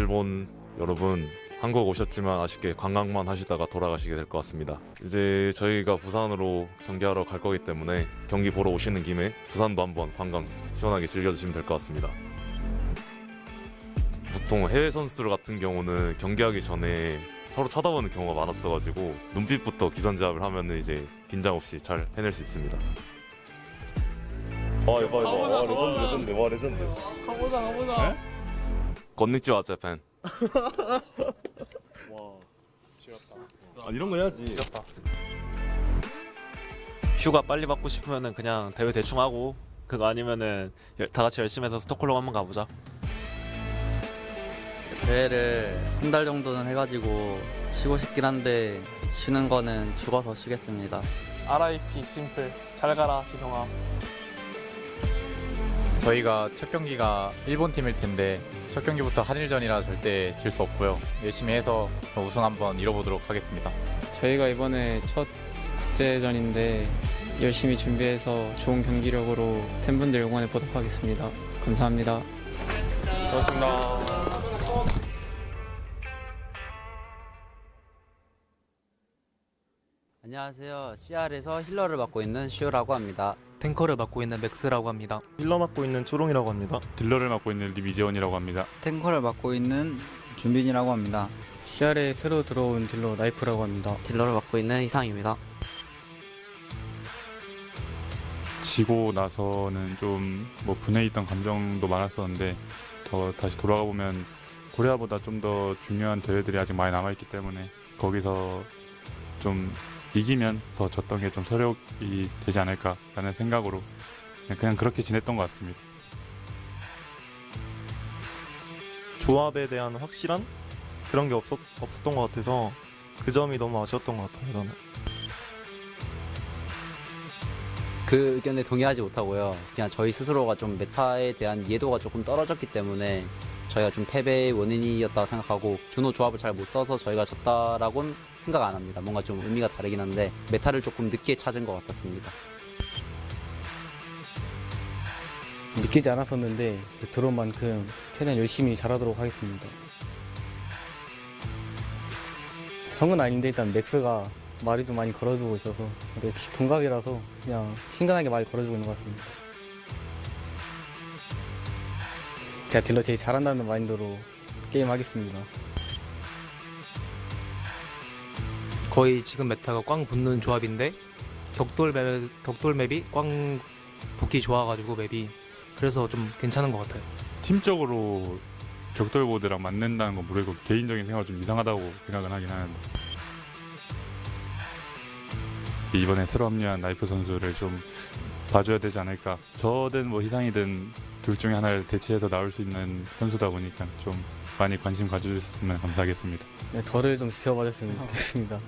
일본 여러분, 한국 오셨지만 아쉽게 관광만 하시다가 돌아가시게 될 것 같습니다. 이제 저희가 부산으로 경기하러 갈 거기 때문에 경기 보러 오시는 김에 부산도 한번 관광 시원하게 즐겨주시면 될 것 같습니다. 보통 해외 선수들 같은 경우는 경기하기 전에 서로 쳐다보는 경우가 많았어가지고 눈빛부터 기선제압을 하면은 이제 긴장 없이 잘 해낼 수 있습니다. 이봐 레전드 와 레전드. 가보자. 건니치와 재팬. 와 지렸다. 이런 거 해야지. 지렸다. 휴가 빨리 받고 싶으면은 그냥 대회 대충 하고, 그거 아니면은 다 같이 열심히 해서 스톡홀름 한번 가보자. 대회를 한 달 정도는 해가지고 쉬고 싶긴 한데 쉬는 거는 죽어서 쉬겠습니다. RIP 심플. 잘 가라 지성아. 저희가 첫 경기가 일본 팀일 텐데 첫 경기부터 한일전이라 절대 질 수 없고요. 열심히 해서 우승 한번 이뤄보도록 하겠습니다. 저희가 이번에 첫 국제전인데 열심히 준비해서 좋은 경기력으로 팬분들 응원에 보답하겠습니다. 감사합니다. 고맙습니다. 안녕하세요. CR에서 힐러를 맡고 있는 슈라고 합니다. 탱커를 맡고 있는 맥스라고 합니다. 힐러 맡고 있는 초롱이라고 합니다. 딜러를 맡고 있는 리미지원이라고 합니다. 탱커를 맡고 있는 준빈이라고 합니다. CR에 새로 들어온 딜러 나이프라고 합니다. 딜러를 맡고 있는 이상입니다. 지고 나서는 좀 분해있던 감정도 많았었는데 다시 돌아가 보면 코리아보다 좀 더 중요한 대회들이 아직 많이 남아있기 때문에 거기서 좀 이기면 더 졌던 게 좀 서력이 되지 않을까라는 생각으로 그냥 그렇게 지냈던 것 같습니다. 조합에 대한 확실한 그런 게 없었던 것 같아서 그 점이 너무 아쉬웠던 것 같아요. 저는. 그 의견에 동의하지 못하고요. 그냥 저희 스스로가 좀 메타에 대한 이해도가 조금 떨어졌기 때문에 저희가 좀 패배의 원인이었다고 생각하고 준호 조합을 잘 못 써서 저희가 졌다라고는 생각 안 합니다. 뭔가 좀 의미가 다르긴 한데 메타를 조금 늦게 찾은 것 같았습니다. 믿기지 않았었는데 들어온 만큼 최대한 열심히 잘하도록 하겠습니다. 형은 아닌데 일단 맥스가 말이 좀 많이 걸어주고 있어서 근데 동갑이라서 그냥 신간하게 말 걸어주고 있는 것 같습니다. 제가 딜러 제일 잘한다는 마인드로 게임하겠습니다. 거의 지금 메타가 꽝 붙는 조합인데 격돌 맵이 꽝 붙기 좋아가지고 맵이 그래서 좀 괜찮은 것 같아요. 팀적으로 격돌보드랑 맞는다는 건 모르고 개인적인 생각은 좀 이상하다고 생각은 하긴 하는데 이번에 새로 합류한 나이프 선수를 좀 봐줘야 되지 않을까. 저든 희상이든 둘 중에 하나를 대체해서 나올 수 있는 선수다 보니까 좀 많이 관심 가져주셨으면 감사하겠습니다. 네, 저를 좀 지켜봐줬으면 좋겠습니다.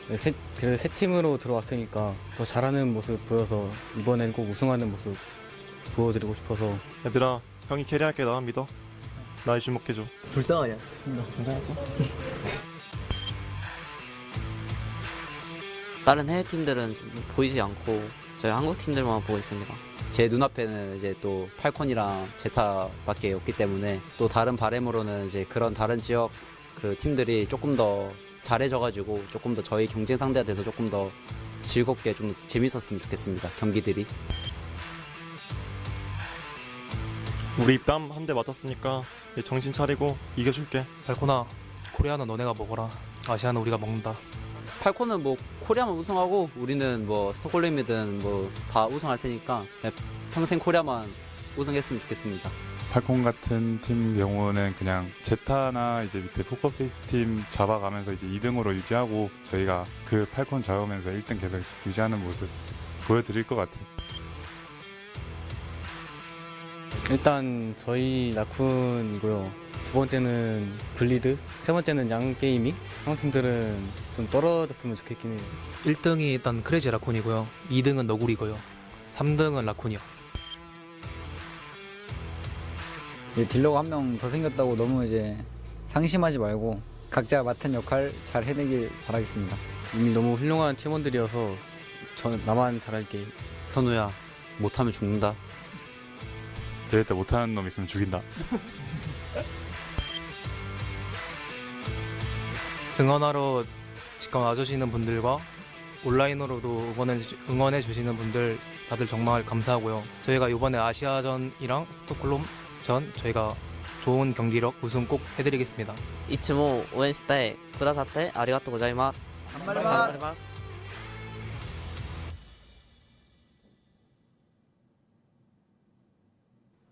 네, 그래도 새 팀으로 들어왔으니까 더 잘하는 모습 보여서 이번엔 꼭 우승하는 모습 보여드리고 싶어서. 얘들아 형이 캐리할게. 나만 믿어. 나 주목해줘. 불쌍하냐? 괜찮았지? 다른 해외 팀들은 보이지 않고 저희 한국 팀들만 보고 있습니다. 제 눈앞에는 이제 또 팔콘이랑 제타밖에 없기 때문에 또 다른 바램으로는 이제 그런 다른 지역 그 팀들이 조금 더 잘해져가지고 조금 더 저희 경쟁 상대가 돼서 조금 더 즐겁게 좀 재밌었으면 좋겠습니다. 경기들이. 우리 입담 한 대 맞았으니까 이제 정신 차리고 이겨줄게. 발코나, 코리아는 너네가 먹어라. 아시아는 우리가 먹는다. 팔콘은 코리아만 우승하고 우리는 스톡홀름이든 다 우승할 테니까 그냥 평생 코리아만 우승했으면 좋겠습니다. 팔콘 같은 팀 경우는 그냥 제타나 이제 밑에 포커페이스 팀 잡아가면서 이제 2등으로 유지하고 저희가 그 팔콘 잡으면서 1등 계속 유지하는 모습 보여드릴 것 같아요. 일단 저희 라쿤이고요. 두 번째는 블리드, 세 번째는 양게이밍. 한국 팀들은 좀 떨어졌으면 좋겠긴 해요. 1등이 일단 크레이지 라쿤이고요. 2등은 너구리고요. 3등은 라쿤이요. 딜러가 한 명 더 생겼다고 너무 이제 상심하지 말고 각자 맡은 역할 잘 해내길 바라겠습니다. 이미 너무 훌륭한 팀원들이어서 저는 나만 잘할게. 선우야, 못하면 죽는다. 대회 때 못하는 놈 있으면 죽인다. 응원하러 직관 와주시는 분들과 온라인으로도 응원해 주시는 분들 다들 정말 감사하고요. 저희가 이번에 아시아전이랑 스톡홀름전 저희가 좋은 경기력 우승 꼭 해드리겠습니다. いつも応援してくださってありがとうございます。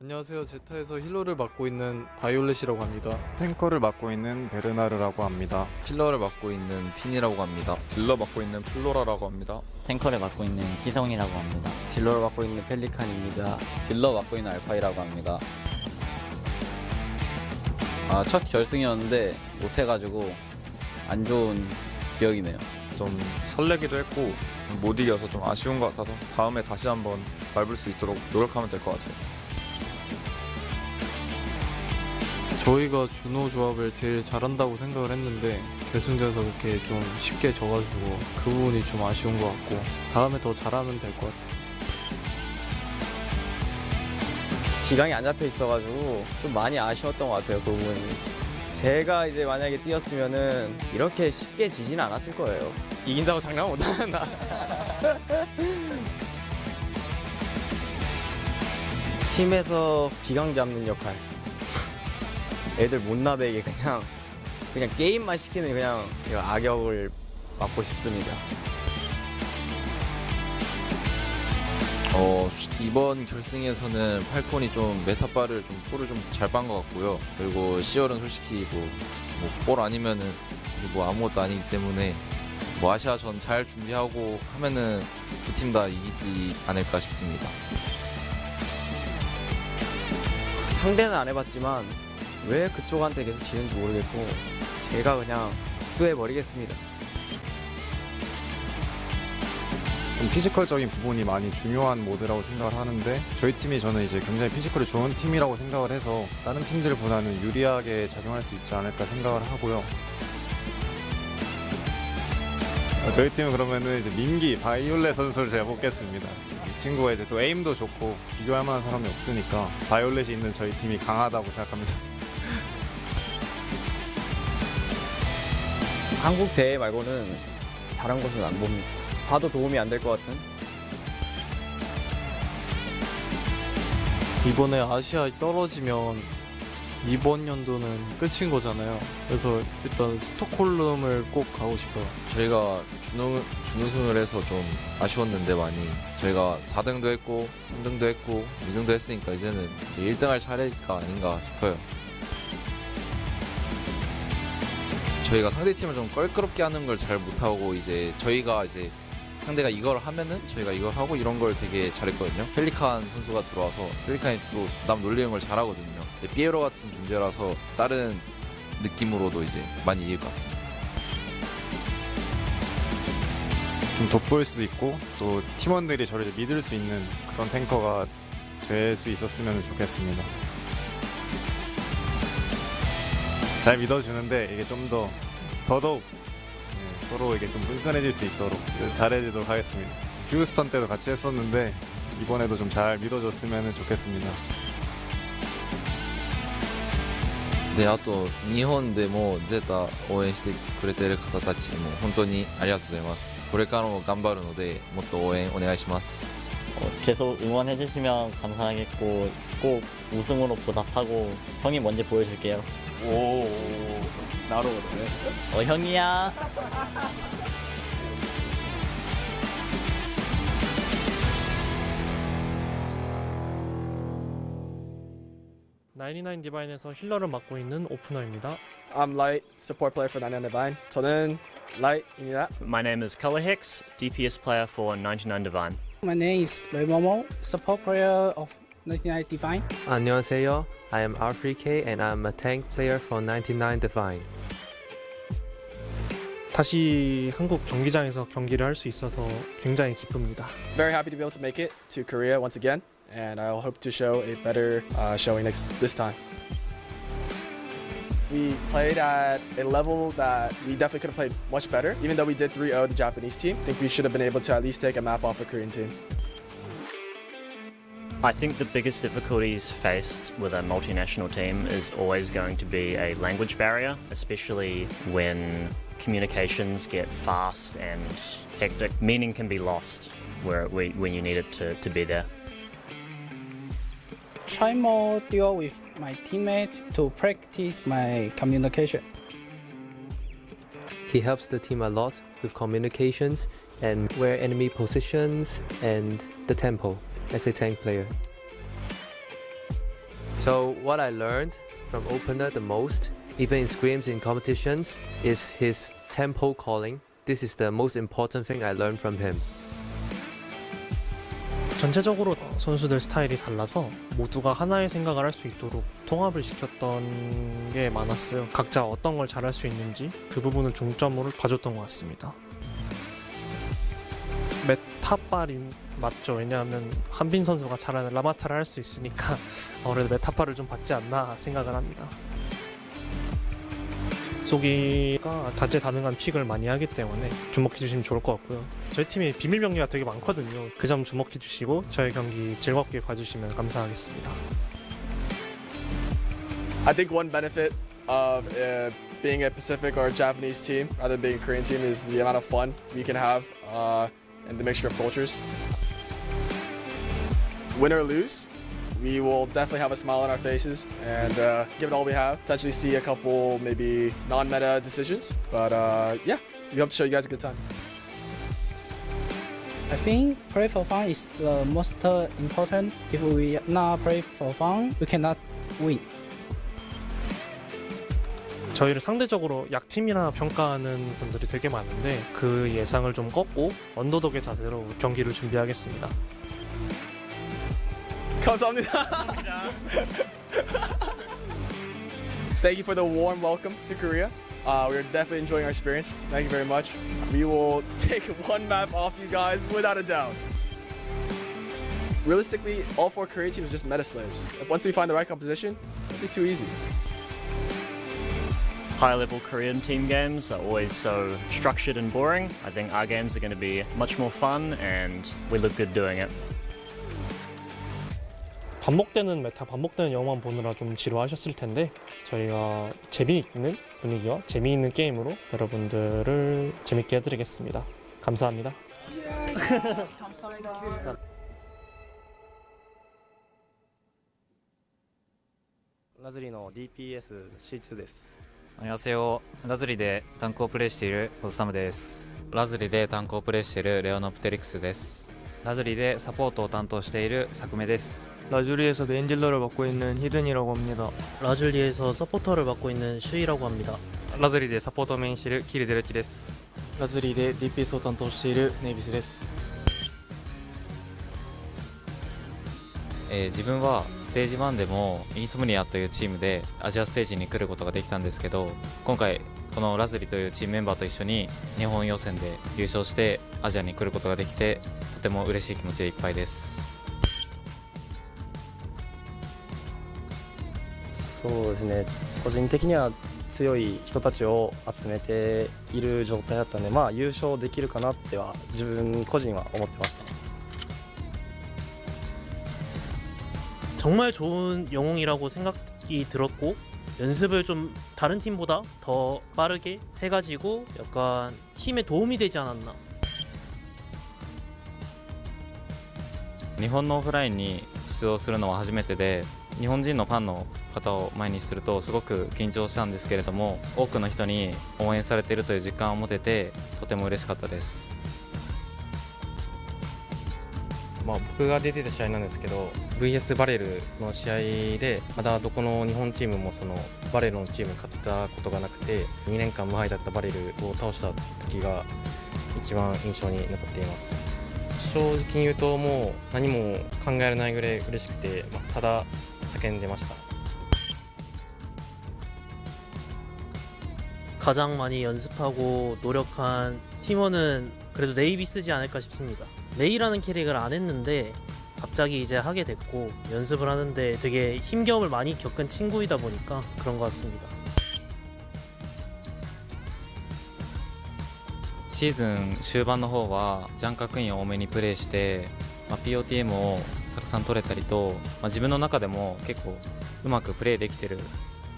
안녕하세요. 제타에서 힐러를 맡고 있는 바이올렛이라고 합니다. 탱커를 맡고 있는 베르나르라고 합니다. 힐러를 맡고 있는 핀이라고 합니다. 딜러 맡고 있는 플로라라고 합니다. 탱커를 맡고 있는 희성이라고 합니다. 딜러를 맡고 있는 펠리칸입니다. 딜러 맡고 있는 알파이라고 합니다. 첫 결승이었는데 못해가지고 안 좋은 기억이네요. 좀 설레기도 했고 못 이겨서 좀 아쉬운 것 같아서 다음에 다시 한번 밟을 수 있도록 노력하면 될 것 같아요. 저희가 준호 조합을 제일 잘한다고 생각을 했는데 결승전에서 그렇게 좀 쉽게 져가지고 그 부분이 좀 아쉬운 것 같고 다음에 더 잘하면 될 것 같아요. 기강이 안 잡혀 있어가지고 좀 많이 아쉬웠던 것 같아요. 그 부분이. 제가 이제 만약에 뛰었으면은 이렇게 쉽게 지지는 않았을 거예요. 이긴다고 장난 못한다. 팀에서 기강 잡는 역할. 애들 못 나대게 그냥 게임만 시키는 그냥 제가 악역을 맡고 싶습니다. 이번 결승에서는 팔콘이 좀 메타바를 좀 볼을 좀 잘 빤 것 같고요. 그리고 시얼은 솔직히 볼 아니면은 뭐 아무것도 아니기 때문에 뭐 아시아전 잘 준비하고 하면은 두 팀 다 이기지 않을까 싶습니다. 상대는 안 해봤지만 왜 그쪽한테 계속 지는지 모르겠고 제가 그냥 복수해버리겠습니다. 좀 피지컬적인 부분이 많이 중요한 모드라고 생각을 하는데 저희 팀이 저는 이제 굉장히 피지컬이 좋은 팀이라고 생각을 해서 다른 팀들보다는 유리하게 작용할 수 있지 않을까 생각을 하고요. 저희 팀은 그러면은 이제 민기 바이올렛 선수를 제가 뽑겠습니다. 이 친구가 이제 또 에임도 좋고 비교할 만한 사람이 없으니까 바이올렛이 있는 저희 팀이 강하다고 생각합니다. 한국 대회 말고는 다른 곳은 안 봅니다. 봐도 도움이 안 될 것 같은. 이번에 아시아 떨어지면 이번 연도는 끝인 거잖아요. 그래서 일단 스톡홀름을 꼭 가고 싶어요. 저희가 준우승을 해서 좀 아쉬웠는데 많이 저희가 4등도 했고 3등도 했고 2등도 했으니까 이제는 1등 할 차례가 아닌가 싶어요. 저희가 상대팀을 좀 껄끄럽게 하는 걸 잘 못하고 이제 저희가 이제 상대가 이걸 하면은 저희가 이걸 하고 이런 걸 되게 잘했거든요. 펠리칸 선수가 들어와서 펠리칸이 또 남 놀리는 걸 잘하거든요. 근데 피에로 같은 존재라서 다른 느낌으로도 이제 많이 이길 것 같습니다. 좀 돋보일 수 있고 또 팀원들이 저를 이제 믿을 수 있는 그런 탱커가 될 수 있었으면 좋겠습니다. 잘 믿어주는데 이게 좀 더더욱 서로 이게 좀 끈끈해질 수 있도록 잘해주도록 하겠습니다. 휴스턴 때도 같이 했었는데 이번에도 좀 잘 믿어줬으면 좋겠습니다. であと日本でもゼータ応援してくれている方たちも本当にありがとうございます。これからも頑張るのでもっと応援お願いします。 계속 응원해 주시면 감사하겠고 꼭 우승으로 보답하고 형이 먼저 보여줄게요. 오, 나로 그러네. 형이야. 나인티나인 디바인에서 힐러를 맡고 있는 오프너입니다. I'm Light, support player for 99 Divine. 저는 Light입니다. My name is Color Hicks, DPS player for 99 Divine. My name is Momo, support player of 99 Divine. 안녕하세요. I am R3K and I'm a tank player for 99 Divine. 다시 한국 경기장에서 경기를 할 수 있어서 굉장히 기쁩니다. Very happy to be able to make it to Korea once again, and I'll hope to show a better showing this time. We played at a level that we definitely could have played much better. Even though we did 3-0 the Japanese team, I think we should have been able to at least take a map off a Korean team. I think the biggest difficulties faced with a multinational team is always going to be a language barrier, especially when communications get fast and hectic. Meaning can be lost when you need it to be there. Try more deal with my teammate to practice my communication. He helps the team a lot with communications and where enemy positions and the tempo as a tank player. So what I learned from opener the most, even in scrims in competitions, is his tempo calling. This is the most important thing I learned from him. 전체적으로 선수들 스타일이 달라서 모두가 하나의 생각을 할 수 있도록 통합을 시켰던 게 많았어요. 각자 어떤 걸 잘할 수 있는지 그 부분을 중점으로 봐줬던 것 같습니다. 메타빨인 맞죠. 왜냐하면 한빈 선수가 잘하는 라마타를 할 수 있으니까 그래도 메타빨을 좀 받지 않나 생각을 합니다. 소기가 다재다능한 픽을 많이 하기 때문에 주목해 주시면 좋을 것 같고요. 저희 팀에 비밀 병기가 되게 많거든요. 그 점 주목해 주시고 저희 경기 즐겁게 봐주시면 감사하겠습니다. I think one benefit of being a Pacific or a Japanese team rather than being a Korean team is the amount of fun we can have and the mixture of cultures. Win or lose, we will definitely have a smile on our faces and give it all we have. Potentially see a couple maybe non-meta decisions, but yeah, we hope to show you guys a good time. I think play for fun is the most important. If we not play for fun, we cannot win. 저희를 상대적으로 약팀이라 평가하는 분들이 되게 많은데 그 예상을 좀 꺾고 언더독의 자세로 경기를 준비하겠습니다. 감사합니다. Thank you for the warm welcome to Korea. We're definitely enjoying our experience. Thank you very much. We will take one map off you guys without a doubt. Realistically, all 4 Korean teams are just meta slaves. If once we find the right composition, it'll be too easy. High-level Korean team games are always so structured and boring. I think our games are going to be much more fun and we look good doing it. 반복되는 메타, 반복되는 영화만 보느라 좀 지루하셨을 텐데 저희가 재미있는 분위기와 재미있는 게임으로 여러분들을 재밌게 해드리겠습니다. 감사합니다. 감사합니다. 라즈리の DPS Stage2 です。 안녕하세요。ラズリでタンクをプレイしているオズサムです。ラズリでタンクをプレイしているレオノプテリクスです。ラズリでサポートを担当しているサクメです。 라줄리에서 메인 딜러를 맡고 있는 히든이라고 합니다. 라줄리에서 서포터를 맡고 있는 슈이라고 합니다. 라즈리で サポートメインしているキルゼルチです。ラズリで DPS を担当しているネイビスです。自分はステージ1でもインソムニアというチームでアジアステージに来ることができたんですけど、今回このラズリというチームメンバーと一緒に日本予選で優勝してアジアに来ることができて、とても嬉しい気持ちでいっぱいです。そうですね、個人的には強い人たちを集めている状態だったので、優勝できるかなっては自分個人は思ってました。 정말 좋은 영웅이라고 생각이 들었고 연습을 좀 다른 팀보다 더 빠르게 해가지고 약간 팀에 도움이 되지 않았나. 日本のオフラインに出場するのは初めてで、日本人のファンの方を前にするとすごく緊張したんですけれども、多くの人に応援されているという実感を持ててとても嬉しかったです。僕が出てた試合なんですけど VS バレルの試合でまだどこの日本チームもそのバレルのチームに勝ったことがなくて、2年間無敗だったバレルを倒した時が一番印象に残っています。正直に言うともう何も考えられないぐらい嬉しくて、ただ叫んでました。 가장 많이 연습하고 노력한 팀원은 그래도 네이비스지 않을까 싶습니다. 레이라는 캐릭을 안 했는데 갑자기 이제 하게 됐고 연습을 하는데 되게 힘겨움을 많이 겪은 친구이다 보니까 그런 것 같습니다. シーズン終盤の方はジャンカクイーンを多めにプレイして、POTM をたくくさん取れたりと、自分の中でも結構うまくプレーできてる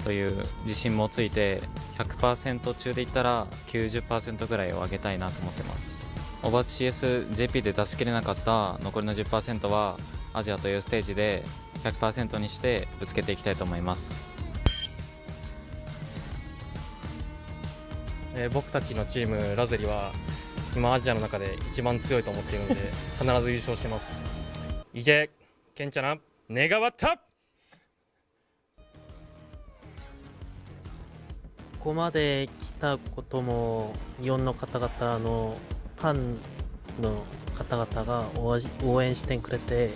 という自信もついて、100% 中でいったら 90% ぐらいを上げたいなと思ってます。OWCS JP で出し切れなかった残りの 10% はアジアというステージで 100% にしてぶつけていきたいと思います。僕たちのチームラズリは今アジアの中で一番強いと思っているので必ず優勝します。이제 괜찮아 내가 왔다。ここまで来たことも日本の方々のファンの方々が応援してくれて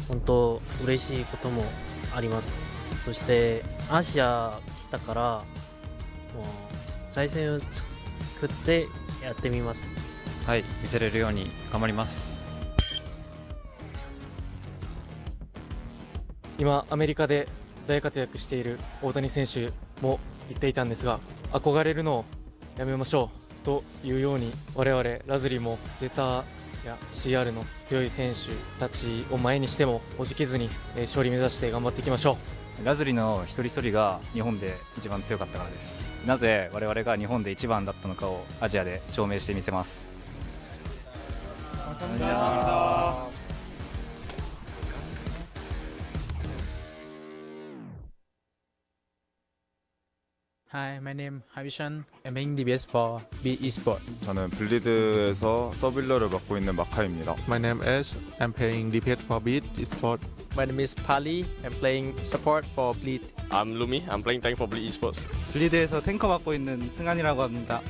本当嬉しいこともあります。そしてアジア来たからもう再戦を作ってやってみます。はい、見せれるように頑張ります。今アメリカで大活躍している大谷選手も言っていたんですが、憧れるのをやめましょうというように、我々ラズリもゼタや CR の強い選手たちを前にしてもおじけずに勝利目指して頑張っていきましょう。ラズリの一人一人が日本で一番強かったからです。なぜ我々が日本で一番だったのかをアジアで証明してみせます。Hi, my name 하위션. I'm playing DBS for B Esports. 저는 블리드에서 서빌러를 맡고 있는 마카입니다. My name is I'm playing DPS for Beat Esports. My name is Pali. I'm playing support for Bleed. I'm Lumi. I'm playing tank for Bleed Esports. 블리드에서 탱커 맡고 있는 승한이라고 합니다.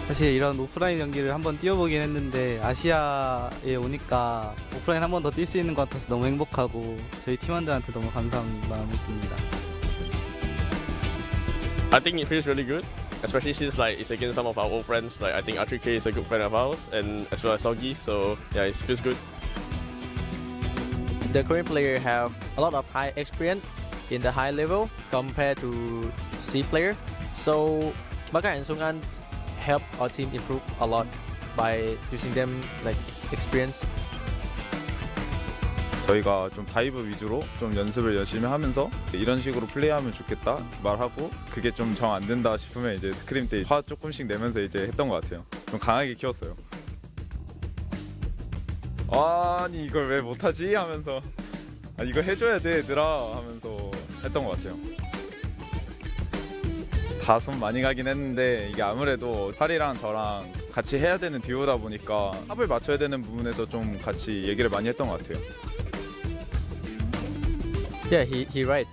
사실 이런 오프라인 경기를 한번 뛰어보긴 했는데 아시아에 오니까 오프라인 한 번 더 뛸 수 있는 것 같아서 너무 행복하고 저희 팀원들한테 너무 감사한 마음이 듭니다. I think it feels really good, especially since like it's against some of our old friends. Like I think R3K is a good friend of ours, and as well as Soggy. So yeah, it feels good. The Korean player have a lot of high experience in the high level compared to C player. So Maka and Sungan help our team improve a lot by using them like experience. 저희가 좀 다이브 위주로 좀 연습을 열심히 하면서 이런 식으로 플레이하면 좋겠다 말하고 그게 좀 정 안 된다 싶으면 이제 스크림 때 화 조금씩 내면서 이제 했던 것 같아요. 좀 강하게 키웠어요. 아니 이걸 왜 못하지 하면서 이거 해줘야 돼 얘들아 하면서 했던 것 같아요. 다 손 많이 가긴 했는데 이게 아무래도 팔이랑 저랑 같이 해야 되는 듀오다 보니까 합을 맞춰야 되는 부분에서 좀 같이 얘기를 많이 했던 것 같아요. Yeah, he right.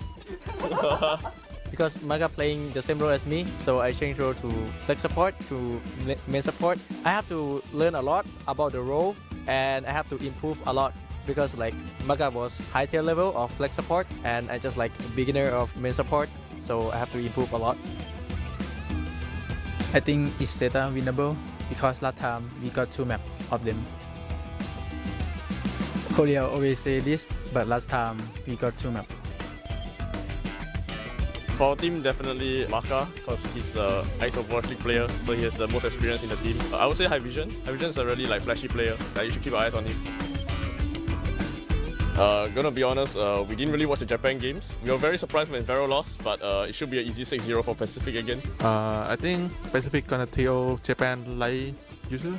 Because Maka playing the same role as me, so I changed role to flex support to main support. I have to learn a lot about the role and I have to improve a lot because like Maka was high tier level of flex support and I just like a beginner of main support, so I have to improve a lot. I think it's Zeta winnable because last time we got 2 maps of them. Korea always say this, but last time we got 2 maps. For our team, definitely Maka, because he's the Ice Overwatch League player, so he has the most experience in the team. I would say High Vision. High Vision is a really like flashy player. You should keep your eyes on him. Gonna be honest, we didn't really watch the Japan games. We were very surprised when Vero lost, but it should be an easy 6-0 for Pacific again. I think Pacific gonna tell Japan like usual.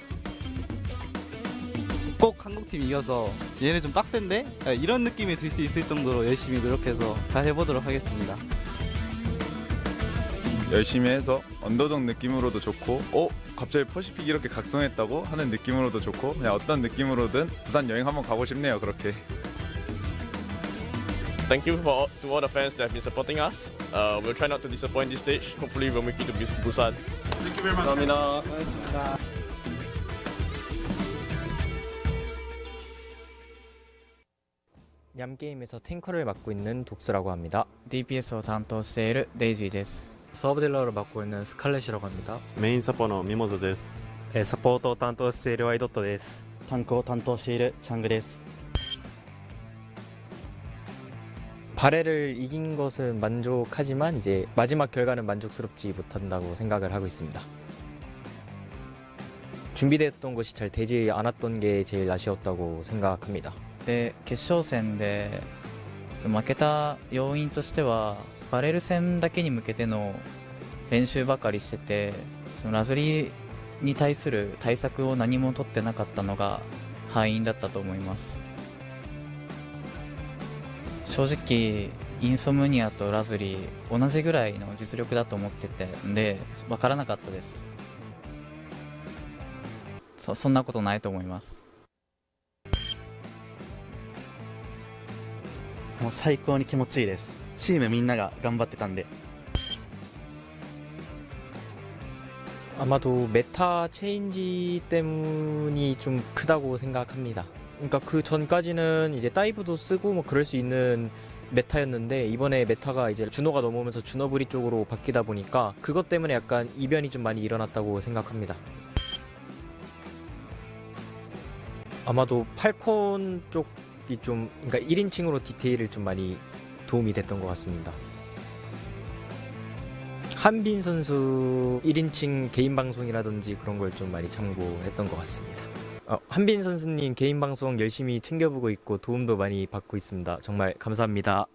꼭 한국팀 이겨서 얘네 좀 빡센데? 이런 느낌이 들 수 있을 정도로 열심히 노력해서 잘 해보도록 하겠습니다. 열심히 해서 언더독 느낌으로도 좋고 갑자기 퍼시픽 이렇게 각성했다고 하는 느낌으로도 좋고 그냥 어떤 느낌으로든 부산 여행 한번 가고 싶네요. 그렇게. Thank you to all the fans that have been supporting us. We'll try not to disappoint this stage. Hopefully we'll make it to Busan. Thank you very much. 감사합니다. 냠게임에서 탱커를 맡고 있는 독수라고 합니다. DPS を担当しているレイジーです。 서브 딜러를 맡고 있는 스칼렛이라고 합니다. メインサポのミモザです。サポートを担当しているワイドットです。タンクを担当しているチャングです。 바레를 이긴 것은 만족하지만 이제 마지막 결과는 만족스럽지 못한다고 생각을 하고 있습니다. 준비됐던 것이 잘 되지 않았던 게 제일 아쉬웠다고 생각합니다. で決勝戦で負けた要因としてはバレル戦だけに向けての練習ばかりしてて、そのラズリに対する対策を何も取ってなかったのが敗因だったと思います。正直インソムニアとラズリ同じぐらいの実力だと思っててんで分からなかったです。そんなことないと思います。もう最高に気持ちいいです。チームみんなが頑張ってたんで。 아마도 메타 체인지 때문이 좀 크다고 생각합니다. 그러니까 그 전까지는 이제 다이브도 쓰고 뭐 그럴 수 있는 메타였는데 이번에 메타가 이제 준호가 넘어오면서 준호브리 쪽으로 바뀌다 보니까 그것 때문에 약간 이변이 좀 많이 일어났다고 생각합니다. 아마도 팔콘 쪽이 좀 그러니까 1인칭으로 디테일을 좀 많이 도움이 됐던 것 같습니다. 한빈 선수 1인칭 개인 방송이라든지 그런 걸 좀 많이 참고했던 것 같습니다. 한빈 선수님 개인 방송 열심히 챙겨보고 있고 도움도 많이 받고 있습니다. 정말 감사합니다.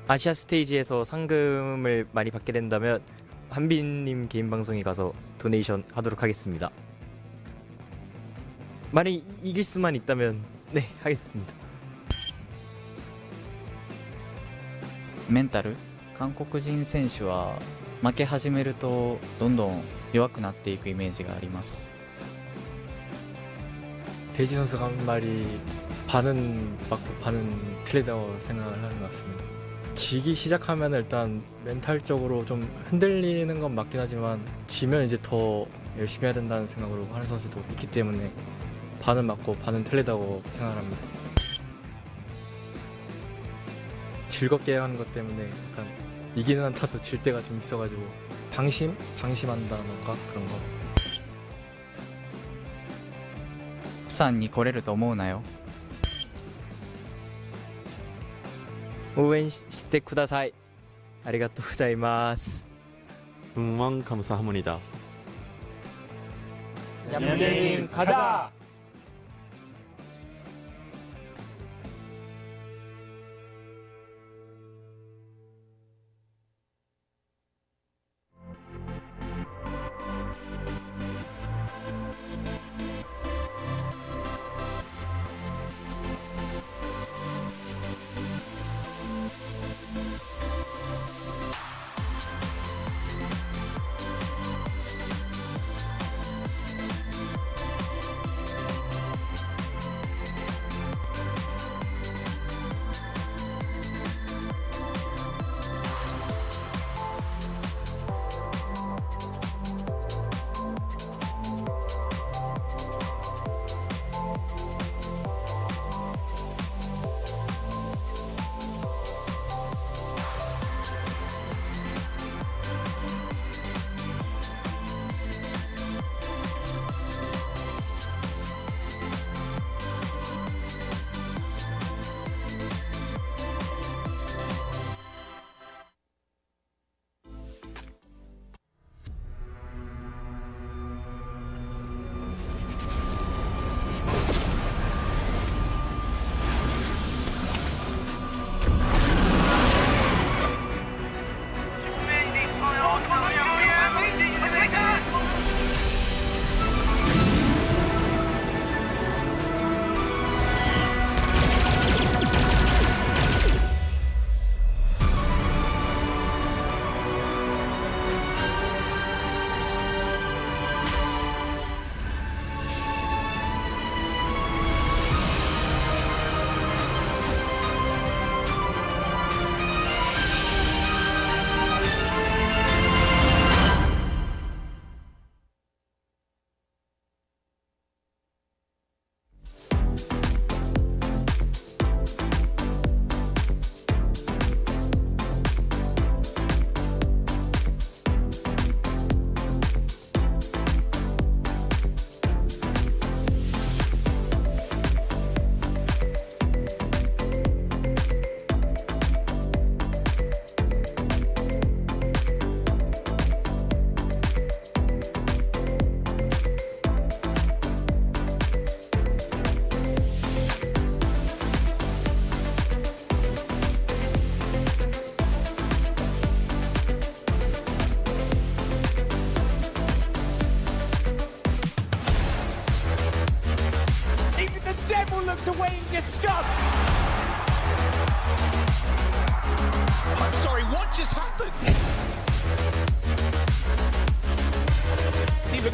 아시아 스테이지에서 상금을 많이 받게 된다면 한빈님 개인 방송에 가서 도네이션 하도록 하겠습니다. 만약 이길 수만 있다면 네 하겠습니다. メンタル、韓国人選手は負け始めるとどんどん弱くなっていくイメージがあります。 데이지 선수가 한 말이 반은 맞고 반은 틀리다고 생각을 하는 것 같습니다. 지기 시작하면 일단 멘탈적으로 좀 흔들리는 건 맞긴 하지만 지면 이제 더 열심히 해야 된다는 생각으로 하는 선수도 있기 때문에 반은 맞고 반은 틀리다고 생각합니다. 즐겁게 하는 것 때문에 약간 이기는 한타도 질 때가 좀 있어가지고 방심한다던가 그런 거. プサンに来れると思うなよ。 応援してください。ありがとうございます。 응원 감사합니다. 냠게임 가자.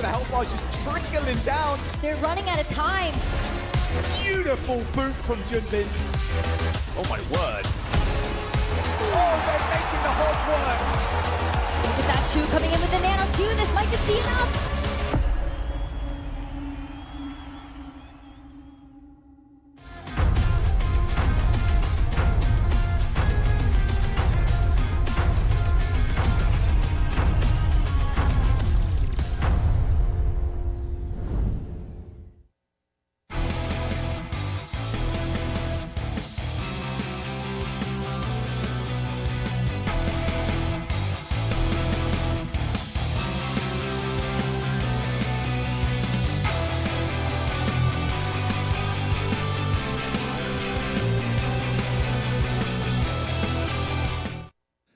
at the health bars just trickling down. They're running out of time. Beautiful boot from Junbin. Oh my word. Oh, they're making the hog work. Look at that shoe coming in with the nano 2. This might just be enough.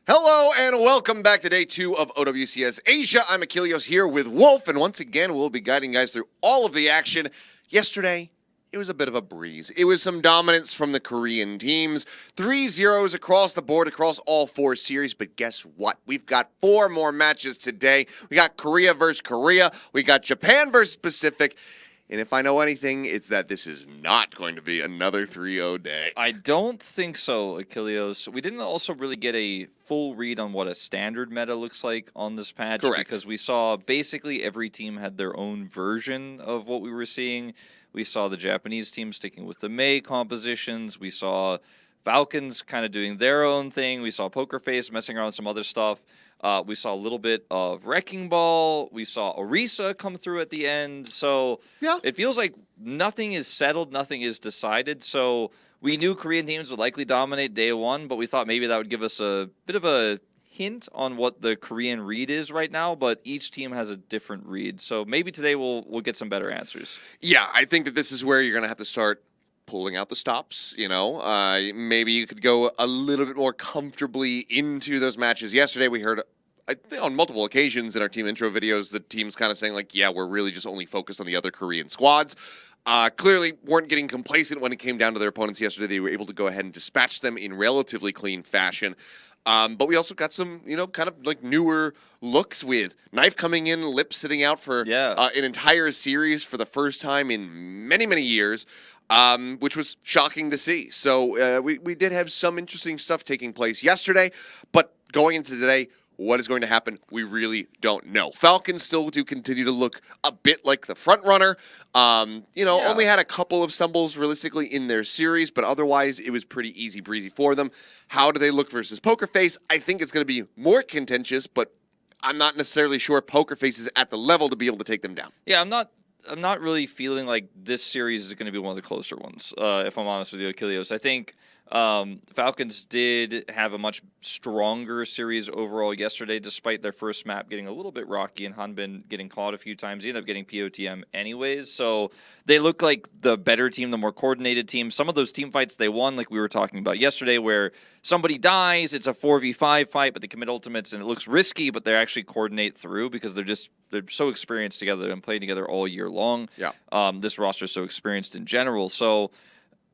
Hello and welcome back to day 2 of OWCS Asia. I'm Ilios here with Wolf, and once again we'll be guiding you guys through all of the action. Yesterday, it was a bit of a breeze. It was some dominance from the Korean teams. 3-0s across the board, across all 4 series, but guess what? We've got 4 more matches today. We got Korea versus Korea. We got Japan versus Pacific. And if I know anything, it's that this is not going to be another 3-0 day. I don't think so, Ilios. We didn't also really get a full read on what a standard meta looks like on this patch. Correct. Because we saw basically every team had their own version of what we were seeing. We saw the Japanese team sticking with the Mei compositions. We saw Falcons kind of doing their own thing. We saw Pokerface messing around with some other stuff. We saw a little bit of Wrecking Ball. We saw Orisa come through at the end. So yeah, it feels like nothing is settled, nothing is decided. So we knew Korean teams would likely dominate day 1, but we thought maybe that would give us a bit of a hint on what the Korean read is right now, but each team has a different read. So maybe today we'll get some better answers. Yeah, I think that this is where you're going to have to start pulling out the stops, you know. Maybe you could go a little bit more comfortably into those matches. Yesterday we heard, I think on multiple occasions in our team intro videos, the teams kind of saying like, yeah, we're really just only focused on the other Korean squads. Clearly weren't getting complacent when it came down to their opponents yesterday. They were able to go ahead and dispatch them in relatively clean fashion. But we also got some, you know, kind of like newer looks with Knife coming in, Lip sitting out for an entire series for the first time in many, many years, which was shocking to see. So we did have some interesting stuff taking place yesterday, but going into today, what is going to happen, we really don't know. Falcons still do continue to look a bit like the front runner. Only had a couple of stumbles realistically in their series, but otherwise it was pretty easy breezy for them. How do they look versus Pokerface? I think it's going to be more contentious, but I'm not necessarily sure Pokerface is at the level to be able to take them down. Yeah, I'm not really feeling like this series is going to be one of the closer ones, if I'm honest with you, Ilios. I think Falcons did have a much stronger series overall yesterday, despite their first map getting a little bit rocky and Hanbin getting caught a few times. He ended up getting POTM anyways, so they look like the better team, the more coordinated team. Some of those team fights they won, like we were talking about yesterday, where somebody dies, it's a 4v5 fight, but they commit ultimates, and it looks risky, but they actually coordinate through because they're so experienced together and playing together all year long. Yeah. This roster is so experienced in general, so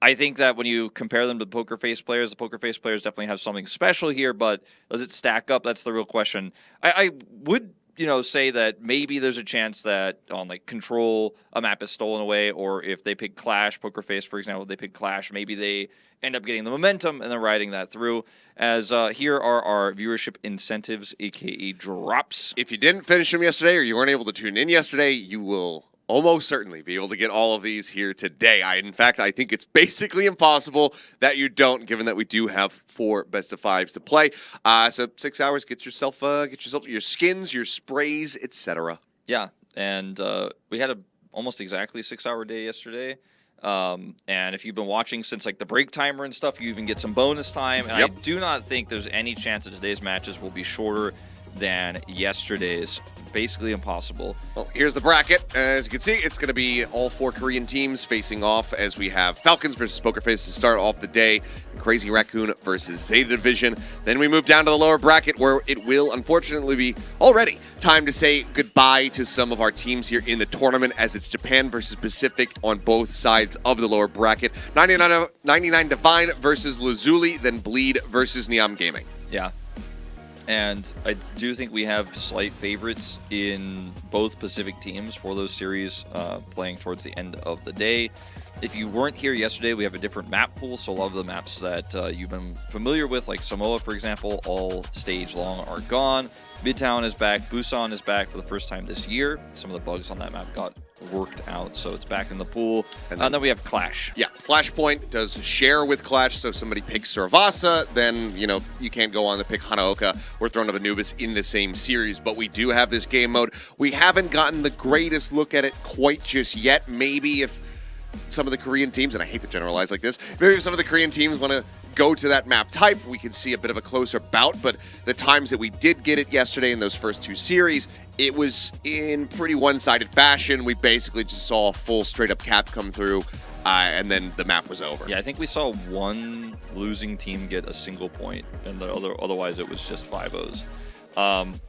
I think that when you compare them to Pokerface players, the Pokerface players definitely have something special here, but does it stack up? That's the real question. I would, say that maybe there's a chance that on like Control, a map is stolen away, or if they pick Clash, Pokerface, for example, they pick Clash, maybe they end up getting the momentum and then riding that through. As here are our viewership incentives, aka drops. If you didn't finish them yesterday or you weren't able to tune in yesterday, you will almost certainly be able to get all of these here today. In fact, I think it's basically impossible that you don't, given that we do have 4 best of 5s to play. So 6 hours, get yourself your skins, your sprays, etc. Yeah, and we had a almost exactly 6-hour day yesterday. And if you've been watching since like the break timer and stuff, you even get some bonus time. And I do not think there's any chance that today's matches will be shorter than yesterday's. Basically impossible. Well, here's the bracket. As you can see, it's going to be all 4 Korean teams facing off as we have Falcons versus Pokerface to start off the day, Crazy Raccoon versus Zeta Division. Then we move down to the lower bracket where it will unfortunately be already time to say goodbye to some of our teams here in the tournament, as it's Japan versus Pacific on both sides of the lower bracket. 99 Divine versus LAZULI, then Bleed versus NyamGaming. Yeah. And I do think we have slight favorites in both Pacific teams for those series playing towards the end of the day. If you weren't here yesterday, we have a different map pool, so a lot of the maps that you've been familiar with, like Samoa, for example, all stage long are gone. Midtown is back. Busan is back for the first time this year. Some of the bugs on that map got worked out, so it's back in the pool. And then we have Clash. Yeah, Flashpoint does share with Clash, so if somebody picks Survasa, then, you know, you can't go on to pick Hanaoka or Throne of Anubis in the same series, but we do have this game mode. We haven't gotten the greatest look at it quite just yet. Maybe if some of the Korean teams, and I hate to generalize like this, maybe if some of the Korean teams want to go to that map type, we can see a bit of a closer bout, but the times that we did get it yesterday in those first two series, it was in pretty one-sided fashion. We basically just saw a full straight-up cap come through, and then the map was over. Yeah, I think we saw one losing team get a single point, and otherwise it was just 5-0s.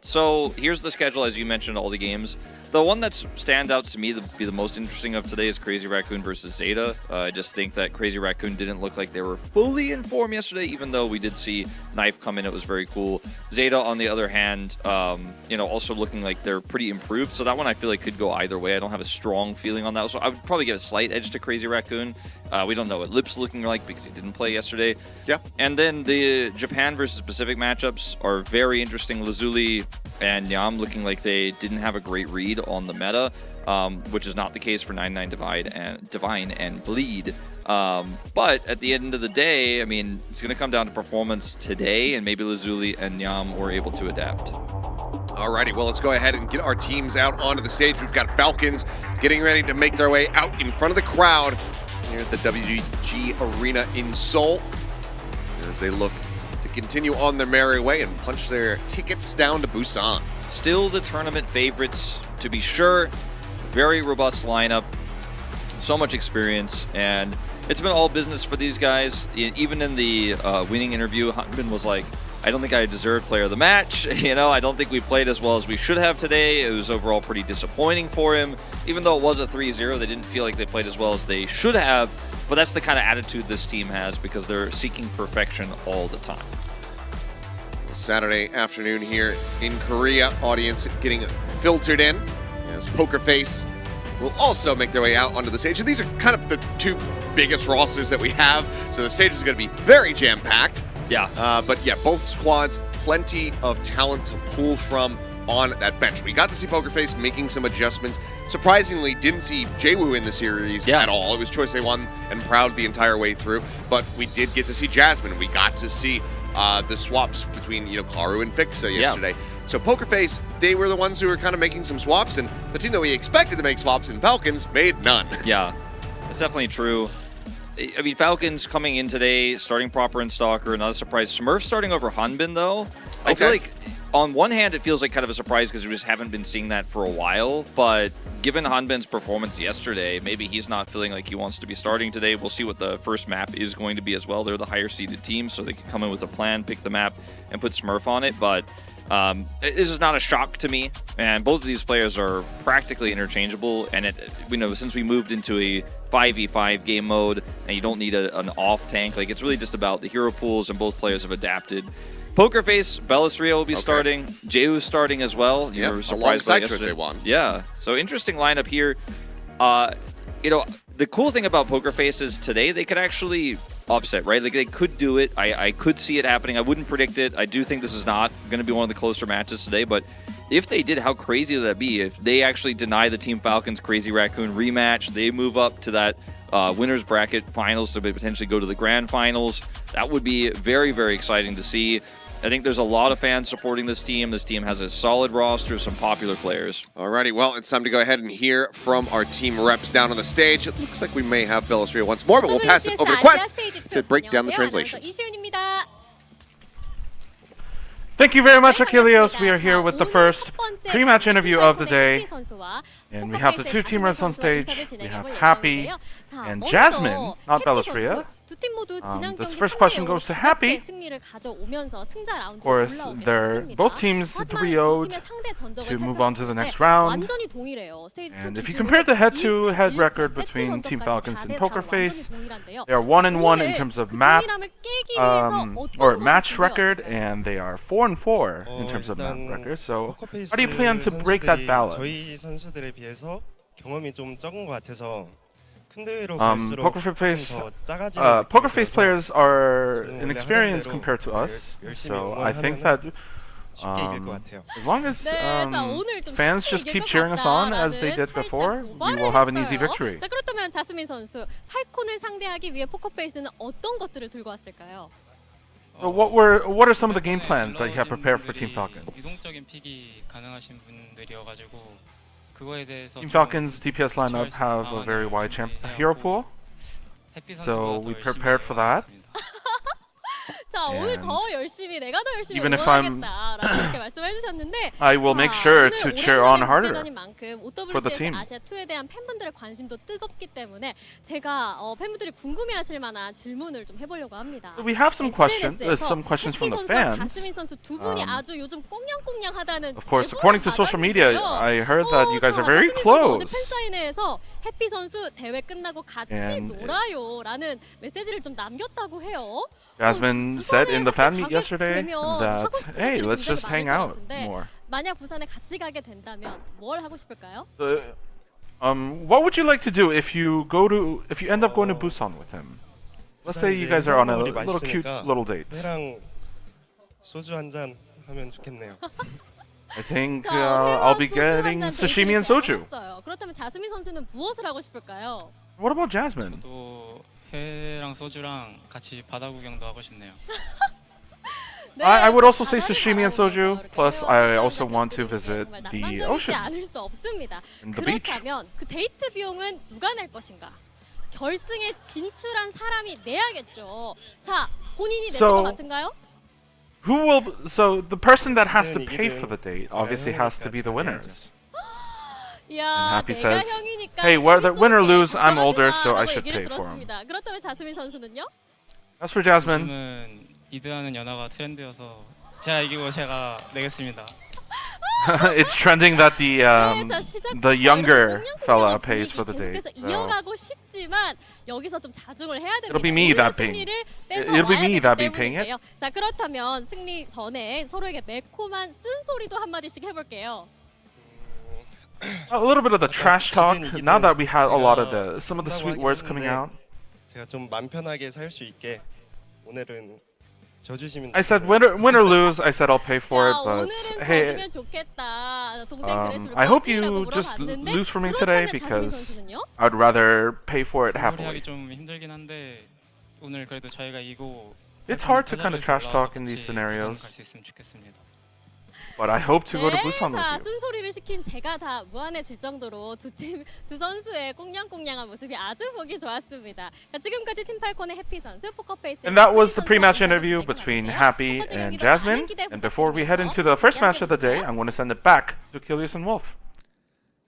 So here's the schedule, as you mentioned, all the games. The one that stands out to me to be the most interesting of today is Crazy Raccoon versus Zeta. I just think that Crazy Raccoon didn't look like they were fully in form yesterday, even though we did see Knife come in. It was very cool. Zeta, on the other hand, you know, also looking like they're pretty improved. So that one I feel like could go either way. I don't have a strong feeling on that. So I would probably give a slight edge to Crazy Raccoon. We don't know what Lip's looking like because he didn't play yesterday. Yeah. And then the Japan versus Pacific matchups are very interesting. LAZULI and Nyam looking like they didn't have a great read on the meta, which is not the case for 99 Divine and Bleed. But at the end of the day, I mean, it's going to come down to performance today, and maybe LAZULI and Nyam were able to adapt. Alrighty, well, let's go ahead and get our teams out onto the stage. We've got Falcons getting ready to make their way out in front of the crowd here at the WGG Arena in Seoul as they look to continue on their merry way and punch their tickets down to Busan. Still the tournament favorites, to be sure. Very robust lineup, so much experience, and it's been all business for these guys. Even in the winning interview, Hanbin was like, I don't think I deserved player of the match. You know, I don't think we played as well as we should have today. It was overall pretty disappointing for him. Even though it was a 3-0, they didn't feel like they played as well as they should have. But that's the kind of attitude this team has because they're seeking perfection all the time. Saturday afternoon here in Korea, audience getting filtered in as Pokerface will also make their way out onto the stage. And these are kind of the two biggest rosters that we have, so the stage is going to be very jam-packed. Yeah. But yeah, both squads, plenty of talent to pull from on that bench. We got to see Pokerface making some adjustments. Surprisingly, didn't see Jaewoo in the series at all. It was Choice A1 and Proud the entire way through, but we did get to see Jasmine. We got to see the swaps between, you know, Karu and Fixa yesterday. So Pokerface, they were the ones who were kind of making some swaps, and the team that we expected to make swaps in Falcons made none. Yeah, that's definitely true. I mean, Falcons coming in today, starting Proper and Stalker, not a surprise. Smurf starting over Hanbin, though. I feel like, on one hand, it feels like kind of a surprise because we just haven't been seeing that for a while, but given Hanbin's performance yesterday, maybe he's not feeling like he wants to be starting today. We'll see what the first map is going to be as well. They're the higher-seeded team, so they can come in with a plan, pick the map, and put Smurf on it, but this is not a shock to me, and both of these players are practically interchangeable, and we know since we moved into a 5v5 game mode, and you don't need an off tank, like it's really just about the hero pools, and both players have adapted. Pokerface, Bellisria will be starting, Jaewoo starting as well. You were surprised by yesterday. Yeah, so interesting lineup here. You know, the cool thing about Pokerface is today they could actually upset, right? Like they could do it. I could see it happening. I wouldn't predict it. I do think this is not going to be one of the closer matches today, but if they did, how crazy would that be? If they actually deny the Team Falcons Crazy Raccoon rematch, they move up to that winners bracket finals to potentially go to the grand finals. That would be very, very exciting to see. I think there's a lot of fans supporting this team. This team has a solid roster, some popular players. Alrighty, well, it's time to go ahead and hear from our team reps down on the stage. It looks like we may have Bellisria once more, but we'll pass it over to Quest to break down the translations. Thank you very much, Ilios. We are here with the first pre-match interview of the day. And we have the two team reps on stage. We have Happy and Jasmine, not Bellisria. 두 팀 모두 지난 This 경기 first question 3대0로 goes to Happy. 가볍게 승리를 가져오면서 승자 Of 라운드로 course, 올라오게 they're 됐습니다. both teams 하지만 두 3-0'd 팀의 상대 전적을 to move on to the 살펴봤을 next 때 round. 완전히 동일해요. 스테이지 2 And if you compare the head-to-head record between Team Falcons and Pokerface, they are 1-1 in terms of map or match record, and they are 4-4 in terms of map record. So, how do you plan to break that balance? 저희 선수들에 비해서 경험이 좀 적은 것 같아서 큰 대회로 갈수록 Pokerface players are inexperienced compared to us, so I think that as long as fans just keep cheering us on as they did before, we will have an easy victory. 자, 그렇다면 자스민 선수, 팔콘을 상대하기 위해 포커페이스는 어떤 것들을 들고 왔을까요? So what are some of the game plans that you have prepared for Team Falcons? 유동적인 픽이 가능하신 분들이어가지고 그거에 대해서 Team Falcons DPS lineup have a very wide hero pool, so we prepared for that. 자, 오늘 더 열심히 내가 더 열심히 Even if 응원하겠다라고 이렇게 말씀해 주셨는데 I will make sure to cheer on harder 국제전인 만큼 for the OWCS team. 아시아 2에 대한 팬분들의 관심도 뜨겁기 때문에 제가 팬분들이 궁금해하실 만한 질문을 좀 해보려고 합니다. We have some questions from the fans. 자스민 선수 두 분이 아주 요즘 꽁냥꽁냥하다는 Of course, according to social media, I heard that you guys are very 자스민 선수 어제 close. 팬사인회에서 해피 선수 대회 끝나고 같이 And 놀아요라는 메시지를 좀 남겼다고 해요. Jasmine said in the fan meet yesterday that, hey, let's just hang out more. 만약 부산에 같이 가게 된다면 뭘 하고 싶을까요? What would you like to do if you end up going to Busan with him? Let's say you guys are on a little cute little date. 회랑 소주 한 잔 하면 좋겠네요. I think I'll be getting sashimi and soju. 그렇다면 자스민 선수는 무엇을 하고 싶을까요? What about Jasmine? 또 회랑 소주랑 같이 바다 구경도 하고 싶네요. I would also say sashimi and soju. Plus, I also want to visit the ocean 않을 수 없습니다. and the beach. 그렇다면 그 데이트 비용은 누가 낼 것인가? 결승에 진출한 사람이 내야겠죠. 자, 본인이 내실 것 같은가요? So the person that has to pay for the date obviously has to be the winners. And Happy says, hey, whether win or lose, I'm older, so I should pay for him. 그렇다면 자스민 선수는요? As for Jasmine, 요즘은 이드하는 연하가 트렌드여서 제가 이기고 제가 내겠습니다. it's trending that the younger fella pays for the date. 계속해서 이어가고 싶지만 여기서 좀 자중을 해야 됩니다. It'll be me that paying. It'll be me that be paying it. 자, 그렇다면 승리 전에 서로에게 매콤한 쓴소리도 한 마디씩 해볼게요. A little bit of the trash talk. Now that we had a lot of some of the sweet words coming out. 제가 좀 마음 편하게 살 수 있게 오늘은 져주시면 I said win or lose. I said I'll pay for it, but hey, 져주면 좋겠다. 동생 그래줄 I hope 거지라고 you just 물어봤는데 lose for me today 그렇다면 자스민 because 선수는요? I'd rather pay for it happily. 하기 좀 힘들긴 한데 오늘 그래도 저희가 이기고 It's hard to kind of trash talk in these scenarios, 갈수 있으면 좋겠습니다. but I hope to go to Busan 자, with you. 쓴소리를 시킨 제가 다 무안해질 정도로 두 선수의 꽁냥꽁냥한 모습이 아주 보기 좋았습니다. 자, 지금까지 팀 팔콘의 해피 선수, 포커페이스 And that was the pre-match interview between Happy and Jasmine. And before we head into the first match of the day, I'm going to send it back to Ilios and Wolf.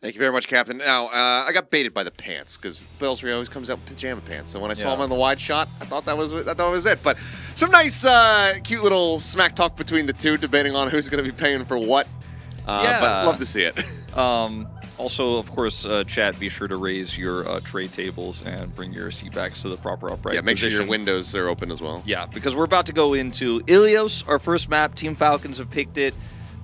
Thank you very much, Captain. Now, I got baited by the pants because Beltry always comes out in pajama pants. So when I saw him on the wide shot, I thought that was it. But some nice, cute little smack talk between the two, debating on who's going to be paying for what. But love to see it. Also, of course, chat, be sure to raise your tray tables and bring your seat backs to the proper upright Yeah, make position. sure your windows are open as well. Yeah, because we're about to go into Ilios, our first map. Team Falcons have picked it.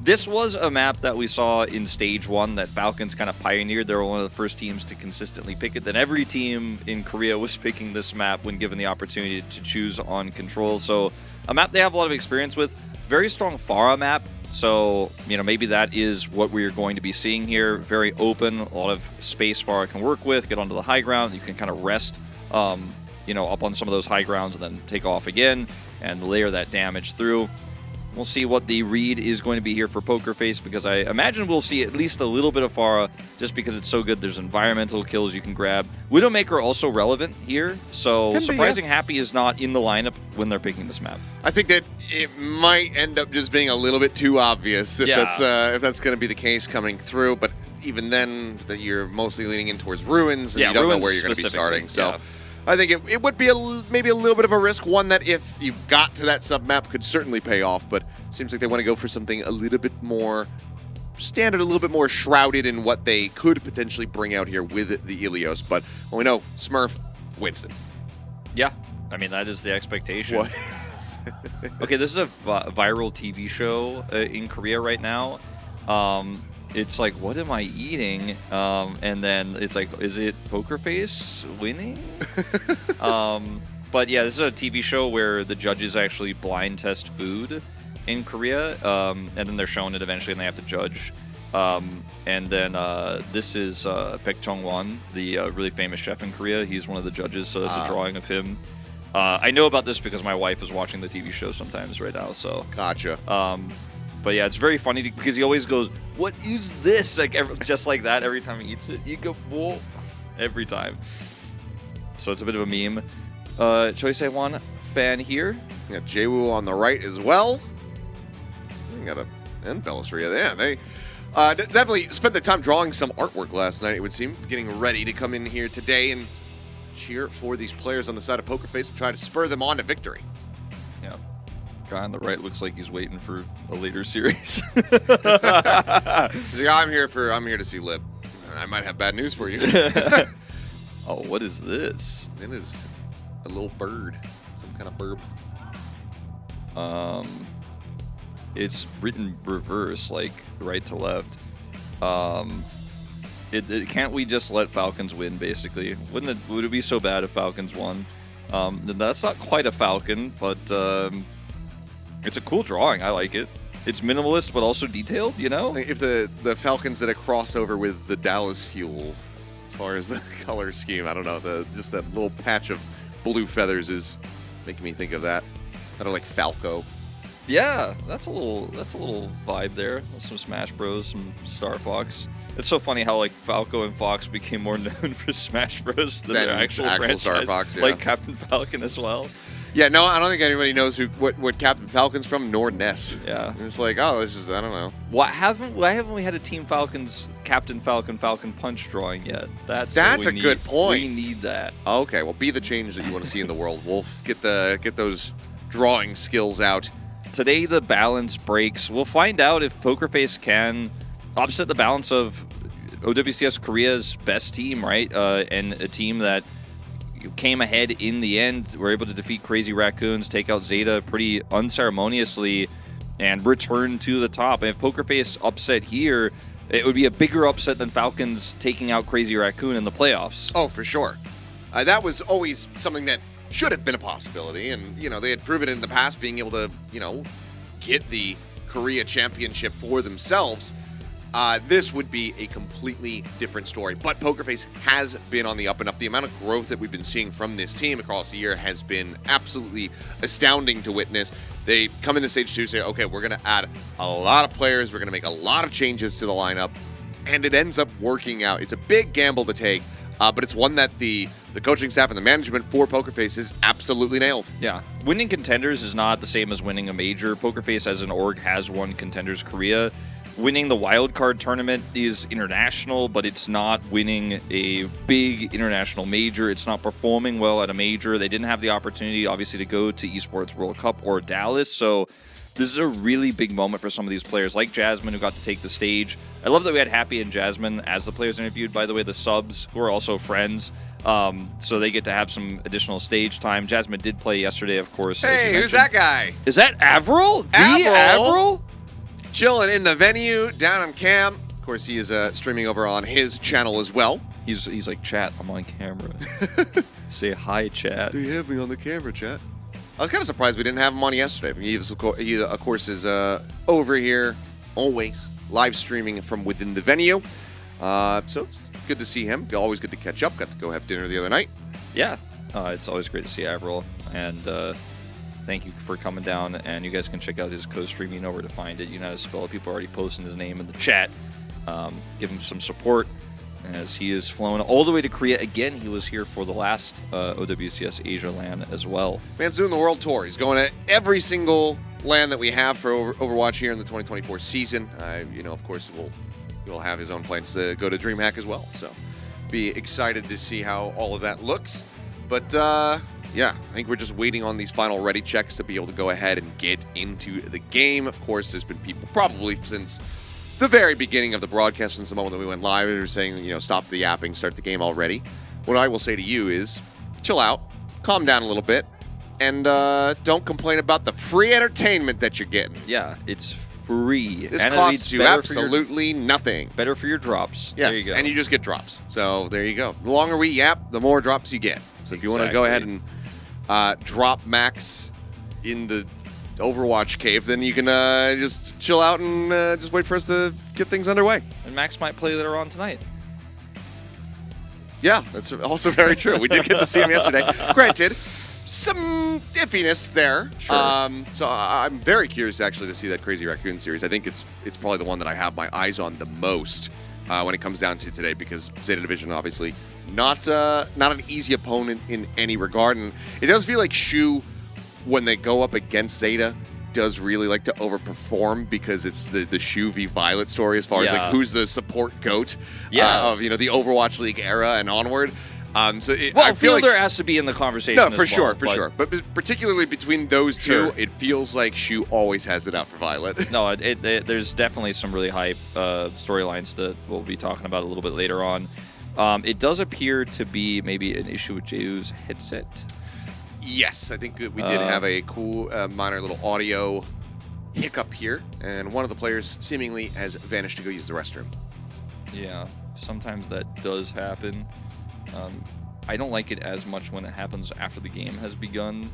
This was a map that we saw in Stage 1 that Falcons kind of pioneered. They were one of the first teams to consistently pick it. Then every team in Korea was picking this map when given the opportunity to choose on control. So a map they have a lot of experience with. Very strong Pharah map. So, you know, maybe that is what we're going to be seeing here. Very open, a lot of space Pharah can work with, get onto the high ground. You can kind of rest, you know, up on some of those high grounds and then take off again and layer that damage through. We'll see what the read is going to be here for Pokerface, because I imagine we'll see at least a little bit of Pharah just because it's so good. There's environmental kills you can grab. Widowmaker also relevant here, so surprising Happy is not in the lineup when they're picking this map. I think that it might end up just being a little bit too obvious if that's going to be the case coming through. But even then, that you're mostly leaning in towards ruins, and you don't know where you're going to be starting. So. I think it would be maybe a little bit of a risk, one that if you got to that sub-map could certainly pay off, but seems like they want to go for something a little bit more standard, a little bit more shrouded in what they could potentially bring out here with the Ilios. But well, we know Smurf, Winston. Yeah, I mean, that is the expectation. What? Okay, this is a viral TV show in Korea right now. It's like, what am I eating? And then it's like, is it Pokerface winning? But yeah, this is a TV show where the judges actually blind test food in Korea, and then they're shown it eventually, and they have to judge. And then this is Baek Jong-won, the really famous chef in Korea. He's one of the judges, so it's a drawing of him. I know about this because my wife is watching the TV show sometimes right now. So gotcha. But yeah, it's very funny because he always goes, "What is this?" Like just like that every time he eats it. You go, "Whoa!" Every time. So it's a bit of a meme. Choi Se-won fan here. We got Jaewoo on the right as well. We got and Bellisria there. They definitely spent their time drawing some artwork last night, it would seem, getting ready to come in here today and cheer for these players on the side of Pokerface and try to spur them on to victory. Yeah. Guy on the right looks like he's waiting for a later series. I'm here to see Lip. I might have bad news for you. Oh, what is this? It is a little bird. Some kind of burb. It's written reverse, like right to left. Can't we just let Falcons win, basically? Would it be so bad if Falcons won? That's not quite a Falcon, but it's a cool drawing. I like it. It's minimalist, but also detailed, you know? If the Falcons did a crossover with the Dallas Fuel, as far as the color scheme, I don't know. Just that little patch of blue feathers is making me think of that. That are like Falco. Yeah, that's a little vibe there. Some Smash Bros, some Star Fox. It's so funny how like Falco and Fox became more known for Smash Bros than their actual franchise, Star Fox, yeah. Like Captain Falcon as well. Yeah, no, I don't think anybody knows what Captain Falcon's from, nor Ness. Yeah, it's like, oh, it's just, I don't know. Why haven't we had a Team Falcons Captain Falcon Punch drawing yet? That's a good point. We need that. Okay, well, be the change that you want to see in the world, Wolf. Get those drawing skills out. Today the balance breaks. We'll find out if Pokerface can upset the balance of OWCS Korea's best team, right? And a team that came ahead in the end, were able to defeat Crazy Raccoons, take out Zeta pretty unceremoniously, and return to the top. And if Pokerface upset here, it would be a bigger upset than Falcons taking out Crazy Raccoon in the playoffs. Oh, for sure. That was always something that should have been a possibility, and they had proven it in the past, being able to get the Korea championship for themselves. This would be a completely different story, but Pokerface has been on the up and up. The amount of growth that we've been seeing from this team across the year has been absolutely astounding to witness. They come into Stage 2, say, okay, we're going to add a lot of players, we're going to make a lot of changes to the lineup, and it ends up working out. It's a big gamble to take, but it's one that the coaching staff and the management for Pokerface is absolutely nailed. Yeah. Winning Contenders is not the same as winning a major. Pokerface as an org has won Contenders Korea. Winning the Wildcard tournament is international, but it's not winning a big international major. It's not performing well at a major. They didn't have the opportunity, obviously, to go to Esports World Cup or Dallas, so this is a really big moment for some of these players, like Jasmine, who got to take the stage. I love that we had Happy and Jasmine as the players interviewed. By the way, the subs, who are also friends, so they get to have some additional stage time. Jasmine did play yesterday, of course. Hey, who's that guy? Is that Avril? Avril? Chilling in the venue, down on cam. Of course, he is streaming over on his channel as well. He's like, chat, I'm on camera. Say hi, chat. They have me on the camera, chat. I was kind of surprised we didn't have him on yesterday. He, of course, is over here, always, live streaming from within the venue. So it's good to see him. Always good to catch up. Got to go have dinner the other night. Yeah, it's always great to see Avril. And thank you for coming down. And you guys can check out his co-stream. You know where to find it. You know how to spell it. People are already posting his name in the chat. Give him some support as he is flown all the way to Korea. Again, he was here for the last OWCS Asia LAN as well. Man's doing the world tour. He's going to every single LAN that we have for Overwatch here in the 2024 season. Of course, we'll have his own plans to go to DreamHack as well. So be excited to see how all of that looks. But yeah, I think we're just waiting on these final ready checks to be able to go ahead and get into the game. Of course, there's been people probably since the very beginning of the broadcast, since the moment that we went live, they're saying, you know, stop the yapping, start the game already. What I will say to you is, chill out, calm down a little bit, and don't complain about the free entertainment that you're getting. Yeah, it's free. This and costs you absolutely nothing. Better for your drops. Yes, there you go. and you just get drops. So there you go. The longer we yap, the more drops you get. So if you want to go ahead and drop max in the Overwatch cave, then you can just chill out and just wait for us to get things underway. And Max might play later on tonight. Yeah, that's also very true. We did get to see him yesterday. Granted, some iffiness there. Sure. So I'm very curious actually to see that Crazy Raccoon series. I think it's probably the one that I have my eyes on the most when it comes down to today, because Zeta Division obviously not an easy opponent in any regard, and it does feel like Shu, when they go up against Zeta, does really like to overperform, because it's the Shu v Violet story as far as like who's the support goat of the Overwatch League era and onward. So I feel Fielder like, has to be in the conversation. no, as for well, sure. But particularly between those two, it feels like Shu always has it out for Violet. No, there's definitely some really hype storylines that we'll be talking about a little bit later on. It does appear to be maybe an issue with Jeyu's headset. Yes, I think we did have a cool minor little audio hiccup here, and one of the players seemingly has vanished to go use the restroom. Yeah, sometimes that does happen. I don't like it as much when it happens after the game has begun.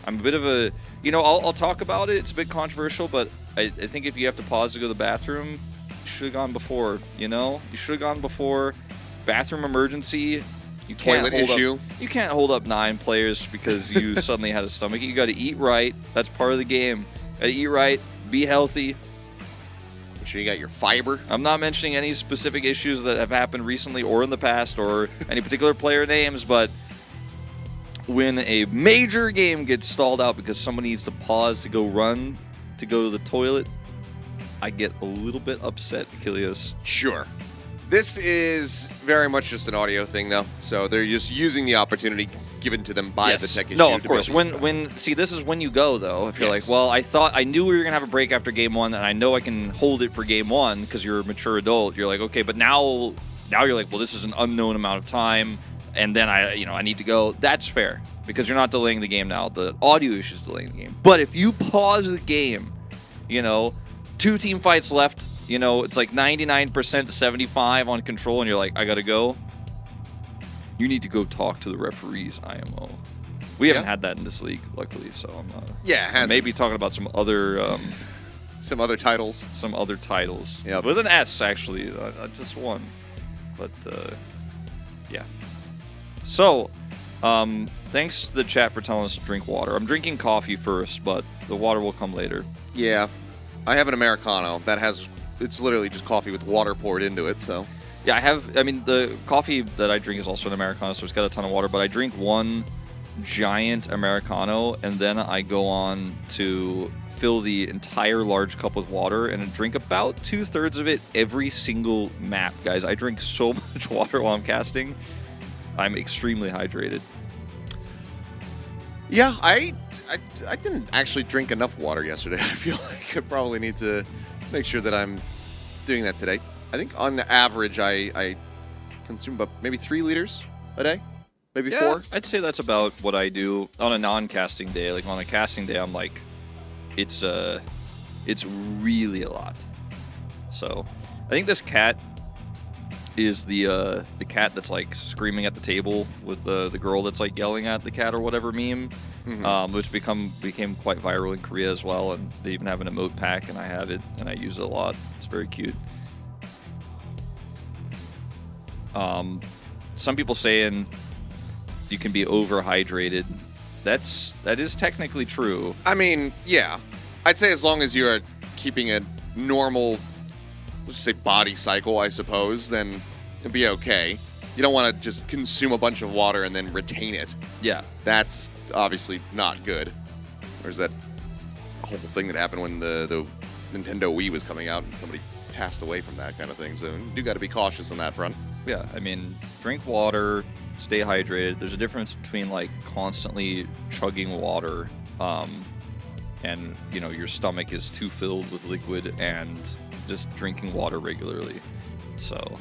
I'm a bit of a, I'll talk about it. It's a bit controversial, but I think if you have to pause to go to the bathroom, you should have gone before, You should have gone before. Bathroom emergency. You can't Toilet issue. You can't hold up 9 players because you suddenly had a stomach. You got to eat right. That's part of the game. Got to eat right. Be healthy. Make sure you got your fiber. I'm not mentioning any specific issues that have happened recently or in the past or any particular player names, but when a major game gets stalled out because someone needs to pause to go run, to go to the toilet, I get a little bit upset, Ilios. Sure. This is very much just an audio thing, though, so they're just using the opportunity given to them by the tech issue. No, of course. See, this is when you go, though. If you're like, well, I knew we were gonna have a break after game 1, and I know I can hold it for game 1 because you're a mature adult. You're like, okay, but now you're like, well, this is an unknown amount of time, and then I need to go. That's fair because you're not delaying the game now. The audio issue is delaying the game. But if you pause the game, 2 team fights left. It's like 99% to 75 on control, and you're like, I gotta go. You need to go talk to the referees, IMO. We haven't had that in this league, luckily, so I'm maybe talking about some other titles. Some other titles. Yeah, with an S, actually. Just one. But, yeah. So, thanks to the chat for telling us to drink water. I'm drinking coffee first, but the water will come later. Yeah. I have an Americano that it's literally just coffee with water poured into it, so. Yeah, the coffee that I drink is also an Americano, so it's got a ton of water, but I drink one giant Americano, and then I go on to fill the entire large cup with water and drink about 2/3 of it every single map, guys. I drink so much water while I'm casting. I'm extremely hydrated. Yeah, I didn't actually drink enough water yesterday. I feel like I probably need to make sure that I'm doing that today. I think on average I consume about maybe 3 liters a day, maybe 4. I'd say that's about what I do on a non-casting day. Like on a casting day, I'm like, it's really a lot. So I think this cat is the cat that's like screaming at the table with the girl that's like yelling at the cat or whatever meme, which became quite viral in Korea as well, and they even have an emote pack, and I have it and I use it a lot. It's very cute. Some people saying you can be overhydrated. That is technically true. I mean, yeah. I'd say as long as you're keeping a normal, let's just say body cycle, I suppose, then it'll be okay. You don't want to just consume a bunch of water and then retain it. Yeah. That's obviously not good. There's that whole thing that happened when the Nintendo Wii was coming out and somebody passed away from that kind of thing. So you do got to be cautious on that front. Yeah, I mean, drink water, stay hydrated. There's a difference between like constantly chugging water, and you know your stomach is too filled with liquid, and just drinking water regularly. So,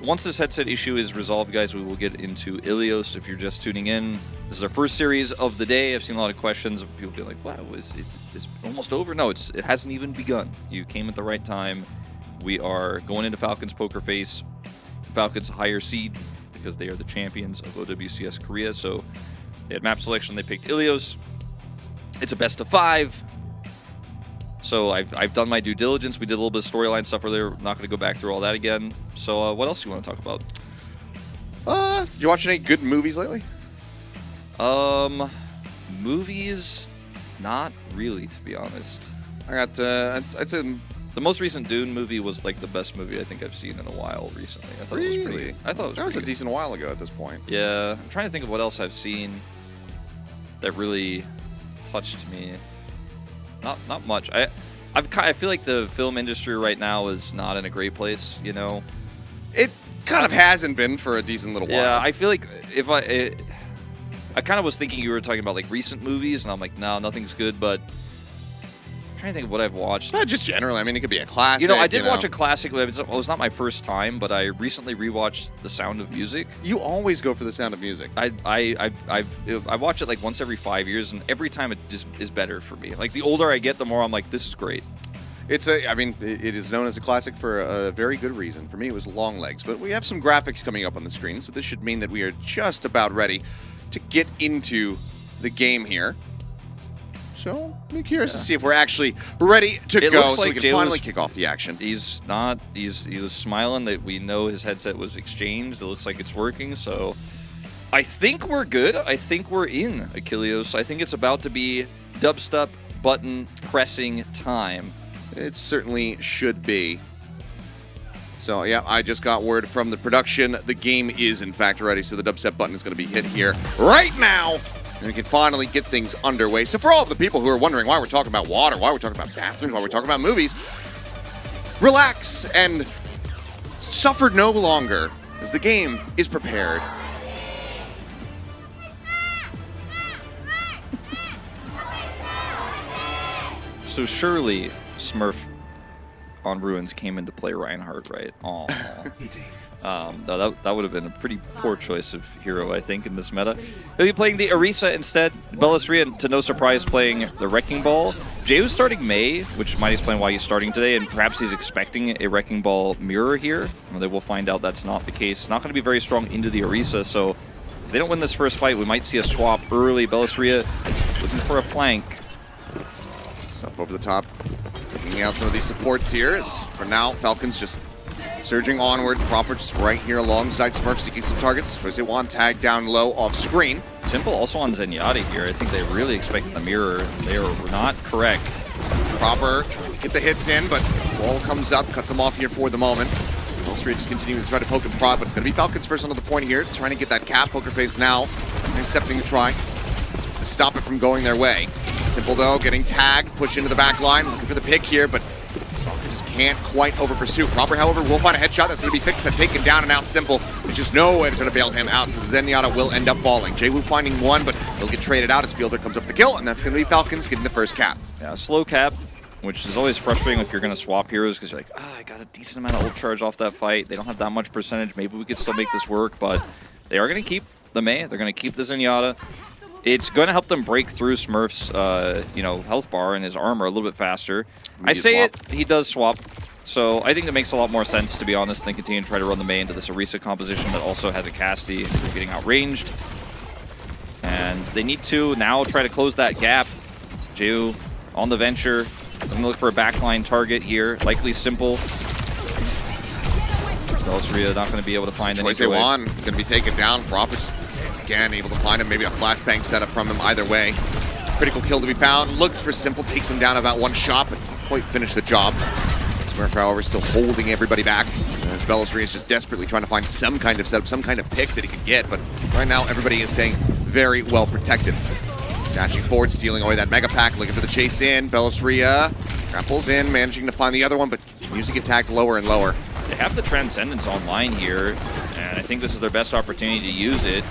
once this headset issue is resolved, guys, we will get into Ilios. If you're just tuning in, this is our first series of the day. I've seen a lot of questions of people being like, "Wow, is it almost over?" No, it hasn't even begun. You came at the right time. We are going into Falcons Pokerface. Falcons higher seed because they are the champions of OWCS Korea. So they had map selection. They picked Ilios. It's a best of 5. So I've done my due diligence. We did a little bit of storyline stuff earlier. Not going to go back through all that again. So what else do you want to talk about? Did you watch any good movies lately? Movies, not really, to be honest. I got I'd say the most recent Dune movie was like the best movie I think I've seen in a while recently. I thought it was pretty. I thought it was that was a good. decent while ago at this point. Yeah, I'm trying to think of what else I've seen that really touched me. Not much. I feel like the film industry right now is not in a great place. You know, it kind of hasn't been for a decent little while. Yeah, I feel like if I kind of was thinking you were talking about like recent movies, and I'm like, no, nothing's good, but. I'm trying to think of what I've watched. Just generally. I mean, it could be a classic. You know, I did watch a classic. It was not my first time, but I recently rewatched The Sound of Music. You always go for The Sound of Music. I watch it like once every 5 years, and every time it just is better for me. Like the older I get, the more I'm like, this is great. I mean, it is known as a classic for a very good reason. For me, it was Long Legs, but we have some graphics coming up on the screen, so this should mean that we are just about ready to get into the game here. So, I'm curious to see if we're actually ready to go so we can finally kick off the action. He was smiling that we know his headset was exchanged. It looks like it's working, so I think we're good. I think we're in, Ilios. I think it's about to be dubstep button pressing time. It certainly should be. So, yeah, I just got word from the production. The game is, in fact, ready, so the dubstep button is going to be hit here right now. And we can finally get things underway. So for all of the people who are wondering why we're talking about water, why we're talking about bathrooms, why we're talking about movies, relax and suffer no longer, as the game is prepared. So surely Smurf on Ruins came into play Reinhardt, right? Oh. No, that would have been a pretty poor choice of hero, I think, in this meta. He'll be playing the Orisa instead. Bellisria, to no surprise, playing the Wrecking Ball. Jayu's starting Mei, which might explain why he's starting today, and perhaps he's expecting a Wrecking Ball mirror here. Well, they will find out that's not the case. Not going to be very strong into the Orisa, so if they don't win this first fight, we might see a swap early. Bellisria looking for a flank. Up over the top, taking out some of these supports here. As for now, Falcons just surging onward. Proper just right here alongside Smurf, seeking some targets. Choice one tag down low off screen. Simple also on Zenyatta here. I think they really expected the mirror. They were not correct. Proper trying to get the hits in, but wall comes up, cuts him off here for the moment. Bellisria just continuing to try to poke and prod, but it's going to be Falcons first onto the point here, trying to get that cap. Pokerface now intercepting the try to stop it from going their way. Simple though, getting tagged, pushed into the back line, looking for the pick here, but Stalker just can't quite over pursue. Proper, however, will find a headshot that's going to be fixed and taken down, and now Simple, there's just no way to try to bail him out, so Zenyatta will end up falling. Jaywu finding one, but he'll get traded out as Fielder comes up with the kill, and that's going to be Falcons getting the first cap. Yeah, slow cap, which is always frustrating if you're going to swap heroes, because you're like, I got a decent amount of ult charge off that fight. They don't have that much percentage. Maybe we could still make this work, but they are going to keep the Mei. They're going to keep the Zenyatta. It's going to help them break through Smurf's, health bar and his armor a little bit faster. I say he does swap, so I think it makes a lot more sense, to be honest, than continue to try to run the Mei into this Orisa composition that also has a Casti. They're getting outranged. And they need to now try to close that gap. Jayuu on the venture. I'm going to look for a backline target here. Likely Simple. Bellisria not going to be able to find any. Choice one going to be taken down. Prophet just again able to find him. Maybe a flashbang setup from him. Either way, critical kill to be found. Looks for Simple, takes him down about one shot, but can't quite finish the job. Smurf, however, still holding everybody back. As Bellisria is just desperately trying to find some kind of setup, some kind of pick that he could get. But right now, everybody is staying very well protected. Dashing forward, stealing away that Mega Pack, looking for the chase in. Bellisria grapples in, managing to find the other one, but continues to get tagged lower and lower. They have the Transcendence online here, and I think this is their best opportunity to use it.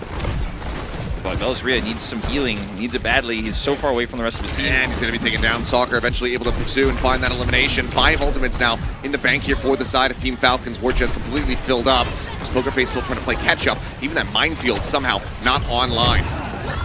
But LAZULI needs some healing, needs it badly. He's so far away from the rest of his team. And he's going to be taken down. Soccer eventually able to pursue and find that elimination. 5 ultimates now in the bank here for the side of Team Falcons. War chest completely filled up. Pokerface still trying to play catch up. Even that minefield somehow not online.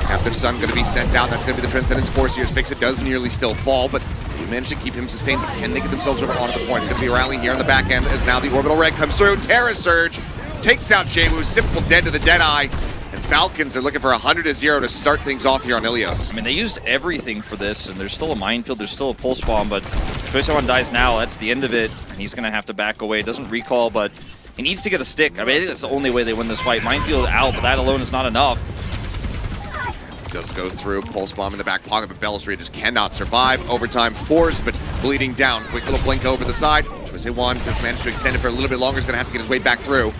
Captive Sun going to be sent out. That's going to be the Transcendence Force here. Fix-It does nearly still fall, but they managed to keep him sustained. But can they get themselves over onto the point? It's going to be a rally here on the back end as now the Orbital Red comes through. Terra Surge takes out Jwoo. Simple dead to the Deadeye. And Falcons are looking for 100-0 to start things off here on Ilios. I mean, they used everything for this, and there's still a minefield, there's still a pulse bomb, but Choice1 dies now. That's the end of it, and he's going to have to back away. Doesn't recall, but he needs to get a stick. I mean, I think that's the only way they win this fight. Minefield out, but that alone is not enough. Does go through. Pulse bomb in the back pocket, but LAZULI just cannot survive. Overtime force, but bleeding down. Quick little blink over the side. Choice1 just managed to extend it for a little bit longer. He's going to have to get his way back through.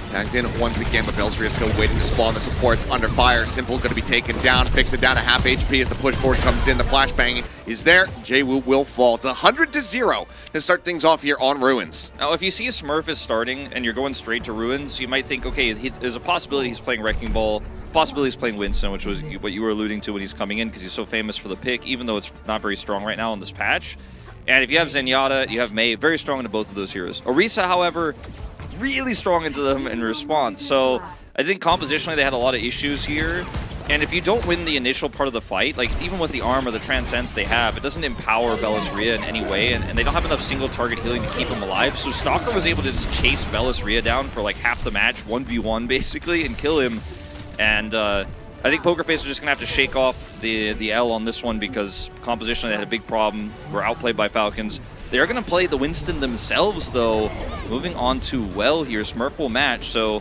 Tagged in once again, but LAZULI is still waiting to spawn. The support's under fire. Simple going to be taken down. Fix-It down to half HP as the push forward comes in. The flashbang is there. Jwoo will fall. It's 100-0 to start things off here on Ruins. Now, if you see a Smurf is starting and you're going straight to Ruins, you might think, okay, there's a possibility he's playing Wrecking Ball, possibility he's playing Winston, which was what you were alluding to when he's coming in because he's so famous for the pick, even though it's not very strong right now in this patch. And if you have Zenyatta, you have Mei, very strong into both of those heroes. Orisa, however, really strong into them in response. So I think compositionally they had a lot of issues here. And if you don't win the initial part of the fight, like even with the arm or the Transcends they have, it doesn't empower LAZULI in any way, and they don't have enough single target healing to keep him alive. So Stalker was able to just chase LAZULI down for like half the match, 1v1 basically, and kill him. And I think Pokerface is just going to have to shake off the L on this one because compositionally they had a big problem. We're outplayed by Falcons. They're going to play the Winston themselves, though. Moving on to Well here. Smurf will match, so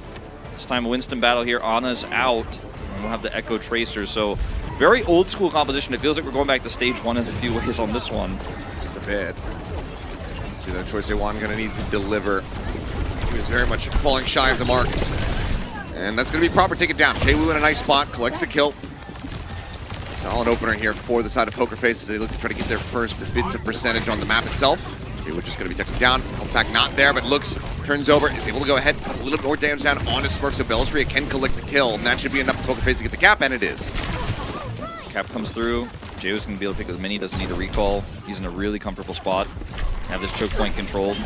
this time a Winston battle here. Ana's out, and we'll have the Echo Tracer. So very old school composition. It feels like we're going back to stage 1 in a few ways on this one. Just a bit. See that Choice1 going to need to deliver. He was very much falling shy of the mark. And that's going to be proper. Take it down. Jwoo in a nice spot. Collects the kill. Solid opener here for the side of Pokerface as they look to try to get their first bits of percentage on the map itself. Jwoo just going to be taken down. Health pack not there, but looks, turns over, is able to go ahead, put a little bit more damage down on his Smurf, so LAZULI can collect the kill, and that should be enough for Pokerface to get the cap, and it is. Cap comes through. Jwoo's going to be able to pick up the mini, doesn't need a recall. He's in a really comfortable spot. Have this choke point controlled.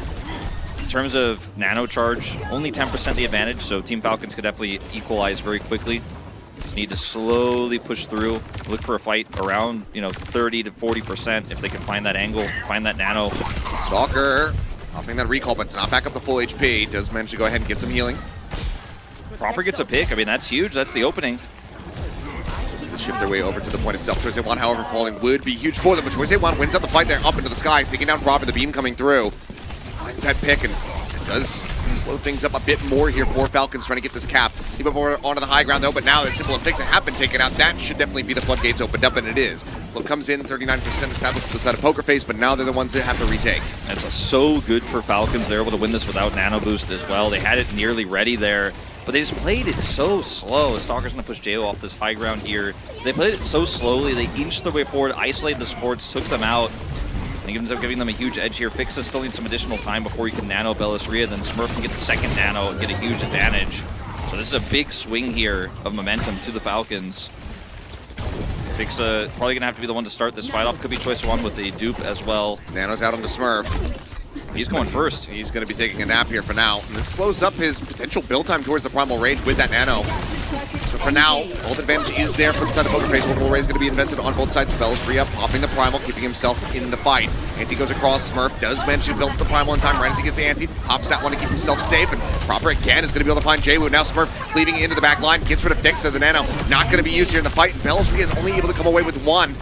In terms of nano charge, only 10% the advantage, so Team Falcons could definitely equalize very quickly. Just need to slowly push through, look for a fight around, 30 to 40% if they can find that angle, find that nano. Stalker offering that recall, but it's not back up to full HP. Does manage to go ahead and get some healing. Proper gets a pick. I mean, that's huge. That's the opening. So they shift their way over to the point itself. Choice1, however, falling would be huge for them, but Choice1 wins out the fight there, up into the skies, taking down Proper, the beam coming through. Finds that pick, and it does slow things up a bit more here for Falcons trying to get this cap. Keep up onto the high ground though, but now that Simple and Fix-It have been taken out, that should definitely be the floodgates opened up, and it is. Flip comes in, 39% established to the side of Pokerface, but now they're the ones that have to retake. That's so good for Falcons. They're able to win this without nano boost as well. They had it nearly ready there, but they just played it so slow. Stalker's going to push Jwoo off this high ground here. They played it so slowly. They inched their way forward, isolated the supports, took them out. And ends up giving them a huge edge here. Fixa still needs some additional time before you can nano LAZULI, then Smurf can get the second nano and get a huge advantage. So this is a big swing here of momentum to the Falcons. Fixa probably going to have to be the one to start this fight off. Could be Choice1 with a dupe as well. Nano's out on the Smurf. He's going first. He's going to be taking a nap here for now. And this slows up his potential build time towards the Primal Rage with that nano. So for now, ult advantage is there for the side of Pokerface. Orbital Ray is going to be invested on both sides. LAZULI popping the Primal, keeping himself in the fight. Anti goes across. Smurf does manage to build the Primal in time right as he gets Anti. Pops that one to keep himself safe. And Proper again is going to be able to find Jwoo. Now Smurf cleaving into the back line. Gets rid of Fix as a nano. Not going to be used here in the fight. And LAZULI is only able to come away with one.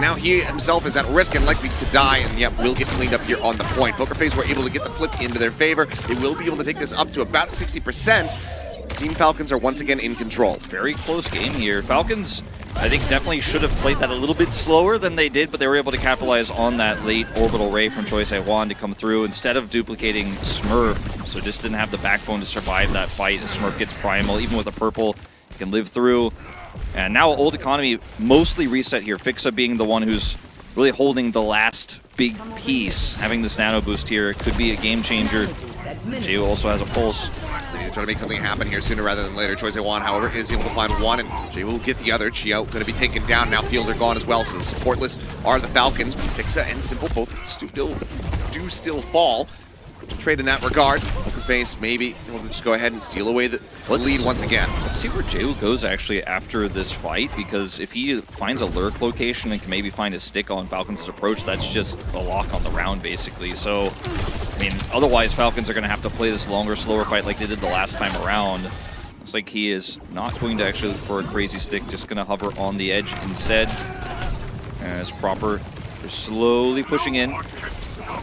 Now he himself is at risk and likely to die. And yet will get cleaned up here on the point. Pokerface were able to get the flip into their favor. They will be able to take this up to about 60%. Team Falcons are once again in control. Very close game here. Falcons, I think, definitely should have played that a little bit slower than they did, but they were able to capitalize on that late orbital ray from Choice1 to come through instead of duplicating Smurf. So just didn't have the backbone to survive that fight as Smurf gets primal. Even with a purple, he can live through. And now old economy mostly reset here. Fixa being the one who's really holding the last big piece. Having this nano boost here could be a game changer. Geo also has a pulse. They need to try to make something happen here sooner rather than later. Choi Se-wan, however, is able to find one, and Jay will get the other. Chiao going to be taken down. Now Fielder gone as well, so the supportless are the Falcons. Pixa and Simple both do still fall. Trade in that regard. Pokerface maybe will just go ahead and steal away the lead once again. Let's see where Jay goes actually after this fight, because if he finds a lurk location and can maybe find a stick on Falcons' approach, that's just a lock on the round basically. So, I mean, otherwise Falcons are going to have to play this longer, slower fight like they did the last time around. Looks like he is not going to actually look for a crazy stick, just going to hover on the edge instead. As Proper, they're slowly pushing in.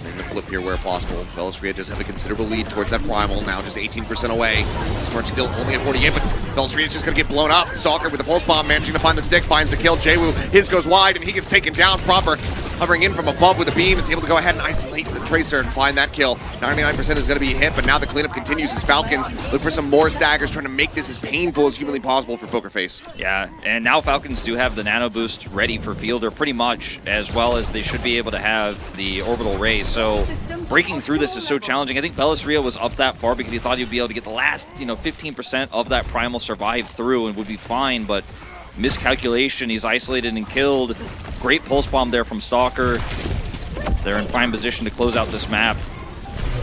Maybe flip here where possible. Bellisria does have a considerable lead towards that Primal, now just 18% away. Smart still only at 48, but Bellisria is just going to get blown up. Stalker with the pulse bomb, managing to find the stick, finds the kill. Jwoo, his goes wide, and he gets taken down. Proper hovering in from above with a beam, is able to go ahead and isolate the Tracer and find that kill. 99% is going to be hit, but now the cleanup continues as Falcons look for some more staggers, trying to make this as painful as humanly possible for Pokerface. Yeah, and now Falcons do have the Nano Boost ready for Fielder pretty much, as well as they should be able to have the Orbital Ray. So breaking through this is so challenging. I think Bellisria was up that far because he thought he'd be able to get the last 15% of that Primal survive through and would be fine, but miscalculation, he's isolated and killed. Great pulse bomb there from Stalker. They're in prime position to close out this map.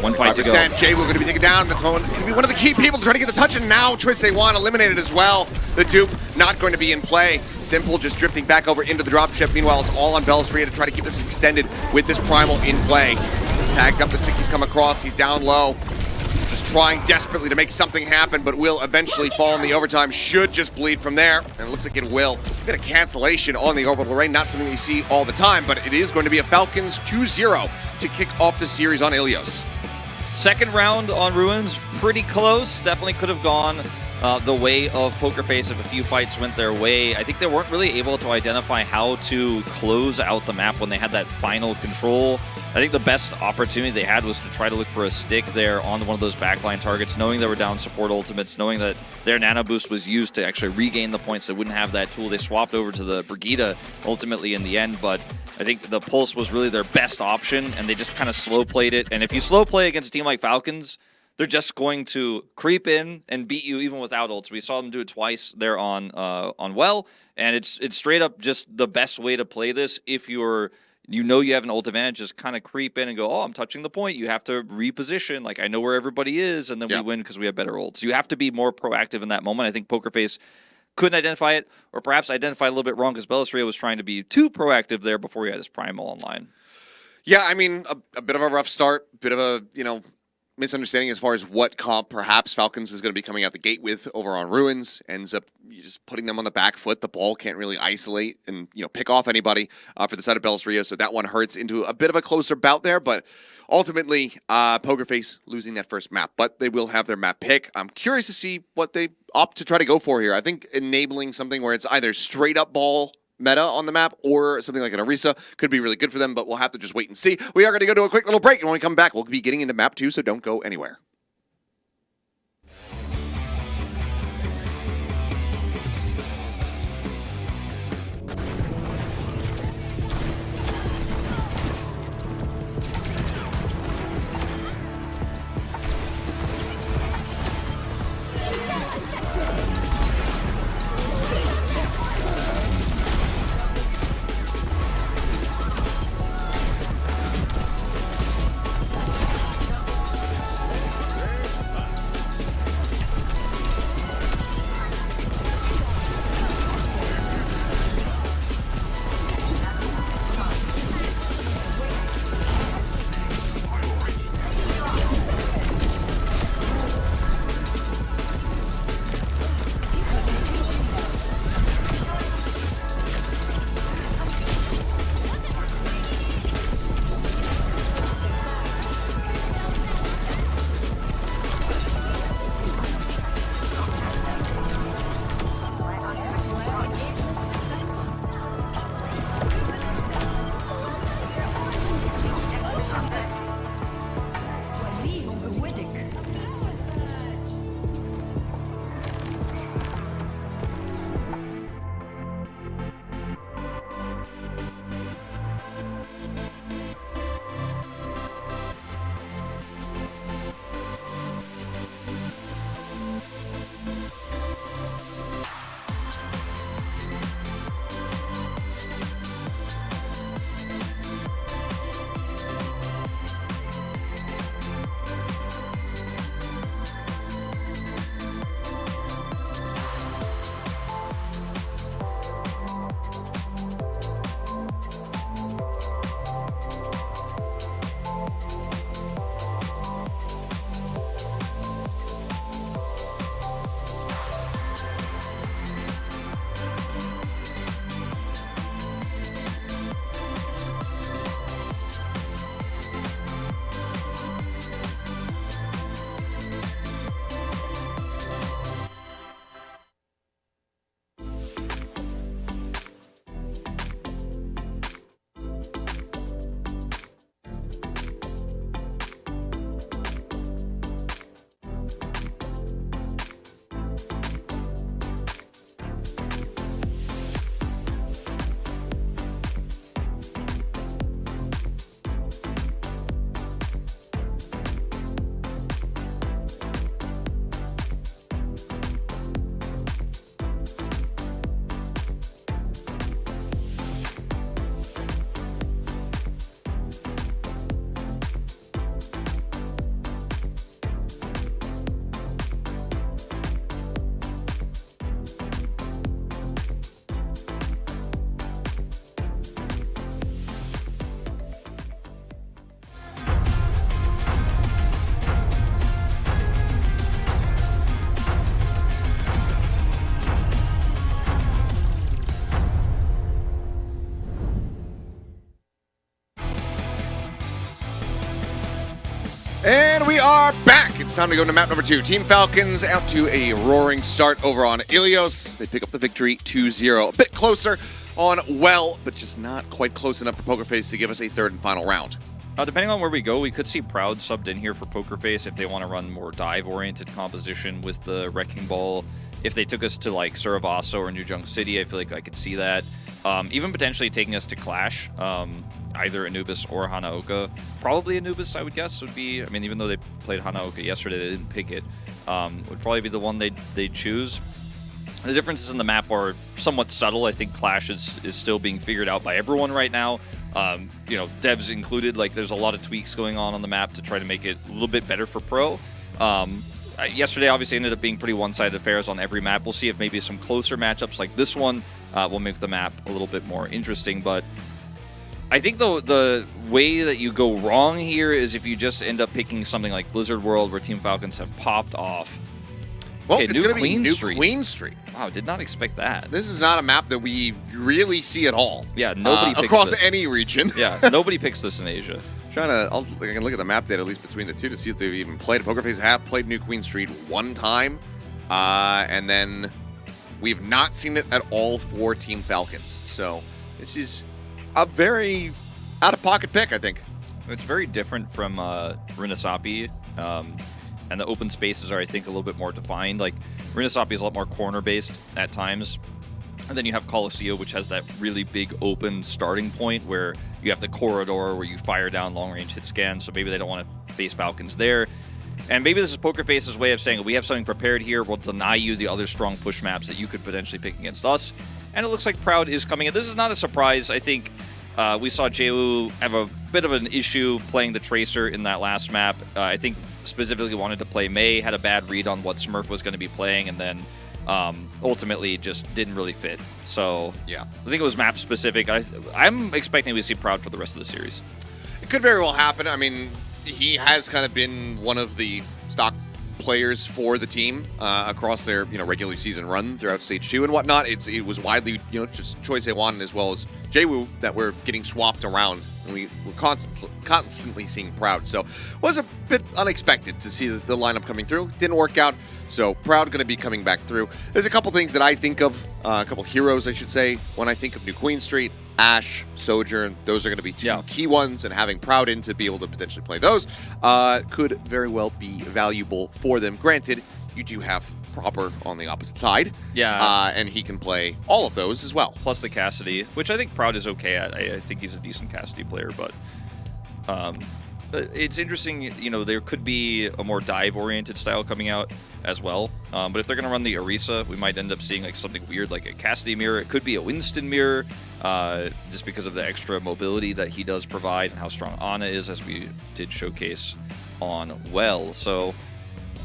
One fight to go. Jwoo going to be taken down. That's going to be one of the key people to try to get the touch, and now Choi Se-wan eliminated as well. The dupe not going to be in play. Simple just drifting back over into the dropship. Meanwhile, it's all on Bellisria to try to keep this extended with this Primal in play. Tagged up the stick he's come across. He's down low. Just trying desperately to make something happen, but will eventually fall in the overtime. Should just bleed from there, and it looks like it will. A bit of cancellation on the Orbital Ray, not something that you see all the time, but it is going to be a Falcons 2-0 to kick off the series on Ilios. Second round on Ruins, pretty close. Definitely could have gone the way of Pokerface if a few fights went their way. I think they weren't really able to identify how to close out the map when they had that final control. I think the best opportunity they had was to try to look for a stick there on one of those backline targets, knowing they were down support ultimates, knowing that their Nano Boost was used to actually regain the points. They wouldn't have that tool. They swapped over to the Brigida ultimately in the end, but I think the Pulse was really their best option, and they just kind of slow played it. And if you slow play against a team like Falcons, they're just going to creep in and beat you even without ults. We saw them do it twice there on Well, and it's straight up just the best way to play this. If you have an ult advantage, just kind of creep in and go, oh, I'm touching the point. You have to reposition. Like, I know where everybody is, and then we win because we have better ults. You have to be more proactive in that moment. I think Pokerface couldn't identify it, or perhaps identify a little bit wrong because Bellisria was trying to be too proactive there before he had his Primal online. Yeah, I mean, a bit of a rough start, bit of a, misunderstanding as far as what comp perhaps Falcons is going to be coming out the gate with over on Ruins. Ends up just putting them on the back foot. The ball can't really isolate and pick off anybody for the side of Bellisria, so that one hurts into a bit of a closer bout there. But ultimately, Pokerface losing that first map, but they will have their map pick. I'm curious to see what they opt to try to go for here. I think enabling something where it's either straight up ball meta on the map or something like an Orisa could be really good for them, but we'll have to just wait and see. We are going to go to a quick little break, and when we come back, we'll be getting into map 2, so don't go anywhere. And we are back. It's time to go to map number 2. Team Falcons out to a roaring start over on Ilios. They pick up the victory 2-0. A bit closer on Well, but just not quite close enough for Pokerface to give us a third and final round. Depending on where we go, we could see Proud subbed in here for Pokerface if they want to run more dive-oriented composition with the Wrecking Ball. If they took us to like Suravaso or New Junk City, I feel like I could see that. Even potentially taking us to Clash, either Anubis or Hanaoka. Probably Anubis, I would guess, would be, I mean, even though they played Hanaoka yesterday, they didn't pick it, would probably be the one they'd choose. The differences in the map are somewhat subtle. I think Clash is still being figured out by everyone right now. You know, devs included. Like, there's a lot of tweaks going on the map to try to make it a little bit better for Pro. Yesterday, obviously, ended up being pretty one-sided affairs on every map. We'll see if maybe some closer matchups like this one will make the map a little bit more interesting. But I think the way that you go wrong here is if you just end up picking something like Blizzard World, where Team Falcons have popped off. Well, Okay, it's going to be New Street. Queen Street. Wow, did not expect that. This is not a map that we really see at all. Yeah, nobody picks across this. any region. Yeah, nobody picks this in Asia. I can look at the map data at least between the two to see if they've even played. Pokerface have played New Queen Street one time, and then we've not seen it at all for Team Falcons. So this is a very out-of-pocket pick, I think. It's very different from Rinasapi, and the open spaces are, I think, a little bit more defined. Like, Rinasapi is a lot more corner-based at times. And then you have Colosseo, which has that really big open starting point where you have the corridor where you fire down long-range hit scans, so maybe they don't want to face Falcons there. And maybe this is Pokerface's way of saying, we have something prepared here, we'll deny you the other strong push maps that you could potentially pick against us. And it looks like Proud is coming in. This is not a surprise. I think we saw Jewu have a bit of an issue playing the Tracer in that last map. I think specifically wanted to play Mei, had a bad read on what Smurf was going to be playing, and then ultimately just didn't really fit. So yeah, I think it was map specific. I'm expecting we see Proud for the rest of the series. It could very well happen. I mean, he has kind of been one of the stock players for the team across their regular season run throughout Stage 2 and whatnot. It was widely just Choi Se-wan as well as Jewu that were getting swapped around, and we were constantly seeing Proud. So it was a bit unexpected to see the lineup coming through. Didn't work out. So Proud going to be coming back through. There's a couple things that I think of, a couple heroes I should say, when I think of New Queen Street. Ash, Sojourn, those are going to be two key ones, and having Proud in to be able to potentially play those could very well be valuable for them. Granted, you do have Proper on the opposite side. Yeah. And he can play all of those as well. Plus the Cassidy, which I think Proud is okay at. I think he's a decent Cassidy player, but it's interesting, there could be a more dive-oriented style coming out as well. But if they're going to run the Orisa, we might end up seeing like something weird like a Cassidy mirror. It could be a Winston mirror, just because of the extra mobility that he does provide and how strong Ana is, as we did showcase on Well. So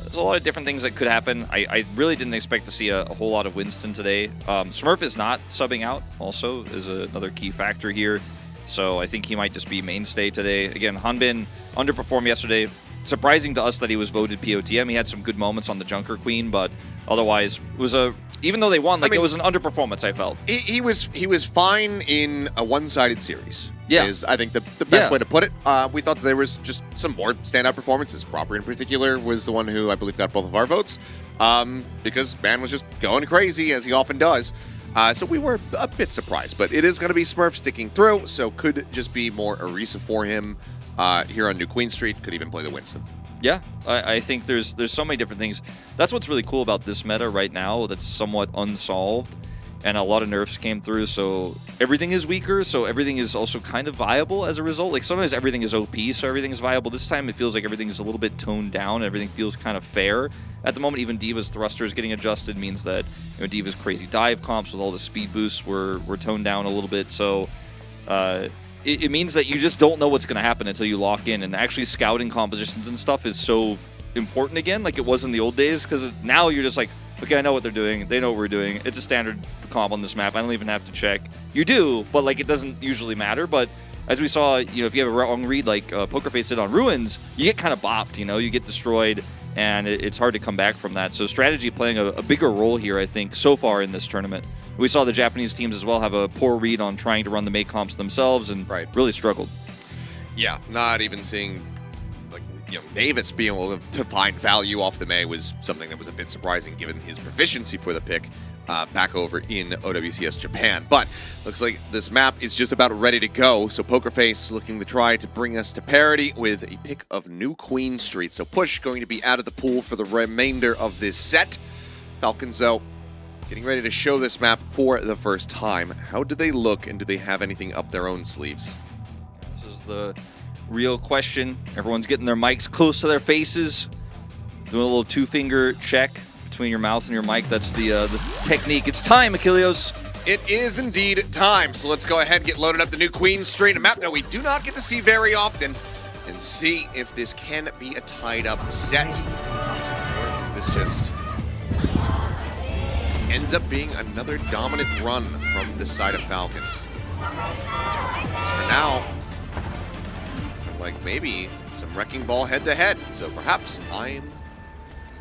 there's a lot of different things that could happen. I really didn't expect to see a whole lot of Winston today. Smurf is not subbing out also is another key factor here. So I think he might just be mainstay today. Again, Hanbin underperformed yesterday. Surprising to us that he was voted POTM. He had some good moments on the Junker Queen, but otherwise it was even though they won, it was an underperformance, I felt. He was fine in a one-sided series. Yeah. Is I think the best way to put it. We thought there was just some more standout performances. Proper in particular was the one who I believe got both of our votes, because man was just going crazy as he often does. So we were a bit surprised, but it is going to be Smurf sticking through, so could just be more Orisa for him here on New Queen Street. Could even play the Winston. Yeah, I think there's so many different things. That's what's really cool about this meta right now that's somewhat unsolved, and a lot of nerfs came through, so everything is weaker, so everything is also kind of viable as a result. Like, sometimes everything is OP, so everything is viable. This time it feels like everything is a little bit toned down. Everything feels kind of fair. At the moment, even D.Va's thrusters getting adjusted means that D.Va's crazy dive comps with all the speed boosts were toned down a little bit, so it means that you just don't know what's going to happen until you lock in, and actually scouting compositions and stuff is so important again, like it was in the old days, because now you're just like, okay, I know what they're doing. They know what we're doing. It's a standard comp on this map. I don't even have to check. You do, but like it doesn't usually matter. But as we saw, if you have a wrong read like Pokerface did on Ruins, you get kind of bopped, you get destroyed, and it's hard to come back from that. So strategy playing a bigger role here, I think, so far in this tournament. We saw the Japanese teams as well have a poor read on trying to run the Mei comps themselves and really struggled. Yeah, not even seeing like Davis being able to find value off the May was something that was a bit surprising given his proficiency for the pick back over in OWCS Japan. But looks like this map is just about ready to go. So Pokerface looking to try to bring us to parity with a pick of New Queen Street. So Push going to be out of the pool for the remainder of this set. Falcons, though, getting ready to show this map for the first time. How do they look, and do they have anything up their own sleeves? This is the real question. Everyone's getting their mics close to their faces, doing a little two-finger check between your mouth and your mic. That's the technique. It's time, Ilios. It is indeed time. So let's go ahead and get loaded up the New Queen Street, a map that we do not get to see very often, and see if this can be a tied-up set, or if this just ends up being another dominant run from the side of Falcons. As for now, like maybe some Wrecking Ball head-to-head, so perhaps I'm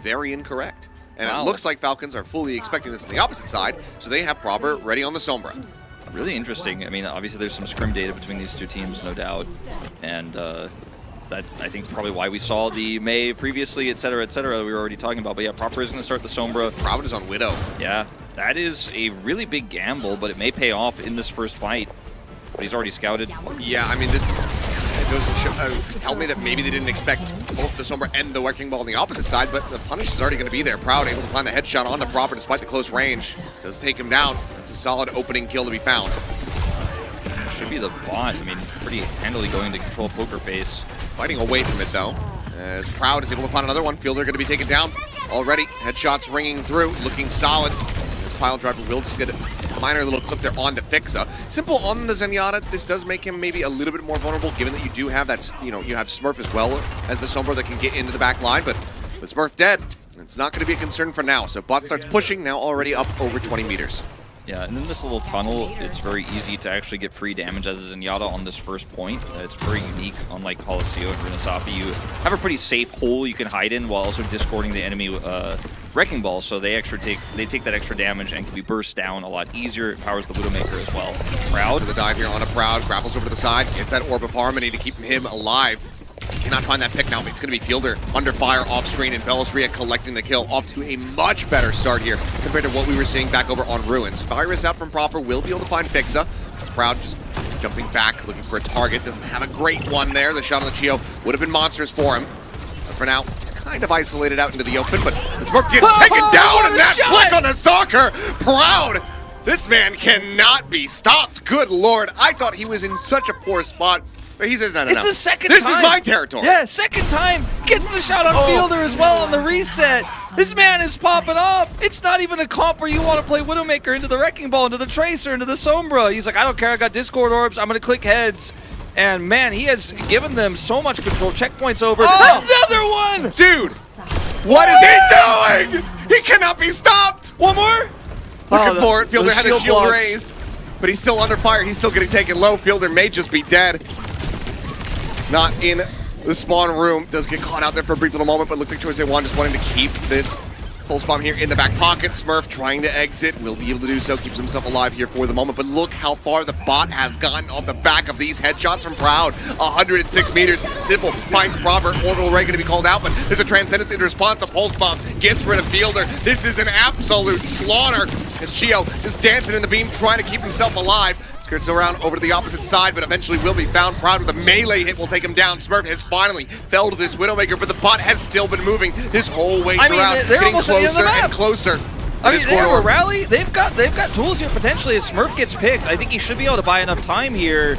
very incorrect. And It looks like Falcons are fully expecting this on the opposite side, so they have Prober ready on the Sombra. Really interesting. I mean, obviously there's some scrim data between these two teams, no doubt, and that I think is probably why we saw the May previously, etc., etc. We were already talking about. But yeah, Proper is going to start the Sombra. Prober is on Widow. Yeah, that is a really big gamble, but it may pay off in this first fight. But he's already scouted. Yeah, I mean, this goes to show, tell me that maybe they didn't expect both the Sombra and the Wrecking Ball on the opposite side, but the punish is already going to be there. Proud able to find the headshot on the Proper despite the close range. Does take him down. That's a solid opening kill to be found. Should be the bot. I mean, pretty handily going to control Pokerface. Fighting away from it, though, as Proud is able to find another one. Fielder going to be taken down already. Headshots ringing through, looking solid. This pile driver will just get a minor little clip there onto Fixa. Simple on the Zenyatta. This does make him maybe a little bit more vulnerable, given that you do have that, you have Smurf as well as the Sombra that can get into the back line. But with Smurf dead, it's not going to be a concern for now. So bot starts pushing, now already up over 20 meters. Yeah, and in this little tunnel, it's very easy to actually get free damage as a Zenyatta on this first point. It's very unique, unlike Colosseo and Rinasapi. You have a pretty safe hole you can hide in while also discording the enemy Wrecking Ball, so they take that extra damage and can be burst down a lot easier. It powers the Widowmaker as well. Proud. The dive here on a Proud, grapples over to the side, gets that Orb of Harmony to keep him alive. Cannot find that pick now, but it's going to be Fielder under fire off screen, and Bellisria collecting the kill, off to a much better start here compared to what we were seeing back over on Ruins. Virus out from Proper, will be able to find Fixa. It's Proud just jumping back, looking for a target. Doesn't have a great one there. The shot on the Chio would have been monstrous for him. But for now, it's kind of isolated out into the open, but the Smurf gets taken down, and that flick on the Stalker! Proud! This man cannot be stopped. Good lord, I thought he was in such a poor spot. He says, no. It's the second time. This is time. my territory. Yeah, second time. Gets the shot on Fielder as well on the reset. This man is popping off. It's not even a comp where you want to play Widowmaker into the Wrecking Ball, into the Tracer, into the Sombra. He's like, I don't care. I got Discord Orbs. I'm going to click heads. And man, he has given them so much control. Checkpoints over. Another one! Dude, what is he doing? He cannot be stopped. One more? Looking for it. Fielder had his shield raised, but he's still under fire. He's still getting taken low. Fielder may just be dead. Not in the spawn room. Does get caught out there for a brief little moment, but looks like Choice A1 just wanting to keep this pulse bomb here in the back pocket. Smurf trying to exit. Will be able to do so. Keeps himself alive here for the moment, but look how far the bot has gotten off the back of these headshots from Proud. 106 meters. Simple finds Proper. Orbital Ray going to be called out, but there's a Transcendence in response. The pulse bomb gets rid of Fielder. This is an absolute slaughter as Chio is dancing in the beam, trying to keep himself alive. Skirts around over to the opposite side, but eventually will be found. Proud with a melee hit will take him down. Smurf has finally felled this Widowmaker, but the bot has still been moving this whole way around, they're getting almost at the end of the closer map. and closer. I mean, they have a rally. They've got tools here potentially as Smurf gets picked. I think he should be able to buy enough time here.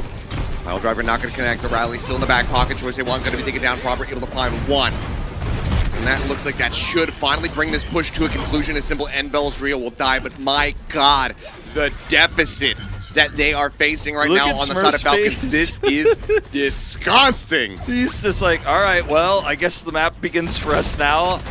Pile driver not going to connect. The rally still in the back pocket. Choice A1 going to be taken down. Proper able to find one. And that looks like that should finally bring this push to a conclusion. As Simple and Bellisria will die, but my god, the deficit that they are facing right now on the side of Falcons. This is disgusting. He's just like, all right, well, I guess the map begins for us now.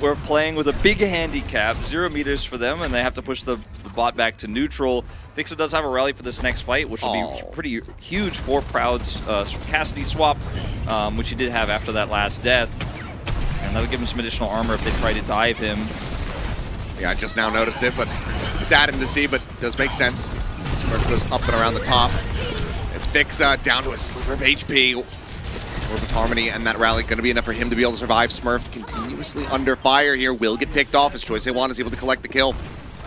We're playing with a big handicap, 0 meters for them, and they have to push the bot back to neutral. Fixa does have a rally for this next fight, which will be pretty huge for Proud's Cassidy swap, which he did have after that last death. And that'll give him some additional armor if they try to dive him. Yeah, I just now noticed it, but saddened to see, but does make sense. Smurf goes up and around the top. As Fixa down to a sliver of HP. Orb of Harmony and that rally going to be enough for him to be able to survive. Smurf continuously under fire here. Will get picked off as Choice A1 is able to collect the kill.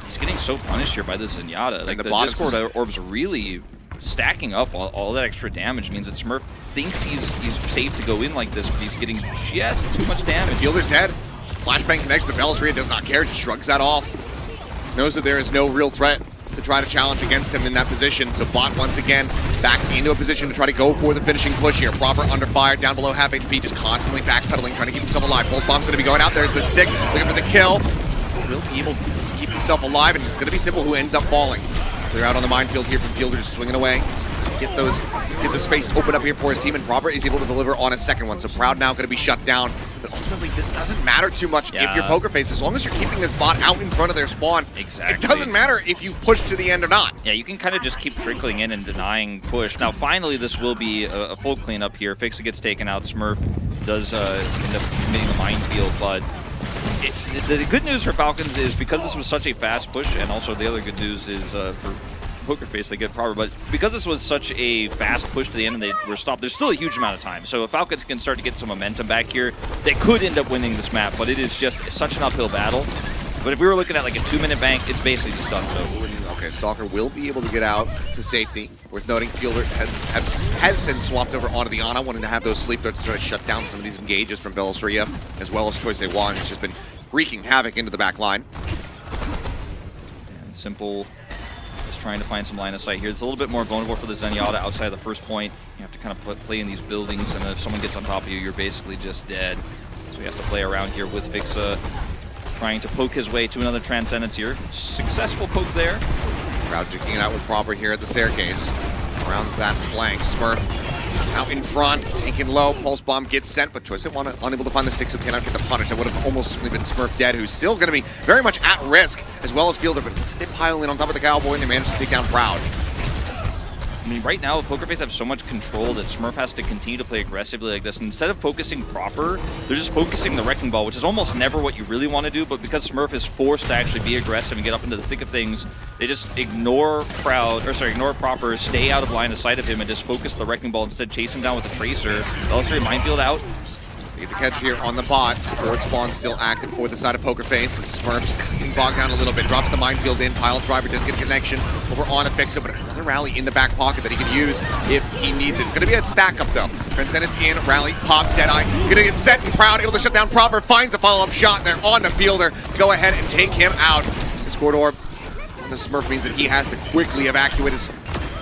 He's getting so punished here by this Zenyatta. Like, the Discord orb's really stacking up. All that extra damage means that Smurf thinks he's safe to go in like this, but he's getting just too much damage. Fielder's dead. Flashbang connects, but Bellisria does not care, just shrugs that off. Knows that there is no real threat to try to challenge against him in that position. So Bot once again back into a position to try to go for the finishing push here. Proper under fire, down below half HP, just constantly backpedaling, trying to keep himself alive. Pulse Bomb's going to be going out. There's the stick, looking for the kill. Will be able to keep himself alive, and it's going to be simple who ends up falling. Clear out on the minefield here from Fielder, just swinging away. Get the space open up here for his team, and Proper is able to deliver on a second one. So Proud now going to be shut down. But ultimately, this doesn't matter too much if you're Pokerface. As long as you're keeping this bot out in front of their spawn, it doesn't matter if you push to the end or not. Yeah, you can kind of just keep trickling in and denying push. Now, finally, this will be a full cleanup here. Fixa gets taken out. Smurf does end up committing the minefield, but the good news for Falcons is because this was such a fast push, and also the other good news is for Pokerface, they get Proper, but because this was such a fast push to the end and they were stopped, there's still a huge amount of time. So if Falcons can start to get some momentum back here, they could end up winning this map, but it is just such an uphill battle. But if we were looking at like a 2-minute bank, it's basically just done so. Okay, Stalker will be able to get out to safety. Worth noting, Fielder has since swapped over onto the Ana, wanting to have those sleep darts to try to shut down some of these engages from Bellisria, as well as Choice A1, who's just been wreaking havoc into the back line. And Simple is trying to find some line of sight here. It's a little bit more vulnerable for the Zenyatta outside of the first point. You have to kind of play in these buildings, and if someone gets on top of you, you're basically just dead. So he has to play around here with Fixa, trying to poke his way to another Transcendence here. Successful poke there. Proud duking it out with Proper here at the staircase. Around that flank, Smurf out in front, taken low. Pulse Bomb gets sent, but Choice unable to find the stick, so cannot get the punish. That would have almost certainly been Smurf dead, who's still going to be very much at risk, as well as Fielder, but they pile in on top of the Cowboy, and they manage to take down Proud. I mean, right now, Pokerface have so much control that Smurf has to continue to play aggressively like this. And instead of focusing Proper, they're just focusing the Wrecking Ball, which is almost never what you really want to do. But because Smurf is forced to actually be aggressive and get up into the thick of things, they just ignore Proper, stay out of line of sight of him, and just focus the Wrecking Ball. Instead, chase him down with the Tracer. Bellisria minefield out. Get the catch here on the bot. Support spawn still active for the side of Pokerface. As Smurf's getting bogged down a little bit. Drops the minefield in. Pile Driver does get a connection over on a Fixa, but it's another rally in the back pocket that he can use if he needs it. It's going to be a stack up though. Transcendence in, rally, pop, Deadeye. Going to get set and Proud, able to shut down Proper. Finds a follow-up shot there on the Fielder. Go ahead and take him out. Discord Orb on the Smurf means that he has to quickly evacuate as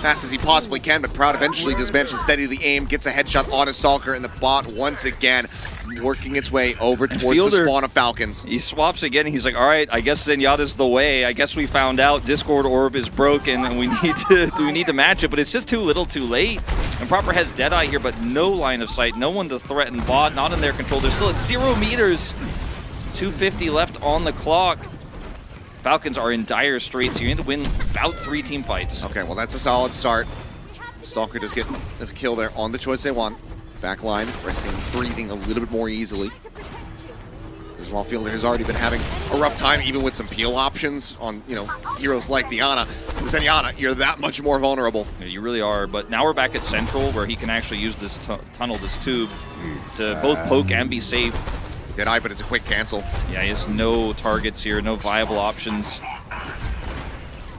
fast as he possibly can, but Proud eventually does manage to steady the aim, gets a headshot on a Stalker, and the bot once again working its way over towards Fielder, the spawn of Falcons. He swaps again. He's like, all right, I guess Zenyatta's the way. I guess we found out Discord Orb is broken and we need to match it, but it's just too little too late. And Proper has Deadeye here, but no line of sight, no one to threaten. Bot not in their control. They're still at 0 meters. 250 left on the clock. Falcons are in dire straits. You need to win about 3 team fights. Okay, well, that's a solid start. Stalker does get a kill there on the Choice A1. Back line, resting, breathing a little bit more easily. As while Fielder has already been having a rough time, even with some peel options on, heroes like the Ana. The Zenyatta, you're that much more vulnerable. Yeah, you really are, but now we're back at Central, where he can actually use this tunnel, this tube, to both poke and be safe. Deadeye, but it's a quick cancel. Yeah, he has no targets here, no viable options.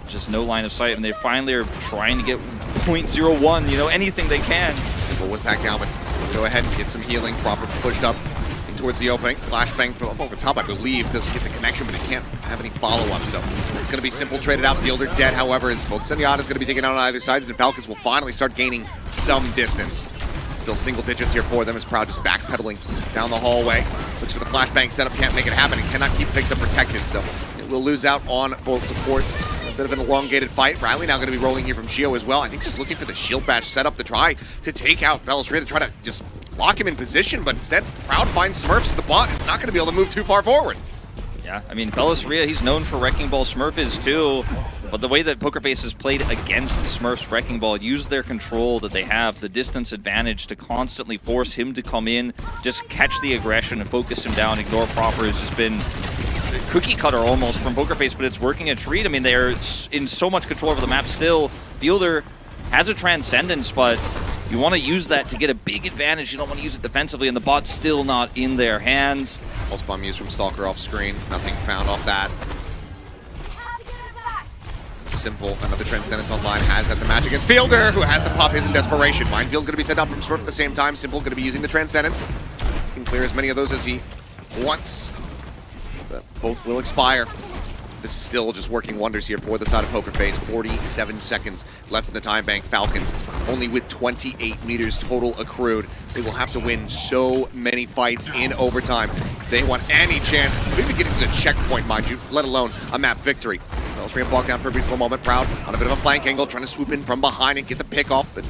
Just no line of sight, and they finally are trying to get 0.01, anything they can. Simple was tacked down, but go ahead and get some healing. Proper pushed up in towards the opening. Flashbang from up over top, I believe, doesn't get the connection, but it can't have any follow-up, so it's going to be Simple traded out. Fielder dead, however, as both Zenyatta is going to be taken out on either side, and Falcons will finally start gaining some distance. Still single digits here for them as Proud just backpedaling down the hallway. Looks for the flashbang setup, can't make it happen, and cannot keep Fixa protected, so it will lose out on both supports. A bit of an elongated fight. Riley now going to be rolling here from Shio as well. I think just looking for the shield bash setup to try to take out Bellisria, to try to just lock him in position, but instead Proud finds Smurfs at the bot. It's not going to be able to move too far forward. Yeah, I mean, Bellisria, he's known for Wrecking Ball. Smurf is too. But the way that Pokerface has played against Smurf's Wrecking Ball, used their control that they have, the distance advantage, to constantly force him to come in, just catch the aggression and focus him down, ignore Proper, has just been cookie cutter almost from Pokerface, but it's working a treat. I mean, they're in so much control over the map still. Fielder has a Transcendence, but You want to use that to get a big advantage. You don't want to use it defensively, and the bot's still not in their hands. Pulse bomb used from Stalker off screen. Nothing found off that. Simple, another Transcendence online, has at the match against Fielder, who has to pop his in desperation. Minefield going to be sent up from Smurf at the same time. Simple going to be using the Transcendence. He can clear as many of those as he wants. But both will expire. This is still just working wonders here for the side of Pokerface. 47 seconds left in the time bank. Falcons only with 28 meters total accrued. They will have to win so many fights in overtime if they want any chance of even getting to the checkpoint, mind you, let alone a map victory. Stream walk down for a brief moment. Proud on a bit of a flank angle, trying to swoop in from behind and get the pick off, but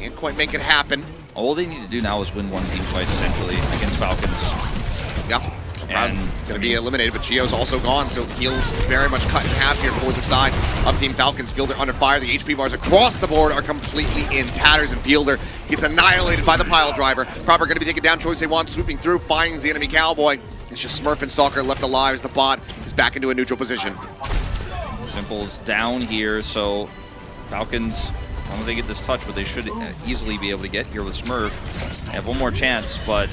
can't quite make it happen. All they need to do now is win one team fight, essentially, against Falcons. Yeah. And going to be eliminated, but Gio's also gone, so heals very much cut in half here for the side of Team Falcons. Fielder under fire. The HP bars across the board are completely in tatters, and Fielder gets annihilated by the pile driver. Proper going to be taken down. Choice they want, swooping through, finds the enemy Cowboy. It's just Smurf and Stalker left alive as the bot is back into a neutral position. Simple's down here, so Falcons, as long as they get this touch, but they should easily be able to get here with Smurf. They have one more chance, but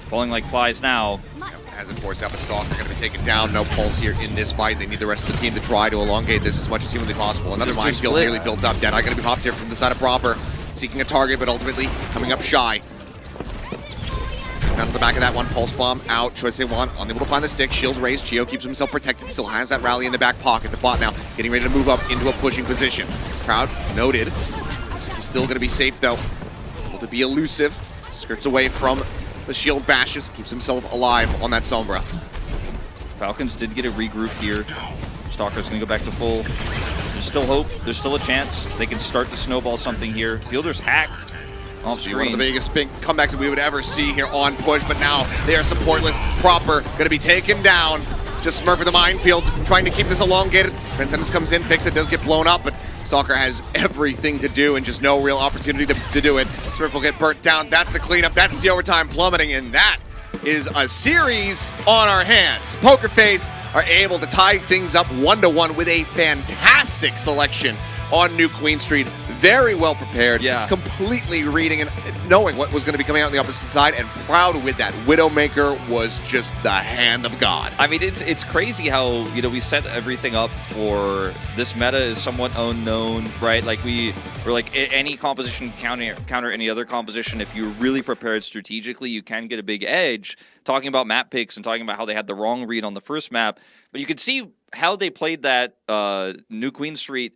falling like flies now. Hasn't forced out, but Stalker going to be taken down. No pulse here in this fight. They need the rest of the team to try to elongate this as much as humanly possible. Another minefield nearly built up. Deadeye going to be popped here from the side of Proper, seeking a target, but ultimately coming up shy. Down to the back of that one, pulse bomb out. Choice they want, unable to find the stick. Shield raised. Gio keeps himself protected. Still has that rally in the back pocket. The bot now getting ready to move up into a pushing position. Proud noted. Looks like he's still going to be safe though. Able to be elusive. Skirts away from the shield bashes. Keeps himself alive on that Sombra. Falcons did get a regroup here. Stalker's going to go back to full. There's still hope. There's still a chance. They can start to snowball something here. Fielder's hacked. One of the biggest big comebacks that we would ever see here on push, but now they are supportless. Proper going to be taken down. Just Smurf with the minefield, trying to keep this elongated. Transcendence comes in, picks it, does get blown up, but Stalker has everything to do and just no real opportunity to do it. Smurf will get burnt down. That's the cleanup. That's the overtime plummeting, and that is a series on our hands. Pokerface are able to tie things up 1-1 with a fantastic selection on New Queen Street. Very well prepared, completely reading and knowing what was going to be coming out on the opposite side, and Proud with that. Widowmaker was just the hand of God. I mean, it's crazy how, you know, we set everything up for this meta is somewhat unknown, right? Like we're like any composition counter any other composition. If you're really prepared strategically, you can get a big edge. Talking about map picks and talking about how they had the wrong read on the first map, but you could see how they played that New Queen Street.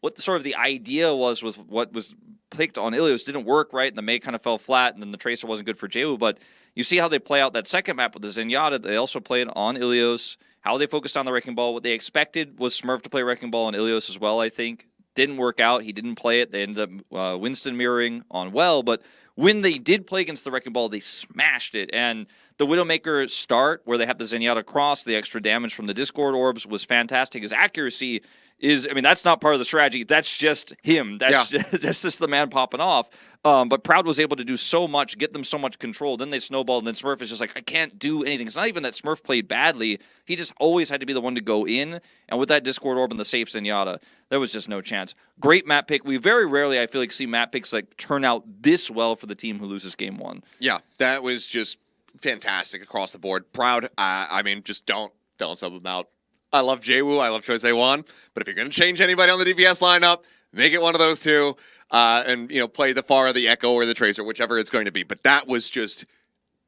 What sort of the idea was with what was picked on Ilios didn't work, right? And the May kind of fell flat, and then the Tracer wasn't good for Jehu. But you see how they play out that second map with the Zenyatta. They also played on Ilios. How they focused on the Wrecking Ball. What they expected was Smurf to play Wrecking Ball on Ilios as well, I think. Didn't work out. He didn't play it. They ended up Winston mirroring on well. But when they did play against the Wrecking Ball, they smashed it. And the Widowmaker start, where they have the Zenyatta cross, the extra damage from the Discord orbs was fantastic. His accuracy is, I mean, that's not part of the strategy. That's just him. That's just the man popping off. But Proud was able to do so much, get them so much control. Then they snowballed, and then Smurf is just like, I can't do anything. It's not even that Smurf played badly. He just always had to be the one to go in. And with that Discord orb and the safe Zenyatta, there was just no chance. Great map pick. We very rarely, I feel like, see map picks like turn out this well for the team who loses game one. Yeah, that was just fantastic across the board. Proud, I mean, just don't sub them out. I love Jehu, I love Choice A1, but if you're going to change anybody on the DPS lineup, make it one of those two, and, you know, play the Pharah, the Echo, or the Tracer, whichever it's going to be. But that was just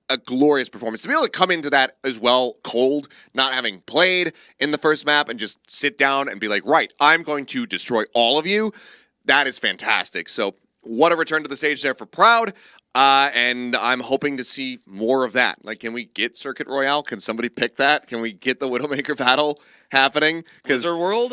a glorious performance. To be able to come into that as well cold, not having played in the first map, and just sit down and be like, right, I'm going to destroy all of you, that is fantastic. So what a return to the stage there for Proud. And I'm hoping to see more of that. Like, can we get Circuit Royale? Can somebody pick that? Can we get the Widowmaker battle happening? Because Wizard World,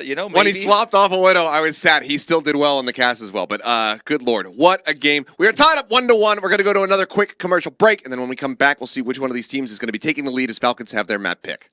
you know, maybe. When he swapped off a Widow, I was sad. He still did well in the cast as well. But good Lord, what a game. We are tied up 1-1. We're going to go to another quick commercial break. And then when we come back, we'll see which one of these teams is going to be taking the lead as Falcons have their map pick.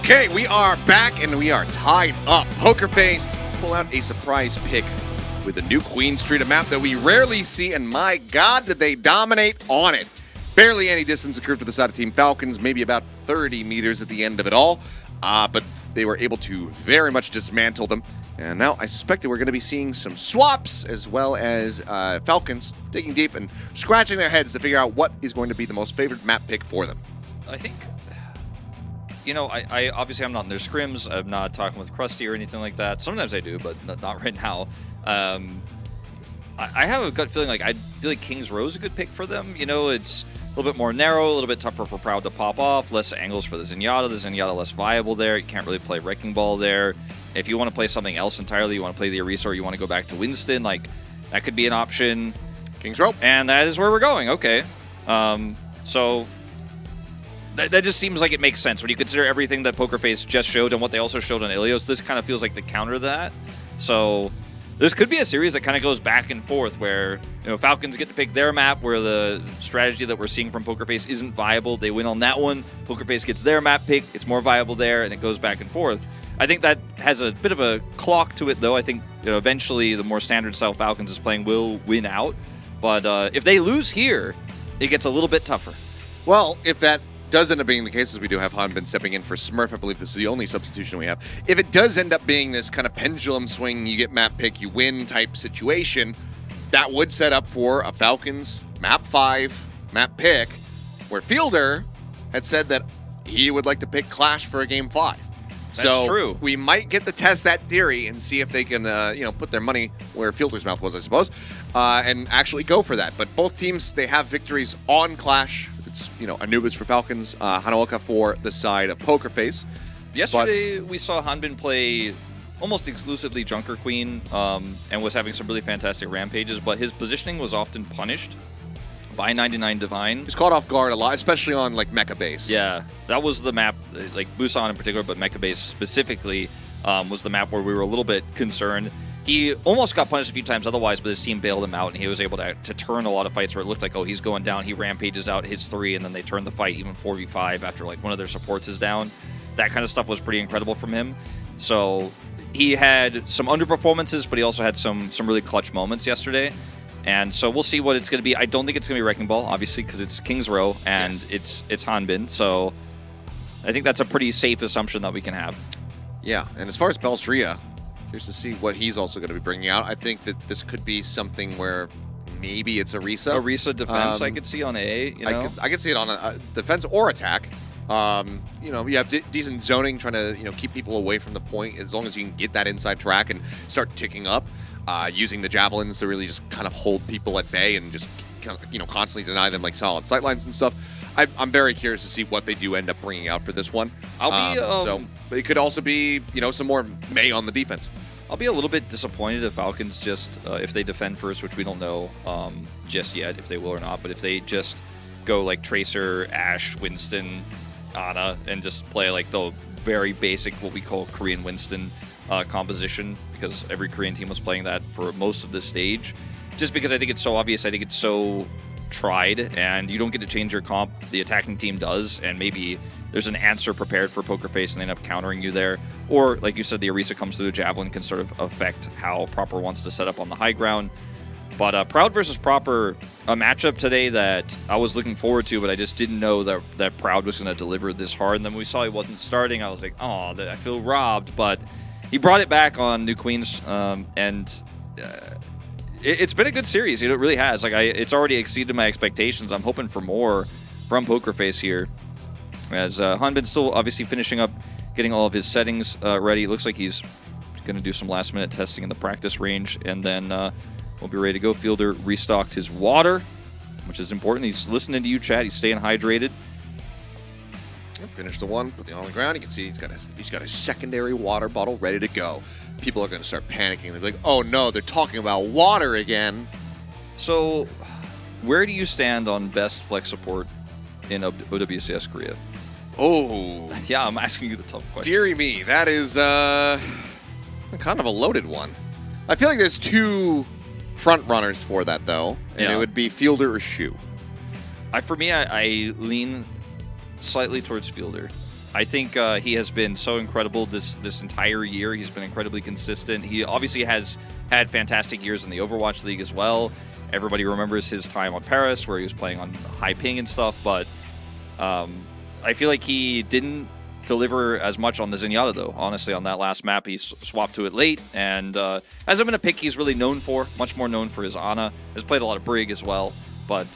Okay, we are back and we are tied up. Pokerface pull out a surprise pick with a new Queen Street, a map that we rarely see, and my God, did they dominate on it. Barely any distance occurred for the side of Team Falcons, maybe about 30 meters at the end of it all, but they were able to very much dismantle them. And now I suspect that we're going to be seeing some swaps, as well as Falcons digging deep and scratching their heads to figure out what is going to be the most favored map pick for them. I think, you know, I obviously I'm not in their scrims. I'm not talking with Krusty or anything like that. Sometimes I do, but not right now. I have a gut feeling like I feel like King's Row is a good pick for them. You know, it's a little bit more narrow, a little bit tougher for Proud to pop off, less angles for the Zenyatta. The Zenyatta less viable there. You can't really play Wrecking Ball there. If you want to play something else entirely, you want to play the Orisa or you want to go back to Winston, like that could be an option. King's Row. And that is where we're going. Okay. So that just seems like it makes sense when you consider everything that Pokerface just showed and what they also showed on Ilios. This kind of feels like the counter to that. So this could be a series that kind of goes back and forth where, you know, Falcons get to pick their map where the strategy that we're seeing from Pokerface isn't viable. They win on that one. Pokerface gets their map pick. It's more viable there, and it goes back and forth. I think that has a bit of a clock to it, though. I think, you know, eventually the more standard style Falcons is playing will win out. But if they lose here, it gets a little bit tougher. Well, if that does end up being the case, as we do have Hanbin stepping in for Smurf, I believe this is the only substitution we have. If it does end up being this kind of pendulum swing, you get map pick, you win type situation, that would set up for a Falcons map 5 map pick, where Fielder had said that he would like to pick Clash for a game 5. That's true. We might get to test that theory and see if they can, you know, put their money where Fielder's mouth was, I suppose, and actually go for that. But both teams, they have victories on Clash. It's, you know, Anubis for Falcons, Hanaoka for the side of Pokerface. Yesterday, we saw Hanbin play almost exclusively Junker Queen and was having some really fantastic rampages, but his positioning was often punished by 99 Divine. He's caught off guard a lot, especially on, like, Mecha Base. Yeah, that was the map, like Busan in particular, but Mecha Base specifically was the map where we were a little bit concerned. He almost got punished a few times otherwise, but his team bailed him out, and he was able to turn a lot of fights where it looked like, oh, he's going down. He rampages out, hits 3, and then they turn the fight even 4v5 after like one of their supports is down. That kind of stuff was pretty incredible from him. So he had some underperformances, but he also had some really clutch moments yesterday. And so we'll see what it's going to be. I don't think it's going to be Wrecking Ball, obviously, because it's King's Row, and yes, it's Hanbin. So I think that's a pretty safe assumption that we can have. Yeah, and as far as Belstria, here's to see what he's also going to be bringing out. I think that this could be something where maybe it's Orisa. Orisa defense I could see on A, you know? I could see it on a defense or attack. You know, you have decent zoning, trying to, you know, keep people away from the point as long as you can get that inside track and start ticking up. Using the javelins to really just kind of hold people at bay and just, you know, constantly deny them like solid sightlines and stuff. I'm very curious to see what they do end up bringing out for this one. So it could also be, you know, some more May on the defense. I'll be a little bit disappointed if Falcons just, if they defend first, which we don't know just yet if they will or not, but if they just go like Tracer, Ashe, Winston, Ana, and just play like the very basic, what we call Korean Winston composition, because every Korean team was playing that for most of this stage. Just because I think it's so obvious, I think it's so tried, and you don't get to change your comp. The attacking team does, and maybe there's an answer prepared for Pokerface and they end up countering you there. Or, like you said, the Orisa comes through the Javelin can sort of affect how Proper wants to set up on the high ground. But Proud versus Proper, a matchup today that I was looking forward to, but I just didn't know that Proud was going to deliver this hard. And then when we saw he wasn't starting, I was like, oh, I feel robbed. But he brought it back on New Queens, and it's been a good series. You know, it really has. Like, it's already exceeded my expectations. I'm hoping for more from Pokerface here. As Hanbin's still obviously finishing up, getting all of his settings ready. It looks like he's going to do some last-minute testing in the practice range, and then we'll be ready to go. Fielder restocked his water, which is important. He's listening to you, chat. He's staying hydrated. Finished the one, put it on the ground. You can see he's got a secondary water bottle ready to go. People are going to start panicking. They're like, oh no, they're talking about water again. So, where do you stand on best flex support in OWCS Korea? Oh. Yeah, I'm asking you the tough question. Deary me, that is kind of a loaded one. I feel like there's two front runners for that, though, and it would be Fielder or Shu. For me, I lean slightly towards Fielder. I think he has been so incredible this entire year. He's been incredibly consistent. He obviously has had fantastic years in the Overwatch League as well. Everybody remembers his time on Paris, where he was playing on high ping and stuff, but I feel like he didn't deliver as much on the Zenyatta, though. Honestly, on that last map, he swapped to it late, and hasn't been a pick he's really known for. Much more known for his Ana. Has played a lot of Brig as well. But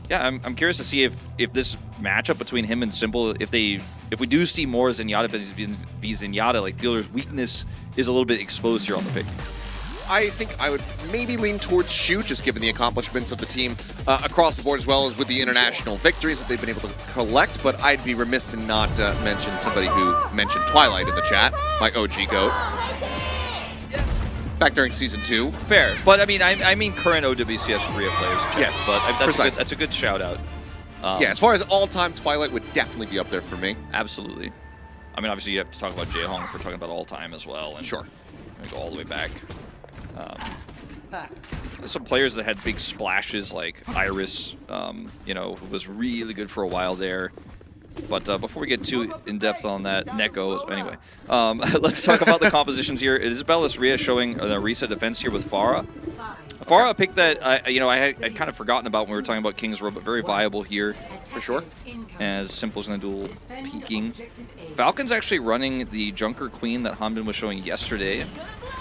yeah, I'm curious to see if this matchup between him and Simple, if we do see more Zenyatta v Zenyatta, like Fielder's weakness is a little bit exposed here on the pick. I think I would maybe lean towards Shoot, just given the accomplishments of the team across the board, as well as with the international victories that they've been able to collect. But I'd be remiss to not mention somebody who mentioned Twilight in the chat, my OG GOAT. Back during Season 2. Fair. But I mean current OWCS Korea players. Too. Yes, but that's a good shout out. Yeah, as far as all-time, Twilight would definitely be up there for me. Absolutely. I mean, obviously you have to talk about Jaehong if we're talking about all-time as well. And sure. Go all the way back. There's some players that had big splashes, like Iris, you know, who was really good for a while there. But before we get too in-depth on that, Neko, anyway, let's talk about the compositions here. It is BellisRhea showing a reset defense here with Pharah. Pharah, a pick that I had kind of forgotten about when we were talking about King's Row, but very viable here. For sure. As Simple's going to duel peeking. Falcons actually running the Junker Queen that Hanbin was showing yesterday.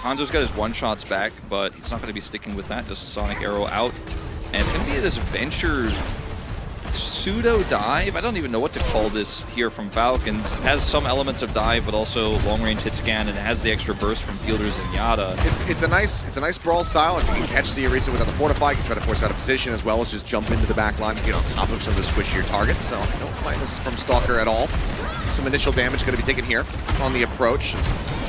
Hanzo's got his one-shots back, but he's not going to be sticking with that. Just Sonic Arrow out. And it's going to be this Venture pseudo-dive. I don't even know what to call this here from Falcons. It has some elements of dive, but also long-range hit scan, and it has the extra burst from Fielders and Yada. It's a nice brawl style. If you can catch the Orisa without the Fortify, you can try to force out a position, as well as just jump into the back line and get on top of some of the squishier targets. So I don't mind this from Stalker at all. Some initial damage going to be taken here on the approach.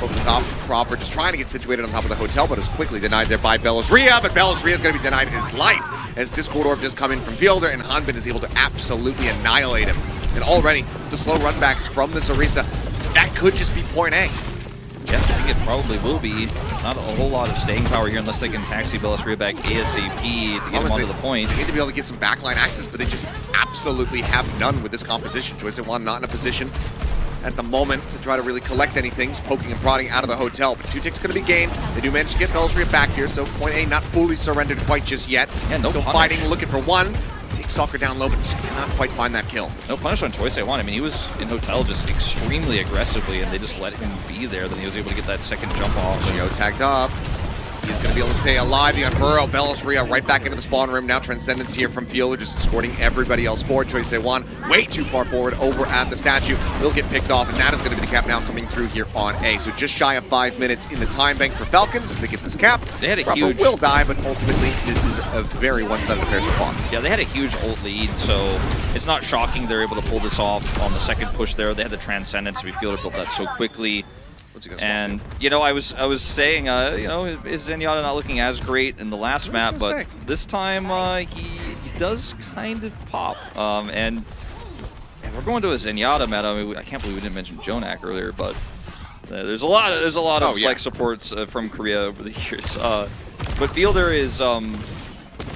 Over the top, Proper just trying to get situated on top of the hotel, but it was quickly denied there by BellisRhea. But BellisRhea is going to be denied his life as Discord Orb just come in from Fielder, and Hanbin is able to absolutely annihilate him. And already, the slow runbacks from this Orisa, that could just be point A. Yeah, I think it probably will be. Not a whole lot of staying power here unless they can taxi BellisRhea back ASAP to get him onto the point. They need to be able to get some backline access, but they just absolutely have none with this composition. Joyce1 not in a position at the moment to try to really collect anything. He's poking and prodding out of the hotel, but 2 ticks going to be gained. They do manage to get BellisRhea back here, so point A not fully surrendered quite just yet. Yeah, no Still punish. fighting, looking for one. Take Stalker down low, but just cannot quite find that kill. No punish on Joyce1. I mean, he was in hotel just extremely aggressively, and they just let him be there. Then he was able to get that second jump off. Geo tagged up. He's going to be able to stay alive. The Unburrow, BellisRhea right back into the spawn room. Now Transcendence here from Fielder, just escorting everybody else forward. Joyce1 way too far forward over at the statue. Will get picked off, and that is going to be the cap now coming through here on A. So just shy of 5 minutes in the time bank for Falcons as they get this cap. They had a Proper huge... will die, but ultimately this is a very one-sided affair so far. Yeah, they had a huge ult lead, so it's not shocking they're able to pull this off on the second push there. They had the Transcendence. We Fielder built that so quickly. And, you know, I was saying, you know, is Zenyatta not looking as great in the last map, but this time he does kind of pop. And we're going to a Zenyatta meta. I mean, I can't believe we didn't mention Jonak earlier, but there's a lot of flex supports from Korea over the years. But Fielder is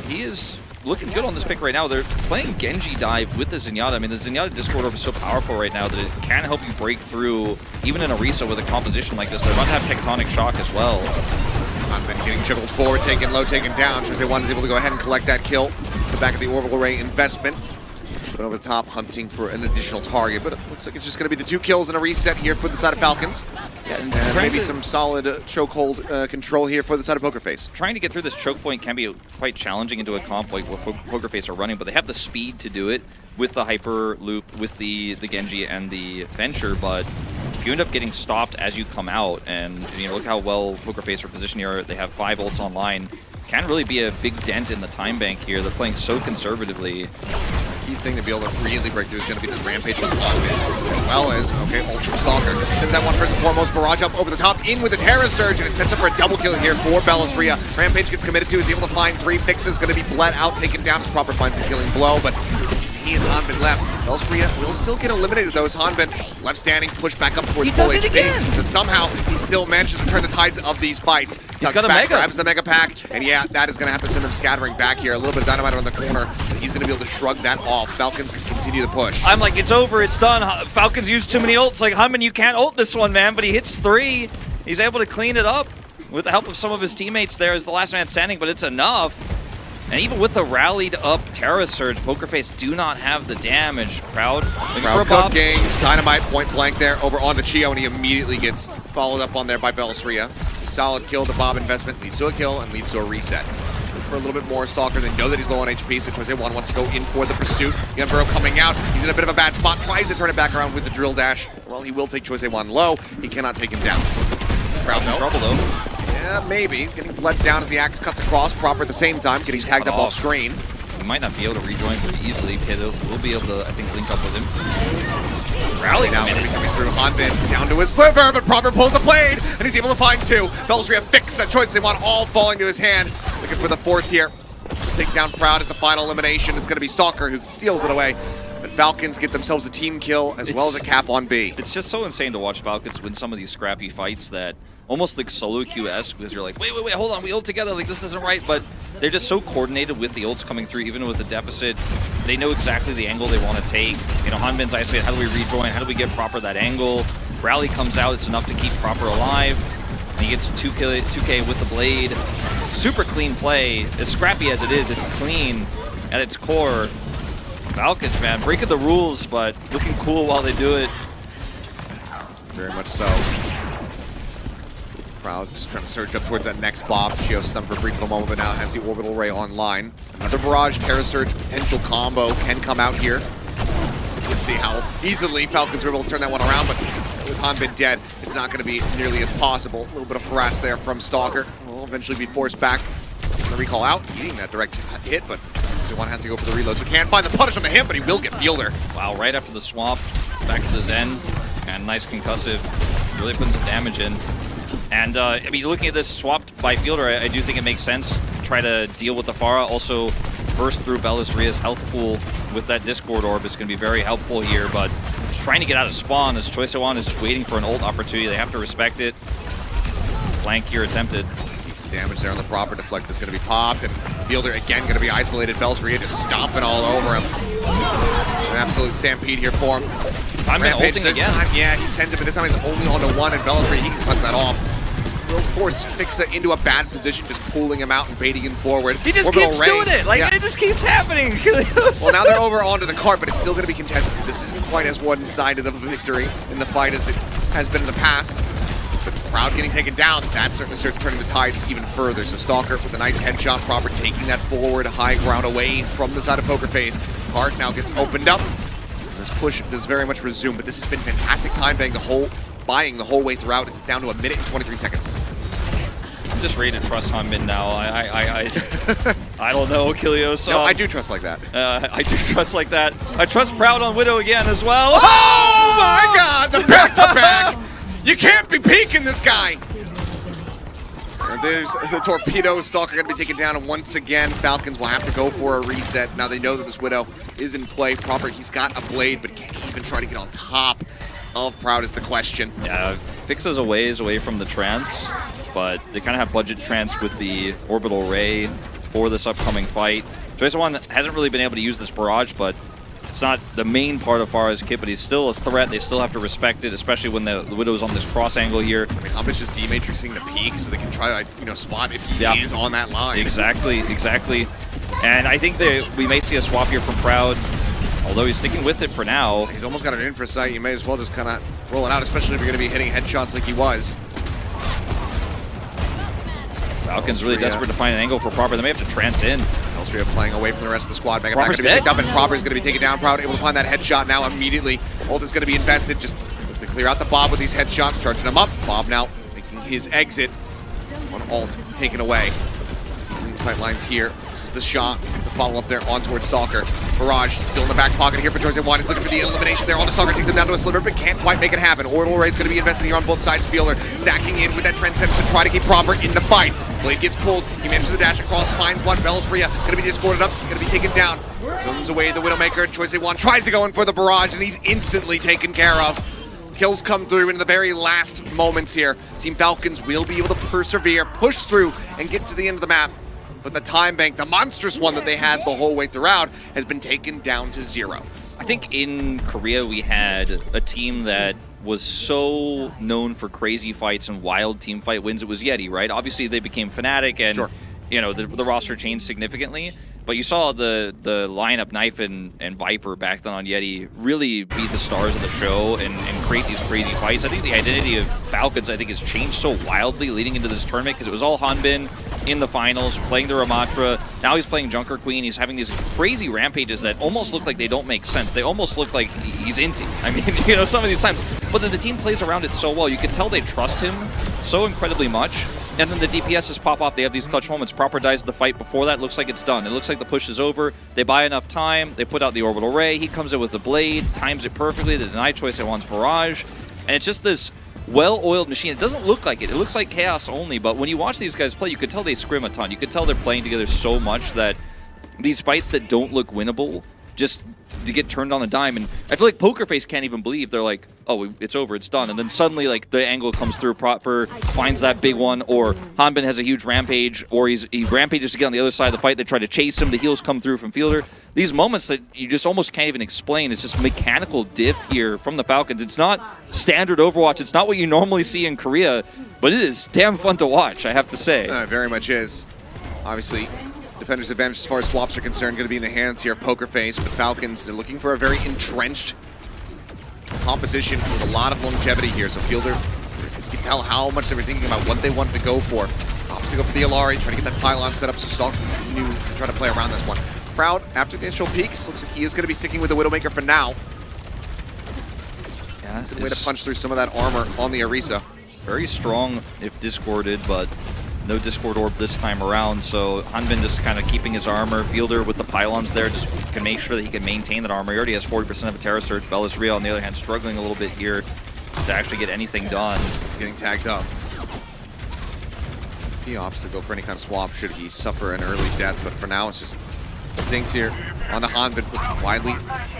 he is looking good on this pick right now. They're playing Genji dive with the Zenyatta. I mean, the Zenyatta Discord Orb is so powerful right now that it can help you break through even in Orisa with a composition like this. They're going to have Tectonic Shock as well. Hanbin getting juggled forward, taken low, taken down. Joyce1 is able to go ahead and collect that kill. The back of the orbital array investment. But over the top, hunting for an additional target. But it looks like it's just going to be the 2 kills and a reset here for the side of Falcons. Yeah, and maybe some solid chokehold control here for the side of Pokerface. Trying to get through this choke point can be quite challenging into a comp like what Pokerface are running, but they have the speed to do it with the Hyper Loop, with the Genji and the Venture. But if you end up getting stopped as you come out, and you know, look how well Pokerface are positioned here. They have 5 ults online. Can really be a big dent in the time bank here. They're playing so conservatively. Key thing to be able to really break through is going to be this Rampage with Hanbin, as well as, okay, Ultra Stalker. Sends that one first and foremost, barrage up over the top, in with the Terra Surge, and it sets up for a double kill here for BellisRhea. Rampage gets committed to, is able to find 3 fixes, going to be bled out, taken down, as Proper finds a killing blow, but it's just he and Hanbin left. BellisRhea will still get eliminated though, as Hanbin left standing, pushed back up towards full HP. So somehow, he still manages to turn the tides of these fights. He's got a back, Mega. grabs the Mega Pack, and yeah, that is going to have to send him scattering back here. A little bit of dynamite around the corner, but he's going to be able to shrug that off. Falcons can continue the push. I'm like, it's over, it's done. Falcons used too many ults. Like, Hunman, you can't ult this one, man. But he hits 3. He's able to clean it up with the help of some of his teammates there as the last man standing, but it's enough. And even with the rallied up Terra Surge, Pokerface do not have the damage. Proud looking for a pop. Cooking, Dynamite point blank there over onto Chio, and he immediately gets followed up on there by Belzria. Solid kill. The Bob investment leads to a kill and leads to a reset. For a little bit more Stalker. They know that he's low on HP, so Choice1 wants to go in for the pursuit. Yunburo coming out. He's in a bit of a bad spot. Tries to turn it back around with the drill dash. Well, he will take Choice1 low. He cannot take him down. Proud though. Trouble though. Yeah, maybe. Getting bled down as the axe cuts across. Proper at the same time. Getting tagged up off screen. He might not be able to rejoin very easily. Pido will be able to, I think, link up with him. Rally now going to be coming through. Hanbin down to his sliver, but Proper pulls the blade, and he's able to find 2. Belzria fix that Choice1 all falling to his hand. Looking for the 4th here. Take down Proud as the final elimination. It's going to be Stalker who steals it away. But Falcons get themselves a team kill as well as a cap on B. It's just so insane to watch Falcons win some of these scrappy fights that almost like solo QS, because you're like, wait, hold on, we ult together, like this isn't right, but they're just so coordinated with the ults coming through, even with the deficit. They know exactly the angle they want to take. You know, Hanbin's isolated, how do we rejoin, how do we get Proper that angle? Rally comes out, it's enough to keep Proper alive, and he gets 2K with the blade. Super clean play, as scrappy as it is, it's clean at its core. Falcons, man, breaking the rules, but looking cool while they do it. Very much so. Proud just trying to surge up towards that next Bob. Chio stunned for a brief little moment, but now has the orbital ray online. Another barrage, Terra Surge, potential combo can come out here. Let's see how easily Falcons were able to turn that one around, but with Hanbin dead, it's not going to be nearly as possible. A little bit of harass there from Stalker. Will eventually be forced back. Going to recall out, eating that direct hit, but one has to go for the reload, so can't find the punish on the him, but he will get Fielder. Wow, right after the swap, back to the Zen, and nice concussive, really putting some damage in. And I mean, looking at this swapped by Fielder, I do think it makes sense to try to deal with the Pharah. Also, burst through Bellisria's health pool with that Discord Orb is going to be very helpful here, but just trying to get out of spawn as Choice1 is just waiting for an ult opportunity. They have to respect it. Flank here attempted. Decent damage there on the Proper. Deflect is going to be popped, and Fielder again going to be isolated. Belzria just stomping all over him. An absolute stampede here for him. I'm Rampage ulting this again. time, yeah, he sends it, but this time he's only on to 1, and Belzria, he cuts that off. Will force Fixa into a bad position, just pulling him out and baiting him forward. He just keeps doing it, like it just keeps happening. Well, now they're over onto the cart, but it's still going to be contested, so this isn't quite as one-sided of a victory in the fight as it has been in the past. But Proud getting taken down, that certainly starts turning the tides even further. So Stalker with a nice headshot, Proper taking that forward high ground away from the side of Pokerface. Cart now gets opened up. This push does very much resume, but this has been fantastic time buying the whole way throughout. It's down to 1 minute and 23 seconds. I'm just ready to trust Hanbin now. I don't know, Ilios. No, I do trust like that. I do trust like that. I trust Proud on Widow again as well. Oh my God, the back-to-back! You can't be peeking this guy! And there's the Torpedo. Stalker going to be taken down, and once again, Falcons will have to go for a reset. Now they know that this Widow is in play. Proper, he's got a blade, but can't even try to get on top of Proud is the question. Yeah, Fixa's a ways away from the trance, but they kind of have budget trance with the orbital ray for this upcoming fight. Choice1 hasn't really been able to use this barrage, but it's not the main part of Pharah's kit, but he's still a threat. They still have to respect it, especially when the Widow's on this cross angle here. I mean, Hanbin's just D-matrixing the peak so they can try to, spot if he is on that line. Exactly. And I think that we may see a swap here from Proud, although he's sticking with it for now. He's almost got an infra sight. You may as well just kind of roll it out, especially if you're going to be hitting headshots like he was. Falcons really desperate to find an angle for Proper. They may have to trance in. Belzria playing away from the rest of the squad. Mega Pack going to be picked up, and Proper is going to be taken down. Proud able to find that headshot now immediately. Ult is going to be invested just to clear out the Bob with these headshots, charging him up. Bob now making his exit. One ult taken away. Decent sight lines here. This is the shot. The follow up there on towards Stalker. Barrage still in the back pocket here for Choice1. He's looking for the elimination there on the Stalker. Takes him down to a sliver, but can't quite make it happen. Orbital Ray is going to be invested here on both sides. Fielder stacking in with that Transcendence to try to keep Proper in the fight. Blade gets pulled. He manages to dash across, finds one. Belzria going to be discorded up. Going to be taken down. Zooms away the Widowmaker. Choice1 tries to go in for the barrage, and he's instantly taken care of. Kills come through in the very last moments here. Team Falcons will be able to persevere, push through, and get to the end of the map. but the time bank, the monstrous one that they had the whole way throughout, has been taken down to 0. I think in Korea we had a team that was so known for crazy fights and wild team fight wins. It was Yeti, right? Obviously they became Fnatic and you know the roster changed significantly. But you saw the lineup, Knife and Viper back then on Yeti really be the stars of the show and create these crazy fights. I think the identity of Falcons, I think, has changed so wildly leading into this tournament because it was all Hanbin in the finals, playing the Ramatra. Now he's playing Junker Queen. He's having these crazy rampages that almost look like they don't make sense. They almost look like he's into. I mean, you know, some of these times. But then the team plays around it so well. You can tell they trust him so incredibly much. And then the DPSs pop off. They have these clutch moments. Proper dies the fight before that. Looks like it's done. It looks like the push is over. They buy enough time. They put out the orbital ray. He comes in with the blade, times it perfectly. The deny choice at one's barrage. And it's just this well-oiled machine. It doesn't look like it. It looks like chaos only. But when you watch these guys play, you could tell they scrim a ton. You could tell they're playing together so much that these fights that don't look winnable just to get turned on a dime. And I feel like Pokerface can't even believe. They're like, oh, it's over, it's done. And then suddenly, like, the angle comes through proper, finds that big one, or Hanbin has a huge rampage, or he rampages to get on the other side of the fight. They try to chase him. The heals come through from Fielder. These moments that you just almost can't even explain. It's just mechanical diff here from the Falcons. It's not standard Overwatch. It's not what you normally see in Korea, but it is damn fun to watch, I have to say. It very much is. Obviously, Defender's advantage as far as swaps are concerned going to be in the hands here of Pokerface, but Falcons, they're looking for a very entrenched composition with a lot of longevity here. So Fielder, you can tell how much they were thinking about what they wanted to go for. Opposite go for the Alari, trying to get that pylon set up, so Stalker continue to try to play around this one. Proud, after the initial peaks, looks like he is going to be sticking with the Widowmaker for now. Yeah, it's a way to punch through some of that armor on the Orisa. Very strong if discorded, but no Discord Orb this time around, so Hanbin just kind of keeping his armor. Fielder with the pylons there just can make sure that he can maintain that armor. He already has 40% of a Terra Surge. LAZULI, on the other hand, struggling a little bit here to actually get anything done. He's getting tagged up. He opts to go for any kind of swap should he suffer an early death, but for now it's just things here onto Hanbin. Widely,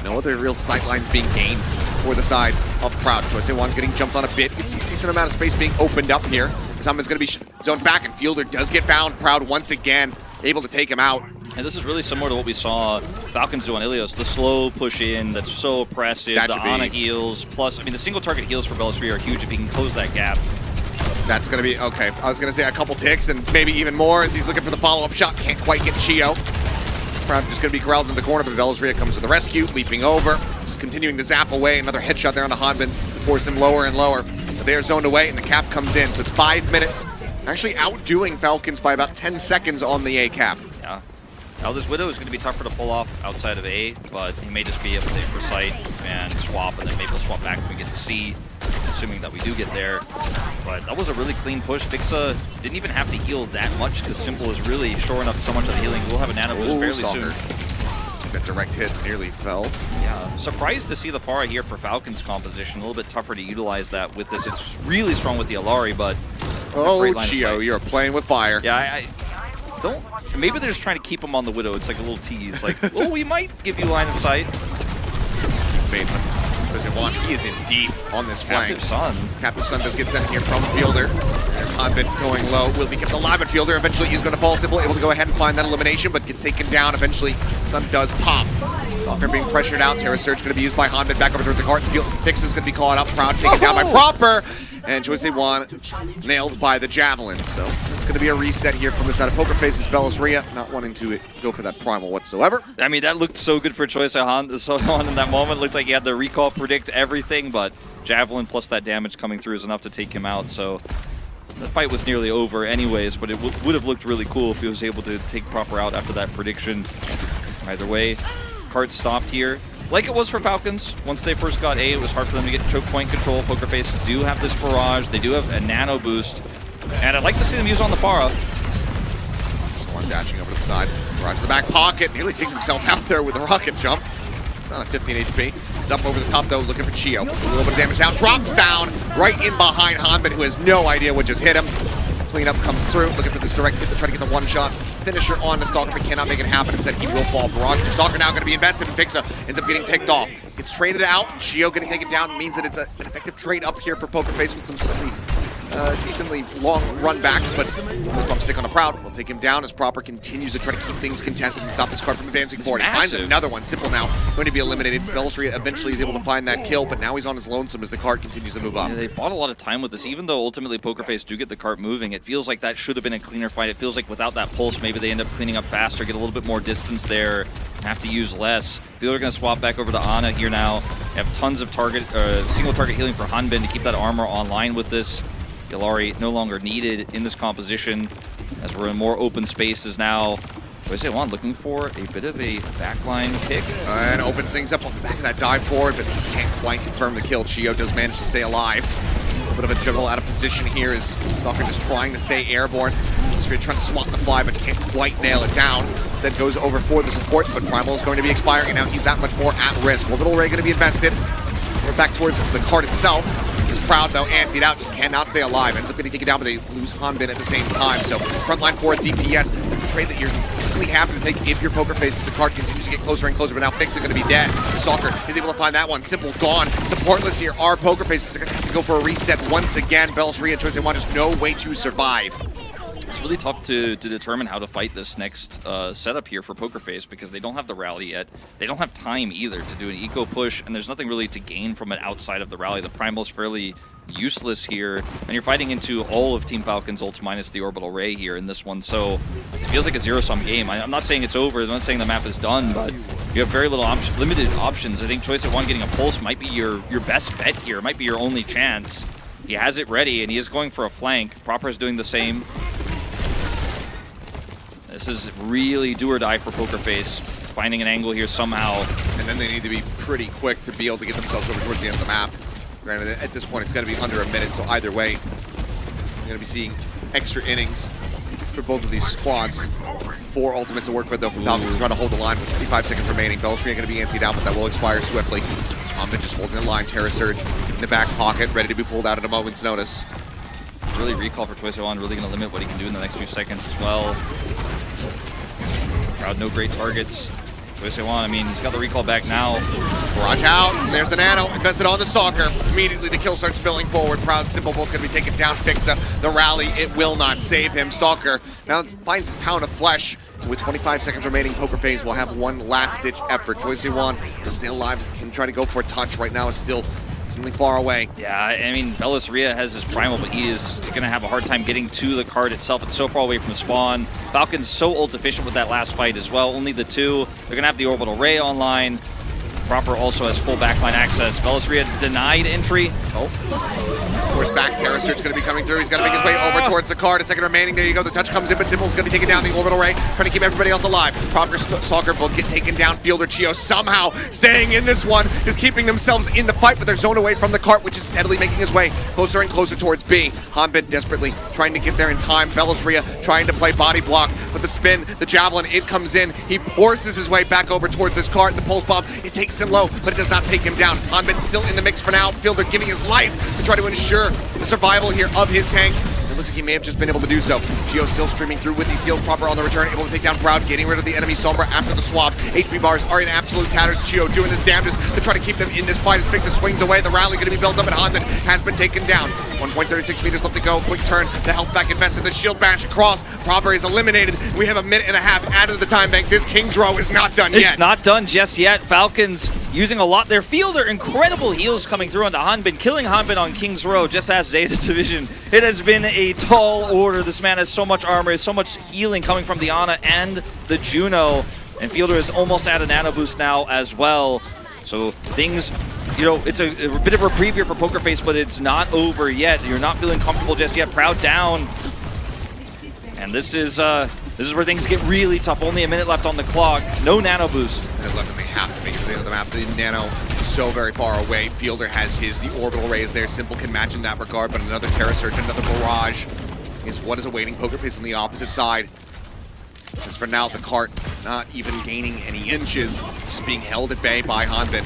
no other real sight lines being gained for the side of Proud. Choice1 getting jumped on a bit. It's a decent amount of space being opened up here. Hanbin's going to be zoned back, and Fielder does get found. Proud once again able to take him out. And this is really similar to what we saw Falcons do on Ilios. The slow push in that's so oppressive. The Ana heals. Plus, I mean, the single target heals for Bellasri are huge if he can close that gap. That's going to be, okay, I was going to say a couple ticks and maybe even more as he's looking for the follow-up shot. Can't quite get Chio. Proud just going to be corralled in the corner, but Bellasri comes to the rescue, leaping over. Just continuing to zap away. Another headshot there onto Hanbin to force him lower and lower. But they are zoned away, and the cap comes in, so it's 5 minutes. Actually outdoing Falcons by about 10 seconds on the A cap. Yeah. Now this Widow is going to be tougher to pull off outside of A, but he may just be able to aim for sight and swap, and then maybe we'll swap back when we get to C, assuming that we do get there. But that was a really clean push. Fixa didn't even have to heal that much because Simple is really shoring up so much of the healing. We'll have a nano boost fairly soon. That direct hit nearly fell. Yeah, surprised to see the Pharah here for Falcons composition. A little bit tougher to utilize that with this. It's really strong with the Alari, but oh, Chio, you're playing with fire. Yeah, I don't. Maybe they're just trying to keep him on the Widow. It's like a little tease. Like, well, we might give you line of sight. LAZULI, he is in deep on this flank. Captive Sun. Captive Sun does get sent here from Fielder. As Hanbin going low, will be kept alive, but Fielder eventually is going to fall. Simple, able to go ahead and find that elimination, but gets taken down. Eventually, Sun does pop. Stalker being pressured out. Terra Surge going to be used by Hanbin. Back over towards the cart. Fix is going to be caught up. Proud taken down by Proper. And Choice1 nailed by the Javelin. So it's going to be a reset here from the side of Pokerface's Bellasri, not wanting to go for that primal whatsoever. I mean, that looked so good for Choice1 in that moment. Looked like he had the recall, predict everything, but Javelin plus that damage coming through is enough to take him out. So the fight was nearly over anyways, but it would have looked really cool if he was able to take Proper out after that prediction. Either way, cart stopped here. Like it was for Falcons, once they first got A, it was hard for them to get choke point control. Pokerface do have this barrage, they do have a nano boost, and I'd like to see them use on the Pharah. One dashing over to the side, barrage to the back pocket, nearly takes himself out there with a rocket jump. It's on a 15 HP. He's up over the top though, looking for Chio. Puts a little bit of damage down, drops down right in behind Hanbin, who has no idea what just hit him. Cleanup comes through, looking for this direct hit to try to get the one-shot finisher on the Stalker, but cannot make it happen. Instead, he will fall. Barrage from Stalker now going to be invested, and Fixa ends up getting picked off. Gets traded out, and Chio getting taken down means that it's an effective trade up here for Pokerface with some silly decently long run backs, but those bumps stick on the Proud. Will take him down as Proper continues to try to keep things contested and stop this card from advancing forward. He finds another one. Simple now going to be eliminated. LAZULI eventually is able to find that kill, but now he's on his lonesome as the card continues to move up. Yeah, they bought a lot of time with this. Even though ultimately Pokerface do get the cart moving, it feels like that should have been a cleaner fight. It feels like without that pulse, maybe they end up cleaning up faster, get a little bit more distance there, have to use less. Fielder going to swap back over to Ana here now. Have tons of single target healing for Hanbin to keep that armor online with this. Yalari no longer needed in this composition as we're in more open spaces now. OWCS looking for a bit of a backline pick. And opens things up off the back of that dive forward, but can't quite confirm the kill. Chio does manage to stay alive. A little bit of a juggle out of position here as Stalker just trying to stay airborne. Trying to swat the fly, but can't quite nail it down. Instead goes over for the support, but Primal is going to be expiring, and now he's that much more at risk. Orbital Ray going to be invested. We're back towards the card itself. Is Proud, though, antied out, just cannot stay alive. Ends up getting taken down, but they lose Hanbin at the same time. So frontline for DPS, that's a trade that you're decently happy to take if your Pokerface, the card continues to get closer and closer, but now Fix is going to be dead. Stalker is able to find that one. Simple gone. Supportless here. Our Pokerface is going to have to go for a reset once again. LAZULI and OWCS just no way to survive. It's really tough to determine how to fight this next setup here for Pokerface because they don't have the rally yet. They don't have time either to do an eco push, and there's nothing really to gain from it outside of the rally. The Primal is fairly useless here, and you're fighting into all of Team Falcon's ults minus the Orbital Ray here in this one, so it feels like a zero-sum game. I'm not saying it's over, I'm not saying the map is done, but you have very little limited options. I think OWCS getting a pulse might be your best bet here. It might be your only chance. He has it ready, and he is going for a flank. Proper is doing the same. This is really do or die for Pokerface. Finding an angle here somehow. And then they need to be pretty quick to be able to get themselves over towards the end of the map. Granted, at this point, it's got to be under a minute, so either way, you're going to be seeing extra innings for both of these squads. 4 ultimates to work with, though, from Falcons trying to hold the line with 55 seconds remaining. LAZULI going to be antied out, but that will expire swiftly. Hanbin just holding the line. Terra Surge in the back pocket, ready to be pulled out at a moment's notice. Really recall for OWCS, really going to limit what he can do in the next few seconds as well. Proud, no great targets. OWCS, I mean, he's got the recall back now. Barrage out, there's the nano, invested on the Stalker. Immediately the kill starts spilling forward. Proud, Simple, both gonna be taken down. Fixa, the rally, it will not save him. Stalker now finds his pound of flesh. With 25 seconds remaining, Pokerface will have one last-ditch effort. OWCS just stay alive, can try to go for a touch. Right now is still reasonably far away. Yeah, I mean, LAZULI has his Primal, but he is going to have a hard time getting to the card itself. It's so far away from the spawn. Falcons so ult efficient with that last fight as well. Only the 2. They're going to have the Orbital Ray online. Proper also has full backline access. LAZULI denied entry. Oh. Of course, back Terra Surge going to be coming through. He's got to make his way over towards the card. A second remaining. There you go. The touch comes in, but Simple's going to be taken down. The Orbital Ray trying to keep everybody else alive. Proper, Stalker both get taken down. Fielder, Chio somehow staying in this one is keeping themselves in the fight, but they're zoned away from the cart, which is steadily making his way closer and closer towards B. Hanbin desperately trying to get there in time. LAZULI trying to play body block, but the spin, the javelin, it comes in. He forces his way back over towards this cart. The pulse bomb, it takes him low, but it does not take him down. Hanbin still in the mix for now. Fielder giving his life to try to ensure the survival here of his tank. It looks like he may have just been able to do so. Gio still streaming through with these heals. Proper on the return, able to take down Proud, getting rid of the enemy Sombra after the swap. HP bars are in absolute tatters. Gio doing his damnedest to try to keep them in this fight as Fixa swings away. The rally going to be built up, and Hanbin has been taken down. 1.36 meters left to go. Quick turn. The health back invested. The shield bash across. Proper is eliminated. We have a minute and a half added to the time bank. This King's Row is not done yet. It's not done just yet. Falcons using a lot. Their Fielder, incredible heals coming through onto Hanbin, killing Hanbin on King's Row just as Zeta Division. It has been a tall order. This man has so much armor, has so much healing coming from the Ana and the Juno. And Fielder is almost at a nano boost now as well. So things, you know, it's a bit of a reprieve here for Pokerface, but it's not over yet. You're not feeling comfortable just yet. Proud down. And this is where things get really tough. Only a minute left on the clock. No nano boost. And left, and they have to make it to the end of the map. The nano so very far away. Fielder has his. The Orbital Ray is there. Simple can match in that regard, but another Terra Surge, another Barrage is what is awaiting Pokerface on the opposite side. As for now, the cart not even gaining any inches, just being held at bay by Hanbin.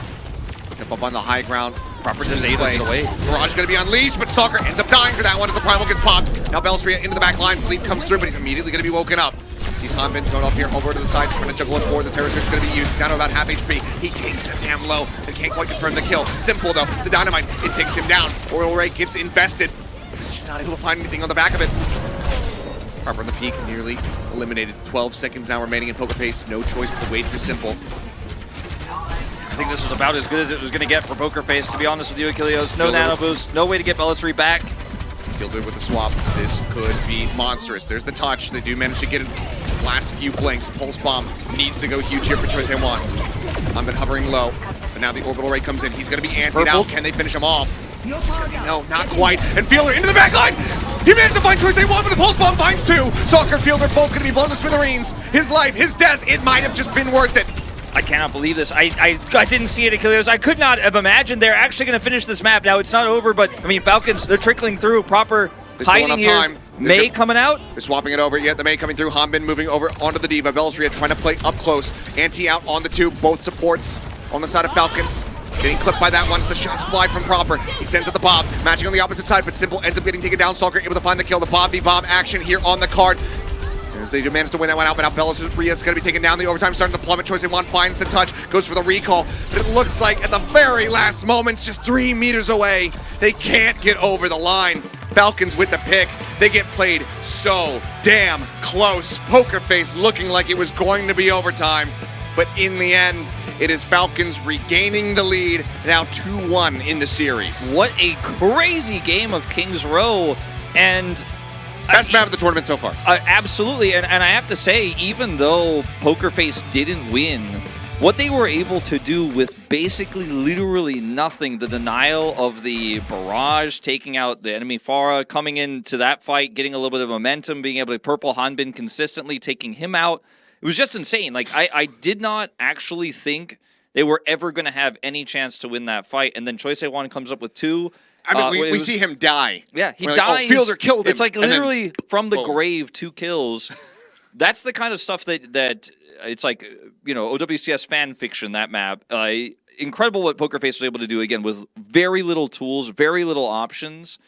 Jump up on the high ground. Proper displays. Barrage going to be unleashed, but Stalker ends up dying for that one as the Primal gets popped. Now LAZULI into the back line. Sleep comes through, but he's immediately going to be woken up. Sees Hanbin thrown off here over to the side, trying to juggle it forward. The Terra Surge is going to be used. He's down to about half HP. He takes him damn low, but can't quite confirm the kill. Simple though, the Dynamite, it takes him down. Orbital Ray gets invested. She's not able to find anything on the back of it. Harper on the peak, nearly eliminated. 12 seconds now remaining in Pokerface. No choice but to wait for Simple. I think this was about as good as it was going to get for Pokerface, to be honest with you, Ilios. No nano boost, no way to get Bellis3 back. Fielder with the swap. This could be monstrous. There's the touch. They do manage to get his last few blinks. Pulse Bomb needs to go huge here for Choice1. Been hovering low, but now the orbital ray comes in. He's going to be antied out. Can they finish him off? No, not quite. And Fielder into the back line. He managed to find Choice1, but the Pulse Bomb finds two. Soccer, Fielder, both going to be blown to smithereens. His life, his death, it might have just been worth it. I cannot believe this. I didn't see it, Ilios. I could not have imagined they're actually going to finish this map. Now, it's not over, but, I mean, Falcons, they're trickling through. Proper hiding here. Time. May coming out. They're swapping it over. Yet the May coming through. Hanbin moving over onto the Diva. Bellis3 trying to play up close. Anti out on the two. Both supports on the side of Falcons. Getting clipped by that once the shots fly from Proper. He sends it the Bob. Matching on the opposite side, but Simple ends up getting taken down. Stalker able to find the kill. The Bob v Bob action here on the card. As they do manage to win that one out, but now Bellis3 is going to be taken down. The overtime starting to plummet. Choice1 finds the touch, goes for the recall. But it looks like at the very last moments, just 3 meters away, they can't get over the line. Falcons with the pick. They get played so damn close. Pokerface looking like it was going to be overtime. But in the end, it is Falcons regaining the lead, now 2-1 in the series. What a crazy game of Kings Row. And best map of the tournament so far. Absolutely, and I have to say, even though Pokerface didn't win, what they were able to do with basically literally nothing, the denial of the barrage, taking out the enemy Pharah, coming into that fight, getting a little bit of momentum, being able to purple Hanbin consistently, taking him out, it was just insane. Like, I did not actually think they were ever going to have any chance to win that fight, and then Choice1 comes up with 2. I mean, we see him die. Yeah, he We're dies. Like, oh, Fielder killed him. It's like literally from the grave, 2 kills. That's the kind of stuff that it's like, you know, OWCS fan fiction, that map. Incredible what Pokerface was able to do, again, with very little tools, very little options.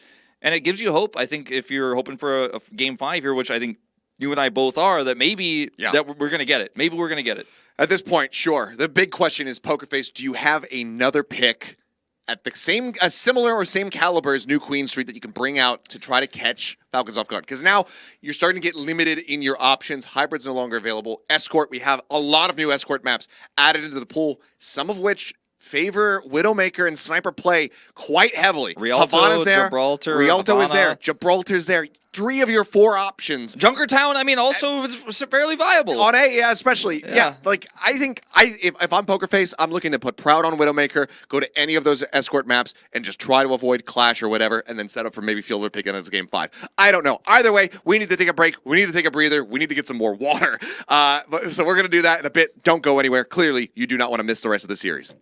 And it gives you hope, I think, if you're hoping for a Game 5 here, which I think you and I both are, that maybe that we're going to get it. Maybe we're going to get it. At this point, sure. The big question is, Pokerface, do you have another pick at the same, similar or same caliber as New Queen Street that you can bring out to try to catch Falcons off guard? Because now you're starting to get limited in your options. Hybrid's no longer available. Escort, we have a lot of new Escort maps added into the pool, some of which favor Widowmaker and Sniper play quite heavily. Rialto, Havana's there. Gibraltar, Rialto is Havana. there. Gibraltar's there. 3 of your 4 options. Junkertown, I mean, also was fairly viable. On A, yeah, especially. Yeah, like, I think if I'm Pokerface, I'm looking to put Proud on Widowmaker, go to any of those Escort maps, and just try to avoid Clash or whatever, and then set up for maybe Fielder picking it as Game 5. I don't know. Either way, we need to take a break. We need to take a breather. We need to get some more water. So we're going to do that in a bit. Don't go anywhere. Clearly, you do not want to miss the rest of the series.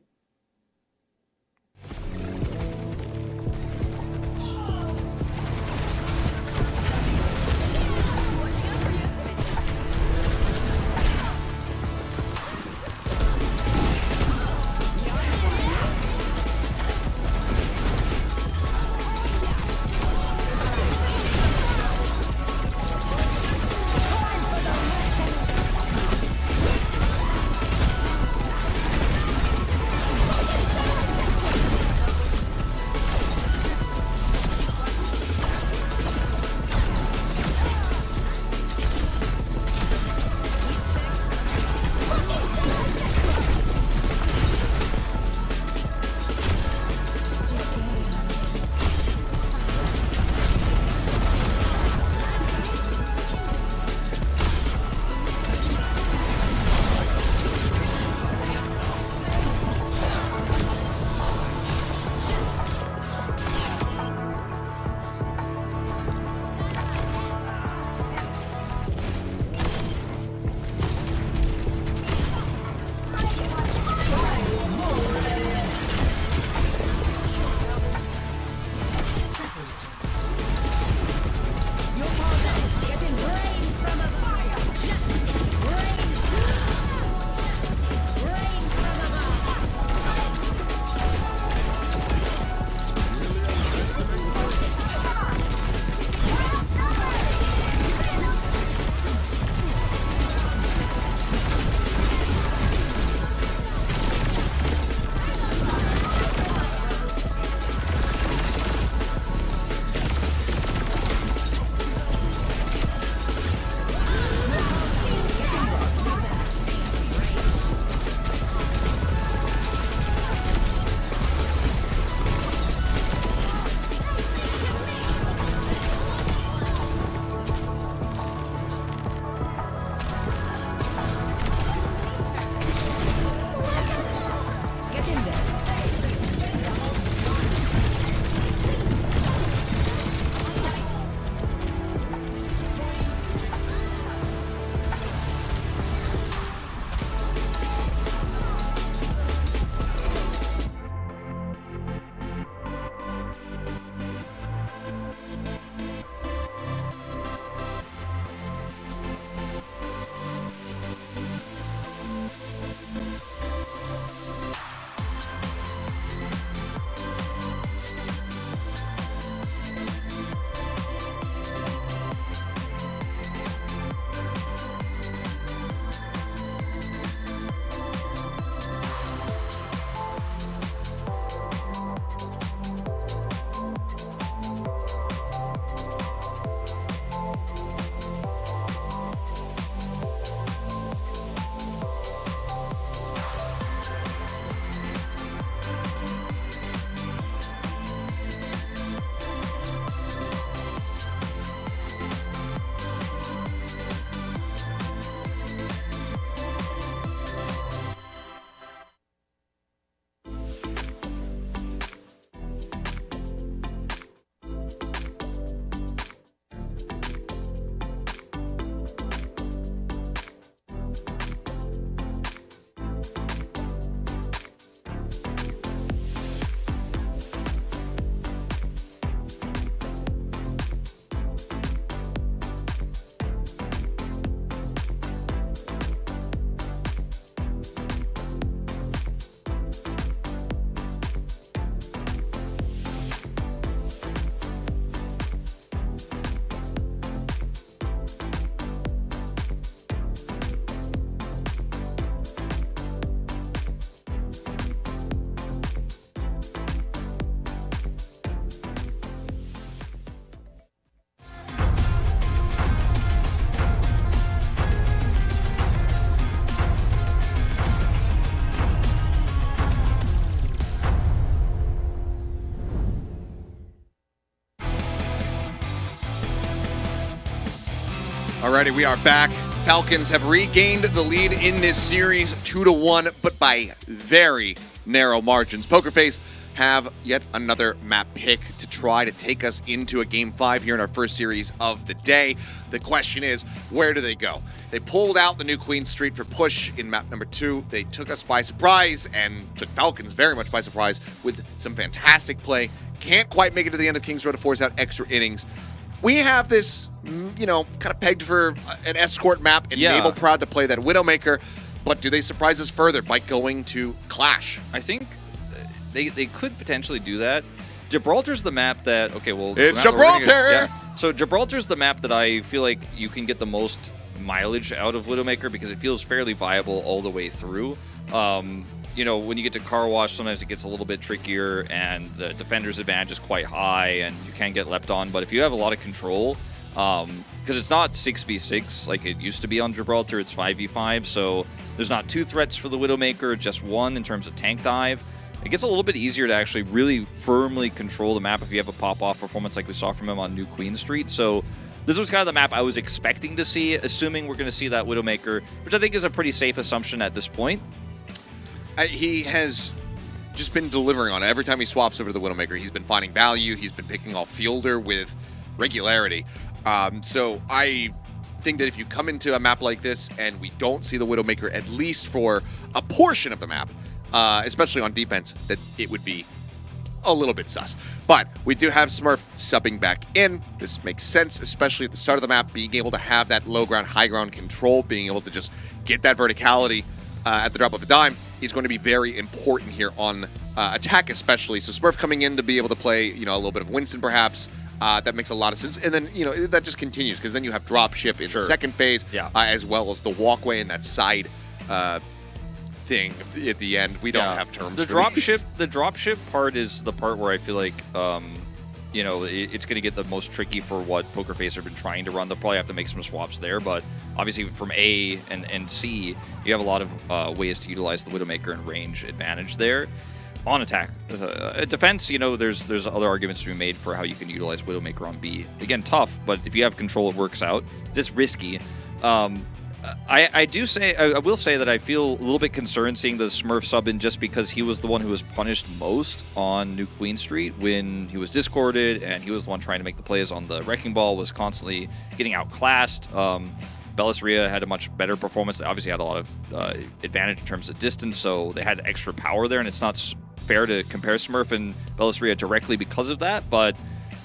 Alrighty, we are back. Falcons have regained the lead in this series 2-1, but by very narrow margins. Pokerface have yet another map pick to try to take us into a Game 5 here in our first series of the day. The question is, where do they go? They pulled out the new Queen Street for push in map number 2. They took us by surprise and took Falcons very much by surprise with some fantastic play. Can't quite make it to the end of King's Row to force out extra innings. We have this, you know, kind of pegged for an escort map, and Mabel proud to play that Widowmaker, but do they surprise us further by going to Clash? I think they could potentially do that. Gibraltar's the map that, okay, well... It's Gibraltar! So Gibraltar's the map that I feel like you can get the most mileage out of Widowmaker because it feels fairly viable all the way through. You know, when you get to Car Wash, sometimes it gets a little bit trickier, and the defender's advantage is quite high, and you can get leapt on. But if you have a lot of control, because it's not 6v6 like it used to be on Gibraltar, it's 5v5, so there's not 2 threats for the Widowmaker, just 1 in terms of tank dive. It gets a little bit easier to actually really firmly control the map if you have a pop-off performance like we saw from him on New Queen Street. So this was kind of the map I was expecting to see, assuming we're going to see that Widowmaker, which I think is a pretty safe assumption at this point. He has just been delivering on it. Every time he swaps over to the Widowmaker, he's been finding value. He's been picking off Fielder with regularity. So I think that if you come into a map like this and we don't see the Widowmaker, at least for a portion of the map, especially on defense, that it would be a little bit sus. But we do have Smurf subbing back in. This makes sense, especially at the start of the map, being able to have that low ground, high ground control, being able to just get that verticality at the drop of a dime is going to be very important here on attack especially. So Smurf coming in to be able to play, you know, a little bit of Winston perhaps, that makes a lot of sense. And then, you know, that just continues because then you have dropship in the second phase, as well as the walkway and that side thing at the end. We don't have terms the for dropship. The dropship part is the part where I feel like, you know, it's going to get the most tricky for what Pokerface have been trying to run. They'll probably have to make some swaps there, but obviously from A and C, you have a lot of ways to utilize the Widowmaker and range advantage there. On attack, defense, you know, there's other arguments to be made for how you can utilize Widowmaker on B. Again, tough, but if you have control, it works out. Just risky. I will say that I feel a little bit concerned seeing the Smurf sub in just because he was the one who was punished most on New Queen Street when he was discorded, and he was the one trying to make the plays on the Wrecking Ball, was constantly getting outclassed. Belisria had a much better performance. They obviously had a lot of advantage in terms of distance, so they had extra power there, and it's not fair to compare Smurf and Belisria directly because of that, but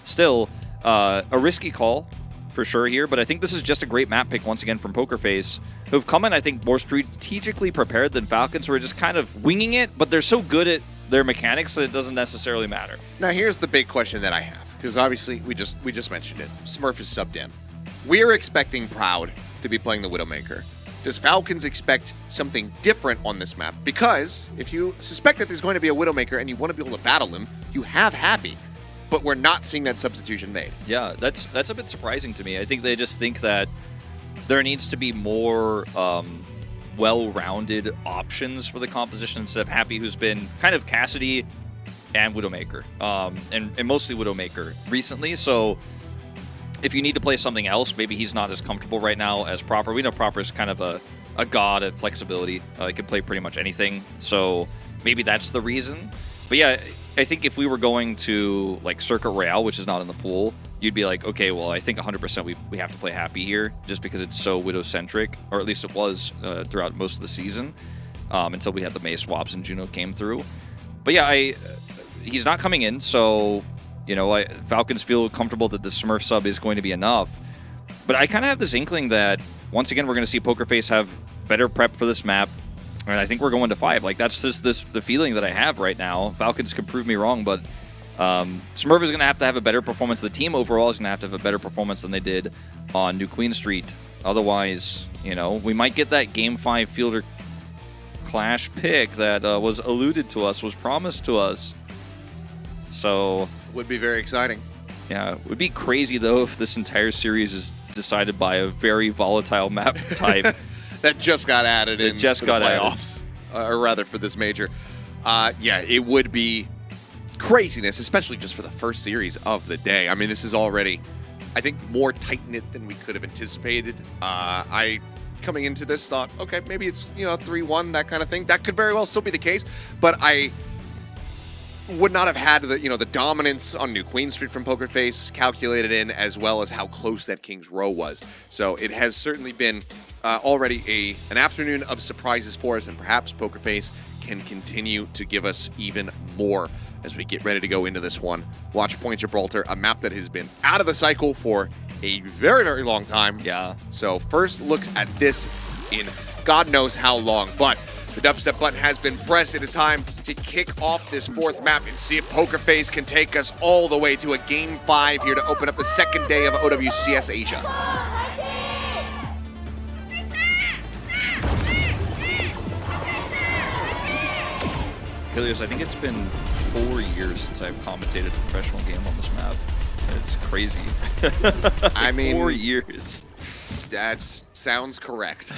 still, a risky call for sure here, but I think this is just a great map pick once again from Pokerface, who've come in, I think, more strategically prepared than Falcons, who are just kind of winging it, but they're so good at their mechanics that it doesn't necessarily matter. Now here's the big question that I have, because obviously we just mentioned it. Smurf is subbed in. We're expecting Proud to be playing the Widowmaker. Does Falcons expect something different on this map? Because if you suspect that there's going to be a Widowmaker and you want to be able to battle him, you have Happy. But we're not seeing that substitution made. Yeah, that's a bit surprising to me. I think they just think that there needs to be more well-rounded options for the composition instead of Happy, who's been kind of Cassidy and Widowmaker, and mostly Widowmaker recently. So if you need to play something else, maybe he's not as comfortable right now as Proper. We know Proper is kind of a god at flexibility. He can play pretty much anything, so maybe that's the reason. But yeah, I think if we were going to like Circuit Royale, which is not in the pool, you'd be like, okay, well, I think 100% we have to play Happy here just because it's so Widow-centric, or at least it was throughout most of the season until we had the May swaps and Juno came through. But yeah, he's not coming in, so you know, Falcons feel comfortable that the Smurf sub is going to be enough. But I kind of have this inkling that once again we're going to see Pokerface have better prep for this map. And I think we're going to 5. Like, that's just the feeling that I have right now. Falcons could prove me wrong, but Smurf is going to have a better performance. The team overall is going to have a better performance than they did on New Queen Street. Otherwise, you know, we might get that Game 5 Fielder Clash pick that was alluded to us, was promised to us. So... would be very exciting. Yeah, it would be crazy, though, if this entire series is decided by a very volatile map type. That just got added in just got the playoffs, or rather for this major. Yeah, it would be craziness, especially just for the first series of the day. I mean, this is already I think, more tight-knit than we could have anticipated. I, coming into this, thought, okay, maybe it's, 3-1, that kind of thing. That could very well still be the case, but I would not have had the, the dominance on New Queen Street from Pokerface calculated in, as well as how close that King's Row was. So it has certainly been already an afternoon of surprises for us, and perhaps Pokerface can continue to give us even more as we get ready to go into this one. Watchpoint Gibraltar, a map that has been out of the cycle for a very, very long time. Yeah. So first looks at this in God knows how long, but the dubstep button has been pressed. It is time to kick off this fourth map and see if Pokerface can take us all the way to a Game 5 here to open up the second day of OWCS Asia. Ilios, I think it's been 4 years since I've commentated a professional game on this map. It's crazy. I mean, 4 years. That sounds correct.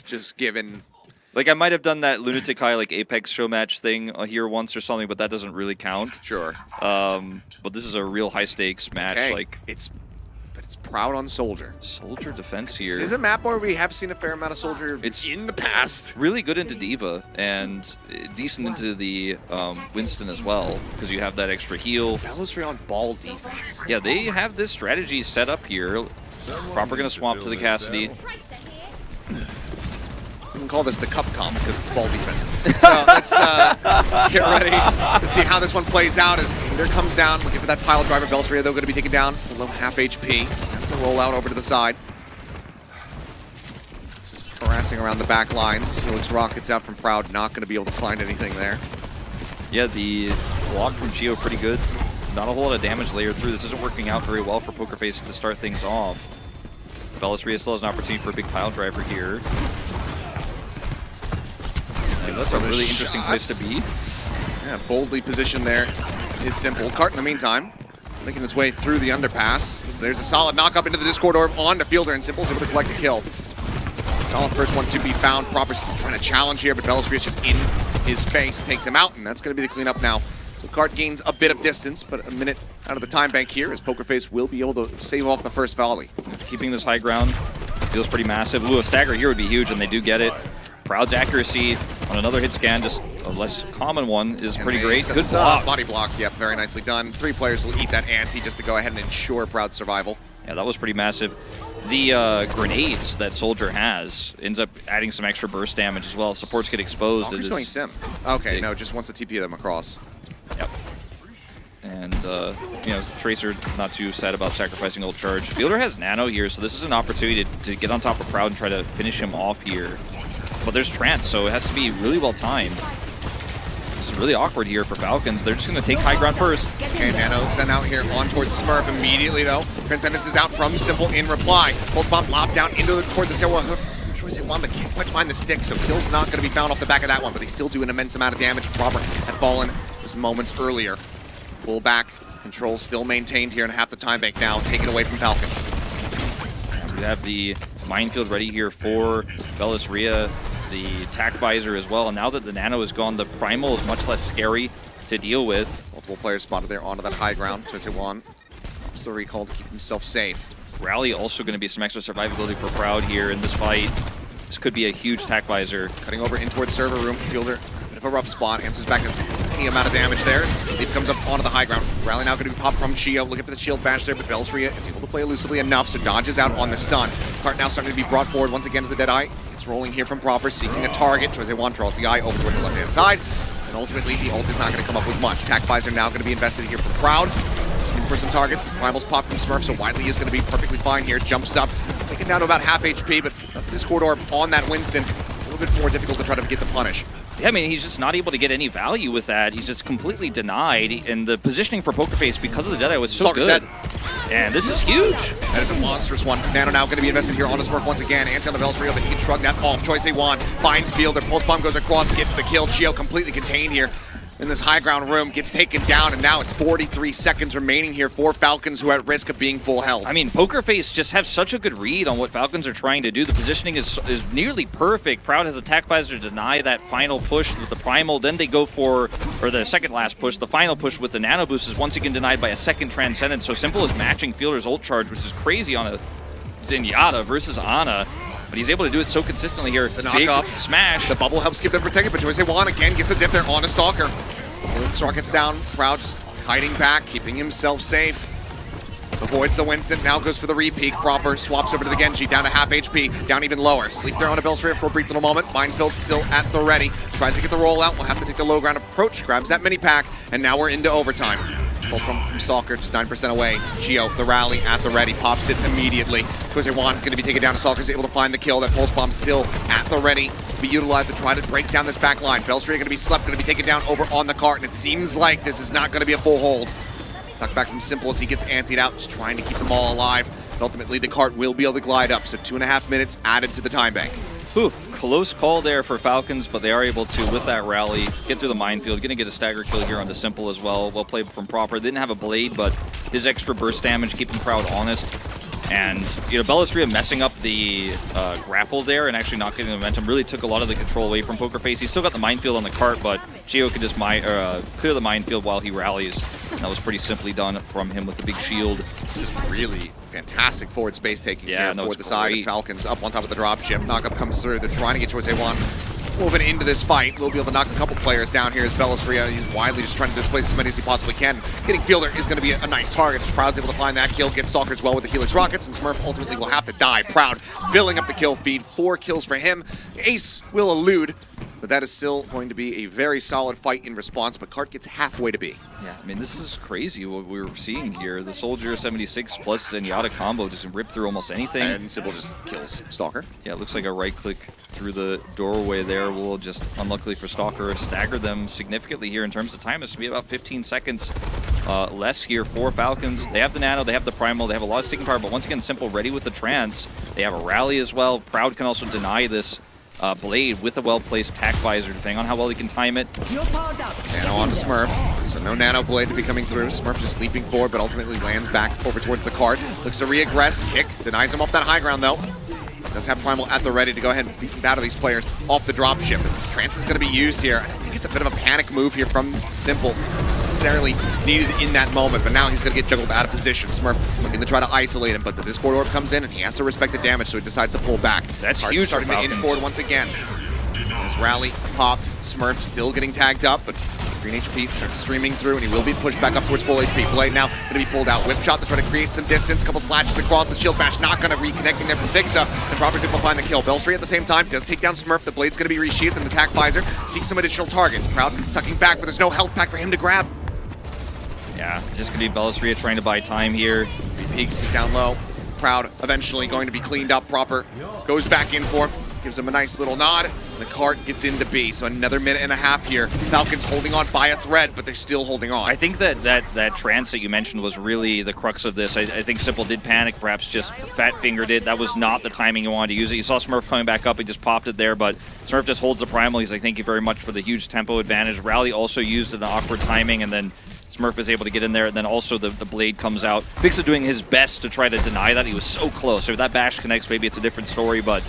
Just given... Like, I might have done that Lunatic High, like, Apex show match thing here once or something, but that doesn't really count. Sure. But this is a real high-stakes match. Okay. Like, it's proud on Soldier. Soldier defense here. This is a map where we have seen a fair amount of Soldier in the past. Really good into Diva and decent into the Winston as well, because you have that extra heal. LAZULI on ball defense. Yeah, they have this strategy set up here. Proper gonna swap to the Cassidy. We can call this the cup comp because it's ball defense. So let's get ready to see how this one plays out as Hinder comes down, looking for that pile driver. LAZULI, though, going to be taken down below half HP. Just has to roll out over to the side. Just harassing around the back lines. Helix rockets out from Proud, not going to be able to find anything there. Yeah, the block from Gio pretty good. Not a whole lot of damage layered through. This isn't working out very well for Pokerface to start things off. LAZULI still has an opportunity for a big pile driver here. That's a really interesting place to be. Yeah, boldly positioned there is Simple. Cart in the meantime, making its way through the underpass. So there's a solid knock up into the Discord orb onto Fielder, and Simple's able to collect the kill. Solid first one to be found. Proper still trying to challenge here, but LAZULI is just in his face, takes him out, and that's going to be the cleanup now. So Cart gains a bit of distance, but a minute out of the time bank here as Pokerface will be able to save off the first volley. Keeping this high ground feels pretty massive. Ooh, a stagger here would be huge, and they do get it. Proud's accuracy on another hit scan, just a less common one, is pretty great. Good block. Body block, yep, very nicely done. 3 players will eat that ante just to go ahead and ensure Proud's survival. Yeah, that was pretty massive. The grenades that Soldier has ends up adding some extra burst damage as well. Supports get exposed. Stalker's going sim. Okay, no, just wants to TP them across. Yep. And, Tracer not too sad about sacrificing ult charge. Fielder has Nano here, so this is an opportunity to get on top of Proud and try to finish him off here. But there's Trance, so it has to be really well timed. This is really awkward here for Falcons. They're just going to take high ground first. Okay, Nano sent out here on towards Smurf immediately, though. Transcendence is out from Simple in reply. Pulse Bomb lopped down towards the stairwell. Choice at one, but can't quite find the stick, so kill's not going to be found off the back of that one, but they still do an immense amount of damage. Proper had fallen just moments earlier. Pull back, control still maintained here, and half the time bank now taken away from Falcons. We have the minefield ready here for LAZULI, the tack visor as well, and now that the Nano is gone, the Primal is much less scary to deal with. Multiple players spotted there onto that high ground. Choice at one, still recalled to keep himself safe. Rally also going to be some extra survivability for Proud here in this fight. This could be a huge tack visor. Cutting over in towards server room. Fielder, bit of a rough spot. Answers back any amount of damage there. Leap comes up onto the high ground. Rally now going to be popped from Chio. Looking for the shield bash there, but LAZULI is able to play elusively enough, so dodges out on the stun. Cart now starting to be brought forward once again as the Deadeye. It's rolling here from Proper, seeking a target. Choice one draws the eye over towards the left-hand side. And ultimately, the ult is not going to come up with much. Tack visor now going to be invested here from Proud. Looking for some targets. Primal's pop from Smurf, so Widely is going to be perfectly fine here. Jumps up. He's taken down to about half HP, but this corridor on that Winston, it's a little bit more difficult to try to get the punish. Yeah, I mean, he's just not able to get any value with that. He's just completely denied, and the positioning for Pokerface because of the Deadeye was so good. And this is huge. That is a monstrous one. Nano now going to be invested here on his Smurf once again. Anti on the LAZULI, but he can shrug that off. Choice A1 finds Fielder. Pulse Bomb goes across, gets the kill. Chio completely contained here. in this high ground room, gets taken down, and now it's 43 seconds remaining here for Falcons, who are at risk of being full health. I mean, Pokerface just have such a good read on what Falcons are trying to do. The positioning is nearly perfect. Proud has attack visor to deny that final push with the primal. Then they go for, or the second last push, the final push with the nano boost is once again denied by a second transcendence. So Simple is matching Fielder's ult charge, which is crazy on a Zenyatta versus Ana. But he's able to do it so consistently here. The knock-up. Smash. The bubble helps keep them protected, but Joyce1 again gets a dip there on a Stalker. Stalker gets down. Proud just hiding back, keeping himself safe. Avoids the Winston, now goes for the re-peek proper, swaps over to the Genji, down to half HP, down even lower. Sleep there on a Bellsphere for a brief little moment. Minefield still at the ready. Tries to get the rollout, will have to take the low ground approach, grabs that mini pack, and now we're into overtime. Pulse from Stalker, just 9% away. Geo, the rally at the ready, pops it immediately. Joyce1 going to be taken down. Stalker's able to find the kill. That pulse bomb still at the ready to be utilized to try to break down this back line. Bellsphere going to be slept, going to be taken down over on the cart, and it seems like this is not going to be a full hold. Tuck back from Simple as he gets antied out, just trying to keep them all alive. But ultimately, the cart will be able to glide up, so 2.5 minutes added to the time bank. Whew, close call there for Falcons, but they are able to, with that rally, get through the minefield. Gonna get a stagger kill here on the Simple as well. Well played from Proper. Didn't have a blade, but his extra burst damage keeping Proud honest. And, you know, Bellisria messing up the grapple there and actually not getting the momentum really took a lot of the control away from Pokerface. He still got the minefield on the cart, but Geo could just clear the minefield while he rallies. And that was pretty simply done from him with the big shield. This is really fantastic forward space taking here no, for the side of Falcons. Up on top of the dropship. Knockup comes through. They're trying to get Joyce1 moving into this fight. We'll be able to knock a couple players down here as Bellisria. He's widely just trying to displace as many as he possibly can. Getting Fielder is going to be a nice target. Proud's able to find that kill, get Stalker as well with the Helix Rockets, and Smurf ultimately will have to die. Proud filling up the kill feed. 4 kills for him. Ace will elude, but that is still going to be a very solid fight in response, but Cart gets halfway to B. Yeah, I mean, this is crazy what we're seeing here. The Soldier 76 plus Zenyatta combo just rip through almost anything. And Sybil just kills Stalker. Yeah, it looks like a right click through the doorway there will just, unluckily for Stalker, stagger them significantly here in terms of time. It's going to be about 15 seconds less here for Falcons. They have the Nano, they have the Primal, they have a lot of sticking power, but once again, Simple ready with the Trance. They have a rally as well. Proud can also deny this blade with a well-placed tack visor, depending on how well he can time it. Nano on the Smurf, so no Nano blade to be coming through. Smurf just leaping forward, but ultimately lands back over towards the cart. Looks to re-aggress, kick, denies him off that high ground though. Does have Primal at the ready to go ahead and beat and batter these players off the dropship. Trance is going to be used here. I think it's a bit of a panic move here from Simple. Not necessarily needed in that moment, but now he's going to get juggled out of position. Smurf looking to try to isolate him, but the Discord Orb comes in and he has to respect the damage, so he decides to pull back. That's Cart huge starting for to inch Falcons. forward once again. His rally popped. Smurf still getting tagged up, but green HP starts streaming through, and he will be pushed back up towards full HP. Blade now going to be pulled out. Whip shot to try to create some distance. A couple slashes across the shield bash. Not going to reconnecting there from Dixa. And Proper's able to find the kill. Bellstree at the same time does take down Smurf. The blade's going to be resheathed in the tack visor. Seeks some additional targets. Proud tucking back, but there's no health pack for him to grab. Yeah, just going to be Bellisria trying to buy time here. Peeks, he's down low. Proud eventually going to be cleaned up proper. Goes back in for him. Gives him a nice little nod. The cart gets into B, so another minute and a half here. Falcons holding on by a thread, but they're still holding on. I think that trance that you mentioned was really the crux of this. I think Simple did panic, perhaps just fat-fingered it. That was not the timing you wanted to use it. You saw Smurf coming back up, he just popped it there, but Smurf just holds the Primal. He's like, thank you very much for the huge tempo advantage. Rally also used an awkward timing, and then Smurf is able to get in there, and then also the blade comes out. Fixa doing his best to try to deny that. He was so close. So if that bash connects, maybe it's a different story, but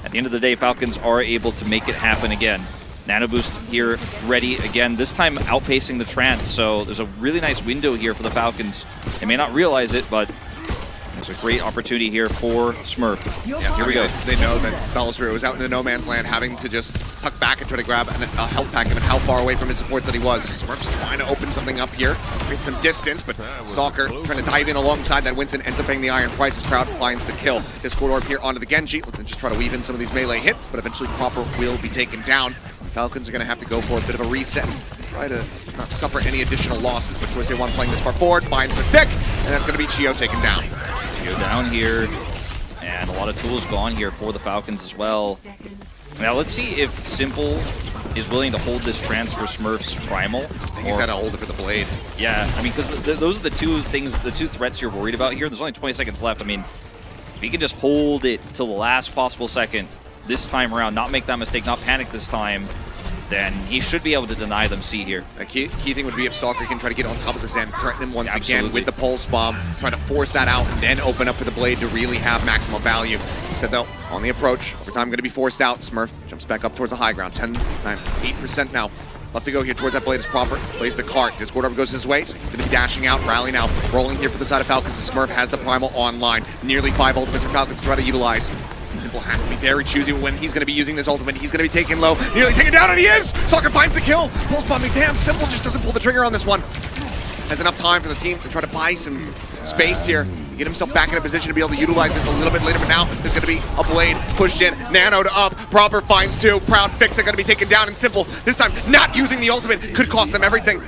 at the end of the day, Falcons are able to make it happen again. Nano Boost here, ready again, this time outpacing the Trance, so there's a really nice window here for the Falcons. They may not realize it, but there's a great opportunity here for Smurf. Yeah, here we go. They know that Bellisria was out in the no man's land, having to just tuck back and try to grab a health pack, given how far away from his supports that he was. So Smurf's trying to open something up here, create some distance, but Stalker trying to dive in alongside that. Winston ends up paying the iron price as Proud finds the kill. Discord Orb here onto the Genji. Let's just try to weave in some of these melee hits, but eventually Proper will be taken down. Falcons are going to have to go for a bit of a reset and try to not suffer any additional losses, but Joyce1 playing this far forward, finds the stick, and that's going to be Chio taken down. Go down here, and a lot of tools gone here for the Falcons as well. Now let's see if Simple is willing to hold this Trance for Smurf's Primal. I think he's got to hold it for the blade. Yeah, I mean, because those are the two things, the two threats you're worried about here. There's only 20 seconds left. I mean, if you can just hold it till the last possible second this time around, not make that mistake, not panic this time, then he should be able to deny them C here. A key thing would be if Stalker can try to get on top of the Zen, threaten him once again with the Pulse Bomb, try to force that out, and then open up for the Blade to really have maximum value. Said though, on the approach, overtime going to be forced out. Smurf jumps back up towards the high ground, 10, 9, 8% now. Left to go here towards that Blade is proper. Plays the cart. Discord over goes his way, so he's going to be dashing out. Rally now, rolling here for the side of Falcons. Smurf has the Primal online. Nearly 5 ultimates for Falcons to try to utilize. Simple has to be very choosy when he's going to be using this ultimate. He's going to be taken low, nearly taken down, and he is! Stalker finds the kill. Pulse bombing, damn, Simple just doesn't pull the trigger on this one. Has enough time for the team to try to buy some space here. Get himself back in a position to be able to utilize this a little bit later, but now there's going to be a Blade pushed in, Nano to up, Proper finds 2, Proud Fix are going to be taken down, and Simple, this time not using the ultimate, could cost them everything.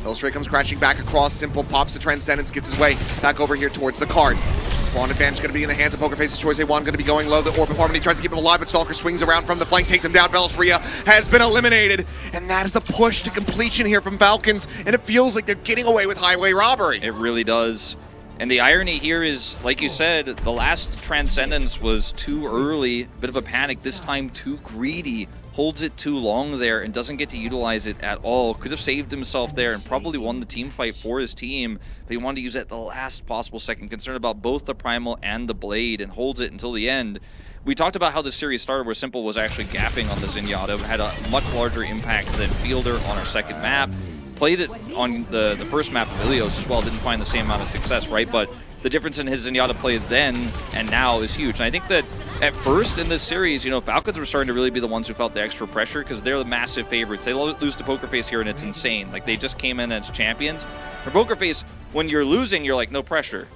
Illustrate comes crashing back across, Simple pops the Transcendence, gets his way back over here towards the card. Spawn advantage going to be in the hands of Pokerface's choice. A1 going to be going low. The Orb of Harmony tries to keep him alive, but Stalker swings around from the flank, takes him down. Bellisria has been eliminated, and that is the push to completion here from Falcons, and it feels like they're getting away with highway robbery. It really does. And the irony here is, like you said, the last Transcendence was too early, bit of a panic, this time too greedy, holds it too long there and doesn't get to utilize it at all. Could have saved himself there and probably won the team fight for his team, but he wanted to use it at the last possible second, concerned about both the Primal and the Blade, and holds it until the end. We talked about how the series started where Simple was actually gapping on the Zenyatta, had a much larger impact than Fielder on our second map. Played it on the first map of Ilios as well, didn't find the same amount of success, right? But the difference in his Zenyatta play then and now is huge. And I think that at first in this series, you know, Falcons were starting to really be the ones who felt the extra pressure because they're the massive favorites. They lose to Pokerface here and it's insane. Like, they just came in as champions. For Pokerface, when you're losing, you're like, no pressure.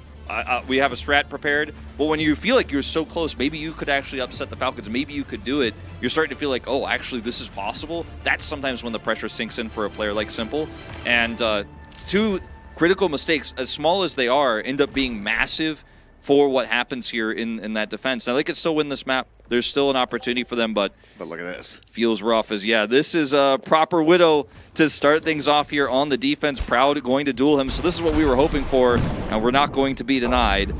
We have a strat prepared, but when you feel like you're so close, maybe you could actually upset the Falcons, maybe you could do it, you're starting to feel like, oh, actually this is possible. That's sometimes when the pressure sinks in for a player like Simple. And 2 critical mistakes, as small as they are, end up being massive for what happens here in that defense. Now, they could still win this map. There's still an opportunity for them, but look at this. Feels rough as, yeah, this is a proper Widow to start things off here on the defense. Proud going to duel him, so this is what we were hoping for, and we're not going to be denied.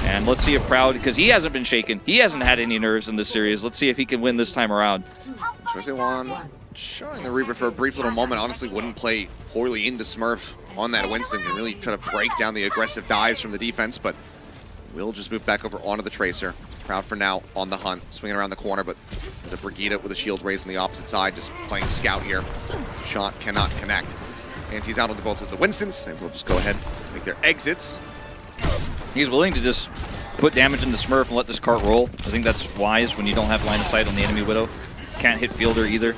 And let's see if Proud, because he hasn't been shaken. He hasn't had any nerves in this series. Let's see if he can win this time around. Choice A1 showing the Reaper for a brief little moment. Honestly, wouldn't play poorly into Smurf on that Winston. Can really try to break down the aggressive dives from the defense, but we'll just move back over onto the Tracer. Proud for now on the hunt, swinging around the corner, but there's a Brigitte with a shield raised on the opposite side, just playing scout here. Shot cannot connect. And he's out onto both of the Winstons, and we'll just go ahead and make their exits. He's willing to just put damage into Smurf and let this cart roll. I think that's wise when you don't have line of sight on the enemy Widow. Can't hit Fielder either.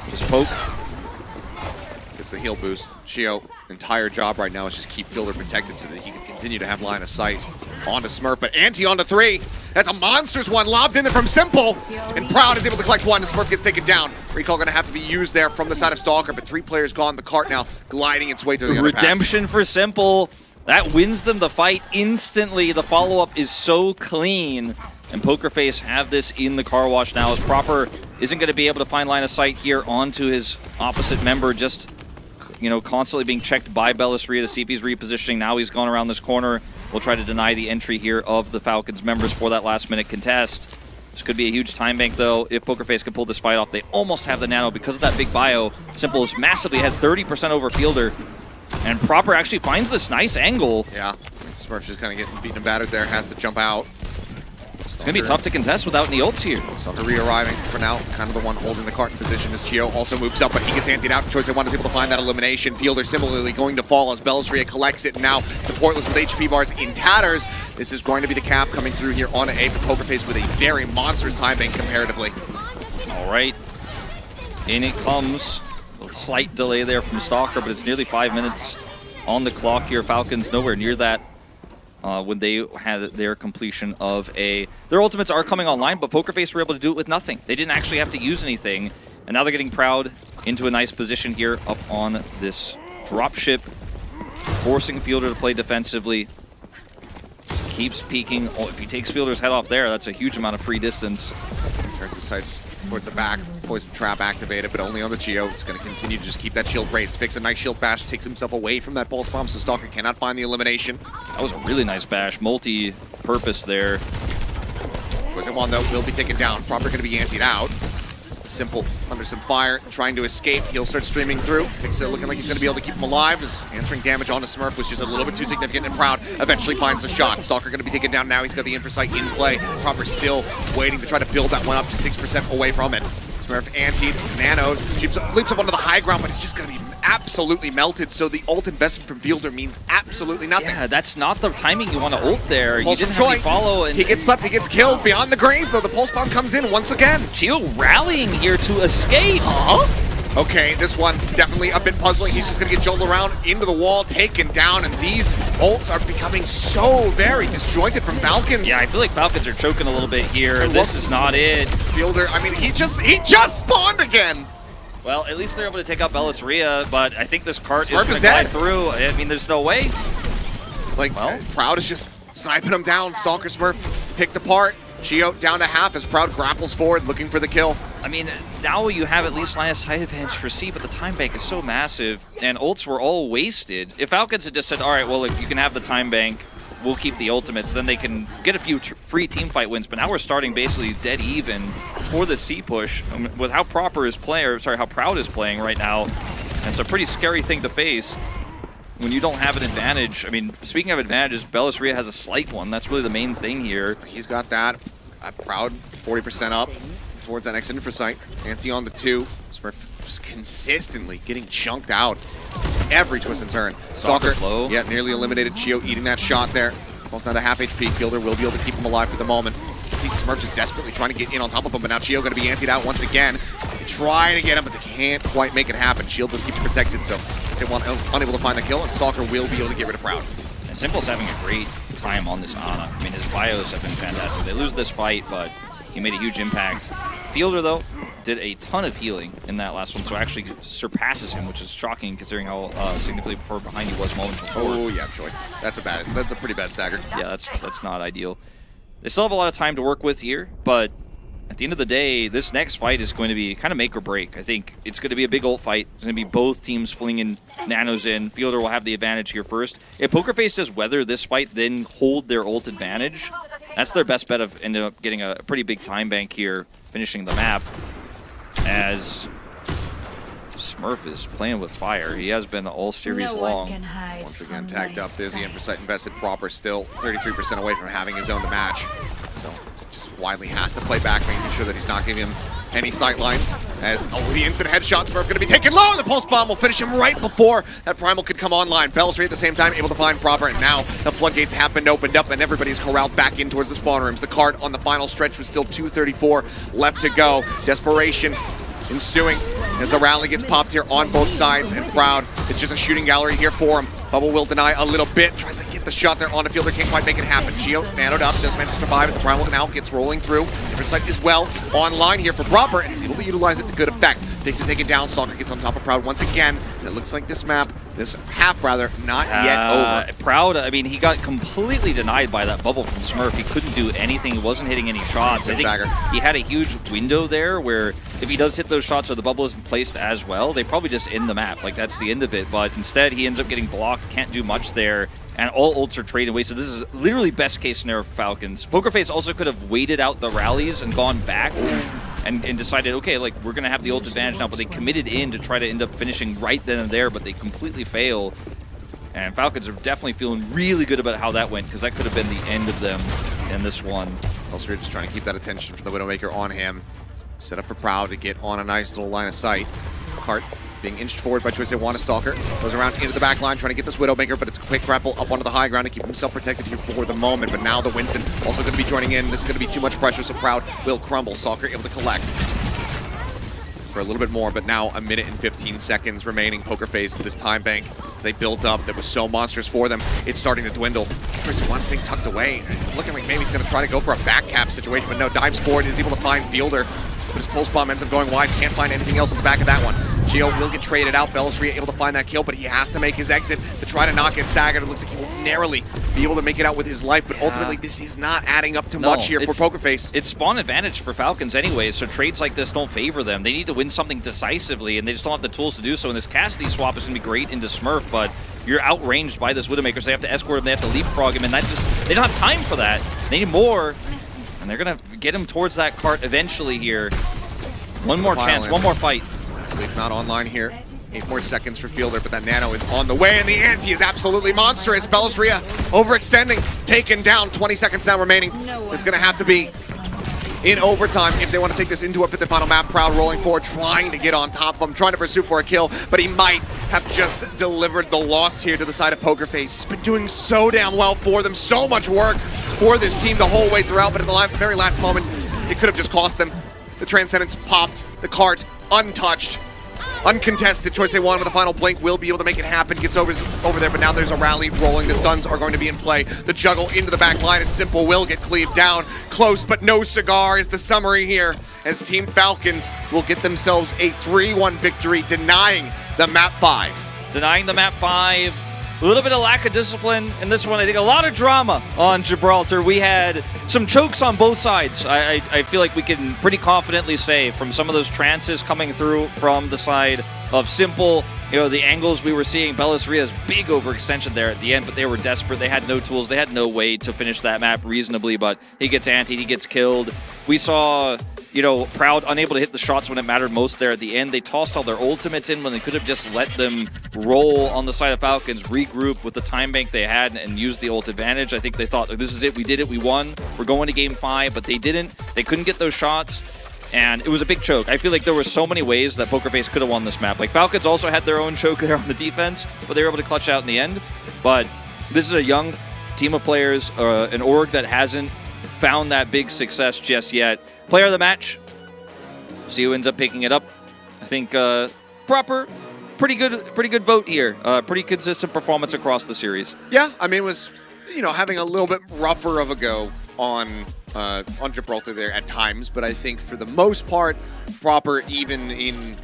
Just poke. Gets the heal boost. Chio, entire job right now is just keep Fielder protected so that he can continue to have line of sight onto Smurf, but Ante onto 3. That's a monstrous one lobbed in there from Simple, and Proud is able to collect 1, and Smurf gets taken down. Recall going to have to be used there from the side of Stalker, but 3 players gone. The cart now gliding its way through the underpass. Redemption for Simple. That wins them the fight instantly. The follow-up is so clean, and Pokerface have this in the car wash now as Proper isn't going to be able to find line of sight here onto his opposite member, just, you know, constantly being checked by Bellisria to see if he's repositioning. Now he's gone around this corner. We'll try to deny the entry here of the Falcons members for that last-minute contest. This could be a huge time bank, though, if Pokerface can pull this fight off. They almost have the nano because of that big bio. Simple is massively ahead, 30% over Fielder. And Proper actually finds this nice angle. Yeah, Smurf's just kind of getting beaten and battered there, has to jump out. It's going to be tough to contest without any ults here. Stalker re-arriving for now, kind of the one holding the cart in position as Chio also moves up, but he gets antied out. Choice A1 is able to find that elimination. Fielder similarly going to fall as Bellisria collects it. Now, supportless with HP bars in tatters. This is going to be the cap coming through here on A for Pokerface with a very monstrous time bank comparatively. All right. In it comes. A slight delay there from Stalker, but it's nearly 5 minutes on the clock here. Falcons nowhere near that. When they had their completion of a... Their ultimates are coming online, but Pokerface were able to do it with nothing. They didn't actually have to use anything, and now they're getting Proud into a nice position here up on this dropship, forcing Fielder to play defensively. Keeps peeking. Oh, if he takes Fielder's head off there, that's a huge amount of free distance. Turns his sights towards the back. Poison Trap activated, but only on the Geo. It's going to continue to just keep that shield raised. Fix a nice shield bash, takes himself away from that Pulse Bomb, so Stalker cannot find the elimination. That was a really nice bash. Multi-purpose there. Poison One, though, will be taken down. Proper going to be antied out. Simple under some fire, trying to escape. He'll start streaming through. Pixel looking like he's going to be able to keep him alive. His answering damage onto Smurf was just a little bit too significant, and Proud eventually finds the shot. Stalker going to be taken down now. He's got the Infrasight in play. Proper still waiting to try to build that one up to 6% away from it. Smurf antied, Nano leaps up onto the high ground, but it's just going to be absolutely melted, so the ult investment from Fielder means absolutely nothing. Yeah, that's not the timing you want to ult there. Pulse You didn't from have any Troy. follow. And He gets slept, he gets killed beyond the grave, though the pulse bomb comes in once again. Geo rallying here to escape. Huh? Okay, this one definitely a bit puzzling. He's just going to get jolted around into the wall, taken down, and these ults are becoming so very disjointed from Falcons. Yeah, I feel like Falcons are choking a little bit here. This is not it. Fielder, I mean, he just spawned again. Well, at least they're able to take out Belisria, but I think this cart Smurf is is going to dead. glide through. I mean, there's no way. Like, Proud is just sniping him down. Stalker Smurf picked apart. Geo down to half as Proud grapples forward, looking for the kill. I mean, now you have at least line of sight advantage for C, but the time bank is so massive, and ults were all wasted. If Falcons had just said, all right, well, look, you can have the time bank, we'll keep the ultimates, then they can get a few free team fight wins, but now we're starting basically dead even for the C push with how Proud is playing right now. And it's a pretty scary thing to face when you don't have an advantage. I mean, speaking of advantages, Belisria has a slight one. That's really the main thing here. He's got that. Proud 40% up towards that next Infrasight. Nancy on the 2. Smurf just consistently getting chunked out every twist and turn. Stalker, low. Yeah, nearly eliminated. Geo eating that shot there. Almost down to half HP. Fielder will be able to keep him alive for the moment. You can see Smurf just desperately trying to get in on top of him, but now Geo going to be antied out once again. They try to get him, but they can't quite make it happen. Shield does keep him protected, so they want unable to find the kill, and Stalker will be able to get rid of Proud. And Simple's having a great time on this Ana. I mean, his bios have been fantastic. They lose this fight, but he made a huge impact. Fielder, though, did a ton of healing in that last one, so actually surpasses him, which is shocking considering how significantly far behind he was moments before. Oh yeah, Troy. That's a pretty bad stagger. Yeah, that's not ideal. They still have a lot of time to work with here, but at the end of the day, this next fight is going to be kind of make or break. I think it's going to be a big ult fight. It's going to be both teams flinging nanos in. Fielder will have the advantage here first. If Pokerface does weather this fight, then hold their ult advantage, that's their best bet of ending up getting a pretty big time bank here, finishing the map. As Smurf is playing with fire. He has been all series long. Once again, tagged up. There's the Infrasight invested proper. Still 33% away from having his own to match. So just widely has to play back, making sure that he's not giving him any sight lines. As the instant headshot, Smurf going to be taken low, and the pulse bomb will finish him right before that primal could come online. Belisria at the same time able to find proper, and now the floodgates have been opened up, and everybody's corralled back in towards the spawn rooms. The cart on the final stretch was still 2:34 left to go. Desperation ensuing as the rally gets popped here on both sides, and Proud, it's just a shooting gallery here for him. Bubble will deny a little bit, tries to get the shot there on the Fielder, can't quite make it happen. Geo nanoed up, does manage to survive as the Primal now gets rolling through. Different site as well, online here for Proper, and he's able to utilize it to good effect. Takes it taken down, Stalker gets on top of Proud once again, and it looks like this map, this half rather, not yet over. Proud, I mean, he got completely denied by that bubble from Smurf. He couldn't do anything, he wasn't hitting any shots. I think he had a huge window there where if he does hit those shots or the bubble isn't placed as well, they probably just end the map. Like, that's the end of it. But instead, he ends up getting blocked, can't do much there, and all ults are traded away. So this is literally best case scenario for Falcons. Pokerface also could have waited out the rallies and gone back and decided, okay, like, we're going to have the ult advantage now, but they committed in to try to end up finishing right then and there, but they completely fail. And Falcons are definitely feeling really good about how that went, because that could have been the end of them in this one. Elsewhere just trying to keep that attention from the Widowmaker on him. Set up for Proud to get on a nice little line of sight. Cart being inched forward by Choice One Stalker. Goes around into the back line trying to get this Widowmaker, but it's a quick grapple up onto the high ground to keep himself protected here for the moment. But now the Winston also going to be joining in. This is going to be too much pressure, so Proud will crumble. Stalker able to collect for a little bit more, but now 1 minute and 15 seconds remaining. Pokerface, this time bank they built up that was so monstrous for them, it's starting to dwindle. Choice One thing tucked away, looking like maybe he's going to try to go for a back cap situation, but no, dives forward, is able to find Fielder. But his pulse bomb ends up going wide. Can't find anything else at the back of that one. Geo will get traded out. Belisria able to find that kill, but he has to make his exit to try to not get staggered. It looks like he will narrowly be able to make it out with his life, but ultimately this is not adding up to much here for Pokerface. It's spawn advantage for Falcons anyway, so trades like this don't favor them. They need to win something decisively, and they just don't have the tools to do so. And this Cassidy swap is going to be great into Smurf, but you're outranged by this Widowmaker, so they have to escort him, they have to leapfrog him, and that just, they don't have time for that. They need more, and they're going to get him towards that cart eventually here. One more chance, one more fight. Sleep not online here. 8 more seconds for Fielder, but that Nano is on the way, and the ante is absolutely monstrous. Bellisria overextending, taken down. 20 seconds now remaining. It's going to have to be in overtime if they want to take this into a fifth and final map. Proud rolling forward, trying to get on top of him, trying to pursue for a kill, but he might have just delivered the loss here to the side of Pokerface. He's been doing so damn well for them, so much work for this team the whole way throughout, but at the very last moment, it could have just cost them. The Transcendence popped, the cart untouched. Uncontested, Choice A1 with a final blink will be able to make it happen. Gets over there, but now there's a rally rolling. The stuns are going to be in play. The juggle into the back line is simple. Will get cleaved down. Close, but no cigar is the summary here, as Team Falcons will get themselves a 3-1 victory, denying the map 5. Denying the map 5. A little bit of lack of discipline in this one. I think a lot of drama on Gibraltar. We had some chokes on both sides. I feel like we can pretty confidently say from some of those trances coming through from the side of Simple, you know, the angles we were seeing, Bellisria's big overextension there at the end, but they were desperate. They had no tools. They had no way to finish that map reasonably, but he gets antied, he gets killed. We saw, you know, Proud unable to hit the shots when it mattered most there at the end. They tossed all their ultimates in when they could have just let them roll on the side of Falcons, regroup with the time bank they had, and use the ult advantage. I think they thought, this is it, we did it, we won, we're going to game 5, but they didn't. They couldn't get those shots, and it was a big choke. I feel like there were so many ways that Pokerface could have won this map. Like, Falcons also had their own choke there on the defense, but they were able to clutch out in the end. But this is a young team of players, an org that hasn't found that big success just yet. Player of the match, see who ends up picking it up. I think Proper, pretty good vote here. Pretty consistent performance across the series. Yeah, I mean, it was, you know, having a little bit rougher of a go on Gibraltar there at times, but I think for the most part, Proper, even in,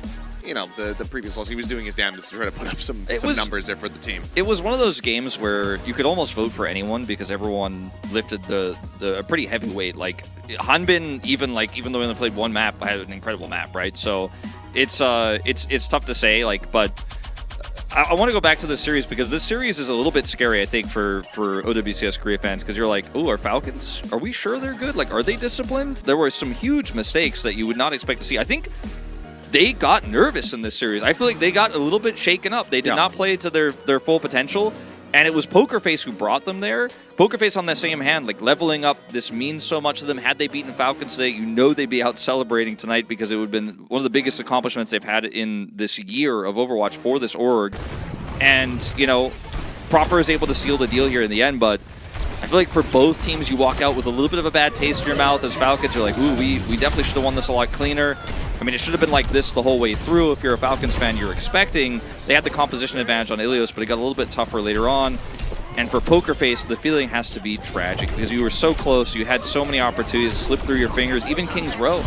you know, the previous loss, he was doing his damnedest to try to put up some numbers there for the team. It was one of those games where you could almost vote for anyone because everyone lifted a pretty heavy weight. Like Hanbin, even though they only played one map, had an incredible map, right? So it's tough to say, like, but I want to go back to this series because this series is a little bit scary, I think, for OWCS Korea fans, because you're like, oh, are Falcons, are we sure they're good? Like, are they disciplined? There were some huge mistakes that you would not expect to see. I think they got nervous in this series. I feel like they got a little bit shaken up. They did not play to their full potential, and it was Pokerface who brought them there. Pokerface on the same hand, like, leveling up, this means so much to them. Had they beaten Falcons today, you know they'd be out celebrating tonight because it would have been one of the biggest accomplishments they've had in this year of Overwatch for this org. And, you know, Proper is able to seal the deal here in the end, but I feel like for both teams, you walk out with a little bit of a bad taste in your mouth. As Falcons, you're like, ooh, we definitely should have won this a lot cleaner. I mean, it should have been like this the whole way through. If you're a Falcons fan, you're expecting. They had the composition advantage on Ilios, but it got a little bit tougher later on. And for Pokerface, the feeling has to be tragic because you were so close. You had so many opportunities to slip through your fingers. Even King's Row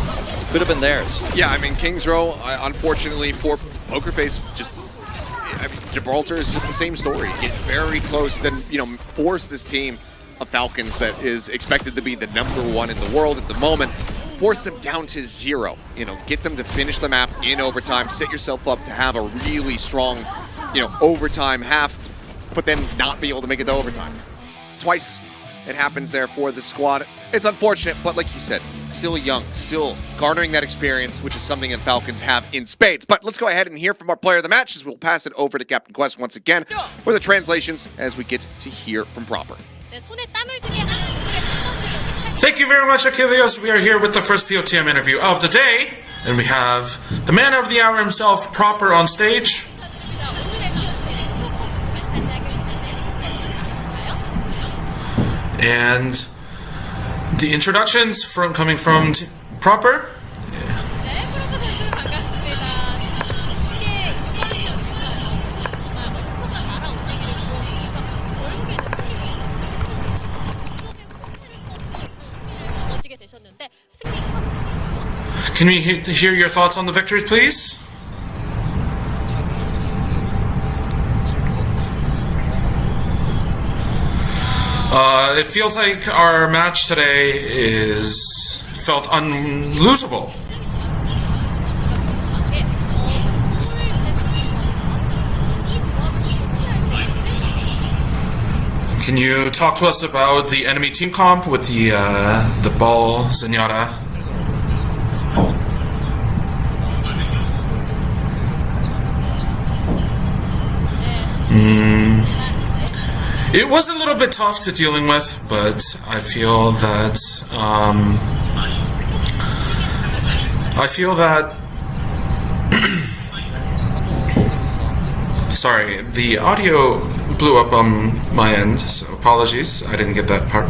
could have been theirs. Yeah, I mean, King's Row, unfortunately for Pokerface, just, I mean, Gibraltar is just the same story. Get very close, then, you know, force this team of Falcons that is expected to be the #1 in the world at the moment, force them down to 0. You know, get them to finish the map in overtime, set yourself up to have a really strong, you know, overtime half, but then not be able to make it to overtime. Twice it happens there for the squad. It's unfortunate, but like you said, still young, still garnering that experience, which is something that Falcons have in spades. But let's go ahead and hear from our player of the match as we'll pass it over to Captain Quest once again for the translations as we get to hear from Proper. Thank you very much, Ilios. We are here with the first POTM interview of the day, and we have the man of the hour himself, Proper, on stage. And the introductions coming from Proper. Can we hear your thoughts on the victories, please? It feels like our match today felt unlosable. Can you talk to us about the enemy team comp with the ball Zenyatta? It was a little bit tough to dealing with, but I feel that sorry, the audio blew up on my end, so apologies. I didn't get that part.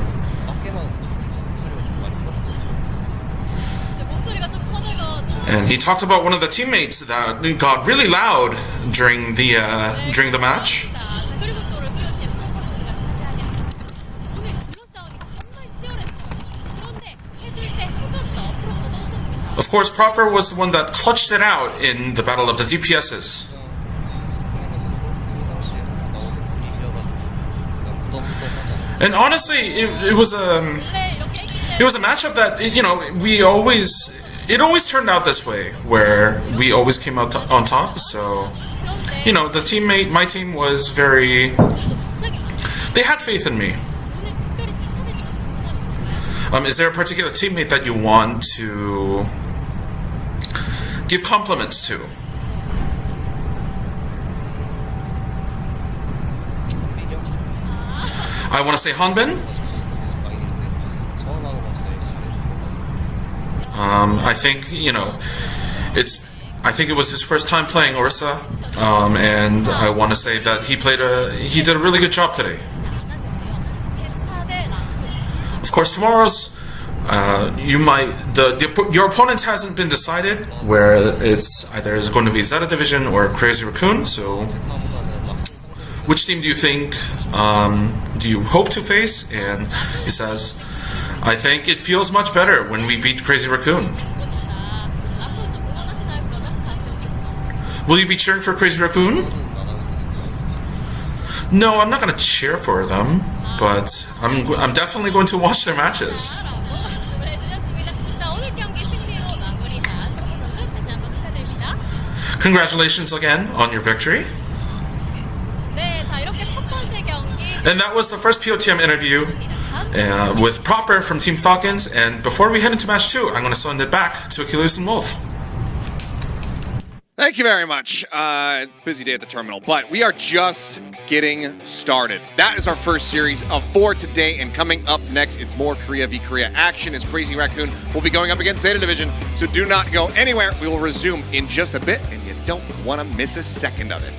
And he talked about one of the teammates that got really loud during the match. Of course, Proper was the one that clutched it out in the battle of the DPSs. And honestly, it was a matchup that it always turned out this way, where we always came out on top. So, my team was they had faith in me. Is there a particular teammate that you want to give compliments to? I want to say Hanbin. I think I think it was his first time playing Orisa, and I want to say that he did a really good job today. Of course, tomorrow's your opponent hasn't been decided, where it's either going to be Zeta Division or Crazy Raccoon. So, which team do you think do you hope to face? And he says, I think it feels much better when we beat Crazy Raccoon. Will you be cheering for Crazy Raccoon? No, I'm not going to cheer for them, but I'm definitely going to watch their matches. Congratulations again on your victory. And that was the first POTM interview with Proper from Team Falcons. And before we head into match 2, I'm going to send it back to Ilios and Wolf. Thank you very much. Busy day at the terminal, but we are just getting started. That is our first series of 4 today, and coming up next, it's more Korea v Korea action as Crazy Raccoon will be going up against Zeta Division, so do not go anywhere. We will resume in just a bit, and you don't want to miss a second of it.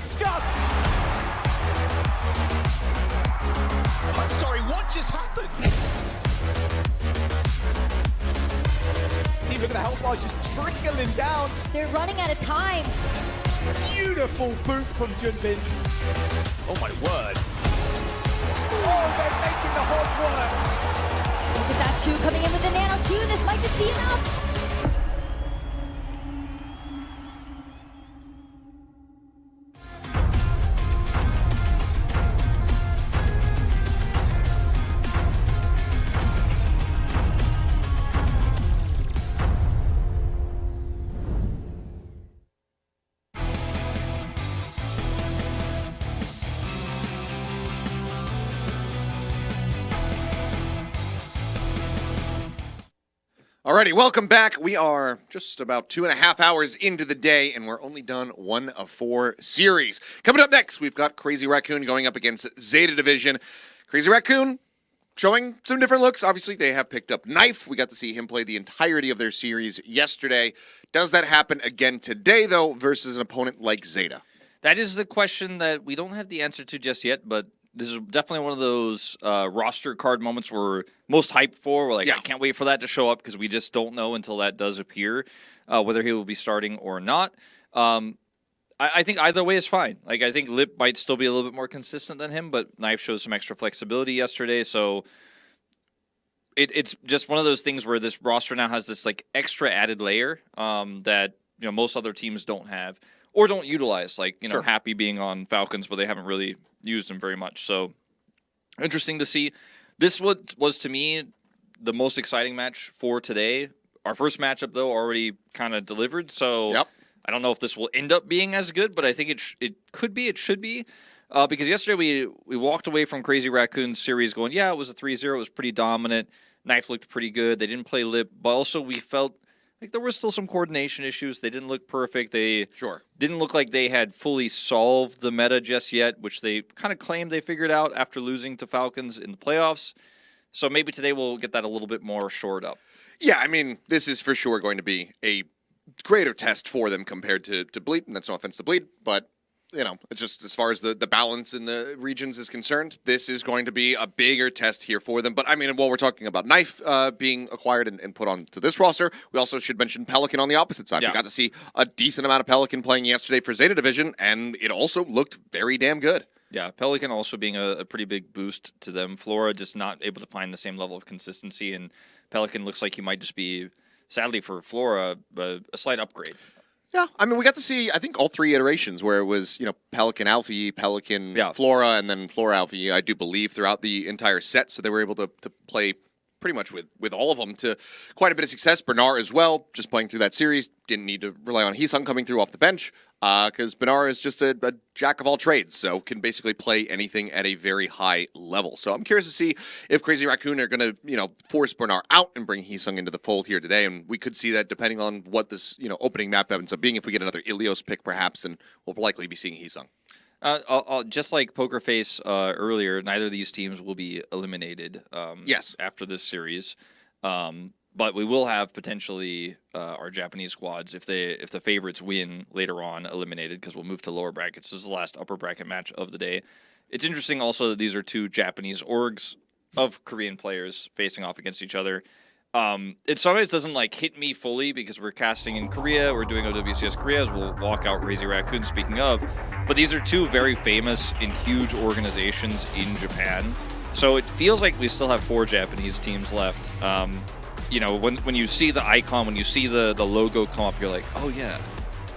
discussed. I'm sorry, what just happened? See, look at the health bars just trickling down. They're running out of time. Beautiful boot from Junbin. Oh my word. Oh, they're making the hard work. Look at that shoe coming in with the nano too. This might just be enough. Alrighty, welcome back. We are just about 2.5 hours into the day, and we're only done 1 of 4 series. Coming up next, we've got Crazy Raccoon going up against Zeta Division. Crazy Raccoon showing some different looks. Obviously, they have picked up Knife. We got to see him play the entirety of their series yesterday. Does that happen again today, though, versus an opponent like Zeta? That is the question that we don't have the answer to just yet, but this is definitely one of those roster card moments we're most hyped for. We're like, I can't wait for that to show up because we just don't know until that does appear, whether he will be starting or not. I think either way is fine. Like, I think Lip might still be a little bit more consistent than him, but Knife shows some extra flexibility yesterday, so it's just one of those things where this roster now has this like extra added layer that most other teams don't have or don't utilize. Like Happy being on Falcons, but they haven't really used him very much. So interesting to see. This was to me the most exciting match for today. Our first matchup though already kind of delivered. So I don't know if this will end up being as good, but I think it could be. It should be. Because yesterday we walked away from Crazy Raccoon's series going, yeah, it was a 3-0. It was pretty dominant. Knife looked pretty good. They didn't play Lip, but also we felt like there were still some coordination issues. They didn't look perfect. They didn't look like they had fully solved the meta just yet, which they kind of claimed they figured out after losing to Falcons in the playoffs. So maybe today we'll get that a little bit more shored up. Yeah, I mean, this is for sure going to be a greater test for them compared to Bleed, and that's no offense to Bleed, but it's just as far as the balance in the regions is concerned, this is going to be a bigger test here for them. But I mean, while we're talking about Knife being acquired and put on to this roster, we also should mention Pelican on the opposite side. We got to see a decent amount of Pelican playing yesterday for Zeta Division, and it also looked very damn good. Yeah, Pelican also being a pretty big boost to them. Flora just not able to find the same level of consistency, and Pelican looks like he might just be, sadly for Flora, a slight upgrade. Yeah, I mean, we got to see, I think, all 3 iterations where it was, Pelican Alfie, Pelican Flora, and then Flora Alfie, I do believe, throughout the entire set. So they were able to play pretty much with all of them to quite a bit of success. Bernard as well, just playing through that series. Didn't need to rely on Heesung coming through off the bench because Bernard is just a jack of all trades, so can basically play anything at a very high level. So I'm curious to see if Crazy Raccoon are going to, force Bernard out and bring Heesung into the fold here today. And we could see that depending on what this, opening map ends up being. If we get another Ilios pick, perhaps, and we'll likely be seeing Heesung. Just like Pokerface earlier, neither of these teams will be eliminated after this series. But we will have potentially our Japanese squads, if the favorites win later on, eliminated because we'll move to lower brackets. This is the last upper bracket match of the day. It's interesting also that these are 2 Japanese orgs of Korean players facing off against each other. It sometimes doesn't hit me fully because we're casting in Korea, we're doing OWCS Korea, as we'll walk out Crazy Raccoon speaking of. But these are 2 very famous and huge organizations in Japan. So it feels like we still have 4 Japanese teams left. When you see the icon, when you see the logo come up, you're like, oh yeah,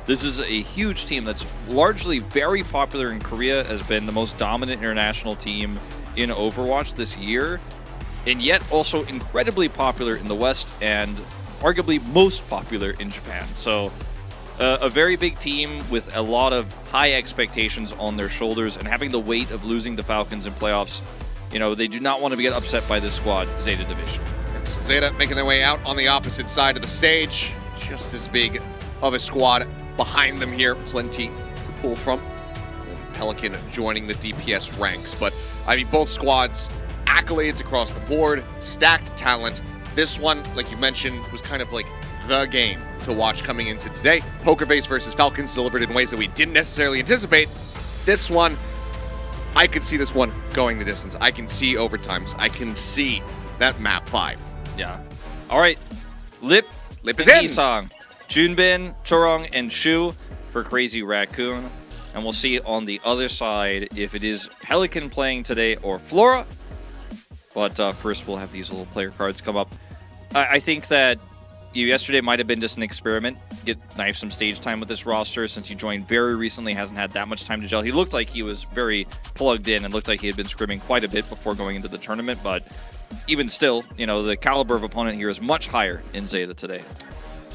this is a huge team that's largely very popular in Korea, has been the most dominant international team in Overwatch this year, and yet also incredibly popular in the West and arguably most popular in Japan. So a very big team with a lot of high expectations on their shoulders and having the weight of losing the Falcons in playoffs. They do not want to get upset by this squad, Zeta Division. So Zeta making their way out on the opposite side of the stage. Just as big of a squad behind them here. Plenty to pull from. Pelican joining the DPS ranks. But, I mean, both squads, accolades across the board, stacked talent. This one, like you mentioned, was kind of like the game to watch coming into today. Pokerface versus Falcons delivered in ways that we didn't necessarily anticipate. this one, I could see this one going the distance. I can see overtimes. I can see that map 5. Yeah. All right. Lip is in. Song. Junbin, Chorong, and Shu for Crazy Raccoon. And we'll see on the other side if it is Pelican playing today or Flora. But first, we'll have these little player cards come up. I think that yesterday might have been just an experiment. Get Knife some stage time with this roster since he joined very recently, hasn't had that much time to gel. He looked like he was very plugged in and looked like he had been scrimming quite a bit before going into the tournament. But even still, the caliber of opponent here is much higher in Zeta today.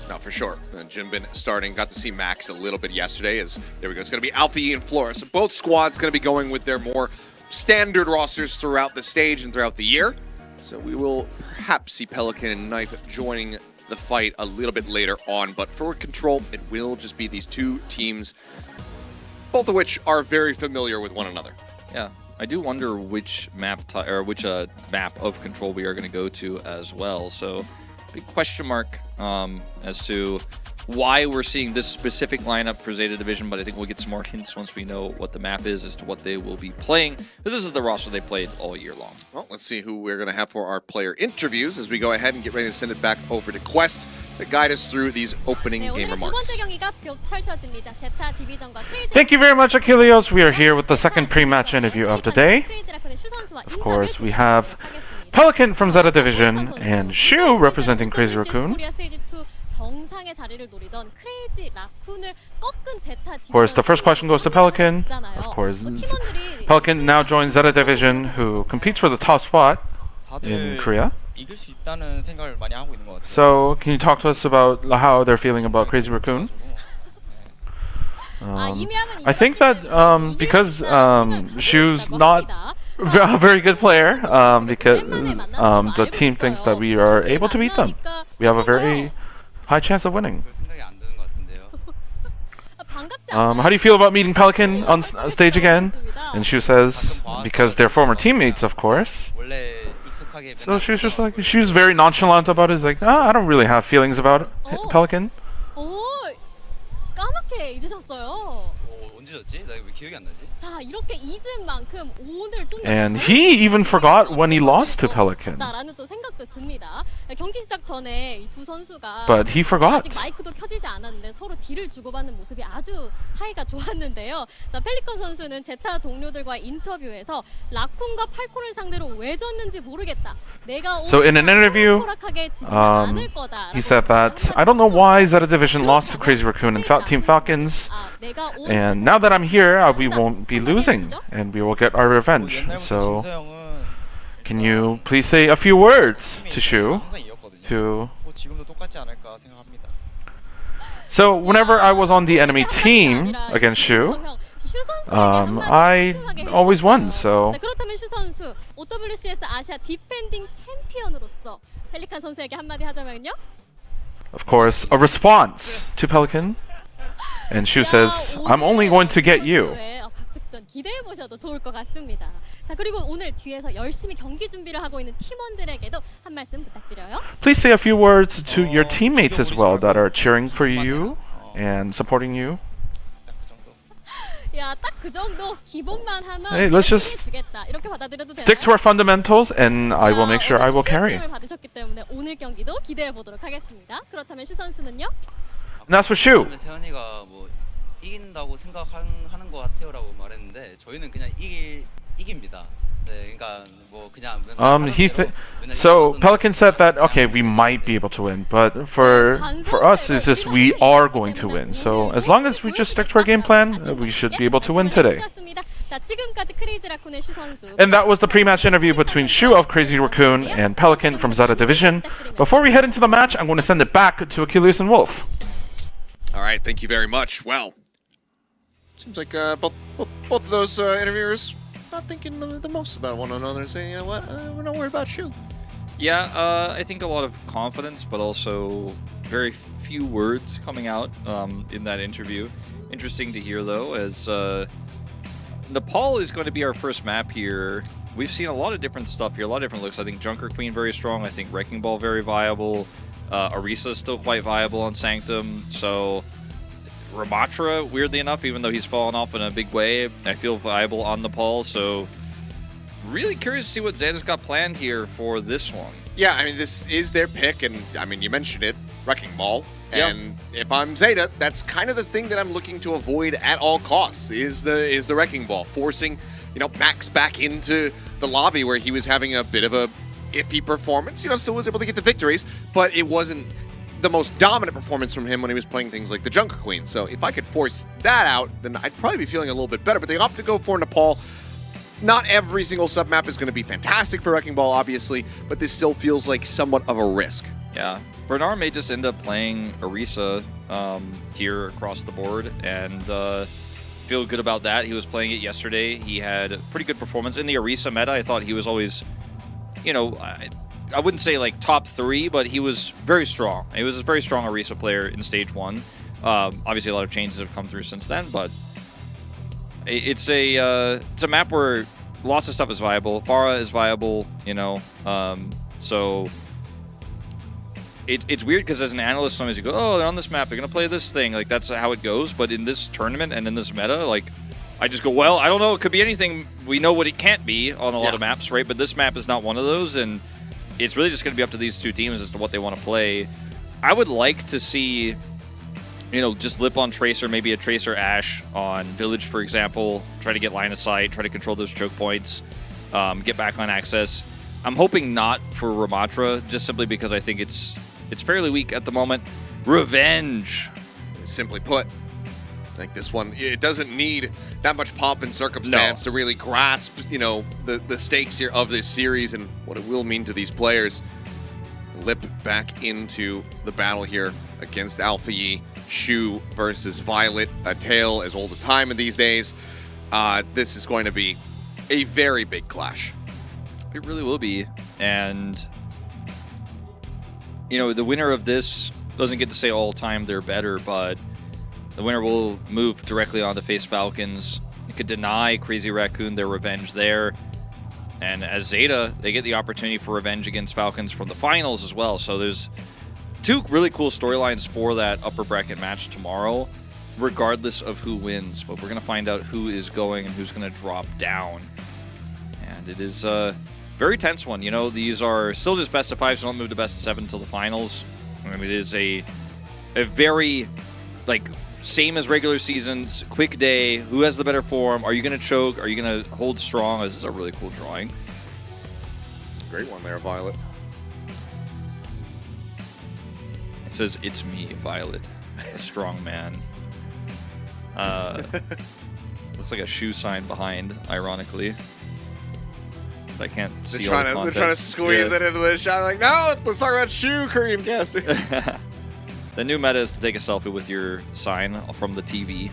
No, for sure. Jinbin starting. Got to see Max a little bit yesterday. There we go. It's going to be Alpha E and Flora. So both squads going to be going with their more standard rosters throughout the stage and throughout the year. So we will perhaps see Pelican and Knife joining the fight a little bit later on. But for Control, it will just be these two teams, both of which are very familiar with one another. Yeah. I do wonder which map map of Control we are going to go to as well. So big question mark as to why we're seeing this specific lineup for Zeta Division, but I think we'll get some more hints once we know what the map is as to what they will be playing. This is the roster they played all year long. Well, let's see who we're going to have for our player interviews as we go ahead and get ready to send it back over to Quest to guide us through these opening game remarks. Thank you very much, Ilios. We are here with the second pre-match interview of the day. Of course, we have Pelican from Zeta Division and Shu representing Crazy Raccoon. Of course, the first question goes to Pelican. Of course, Pelican now joins Zeta Division, who competes for the top spot in Korea. So, can you talk to us about how they're feeling about Crazy Raccoon? I think that because Shu's not a very good player, because the team thinks that we are able to beat them. We have a very high chance of winning. How do you feel about meeting Pelican on stage again? And Shu says, because they're former teammates, of course. So Shu's just like, Shu's very nonchalant about it. He's like, I don't really have feelings about Pelican. 까맣게 잊으셨어요. 언제였지? 나 왜 기억이 안 나지? 자, 이렇게 잊은 만큼 오늘 좀 And he even forgot when he lost to Pelican. 라는 또 생각도 듭니다. 경기 시작 전에 이 두 선수가 But he forgot. 아직 마이크도 켜지지 않았는데 서로 딜을 주고받는 모습이 아주 사이가 좋았는데요. 자, 펠리컨 선수는 제타 동료들과 인터뷰에서 라쿤과 팔콘을 상대로 왜 졌는지 모르겠다. 내가 So in an interview, he said that I don't know why Zeta Division lost to Crazy Raccoon and Team Falcons, and now that I'm here, we won't be losing, and we will get our revenge. So, can you please say a few words to Shu? So, whenever I was on the enemy team against Shu, I always won. So. 그렇다면 슈 선수 OWCS 아시아 디펜딩 챔피언으로서 펠리칸 선수에게 한마디 하자면요. Of course, a response to Pelican. And Shu says, I'm only going to get you. 각축전 기대해 보셔도 좋을 것 같습니다. 자, 그리고 오늘 뒤에서 열심히 경기 준비를 하고 있는 팀원들에게도 한 말씀 부탁드려요. Please say a few words to your teammates as well that are cheering for you and supporting you. 야, 딱 그 정도 기본만 하면 Hey, let's just 이렇게 받아들여도 stick to our fundamentals, and I will make sure I will carry. 받으셨기 때문에 오늘 경기도 기대해 보도록 하겠습니다. 그렇다면 슈 선수는요? And that's for Shu. 세현이가 뭐 이긴다고 생각하는 것 같아요라고 말했는데 저희는 그냥 이깁니다. 네, 그러니까 뭐 그냥 so Pelican said that okay, we might be able to win, but for us it's just we are going to win. So as long as we just stick to our game plan, we should be able to win today. And that was the pre-match interview between Shu of Crazy Raccoon and Pelican from Zeta Division. Before we head into the match, I'm going to send it back to Ilios and Wolf. All right, thank you very much. Well, seems like both of those interviewers not thinking the most about one another and saying, you know what, we're not worried about Shu. Yeah, I think a lot of confidence, but also very few words coming out in that interview. Interesting to hear, though, as Nepal is going to be our first map here. We've seen a lot of different stuff here, a lot of different looks. I think Junker Queen very strong. I think Wrecking Ball very viable. Arisa is still quite viable on Sanctum. So Ramatra, weirdly enough, even though he's fallen off in a big way, I feel viable on Nepal. So really curious to see what Zeta's got planned here for this one. Yeah, I mean, this is their pick, and I mean, you mentioned it, Wrecking Ball. And if I'm Zeta, that's kind of the thing that I'm looking to avoid at all costs, is the Wrecking Ball, forcing, you know, Max back into the lobby where he was having a bit of a iffy performance. You know, still was able to get the victories, but it wasn't the most dominant performance from him when he was playing things like the Junker Queen. So if I could force that out, then I'd probably be feeling a little bit better. But they opt to go for Nepal. Not every single submap is going to be fantastic for Wrecking Ball, obviously, but this still feels like somewhat of a risk. Yeah, Bernard may just end up playing Orisa here across the board, and feel good about that. He was playing it yesterday. He had a pretty good performance in the Orisa meta. I thought he was always, you know, I wouldn't say like top 3, but he was very strong. He was a very strong Orisa player in Stage 1. Obviously, a lot of changes have come through since then, but it's a map where lots of stuff is viable. Farah is viable, you know, so it's weird because as an analyst, sometimes you go, oh, they're on this map, they're going to play this thing. Like, that's how it goes. But in this tournament and in this meta, like, I just go, well, I don't know. It could be anything. We know what it can't be on a lot of maps, right? But this map is not one of those, and it's really just going to be up to these two teams as to what they want to play. I would like to see, you know, just Lip on Tracer, maybe a Tracer Ashe on Village, for example. Try to get line of sight, try to control those choke points, get back on access. I'm hoping not for Ramatra, just simply because I think it's fairly weak at the moment. Revenge. Simply put, I think this one, it doesn't need that much pomp and circumstance to really grasp, you know, the stakes here of this series and what it will mean to these players. Lip back into the battle here against Alpha Yi. Shu versus Violet, a tale as old as time in these days. This is going to be a very big clash. It really will be. And, you know, the winner of this doesn't get to say all time they're better, but the winner will move directly on to face Falcons. It could deny Crazy Raccoon their revenge there. And as Zeta, they get the opportunity for revenge against Falcons from the finals as well. So there's two really cool storylines for that upper bracket match tomorrow, regardless of who wins. But we're going to find out who is going and who's going to drop down. And it is a very tense one. You know, these are still just best of 5, so don't move to best of 7 until the finals. I mean, it is a very, like, same as regular seasons, quick day. Who has the better form? Are you going to choke? Are you going to hold strong? This is a really cool drawing. Great one there, Violet. It says, "It's me, Violet, a strong man." Looks like a shoe sign behind, ironically. But I can't see all the context. They're trying to squeeze it into the shot. Like, no, let's talk about Shu, Korean casters. The new meta is to take a selfie with your sign from the TV.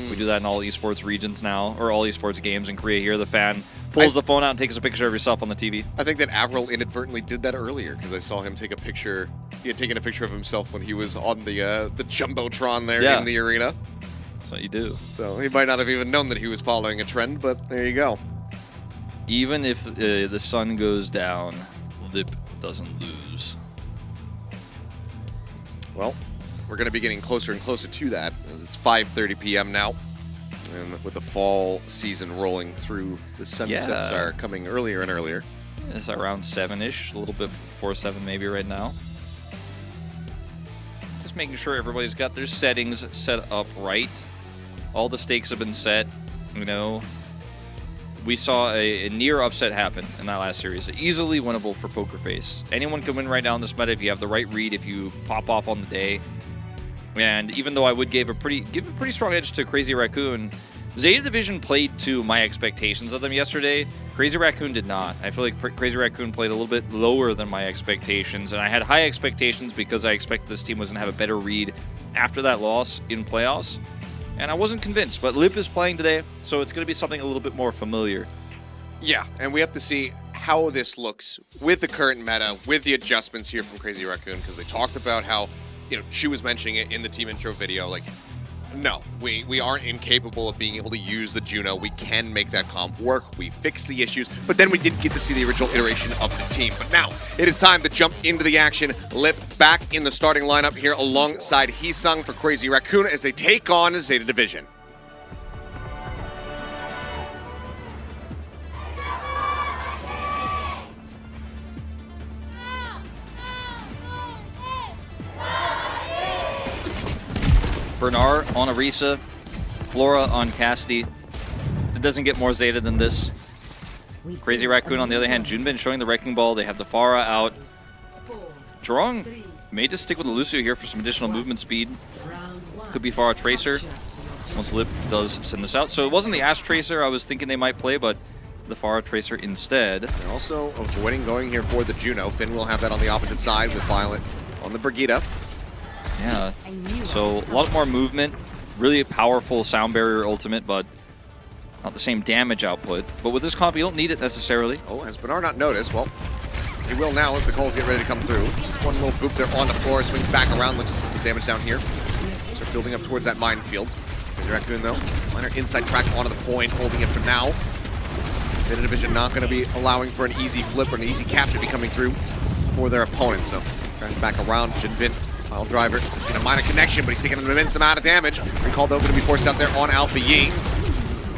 We do that in all esports regions now, or all esports games in Korea here. The fan pulls the phone out and takes a picture of yourself on the TV. I think that Avril inadvertently did that earlier because I saw him take a picture. He had taken a picture of himself when he was on the Jumbotron there in the arena. That's what you do. So he might not have even known that he was following a trend, but there you go. Even if the sun goes down, Lip doesn't lose. Well, we're going to be getting closer and closer to that as it's 5:30 p.m. now. And with the fall season rolling through, the sunsets are coming earlier and earlier. It's around 7-ish, a little bit before 7 maybe right now. Just making sure everybody's got their settings set up right. All the stakes have been set, you know. We saw a near upset happen in that last series. Easily winnable for Pokerface. Anyone can win right now in this meta if you have the right read, if you pop off on the day. And even though I would give a pretty strong edge to Crazy Raccoon, Zeta Division played to my expectations of them yesterday. Crazy Raccoon did not. I feel like Crazy Raccoon played a little bit lower than my expectations, and I had high expectations because I expected this team was going to have a better read after that loss in playoffs. And I wasn't convinced, but Lip is playing today, so it's going to be something a little bit more familiar. Yeah, and we have to see how this looks with the current meta, with the adjustments here from Crazy Raccoon, because they talked about how, you know, Shu was mentioning it in the team intro video, like, No, we aren't incapable of being able to use the Juno. We can make that comp work. We fixed the issues, but then we didn't get to see the original iteration of the team. But now it is time to jump into the action. Lip back in the starting lineup here alongside Hisung for Crazy Raccoon as they take on Zeta Division. Bernard on Orisa, Flora on Cassidy. It doesn't get more Zeta than this. Crazy Raccoon on the other hand, Junbin showing the Wrecking Ball. They have the Pharah out. Zhurong may just stick with the Lucio here for some additional movement speed. Could be Pharah Tracer once Lip does send this out. So it wasn't the Ash Tracer I was thinking they might play, but the Pharah Tracer instead. They're also avoiding going here for the Juno. Finn will have that on the opposite side with Violet on the Brigitte. Yeah, so a lot more movement, really a powerful sound barrier ultimate, but not the same damage output. But with this comp, you don't need it necessarily. Oh, has Bernard not noticed? Well, he will now as the calls get ready to come through. Just one little boop there on the floor, swings back around, looks some damage down here. Start building up towards that minefield. Raccoon though, minor inside track onto the point, holding it for now. Zeta Division not going to be allowing for an easy flip or an easy cap to be coming through for their opponent. So, trying back around, Jinbin. Pile driver is going to mine a connection, but he's taking an immense amount of damage. Recall though going to be forced out there on Alpha Yi.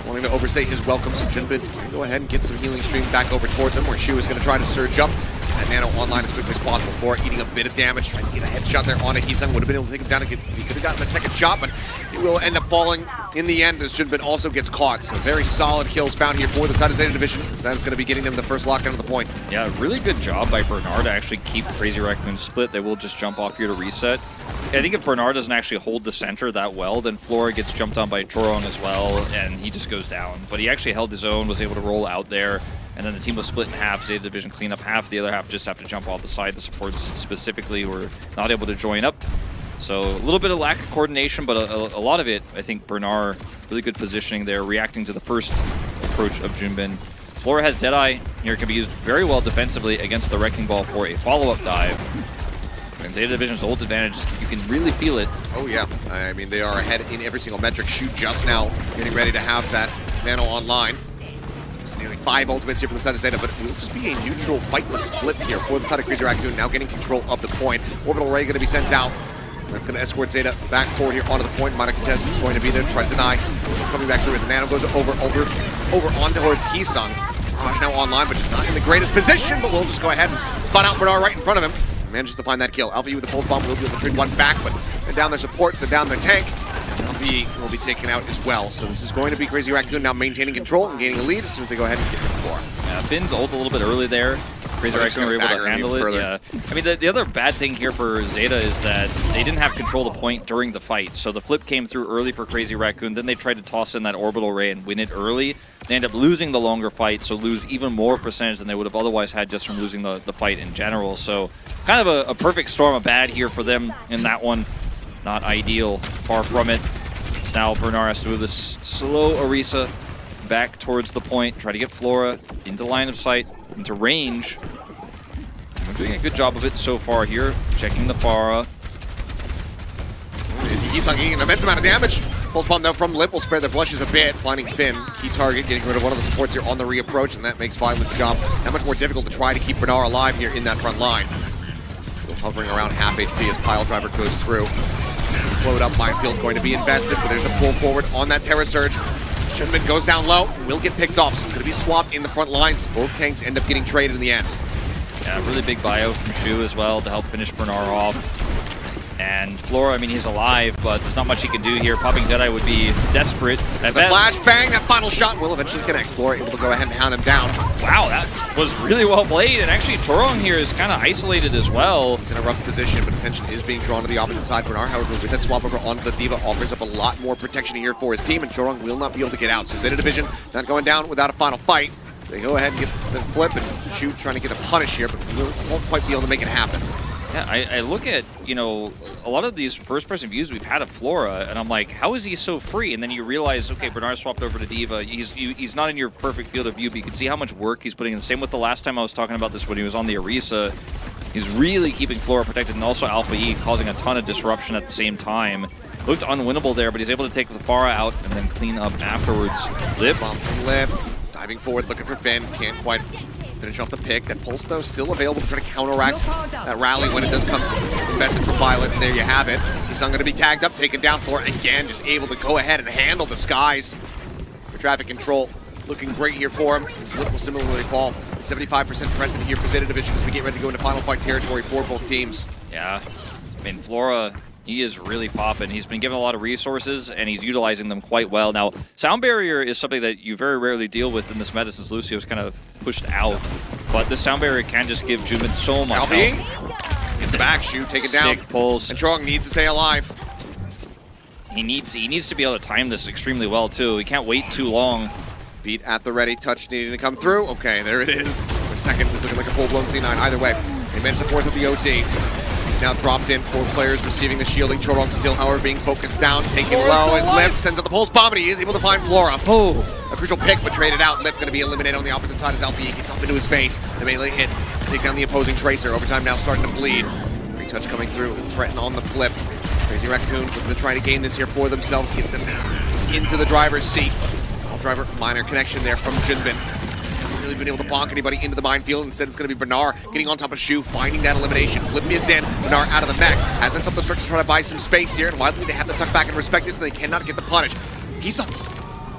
Wanting to overstay his welcome, so Jinbin can go ahead and get some healing stream back over towards him, where Shu is going to try to surge up. That Nano online as quickly as possible for it, eating a bit of damage. Tries to get a headshot there on it. Hisung would have been able to take him down. He could have gotten that second shot, but he will end up falling in the end as Jinbin also gets caught. So very solid kills found here for the side of Zeta Division, as that is going to be getting them the first lockdown of the point. Yeah, really good job by Bernard to actually keep Crazy Raccoon split. They will just jump off here to reset. I think if Bernard doesn't actually hold the center that well, then Flora gets jumped on by Zhurong as well, and he just goes down. But he actually held his own, was able to roll out there, and then the team was split in half. Zeta Division clean up half, the other half just have to jump off the side. The supports specifically were not able to join up. So a little bit of lack of coordination, but a lot of it, I think Bernard, really good positioning there, reacting to the first approach of Junbin. Flora has Deadeye here, can be used very well defensively against the Wrecking Ball for a follow-up dive. And Zeta Division's ult advantage, you can really feel it. Oh yeah, I mean they are ahead in every single metric. Shu just now getting ready to have that Nano online. Just nearly 5 ultimates here for the side of Zeta, but it will just be a neutral fightless flip here for the side of Crazy Raccoon, now getting control of the point. Orbital Ray going to be sent out. That's going to escort Zeta back forward here onto the point. Minor contest is going to be there to try to deny. Coming back through as the Nano goes over on towards Hisung. Flash now online, but just not in the greatest position, but we'll just go ahead and fun out Bernard right in front of him. Manages to find that kill. Alpha U with the pulse bomb will be able to trade one back, but down their supports and down their tank. Alpha E will be taken out as well. So this is going to be Crazy Raccoon now maintaining control and gaining a lead as soon as they go ahead and get to the floor. Yeah, Finn's ult a little bit early there. Crazy Raccoon were able to handle it. Yeah. I mean, the other bad thing here for Zeta is that they didn't have control of the point during the fight. So the flip came through early for Crazy Raccoon. Then they tried to toss in that orbital ray and win it early. They end up losing the longer fight, so lose even more percentage than they would have otherwise had just from losing the fight in general. So kind of a perfect storm of bad here for them in that one. Not ideal, far from it. So now Bernard has to move this slow Orisa back towards the point, try to get Flora into line of sight, into range. We're doing a good job of it so far here, checking the Pharah. Hisung getting an immense amount of damage. Pulse bomb though from Lip will spare their blushes a bit, finding Finn. Key target, getting rid of one of the supports here on the reapproach, and that makes Violet's job that much more difficult to try to keep Bernard alive here in that front line. Still hovering around half HP as Pile Driver goes through. Slowed up minefield going to be invested, but there's the pull forward on that Terra Surge. Junbin goes down low, will get picked off, so it's going to be swapped in the front lines. Both tanks end up getting traded in the end. Yeah, really big bio from Shu as well to help finish Bernard off. And Flora, I mean, he's alive, but there's not much he can do here. Popping Deadeye would be desperate at best. Flashbang, that final shot will eventually connect. Flora able to go ahead and hound him down. Wow, that was really well played. And actually, Zhurong here is kind of isolated as well. He's in a rough position, but attention is being drawn to the opposite side. Bernard, however, with that swap over onto the D.Va, offers up a lot more protection here for his team, and Zhurong will not be able to get out. So Zeta Division not going down without a final fight. They go ahead and get the flip and shoot, trying to get a punish here, but won't quite be able to make it happen. Yeah, I look at, you know, a lot of these first-person views we've had of Flora, and I'm like, how is he so free? And then you realize, okay, Bernard swapped over to D.Va. He's not in your perfect field of view, but you can see how much work he's putting in. Same with the last time I was talking about this when he was on the Orisa. He's really keeping Flora protected, and also Alpha E causing a ton of disruption at the same time. Looked unwinnable there, but he's able to take the Pharah out and then clean up afterwards. Lip. Lip. Diving forward, looking for Finn. Can't quite finish off the pick. That pulse, though, still available to try to counteract that rally when it does come invested for Violet. And there you have it. He's not going to be tagged up, taken down for again. Just able to go ahead and handle the skies. For traffic control, looking great here for him. His Lip will similarly fall. 75% present here for Zeta Division as we get ready to go into final fight territory for both teams. Yeah. I mean, Flora, he is really popping. He's been given a lot of resources, and he's utilizing them quite well. Now, Sound Barrier is something that you very rarely deal with in this meta since Lucio's kind of pushed out. But this Sound Barrier can just give Junbin so much health. Get the back shoot, take it down. Sick pulls. And Trong needs to stay alive. He needs to be able to time this extremely well, too. He can't wait too long. Beat at the ready, touch needing to come through. Okay, there it is. For a second, it's looking like a full-blown C9. Either way, they managed to force up the OT. Now dropped in, 4 players receiving the shielding. Chorong still, however, being focused down, taken low. His Lip sends out the pulse bomb, and he is able to find Flora. Oh, a crucial pick, but traded out. Lip going to be eliminated on the opposite side as Alfie gets up into his face. The melee hit to take down the opposing Tracer. Overtime now starting to bleed. Retouch coming through, threaten on the flip. Crazy Raccoon looking to try to gain this here for themselves, get them into the driver's seat. All driver minor connection there from Junbin. Hasn't really been able to bonk anybody into the minefield. Instead, it's going to be Bernard getting on top of Shu, finding that elimination. Flip is in. Bernard out of the mech. Has that self-destruct to try to buy some space here. And Wildly, they have to tuck back and respect this, and they cannot get the punish. He's up.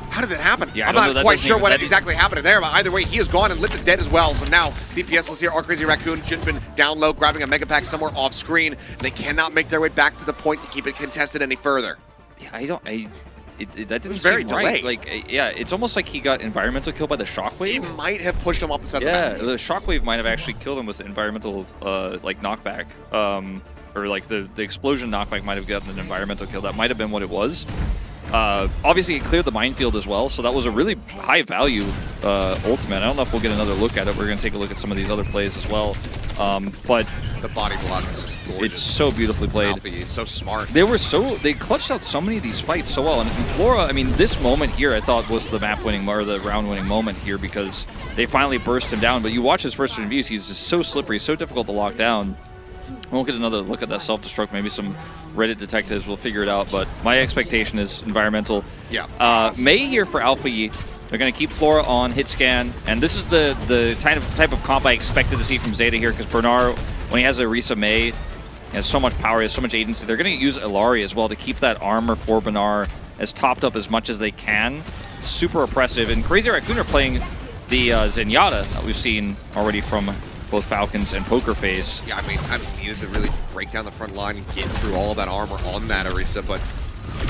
How did that happen? Yeah, I'm not quite sure what exactly happened there, but either way, he is gone and Lip is dead as well. So now, DPS here are Crazy Raccoon, Junbin down low, grabbing a Mega Pack somewhere off screen. And they cannot make their way back to the point to keep it contested any further. Yeah, that didn't very seem delayed. right. Like, yeah, it's almost like he got environmental killed by the shockwave. It might have pushed him off the side yeah, of the map. The shockwave might have actually killed him with the environmental, like, knockback. Or, like, the explosion knockback might have gotten an environmental kill. That might have been what it was. Obviously, it cleared the minefield as well, so that was a really high-value ultimate. I don't know if we'll get another look at it. We're going to take a look at some of these other plays as well. But the body block is just gorgeous. It's so beautifully played. Alfie is so smart. They clutched out so many of these fights so well. And Flora, I mean, this moment here I thought was the map-winning or the round-winning moment here because they finally burst him down. But you watch his first reviews, he's just so slippery, so difficult to lock down. We'll get another look at that self-destruct. Maybe some Reddit detectives will figure it out. But my expectation is environmental. Yeah. May here for Alpha Yi. They're going to keep Flora on, hit scan. And this is the type of comp I expected to see from Zeta here because Bernard, when he has a Risa May, he has so much power, he has so much agency. They're going to use Ilari as well to keep that armor for Bernard as topped up as much as they can. Super oppressive. And Crazy Raccoon are playing the Zenyatta that we've seen already from both Falcons and Pokerface. Yeah, I mean, I needed to really break down the front line and get through all of that armor on that Orisa, but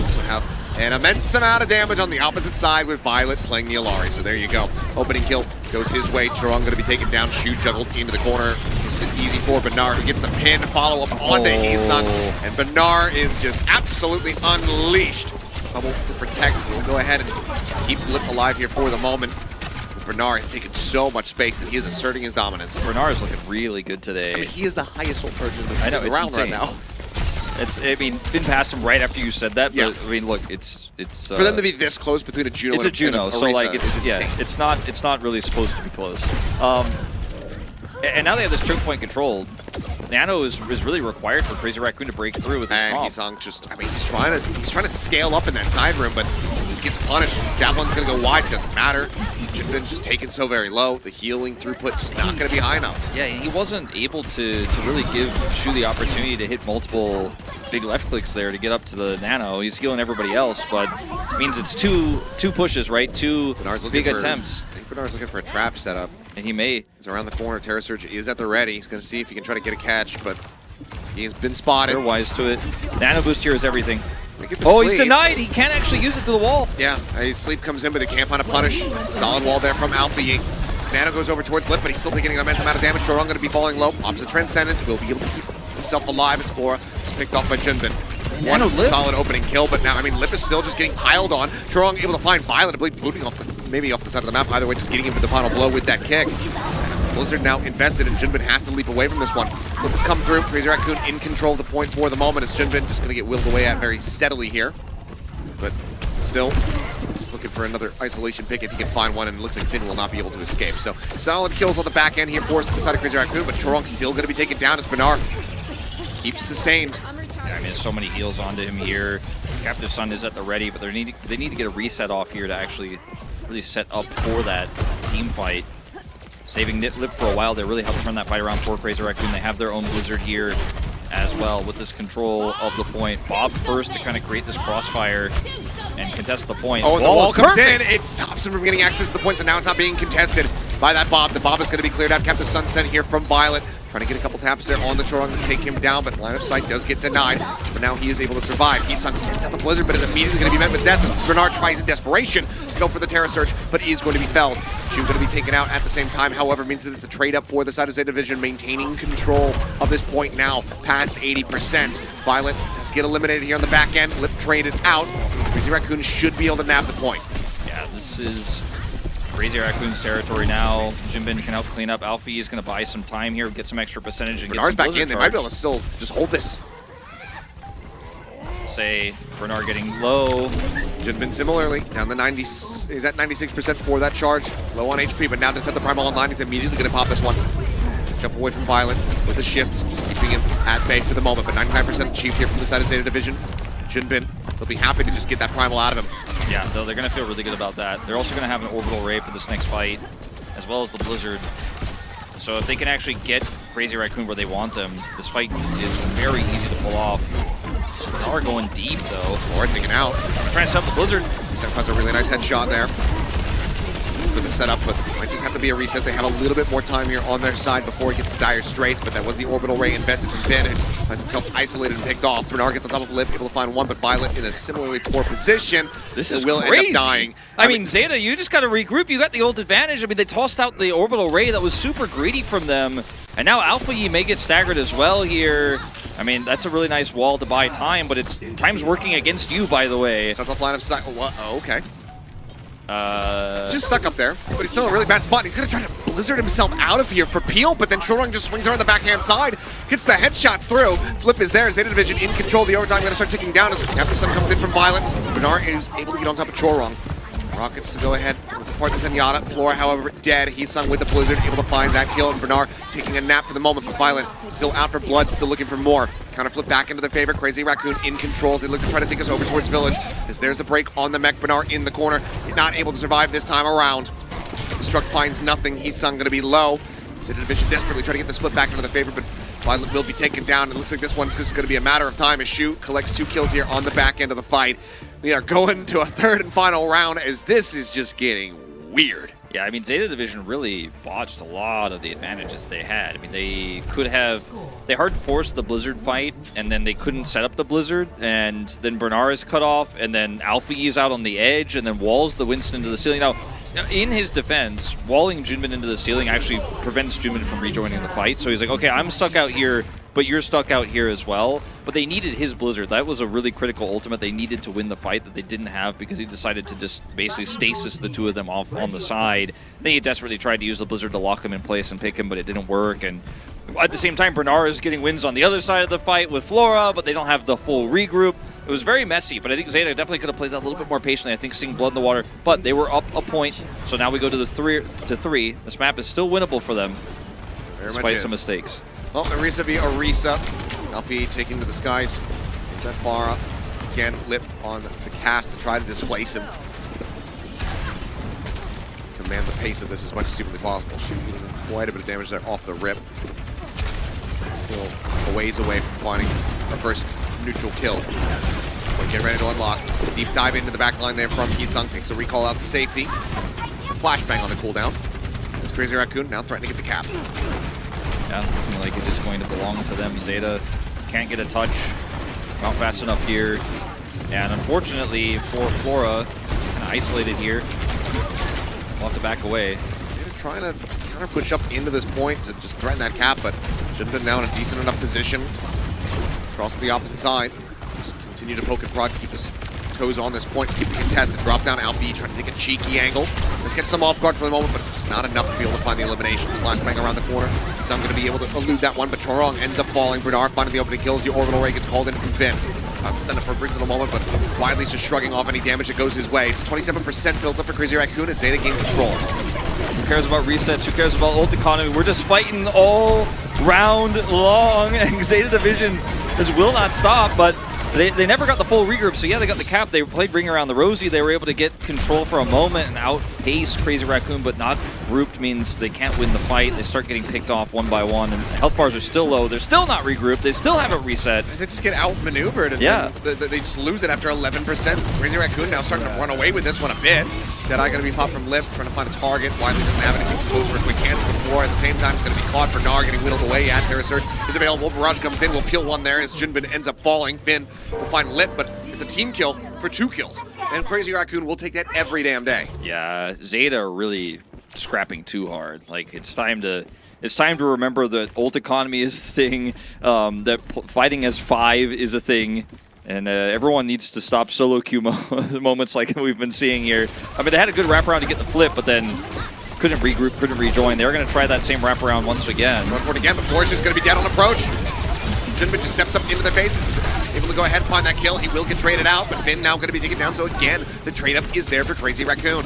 also have an immense amount of damage on the opposite side with Violet playing the Ilari. So there you go. Opening kill goes his way. Trong going to be taken down. Shu juggled into the corner. It's an easy for Bernard, who gets the pin. Follow up onto Heesung. And Bernard is just absolutely unleashed. Bubble to protect. We'll go ahead and keep Lip alive here for the moment. Bernard has taken so much space and he is asserting his dominance. Bernard is looking really good today. I mean, he is the highest ult person in I know, the it's round insane. right now. I mean, been past him right after you said that, but Yeah. I mean, look, it's For them to be this close between a Juno it's and a Juno, so Orisa like is insane. it's not really supposed to be close. And now they have this choke point controlled. Nano is really required for Crazy Raccoon to break through with this And comp. Heesung just, I mean, he's trying to scale up in that side room, but just gets punished. Javelin's gonna go wide, doesn't matter. Jinbin just taken so very low. The healing throughput just not gonna be high enough. Yeah, he wasn't able to really give Shu the opportunity to hit multiple big left clicks there to get up to the Nano. He's healing everybody else, but it means it's two pushes, right? Two big attempts. I think Bernard's looking for a trap setup. And he may. He's around the corner. Terra Surge is at the ready. He's going to see if he can try to get a catch, but he has been spotted. They're wise to it. Nano boost here is everything. Oh, he's denied. He can't actually use it to the wall. Yeah, Sleep comes in, but they can't find a punish. Solid wall there from Alpha Yi. Nano goes over towards Lip, but he's still taking an immense amount of damage. Chorong going to be falling low. Opposite Transcendence will be able to keep himself alive as Flora is picked off by Junbin. One solid opening kill, but now, I mean, Lip is still just getting piled on. Chorong able to find Violet, I believe, booting off maybe off the side of the map. Either way, just getting him for the final blow with that kick. Blizzard now invested, and Junbin has to leap away from this one. Flip has come through. Crazy Raccoon in control of the point for the moment as Junbin just going to get willed away at very steadily here. But still, just looking for another isolation pick if he can find one, and it looks like Finn will not be able to escape. So solid kills on the back end here for us on the side of Crazy Raccoon, but Chorong's still going to be taken down as Bernard keeps sustained. Yeah, I mean, there's so many heals onto him here. Captive Sun is at the ready, but they need to get a reset off here to actually really set up for that team fight. Saving Lip for a while, they really helped turn that fight around for Crazy Raccoon. They have their own Blizzard here as well with this control of the point. Bob first to kind of create this crossfire and contest the point. Oh, and the wall comes in. It stops him from getting access to the points, and now it's not being contested by that Bob. The Bob is going to be cleared out. Captain Sun sent here from Violet. Trying to get a couple taps there on the Chorong to take him down, but line of sight does get denied. But now he is able to survive. Heesung sends out the Blizzard, but is immediately going to be met with death. Bernard tries in desperation to go for the Terra Surge, but is going to be felled. She's going to be taken out at the same time, however, means that it's a trade up for the side of Zeta Division, maintaining control of this point now past 80%. Violet does get eliminated here on the back end. Lip traded out. Crazy Raccoon should be able to nab the point. Yeah, this is Crazy Raccoon's territory now. Jinbin can help clean up. Alfie is going to buy some time here, get some extra percentage, and Bernard's get some back in. They might be able to still just hold this. Say Bernard getting low. Jinbin similarly down the 90s. He's at 96% for that charge. Low on HP, but now to set the primal online, he's immediately going to pop this one. Jump away from Violet with a shift, just keeping him at bay for the moment. But 99% achieved here from the side of Zeta Division. Jinbin, they'll be happy to just get that primal out of him. Yeah, though they're going to feel really good about that. They're also going to have an orbital ray for this next fight, as well as the Blizzard. So if they can actually get Crazy Raccoon where they want them, this fight is very easy to pull off. They are going deep, though. Or taken out. Trying to set up the Blizzard. Set finds a really nice headshot there for the setup, but might just have to be a reset. They have a little bit more time here on their side before he gets to dire straits, but that was the orbital ray invested from Ben, and finds himself isolated and picked off. Bernard gets on top of Lip, able to find one, but Violet in a similarly poor position. This is will crazy. end up dying. I mean, Zeta, you just got to regroup. You got the ult advantage. I mean, they tossed out the orbital ray that was super greedy from them, and now Alpha Yi may get staggered as well here. I mean, that's a really nice wall to buy time, but it's time's working against you, by the way. That's off line of sight. Oh, okay. He's just stuck up there, but he's still in a really bad spot. He's going to try to Blizzard himself out of here for Peel, but then Chorong just swings around the backhand side, gets the headshots through. Flip is there. Zeta Division in control. The overtime going to start ticking down as Captain Sun comes in from Violet. Bernard is able to get on top of Chorong. Rockets to go ahead for the Zenyatta. Flora, however, dead. Heesung with the Blizzard, able to find that kill, and Bernard taking a nap for the moment, but Violet still out for blood, still looking for more. Counter flip back into the favor. Crazy Raccoon in control. They look to try to take us over towards Village. As there's the break on the mech. Bernard in the corner. Not able to survive this time around. Destruct finds nothing. Heesung going to be low. Zeta Division desperately trying to get this flip back into the favor, but Violet will be taken down. It looks like this one's just going to be a matter of time as Shu collects 2 kills here on the back end of the fight. We are going to a third and final round as this is just getting weird. Yeah, I mean, Zeta Division really botched a lot of the advantages they had. I mean, they could have, they hard forced the Blizzard fight, and then they couldn't set up the Blizzard, and then Bernard is cut off, and then Alpha E is out on the edge, and then walls the Winston into the ceiling. Now, in his defense, walling Junbin into the ceiling actually prevents Junbin from rejoining the fight. So he's like, okay, I'm stuck out here, but you're stuck out here as well. But they needed his Blizzard. That was a really critical ultimate they needed to win the fight that they didn't have because he decided to just basically stasis the two of them off on the side. Then he desperately tried to use the Blizzard to lock him in place and pick him, but it didn't work. And at the same time, Bernard is getting wins on the other side of the fight with Flora, but they don't have the full regroup. It was very messy, but I think Zeta definitely could have played that a little bit more patiently. I think seeing blood in the water, but they were up a point, so now we go to the 3-3. This map is still winnable for them, despite some mistakes. Well, Arisa via Arisa. Alfie taking to the skies. Not that far up. Again, Lip on the cast to try to displace him. Command the pace of this as much as humanly possible. Shooting quite a bit of damage there off the rip. Still a ways away from finding our first neutral kill. But get ready to unlock. Deep dive into the back line there from Heesung. Takes a recall out to safety. It's a flashbang on the cooldown. This Crazy Raccoon now threatening to get the cap. Yeah, looking like it is going to belong to them. Zeta can't get a touch. Not fast enough here. And unfortunately for Flora, kind of isolated here. We'll have to back away. Zeta trying to counter push up into this point to just threaten that cap, but should have been now in a decent enough position. Cross to the opposite side. Just continue to poke and prod, keep his toes on this point, keep it contested. Drop down Alfie, trying to take a cheeky angle. Let's get some off guard for the moment, but it's just not enough to be able to find the elimination. Flashbang around the corner. So I'm going to be able to elude that one, but Chorong ends up falling. Bernard finding the opening kills. The orbital ray gets called in from Finn. Stunned up for a brief little moment, but Wiley's just shrugging off any damage that goes his way. It's 27% built up for Crazy Raccoon as Zeta gain control. Who cares about resets? Who cares about ult economy? We're just fighting all round long, and Zeta Division will not stop, but They never got the full regroup, so yeah, they got the cap. They played Ring Around the Rosie. They were able to get control for a moment and outpace Crazy Raccoon, but not grouped means they can't win the fight. They start getting picked off one by one, and health bars are still low. They're still not regrouped. They still haven't reset. They just get outmaneuvered, and they just lose it after 11%. Crazy Raccoon now starting to run away with this one a bit. Deadeye going to be popped from Lip, trying to find a target. Wiley doesn't have anything to close for a quick cancel before. At the same time, it's going to be caught. Bernard getting whittled away at Terra Surge is available. Barrage comes in, will kill one there as Junbin ends up falling. Finn will find Lip, but it's a team kill for 2 kills. And Crazy Raccoon will take that every damn day. Yeah, Zeta are really scrapping too hard. Like, it's time to remember that ult economy is a thing, that fighting as 5 is a thing, and everyone needs to stop solo queue moments like we've been seeing here. I mean, they had a good wraparound to get the flip, but then couldn't regroup, couldn't rejoin. They're going to try that same wraparound once again. Run for it again, but Flourish is going to be dead on approach. Junbin just steps up into their faces, able to go ahead and find that kill. He will get traded out, but Finn now going to be taken down. So again, the trade-up is there for Crazy Raccoon.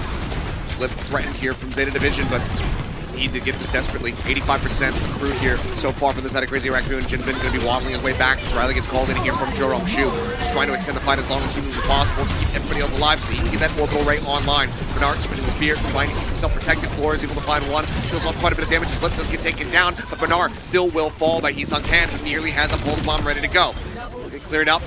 Flip threatened here from Zeta Division, but need to get this desperately. 85% accrued here so far from the side of Crazy Raccoon. Jinbin going to be waddling his way back as Riley gets called in here from Jorong Shu. Just trying to extend the fight as long as humanly possible to keep everybody else alive so that he can get that orbital ray online. Bernard spinning his spear, trying to keep himself protected. Floor is able to find one. Feels off quite a bit of damage. His lip does get taken down, but Bernard still will fall by Heesung's hand, who nearly has a pulse bomb ready to go. Will get cleared up.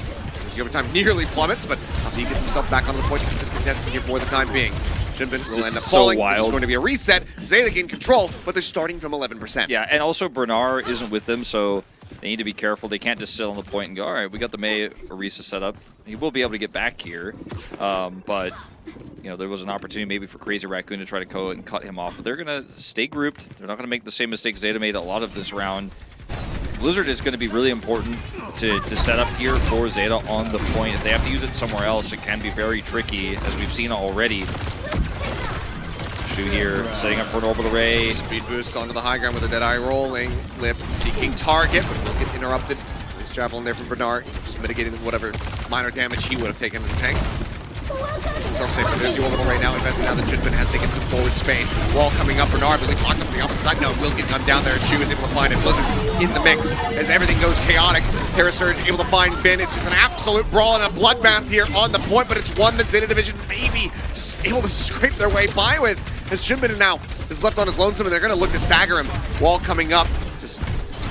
The overtime nearly plummets, but he gets himself back onto the point to keep this contested here for the time being. Jinbin will end up falling. So this is going to be a reset. Zeta gain control, but they're starting from 11%. Yeah, and also Bernard isn't with them, so they need to be careful. They can't just sit on the point and go, all right, we got the Mei Orisa set up. He will be able to get back here, but you know, there was an opportunity maybe for Crazy Raccoon to try to go and cut him off. But they're going to stay grouped. They're not going to make the same mistakes Zeta made a lot of this round. Blizzard is going to be really important to set up here for Zeta on the point. If they have to use it somewhere else, it can be very tricky, as we've seen already. Shu here, setting up for an orbital ray. Speed boost onto the high ground with a Deadeye rolling. Lip seeking target, but will get interrupted. Nice javelin there from Bernard, just mitigating whatever minor damage he would have taken as a tank. Himself safe, but there's the orbital right now. Invested now that Jinbin has taken some forward space. Wall coming up, Bernard really blocked up on the opposite side. No, will get gunned down there. Shu is able to find it. Blizzard in the mix as everything goes chaotic. Terra Surge able to find Finn. It's just an absolute brawl and a bloodbath here on the point, but it's one that Zeta Division maybe just able to scrape their way by with. As Jinbin now is left on his lonesome, and they're going to look to stagger him. Wall coming up, just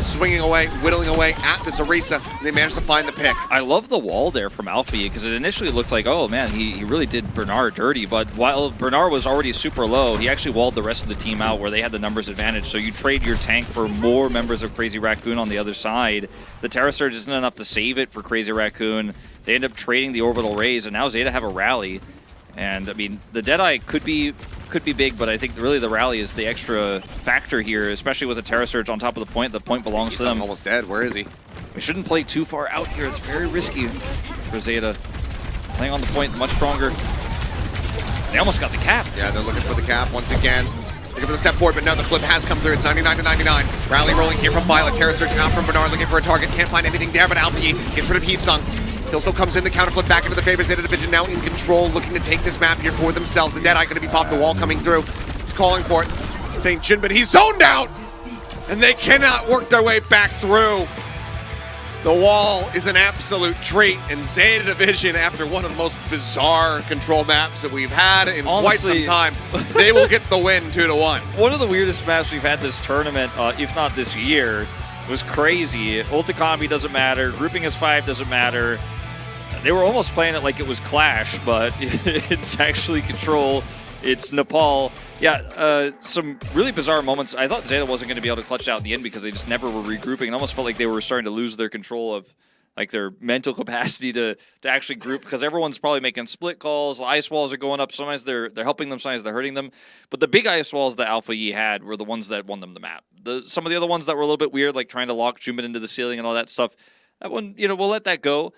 swinging away, whittling away at this Orisa, and they managed to find the pick. I love the wall there from Alpha because it initially looked like, oh man, he really did Bernard dirty, but while Bernard was already super low, he actually walled the rest of the team out where they had the numbers advantage, so you trade your tank for more members of Crazy Raccoon on the other side. The Terra Surge isn't enough to save it for Crazy Raccoon. They end up trading the orbital rays, and now Zeta have a rally. And I mean, the Deadeye could be big, but I think really the rally is the extra factor here, especially with the Terra Surge on top of the point. The point belongs to them. Almost dead. Where is he? We shouldn't play too far out here. It's very risky for Zeta. Playing on the point, much stronger. They almost got the cap. Yeah, they're looking for the cap once again. Looking for the step forward, but no, the flip has come through. It's 99 to 99. Rally rolling here from Violet. Terra Surge out from Bernard, looking for a target. Can't find anything there, but Alpha gets rid of Heesung. Kill still comes in, the counter flip back into the favor. Zeta Division now in control, looking to take this map here for themselves. The Deadeye going to be popped, the wall coming through. He's calling for it, saying Jinbin, he's zoned out! And they cannot work their way back through. The wall is an absolute treat, and Zeta Division, after one of the most bizarre control maps that we've had in Honestly, quite some time, they will get the win 2-1. One of the weirdest maps we've had this tournament, if not this year, was crazy. Ult economy doesn't matter, grouping as 5 doesn't matter. They were almost playing it like it was Clash, but it's actually Control. It's Nepal. Yeah, some really bizarre moments. I thought Zeta wasn't going to be able to clutch out in the end because they just never were regrouping. It almost felt like they were starting to lose their control of like their mental capacity to actually group, because everyone's probably making split calls. The ice walls are going up. Sometimes they're helping them, sometimes they're hurting them. But the big ice walls that Alpha Yi had were the ones that won them the map. Some of the other ones that were a little bit weird, like trying to lock Junbin into the ceiling and all that stuff, that one, you know, we'll let that go.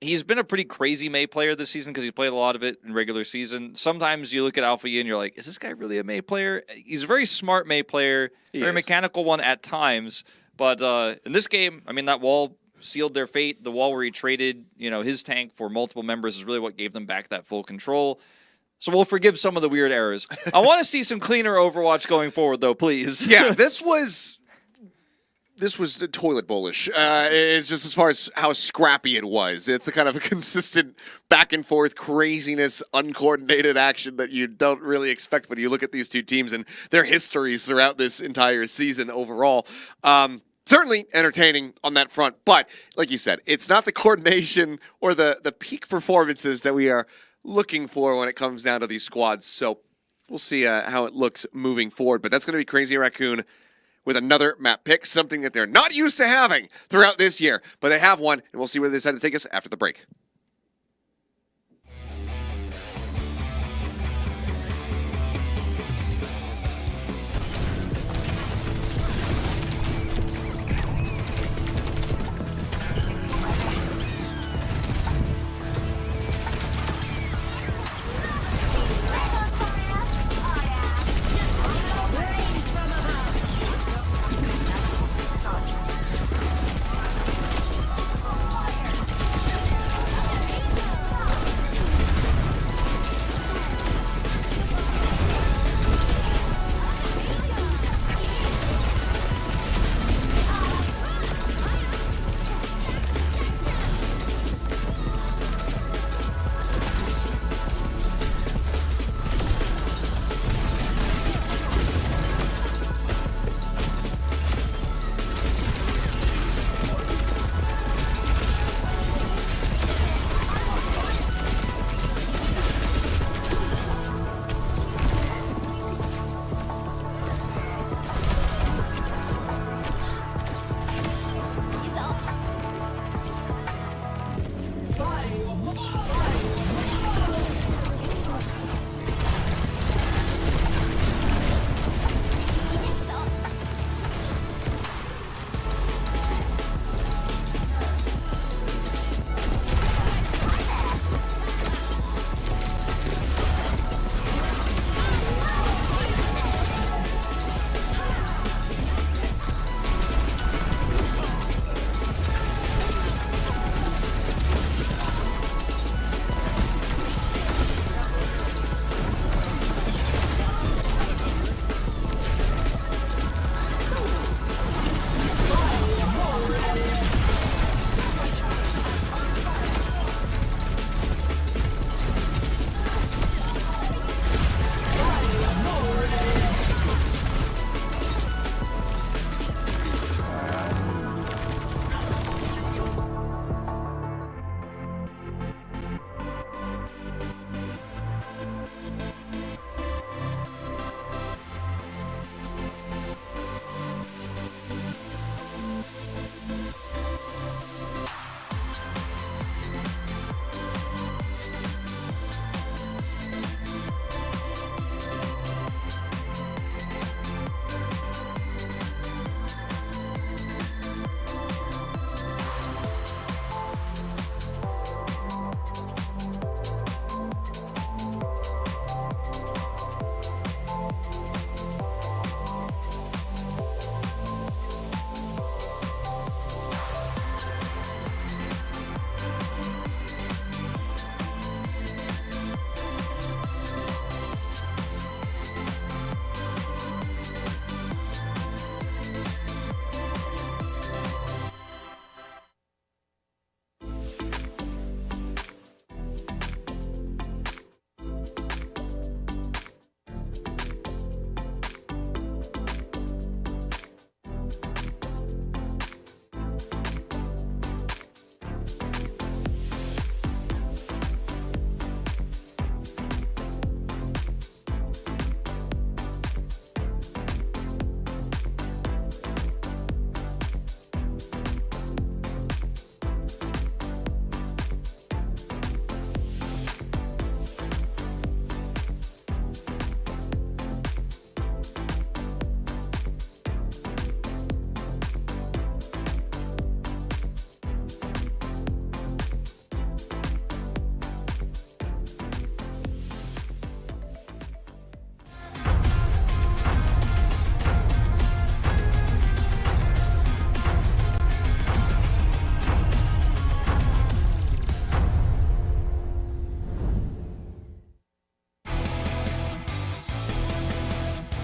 He's been a pretty crazy Mei player this season because he played a lot of it in regular season. Sometimes you look at Alpha Yi and you're like, is this guy really a Mei player? He's a very smart Mei player, very mechanical one at times. But in this game, I mean, that wall sealed their fate. The wall where he traded, you know, his tank for multiple members is really what gave them back that full control. So we'll forgive some of the weird errors. I want to see some cleaner Overwatch going forward, though, please. Yeah, this was this was toilet bowlish. It's just as far as how scrappy it was. It's a kind of a consistent back and forth craziness, uncoordinated action that you don't really expect when you look at these two teams and their histories throughout this entire season overall. Certainly entertaining on that front, but like you said, it's not the coordination or the peak performances that we are looking for when it comes down to these squads. So we'll see how it looks moving forward. But that's going to be Crazy Raccoon with another map pick, something that they're not used to having throughout this year. But they have one, and we'll see where they decide to take us after the break.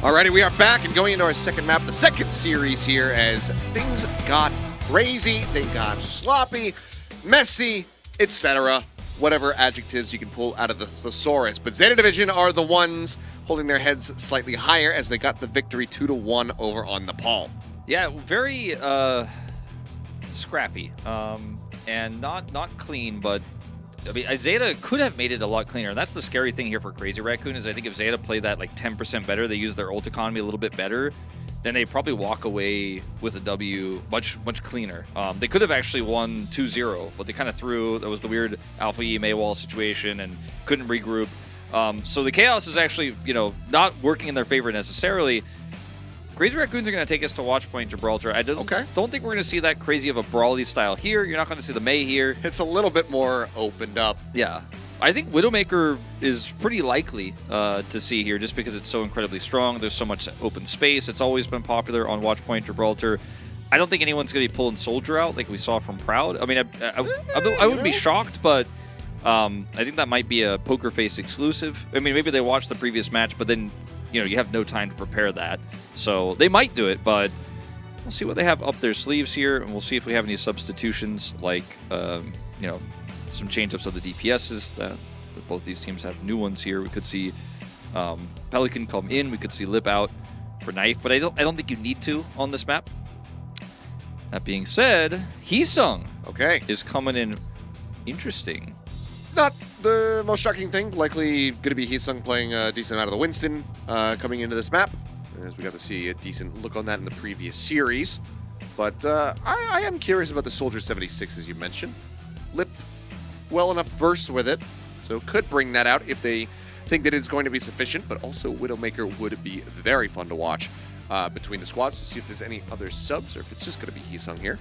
Alrighty, we are back and going into our second map, the second series here, as things got crazy, they got sloppy, messy, etc. Whatever adjectives you can pull out of the thesaurus. But Zeta Division are the ones holding their heads slightly higher as they got the victory 2-1 over on Nepal. Yeah, very scrappy and not clean, but I mean, Zeta could have made it a lot cleaner. And that's the scary thing here for Crazy Raccoon is I think if Zeta played that like 10% better, they use their ult economy a little bit better, then they probably walk away with a W much cleaner. They could have actually won 2-0, but they kind of threw. That was the weird Alpha EMEA wall situation and couldn't regroup. So the chaos is actually, you know, not working in their favor necessarily. Crazy Raccoons are going to take us to Watchpoint Gibraltar. I don't think we're going to see that crazy of a brawly style here. You're not going to see the May here. It's a little bit more opened up. Yeah. I think Widowmaker is pretty likely to see here just because it's so incredibly strong. There's so much open space. It's always been popular on Watchpoint Gibraltar. I don't think anyone's going to be pulling Soldier out like we saw from Proud. I mean, I wouldn't be shocked, but I think that might be a Pokerface exclusive. I mean, maybe they watched the previous match, but then, you know, you have no time to prepare that. So they might do it, but we'll see what they have up their sleeves here, and we'll see if we have any substitutions like, you know, some change-ups of the DPSs. That both these teams have new ones here. We could see Pelican come in. We could see Lip out for Knife, but I don't think you need to on this map. That being said, Heesung is coming in interesting. Not the most shocking thing. Likely going to be Heesung playing a decent amount of the Winston coming into this map, as we got to see a decent look on that in the previous series. But I am curious about the Soldier 76, as you mentioned. Lip well enough versed with it, so could bring that out if they think that it's going to be sufficient, but also Widowmaker would be very fun to watch between the squads to see if there's any other subs or if it's just going to be Heesung here.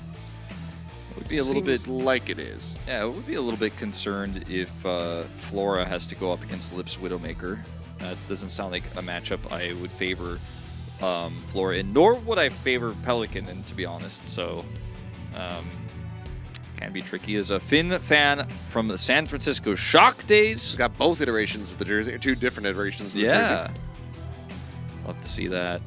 Would be a little bit like it is. Yeah, it would be a little bit concerned if Flora has to go up against Lip's Widowmaker. That doesn't sound like a matchup I would favor Flora in, nor would I favor Pelican in, to be honest. So, can be tricky. As a Finn fan from the San Francisco Shock days. He's got both iterations of the jersey, or two different iterations of the jersey. Yeah, love to see that.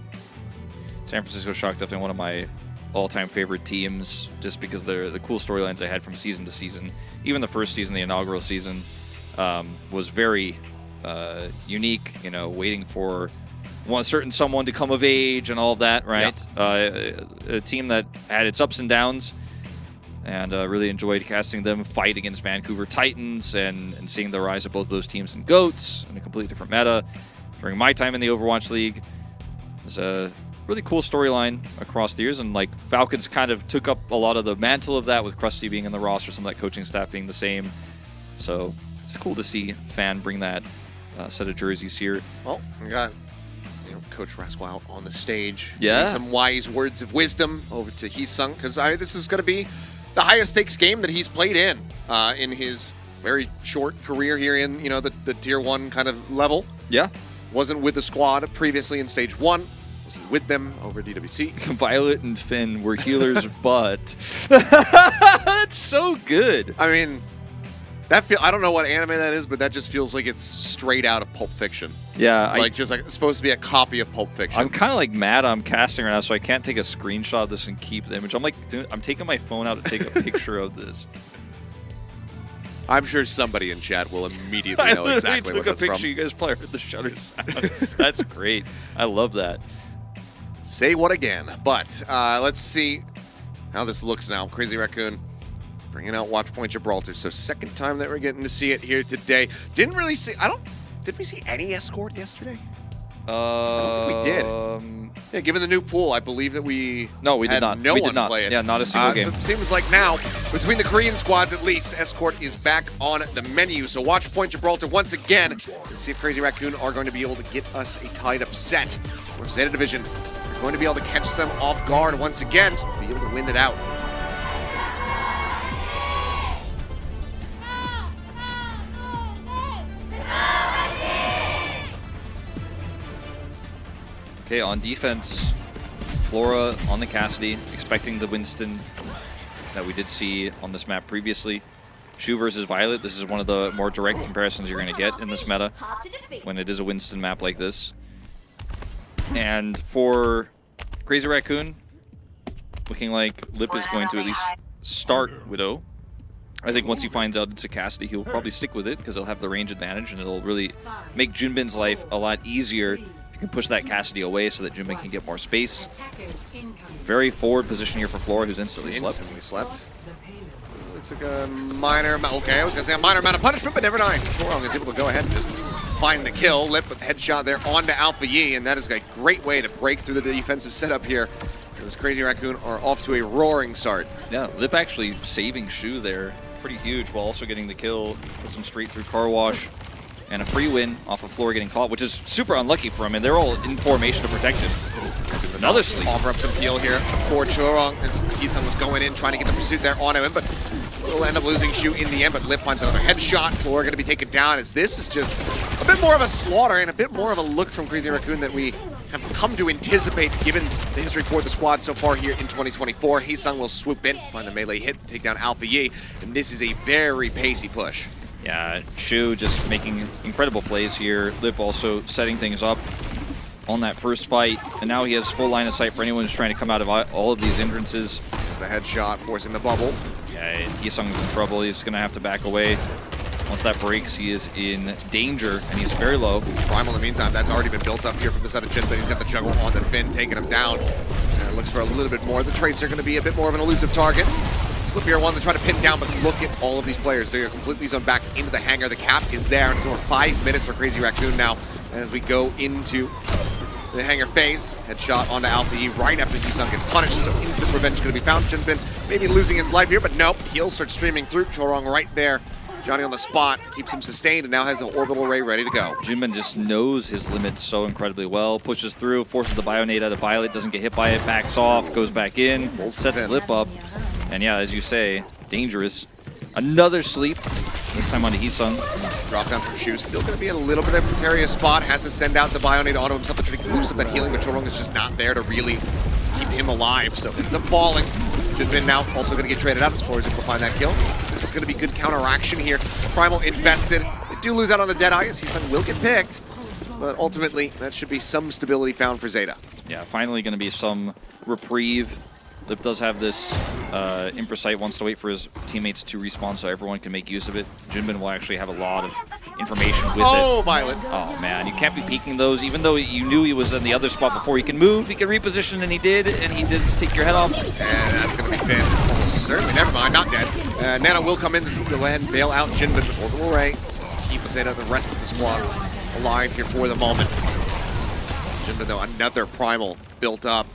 San Francisco Shock, definitely one of my all-time favorite teams, just because they're the cool storylines they had from season to season. Even the first season, the inaugural season, was very unique. You know, waiting for one certain someone to come of age and all of that, right? Yeah. A team that had its ups and downs, and really enjoyed casting them fight against Vancouver Titans and seeing the rise of both those teams in GOATs in a completely different meta. During my time in the Overwatch League, it was a really cool storyline across the years, and like Falcons kind of took up a lot of the mantle of that with Krusty being in the roster, some of that coaching staff being the same. So it's cool to see Fan bring that set of jerseys here. Well, we got Coach Rascal out on the stage. Yeah, some wise words of wisdom over to Heesung, because this is going to be the highest stakes game that he's played in his very short career here in the tier 1 kind of level. Yeah, wasn't with the squad previously in stage 1. With them over DWC. Violet and Finn were healers, but that's so good. I mean, I don't know what anime that is, but that just feels like it's straight out of Pulp Fiction. Yeah, just like it's supposed to be a copy of Pulp Fiction. I'm kind of like mad I'm casting right now, so I can't take a screenshot of this and keep the image. I'm like, dude, I'm taking my phone out to take a picture of this. I'm sure somebody in chat will immediately know exactly what that's from. I took a picture. You guys probably heard the shutter sound. That's great. I love that. Say what again? But let's see how this looks now. Crazy Raccoon bringing out Watchpoint Gibraltar. So second time that we're getting to see it here today. Didn't really see. Did we see any escort yesterday? I don't think we did. Yeah, given the new pool, I believe that we did not. No one play it. Yeah, not a single game. So it seems like now, between the Korean squads at least, escort is back on the menu. So Watchpoint Gibraltar once again. Let's see if Crazy Raccoon are going to be able to get us a tied-up set. Or Zeta Division going to be able to catch them off guard once again, be able to win it out. Okay, on defense, Flora on the Cassidy, expecting the Winston that we did see on this map previously. Shu versus Violet, this is one of the more direct comparisons you're going to get in this meta when it is a Winston map like this. And for Crazy Raccoon, looking like Lip is going to at least start Widow. I think once he finds out it's a Cassidy, he'll probably stick with it because he'll have the range advantage, and it'll really make Junbin's life a lot easier if you can push that Cassidy away so that Junbin can get more space. Very forward position here for Flora, who's instantly slept. Looks like a minor amount. Okay, I was going to say a minor amount of punishment, but never mind. Chorong is able to go ahead and just find the kill. Lip with headshot there onto Alpha Yi, and that is a great way to break through the defensive setup here. This Crazy Raccoon are off to a roaring start. Yeah, Lip actually saving Shu there. Pretty huge, while also getting the kill. Puts him straight through Car Wash. And a free win off of Flora getting caught, which is super unlucky for him, and they're all in formation to protect him. Another sleep. Offer up some heal here for Chorong as Heesung was going in, trying to get the pursuit there on him, but we'll end up losing Shu in the end, but Lip finds another headshot. Flora going to be taken down as this is just a bit more of a slaughter and a bit more of a look from Crazy Raccoon that we have come to anticipate given the history for the squad so far here in 2024. Heesung will swoop in, find the melee hit, take down Alpha Yi, and this is a very pacey push. Yeah, Shu just making incredible plays here. Lip also setting things up on that first fight, and now he has full line of sight for anyone who's trying to come out of all of these hindrances. There's the headshot forcing the bubble. Yeah, Heesung's in trouble. He's going to have to back away. Once that breaks, he is in danger, and he's very low. Primal, in the meantime, that's already been built up here from the side of Jin, but he's got the juggle on the Finn, taking him down. And it looks for a little bit more. The Tracer going to be a bit more of an elusive target. Slippier one to try to pin down, but look at all of these players. They are completely zoned back into the hangar. The cap is there, and it's over 5 minutes for Crazy Raccoon now as we go into the hangar phase. Headshot onto Alpha E right after Heesung gets punished, so instant revenge going to be found. Jinbin maybe losing his life here, but nope. He'll start streaming through. Chorong right there. Johnny on the spot, keeps him sustained, and now has the orbital ray ready to go. Jinbin just knows his limits so incredibly well. Pushes through, forces the Bionade out of Violet, doesn't get hit by it, backs off, goes back in, sets Lip up. And yeah, as you say, dangerous. Another sleep, this time onto Heesung. Drop down from Shu, still going to be in a little bit of a precarious spot. Has to send out the Bionade onto himself to try to boost up that healing, but Chorong is just not there to really keep him alive, so ends up falling. Jinbin now also going to get traded up as far as he can find that kill. So this is going to be good counteraction here. Primal invested. They do lose out on the Deadeye as Heesung will get picked, but ultimately that should be some stability found for Zeta. Yeah, finally going to be some reprieve. Lip does have this infrasight, wants to wait for his teammates to respawn so everyone can make use of it. Jinbin will actually have a lot of information with it. Oh, Violet. Oh, man, you can't be peeking those. Even though you knew he was in the other spot before, he can move, he can reposition, and he did take your head off. And that's going to be Finn. Almost certainly, never mind, not dead. Nana will come in to go ahead and bail out Jinbin with Orbital Ray. Just keep Zeta, the rest of the squad alive here for the moment. Jinbin, though, another Primal built up.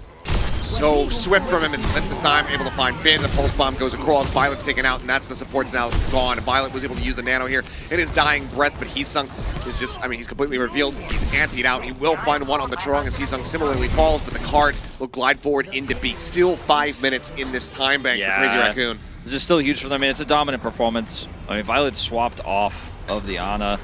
So swift from him, and this time able to find Finn. The pulse bomb goes across. Violet's taken out, and that's the support's now gone. Violet was able to use the nano here in his dying breath, but Heesung is just, I mean, he's completely revealed. He's antied out. He will find one on the Chorong as Heesung similarly falls, but the card will glide forward into B. Still 5 minutes in this time bank for Crazy Raccoon. This is still huge for them. I mean, it's a dominant performance. I mean, Violet swapped off of the Ana.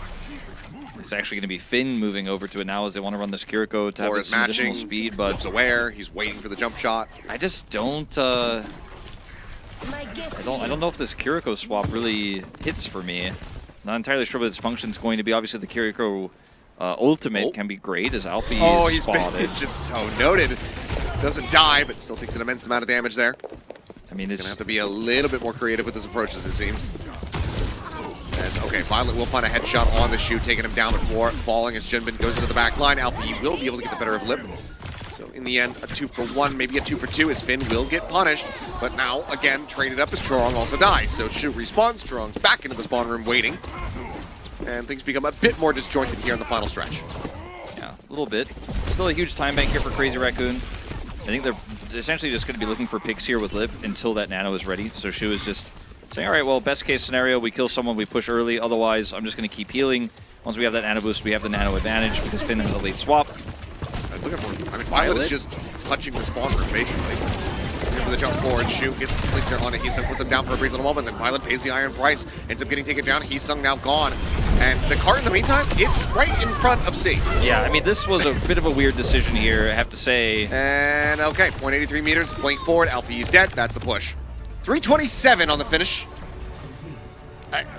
It's actually going to be Finn moving over to it now as they want to run this Kiriko to have some additional speed, but Flip's aware, he's waiting for the jump shot. I just don't I don't know if this Kiriko swap really hits for me. Not entirely sure what its function is going to be. Obviously the Kiriko ultimate can be great as Alfie is spotted. He's just so noted. Doesn't die, but still takes an immense amount of damage there. I mean, it's going to have to be a little bit more creative with his approaches, it seems. Okay, Violet will find a headshot on the Shu, taking him down before falling as Jinbin goes into the back line. Alpha E will be able to get the better of Lip. So in the end, a 2-for-1, maybe a 2-for-2 as Finn will get punished. But now, again, traded up as Chorong also dies. So Shu respawns, Chorong's back into the spawn room waiting. And things become a bit more disjointed here in the final stretch. Yeah, a little bit. Still a huge time bank here for Crazy Raccoon. I think they're essentially just going to be looking for picks here with Lip until that nano is ready. So Shu is just saying, all right, well, best case scenario, we kill someone, we push early. Otherwise, I'm just going to keep healing. Once we have that nano boost, we have the nano advantage because Finn has a late swap. Look at, I mean, Violet is just touching the spawn room, basically. Here for the jump forward, Shu gets the sleep there on it. Heesung puts him down for a brief little moment, then Violet pays the iron price, ends up getting taken down. Heesung now gone. And the cart, in the meantime, it's right in front of C. Yeah, I mean, this was a bit of a weird decision here, I have to say. And okay, 0.83 meters, blink forward, Alfie is dead, that's the push. 327 on the finish.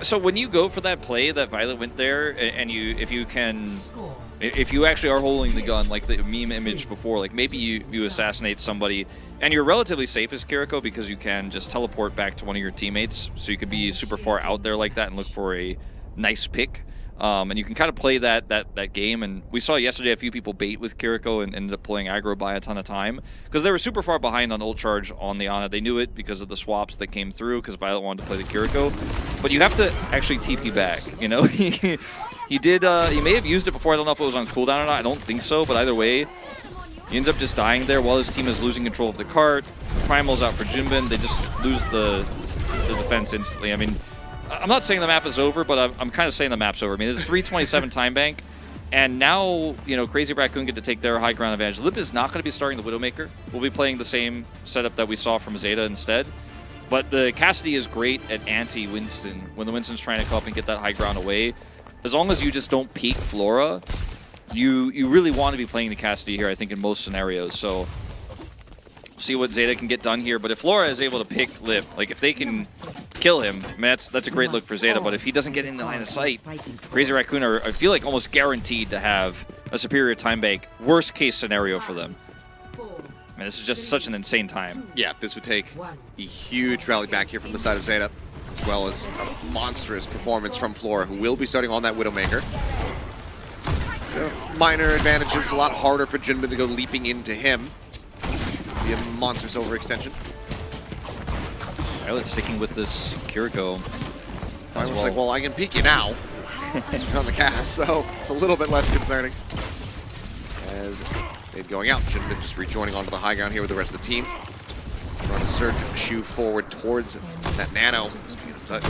So when you go for that play that Violet went there, and if you actually are holding the gun, like the meme image before, like maybe you assassinate somebody, and you're relatively safe as Kiriko because you can just teleport back to one of your teammates, so you could be super far out there like that and look for a nice pick. And you can kind of play that game, and we saw yesterday a few people bait with Kiriko and ended up pulling aggro by a ton of time because they were super far behind on ult charge on the Ana. They knew it because of the swaps that came through because Violet wanted to play the Kiriko, but you have to actually TP back. You know, he did. He may have used it before. I don't know if it was on cooldown or not. I don't think so, but either way, he ends up just dying there while his team is losing control of the cart. Primal's out for Jinbin. They just lose the defense instantly. I mean, I'm not saying the map is over, but I'm kind of saying the map's over. I mean, there's a 327 time bank, and now, you know, Crazy Raccoon get to take their high ground advantage. Lip is not going to be starting the Widowmaker. We'll be playing the same setup that we saw from Zeta instead. But the Cassidy is great at anti-Winston when the Winston's trying to come up and get that high ground away. As long as you just don't peek Flora, you really want to be playing the Cassidy here, I think, in most scenarios. So see what Zeta can get done here. But if Flora is able to pick Lip, like if they can kill him, I mean, that's a great look for Zeta. But if he doesn't get in the line of sight, Crazy Raccoon are, I feel like, almost guaranteed to have a superior time bank. Worst case scenario for them. I mean, this is just such an insane time. Yeah, this would take a huge rally back here from the side of Zeta, as well as a monstrous performance from Flora, who will be starting on that Widowmaker. Minor advantages, a lot harder for Jinbin to go leaping into him. Be a monstrous overextension. Violet sticking with this Kiriko. Violet's like, well, I can peek you now on the cast, so it's a little bit less concerning. As they're going out, Jinbin just rejoining onto the high ground here with the rest of the team. Trying to surge Shu forward towards that Nano.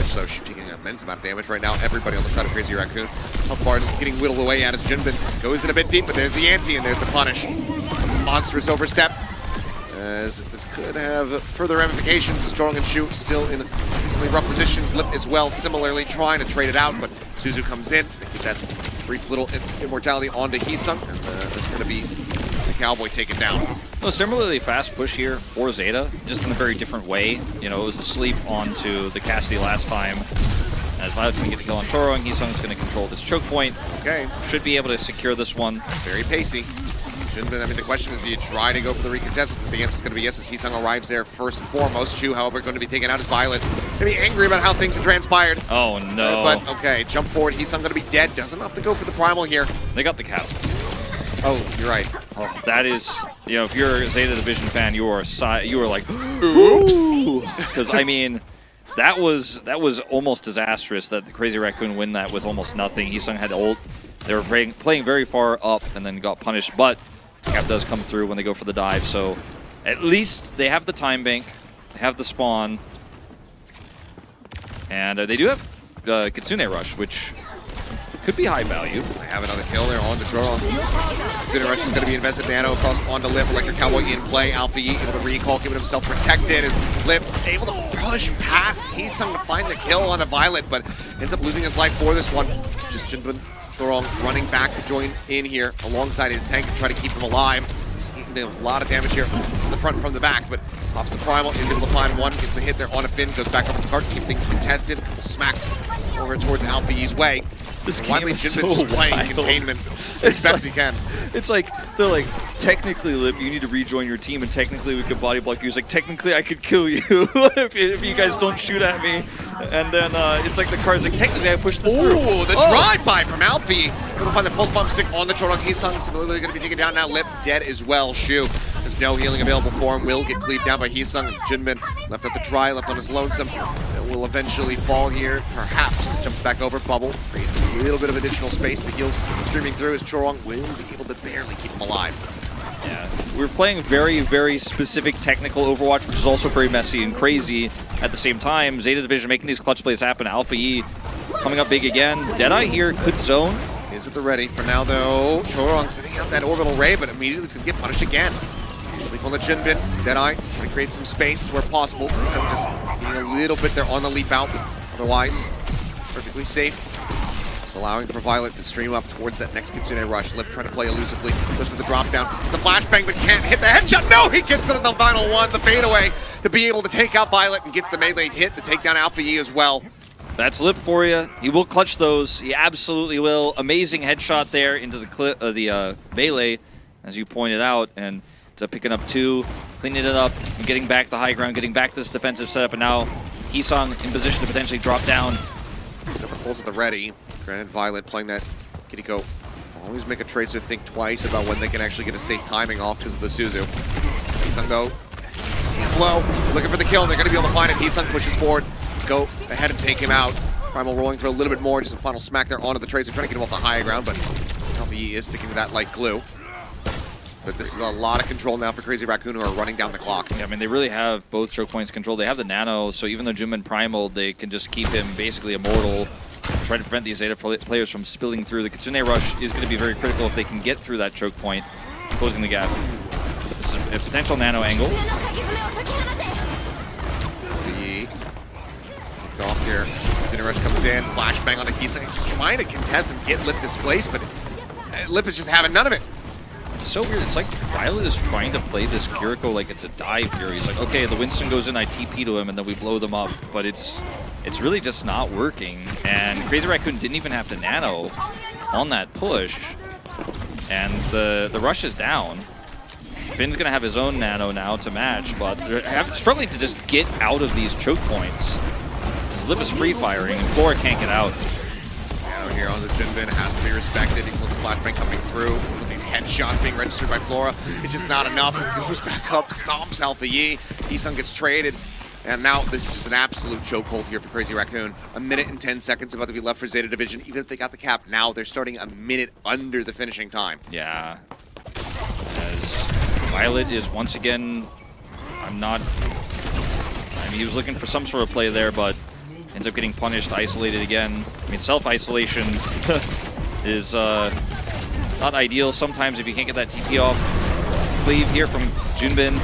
So Shu taking an immense amount of damage right now. Everybody on the side of Crazy Raccoon. Health bars getting whittled away at as Jinbin goes in a bit deep, but there's the ante and there's the punish. Monstrous overstep. As this could have further ramifications. Strong and Shu still in recently rough positions. Lip as well, similarly trying to trade it out, but Suzu comes in. They get that brief little immortality onto Heesung, and that's going to be the Cowboy taken down. Well, similarly fast push here for Zeta, just in a very different way. You know, it was a sleep onto the Cassidy last time. As Violet's going to get the kill on Choro, and Heesung's going to control this choke point. Okay. Should be able to secure this one. Very pacey. I mean, the question is, do you try to go for the recontestants? The answer is going to be yes, as Heesung arrives there first and foremost. Shu, however, going to be taken out as Violet. Going to be angry about how things have transpired. Oh, no. But, okay, jump forward. Heesung going to be dead. Doesn't have to go for the Primal here. They got the cow. Oh, you're right. Oh, that is, you know, if you're a Zeta Division fan, you are like, oops. Because, I mean, that was almost disastrous that the Crazy Raccoon win that with almost nothing. Heesung had ult. They were playing very far up and then got punished, but Cap does come through when they go for the dive, so at least they have the time bank, they have the spawn, and they do have Kitsune Rush, which could be high value. They have another kill there on the draw. Kitsune Rush is going to be invested. Nano across onto Lip, Electric Cowboy in play. Alpha E able to recall, keeping himself protected as Lip able to push past Heesung to find the kill on a Violet, but ends up losing his life for this one. Just Jinbin Chorong running back to join in here alongside his tank to try to keep him alive. He's eating a lot of damage here from the front and from the back, but pops the Primal, is able to find one, gets the hit there on a Finn, goes back over the cart to keep things contested, smacks over towards Alphae's way. This game Finally, is Jinbin so just playing wild. containment as best he can. It's like, they're like, technically, Lip, you need to rejoin your team, and technically we could body block you. He's like, technically I could kill you if you guys don't shoot at me. And then it's like the card's like, technically I pushed this through. Ooh, the drive-by from Alfie. Able to find the pulse bomb stick on the Chorong. Heesung similarly going to be taken down now. Lip dead as well. Shu, there's no healing available for him. Will get cleaved down by Heesung. Jinbin left at the dry, left on his lonesome. Will eventually fall here. Perhaps jumps back over. Bubble creates a little bit of additional space. The heals streaming through as Chorong will be able to barely keep him alive. Yeah, we're playing very, very specific technical Overwatch, which is also very messy and crazy at the same time. Zeta Division making these clutch plays happen. Alpha E coming up big again. Deadeye here could zone. Is at the ready for now, though. Chorong setting out that orbital ray, but immediately it's going to get punished again. Sleep on the Jinbin. Deadeye trying to create some space where possible. So just getting a little bit there on the leap out. Otherwise, perfectly safe. Just allowing for Violet to stream up towards that next Kitsune Rush. Lip trying to play elusively. Goes for the drop down. It's a flashbang, but can't hit the headshot. No, he gets it on the final one. The fadeaway to be able to take out Violet and gets the melee hit to take down Alpha E as well. That's Lip for you. He will clutch those. He absolutely will. Amazing headshot there into the melee, as you pointed out, and it's picking up 2, cleaning it up, and getting back the high ground, getting back this defensive setup, and now Hisang in position to potentially drop down. He's got the pulls at the ready. Granted, Violet playing that Kiriko. Always make a tracer think twice about when they can actually get a safe timing off because of the Suzu. Hisang though, flow, looking for the kill, and they're going to be able to find it. Hisang pushes forward. Go ahead and take him out. Primal rolling for a little bit more, just a final smack there onto the Tracer, trying to get him off the high ground, but LBE is sticking to that like glue. But this is a lot of control now for Crazy Raccoon, who are running down the clock. Yeah, I mean, they really have both choke points controlled. They have the Nano, so even though Junbin Primal, they can just keep him basically immortal, try to prevent these Zeta players from spilling through. The Kitsune Rush is going to be very critical if they can get through that choke point, closing the gap. This is a potential Nano angle. Off here. Kitsune Rush comes in, flashbang onto Hisang. He's trying to contest and get Lip displaced, but Lip is just having none of it. It's so weird. It's like Violet is trying to play this Kiriko like it's a dive here. He's like, okay, the Winston goes in, I TP to him, and then we blow them up. But it's really just not working. And Crazy Raccoon didn't even have to nano on that push. And the rush is down. Finn's going to have his own nano now to match, but they're struggling to just get out of these choke points. Lip is free firing, and Flora can't get out. Out here on the Junbin has to be respected. Equal to flashbang coming through. With these headshots being registered by Flora, it's just not enough. It goes back up, stomps Alpha Yi. Hisang gets traded. And now this is just an absolute chokehold here for Crazy Raccoon. 1 minute and 10 seconds about to be left for Zeta Division. Even if they got the cap now, they're starting a minute under the finishing time. Yeah. As Violet is once again, I mean, he was looking for some sort of play there, but ends up getting punished, isolated again. I mean, self-isolation is not ideal sometimes if you can't get that TP off. Cleave here from Junbin.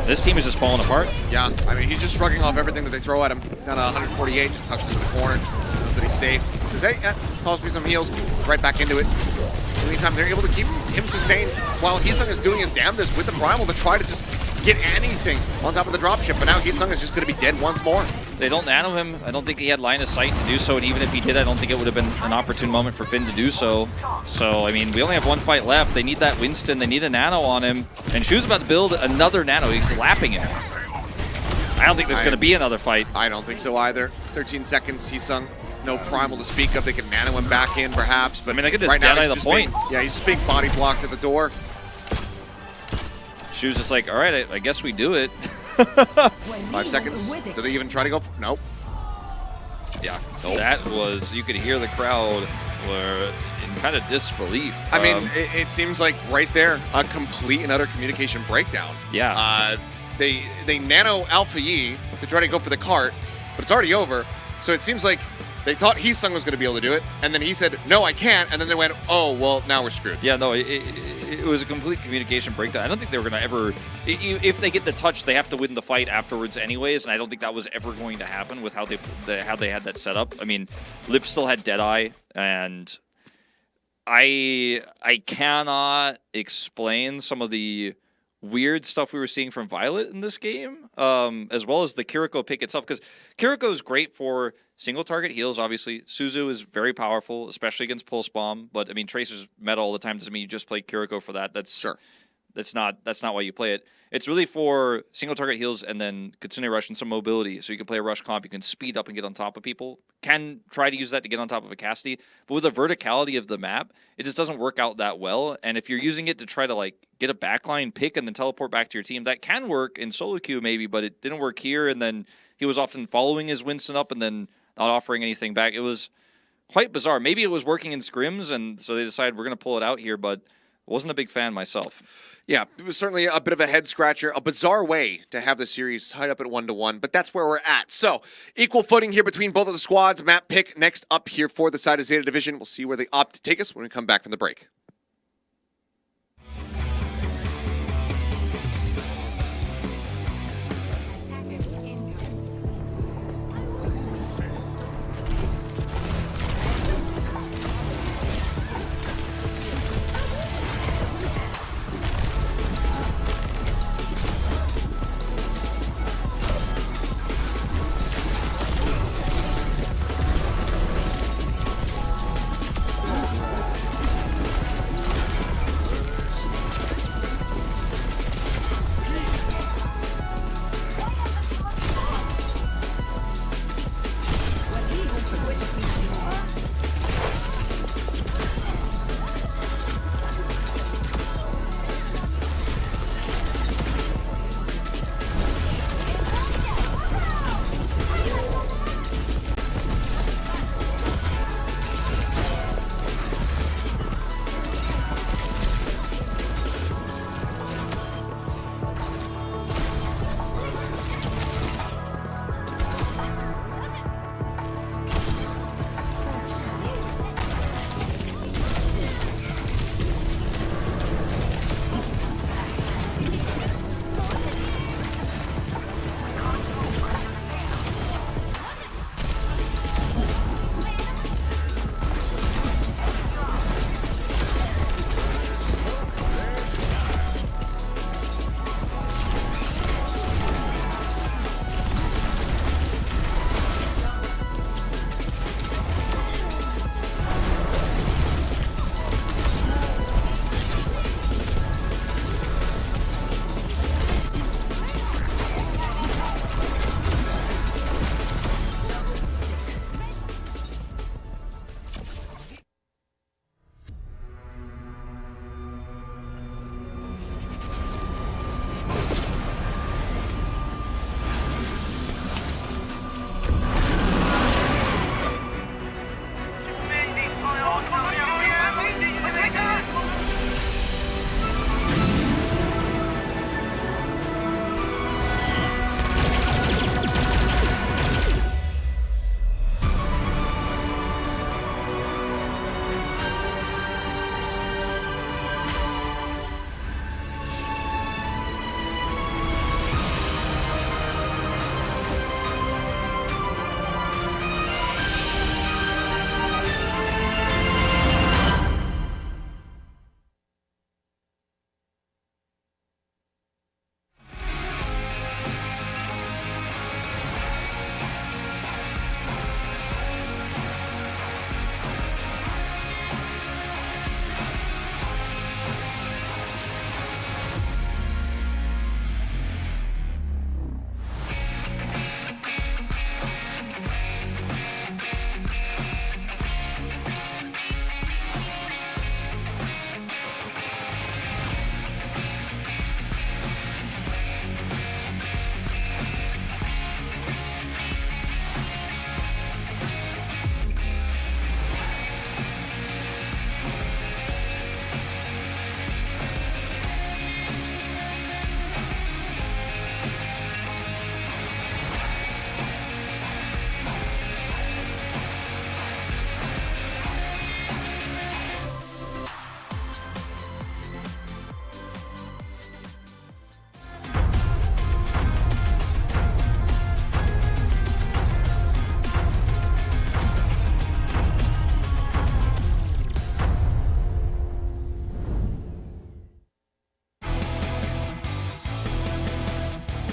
This team is just falling apart. Yeah, I mean, he's just shrugging off everything that they throw at him. Down to 148, just tucks into the corner. Knows that he's safe. Says, hey, yeah, calls me some heals. Right back into it. In the meantime, they're able to keep him sustained while Hisang is doing his damnedest with the Primal to try to just get anything on top of the dropship. But now Hisang is just going to be dead once more. They don't nano him. I don't think he had line of sight to do so, and even if he did, I don't think it would have been an opportune moment for Finn to do so. So, I mean, we only have 1 fight left. They need that Winston. They need a nano on him. And Shu's about to build another nano. He's lapping him. I don't think there's going to be another fight. I don't think so either. 13 seconds, Hisang. No Primal to speak of. They can nano him back in, perhaps. But I mean, I could just right now, Deadeye the point. He's just being body blocked at the door. Shu's just like, all right, I guess we do it. 5 seconds. Do they even try to go? Nope. Yeah, that was, you could hear the crowd were in kind of disbelief. I mean, it seems like right there, a complete and utter communication breakdown. Yeah. They nano Alpha Yi to try to go for the cart, but it's already over. So it seems like they thought Hisang was going to be able to do it, and then he said, no, I can't, and then they went, oh, well, now we're screwed. Yeah, no, it was a complete communication breakdown. I don't think they were going to ever, if they get the touch, they have to win the fight afterwards anyways, and I don't think that was ever going to happen with how they had that set up. I mean, Lip still had Deadeye, and I cannot explain some of the weird stuff we were seeing from Violet in this game, as well as the Kiriko pick itself, because Kiriko is great for single target heals, obviously. Suzu is very powerful, especially against Pulse Bomb, but I mean, Tracer's meta all the time doesn't mean you just play Kiriko for that. That's not why you play it. It's really for single target heals and then Kitsune Rush and some mobility. So you can play a rush comp, you can speed up and get on top of people. Can try to use that to get on top of a Cassidy, but with the verticality of the map, it just doesn't work out that well. And if you're using it to try to like get a backline pick and then teleport back to your team, that can work in solo queue maybe, but it didn't work here. And then he was often following his Winston up and then not offering anything back. It was quite bizarre. Maybe it was working in scrims, and so they decided we're going to pull it out here, but wasn't a big fan myself. Yeah, it was certainly a bit of a head scratcher, a bizarre way to have the series tied up at 1-1, but that's where we're at. So, equal footing here between both of the squads. Map pick next up here for the side of Zeta Division. We'll see where they opt to take us when we come back from the break.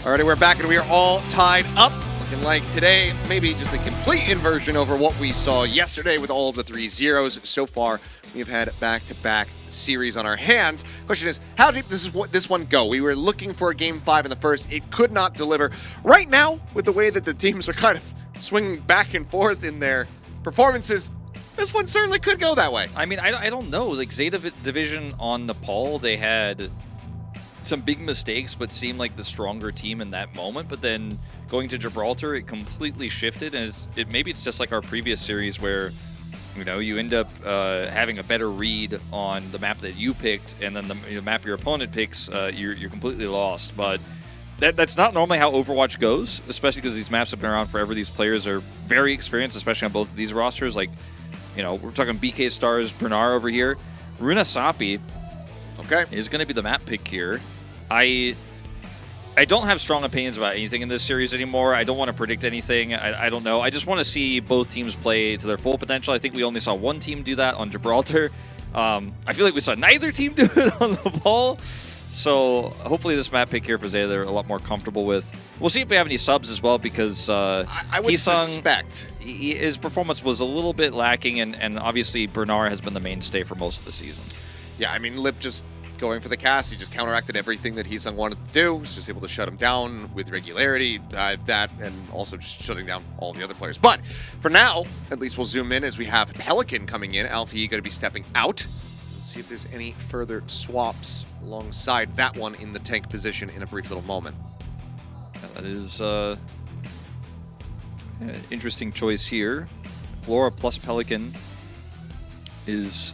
Alrighty, we're back and we are all tied up. Looking like today, maybe just a complete inversion over what we saw yesterday with all of the 3-0s. So far, we've had back-to-back series on our hands. Question is, how deep does this one go? We were looking for a Game 5 in the first. It could not deliver. Right now, with the way that the teams are kind of swinging back and forth in their performances, this one certainly could go that way. I mean, I don't know. Like, Zeta Division on Nepal, they had some big mistakes, but seemed like the stronger team in that moment. But then going to Gibraltar, it completely shifted, and maybe it's just like our previous series where, you know, you end up having a better read on the map that you picked, and then the map your opponent picks, you're completely lost. But that's not normally how Overwatch goes, especially because these maps have been around forever. These players are very experienced, especially on both of these rosters. Like, you know, we're talking BK Stars, Bernard over here. Runa Sapi is going to be the map pick here. I don't have strong opinions about anything in this series anymore. I don't want to predict anything. I don't know. I just want to see both teams play to their full potential. I think we only saw one team do that on Gibraltar. I feel like we saw neither team do it on the ball. So hopefully this map pick here for Zeta they're a lot more comfortable with. We'll see if we have any subs as well, because I would suspect his performance was a little bit lacking, and obviously Bernard has been the mainstay for most of the season. Yeah, I mean, Lip just going for the cast, he just counteracted everything that Heesung wanted to do. He's just able to shut him down with regularity, that, and also just shutting down all the other players. But for now, at least we'll zoom in as we have Pelican coming in. Alfie going to be stepping out. Let's see if there's any further swaps alongside that one in the tank position in a brief little moment. That is an interesting choice here. Flora plus Pelican is,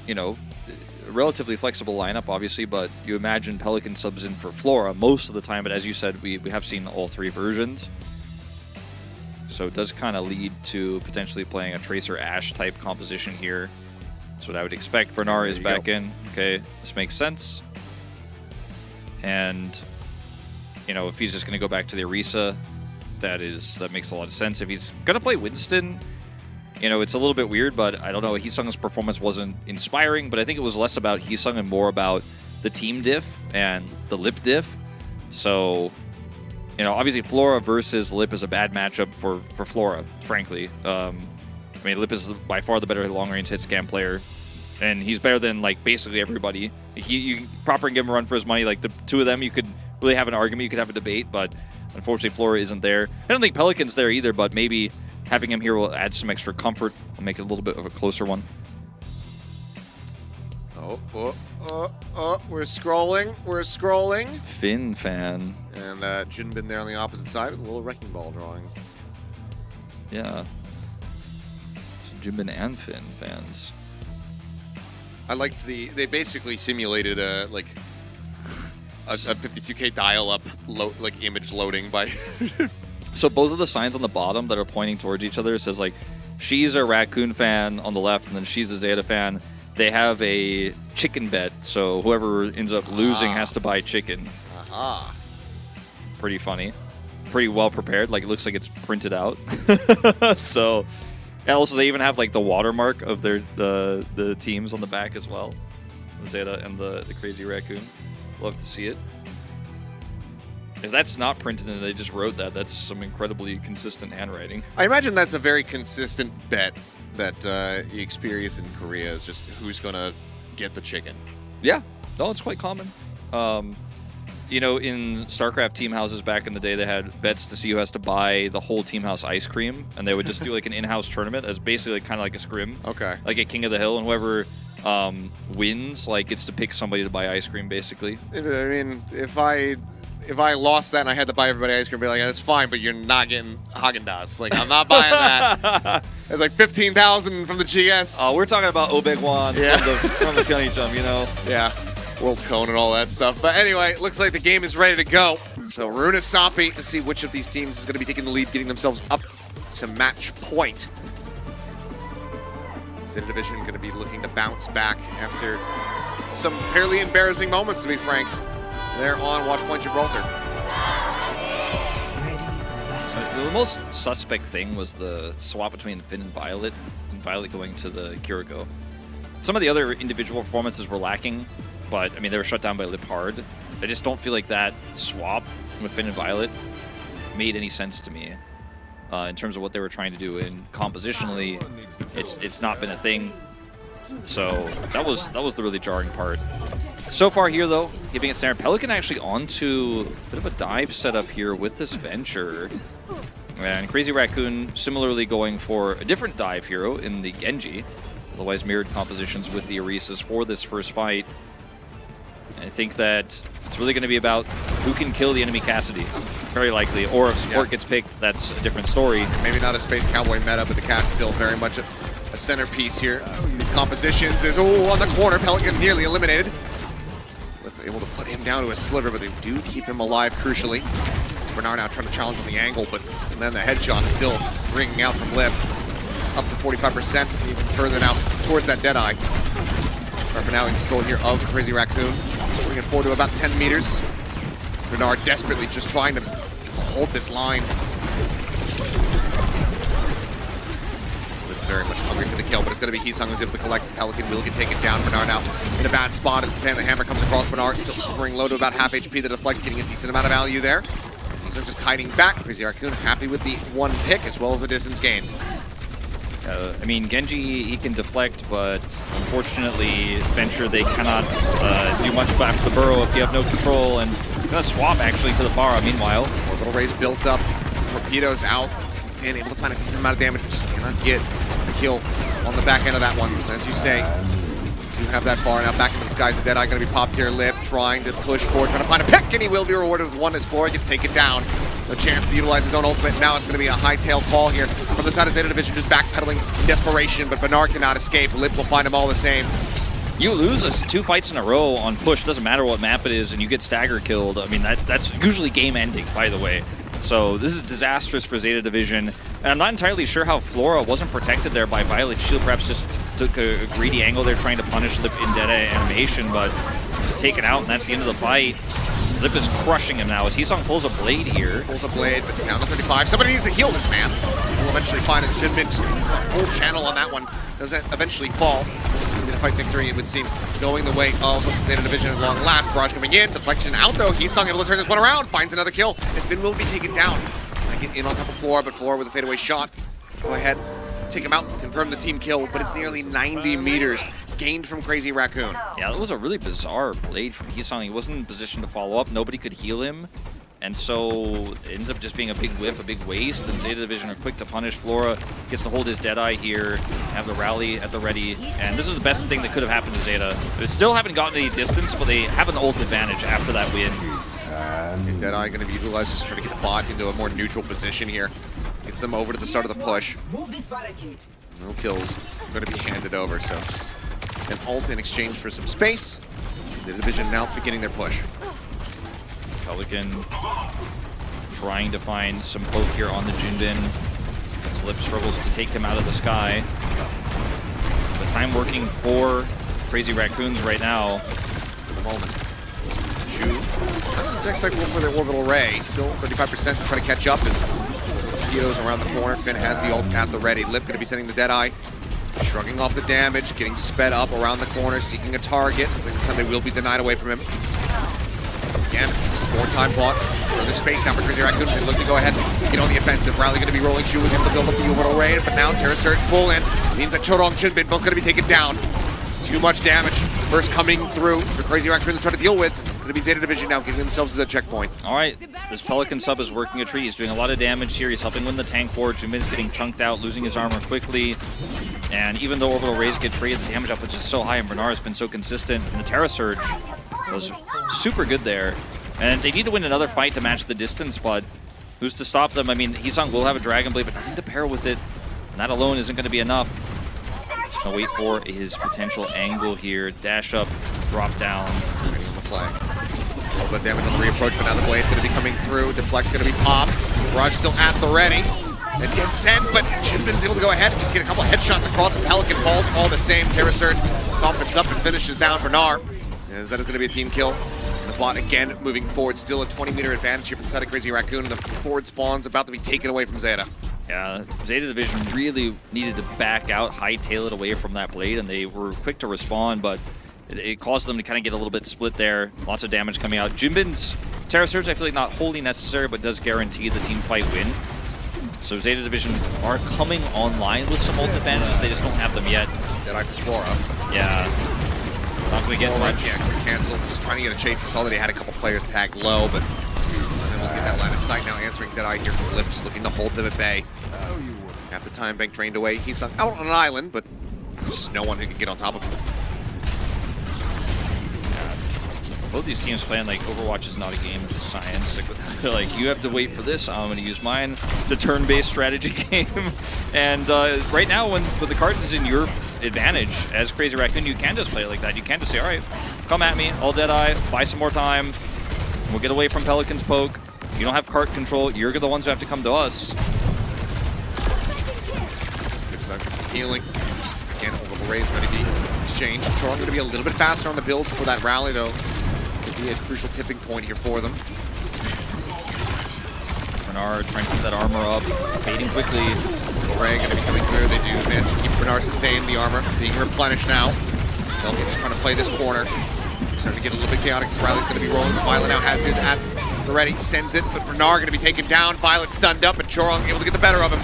you know, a relatively flexible lineup, obviously, but you imagine Pelican subs in for Flora most of the time, but as you said, we have seen all three versions. So it does kind of lead to potentially playing a Tracer Ashe type composition here. That's what I would expect. Bernard is back in. Okay, this makes sense. And, you know, if he's just going to go back to the Orisa, that makes a lot of sense. If he's going to play Winston, you know, it's a little bit weird, but I don't know. Heesung's performance wasn't inspiring, but I think it was less about Heesung and more about the team diff and the Lip diff. So, you know, obviously Flora versus Lip is a bad matchup for Flora, frankly. I mean, Lip is by far the better long-range hit scan player, and he's better than, like, basically everybody. You proper and give him a run for his money. Like, the two of them, you could really have an argument. You could have a debate, but unfortunately Flora isn't there. I don't think Pelican's there either, but maybe having him here will add some extra comfort and make it a little bit of a closer one. We're scrolling. Finn fan. And Jinbin there on the opposite side with a little wrecking ball drawing. Yeah. So Jinbin and Finn fans. I liked they basically simulated a 52K dial-up image loading by... So both of the signs on the bottom that are pointing towards each other says, like, she's a Raccoon fan on the left, and then she's a Zeta fan. They have a chicken bet, so whoever ends up losing has to buy chicken. Pretty funny. Pretty well prepared. Like, it looks like it's printed out. So, and also they even have, like, the watermark of the teams on the back as well. The Zeta and the Crazy Raccoon. Love to see it. If that's not printed and they just wrote that, that's some incredibly consistent handwriting. I imagine that's a very consistent bet that you experience in Korea, is just who's going to get the chicken. Yeah, no, it's quite common. You know, in StarCraft team houses back in the day, they had bets to see who has to buy the whole team house ice cream, and they would just do like an in-house tournament as basically kind of like a scrim. Okay. Like a King of the Hill, and whoever wins, like, gets to pick somebody to buy ice cream, basically. I mean, if I lost that and I had to buy everybody ice cream, I'd be like, that's fine, but you're not getting Haagen-Dazs. Like, I'm not buying that. It's like 15,000 from the GS. Oh, we're talking about Obegwan from the Pyeongchang, you know? Yeah, World Cone and all that stuff. But anyway, it looks like the game is ready to go. So Runa Sapi to see which of these teams is going to be taking the lead, getting themselves up to match point. Zeta Division going to be looking to bounce back after some fairly embarrassing moments, to be frank. They're on Watchpoint Gibraltar. The most suspect thing was the swap between Finn and Violet going to the Kiriko. Some of the other individual performances were lacking. but I mean, they were shut down by Lijiang. I just don't feel like that swap with Finn and Violet made any sense to me in terms of what they were trying to do. And compositionally, it's not been a thing. So that was the really jarring part. So far here, though, keeping it standard. Pelican actually onto a bit of a dive setup here with this Venture. And Crazy Raccoon similarly going for a different dive hero in the Genji. Otherwise mirrored compositions with the Orisas for this first fight. I think that it's really going to be about who can kill the enemy Cassidy, very likely. Or if support gets picked, that's a different story. Maybe not a Space Cowboy meta, but the Cass still very much a centerpiece here. These compositions is, on the corner. Pelican nearly eliminated. Able to put him down to a sliver, but they do keep him alive, crucially. Bernard now trying to challenge on the angle, but then the headshot still ringing out from Lip. It's up to 45%, even further now towards that Deadeye. But now in control here of Crazy Raccoon. Bringing it forward to about 10 meters. Bernard desperately just trying to hold this line. Very much hungry for the kill, but it's going to be Heesung who's able to collect. Pelican will get taken down. Bernard now in a bad spot as the hammer comes across. Bernard still hovering low to about half HP. The deflect getting a decent amount of value there. Heesung just hiding back. Crazy Raccoon happy with the one pick as well as the distance gained. I mean, Genji, he can deflect, but unfortunately, Venture, they cannot do much back to the burrow if you have no control, and gonna swap actually to the Pharah. Meanwhile, Orbital Rays built up, torpedoes out, and able to find a decent amount of damage, but just cannot get the kill on the back end of that one. As you say, you have that far now. Back into the skies, the Deadeye going to be popped here. Lip trying to push forward, trying to find a pick, and he will be rewarded with one as Flora gets taken down. No chance to utilize his own ultimate. Now it's going to be a hightail call here from the side of Zeta Division, just backpedaling in desperation, but Bernard cannot escape. Lip will find him all the same. You lose us 2 fights in a row on push, doesn't matter what map it is, and you get stagger killed. I mean, that's usually game ending, by the way. So this is disastrous for Zeta Division. And I'm not entirely sure how Flora wasn't protected there by Violet Shield. Perhaps just took a greedy angle there trying to punish Lip in Deadeye animation, but he's taken out, and that's the end of the fight. Lip is crushing him now as Heesung pulls a blade here. Pulls a blade, but down to 35. Somebody needs to heal this man. We'll eventually find it. Jinbin just full channel on that one. Does that eventually fall? This is going to be the fight victory, it would seem, going the way of Zeta Division at long last. Barrage coming in, deflection out though. Heesung able to turn this one around, finds another kill. Spin will be taken down. I get in on top of Flora, but Flora with a fadeaway shot. Go ahead, take him out, confirm the team kill, but it's nearly 90 meters gained from Crazy Raccoon. Yeah, that was a really bizarre blade from Heesung. He wasn't in position to follow up. Nobody could heal him. And so it ends up just being a big whiff, a big waste. And Zeta Division are quick to punish. Flora gets to hold his Deadeye here, have the rally at the ready. And this is the best thing that could have happened to Zeta. They still haven't gotten any distance, but they have an ult advantage after that win. And Deadeye going to be utilized just trying to get the bot into a more neutral position here. Gets them over to the start of the push. No kills going to be handed over, so just an ult in exchange for some space. Zeta Division now beginning their push. Pelican trying to find some poke here on the Jinbin. Lip struggles to take him out of the sky. The time working for Crazy Raccoons right now. For the moment. Shu. How does the next cycle for their orbital ray? Still 35% to try to catch up as torpedoes around the corner. Finn has the ult at the ready. Lip going to be sending the Deadeye. Shrugging off the damage, getting sped up around the corner, seeking a target. Looks like this time they will be denied away from him. Again, more time bought. Further space now for Crazy Raccoon. They look to go ahead and get on the offensive. Rally going to be rolling. Shu was able to build up the orbital raid, but now Terra Surge pull in. Means that Chodong and Jinbin both going to be taken down. It's too much damage. First coming through for Crazy Raccoon to try to deal with. It's going to be Zeta Division now giving themselves the checkpoint. All right, this Pelican sub is working a treat. He's doing a lot of damage here. He's helping win the tank war. Jinbin's getting chunked out, losing his armor quickly. And even though orbital rays get traded, the damage output is so high, and Bernard has been so consistent. And the Terra Surge was super good there. And they need to win another fight to match the distance, but who's to stop them? I mean, Heesung will have a Dragon Blade, but nothing to pair with it. And that alone isn't going to be enough. Just going to wait for his potential angle here. Dash up, drop down. Ready on the flag. A little bit of damage on the reapproach, but now the blade's going to be coming through. Deflect going to be popped. Barrage still at the ready. It gets sent, but Jinbin's able to go ahead and just get a couple headshots across. The Pelican falls all the same. Terra Surge confidence up and finishes down Bernard. As that is going to be a team kill. The bot again moving forward, still a 20-meter advantage here inside of Crazy Raccoon. The forward spawn's about to be taken away from Zeta. Yeah, Zeta Division really needed to back out, hightail it away from that blade, and they were quick to respond, but it caused them to kind of get a little bit split there. Lots of damage coming out. Jinbin's Terra Surge, I feel like not wholly necessary, but does guarantee the team fight win. So Zeta Division are coming online with some ult advantages. They just don't have them yet. Dead Eye for Flora. Yeah. Not going to get much. Yeah, cancel. Just trying to get a chase. He saw that he had a couple players tagged low, but he's able to get that line of sight now. Answering Dead Eye here from Lip, just looking to hold them at bay. Half the time bank drained away. He's out on an island, but just no one who can get on top of him. Both these teams playing like Overwatch is not a game, it's a science. Like you have to wait for this. I'm going to use mine. The turn-based strategy game. And right now, when the cards is in your advantage as Crazy Raccoon, you can just play it like that. You can just say, all right, come at me, all Deadeye, buy some more time. We'll get away from Pelican's poke. You don't have cart control. You're the ones who have to come to us. Good get some healing. Again, a little raise ready to be exchanged. Charm going to be a little bit faster on the build for that rally, though. Could be a crucial tipping point here for them. Bernard trying to keep that armor up, baiting quickly. Ray going to be coming through. They do manage to keep Bernard sustained. The armor being replenished now. Pelican just trying to play this corner. Starting to get a little bit chaotic. Riley's going to be rolling. Violet now has his at the ready, sends it, but Bernard going to be taken down. Violet stunned up, and Chorong able to get the better of him.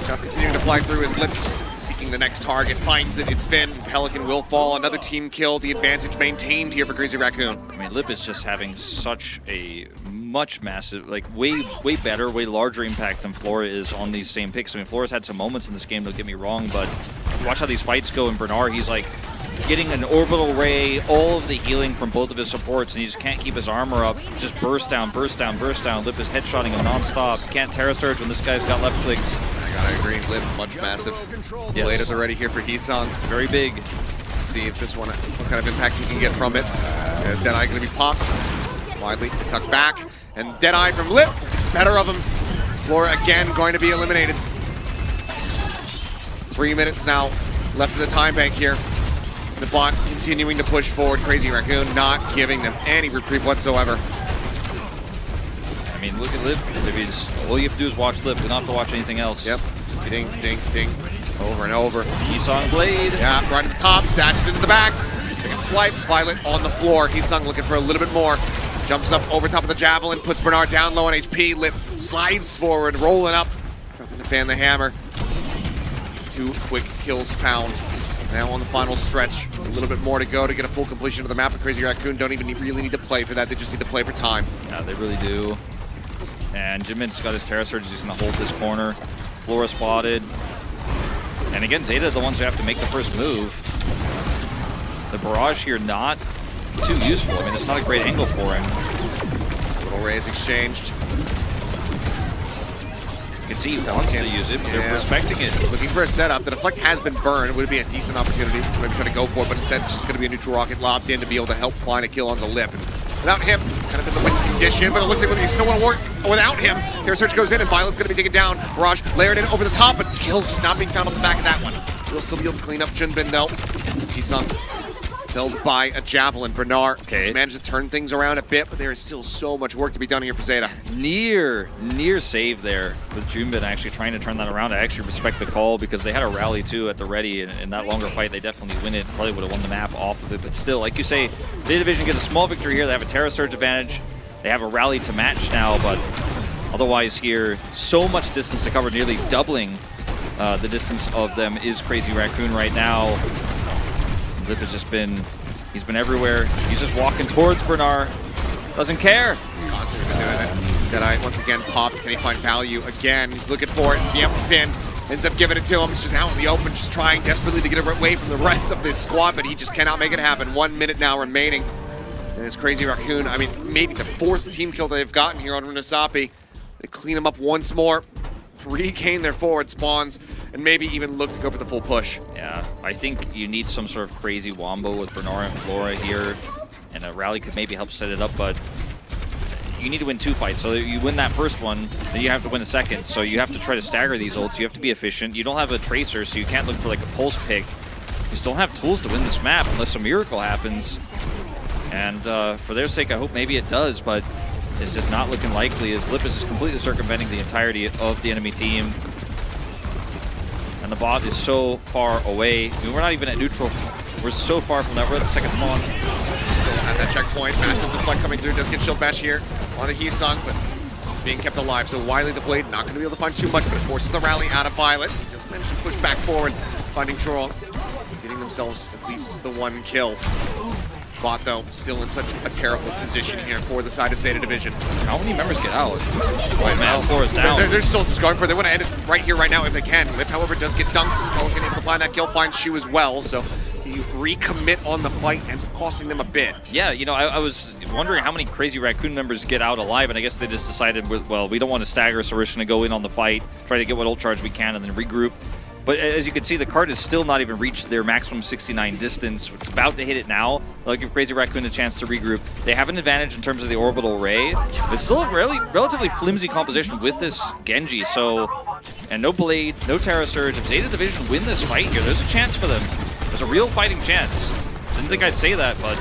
Shots continuing to fly through his lips, seeking the next target. Finds it. It's Finn. Pelican will fall. Another team kill. The advantage maintained here for Crazy Raccoon. I mean, Lip is just having such a much massive, like way better, way larger impact than Flora is on these same picks. I mean, Flora's had some moments in this game, don't get me wrong, but watch how these fights go. And Bernard, he's like getting an orbital ray, all of the healing from both of his supports, and he just can't keep his armor up. Just burst down, burst down, burst down. Lip is headshotting him nonstop. Can't Terra Surge when this guy's got left clicks. I agree. Lip, much massive. Yes. Blade at the ready here for Heesung. Very big. Let's see if this one, what kind of impact he can get from it. As Deadeye going to be popped. Widely tucked back. And Deadeye from Lip, better of him. Flora again going to be eliminated. 3 minutes now left of the time bank here. The bot continuing to push forward. Crazy Raccoon not giving them any reprieve whatsoever. I mean, look at Lip. All you have to do is watch Lip. You don't have to watch anything else. Yep. Just ding, ding, ding. Over and over. Heesung Blade. Yeah, right at the top. Dashes into the back. Second swipe. Violet on the floor. Heesung looking for a little bit more. Jumps up over top of the javelin. Puts Bernard down low on HP. Lip slides forward, rolling up. Dropping the fan, the hammer. It's 2 quick kills found. Now on the final stretch. A little bit more to go to get a full completion of the map. But Crazy Raccoon don't even really need to play for that. They just need to play for time. Yeah, they really do. And Jimin's got his Terra Surge. He's going to hold this corner. Flora spotted. And again, Zeta are the ones who have to make the first move. The barrage here not too useful. I mean, it's not a great angle for him. Little raise exchanged. You can see he wants to use it, but they're respecting it. Looking for a setup. The deflect has been burned. It would be a decent opportunity to maybe try to go for it, but instead it's just going to be a neutral rocket lobbed in to be able to help find a kill on the Lip. And without him, it's kind of in the win condition, but it looks like he still want to work without him. Terra Surge goes in, and Violet's going to be taken down. Barrage layered in over the top, but kills just not being found on the back of that one. We'll still be able to clean up Junbin, though. Heesung felled by a javelin. Bernard has managed to turn things around a bit, but there is still so much work to be done here for Zeta. Near save there with Junbin actually trying to turn that around. I actually respect the call because they had a rally too at the ready, and in that longer fight they definitely win it. Probably would have won the map off of it, but still, like you say, Zeta Division get a small victory here. They have a Terra Surge advantage. They have a rally to match now, but otherwise here, so much distance to cover, nearly doubling the distance of them is Crazy Raccoon right now. Lip has just been, he's been everywhere. He's just walking towards Bernard. Doesn't care. He's constantly doing it. Deadeye once again popped. Can he find value again? He's looking for it. Yep, Finn ends up giving it to him. He's just out in the open, just trying desperately to get away from the rest of this squad, but he just cannot make it happen. 1 minute now remaining. And this Crazy Raccoon, I mean, maybe the 4th team kill they've gotten here on Runasapi. They clean him up once more, regain their forward spawns, and maybe even look to go for the full push. Yeah, I think you need some sort of crazy wombo with Bernard and Flora here, and a rally could maybe help set it up, but you need to win 2 fights. So you win that first one, then you have to win the second. So you have to try to stagger these ults. You have to be efficient. You don't have a Tracer, so you can't look for like a pulse pick. You still have tools to win this map unless a miracle happens. And for their sake, I hope maybe it does, but it's just not looking likely as Lip is just completely circumventing the entirety of the enemy team. And the bot is so far away. I mean, we're not even at neutral We're so far from that. We're at the second spawn. Still at that checkpoint. Massive deflect coming through. Does get shield bash here on a Heesung, but being kept alive. So Wiley the Blade not going to be able to find too much, but it forces the rally out of Violet. Just managed to push back forward, finding Troll, getting themselves at least the one kill. Bot, though, still in such a terrible position here for the side of Zeta Division. How many members get out? Right now, 4 is down. They're still just going for it. They want to end it right here, right now, if they can. Lip, however, does get dunked. Falcon able to find that kill, finds Shu as well. So he recommit on the fight, ends up costing them a bit. Yeah, you know, I was wondering how many Crazy Raccoon members get out alive, and I guess they just decided, well, we don't want to stagger, so we're just going to go in on the fight, try to get what ult charge we can, and then regroup. But as you can see, the card has still not even reached their maximum 69 distance. It's about to hit it now. They'll give Crazy Raccoon a chance to regroup. They have an advantage in terms of the orbital ray. It's still a relatively flimsy composition with this Genji. And no Blade, no Terra Surge. If Zeta Division win this fight here, there's a chance for them. There's a real fighting chance. Didn't think I'd say that, but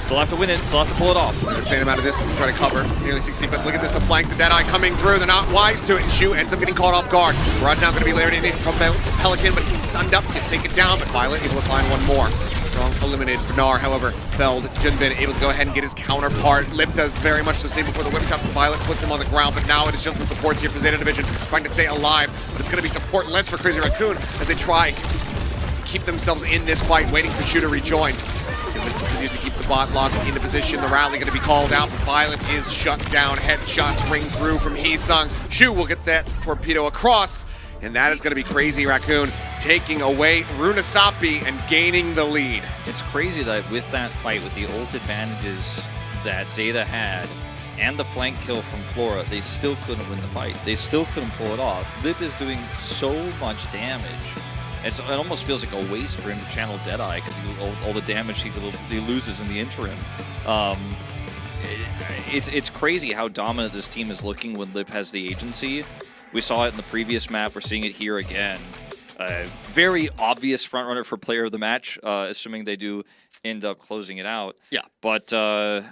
still have to win it, still have to pull it off. Insane amount of distance to try to cover. Nearly 60, but look at this, the flank, the Deadeye coming through. They're not wise to it, and Shu ends up getting caught off guard. Barrage now going to be layered in from Pelican, but he's stunned up, gets taken down, but Violet able to find one more. Strong eliminated Bernard, however, felled. Junbin able to go ahead and get his counterpart. Lip does very much the same before the whip cut from Violet puts him on the ground, but now it is just the supports here for Zeta Division trying to stay alive, but it's going to be supportless for Crazy Raccoon as they try to keep themselves in this fight, waiting for Shu to rejoin. Continues to keep the bot locked into position. The rally going to be called out, but Violet is shut down. Headshots ring through from Heesung. Shu will get that torpedo across, and that is going to be Crazy Raccoon taking away Runasapi and gaining the lead. It's crazy that with that fight, with the ult advantages that Zeta had, and the flank kill from Flora, they still couldn't win the fight. They still couldn't pull it off. Lip is doing so much damage. It almost feels like a waste for him to channel Deadeye because all the damage he loses in the interim. It's crazy how dominant this team is looking when Lip has the agency. We saw it in the previous map. We're seeing it here again. Very obvious frontrunner for player of the match, assuming they do end up closing it out. Yeah. But I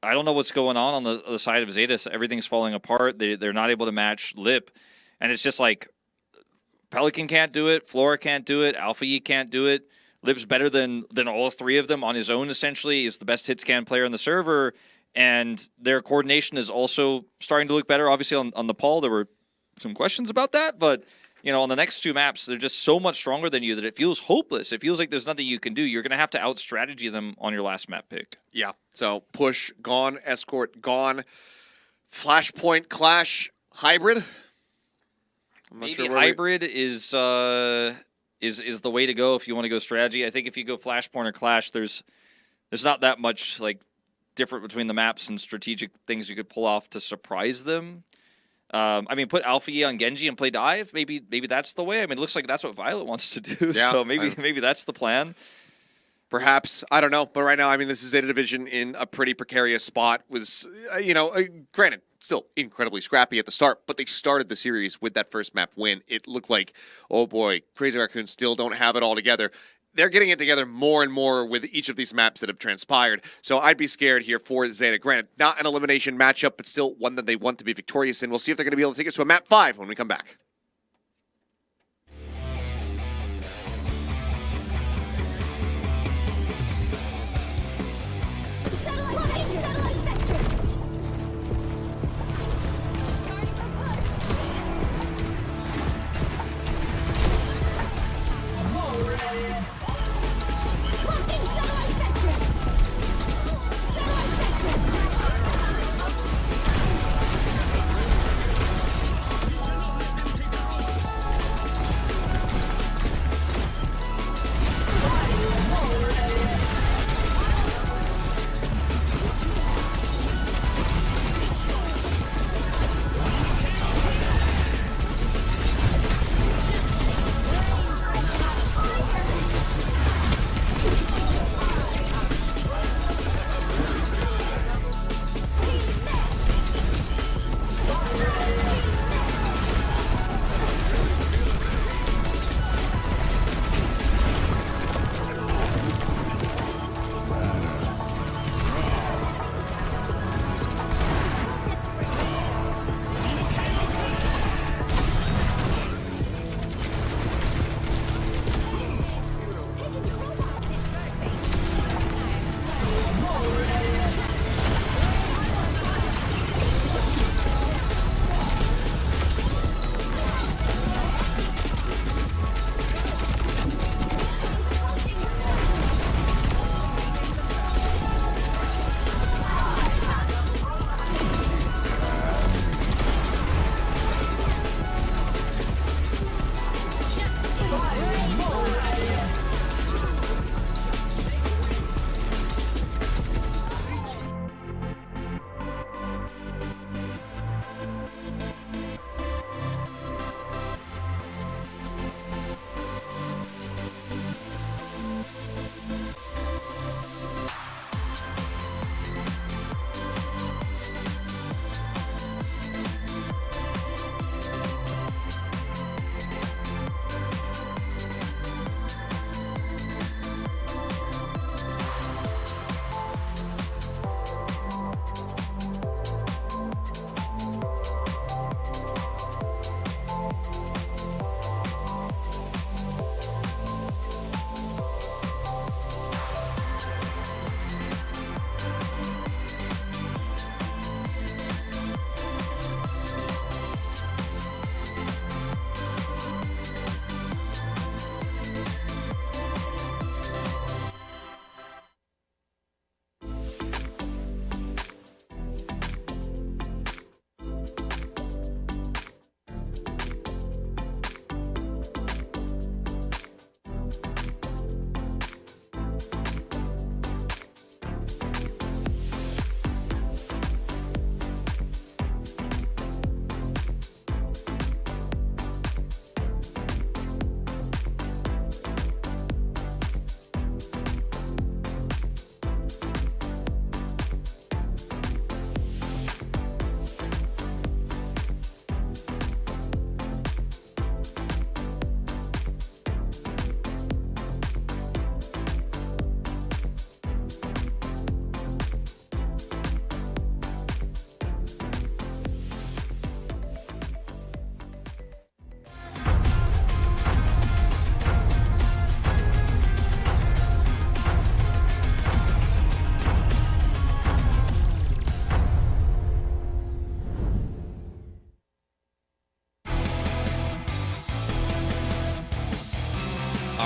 don't know what's going on the side of Zeta. Everything's falling apart. They're not able to match Lip. And it's just like, Pelican can't do it, Flora can't do it, Alpha E can't do it. Lip's better than all three of them on his own, essentially. He's the best hit scan player on the server, and their coordination is also starting to look better. Obviously, on Nepal, there were some questions about that, but you know, on the next two maps, they're just so much stronger than you that it feels hopeless. It feels like there's nothing you can do. You're going to have to out-strategy them on your last map pick. Yeah, so Push, gone. Escort, gone. Flashpoint, Clash, Hybrid. Maybe hybrid is the way to go if you want to go strategy. I think if you go Flashpoint or Clash, there's not that much like different between the maps and strategic things you could pull off to surprise them. I mean, put Alpha E on Genji and play dive. Maybe that's the way. I mean, it looks like that's what Violet wants to do. Yeah, so maybe that's the plan. Perhaps, I don't know. But right now, I mean, this is Zeta Division in a pretty precarious spot. Was granted, still incredibly scrappy at the start, but they started the series with that first map win. It looked like, oh boy, Crazy Raccoon still don't have it all together. They're getting it together more and more with each of these maps that have transpired. So I'd be scared here for Zeta. Granted, not an elimination matchup, but still one that they want to be victorious in. We'll see if they're going to be able to take us to a map 5 when we come back.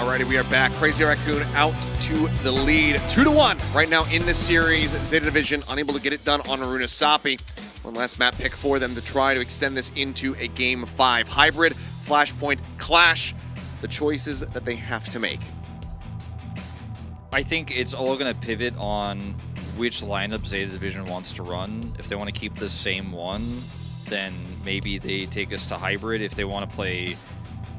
Alrighty, we are back. Crazy Raccoon out to the lead. 2-1 right now in this series. Zeta Division unable to get it done on Arunasapi. One last map pick for them to try to extend this into a Game 5. Hybrid, Flashpoint, Clash. The choices that they have to make. I think it's all going to pivot on which lineup Zeta Division wants to run. If they want to keep the same one, then maybe they take us to Hybrid. If they want to play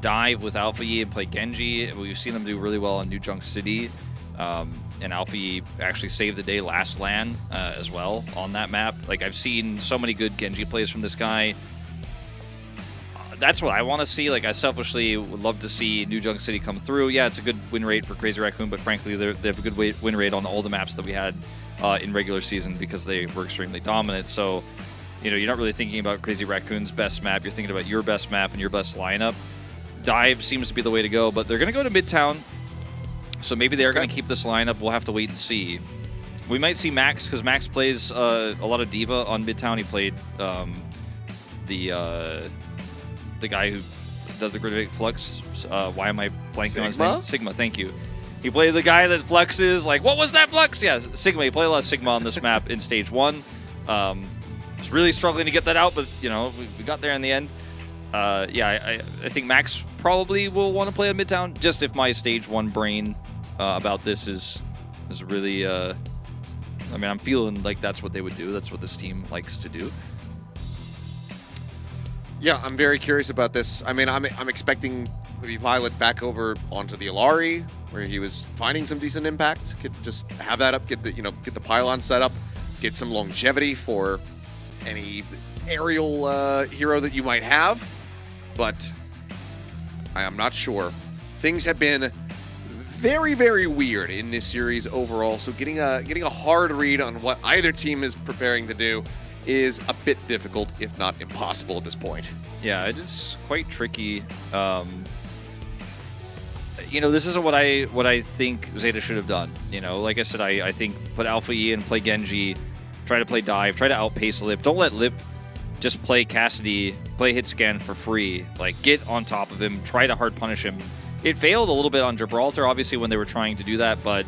Dive with Alpha Yi and play Genji, we've seen them do really well in New Junk City. And Alpha Yi actually saved the day last LAN as well on that map. Like, I've seen so many good Genji plays from this guy. That's what I want to see. Like, I selfishly would love to see New Junk City come through. Yeah, it's a good win rate for Crazy Raccoon, but frankly, they have a good win rate on all the maps that we had in regular season because they were extremely dominant. So, you know, you're not really thinking about Crazy Raccoon's best map. You're thinking about your best map and your best lineup. Dive seems to be the way to go, but they're going to go to Midtown. So maybe they're going to keep this lineup. We'll have to wait and see. We might see Max, because Max plays a lot of D.Va on Midtown. He played the guy who does the grid flux. Why am I blanking on his name? Sigma, thank you. He played the guy that flexes. Like, what was that flux? Yeah, Sigma. He played a lot of Sigma on this map in Stage 1. Was really struggling to get that out, but, you know, we got there in the end. Yeah, I think Max probably will want to play at Midtown. Just if my Stage 1 brain about this is really... I mean, I'm feeling like that's what they would do. That's what this team likes to do. Yeah, I'm very curious about this. I mean, I'm expecting maybe Violet back over onto the Ilari, where he was finding some decent impact. Could just have that up, get the pylon set up, get some longevity for any aerial hero that you might have. But I am not sure. Things have been very, very weird in this series overall. So getting a hard read on what either team is preparing to do is a bit difficult, if not impossible at this point. Yeah, it is quite tricky. You know, this isn't what I think Zeta should have done. You know, like I said, I think put Alpha E in, play Genji, try to play Dive, try to outpace Lip. Don't let Lip just play Cassidy, play hit scan for free. Like, get on top of him, try to hard punish him. It failed a little bit on Gibraltar, obviously, when they were trying to do that, but,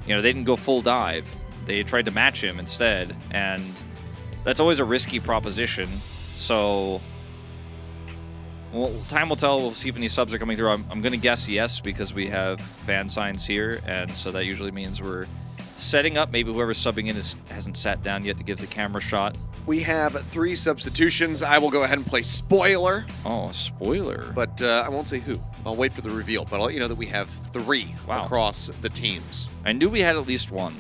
you know, they didn't go full Dive. They tried to match him instead, and that's always a risky proposition. So, well, time will tell. We'll see if any subs are coming through. I'm going to guess yes, because we have fan signs here, and so that usually means we're setting up. Maybe whoever's subbing in hasn't sat down yet to give the camera shot. We have 3 substitutions. I will go ahead and play spoiler. Oh, spoiler. But I won't say who. I'll wait for the reveal, but I'll let you know that we have 3 across the teams. I knew we had at least 1.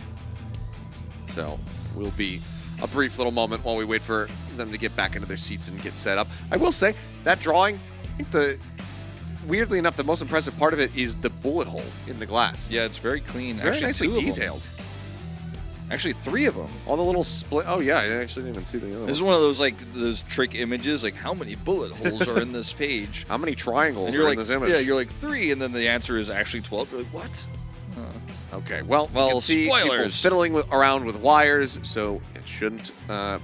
So we'll be a brief little moment while we wait for them to get back into their seats and get set up. I will say, that drawing, I think weirdly enough, the most impressive part of it is the bullet hole in the glass. Yeah, it's very clean. It's very nicely detailed. Actually, 3 of them. All the little split. Oh, yeah, I actually didn't even see the other ones. This is one of those, like, those trick images, like, how many bullet holes are in this page? How many triangles are in like, this image? Yeah, you're like 3, and then the answer is actually 12. You're like, what? Okay, well, you can see spoilers. people fiddling around with wires, so it shouldn't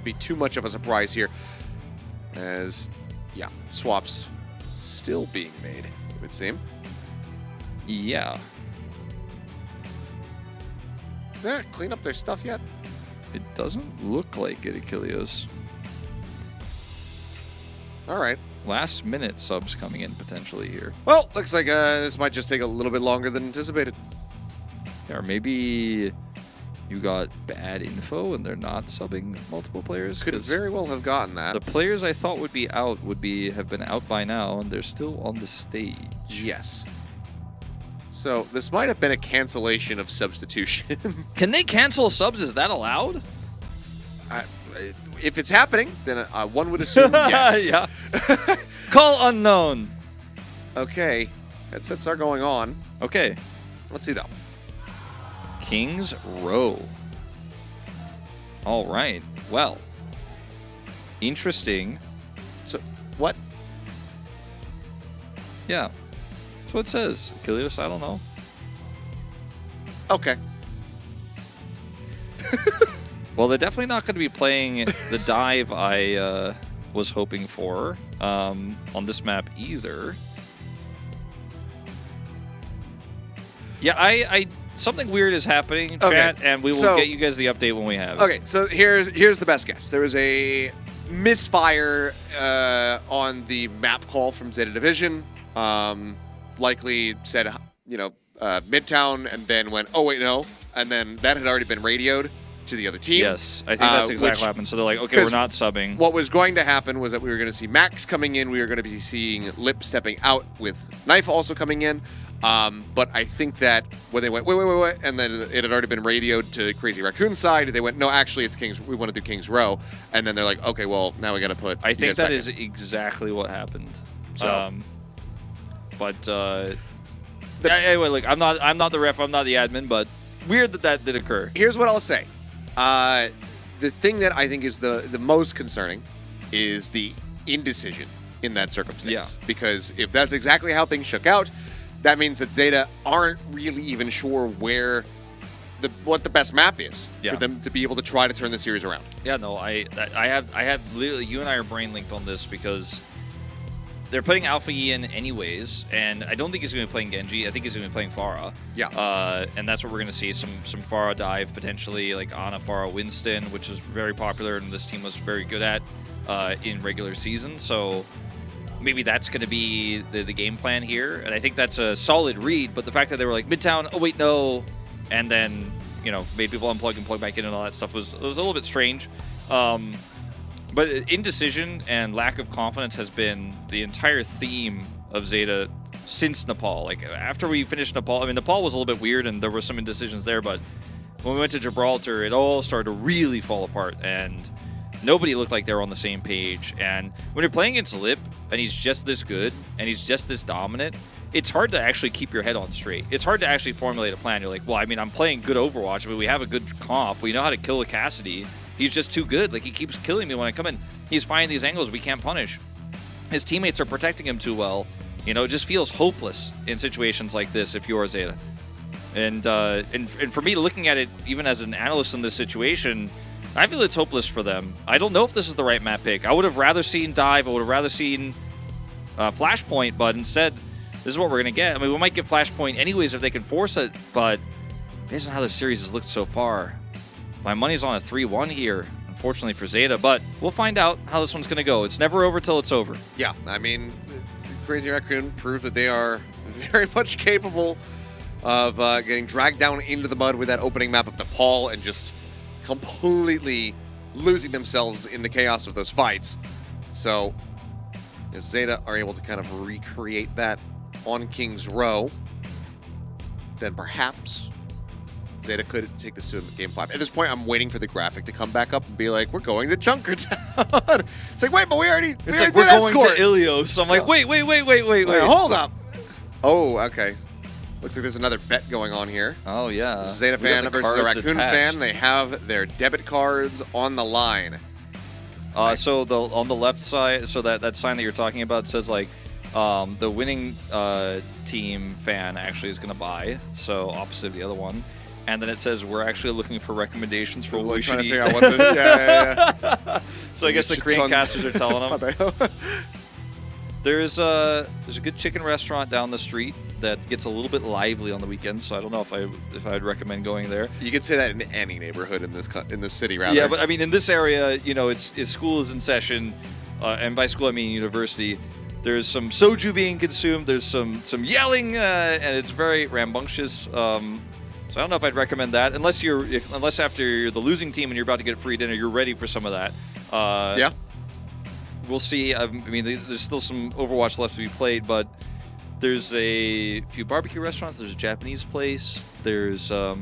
be too much of a surprise here. As, yeah, swaps still being made, it would seem. Yeah. Did they clean up their stuff yet? It doesn't look like it, Ilios. All right. Last minute subs coming in potentially here. Well, looks like this might just take a little bit longer than anticipated. Yeah, or maybe you got bad info and they're not subbing multiple players. Could very well have gotten that. The players I thought would be out have been out by now, and they're still on the stage. Yes. So this might have been a cancellation of substitution. Can they cancel subs? Is that allowed? If it's happening, then one would assume yes. Yeah. Call unknown. Okay. Headsets are going on. Okay. Let's see, though. Kings Row. All right. Well. Interesting. So, what? Yeah. That's what it says. Ilios, I don't know. Okay. Well, they're definitely not going to be playing the dive I was hoping for on this map either. Yeah, I something weird is happening, chat, and we will get you guys the update when we have it. Okay, so here's the best guess. There was a misfire on the map call from Zeta Division. Likely said, Midtown, and then went, oh wait, no, and then that had already been radioed to the other team. Yes, I think that's exactly what happened. So they're like, okay, we're not subbing. What was going to happen was that we were going to see Max coming in. We were going to be seeing Lip stepping out with Knife also coming in. But I think that when they went, wait, and then it had already been radioed to Crazy Raccoon's side, they went, no, actually, it's Kings. We want to do Kings Row. And then they're like, okay, well, now we got to put. I think that is exactly what happened. So. Anyway, look, I'm not the ref, I'm not the admin, but weird that did occur. Here's what I'll say. The thing that I think is the most concerning is the indecision in that circumstance. Yeah. Because if that's exactly how things shook out, that means that Zeta aren't really even sure what the best map is for them to be able to try to turn the series around. Yeah, no, I have literally, you and I are brain linked on this because they're putting Alpha E in anyways, and I don't think he's going to be playing Genji. I think he's going to be playing Pharah. Yeah. And that's what we're going to see, some Pharah dive, potentially, like Ana, Pharah, Winston, which is very popular and this team was very good at in regular season. So maybe that's going to be the game plan here, and I think that's a solid read, but the fact that they were like, Midtown, oh wait, no, and then, made people unplug and plug back in and all that stuff was a little bit strange. But indecision and lack of confidence has been the entire theme of Zeta since Nepal. Like, after we finished Nepal, I mean, Nepal was a little bit weird and there were some indecisions there, but when we went to Gibraltar, it all started to really fall apart, and nobody looked like they were on the same page. And when you're playing against Lip, and he's just this good, and he's just this dominant, it's hard to actually keep your head on straight. It's hard to actually formulate a plan. You're like, well, I mean, I'm playing good Overwatch, but we have a good comp. We know how to kill a Cassidy. He's just too good. Like, he keeps killing me when I come in. He's finding these angles we can't punish. His teammates are protecting him too well. It just feels hopeless in situations like this if you're Zeta. And for me, looking at it, even as an analyst in this situation, I feel it's hopeless for them. I don't know if this is the right map pick. I would have rather seen Dive. I would have rather seen Flashpoint, but instead, this is what we're going to get. I mean, we might get Flashpoint anyways if they can force it, but based on how the series has looked so far, my money's on a 3-1 here, unfortunately for Zeta, but we'll find out how this one's going to go. It's never over till it's over. Yeah, I mean, Crazy Raccoon proved that they are very much capable of getting dragged down into the mud with that opening map of Nepal and just completely losing themselves in the chaos of those fights. So if Zeta are able to kind of recreate that on King's Row, then perhaps Zeta could take this to Game 5. At this point, I'm waiting for the graphic to come back up and be like, we're going to Junkertown. It's like, wait, but we already It's like, we're going to Ilios. I'm like, wait. Hold up. Oh, okay. Looks like there's another bet going on here. Oh, yeah. Zeta fan versus a Raccoon fan. They have their debit cards on the line. So on the left side, so that sign that you're talking about says, like, the winning team fan actually is going to buy, so opposite of the other one. And then it says we're actually looking for recommendations for what we should eat. Yeah. So I guess the Korean casters are telling them. There's a good chicken restaurant down the street that gets a little bit lively on the weekends, so I don't know if I'd recommend going there. You could say that in any neighborhood in this city, rather. Yeah, but I mean, in this area, it's school is in session, and by school I mean university. There's some soju being consumed. There's some yelling, and it's very rambunctious. So I don't know if I'd recommend that, unless after you're the losing team and you're about to get free dinner, you're ready for some of that. Yeah. We'll see. I mean, there's still some Overwatch left to be played, but there's a few barbecue restaurants. There's a Japanese place. There's a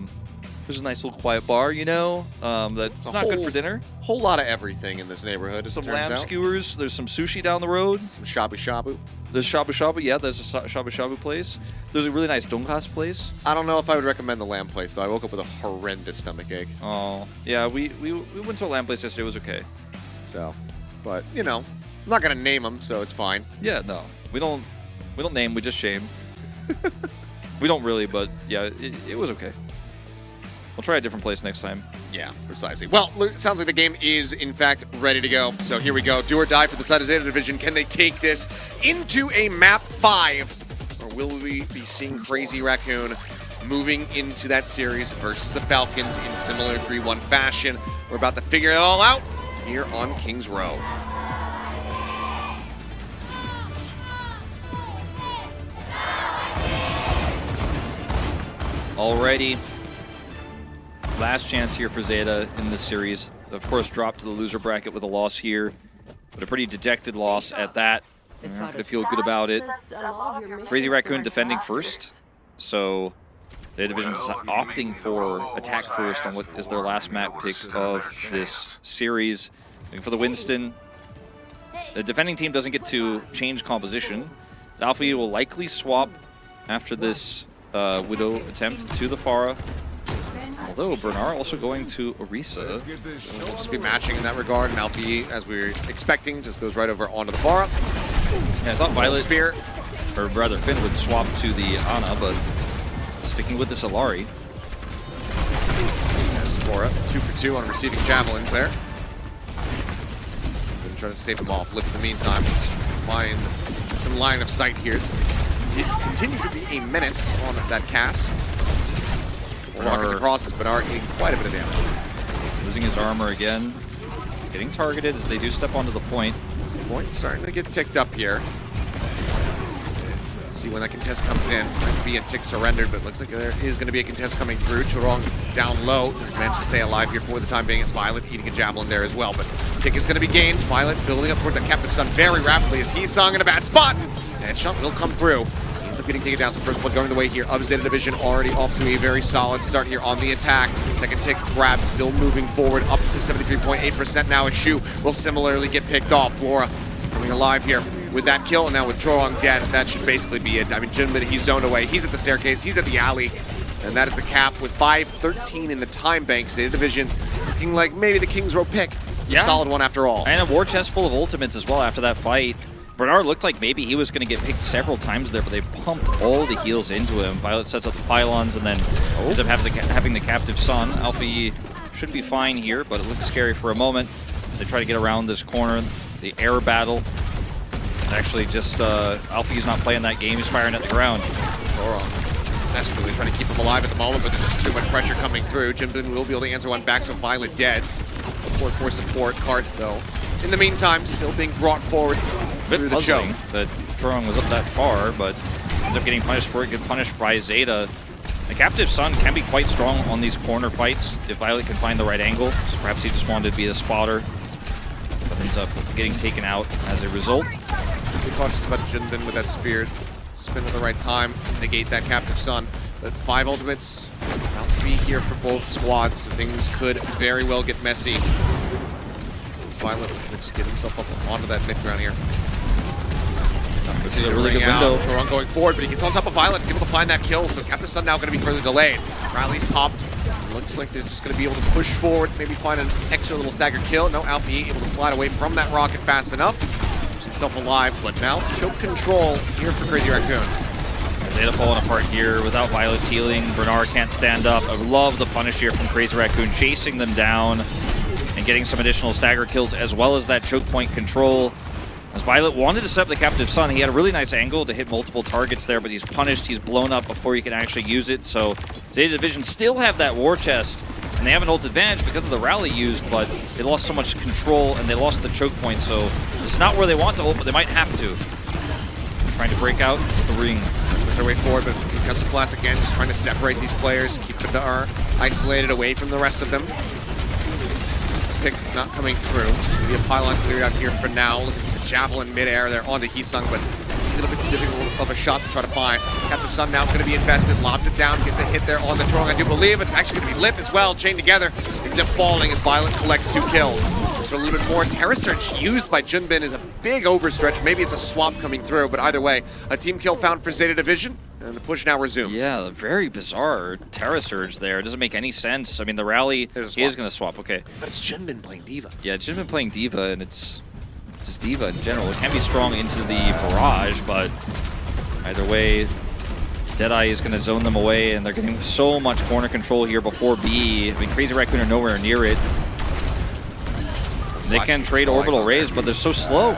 nice little quiet bar, that's not good for dinner. Whole lot of everything in this neighborhood. Some lamb skewers. There's some sushi down the road. Some shabu shabu. There's shabu shabu. Yeah, there's a shabu shabu place. There's a really nice donghas place. I don't know if I would recommend the lamb place, though. I woke up with a horrendous stomach ache. Oh, yeah. We went to a lamb place yesterday. It was okay. So, but I'm not gonna name them, so it's fine. Yeah, no, we don't name. We just shame. We don't really, but yeah, it was okay. We'll try a different place next time. Yeah, precisely. Well, it sounds like the game is, in fact, ready to go. So here we go. Do or die for the side of Zeta Division. Can they take this into a map 5? Or will we be seeing Crazy Raccoon moving into that series versus the Falcons in similar 3-1 fashion. We're about to figure it all out here on Kings Row. Already, last chance here for Zeta in this series. Of course, dropped to the loser bracket with a loss here, but a pretty dejected loss at that. They're not going to feel good about it. Crazy Raccoon defending first, so Zeta Division is opting for attack first on what is their last map pick of this series. Looking for the Winston. The defending team doesn't get to change composition. Alpha will likely swap after this Widow attempt to the Pharah. Although Bernard also going to Orisa. We'll just be matching in that regard, and Alfie, as we were expecting, just goes right over onto the Pharah. Yeah, I thought Violet, Spear, or rather Finn, would swap to the Ana, but sticking with the Solari. As Pharah, 2 for 2 on receiving javelins there. Gonna try to stave him off. Lip in the meantime, find some line of sight here. It continued to be a menace on that cast. Rockets across as Bernard getting quite a bit of damage. Losing his armor again. Getting targeted as they do step onto the point. Point starting to get ticked up here. See when that contest comes in. Might be a tick surrendered, but looks like there is going to be a contest coming through. Chorong down low. Just managed to stay alive here for the time being. As Violet eating a javelin there as well. But tick is going to be gained. Violet building up towards that Captive Sun very rapidly as he's sung in a bad spot. Headshot will come through. Ends up getting taken down, so first blood going the way here of Zeta Division, already off to a very solid start here on the attack. Second tick grab, still moving forward up to 73.8% now as Shu will similarly get picked off. Flora coming alive here with that kill, and now with Chorong dead, that should basically be it. I mean, Jinmin, he's zoned away, he's at the staircase, he's at the alley, and that is the cap with 5:13 in the time bank. Zeta Division looking like maybe the Kings Row pick. Yeah. A solid one after all. And a war chest full of ultimates as well after that fight. Bernard looked like maybe he was going to get picked several times there, but they pumped all the heals into him. Violet sets up the pylons and then ends up having the Captive Sun. Alfie should be fine here, but it looks scary for a moment as they try to get around this corner. The air battle. Actually, just Alfie's not playing that game. He's firing at the ground. Desperately trying to keep him alive at the moment, but there's just too much pressure coming through. Jimbin will be able to answer one back, so Violet dead. Support for support. Cart, though, in the meantime, still being brought forward. A bit puzzling that Chorong was up that far, but ends up getting punished for it, get punished by Zeta. The Captive Sun can be quite strong on these corner fights if Violet can find the right angle. So perhaps he just wanted to be the spotter, but ends up getting taken out as a result. Be cautious about Jinbin with that spear. Spin at the right time, negate that Captive Sun. But 5 ultimates about to be here for both squads, so things could very well get messy. Violet looks to get himself up onto that mid ground here. This is a really good window. Chorong going forward, but he gets on top of Violet. He's able to find that kill, so Captive Sun now going to be further delayed. Rally's popped. Looks like they're just going to be able to push forward, maybe find an extra little stagger kill. No, Alfie able to slide away from that rocket fast enough. Keeps himself alive, but now choke control here for Crazy Raccoon. Zeta falling apart here without Violet's healing. Bernard can't stand up. I love the punish here from Crazy Raccoon, chasing them down and getting some additional stagger kills as well as that choke point control. As Violet wanted to set up the Captive Sun, he had a really nice angle to hit multiple targets there, but he's punished, he's blown up before he can actually use it. So Zeta Division still have that war chest, and they have an ult advantage because of the rally used, but they lost so much control and they lost the choke point, so it's not where they want to ult, but they might have to. Trying to break out the ring. Push their way forward, but Custom Blast again, just trying to separate these players, keep Bernard isolated away from the rest of them. Pick not coming through. So maybe a pylon cleared out here for now. Looking at the javelin midair there onto Heesung, but a little bit too difficult of a shot to try to find. Captive Sun now is going to be invested, lobs it down, gets a hit there on the Chorong. I do believe it's actually going to be Lip as well, chained together. Ends up falling as Violet collects 2 kills. Just a little bit more. Terra Surge used by Junbin is a big overstretch. Maybe it's a swap coming through, but either way, a team kill found for Zeta Division. And the push now resumed. Yeah, very bizarre Terra Surge there. It doesn't make any sense. I mean, the rally is going to swap. Okay. But it's Jinbin playing Diva. Yeah, it's Jinbin playing Diva, and it's just Diva in general. It can be strong into the barrage, but either way, Deadeye is going to zone them away, and they're getting so much corner control here before B. I mean, Crazy Raccoon are nowhere near it. They can trade orbital rays, but they're so slow.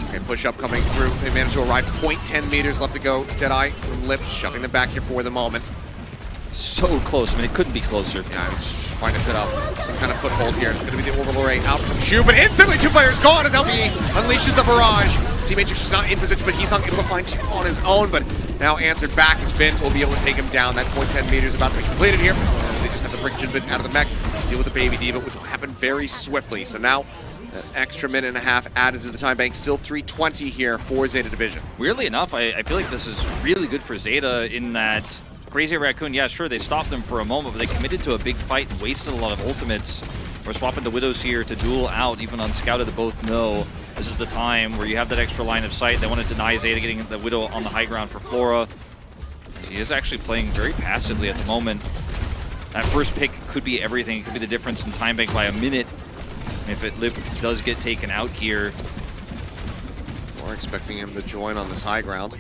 Okay, push up coming through. They managed to arrive 0.10 meters left to go. Deadeye from Lip, shoving them back here for the moment. so close. I mean, it couldn't be closer. Yeah, I'm just trying to set up some kind of foothold here. It's going to be the orbital ray out from Shu, but instantly 2 players gone as LBE unleashes the barrage. Teammatrix is not in position, but he's able to find 2 on his own, but now answered back as Finn will be able to take him down. That 0.10 meters about to be completed here, as they just have to bring Jinbin out of the mech, deal with the baby diva, which will happen very swiftly. So now, an extra minute and a half added to the time bank. Still 3:20 here for Zeta Division. Weirdly enough, I feel like this is really good for Zeta in that Crazy Raccoon, yeah, sure, they stopped them for a moment, but they committed to a big fight and wasted a lot of ultimates. We're swapping the Widows here to duel out, even unscouted, they both know this is the time where you have that extra line of sight. They want to deny Zeta getting the Widow on the high ground for Flora. He is actually playing very passively at the moment. That first pick could be everything. It could be the difference in time bank by a minute if Lip does get taken out here. We're expecting him to join on this high ground.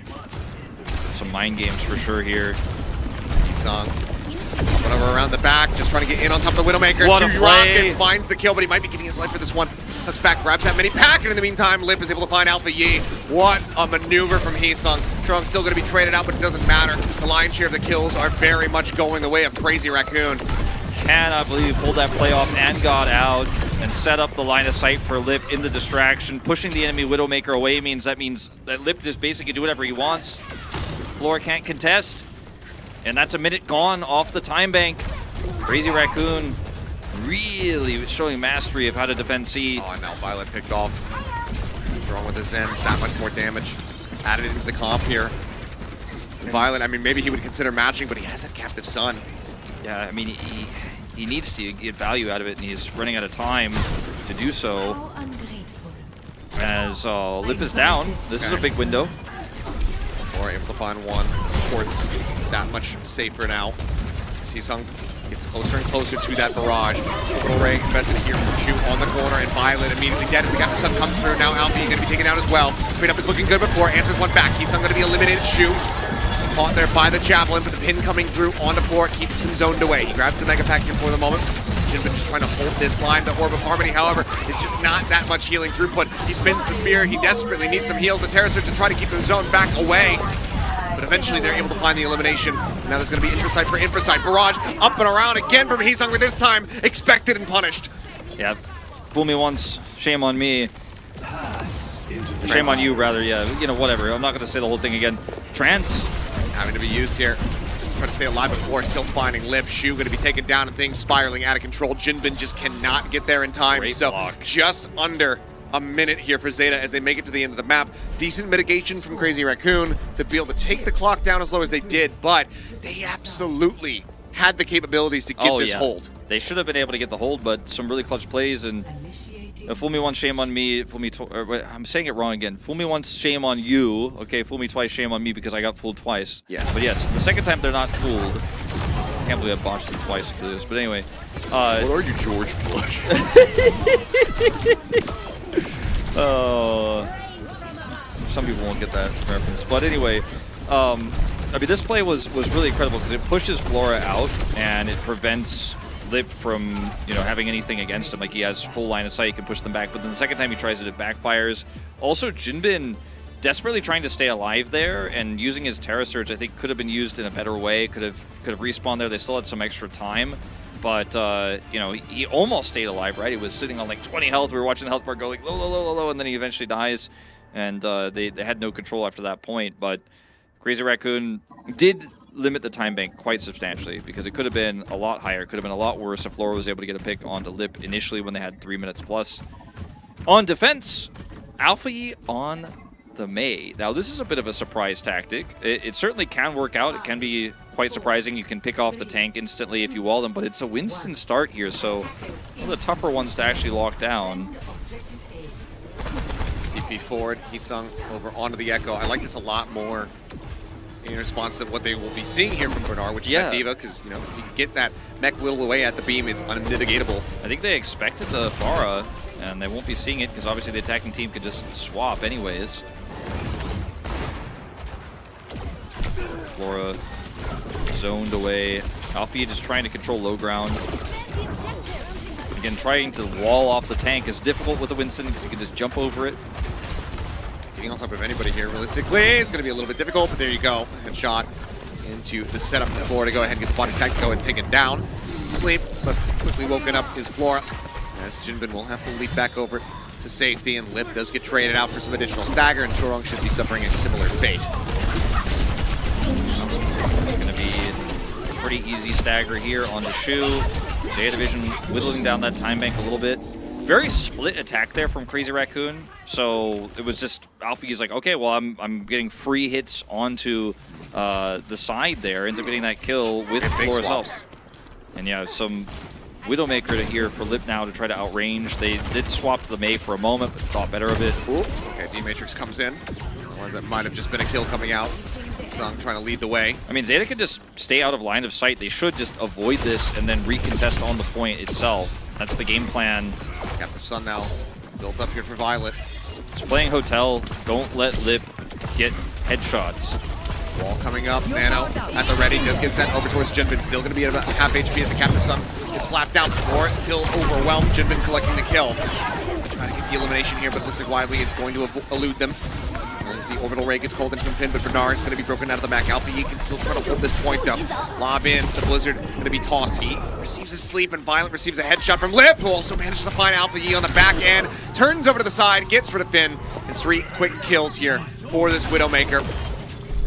Some mind games for sure here. Sung. Went over around the back, just trying to get in on top of the Widowmaker. What a 2 play. rockets, finds the kill, but he might be getting his life for this one. Hooks back, grabs that mini pack, and in the meantime, Lip is able to find Alpha Yi. What a maneuver from Heesung. Strong's still going to be traded out, but it doesn't matter. The lion's share of the kills are very much going the way of Crazy Raccoon. Cannot believe he pulled that play off and got out and set up the line of sight for Lip in the distraction. Pushing the enemy Widowmaker away means that Lip just basically do whatever he wants. Flora can't contest. And that's a minute gone off the time bank. Crazy Raccoon really showing mastery of how to defend C. Oh, and now Violet picked off. Throwing with the Zen, it's that much more damage. Added into the comp here. Violet, I mean, maybe he would consider matching, but he has that captive son. Yeah, I mean, he needs to get value out of it, and he's running out of time to do so. As Lip is down, this is a big window. Or able to find one. Support's that much safer now. Heesung gets closer and closer to that barrage. Little Ray invested here from Shu on the corner, and Violet immediately dead as the Captain Sun comes through. Now Alfie going to be taken out as well. Straight up is looking good before, answers one back. Heesung going to be eliminated. Shu caught there by the Javelin, but the pin coming through onto Floor keeps him zoned away. He grabs the Mega Pack here for the moment. Jinbin just trying to hold this line. The Orb of Harmony, however, is just not that much healing throughput. He spins the spear. He desperately needs some heals. The Terror Surge to try to keep him zoned back away. But eventually they're able to find the elimination. Now there's going to be Infrasight for Infrasight. Barrage up and around again from Heesung, but this time expected and punished. Yeah, fool me once, shame on me. Shame on you, rather, yeah. You know, whatever. I'm not going to say the whole thing again. Trance. Having to be used here. Just trying to stay alive before, still finding Lip. Shu going to be taken down and things spiraling out of control. Jinbin just cannot get there in time. Great so block. Just under a minute here for Zeta as they make it to the end of the map. Decent mitigation from Crazy Raccoon to be able to take the clock down as low as they did, but they absolutely had the capabilities to get this hold. They should have been able to get the hold, but some really clutch plays. And fool me once, shame on me. Fool me I'm saying it wrong again. Fool me once, shame on you. Okay, fool me twice, shame on me because I got fooled twice. Yes. But yes, the second time they're not fooled. I can't believe I botched it twice, Ilios. But anyway. What are you, George Bush? Some people won't get that reference. But anyway, I mean, this play was really incredible because it pushes Flora out and it prevents Lip from, you know, having anything against him. Like, he has full line of sight, he can push them back. But then the second time he tries it backfires. Also, Jinbin desperately trying to stay alive there and using his Terra Surge, I think, could have been used in a better way. Could have respawned there. They still had some extra time. But, you know, he almost stayed alive, right? He was sitting on like 20 health. We were watching the health bar go like low, and then he eventually dies. And they had no control after that point. But Crazy Raccoon did limit the time bank quite substantially because it could have been a lot higher. It could have been a lot worse if Flora was able to get a pick onto Lip initially when they had 3 minutes plus. On defense, Alpha Yi on the Mei. Now, this is a bit of a surprise tactic. It certainly can work out. It can be quite surprising. You can pick off the tank instantly if you wall them, but it's a Winston start here, so one of the tougher ones to actually lock down. TP forward, Heesung over onto the Echo. I like this a lot more in response to what they will be seeing here from Bernard, which is that Diva, because, you know, if you can get that mech whittled away at the beam, it's unmitigatable. I think they expected the Pharah, and they won't be seeing it because obviously the attacking team could just swap anyways. Flora zoned away. Alfie just trying to control low ground. Again, trying to wall off the tank is difficult with the Winston because he can just jump over it. Getting on top of anybody here realistically is going to be a little bit difficult, but there you go. Headshot into the setup for Flora to go ahead and get the body tag to go and take it down. Sleep, but quickly woken up is Flora, as Jinbin will have to leap back over to safety, and Lip does get traded out for some additional stagger, and Chorong should be suffering a similar fate. Going to be a pretty easy stagger here on the Shu. Zeta Division whittling down that time bank a little bit. Very split attack there from Crazy Raccoon. So it was just Alfie is like, okay, well I'm getting free hits onto the side there. Ends up getting that kill with Flora's help. And yeah, some Widowmaker here for Lip now to try to outrange. They did swap to the Mei for a moment, but thought better of it. Ooh. Okay, D-Matrix comes in. Otherwise that might have just been a kill coming out. Sung trying to lead the way. I mean, Zeta could just stay out of line of sight. They should just avoid this and then recontest on the point itself. That's the game plan. Captive Sun now built up here for Violet. Just playing Hotel. Don't let Lip get headshots. Wall coming up. Nano at the ready. Does get sent over towards Jinbin. Still going to be at about half HP as the Captive Sun gets slapped down. Floor still overwhelmed. Jinbin collecting the kill. Trying to get the elimination here, but looks like Widely it's going to elude them. As the orbital ray gets called into the pin, but Bernard is going to be broken out of the back. Alpha he can still try to hold this point though. Lob in, the Blizzard going to be tossed. He receives a sleep, and Violent receives a headshot from Lip, who also manages to find Alpha Yi on the back end. Turns over to the side, gets rid of Finn. It's 3 quick kills here for this Widowmaker.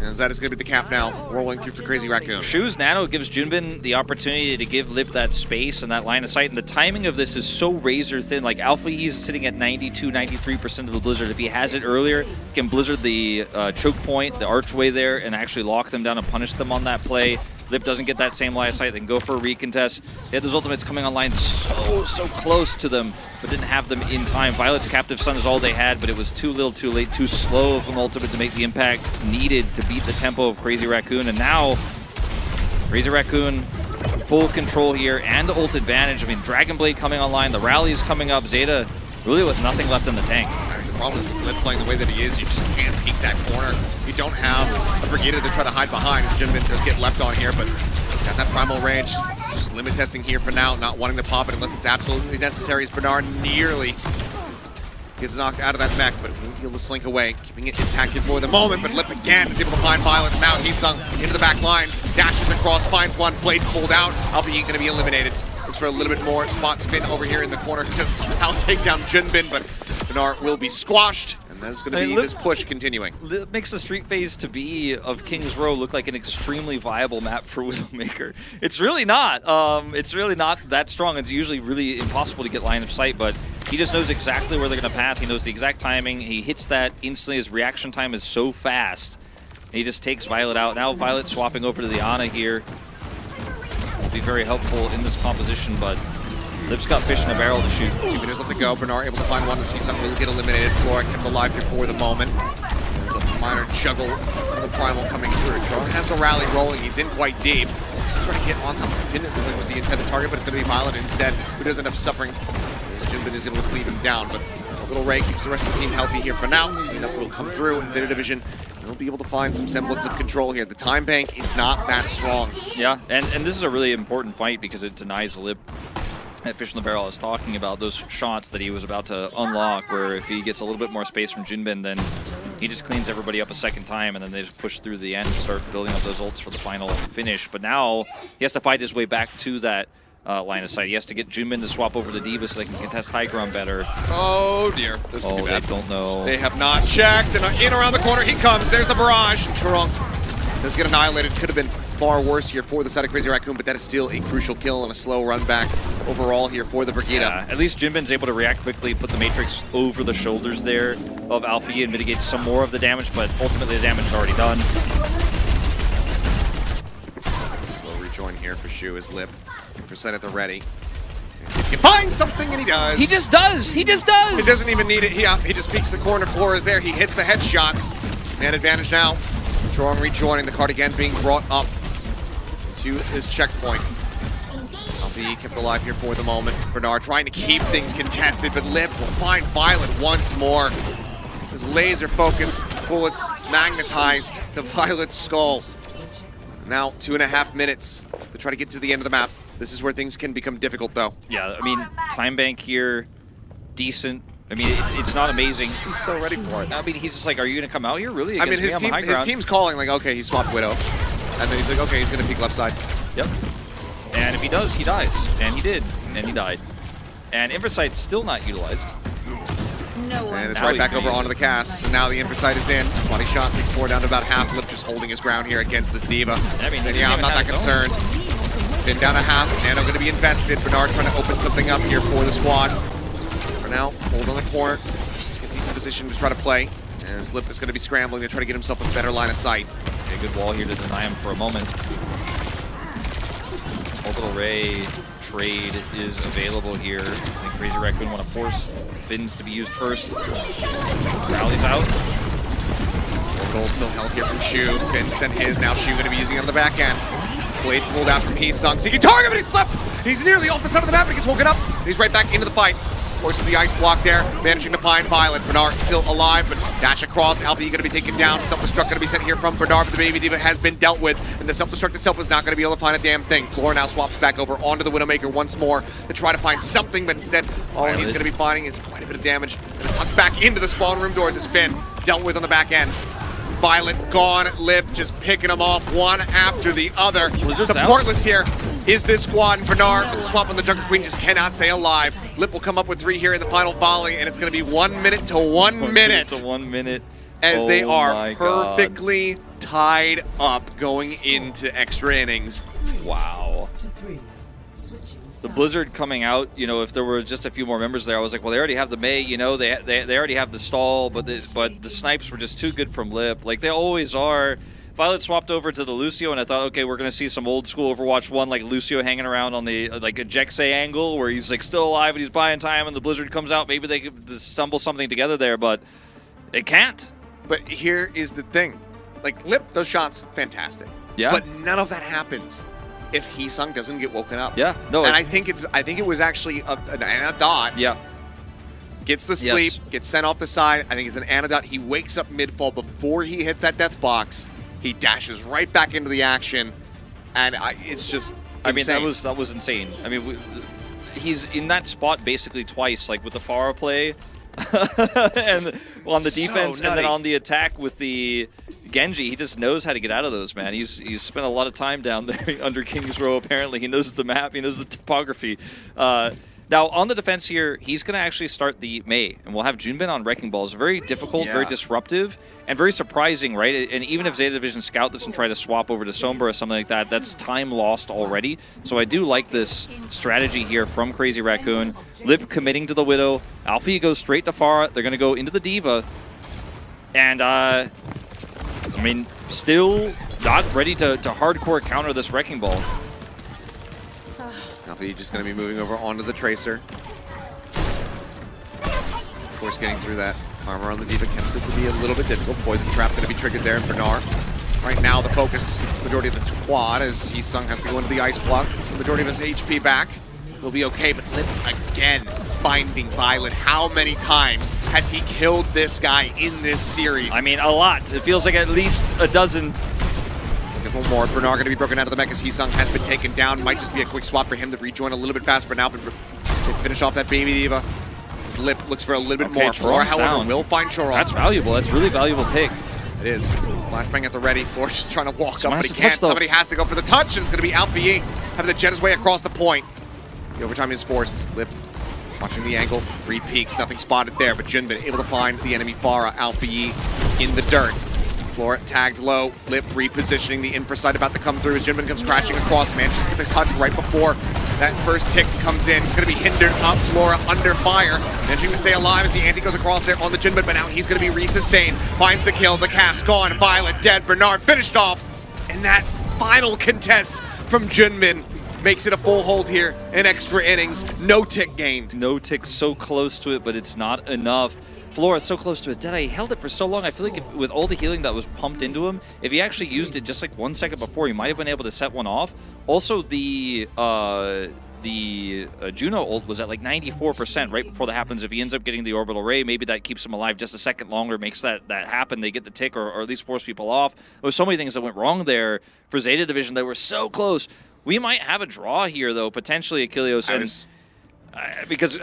As that is going to be the cap now, rolling through for Crazy Raccoon. Shu's Nano gives Junbin the opportunity to give Lip that space and that line of sight, and the timing of this is so razor thin. Like Alpha, he's sitting at 92, 93% of the Blizzard. If he has it earlier, he can Blizzard the choke point, the archway there, and actually lock them down and punish them on that play. Lip doesn't get that same line of sight, they can go for a recontest. They had those ultimates coming online so close to them, but didn't have them in time. Violet's Captive Sun is all they had, but it was too little, too late, too slow of an ultimate to make the impact needed to beat the tempo of Crazy Raccoon. And now, Crazy Raccoon, full control here and ult advantage. I mean, Dragon Blade coming online, the rally is coming up. Zeta really with nothing left in the tank. The problem is with Lip playing the way that he is, you just can't peek that corner. You don't have a Brigida to try to hide behind, as Jinbin does get left on here, but he's got that primal range. Just limit testing here for now, not wanting to pop it unless it's absolutely necessary, as Bernard nearly gets knocked out of that mech, but will be able to slink away, keeping it intact here for the moment. But Lip again is able to find Violence. Now he's sung into the back lines, dashes across, finds one, blade pulled out. Alpha going to be eliminated. Looks for a little bit more. Spot Spin over here in the corner to somehow take down Jinbin, but Bernard will be squashed. And that's going to be this push continuing. It makes the street phase to be of King's Row look like an extremely viable map for Widowmaker. It's really not. It's really not that strong. It's usually really impossible to get line of sight, but he just knows exactly where they're going to path. He knows the exact timing. He hits that instantly. His reaction time is so fast. He just takes Violet out. Now Violet swapping over to the Ana here. Will be very helpful in this composition, but Lip's got fish in a barrel to shoot. 2 minutes left to go. Bernard able to find one to see something will get eliminated. Flora kept alive here for the moment. There's a minor juggle of the primal coming through. Tron has the rally rolling. He's in quite deep. He's trying to get on top of Finn. It was the intended target, but it's going to be Violet instead, who does end up suffering. Jinbin is able to cleave him down, but Little Ray keeps the rest of the team healthy here for now. Cleanup will come through, and Zeta Division will be able to find some semblance of control here. The time bank is not that strong. Yeah, and this is a really important fight because it denies Lip that fish in the barrel I was talking about, those shots that he was about to unlock, where if he gets a little bit more space from Jinbin, then he just cleans everybody up a second time, and then they just push through the end and start building up those ults for the final finish. But now he has to fight his way back to that line of sight. He has to get Jinbin to swap over to D.Va so they can contest high ground better. Oh dear, this could be bad. They don't know. They have not checked, and in around the corner he comes. There's the barrage. Chorong does get annihilated. Could have been far worse here for the side of Crazy Raccoon, but that is still a crucial kill and a slow run back overall here for the Brigida. Yeah, at least Jinbin's able to react quickly, put the Matrix over the shoulders there of Alpha and mitigate some more of the damage, but ultimately the damage is already done. Slow rejoin here for Shu as Lip for set at the ready. See if he can find something, and he does. He just does. He just does. He doesn't even need it. He just peeks the corner. Floor is there. He hits the headshot. Man advantage now. Strong rejoining. The card again being brought up to his checkpoint. Alfie kept alive here for the moment. Bernard trying to keep things contested, but Lip will find Violet once more. His laser focus bullets magnetized to Violet's skull. Now 2.5 minutes to try to get to the end of the map. This is where things can become difficult, though. Yeah, I mean, time bank here, decent. I mean, it's not amazing. He's so ready for it. I mean, he's just like, are you going to come out here? Really? I mean, his team's calling, like, okay, he swapped Widow. And then he's like, okay, he's going to peek left side. Yep. And if he does, he dies. And he did. And he died. And Inversight still not utilized. And it's right back over onto the cast. And now the Inversight is in. Body shot takes 4 down to about half. Lip just holding his ground here against this D.Va. I mean, and yeah, I'm not that concerned. Been down a half. Nano going to be invested. Bernard trying to open something up here for the squad. For now, hold on the corner. Get decent position to try to play. And Slip is going to be scrambling to try to get himself a better line of sight. Okay, good wall here to deny him for a moment. Orbital Ray trade is available here. I think Crazy Raccoon want to force Fins to be used first. Rallies out. Orbital still held here from Shu. Finn sent his. Now Shu going to be using it on the back end. Blade pulled out from Heesung. Seeking target, but he's slept. He's nearly off the side of the map, but he gets woken up. And he's right back into the fight. Forces the ice block there, managing to find Violet. Bernard still alive, but dash across. Alpha going to be taken down. Self-destruct going to be sent here from Bernard, but the Baby D.Va has been dealt with, and the self-destruct itself is not going to be able to find a damn thing. Flora now swaps back over onto the Widowmaker once more to try to find something, but instead, all he's going to be finding is quite a bit of damage. And a tuck back into the spawn room doors is Finn, dealt with on the back end. Violet gone, Lip just picking them off one after the other. Supportless here is this squad, and Bernard with the swap on the Junker Queen just cannot stay alive. Lip will come up with 3 here in the final volley, and it's going to be 1 minute to 1 minute. 1 minute. As they are perfectly tied up going into extra innings. Wow. The Blizzard coming out, you know, if there were just a few more members there, I was like, well, they already have the Mei, you know, they already have the stall, but the snipes were just too good from Lip, like they always are. Violet swapped over to the Lucio, and I thought, okay, we're going to see some old school Overwatch 1, like Lucio hanging around on the, like a Jexe angle, where he's like still alive and he's buying time, and the Blizzard comes out, maybe they could stumble something together there, but it can't. But here is the thing, like Lip, those shots, fantastic. Yeah. But none of that happens if Heesung doesn't get woken up. Yeah, no. And I think it was actually an Anadot. Yeah. Gets the sleep, gets sent off the side. I think it's an Anadot. He wakes up mid-fall before he hits that death box. He dashes right back into the action, and it's just insane. I mean, that was insane. I mean, he's in that spot basically twice, like with the Pharah play, and on the defense, and then on the attack with the Genji. He just knows how to get out of those, man. He's spent a lot of time down there under King's Row, apparently. He knows the map, he knows the topography. Now, on the defense here, he's going to actually start the Mei, and we'll have Junbin on Wrecking Balls. Very difficult, very disruptive, and very surprising, right? And even if Zeta Division scout this and try to swap over to Sombra or something like that, that's time lost already. So I do like this strategy here from Crazy Raccoon. Lip committing to the Widow. Alfie goes straight to Pharah. They're going to go into the D.Va. And, I mean, still not ready to hardcore counter this Wrecking Ball. Alfie just going to be moving over onto the Tracer. Of course, getting through that armor on the D.Va can be a little bit difficult. Poison Trap going to be triggered there in Bernard. Right now, the focus, majority of the squad, as Heesung has to go into the ice block. It's the majority of his HP back. He'll be okay, but Lip again finding Violet. How many times has he killed this guy in this series? I mean, a lot. It feels like at least a dozen. One more. Bernard going to be broken out of the mech as Heesung has been taken down. Might just be a quick swap for him to rejoin a little bit faster, but now can finish off that Baby D.Va. His Lip looks for a little bit more. Flora, however, will find Choron. That's valuable. That's really valuable pick. It is. Flashbang at the ready. Flora just trying to walk up, but he can't. Somebody has to go for the touch, and it's going to be Alpie having to jet his way across the point. The overtime is forced. Lip watching the angle. 3 peeks. Nothing spotted there, but Junbin able to find the enemy Pharah. Alpie in the dirt. Flora tagged low, Lip repositioning the infra side about to come through as Junbin comes crashing across, manages to get the touch right before that first tick comes in. It's going to be hindered up, Flora under fire, managing to stay alive as the anti goes across there on the Junbin, but now he's going to be resustained, finds the kill, the cast gone, Violet dead, Bernard finished off, and that final contest from Junbin makes it a full hold here in extra innings. No tick gained. No tick, so close to it, but it's not enough. Flora so close to his dead. He held it for so long. I feel like with all the healing that was pumped into him, if he actually used it just like 1 second before, he might have been able to set one off. Also, the Juno ult was at like 94% right before that happens. If he ends up getting the orbital ray, maybe that keeps him alive just a second longer, makes that happen. They get the tick or at least force people off. There was so many things that went wrong there for Zeta Division that were so close. We might have a draw here, though, potentially, Ilios. Because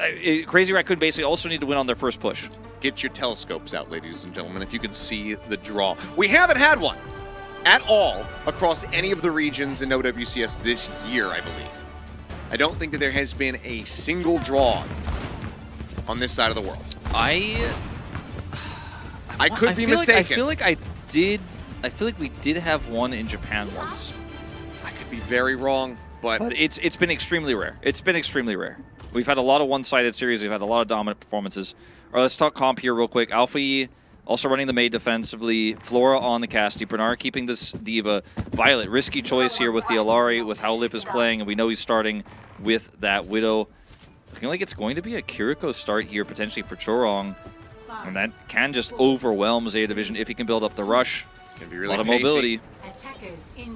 Crazy Raccoon basically also need to win on their first push. Get your telescopes out, ladies and gentlemen, if you can see the draw. We haven't had one at all across any of the regions in OWCS this year, I believe. I don't think that there has been a single draw on this side of the world. I could be mistaken. I feel like we did have one in Japan once. I could be very wrong, but it's been extremely rare. It's been extremely rare. We've had a lot of one-sided series. We've had a lot of dominant performances. All right, let's talk comp here real quick. Alpha E also running the Mei defensively. Flora on the Casty. Bernard keeping this Diva. Violet, risky choice here with the Alari, with how Lip is playing, and we know he's starting with that Widow. Looking like it's going to be a Kiriko start here, potentially for Chorong. And that can just overwhelm Zeta Division if he can build up the rush. Can be really a lot of pacey. mobility.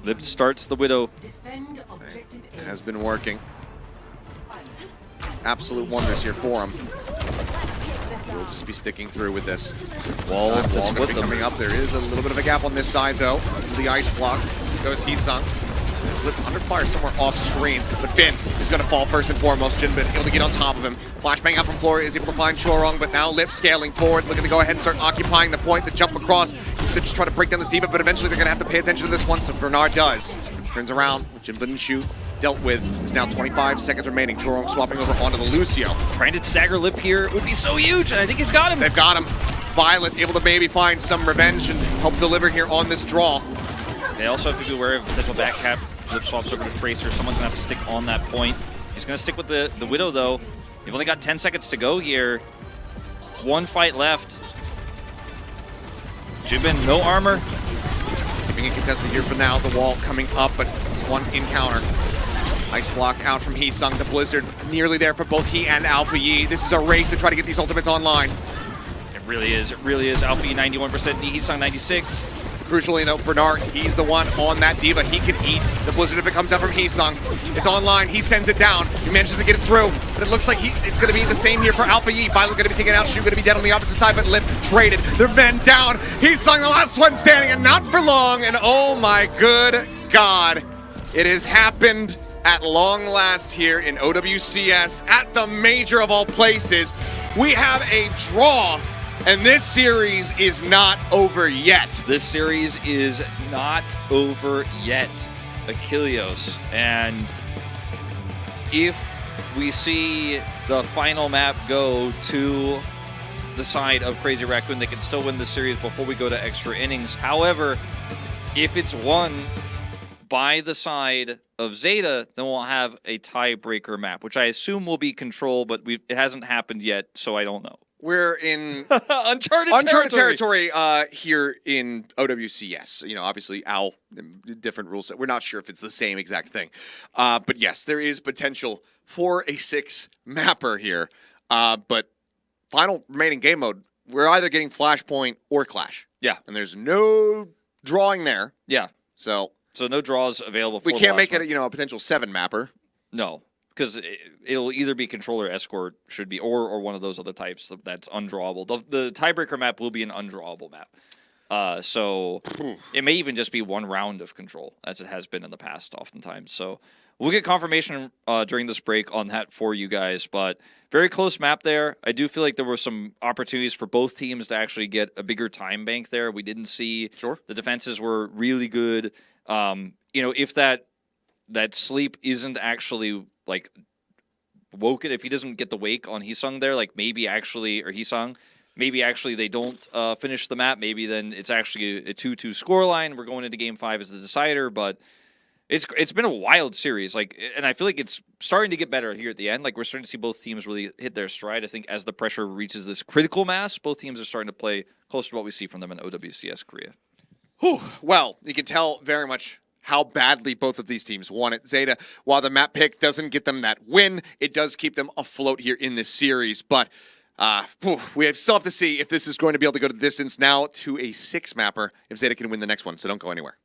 Lip starts the Widow. It has been working. Absolute wonders here for him. We'll just be sticking through with this. Wall coming up. There is a little bit of a gap on this side, though. The ice block goes Heesung. Is Lip under fire somewhere off screen, but Finn is going to fall first and foremost. Jinbin able to get on top of him. Flashbang out from Flora is able to find Chorong, but now Lip scaling forward, looking to go ahead and start occupying the point. The jump across, they just try to break down this Diva, but eventually they're going to have to pay attention to this one, so Bernard does. Turns around, Jinbin and shoot. Dealt with. There's now 25 seconds remaining. Chorong swapping over onto the Lucio. Trying to stagger Lip here would be so huge, and I think he's got him. They've got him. Violet able to maybe find some revenge and help deliver here on this draw. They also have to be aware of potential back cap. Lip swaps over to Tracer. Someone's going to have to stick on that point. He's going to stick with the Widow, though. You've only got 10 seconds to go here. One fight left. Jibbin, no armor. Keeping it contested here for now. The wall coming up, but it's one encounter. Ice block out from Heesung. The Blizzard nearly there for both he and Alpha Yi. This is a race to try to get these ultimates online. It really is. It really is. Alpha Yi 91%, Heesung 96%. Crucially, though, Bernard, he's the one on that Diva. He can eat the Blizzard if it comes out from Heesung. It's online. He sends it down. He manages to get it through, but it looks like it's going to be the same here for Alpha Yi. Violet going to be taken out. Shu going to be dead on the opposite side, but Lip traded. They're men down. Heesung, the last one standing, and not for long. And oh my good God, it has happened at long last here in OWCS at the major of all places. We have a draw. And this series is not over yet. This series is not over yet, Ilios. And if we see the final map go to the side of Crazy Raccoon, they can still win the series before we go to extra innings. However, if it's won by the side of Zeta, then we'll have a tiebreaker map, which I assume will be Control, but it hasn't happened yet, so I don't know. We're in uncharted territory here in OWCS. You know, obviously, OWL, different rule set. We're not sure if it's the same exact thing. But yes, there is potential for a 6-mapper here. But final remaining game mode, we're either getting Flashpoint or Clash. Yeah. And there's no drawing there. Yeah. So no draws available for we can't make it, a potential 7-mapper. No. Because it'll either be Controller, Escort, should be, or one of those other types that's undrawable. The tiebreaker map will be an undrawable map. So it may even just be one round of Control, as it has been in the past oftentimes. So we'll get confirmation during this break on that for you guys. But very close map there. I do feel like there were some opportunities for both teams to actually get a bigger time bank there. We didn't see. Sure. The defenses were really good. If that sleep isn't actually woke it, if he doesn't get the wake on Heesung there, maybe actually they don't finish the map. Maybe then it's actually a 2-2 scoreline. We're going into game 5 as the decider, but it's been a wild series. And I feel like it's starting to get better here at the end. We're starting to see both teams really hit their stride. I think as the pressure reaches this critical mass, both teams are starting to play close to what we see from them in OWCS Korea. Whew. Well, you can tell very much how badly both of these teams want it. Zeta, while the map pick doesn't get them that win, it does keep them afloat here in this series. But we still have to see if this is going to be able to go to the distance now to a 6-mapper, if Zeta can win the next one, so don't go anywhere.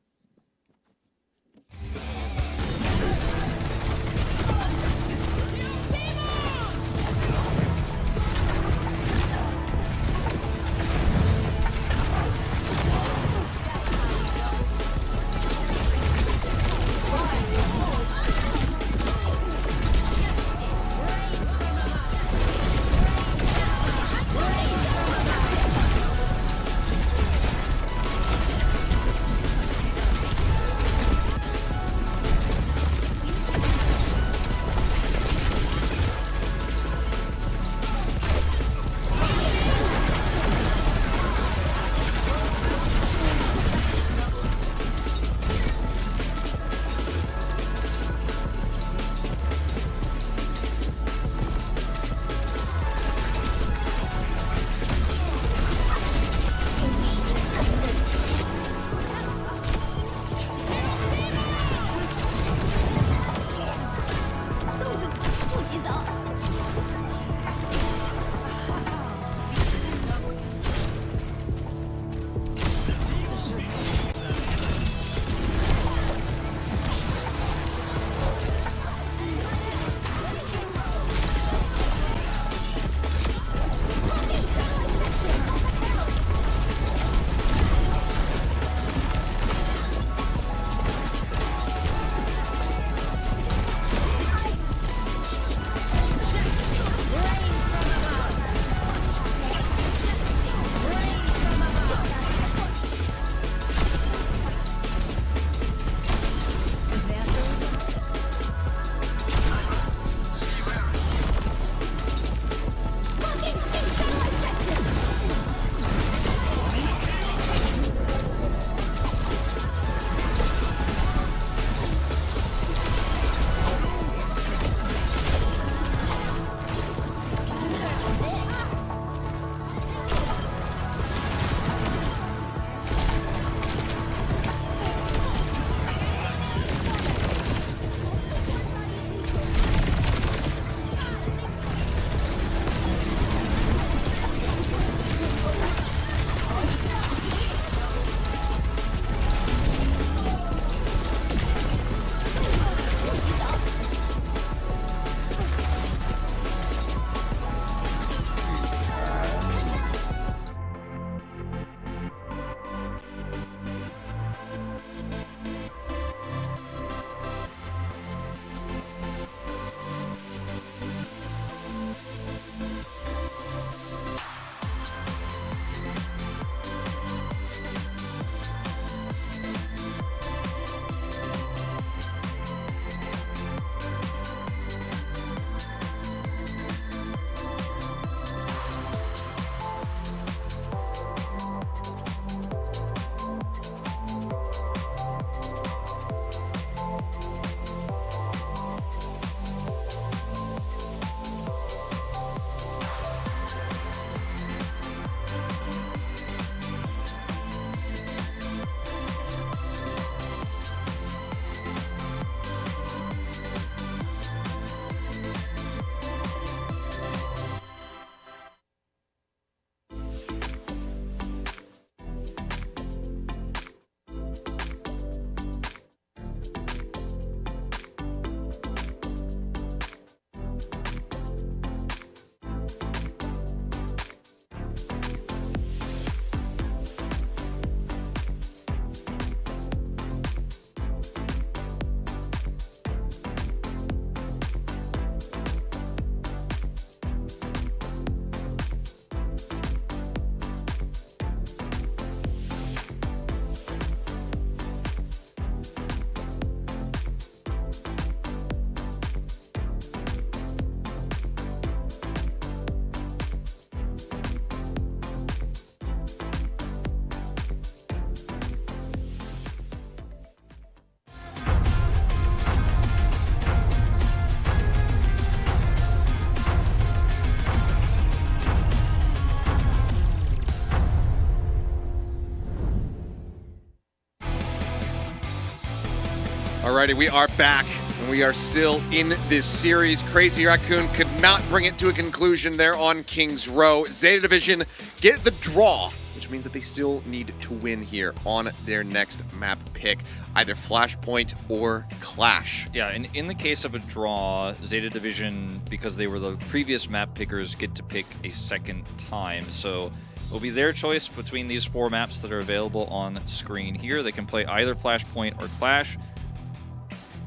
Alrighty, we are back, and we are still in this series. Crazy Raccoon could not bring it to a conclusion there on King's Row. Zeta Division get the draw, which means that they still need to win here on their next map pick, either Flashpoint or Clash. Yeah, and in the case of a draw, Zeta Division, because they were the previous map pickers, get to pick a second time. So it'll be their choice between these 4 maps that are available on screen here. They can play either Flashpoint or Clash.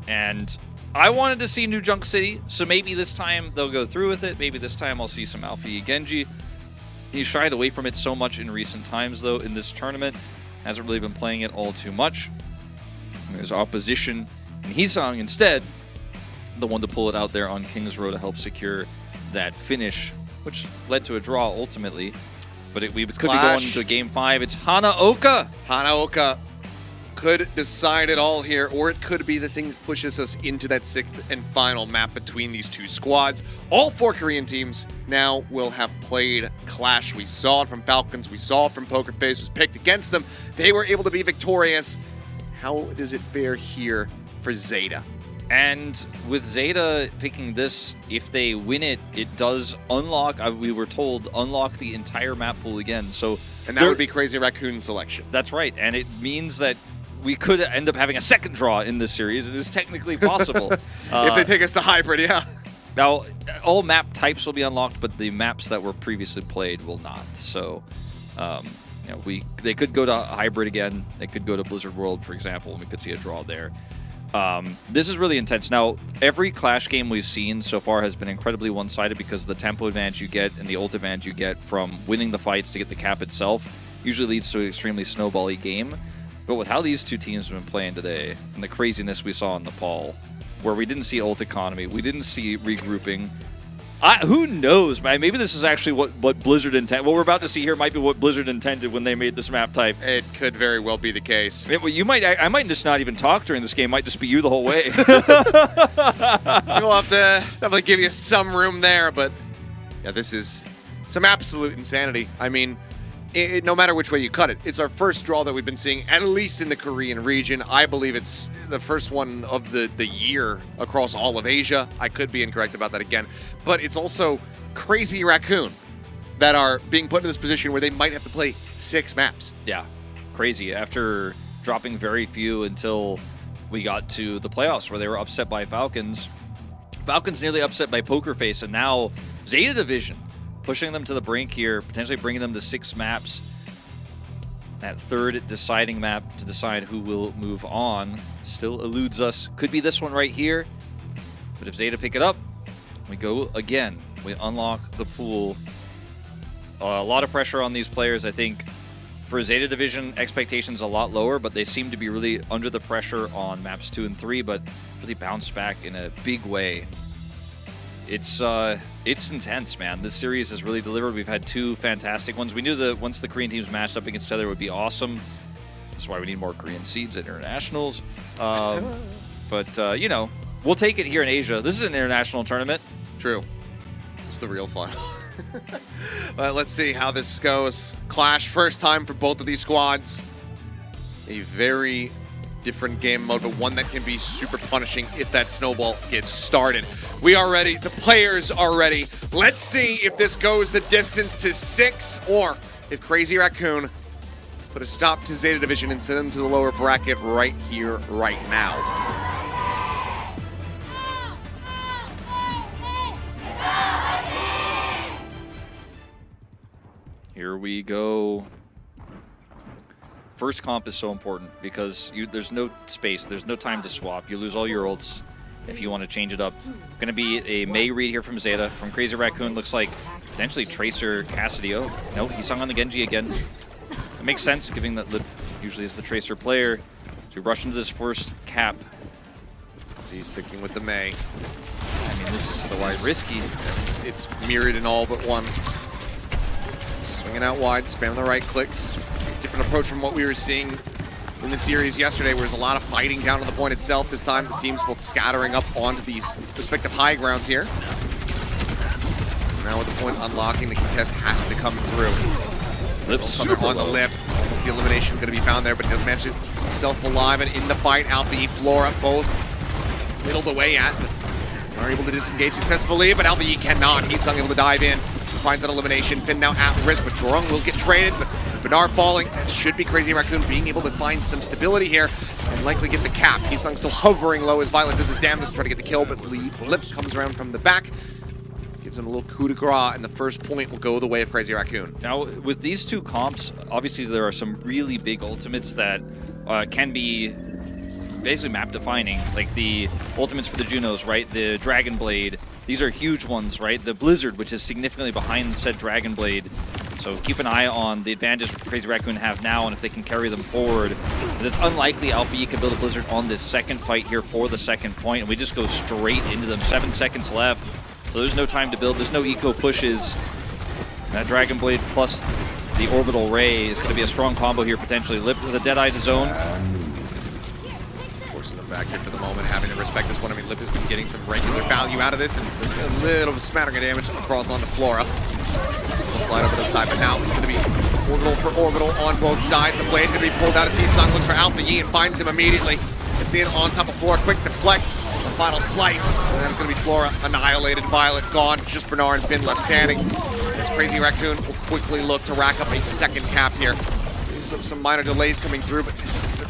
And I wanted to see New Junk City, so maybe this time they'll go through with it. Maybe this time I'll see some Alfie Genji. He shied away from it so much in recent times, though, in this tournament. Hasn't really been playing it all too much. And there's opposition, and Heesang instead, the one to pull it out there on King's Row to help secure that finish, which led to a draw ultimately. But we could be going into Game 5. It's Hanaoka. Hanaoka could decide it all here, or it could be the thing that pushes us into that 6th and final map between these 2 squads. All 4 Korean teams now will have played Clash. We saw it from Falcons, we saw it from Pokerface, was picked against them. They were able to be victorious. How does it fare here for Zeta? And with Zeta picking this, if they win it, it does unlock, we were told, unlock the entire map pool again. So and that would be Crazy Raccoon's selection. That's right. And it means that we could end up having a second draw in this series. It is technically possible. If they take us to hybrid, yeah. Now, all map types will be unlocked, but the maps that were previously played will not. So, you know, they could go to hybrid again. They could go to Blizzard World, for example, and we could see a draw there. This is really intense. Now, every Clash game we've seen so far has been incredibly one-sided because the tempo advantage you get and the ult advantage you get from winning the fights to get the cap itself usually leads to an extremely snowball-y game. But with how these two teams have been playing today and the craziness we saw in Nepal, where we didn't see ult economy, we didn't see regrouping, who knows, man? Maybe this is actually what Blizzard intended. What we're about to see here might be what Blizzard intended when they made this map type. It could very well be the case. I might just not even talk during this game. Might just be you the whole way. We'll have to definitely give you some room there, but yeah, this is some absolute insanity. I mean, no matter which way you cut it, it's our first draw that we've been seeing, at least in the Korean region. I believe it's the first one of the year across all of Asia. I could be incorrect about that again. But it's also Crazy Raccoon that are being put in this position where they might have to play 6 maps. Yeah, crazy. After dropping very few until we got to the playoffs where they were upset by Falcons. Falcons nearly upset by Pokerface, and now Zeta Division pushing them to the brink here, potentially bringing them to 6 maps. That third deciding map to decide who will move on still eludes us. Could be this one right here. But if Zeta pick it up, we go again. We unlock the pool. A lot of pressure on these players. I think for Zeta Division, expectations a lot lower, but they seem to be really under the pressure on maps 2 and 3, but really bounced back in a big way. It's intense, man. This series has really delivered. We've had 2 fantastic ones. We knew that once the Korean teams matched up against each other, it would be awesome. That's why we need more Korean seeds at internationals. But, you know, we'll take it here in Asia. This is an international tournament. True. It's the real final. But let's see how this goes. Clash, first time for both of these squads. A very different game mode, but one that can be super punishing if that snowball gets started. We are ready. The players are ready. Let's see if this goes the distance to 6 or if Crazy Raccoon put a stop to Zeta Division and send them to the lower bracket right here, right now. Here we go. First comp is so important because there's no space, there's no time to swap. You lose all your ults if you want to change it up. Going to be a Mei read here from Zeta. From Crazy Raccoon, looks like potentially Tracer Cassidy. Oh, no, he sung on the Genji again. It makes sense, given that Lip usually is the Tracer player. So we rush into this first cap. He's sticking with the Mei. I mean, this is otherwise risky. It's mirrored in all but one. Swinging out wide, spamming the right clicks. Different approach from what we were seeing in the series yesterday, where there's a lot of fighting down on the point itself. This time, the teams both scattering up onto these respective high grounds here. Now with the point unlocking, the contest has to come through. Lips on the lip. Is the elimination going to be found there, but he does manage to himself alive and in the fight. Alpha E, Flora, both whittled away at. Are able to disengage successfully, but Alpha E cannot. He's unable to dive in. Finds that elimination. Finn now at risk, but Jorung will get traded. But Bernard falling. That should be Crazy Raccoon being able to find some stability here and likely get the cap. He's still hovering low as Violet does his damage to try to get the kill, but Lip comes around from the back. Gives him a little coup de grace, and the first point will go the way of Crazy Raccoon. Now, with these 2 comps, obviously there are some really big ultimates that can be basically map defining, like the ultimates for the Junos, right? The Dragon Blade. These are huge ones, right? The Blizzard, which is significantly behind said Dragon Blade. So keep an eye on the advantage Crazy Raccoon have now and if they can carry them forward. Because it's unlikely Alpha E can build a Blizzard on this second fight here for the second point, and we just go straight into them. 7 seconds left, so there's no time to build. There's no eco pushes. That Dragon Blade plus the Orbital Ray is going to be a strong combo here potentially. Lip with a Deadeye to zone. Forces them back here for the moment, having to respect this one. I mean, Lip has been getting some regular value out of this, and a little smattering of damage across onto Flora. We'll slide over to the side, but now it's going to be orbital for orbital on both sides. The blade's going to be pulled out as Heesung looks for Alpha Yi and finds him immediately. Gets in on top of Flora, quick deflect. final slice. And that is going to be Flora annihilated. Violet gone. Just Bernard and Finn left standing. This Crazy Raccoon will quickly look to rack up a second cap here. Some minor delays coming through, but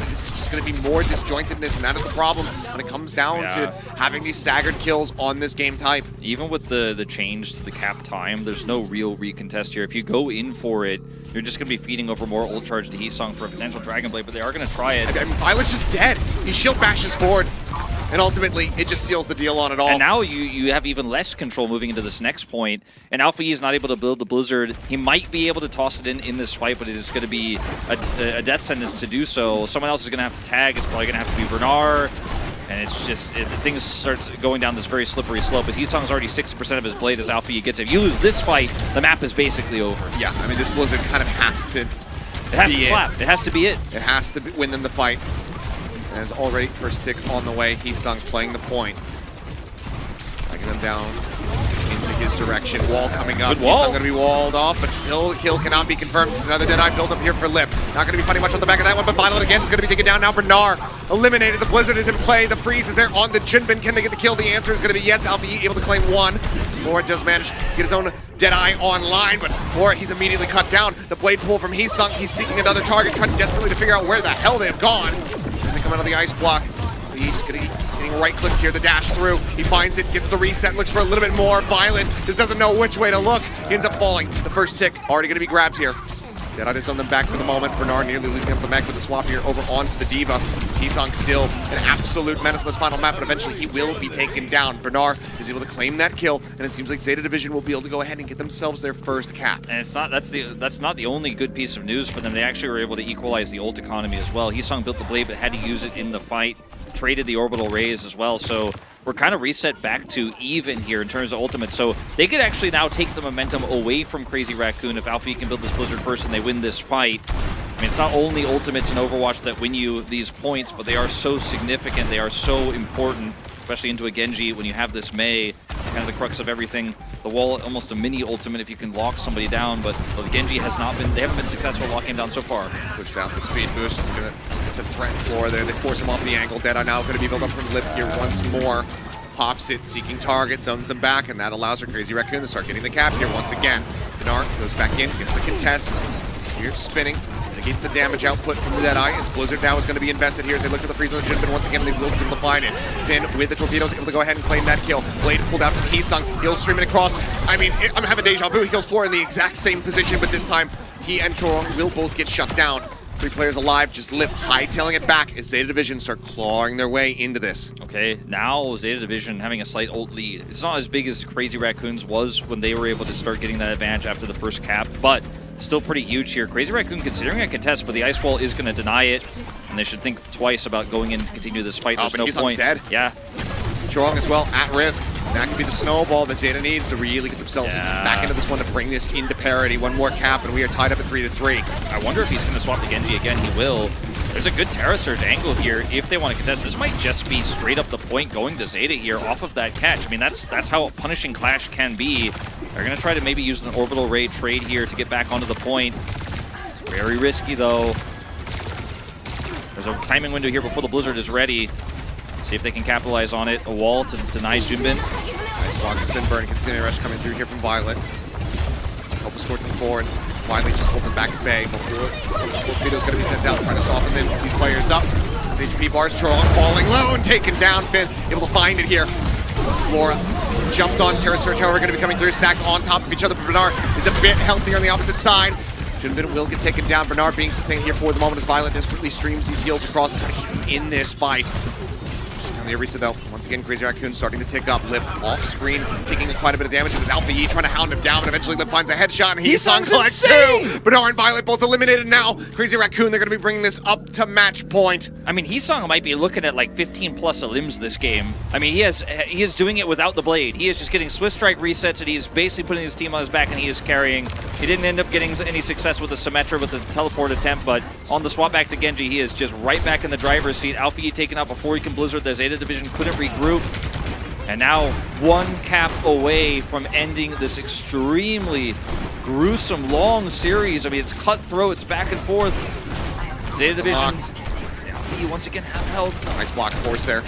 this is just going to be more disjointedness, and that is the problem when it comes down to having these staggered kills on this game type. Even with the change to the cap time, there's no real recontest here. If you go in for it, you're just going to be feeding over more ult charge to Heesong for a potential Dragon Blade, but they are going to try it. I mean, Violet's just dead. He shield bashes forward, and ultimately, it just seals the deal on it all. And now you have even less control moving into this next point, and Alpha E is not able to build the Blizzard. He might be able to toss it in this fight, but it is going to be a death sentence to do so. Someone else is going to have to tag. It's probably going to have to be Bernard. And it's just, things start going down this very slippery slope. As Heesong's already 60% of his blade as Alpha E gets it. If you lose this fight, the map is basically over. Yeah, I mean, this Blizzard kind of has to slap. It has to be it. It has to win them the fight. As already first tick on the way, Heesong playing the point. Dragging them down into his direction. Wall coming up. Heesong going to be walled off, but still the kill cannot be confirmed. It's another Deadeye build up here for Lip. Not going to be fighting much on the back of that one, but Violet again is going to be taken down. Now Bernard eliminated. The Blizzard is in play. The freeze is there on the Jinbin. Can they get the kill? The answer is going to be yes. Alpha E able to claim one. Flora does manage to get his own Deadeye online, but Flora, he's immediately cut down. The blade pull from Heesong. He's seeking another target, trying desperately to figure out where the hell they've gone. As they come out of the ice block, he's getting right-clicked here, the dash through. He finds it, gets the reset, looks for a little bit more. Violent just doesn't know which way to look. He ends up falling. The first tick already going to be grabbed here. Deadeye is on them back for the moment. Bernard nearly losing up the mech with the swap here over onto the Diva. Heesong still an absolute menace in this final map, but eventually he will be taken down. Bernard is able to claim that kill, and it seems like Zeta Division will be able to go ahead and get themselves their first cap. And that's not the only good piece of news for them. They actually were able to equalize the ult economy as well. Heesong built the blade, but had to use it in the fight. Traded the orbital rays as well, so we're kind of reset back to even here in terms of ultimates. So they could actually now take the momentum away from Crazy Raccoon if Alpha E can build this Blizzard first and they win this fight. I mean, it's not only ultimates in Overwatch that win you these points, but they are so significant, they are so important, especially into a Genji when you have this Mei. It's kind of the crux of everything. The wall, almost a mini ultimate if you can lock somebody down, but the Genji has not been, they haven't been successful locking down so far. Pushed out the speed boost, is going to threaten Flora there. They force him off the angle. Deadeye now going to be built up from Lip here once more. Pops it, seeking target, zones him back, and that allows her Crazy Raccoon to start getting the cap here once again. Bernard goes back in, gets the contest. Here spinning, negates the damage output from the Deadeye. As Blizzard now is going to be invested here as they look for the freeze on the Jinbin. Once again, they will be able to find it. Finn with the torpedoes able to go ahead and claim that kill. Blade pulled out from Heesong. He'll stream it across. I mean, I'm having deja vu. He kills Flora in the exact same position, but this time he and Chorong will both get shut down. 3 players alive, just Lip hightailing it back as Zeta Division start clawing their way into this. Okay, now Zeta Division having a slight ult lead. It's not as big as Crazy Raccoons was when they were able to start getting that advantage after the first cap, but still pretty huge here. Crazy Raccoon considering a contest, but the ice wall is going to deny it, and they should think twice about going in to continue this fight. There's no point. Dead. Yeah. Chorong as well, at risk. That could be the snowball that Zeta needs to really get themselves back into this one to bring this into parity. One more cap, and we are tied up at 3-3. I wonder if he's going to swap the Genji again. He will. There's a good Terra Surge angle here if they want to contest. This might just be straight up the point going to Zeta here off of that catch. I mean, that's how a punishing clash can be. They're going to try to maybe use an orbital ray trade here to get back onto the point. Very risky, though. There's a timing window here before the Blizzard is ready. See if they can capitalize on it. A wall to deny Jinbin. Nice block has been burned. Considering rush coming through here from Violet. Help us score from forward. Finally just pulled them back to Bay. Torpedo's going to be sent out, trying to soften these players up. HP bars, Chorong falling low and taken down. Finn able to find it here. Flora jumped on Terra Surge, however, going to be coming through, stacked on top of each other. Bernard is a bit healthier on the opposite side. Jinbin will get taken down. Bernard being sustained here for the moment as Violet desperately streams these heals across to try to keep him in this fight. The Arisa though, once again, Crazy Raccoon starting to tick up. Lip off screen, taking quite a bit of damage. It was Alpha E trying to hound him down, and eventually Lip finds a headshot, and Heesong collects 2! Bernard and Violet both eliminated now. Crazy Raccoon, they're going to be bringing this up to match point. I mean, Heesong might be looking at like 15 plus limbs this game. I mean, he is doing it without the blade. He is just getting Swift Strike resets, and he's basically putting his team on his back, and he is carrying. He didn't end up getting any success with the Symmetra with the teleport attempt, but on the swap back to Genji, he is just right back in the driver's seat. Alpha E taken out before he can Blizzard. The Zeta Division couldn't regroup. And now 1 cap away from ending this extremely gruesome, long series. I mean, it's cutthroat, it's back and forth. Zeta Division, Alpha E once again have health. Nice block force there.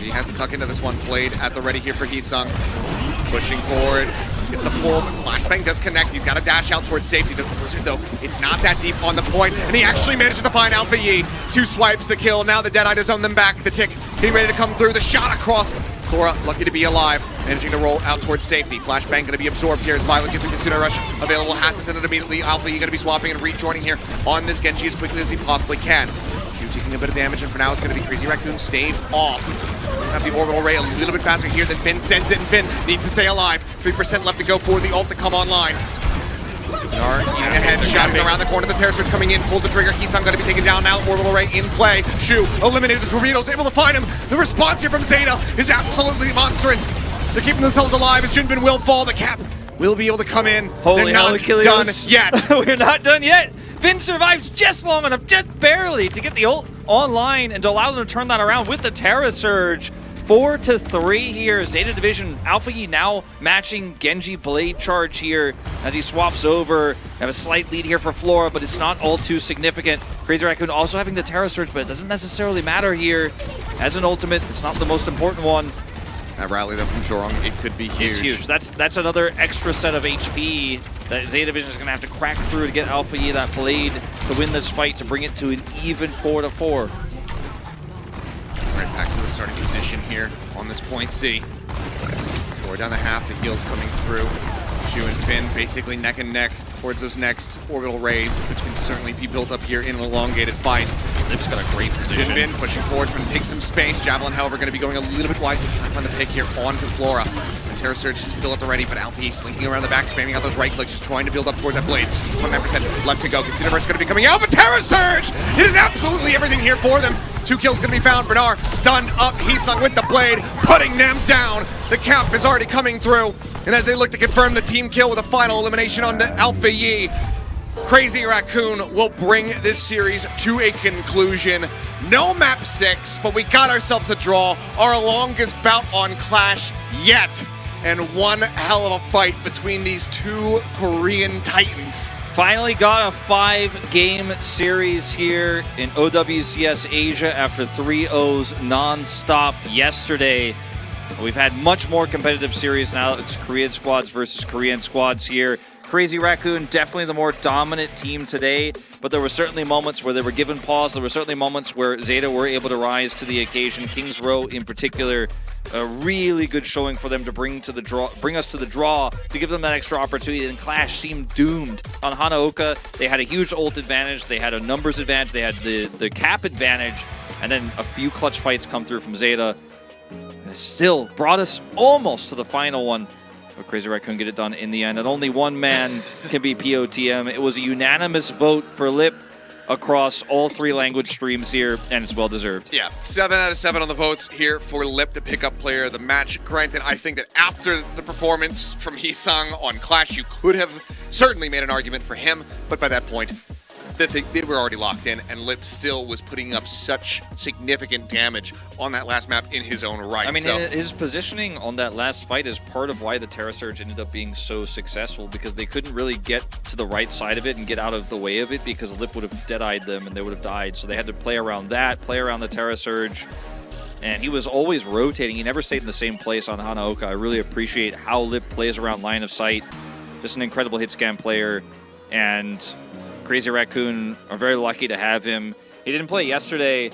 He has to tuck into this one. Played at the ready here for Heesung. Pushing forward. Gets the pull. Flashbang does connect. He's got to dash out towards safety. The Blizzard, though, it's not that deep on the point. And he actually manages to find Alpha Yi. 2 swipes the kill. Now the Deadeye does own them back. The tick getting ready to come through. The shot across. Cora lucky to be alive. Managing to roll out towards safety. Flashbang going to be absorbed here as Violet gets the Kitsune Rush available. Has to send it immediately. Alpha Yi going to be swapping and rejoining here on this Genji as quickly as he possibly can. Shu taking a bit of damage, and for now it's going to be Crazy Raccoon staved off. Have the orbital ray a little bit faster here than Finn sends it, and Finn needs to stay alive. 3% left to go for the ult to come online. Nar eating ahead, shouting around the corner. The Terror Surge coming in, pulls the trigger. Heesung going to be taken down now. Orbital ray in play. Shu eliminated the torpedoes, able to find him. The response here from Zeta is absolutely monstrous. They're keeping themselves alive as Junbin will fall. The cap will be able to come in. Holy They're not done yet. We're not done yet. Finn survives just long enough, just barely, to get the ult online and to allow them to turn that around with the Terra Surge. 4-3 here. Zeta Division, Alpha Yi now matching Genji Blade Charge here as he swaps over. Have a slight lead here for Flora, but it's not all too significant. Crazy Raccoon also having the Terra Surge, but it doesn't necessarily matter here. As an ultimate, it's not the most important one. That rally though from Jorong, it could be huge. It's huge. That's another extra set of HP that Zeta Division is going to have to crack through to get Alpha Yi that blade to win this fight, to bring it to an even 4-4. Right back to the starting position here on this point C. We're down the half, the heals coming through. Shu and Finn basically neck and neck towards those next orbital rays, which can certainly be built up here in an elongated fight. Liv's got a great position. Finn pushing forward, trying to take some space. Javelin, however, going to be going a little bit wide, so trying to find the pick here onto Flora. And Terror Surge is still at the ready, but Alpha Yi slinking around the back, spamming out those right clicks, just trying to build up towards that blade. 29% left to go. Considerverse going to be coming out, but Terror Surge! It is absolutely everything here for them. 2 kills going to be found. Bernard stunned up. Heesung with the blade, putting them down. The cap is already coming through. And as they look to confirm the team kill with a final elimination on Alpha Yi, Crazy Raccoon will bring this series to a conclusion. No map 6, but we got ourselves a draw. Our longest bout on Clash yet. And one hell of a fight between these 2 Korean titans. Finally got a 5-game series here in OWCS Asia after 3-0s non-stop yesterday. We've had much more competitive series now. It's Korean squads versus Korean squads here. Crazy Raccoon, definitely the more dominant team today, but there were certainly moments where they were given pause. There were certainly moments where Zeta were able to rise to the occasion. Kings Row in particular, a really good showing for them to bring us to the draw, to give them that extra opportunity. And Clash seemed doomed on Hanaoka. They had a huge ult advantage, they had a numbers advantage, they had the cap advantage, and then a few clutch fights come through from Zeta. It still brought us almost to the final one. But Crazy Raccoon couldn't get it done in the end, and only one man can be POTM. It was a unanimous vote for Lip across all 3 language streams here, and it's well-deserved. Yeah, 7 out of 7 on the votes here for Lip, the pickup player of the match. Granted, I think that after the performance from Heesung on Clash, you could have certainly made an argument for him, but by that point, they were already locked in, and Lip still was putting up such significant damage on that last map in his own right. I mean, his positioning on that last fight is part of why the Terra Surge ended up being so successful, because they couldn't really get to the right side of it and get out of the way of it, because Lip would have dead-eyed them and they would have died. So they had to play around that, play around the Terra Surge, and he was always rotating. He never stayed in the same place on Hanaoka. I really appreciate how Lip plays around line of sight. Just an incredible hit scan player, and Crazy Raccoon are very lucky to have him. He didn't play yesterday,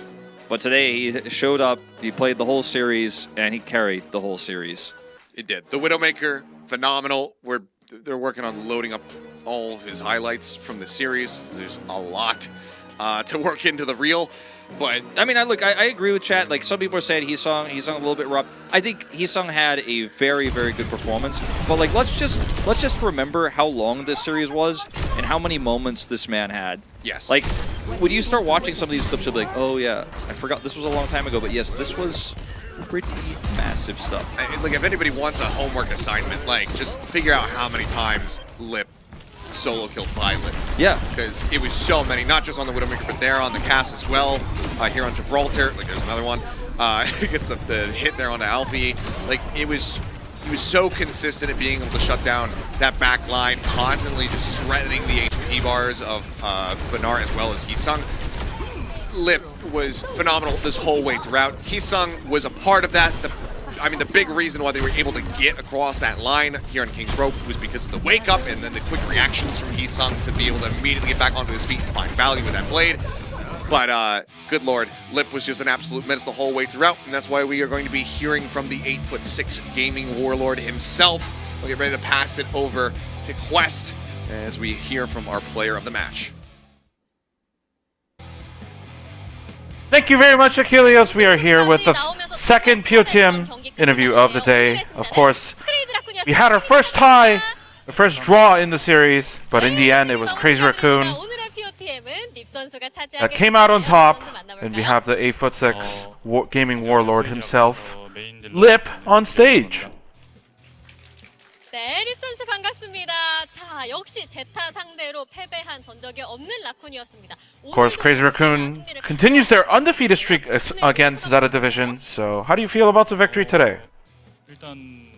but today he showed up, he played the whole series, and he carried the whole series. He did. The Widowmaker, phenomenal. They're working on loading up all of his highlights from the series. There's a lot to work into the reel. But I mean, I agree with chat. Like, some people are saying Heesung a little bit rough. I think Heesung had a very, very good performance. But like, let's just remember how long this series was and how many moments this man had. Yes. Like, when you start watching some of these clips, you'll be like, oh yeah, I forgot this was a long time ago. But yes, this was pretty massive stuff. Like, if anybody wants a homework assignment, like, just figure out how many times Lip solo killed Violet. Yeah. Because it was so many, not just on the Widowmaker, but there on the cast as well. Here on Gibraltar, like, there's another one. Gets the hit there onto Alfie. Like, he was so consistent at being able to shut down that back line, constantly just threatening the HP bars of Benar as well as Heesung. Lip was phenomenal this whole way throughout. Heesung was a part of that. The big reason why they were able to get across that line here in King's Row was because of the wake up and then the quick reactions from Heesung to be able to immediately get back onto his feet and find value with that blade. But good lord, Lip was just an absolute menace the whole way throughout, and that's why we are going to be hearing from the 8'6" gaming warlord himself. We'll get ready to pass it over to Quest as we hear from our player of the match. Thank you very much, Ilios. We are here with the second POTM interview of the day. Of course, we had our first tie, the first draw in the series, but in the end it was Crazy Raccoon that came out on top, and we have the 8'6" gaming warlord himself, Lip, on stage. 네, 립 선수 반갑습니다. 자, 역시 제타 상대로 패배한 전적이 없는 라쿤이었습니다. Of course, Crazy Raccoon continues their undefeated streak against Zeta Division. So, how do you feel about the victory today? 일단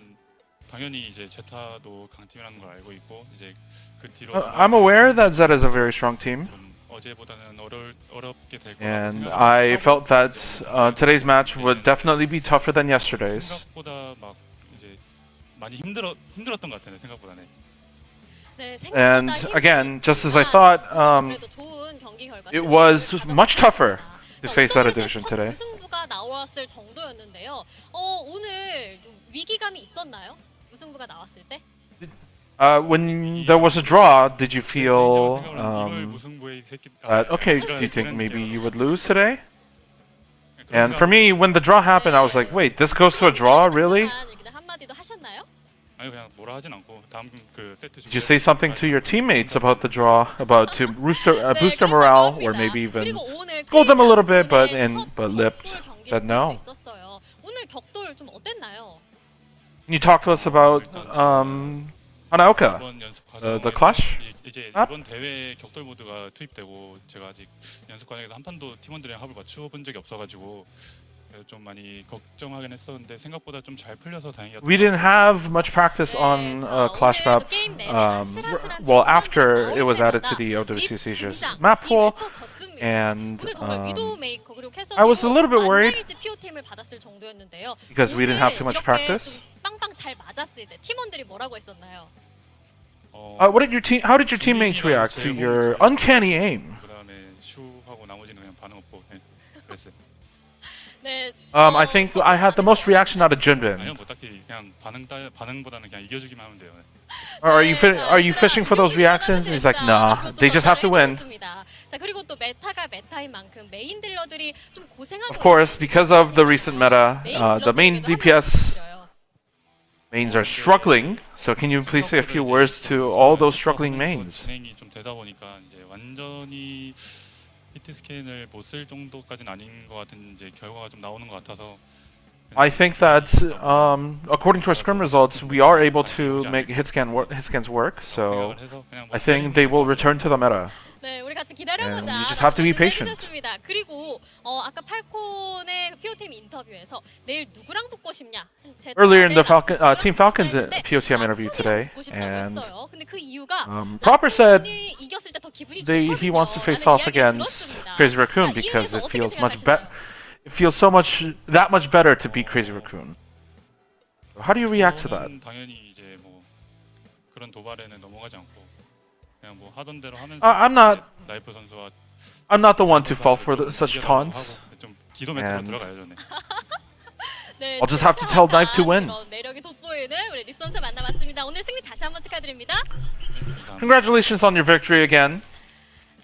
당연히 이제 제타도 강팀이라는 걸 알고 있고 이제 그 뒤로 I'm aware that Zeta is a very strong team. 어제보다는 어렵게 될 거라고 And 생각하고 I felt that today's match would definitely be tougher than yesterday's. 생각보다 막 이제 많이 힘들었던 것 같아요. 생각보다는. And again, just as I thought, it was much tougher to face Zeta Division today. 무승부가 나왔을 정도였는데요. 오늘 위기감이 있었나요? 무승부가 나왔을 때? When there was a draw, did you feel okay, do you think maybe you would lose today? And for me, when the draw happened, I was like, wait, this goes to a draw, really? 한마디도 하셨나요? 아니 그냥 뭐라 하진 않고 다음 그 세트 Did you say something to your teammates about the draw, about to boost their morale, or maybe even scold them a little bit, but Lip said no. 오늘 격돌 좀 어땠나요? Can you talk to us about Hanaoka, the clash? 이제 이번 대회 격돌 모드가 투입되고 제가 아직 연습 과정에서 한 판도 팀원들이랑 합을 맞추어 본 적이 없어가지고 좀 많이 걱정하긴 했었는데 생각보다 좀 잘 풀려서 다행이었던. We didn't have much practice on Clash map. Well, after it was added to the OWCS map pool, and I was a little bit worried because we didn't have too much practice. 빵빵 잘 맞았을 때 팀원들이 뭐라고 했었나요? What did how did your teammates react to your uncanny aim? 그다음에 슈하고 나머지는 그냥 반응 없고 그랬어요. I think I had the most reaction out of Junbin. 아니요, 뭐 딱히 그냥 반응보다는 그냥 이겨주기만 하면 돼요. Are you fishing for those reactions? And he's like, nah, they just have to win. 자, 그리고 또 메타가 메타인 만큼 메인 딜러들이 좀 고생하고. Of course, because of the recent meta, the main DPS mains are struggling. So can you please say a few words to all those struggling mains? 진행이 좀 되다 보니까 이제 완전히 히트 스캔을 못 쓸 정도까지는 아닌 것 같은 이제 결과가 좀 나오는 것 같아서. I think that according to our scrim results, we are able to make hit scans work. So I think they will return to the meta. 네, 우리 같이 기다려보자. You just have to be patient. 그리고 아까 팔콘의 POTM 인터뷰에서 내일 누구랑 붙고 싶냐? Earlier in the Team Falcons POTM interview today, and Proper said he wants to face off against Crazy Raccoon because it feels that much better to beat Crazy Raccoon. How do you react to that? 당연히 이제 뭐 그런 도발에는 넘어가지 않고 그냥 뭐 하던 대로 하면서 라이프 선수와 I'm not the one to fall for such taunts. 좀 기도 메타로 들어가야죠. 네. I'll just have to tell Knife to win. 매력이 돋보이는 우리 립 선수 만나봤습니다. 오늘 승리 다시 한번 축하드립니다. Congratulations on your victory again.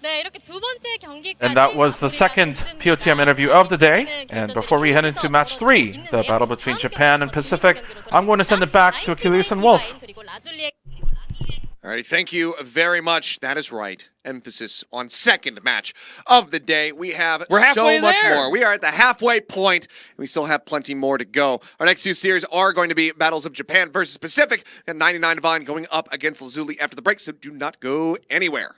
네, 이렇게 두 번째 경기까지 And that was the second POTM interview of the day. And before we head into match 3, the battle between Japan and Pacific, I'm going to send it back to Ilios and Wolf. Alrighty, thank you very much. That is right. Emphasis on second match of the day. We have so much more. We are at the halfway point, and we still have plenty more to go. Our next two series are going to be Battles of Japan versus Pacific, and 99 Divine going up against LAZULI after the break, so do not go anywhere.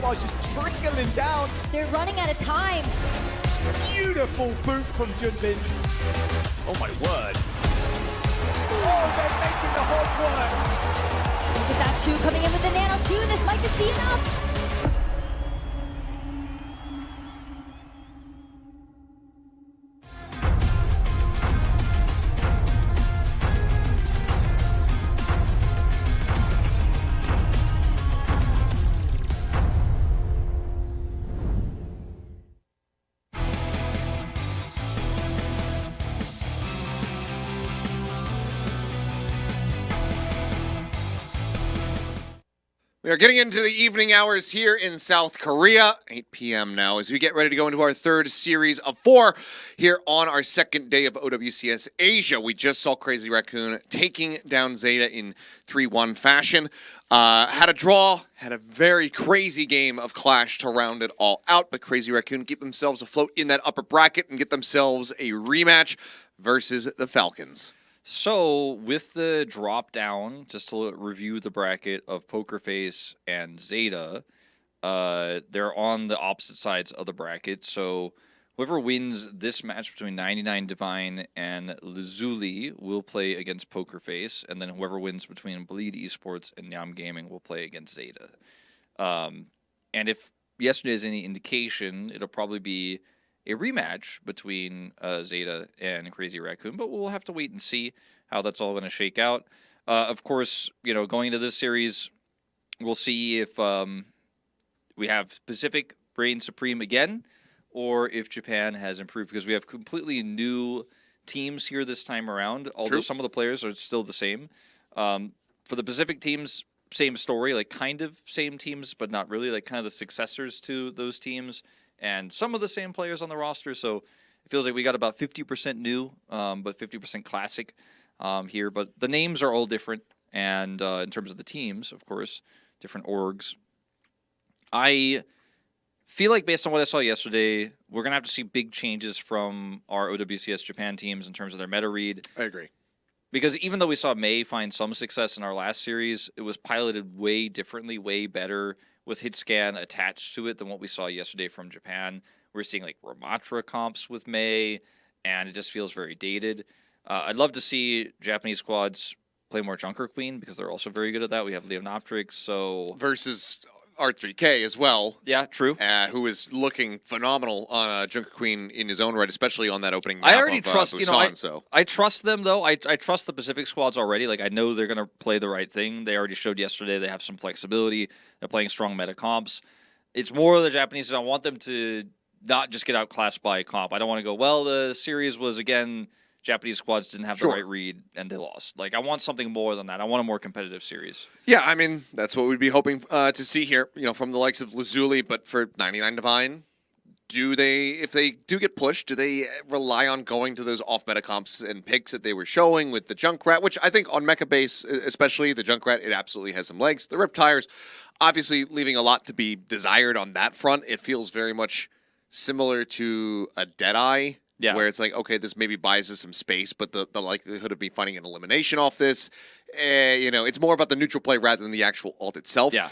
Sapphires just trickling down. They're running out of time. Beautiful boot from Junbin. Oh my word. Oh, they're making the hard work. Look at that shoe coming in with the Nano 2. This might just be enough. We are getting into the evening hours here in South Korea, 8 p.m. now, as we get ready to go into our third series of 4 here on our second day of OWCS Asia. We just saw Crazy Raccoon taking down Zeta in 3-1 fashion. Had a draw, had a very crazy game of Clash to round it all out, but Crazy Raccoon keep themselves afloat in that upper bracket and get themselves a rematch versus the Falcons. So, with the drop down, just to review the bracket of Pokerface and Zeta, they're on the opposite sides of the bracket. So, whoever wins this match between 99 Divine and LAZULI will play against Pokerface, and then whoever wins between Bleed Esports and NyamGaming will play against Zeta. And if yesterday is any indication, it'll probably be a rematch between Zeta and Crazy Raccoon, but we'll have to wait and see how that's all going to shake out. Of course, going into this series, we'll see if we have Pacific reign supreme again, or if Japan has improved, because we have completely new teams here this time around, although some of the players are still the same. For the Pacific teams, same story, like kind of same teams, but not really, like kind of the successors to those teams. And some of the same players on the roster, so it feels like we got about 50% new, but 50% classic here. But the names are all different, and in terms of the teams, of course, different orgs. I feel like based on what I saw yesterday, we're going to have to see big changes from our OWCS Japan teams in terms of their meta read. I agree. Because even though we saw May find some success in our last series, it was piloted way differently, way better, with hit scan attached to it than what we saw yesterday from Japan. We're seeing like Ramatra comps with May, and it just feels very dated. I'd love to see Japanese squads play more Junker Queen, because they're also very good at that. We have Leonoptrix, so... Versus R3K as well. Yeah, true. Who is looking phenomenal on Junker Queen in his own right, especially on that opening map I already of, trust, Busan, I trust them, though. I trust the Pacific squads already. Like, I know they're going to play the right thing. They already showed yesterday they have some flexibility. They're playing strong meta comps. It's more the Japanese. I want them to not just get outclassed by comp. I don't want to go, well, the series was, again, Japanese squads didn't have the right read and they lost. Like, I want something more than that. I want a more competitive series. Yeah, I mean, that's what we'd be hoping to see here, from the likes of LAZULI, but for 99 Divine, if they do get pushed, do they rely on going to those off-meta comps and picks that they were showing with the Junkrat, which I think on mecha base, especially the Junkrat, it absolutely has some legs. The Rip Tires, obviously leaving a lot to be desired on that front. It feels very much similar to a Deadeye. Yeah. Where it's like, okay, this maybe buys us some space, but the likelihood of me finding an elimination off this, it's more about the neutral play rather than the actual ult itself. Yeah.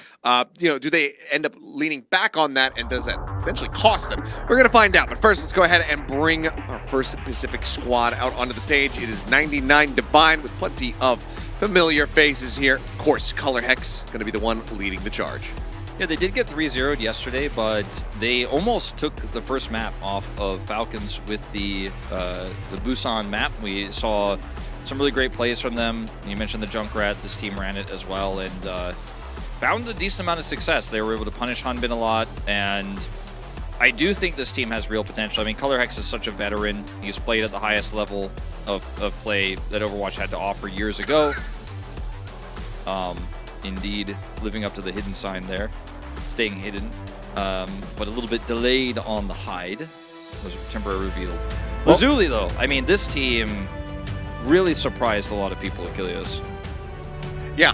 Do they end up leaning back on that, and does that potentially cost them? We're going to find out, but first let's go ahead and bring our first Pacific squad out onto the stage. It is 99 Divine with plenty of familiar faces here. Of course, Color Hex going to be the one leading the charge. Yeah, they did get 3-0'd yesterday, but they almost took the first map off of Falcons with the Busan map. We saw some really great plays from them. You mentioned the Junkrat. This team ran it as well and found a decent amount of success. They were able to punish Hanbin a lot, and I do think this team has real potential. I mean, Color Hex is such a veteran. He's played at the highest level of play that Overwatch had to offer years ago. Indeed, living up to the hidden sign there. Staying hidden, but a little bit delayed on the hide. Was temporarily revealed. LAZULI, though, I mean, this team really surprised a lot of people at Ilios. Yeah,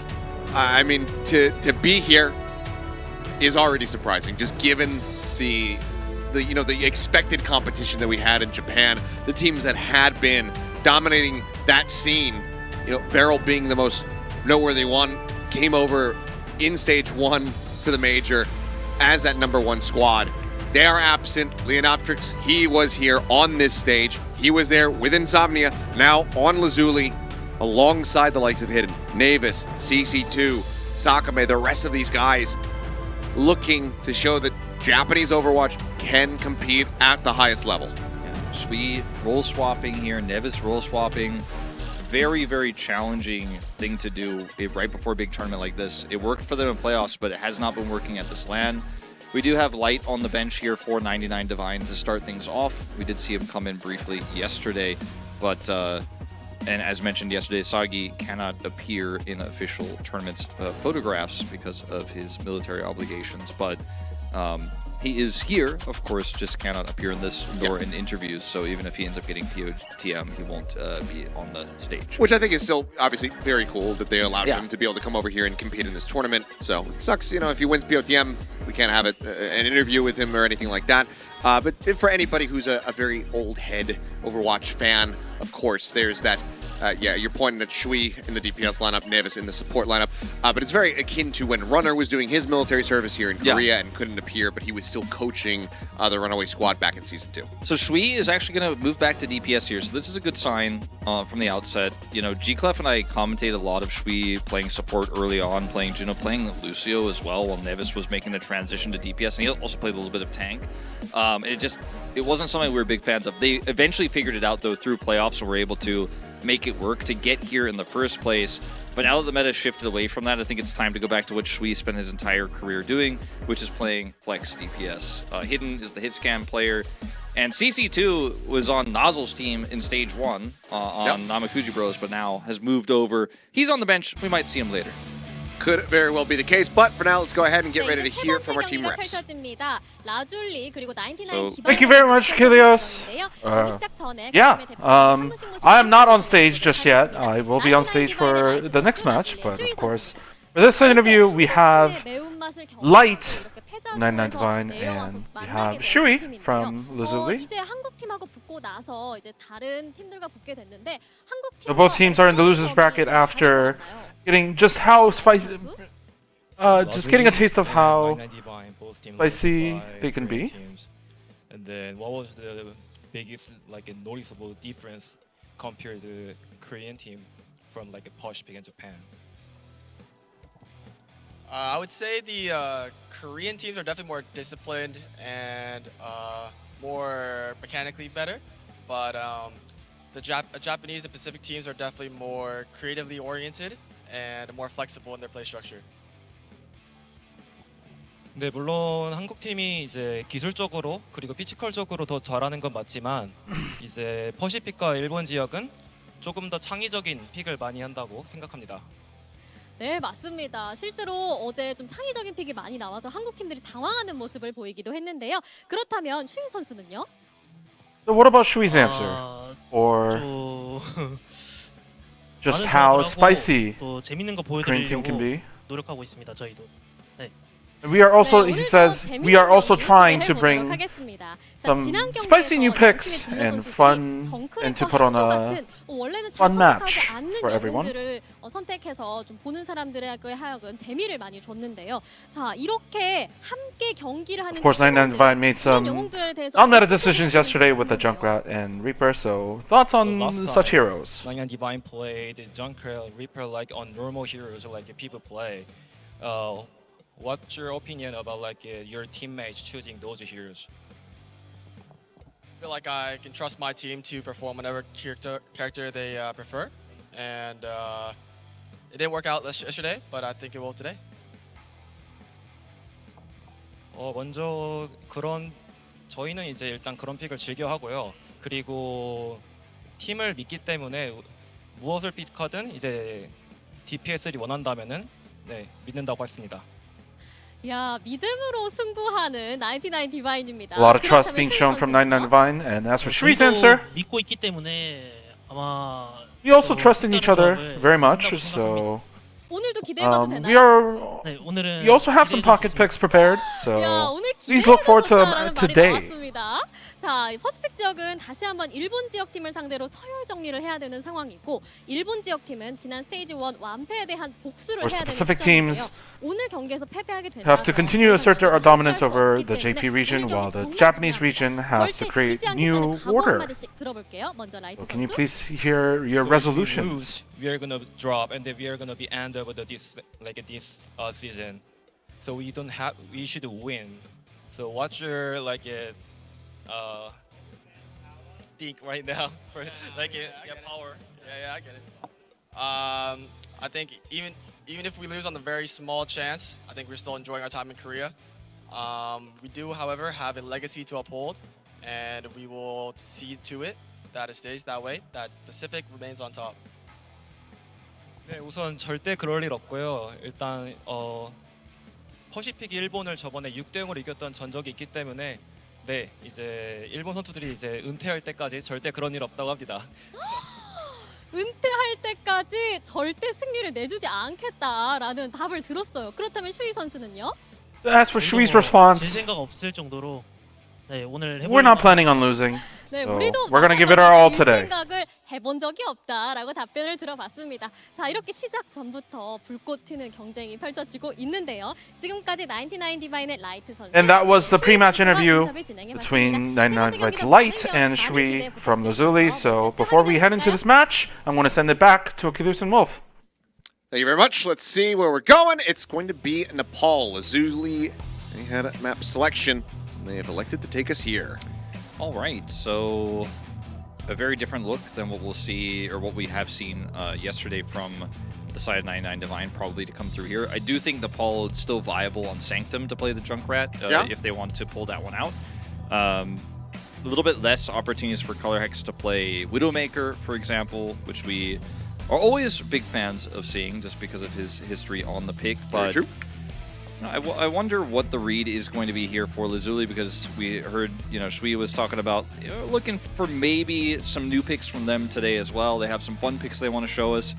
I mean, to be here is already surprising, just given the expected competition that we had in Japan, the teams that had been dominating that scene. Varel being the most noteworthy one, came over in Stage 1 to the major, as that #1 squad. They are absent. Leonoptrix, he was here on this stage. He was there with Insomnia, now on LAZULI, alongside the likes of Hidden, Navis, CC2, Sakame, the rest of these guys looking to show that Japanese Overwatch can compete at the highest level. Yeah. Sweet role swapping here, Nevis role swapping. Very, very challenging thing to do right before a big tournament like this. It worked for them in playoffs, but it has not been working at this LAN. We do have Light on the bench here for 99 Divine to start things off. We did see him come in briefly yesterday, but and as mentioned yesterday, Sagi cannot appear in official tournaments photographs because of his military obligations, but he is here, of course, just cannot appear in this nor in interviews, so even if he ends up getting POTM, he won't be on the stage. Which I think is still obviously very cool that they allowed Yeah. him to be able to come over here and compete in this tournament. So it sucks, you know, if he wins POTM, we can't have an interview with him or anything like that. But for anybody who's a very old head Overwatch fan, of course, there's that. Yeah, you're pointing at Shui in the DPS lineup, Nevis in the support lineup, but it's very akin to when Runner was doing his military service here in Korea and couldn't appear, but he was still coaching the Runaway Squad back in Season 2. So Shui is actually going to move back to DPS here, so this is a good sign from the outset. You know, G-Clef and I commentated a lot of Shui playing support early on, playing Juno, playing Lucio as well, while Nevis was making the transition to DPS, and he also played a little bit of tank. It wasn't something we were big fans of. They eventually figured it out, though, through playoffs, and were able to make it work to get here in the first place. But now that the meta shifted away from that, I think it's time to go back to what Shui spent his entire career doing, which is playing flex DPS. Hidden is the hit scam player, and CC2 was on Nozzle's team in Stage 1 on Namakuji Bros, but now has moved over. He's on the bench. We might see him later. Could very well be the case, but for now, let's go ahead and get ready to hear from our team reps. So, thank you very much, Ilios. I am not on stage just yet. I will be on stage for the next match, but of course, for this interview, we have Light, 99 Divine, and we have Shui from LAZULI. So both teams are in the losers bracket after getting just how spicy, just getting a taste of how spicy they can be. And then, what was the biggest, noticeable difference compared to the Korean team from a posh pick in Japan? I would say the Korean teams are definitely more disciplined and more mechanically better, but the Japanese and Pacific teams are definitely more creatively oriented and more flexible in their play structure. 네, 물론 한국 팀이 이제 기술적으로 그리고 피지컬적으로 더 잘하는 건 맞지만 이제 퍼시픽과 일본 지역은 조금 더 창의적인 픽을 많이 한다고 생각합니다. 네, 맞습니다. 실제로 어제 좀 창의적인 픽이 많이 나와서 한국 팀들이 당황하는 모습을 보이기도 했는데요. 그렇다면 슈이 선수는요? So what about Shui's answer? Or just how spicy 또 재밌는 거 Korean team can be? 노력하고 있습니다. 저희도. 네. We are also, he says, we are also trying to bring some spicy new picks and fun, and to put on a fun match for everyone. 선택해서 좀 보는 사람들에게 하여금 재미를 많이 줬는데요. 자, 이렇게 함께 경기를 하는 Of course, 99 Divine made some non-meta decisions yesterday with the Junkrat and Reaper, so thoughts on such heroes? 99 Divine played Junkrat, Reaper on normal heroes people play. What's your opinion about your teammates choosing those heroes? I feel like I can trust my team to perform whatever character they prefer, and it didn't work out yesterday, but I think it will today. 먼저 저희는 이제 일단 그런 픽을 즐겨 하고요. 그리고 팀을 믿기 때문에 무엇을 픽하든 이제 DPS를 원한다면은 믿는다고 했습니다. 야, 믿음으로 승부하는 99 디바인입니다. A lot of trust being shown from 99 Divine, and as for Shui's answer, 믿고 있기 때문에 아마 we also trust in each other very much, so 오늘도 기대해봐도 되나요? we also have some pocket picks prepared, so please look forward to them today. 자, 퍼시픽 지역은 다시 한번 일본 지역팀을 상대로 서열 정리를 해야 되는 상황이고 일본 지역팀은 지난 스테이지 1 완패에 대한 복수를 해야 되는 Pacific 시점인데요. teams 오늘 경기에서 패배하게 된다면 have to continue to assert their dominance over the JP region, while the Japanese region has to create new order. 들어볼게요. 먼저 라이트 So can you 선수. please hear your resolution? Lose, we are gonna drop, and then we are gonna be end of this season. So we should win. So what's your think right now for power? Yeah, I get it. I think even if we lose on the very small chance, I think we're still enjoying our time in Korea. We do, however, have a legacy to uphold, and we will see to it that it stays that way, that Pacific remains on top. 네, 우선 절대 그럴 일 없고요. 일단 퍼시픽이 일본을 저번에 6대0으로 이겼던 전적이 있기 때문에 네, 이제 일본 선수들이 이제 은퇴할 때까지 절대 그런 일 없다고 합니다. 은퇴할 때까지 절대 승리를 내주지 않겠다라는 답을 들었어요. 그렇다면 슈이 선수는요? As for Shui's response, 질 생각 없을 정도로 네, 오늘 we're not planning on losing. 네, So 우리도 we're gonna give it our all today. 생각을 해본 적이 없다라고 답변을 들어봤습니다. 자, 이렇게 시작 전부터 불꽃 튀는 경쟁이 펼쳐지고 있는데요. 지금까지 99 디바인의 라이트 선수, And that was the pre-match interview 인터뷰 진행해봤습니다. between 99 Divine's Light and Shui from LAZULI. So before we head into this match, I'm going to send it back to Achilles and Wolf. Thank you very much. Let's see where we're going. It's going to be Nepal. LAZULI, they had a map selection. They have elected to take us here. All right, so a very different look than what we'll see, or what we have seen yesterday from the side of 99 Divine, probably to come through here. I do think Nepal is still viable on Sanctum to play the Junkrat if they want to pull that one out. A little bit less opportunities for Color Hex to play Widowmaker, for example, which we are always big fans of seeing just because of his history on the pick. But I wonder what the read is going to be here for LAZULI, because we heard, Shui was talking about looking for maybe some new picks from them today as well. They have some fun picks they want to show us.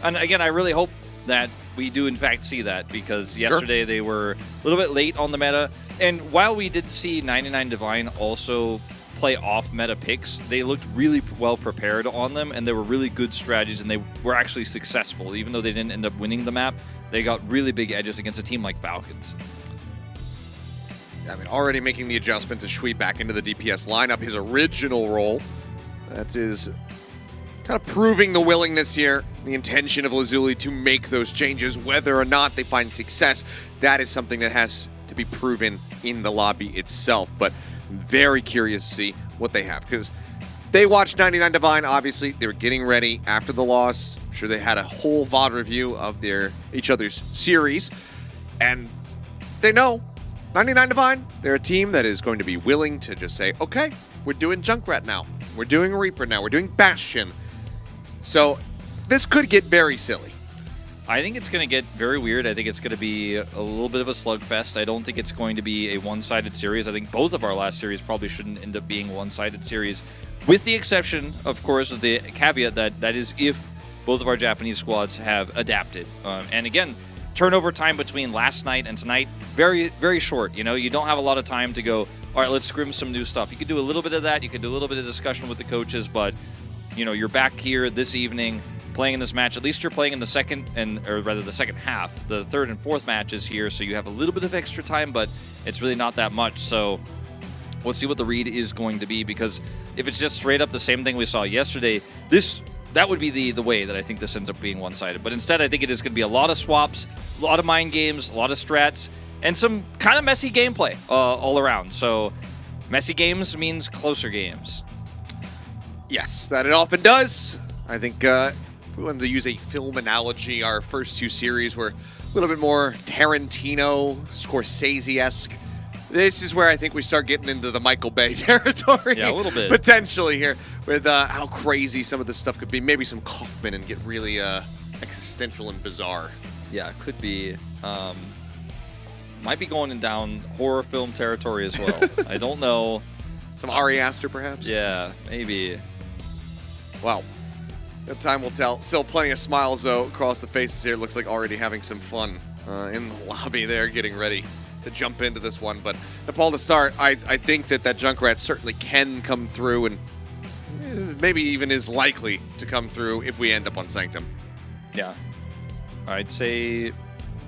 And again, I really hope that we do in fact see that, because yesterday they were a little bit late on the meta. And while we did see 99 Divine also play off meta picks, they looked really well prepared on them, and they were really good strategies, and they were actually successful. Even though they didn't end up winning the map, they got really big edges against a team like Falcons. I mean, already making the adjustment to Shui back into the DPS lineup, his original role. That is kind of proving the willingness here, the intention of LAZULI to make those changes. Whether or not they find success, that is something that has to be proven in the lobby itself. But I'm very curious to see what they have, because they watched 99 Divine, obviously. They were getting ready after the loss. I'm sure they had a whole VOD review of each other's series. And they know 99 Divine, they're a team that is going to be willing to just say, okay, we're doing Junkrat now. We're doing Reaper now. We're doing Bastion. So this could get very silly. I think it's going to get very weird. I think it's going to be a little bit of a slugfest. I don't think it's going to be a one-sided series. I think both of our last series probably shouldn't end up being one-sided series, with the exception, of course, of the caveat that is if both of our Japanese squads have adapted. And again, turnover time between last night and tonight, very, very short. You don't have a lot of time to go, all right, let's scrim some new stuff. You could do a little bit of that. You could do a little bit of discussion with the coaches, but you're back here this evening playing in this match. At least you're playing in the second half. The third and fourth matches here, so you have a little bit of extra time, but it's really not that much. So we'll see what the read is going to be, because if it's just straight up the same thing we saw yesterday, that would be the way that I think this ends up being one-sided. But instead, I think it is going to be a lot of swaps, a lot of mind games, a lot of strats, and some kind of messy gameplay all around. So messy games means closer games. Yes, that it often does. I think if we wanted to use a film analogy, our first two series were a little bit more Tarantino, Scorsese-esque. This is where I think we start getting into the Michael Bay territory. Yeah, a little bit. Potentially here, with how crazy some of this stuff could be. Maybe some Kaufman and get really existential and bizarre. Yeah, it could be. Might be going down horror film territory as well. I don't know. Some Ari Aster, perhaps? Yeah, maybe. Well, the time will tell. Still plenty of smiles, though, across the faces here. Looks like already having some fun in the lobby there, getting ready to jump into this one. But Nepal to start, I think that Junkrat certainly can come through and maybe even is likely to come through if we end up on Sanctum. Yeah. I'd say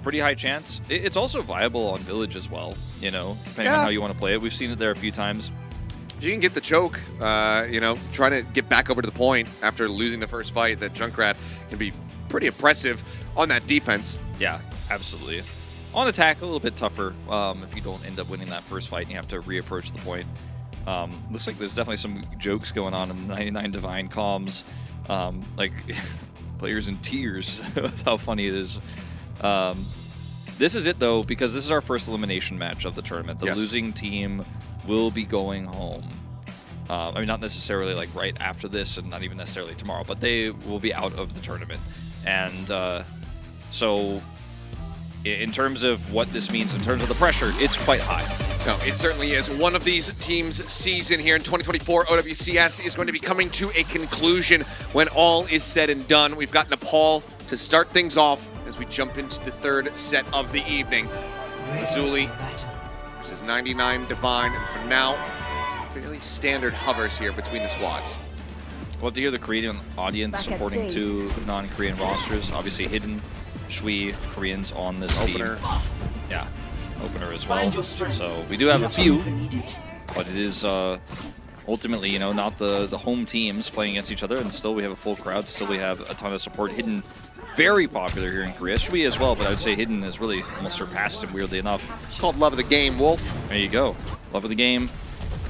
pretty high chance. It's also viable on Village as well, you know, depending on how you want to play it. We've seen it there a few times. If you can get the choke, you know, trying to get back over to the point after losing the first fight, that Junkrat can be pretty impressive on that defense. Yeah, absolutely. On attack, a little bit tougher if you don't end up winning that first fight and you have to reapproach the point. Looks like there's definitely some jokes going on in the 99 Divine comms. Like, players in tears with how funny it is. This is it, though, because this is our first elimination match of the tournament. The losing team will be going home. I mean, not necessarily like right after this and not even necessarily tomorrow, but they will be out of the tournament. And so in terms of what this means in terms of the pressure, it's quite high. No, it certainly is. One of these teams' season here in 2024 OWCS is going to be coming to a conclusion when all is said and done. We've got Nepal to start things off as we jump into the third set of the evening. LAZULI versus 99 Divine, and for now, fairly standard hovers here between the squads. Well, to hear the Korean audience supporting two non-Korean rosters, obviously Hidden, Shui, Koreans on this Opener. team. Yeah, opener as well. So we do have a few, but it is ultimately, you know, not the home teams playing against each other, and still we have a full crowd. Still we have a ton of support. Hidden, very popular here in Korea. Shui as well, but I would say Hidden has really almost surpassed him, weirdly enough. It's called Love of the Game, Wolf. There you go. Love of the game.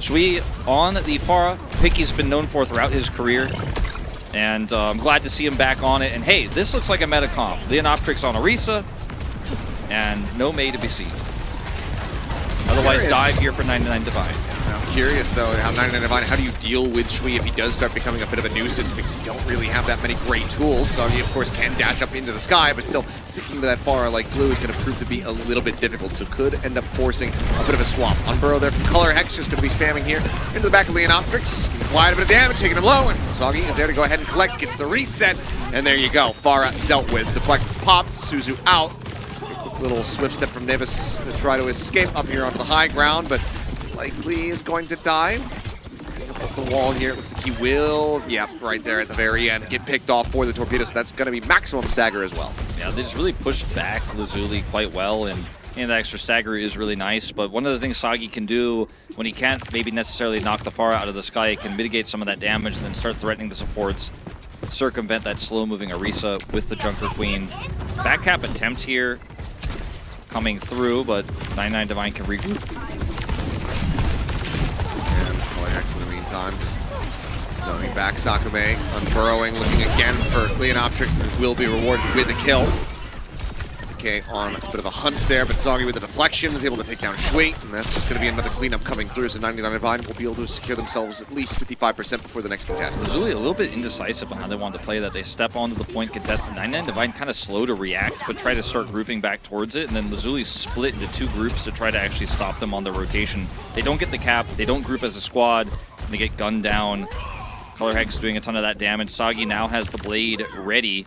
Shui on the Pharah pick he's been known for throughout his career. And I'm glad to see him back on it. And hey, this looks like a meta comp. Leonoptrix on Orisa, and no Mei to be seen. Otherwise, dive here for 99 Divine. I'm curious, though, how 99 Divine, how do you deal with Shui if he does start becoming a bit of a nuisance, because you don't really have that many great tools. So he, of course, can dash up into the sky, but still sticking to that far like glue is going to prove to be a little bit difficult. So could end up forcing a bit of a swap. Unburrow there from Color Hex, just going to be spamming here into the back of Leonoptrix. Quite a bit of damage, taking him low, and Soggy is there to go ahead and collect, gets the reset, and there you go. Farah dealt with. Deflect popped, Suzu out. Little swift step from Nevis to try to escape up here onto the high ground, but likely is going to die. Off the wall here, it looks like he will, yep, right there at the very end, get picked off for the torpedo, so that's going to be maximum stagger as well. Yeah, they just really pushed back LAZULI quite well, and the extra stagger is really nice, but one of the things Soggy can do when he can't maybe necessarily knock the Pharah out of the sky, he can mitigate some of that damage and then start threatening the supports, circumvent that slow-moving Orisa with the Junker Queen. Backcap attempt here coming through, but 99 Divine can regroup. And Color Hex in the meantime, just zoning back Sakume, unburrowing, looking again for Leonoptrix, and will be rewarded with a kill. Decay on a bit of a hunt there, but Soggy with the deflection is able to take down Shui, and that's just going to be another cleanup coming through, so 99 Divine will be able to secure themselves at least 55% before the next contest. LAZULI a little bit indecisive on how they want to play that. They step onto the point contested. 99 Divine kind of slow to react, but try to start grouping back towards it, and then LAZULI split into two groups to try to actually stop them on the rotation. They don't get the cap, they don't group as a squad, and they get gunned down. Color Hex doing a ton of that damage. Soggy now has the blade ready.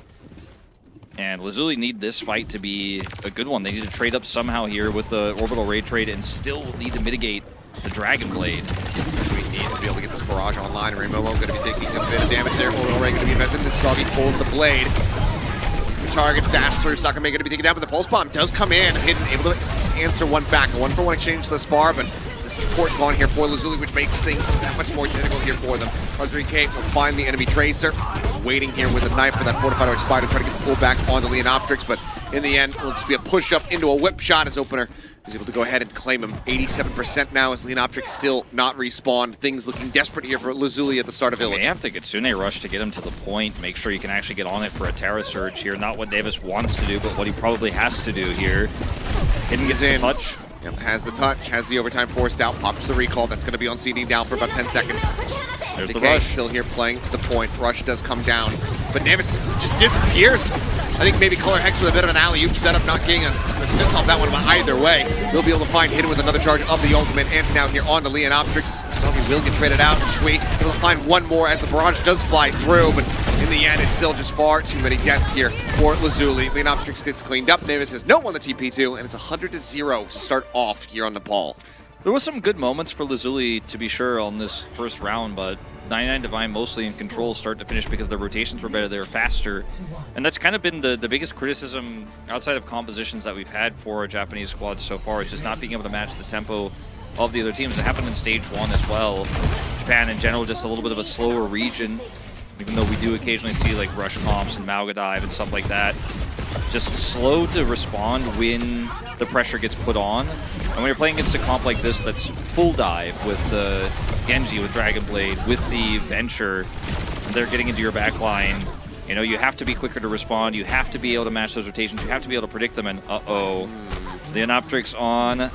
And LAZULI need this fight to be a good one. They need to trade up somehow here with the Orbital Ray trade and still need to mitigate the Dragon Blade. He needs to be able to get this barrage online. Rainbow going to be taking a bit of damage there. Orbital Ray going to be invested. This Soggy pulls the blade. The targets dash through. Sakume going to be taken down, but the Pulse Bomb does come in. Hidden, able to answer one back. A 1-for-1 exchange thus far, but it's a support gone here for LAZULI, which makes things that much more difficult here for them. R3K will find the enemy Tracer. Waiting here with a knife for that Fortified Arc Spider, trying to get the pull back onto Leonoptrix, but in the end, it'll just be a push up into a whip shot as Opener is able to go ahead and claim him. 87% now as Leonoptrix still not respawned. Things looking desperate here for LAZULI at the start of Village. They have to Kitsune rush to get him to the point, make sure you can actually get on it for a Terra Surge here. Not what Davis wants to do, but what he probably has to do here. Hidden gets the touch. Yep, has the touch, has the overtime forced out, pops the recall. That's going to be on CD down for about 10 seconds. There's Decay the rush. Still here playing the point. Rush does come down, but Nevis just disappears. I think maybe Color Hex with a bit of an alley-oop setup, not getting an assist off that one, but either way, we'll be able to find Hidden with another charge of the ultimate. Anti-now here onto Leonoptrix. Soggy will get traded out. Shui able to find one more as the barrage does fly through, but in in the end, it's still just far too many deaths here for LAZULI. Leonoptrix gets cleaned up. Navis has no one to TP2, and it's 100-0 to start off here on Nepal. There was some good moments for LAZULI, to be sure, on this first round, but 99 Divine mostly in control start to finish because the rotations were better, they were faster. And that's kind of been the biggest criticism outside of compositions that we've had for our Japanese squads so far, is just not being able to match the tempo of the other teams. It happened in Stage 1 as well. Japan in general, just a little bit of a slower region, even though we do occasionally see like rush comps and Mauga dive and stuff like that. Just slow to respond when the pressure gets put on. And when you're playing against a comp like this that's full dive with the Genji, with Dragon Blade, with the Venture, and they're getting into your back line, you know, you have to be quicker to respond. You have to be able to match those rotations. You have to be able to predict them. And Leonoptrix on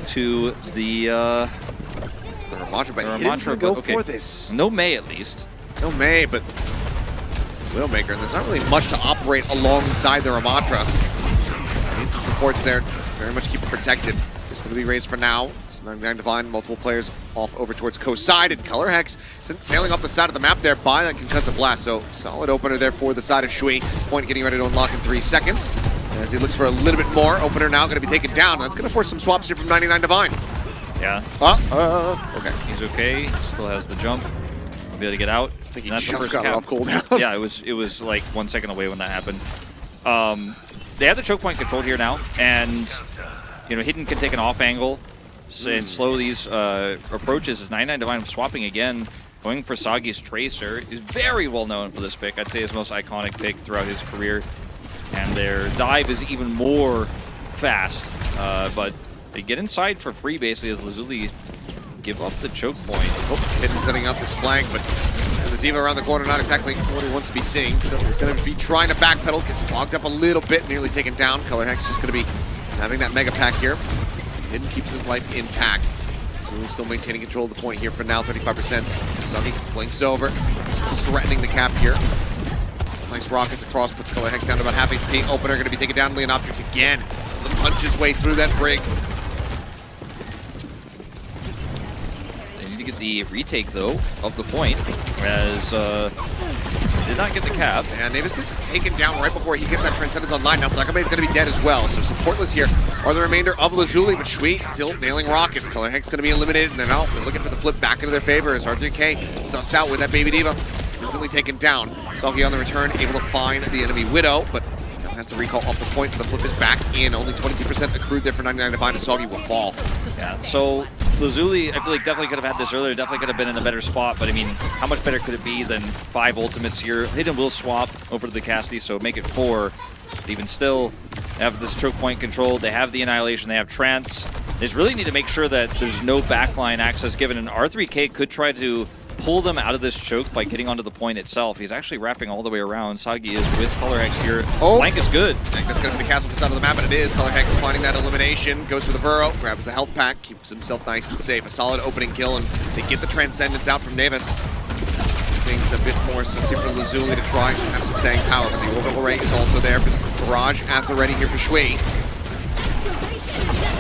to the Ramatra, but he didn't go for this. No May, at least. No May, but Widowmaker, and there's not really much to operate alongside the Ramatra. Needs the supports there, very much keep it protected. It's going to be raised for now. It's 99 Divine, multiple players off over towards coast side, and Color Hex sailing off the side of the map there by that Concussive Blast. So solid opener there for the side of Shui. Point getting ready to unlock in 3 seconds. As he looks for a little bit more, opener now going to be taken down. That's going to force some swaps here from 99 Divine. Yeah. Okay. He's okay. Still has the jump. He'll be able to get out. I think he just got off cooldown. Yeah, it was like 1 second away when that happened. They have the choke point controlled here now, and you know, Hidden can take an off angle and slow these approaches. As 99 Divine swapping again, going for Sagi's Tracer. He's very well known for this pick. I'd say his most iconic pick throughout his career. And their dive is even more fast, but they get inside for free basically as LAZULI give up the choke point. Hidden setting up his flank, but the D.Va around the corner, not exactly what he wants to be seeing. So he's going to be trying to backpedal, gets clogged up a little bit, nearly taken down. Color Hex just going to be having that mega pack here. Hidden keeps his life intact. So he's still maintaining control of the point here for now, 35%. Soggy blinks over, threatening the cap here. Nice rockets across, puts Color Hex down to about half HP. Opener going to be taken down. Leonoptrix again. Punch his way through that brig. They need to get the retake, though, of the point, as did not get the cap. And Navis gets taken down right before he gets that Transcendence online. Now Sakame is going to be dead as well, so supportless here are the remainder of LAZULI, but Shui still nailing rockets. Color Hex going to be eliminated, and then they're looking for the flip back into their favor as R3K sussed out with that Baby D.Va. Instantly taken down. Soggy on the return, able to find the enemy Widow, but now has to recall off the point, so the flip is back in. Only 22% accrued there for 99 Divine, and Soggy will fall. Yeah, so LAZULI, I feel like definitely could have had this earlier, definitely could have been in a better spot, but I mean, how much better could it be than 5 ultimates here? Hidden will swap over to the Cassidy, so make it 4. Even still, they have this choke point controlled, they have the Annihilation, they have Trance. They just really need to make sure that there's no backline access given, and R3K could try to pull them out of this choke by getting onto the point itself. He's actually wrapping all the way around. Sagi is with Color Hex here. Flank is good. I think that's going to be the castle to the side of the map, and it is. Color Hex finding that elimination, goes for the burrow, grabs the health pack, keeps himself nice and safe. A solid opening kill, and they get the Transcendence out from Navis. Things a bit more sussy for LAZULI to try and have some staying power, but the orbital ray is also there. Barrage at the ready here for Shui.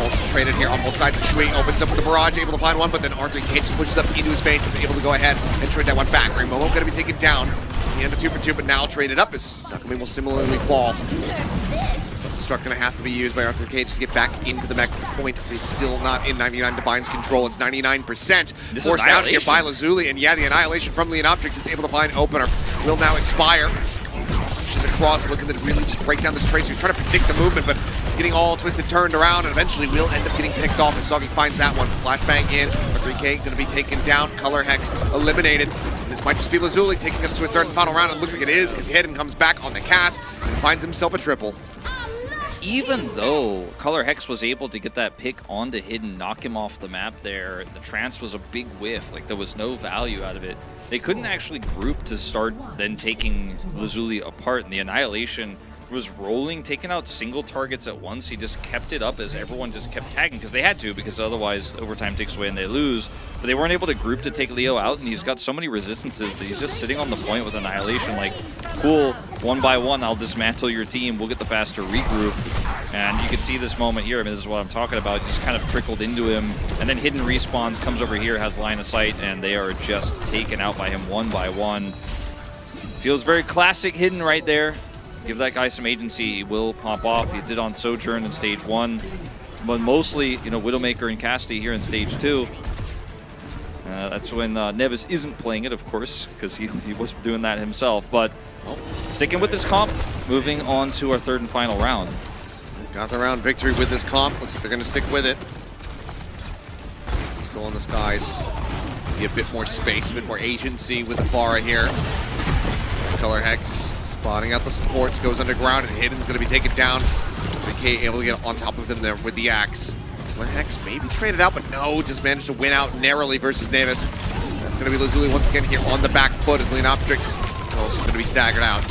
Also traded here on both sides of Shui, opens up with the barrage, able to find one, but then R3K just pushes up into his face, is able to go ahead and trade that one back. Momo going to be taken down. The end of 2 for 2, but now traded up as Sakame will similarly fall. Self-destruct going to have to be used by R3K just to get back into the mech point. It's still not in 99 Divine's control. It's 99%. Forced out here by LAZULI, and yeah, the Annihilation from Leonoptrix is able to find opener. Will now expire. Pushes across, looking to really just break down this Tracer. He's trying to predict the movement, but he's getting all twisted, turned around, and eventually will end up getting picked off as Soggy finds that one. Flashbang in, R3K going to be taken down. Color Hex eliminated. This might just be LAZULI taking us to a third and final round. It looks like it is, because Hidden comes back on the cast and finds himself a triple. Even though Color Hex was able to get that pick onto Hidden, knock him off the map there, the Trance was a big whiff. Like, there was no value out of it. They couldn't actually group to start then taking LAZULI apart, and the Annihilation was rolling, taking out single targets at once. He just kept it up as everyone just kept tagging, because they had to, because otherwise overtime takes away and they lose. But they weren't able to group to take Leo out, and he's got so many resistances that he's just sitting on the point with Annihilation like, cool, 1 by 1, I'll dismantle your team, we'll get the faster regroup. And you can see this moment here, I mean, this is what I'm talking about, just kind of trickled into him, and then Hidden respawns, comes over here, has line of sight, and they are just taken out by him 1 by 1. Feels very classic hidden right there. Give that guy some agency, he will pop off. He did on Sojourn in Stage 1. But mostly, you know, Widowmaker and Cassidy here in Stage 2. That's when Nevis isn't playing it, of course, because he wasn't doing that himself. But sticking with this comp, moving on to our third and final round. Got the round victory with this comp. Looks like they're going to stick with it. Still in the skies. Be a bit more space, a bit more agency with the Pharah here. This Color Hex spotting out the supports, goes underground, and Hidden's going to be taken down. VK able to get on top of him there with the axe. Hex maybe traded out, but no, just managed to win out narrowly versus Nevis. That's going to be LAZULI once again here on the back foot as Leonoptrix is also going to be staggered out.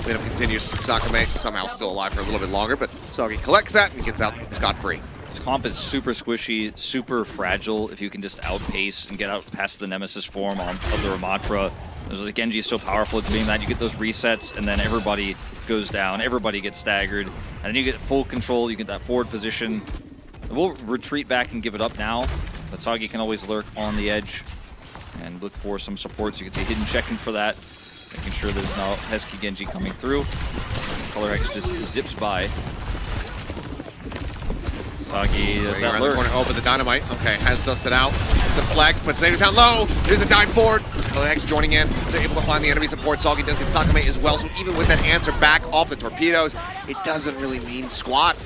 Cleanup continues. Sakame somehow still alive for a little bit longer, but Soggy collects that and gets out scot-free. This comp is super squishy, super fragile if you can just outpace and get out past the Nemesis form of the Ramatra. The Genji is so powerful at doing that. You get those resets, and then everybody goes down, everybody gets staggered, and then you get full control, you get that forward position. We'll retreat back and give it up now, but Soggy can always lurk on the edge and look for some supports. You can see Hidden checking for that, making sure there's no Hesky Genji coming through. Color X just zips by. Soggy does that lurk. Oh, but the dynamite, okay, has sussed it out. Deflect, but Zeta's down low. There's a dive forward. Color X joining in. They're able to find the enemy support. Soggy does get Sakame as well, so even with that answer back off the torpedoes, it doesn't really mean squat.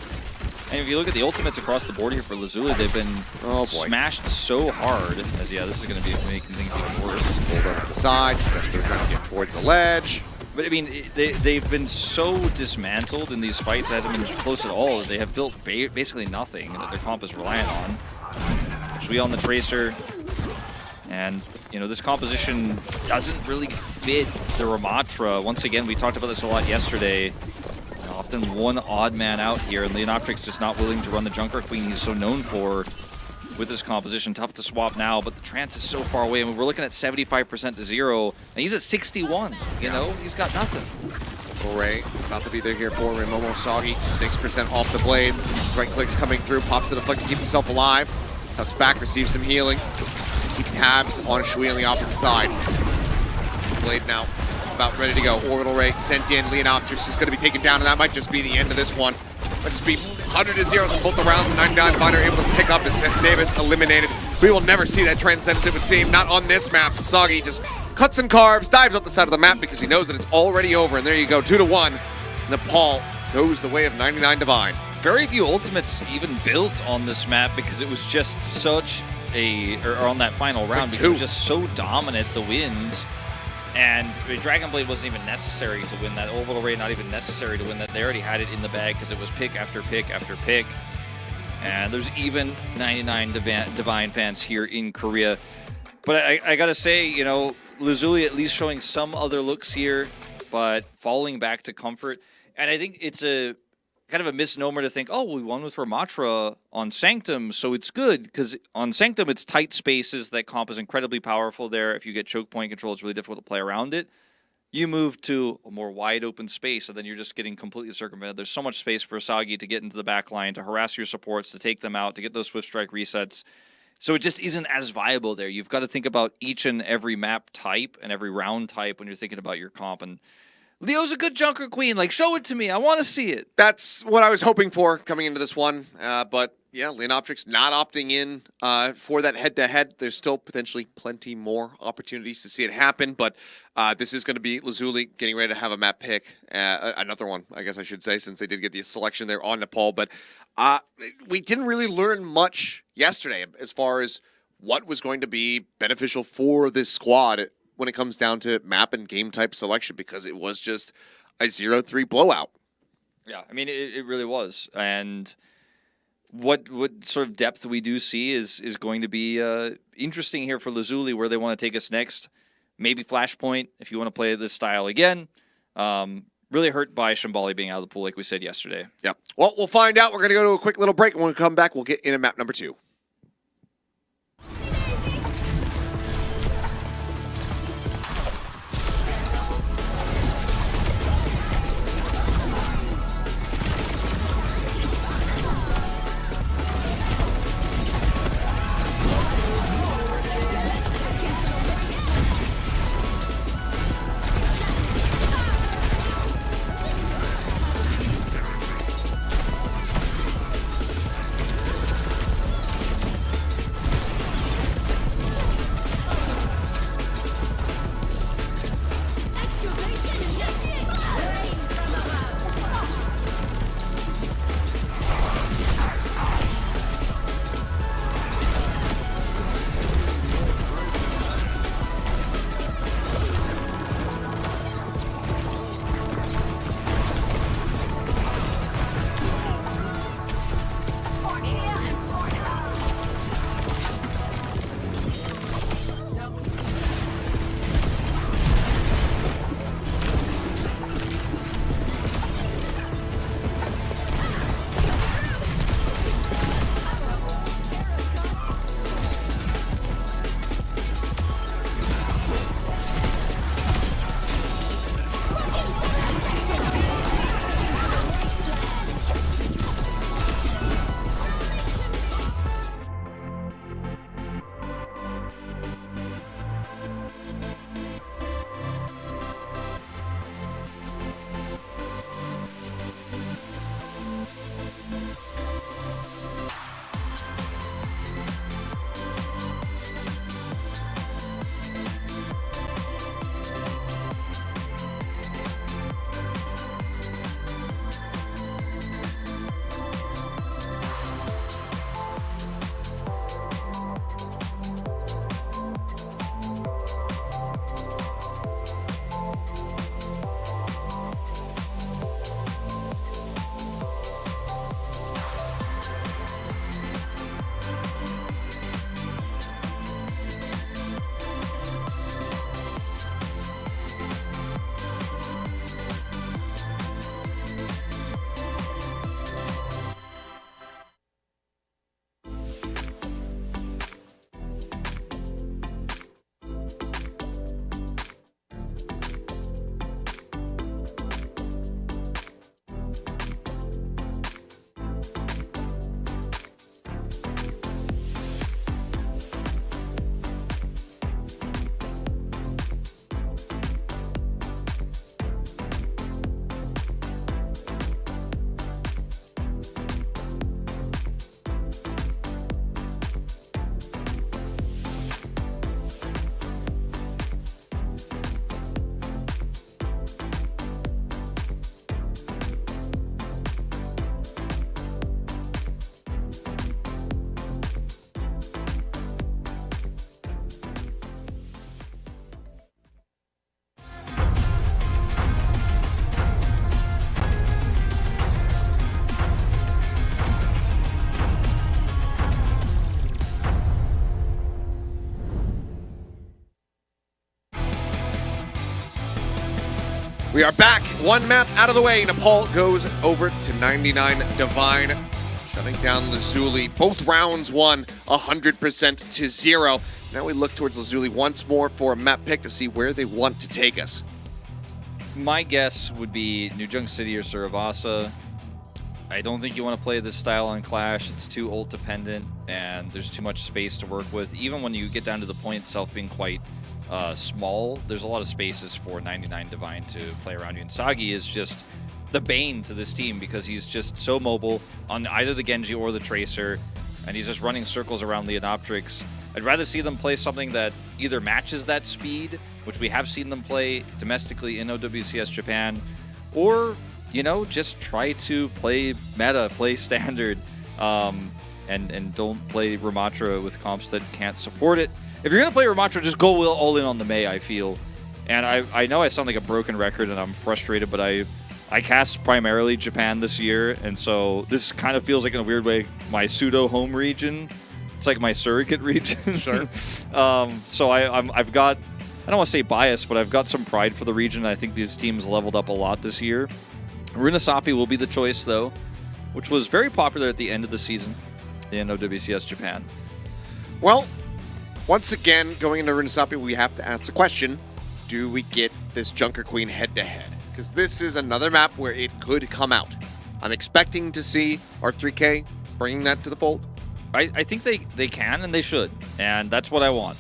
And if you look at the ultimates across the board here for LAZULI, they've been smashed so hard. As yeah, this is going to be making things even worse. Pulled over to the side, desperately trying to get towards the ledge. But I mean, they've been so dismantled in these fights. It hasn't been close at all. They have built basically nothing that their comp is reliant on. Shui on the Tracer. And, you know, this composition doesn't really fit the Ramatra. Once again, we talked about this a lot yesterday. Often one odd man out here, and Leonoptrix just not willing to run the Junker Queen he's so known for with this composition. Tough to swap now, but the Trance is so far away. I mean, we're looking at 75% to 0, and he's at 61. You know, he's got nothing. Ray about to be there here for Momo Soggy. 6% off the blade. Right clicks coming through, pops to the flick to keep himself alive. Tucks back, receives some healing. Keep tabs on Shui on the opposite side. Blade now about ready to go. Orbital Ray sent in. Leonoptrix is going to be taken down, and that might just be the end of this one. Might just be 100 to 0 on both the rounds, and 99 Fighter able to pick up as Davis eliminated. We will never see that Transcendence, it would seem. Not on this map. Soggy just cuts and carves, dives up the side of the map because he knows that it's already over, and there you go, 2-1. Nepal goes the way of 99 Divine. Very few ultimates even built on this map because it was just such or on that final round, because it was just so dominant, the wins. And I mean, Dragon Blade wasn't even necessary to win that. Orbital Ray not even necessary to win that. They already had it in the bag because it was pick after pick after pick. And there's even 99 Divine fans here in Korea. But I gotta say, you know, LAZULI at least showing some other looks here, but falling back to comfort. And I think it's a kind of a misnomer to think, oh, we won with Ramatra on Sanctum, so it's good, because on Sanctum, it's tight spaces. That comp is incredibly powerful there. If you get choke point control, it's really difficult to play around it. You move to a more wide open space, and then you're just getting completely circumvented. There's so much space for Soggy to get into the back line, to harass your supports, to take them out, to get those Swift Strike resets. So it just isn't as viable there. You've got to think about each and every map type and every round type when you're thinking about your comp. And Leo's a good Junker Queen. Like, show it to me. I want to see it. That's what I was hoping for coming into this one. But yeah, Leonoptrix not opting in for that head-to-head. There's still potentially plenty more opportunities to see it happen. But this is going to be LAZULI getting ready to have a map pick. Another one, I guess I should say, since they did get the selection there on Nepal. But we didn't really learn much yesterday as far as what was going to be beneficial for this squad when it comes down to map and game type selection, because it was just a 0-3 blowout. Yeah, I mean, it really was. And what sort of depth we do see is going to be interesting here for LAZULI, where they want to take us next. Maybe Flashpoint, if you want to play this style again. Really hurt by Shambali being out of the pool, like we said yesterday. Yep. Well, we'll find out. We're going to go to a quick little break, and when we come back, we'll get into map number 2. We are back. One map out of the way. Nepal goes over to 99 Divine, shutting down LAZULI. Both rounds won 100% to 0. Now we look towards LAZULI once more for a map pick to see where they want to take us. My guess would be New Junk City or Suravasa. I don't think you want to play this style on Clash. It's too ult dependent, and there's too much space to work with. Even when you get down to the point itself being quite small, there's a lot of spaces for 99 Divine to play around you. And Sagi is just the bane to this team because he's just so mobile on either the Genji or the Tracer, and he's just running circles around Leonoptrix. I'd rather see them play something that either matches that speed, which we have seen them play domestically in OWCS Japan, or, you know, just try to play meta, play standard, and don't play Ramatra with comps that can't support it. If you're going to play Ramatra, just go all in on the Mei, I feel. And I know I sound like a broken record and I'm frustrated, but I cast primarily Japan this year, and so this kind of feels like, in a weird way, my pseudo-home region. It's like my surrogate region. Sure. So I've got, I don't want to say bias, but I've got some pride for the region. I think these teams leveled up a lot this year. Runasapi will be the choice, though, which was very popular at the end of the season in OWCS Japan. Well, once again, going into Runasapi, we have to ask the question, do we get this Junker Queen head-to-head? Because this is another map where it could come out. I'm expecting to see R3K bringing that to the fold. I think they can and they should, and that's what I want,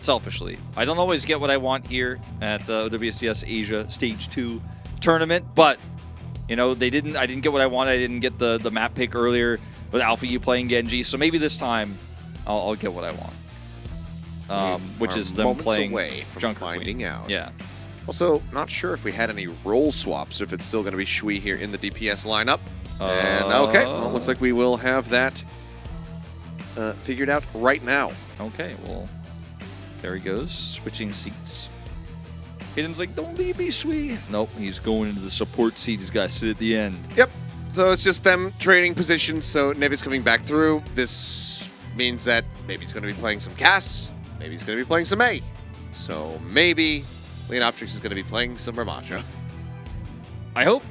selfishly. I don't always get what I want here at the OWCS Asia Stage 2 tournament, but, you know, I didn't get what I wanted. I didn't get the map pick earlier with Alpha U playing Genji, so maybe this time I'll get what I want, which is them playing away from Junker finding Queen. out. Yeah. Also, not sure if we had any role swaps, if it's still going to be Shui here in the DPS lineup. And okay, well, it looks like we will have that figured out right now. Okay, well, there he goes, switching seats. Hidden's like, don't leave me, Shui. Nope, he's going into the support seat. He's got to sit at the end. Yep, so it's just them trading positions, so Nevi's coming back through. This means that maybe he's going to be playing some Cass, maybe he's going to be playing some Mei. So maybe Leonoptrix is going to be playing some Ramatra. I hope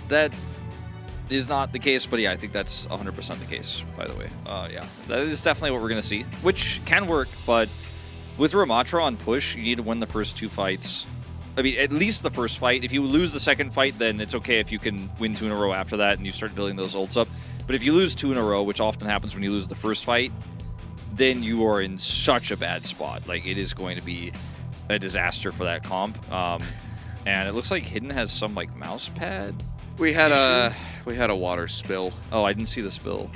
that is not the case, but yeah, I think that's 100% the case, by the way. Yeah, that is definitely what we're going to see, which can work, but with Ramatra on push, you need to win the first 2 fights. I mean, at least the first fight. If you lose the second fight, then it's okay if you can win 2 in a row after that and you start building those ults up. But if you lose 2 in a row, which often happens when you lose the first fight, then you are in such a bad spot. Like, it is going to be a disaster for that comp. And it looks like Hidden has some, like, mouse pad. We had a water spill. Oh, I didn't see the spill.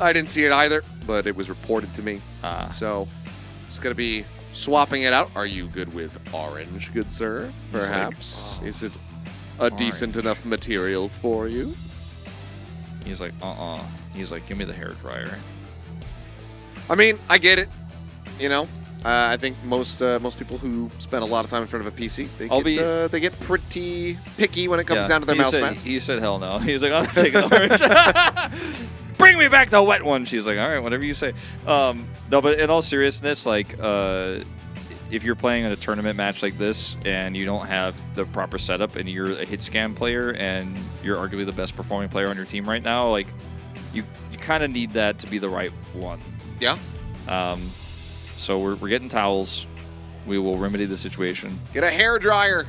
I didn't see it either, but it was reported to me. So it's going to be swapping it out. Are you good with orange, good sir? Perhaps. Like, is it a decent enough material for you? He's like, He's like, give me the hairdryer. I mean, I get it. You know, I think most people who spend a lot of time in front of a PC, they get pretty picky when it comes down to their mouse mats. He said, hell no. He's like, I'm not taking the orange. Bring me back the wet one. She's like, all right, whatever you say. No, but in all seriousness, like, if you're playing in a tournament match like this and you don't have the proper setup and you're a hit scan player and you're arguably the best performing player on your team right now, like, you kind of need that to be the right one. Yeah. So we're getting towels. We will remedy the situation. Get a hairdryer.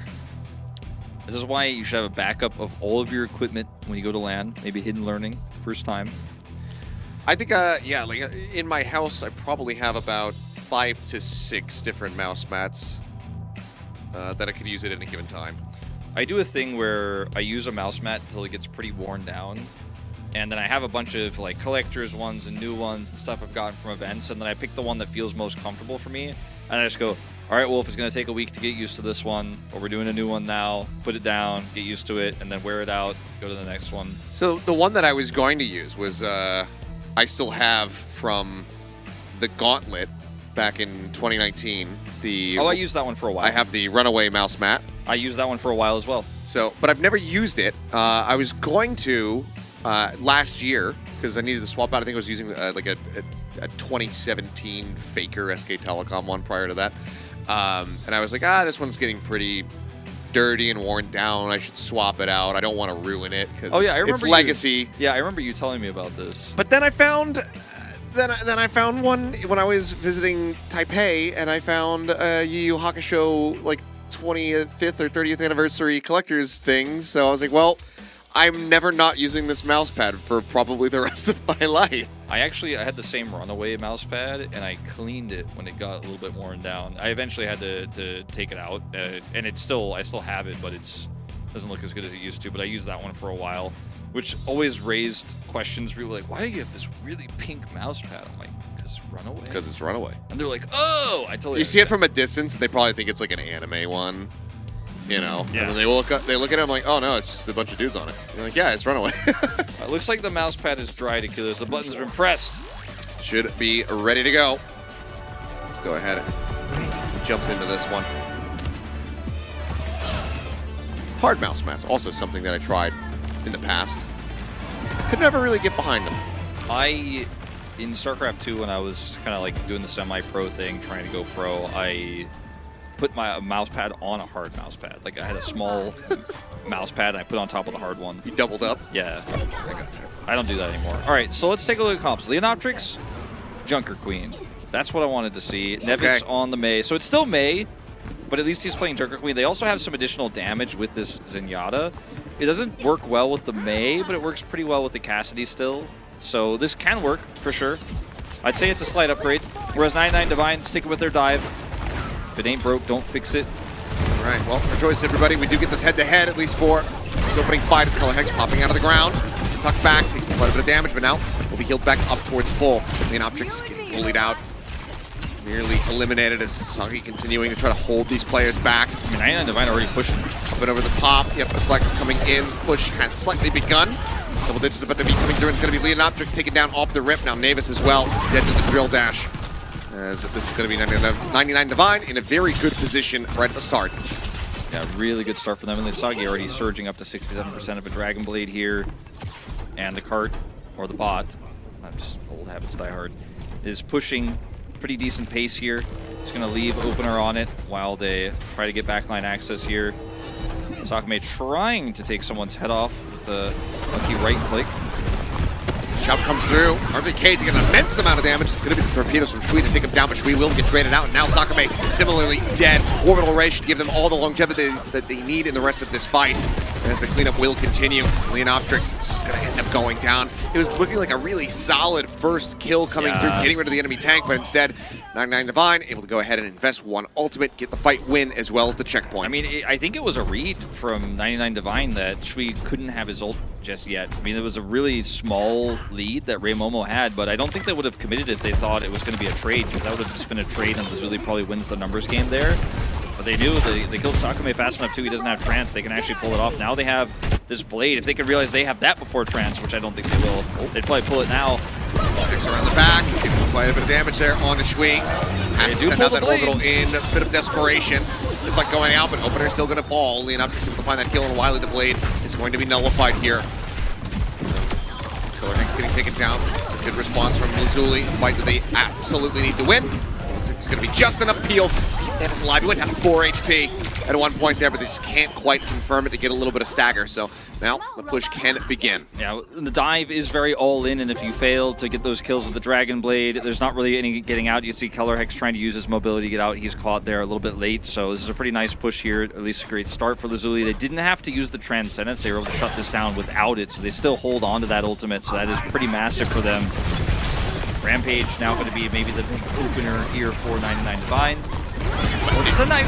This is why you should have a backup of all of your equipment when you go to LAN. Maybe hidden learning the first time. I think, yeah, like in my house, I probably have about 5 to 6 different mouse mats that I could use at any given time. I do a thing where I use a mouse mat until it gets pretty worn down. And then I have a bunch of like collectors ones and new ones and stuff I've gotten from events. And then I pick the one that feels most comfortable for me. And I just go, all right, well, if it's going to take a week to get used to this one, or we're doing a new one now, put it down, get used to it, and then wear it out, go to the next one. So the one that I was going to use was, I still have from the Gauntlet back in 2019. I used that one for a while. I have the Runaway mouse mat. I used that one for a while as well. So, but I've never used it. I was going to last year because I needed to swap out. I think I was using like a 2017 Faker SK Telecom one prior to that. And I was like, this one's getting pretty dirty and worn down. I should swap it out. I don't want to ruin it because it's you, legacy. Yeah, I remember you telling me about this. But then I found, then I found one when I was visiting Taipei, and I found a Yu Yu Hakusho like 25th or 30th anniversary collector's thing. So I was like, well, I'm never not using this mouse pad for probably the rest of my life. I had the same runaway mouse pad, and I cleaned it when it got a little bit worn down. I eventually had to take it out, and I still have it, but it doesn't look as good as it used to. But I used that one for a while, which always raised questions. People were like, why do you have this really pink mouse pad? I'm like, because it's runaway. Because it's runaway. And they're like, oh, I totally. You see it from a distance, they probably think it's like an anime one. You know, yeah. And then they look at it, I'm like, oh no, it's just a bunch of dudes on it. And they're like, yeah, it's Runaway. It looks like the mouse pad is dry to kill us. The button's been pressed. Should be ready to go. Let's go ahead and jump into this one. Hard mouse mats, also something that I tried in the past. Could never really get behind them. In StarCraft 2, when I was kind of like doing the semi-pro thing, trying to go pro, I put my mouse pad on a hard mouse pad. Like I had a small mouse pad and I put it on top of the hard one. You doubled up? Yeah. I gotcha. I don't do that anymore. All right, so let's take a look at comps. Leonoptrix, Junker Queen. That's what I wanted to see. Okay. Nevis on the Mei. So it's still Mei, but at least he's playing Junker Queen. They also have some additional damage with this Zenyatta. It doesn't work well with the Mei, but it works pretty well with the Cassidy still. So this can work for sure. I'd say it's a slight upgrade. Whereas 99 Divine, sticking with their dive. If it ain't broke, don't fix it. All right, well, rejoice everybody. We do get this head-to-head, at least for this opening fight as Color Hex popping out of the ground. Just to tuck back, taking quite a bit of damage, but now will be healed back up towards full. Leonoptrix getting bullied out. Nearly eliminated as Sagi continuing to try to hold these players back. I mean, 99 Divine already pushing. But over the top, yep, Deflect coming in. Push has slightly begun. Double digits about to be coming through, and it's going to be Leonoptrix taken down off the rip. Now Navis as well, dead to the drill dash. As this is going to be 99 Divine in a very good position right at the start. Yeah, really good start for them. And Sagi already surging up to 67% of a Dragon Blade here. And the cart, or the bot, I'm just old habits die hard, is pushing pretty decent pace here. Just going to leave opener on it while they try to get backline access here. Sakame trying to take someone's head off with a lucky right click. Shout comes through. RVK taking an immense amount of damage. It's going to be the torpedoes from Shui to take him down, but Shui will get traded out. And now Sakame similarly dead. Orbital Ray should give them all the longevity that they need in the rest of this fight. As the cleanup will continue, Leonoptrix is just going to end up going down. It was looking like a really solid first kill coming through, getting rid of the enemy tank, but instead, 99 Divine able to go ahead and invest one ultimate, get the fight win, as well as the checkpoint. I mean, I think it was a read from 99 Divine that Shui couldn't have his ult just yet. I mean, it was a really small lead that Ray Momo had, but I don't think they would have committed if they thought it was going to be a trade, because that would have just been a trade and LAZULI probably wins the numbers game there. But they knew they killed Sakame fast enough too. He doesn't have trance. They can actually pull it off. Now they have this blade. If they could realize they have that before trance, which I don't think they will, they'd probably pull it now. Next around the back, quite a bit of damage there on the Shui. Has to send out that orbital in, a bit of desperation. It's like going out, but opener still going to fall. Leonoptrix able to find that kill, and Wily the blade is going to be nullified here. Killer Hex getting taken down. It's a good response from LAZULI. A fight that they absolutely need to win. It's going to be just enough peel. Nevis alive. He went down to 4 HP at one point there, but they just can't quite confirm it to get a little bit of stagger. So now the push can begin. Yeah, the dive is very all in, and if you fail to get those kills with the Dragon Blade, there's not really any getting out. You see Color Hex trying to use his mobility to get out. He's caught there a little bit late, so this is a pretty nice push here. At least a great start for LAZULI. They didn't have to use the Transcendence. They were able to shut this down without it, so they still hold on to that ultimate, so that is pretty massive for them. Rampage now going to be maybe the big opener here for 99 Divine. It's a knife.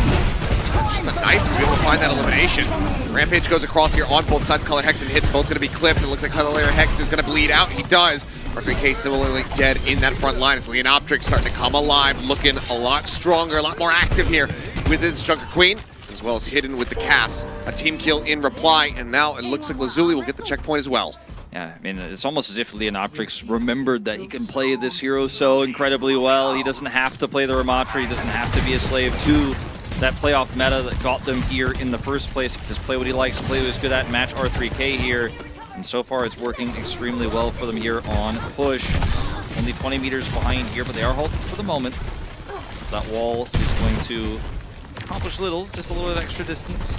Just the knife to be able to find that elimination. Rampage goes across here on both sides. Color Hex and Hit both going to be clipped. It looks like Color Hex is going to bleed out. He does. R3K similarly dead in that front line. It's Leonoptrix starting to come alive, looking a lot stronger, a lot more active here with his Junker Queen, as well as Hidden with the cast. A team kill in reply, and now it looks like LAZULI will get the checkpoint as well. Yeah, I mean, it's almost as if Leonoptrix remembered that he can play this hero so incredibly well. He doesn't have to play the Ramatri. He doesn't have to be a slave to that playoff meta that got them here in the first place. He can just play what he likes, play what he's good at, match R3K here. And so far, it's working extremely well for them here on push. Only 20 meters behind here, but they are halted for the moment. So that wall is going to accomplish little, just a little bit of extra distance.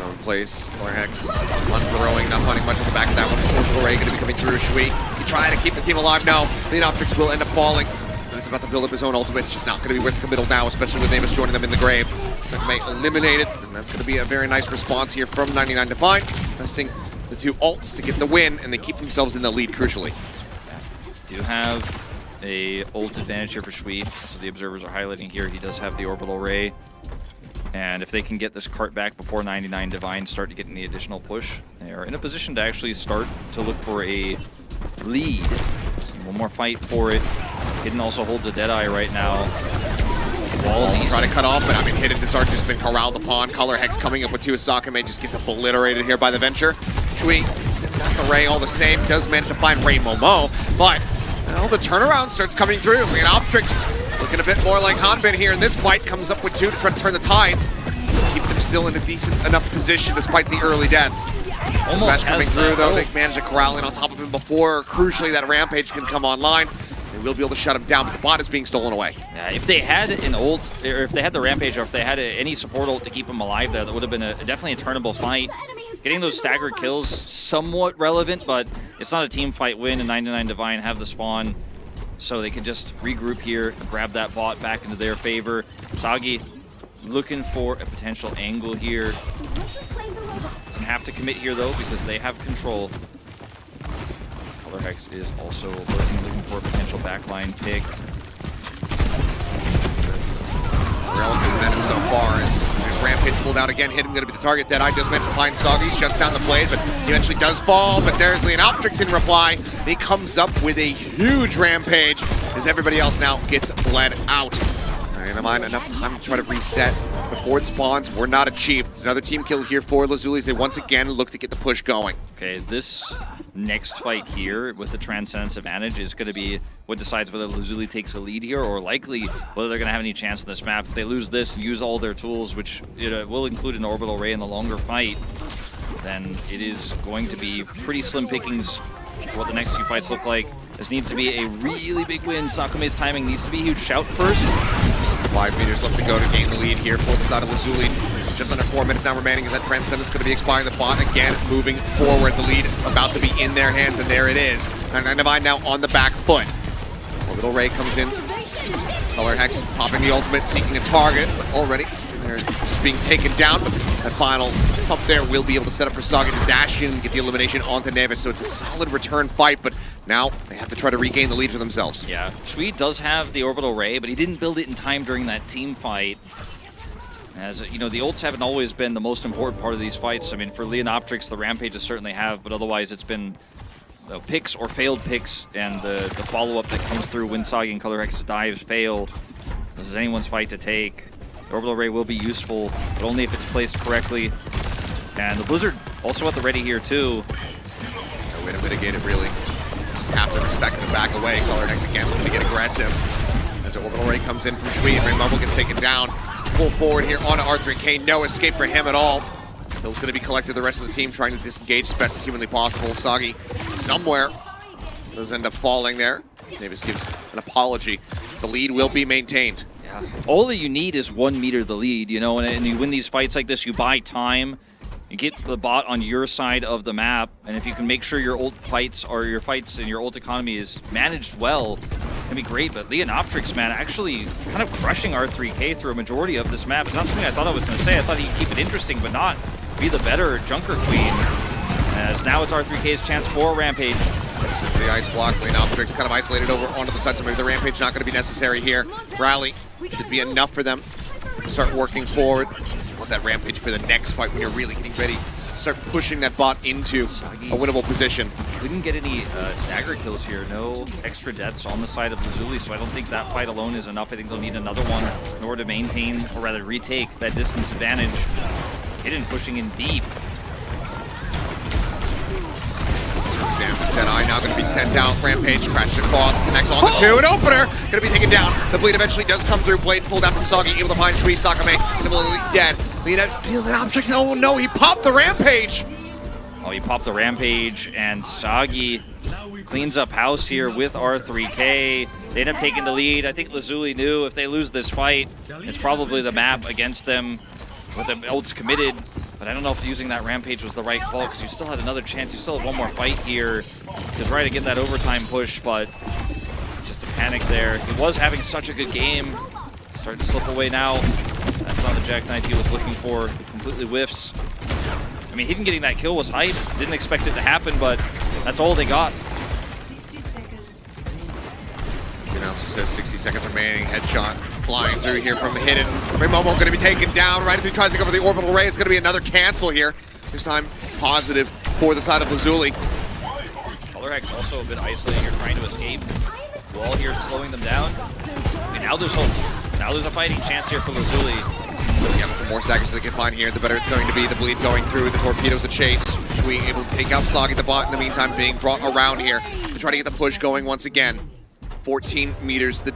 Now in place, Hex unburrowing, not finding much on the back of that one. Orbital Ray going to be coming through. Shui, he trying to keep the team alive. No, Lijiang will end up falling. He's about to build up his own ultimate. It's just not going to be worth the committal now, especially with Namus joining them in the grave. So may eliminate it, and that's going to be a very nice response here from 99 Divine. Investing the two ults to get the win, and they keep themselves in the lead, crucially. Do have a ult advantage here for Shui, so the observers are highlighting here. He does have the Orbital Ray. And if they can get this cart back before 99 Divine start to get in the additional push, they are in a position to actually start to look for a lead. So one more fight for it. Hidden also holds a Deadeye right now. Wall try to cut off, but I mean, Hidden has already just been corralled upon. Color Hex coming up with two. Sakame just gets obliterated here by the Venture. Shui sends out the Ray all the same, does manage to find Ray Momo, but well, the turnaround starts coming through. Leonoptrix looking a bit more like Hanbin here in this fight, comes up with two to try to turn the tides. Keep them still in a decent enough position despite the early deaths. Almost coming through though, they managed to corral in on top of him before, crucially, that Rampage can come online. They will be able to shut him down, but the bot is being stolen away. Yeah, if they had an ult, or if they had the Rampage, or if they had any support ult to keep him alive there, that would have been definitely a turnable fight. Getting those staggered kills, somewhat relevant, but it's not a team fight win, and 99 Divine have the spawn, so they can just regroup here and grab that bot back into their favor. Sagi looking for a potential angle here. Doesn't have to commit here though, because they have control. Color Hex is also looking for a potential backline pick. Relative menace so far is there's Rampage pulled out again. Hidden going to be the target. Deadeye just managed to find Soggy, shuts down the blade, but he eventually does fall. But there's Leonoptrix in reply. He comes up with a huge Rampage as everybody else now gets bled out. And enough time to try to reset before it spawns. We're not achieved. It's another team kill here for LAZULI as they once again look to get the push going. Okay, this next fight here with the Transcendence advantage is going to be what decides whether LAZULI takes a lead here, or likely whether they're going to have any chance in this map. If they lose this and use all their tools, which will include an Orbital Ray in the longer fight, then it is going to be pretty slim pickings for what the next few fights look like. This needs to be a really big win. Sakame's timing needs to be huge. Shout first. 5 meters left to go to gain the lead here for the side of LAZULI. Just under 4 minutes now remaining as that Transcendence going to be expiring. The bot again moving forward. The lead about to be in their hands, and there it is. 99 Divine now on the back foot. Orbital Ray comes in. Color Hex popping the ultimate, seeking a target, but already they're just being taken down. But that final pump there will be able to set up for Saga to dash in and get the elimination onto Nevis. So it's a solid return fight, but now they have to try to regain the lead for themselves. Yeah, Shui does have the Orbital Ray, but he didn't build it in time during that team fight. As you know, the ults haven't always been the most important part of these fights. I mean, for Leonoptrix, the Rampages certainly have, but otherwise it's been picks or failed picks, and the follow-up that comes through when Sagi and Color Hex's dives fail. This is anyone's fight to take. The Orbital Ray will be useful, but only if it's placed correctly. And the Blizzard also at the ready here too. No way to mitigate it, really. Just have to respect and back away. Color Hex again looking to get aggressive. As the Orbital Ray comes in from Shui, and Raymumble gets taken down. Pull forward here onto R3K. No escape for him at all. Hill's going to be collected. The rest of the team trying to disengage as best as humanly possible. Sagi somewhere does end up falling there. Davis gives an apology. The lead will be maintained. Yeah. All that you need is 1 meter the lead, you know, and you win these fights like this, you buy time. You get the bot on your side of the map, and if you can make sure your ult fights or your fights and your ult economy is managed well, it can be great. But Leonoptrix, man, actually kind of crushing R3K through a majority of this map. It's not something I thought I was going to say. I thought he'd keep it interesting, but not be the better Junker Queen. As now it's R3K's chance for a Rampage. The ice block, Leonoptrix kind of isolated over onto the side, so maybe the Rampage not going to be necessary here. Rally should be enough for them to start working forward. Want that Rampage for the next fight when you're really getting ready to start pushing that bot into a winnable position. We didn't get any stagger kills here, no extra deaths on the side of LAZULI, so I don't think that fight alone is enough. I think they'll need another one in order to maintain, or rather retake, that distance advantage. Hidden pushing in deep. Deadeye now going to be sent down. Rampage crashes across, connects on the two. An opener going to be taken down. The bleed eventually does come through. Blade pulled out from Sagi, able to find Shui. Sakame similarly dead. Leonoptrix, oh no, he popped the Rampage. Oh, he popped the Rampage, and Sagi cleans up house here with R3K. They end up taking the lead. I think LAZULI knew if they lose this fight, it's probably the map against them with the ults committed. But I don't know if using that Rampage was the right call, because you still had another chance. You still had one more fight here to try to get that overtime push, but just a panic there. He was having such a good game. Starting to slip away now. That's not the jackknife he was looking for. He completely whiffs. I mean, hidden getting that kill was hype. Didn't expect it to happen, but that's all they got. The announcer says 60 seconds remaining. Headshot flying through here from Hidden. Raymomo going to be taken down right as he tries to go for the orbital ray. It's going to be another cancel here. This time positive for the side of LAZULI. Colorhex also a bit isolating here, trying to escape. Wall here slowing them down. And now there's hope. Now there's a fighting chance here for LAZULI. Yeah, the more seconds they can find here, the better it's going to be. The bleed going through, the torpedoes, the chase. Being able to take out Soggy the bot in the meantime, being brought around here to try to get the push going once again. 14 meters, the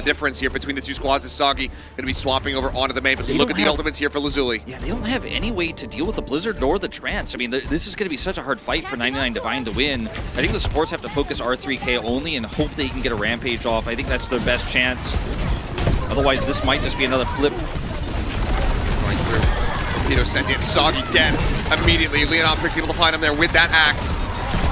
difference here between the two squads is Soggy going to be swapping over onto the main, but look at the ultimates here for LAZULI. Yeah, they don't have any way to deal with the Blizzard nor the Trance. I mean, this is going to be such a hard fight for 99 Divine to win. I think the supports have to focus R3K only and hope they can get a Rampage off. I think that's their best chance. Otherwise, this might just be another flip. Going through. Torpedo sent in, Soggy dead immediately. Leonoptrix able to find him there with that axe.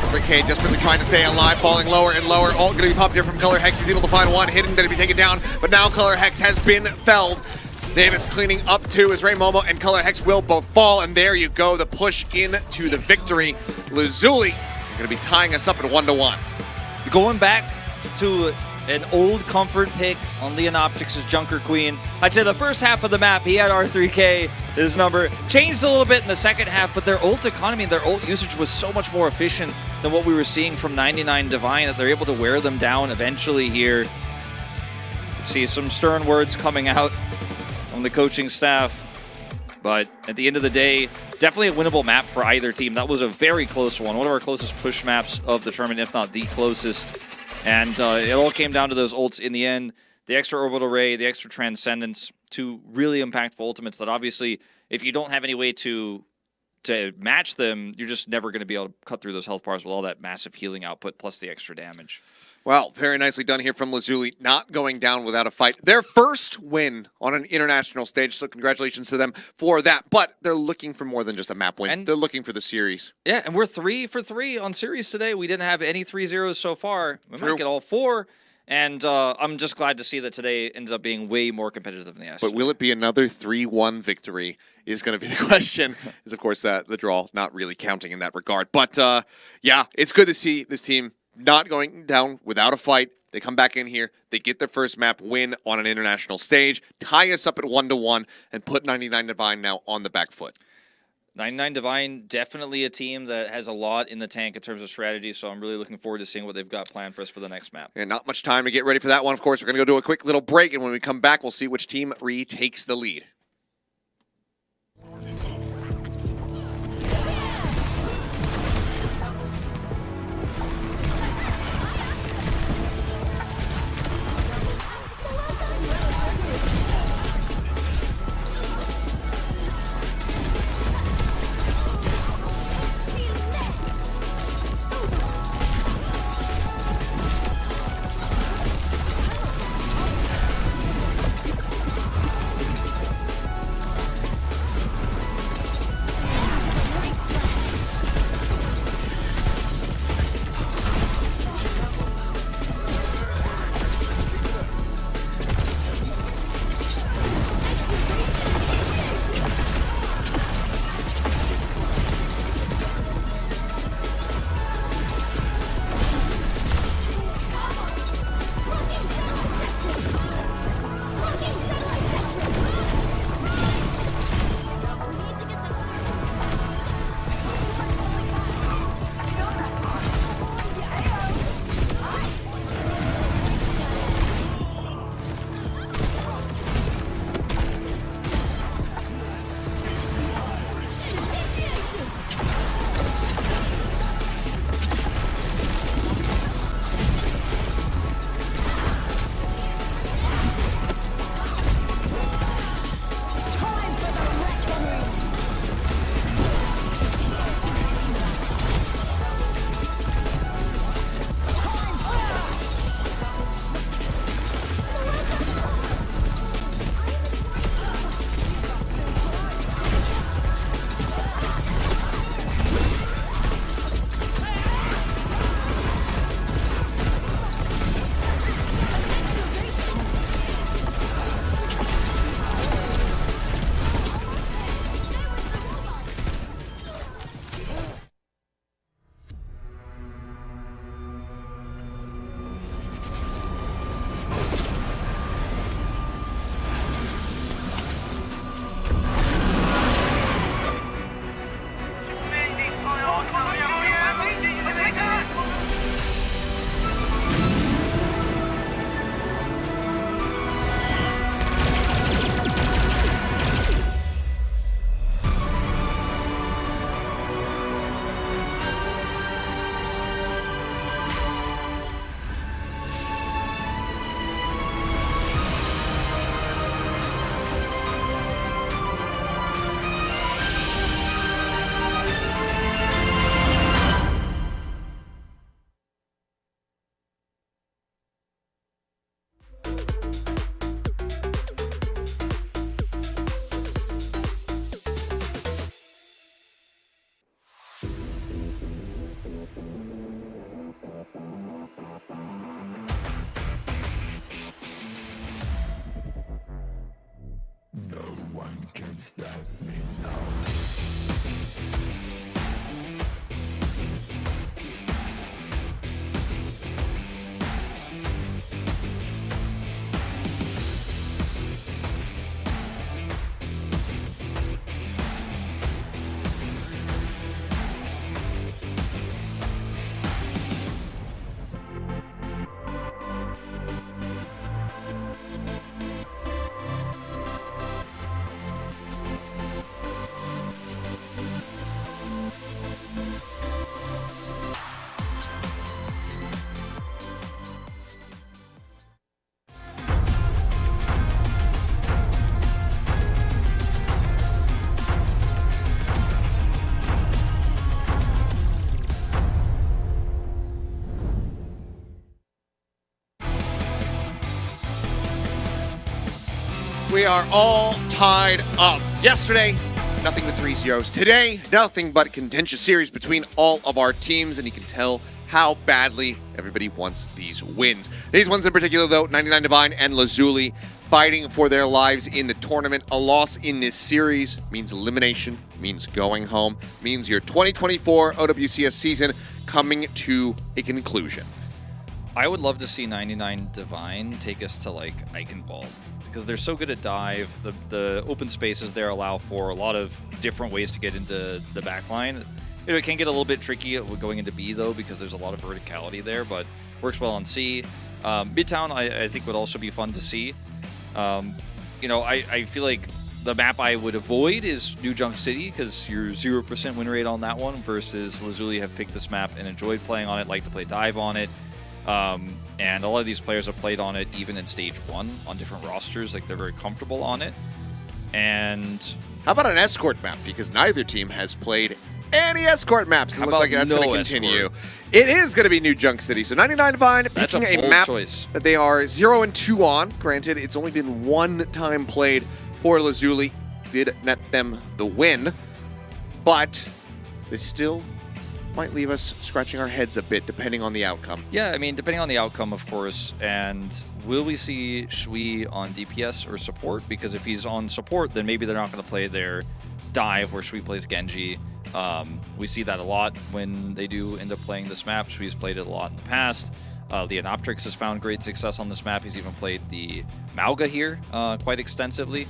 R3K desperately trying to stay alive, falling lower and lower. All going to be popped here from Color Hex. He's able to find one. Hidden going to be taken down, but now Color Hex has been felled. Davis cleaning up too as Raymomo and Color Hex will both fall, and there you go. The push into the victory. LAZULI going to be tying us up at 1-1. Going back to an old comfort pick on Leonoptrix' Junker Queen. I'd say the first half of the map, he had R3K. His number changed a little bit in the second half, but their ult economy and their ult usage was so much more efficient than what we were seeing from 99 Divine that they're able to wear them down eventually here. See some stern words coming out from the coaching staff, but at the end of the day, definitely a winnable map for either team. That was a very close one of our closest push maps of the tournament, if not the closest. And it all came down to those ults in the end. The extra orbital ray, the extra transcendence, two really impactful ultimates that obviously, if you don't have any way to match them, you're just never going to be able to cut through those health bars with all that massive healing output plus the extra damage. Well, very nicely done here from LAZULI, not going down without a fight. Their first win on an international stage, so congratulations to them for that. But they're looking for more than just a map win. And they're looking for the series. Yeah, and we're 3 for 3 on series today. We didn't have any 3-0s so far. We might get all 4. And I'm just glad to see that today ends up being way more competitive than the S. But will it be another 3-1 victory is going to be the question. Is, of course, that the draw not really counting in that regard. But, yeah, it's good to see this team not going down without a fight. They come back in here, they get their first map win on an international stage, tie us up at 1-1, and put 99 Divine now on the back foot. 99 Divine, definitely a team that has a lot in the tank in terms of strategy, so I'm really looking forward to seeing what they've got planned for us for the next map. And not much time to get ready for that one, of course. We're going to go do a quick little break, and when we come back, we'll see which team retakes the lead. We are all tied up. Yesterday, nothing but 3-0s. Today, nothing but contentious series between all of our teams, and you can tell how badly everybody wants these wins. These ones in particular, though, 99 Divine and LAZULI fighting for their lives in the tournament. A loss in this series means elimination, means going home, means your 2024 OWCS season coming to a conclusion. I would love to see 99 Divine take us to like Eichenwald, because they're so good at dive. The open spaces there allow for a lot of different ways to get into the back line. You know, it can get a little bit tricky going into B though, because there's a lot of verticality there, but works well on C. Midtown I think would also be fun to see. You know, I feel like the map I would avoid is New Junk City, because your 0% win rate on that one, versus LAZULI have picked this map and enjoyed playing on it, like to play dive on it. And a lot of these players have played on it even in Stage 1 on different rosters. Like, they're very comfortable on it. And how about an escort map? Because neither team has played any escort maps. It looks like that's going to continue. It is going to be New Junk City. So 99 Divine picking a map that they are 0-2 on. Granted, it's only been one time played for LAZULI. Did net them the win. But they still might leave us scratching our heads a bit depending on the outcome. Yeah, I mean, depending on the outcome, of course. And will we see Shui on DPS or support? Because if he's on support, then maybe they're not going to play their dive where Shui plays Genji. We see that a lot when they do end up playing this map. Shui's played it a lot in the past. Leonoptrix has found great success on this map. He's even played the Mauga here quite extensively.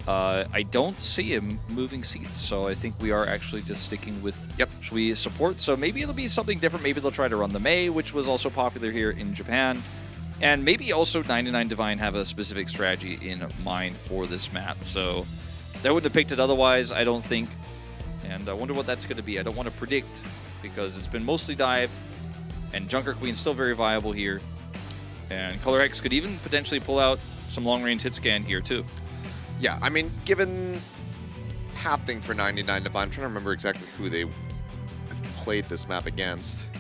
I don't see him moving seats, so I think we are actually just sticking with Shui support. So maybe it'll be something different. Maybe they'll try to run the Mei, which was also popular here in Japan. And maybe also 99 Divine have a specific strategy in mind for this map. So they wouldn't have picked it otherwise, I don't think. And I wonder what that's going to be. I don't want to predict, because it's been mostly dive, and Junker Queen's still very viable here. And Color X could even potentially pull out some long-range hit scan here, too. Yeah, I mean, given pathing for 99 Divine, I'm trying to remember exactly who they have played this map against.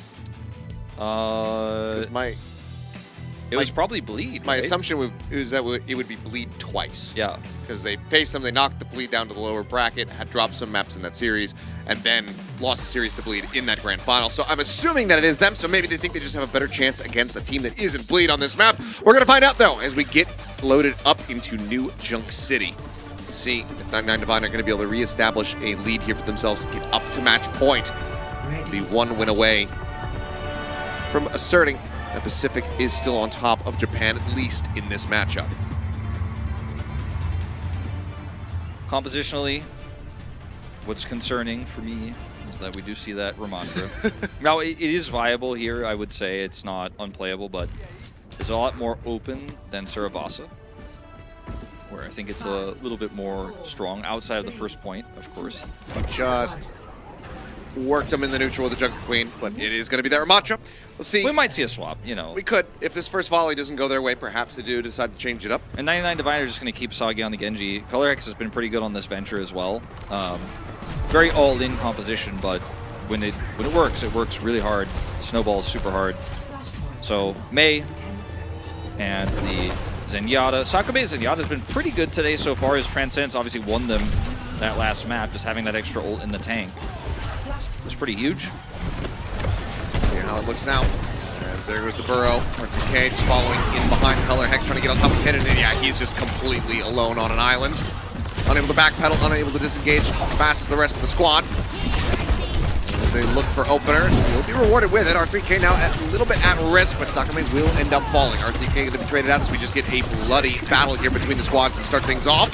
It was probably Bleed, My right? assumption was that it would be Bleed twice. Yeah. Because they faced them, they knocked the Bleed down to the lower bracket, had dropped some maps in that series, and then lost the series to Bleed in that grand final. So I'm assuming that it is them, so maybe they think they just have a better chance against a team that isn't Bleed on this map. We're going to find out, though, as we get loaded up into New Junk City. Let's see if 99 Divine are going to be able to reestablish a lead here for themselves and get up to match point. Be one win away from asserting that Pacific is still on top of Japan, at least in this matchup. Compositionally, what's concerning for me is that we do see that Ramondra. Now, it is viable here, I would say. It's not unplayable, but it's a lot more open than Saravasa, where I think it's a little bit more strong outside of the first point, of course. Just worked him in the neutral with the Jungle Queen, but it is going to be that Ramondra. Let's see. We might see a swap, you know. We could. If this first volley doesn't go their way, perhaps they do decide to change it up. And 99 Divine are just going to keep Soggy on the Genji. Color X has been pretty good on this venture as well. Very all-in composition, but when it works really hard. Snowballs super hard. So Mei and the Zenyatta. Sakame Zenyatta has been pretty good today so far. His Transcendence obviously won them that last map. Just having that extra ult in the tank was pretty huge. Let's see how it looks now. As there goes the burrow. RTK just following in behind Color Hex, trying to get on top of Hidden, and yeah, he's just completely alone on an island. Unable to backpedal, unable to disengage as fast as the rest of the squad. As they look for opener, he'll be rewarded with it. R3K now a little bit at risk, but Sakame will end up falling. R3K going to be traded out as we just get a bloody battle here between the squads to start things off.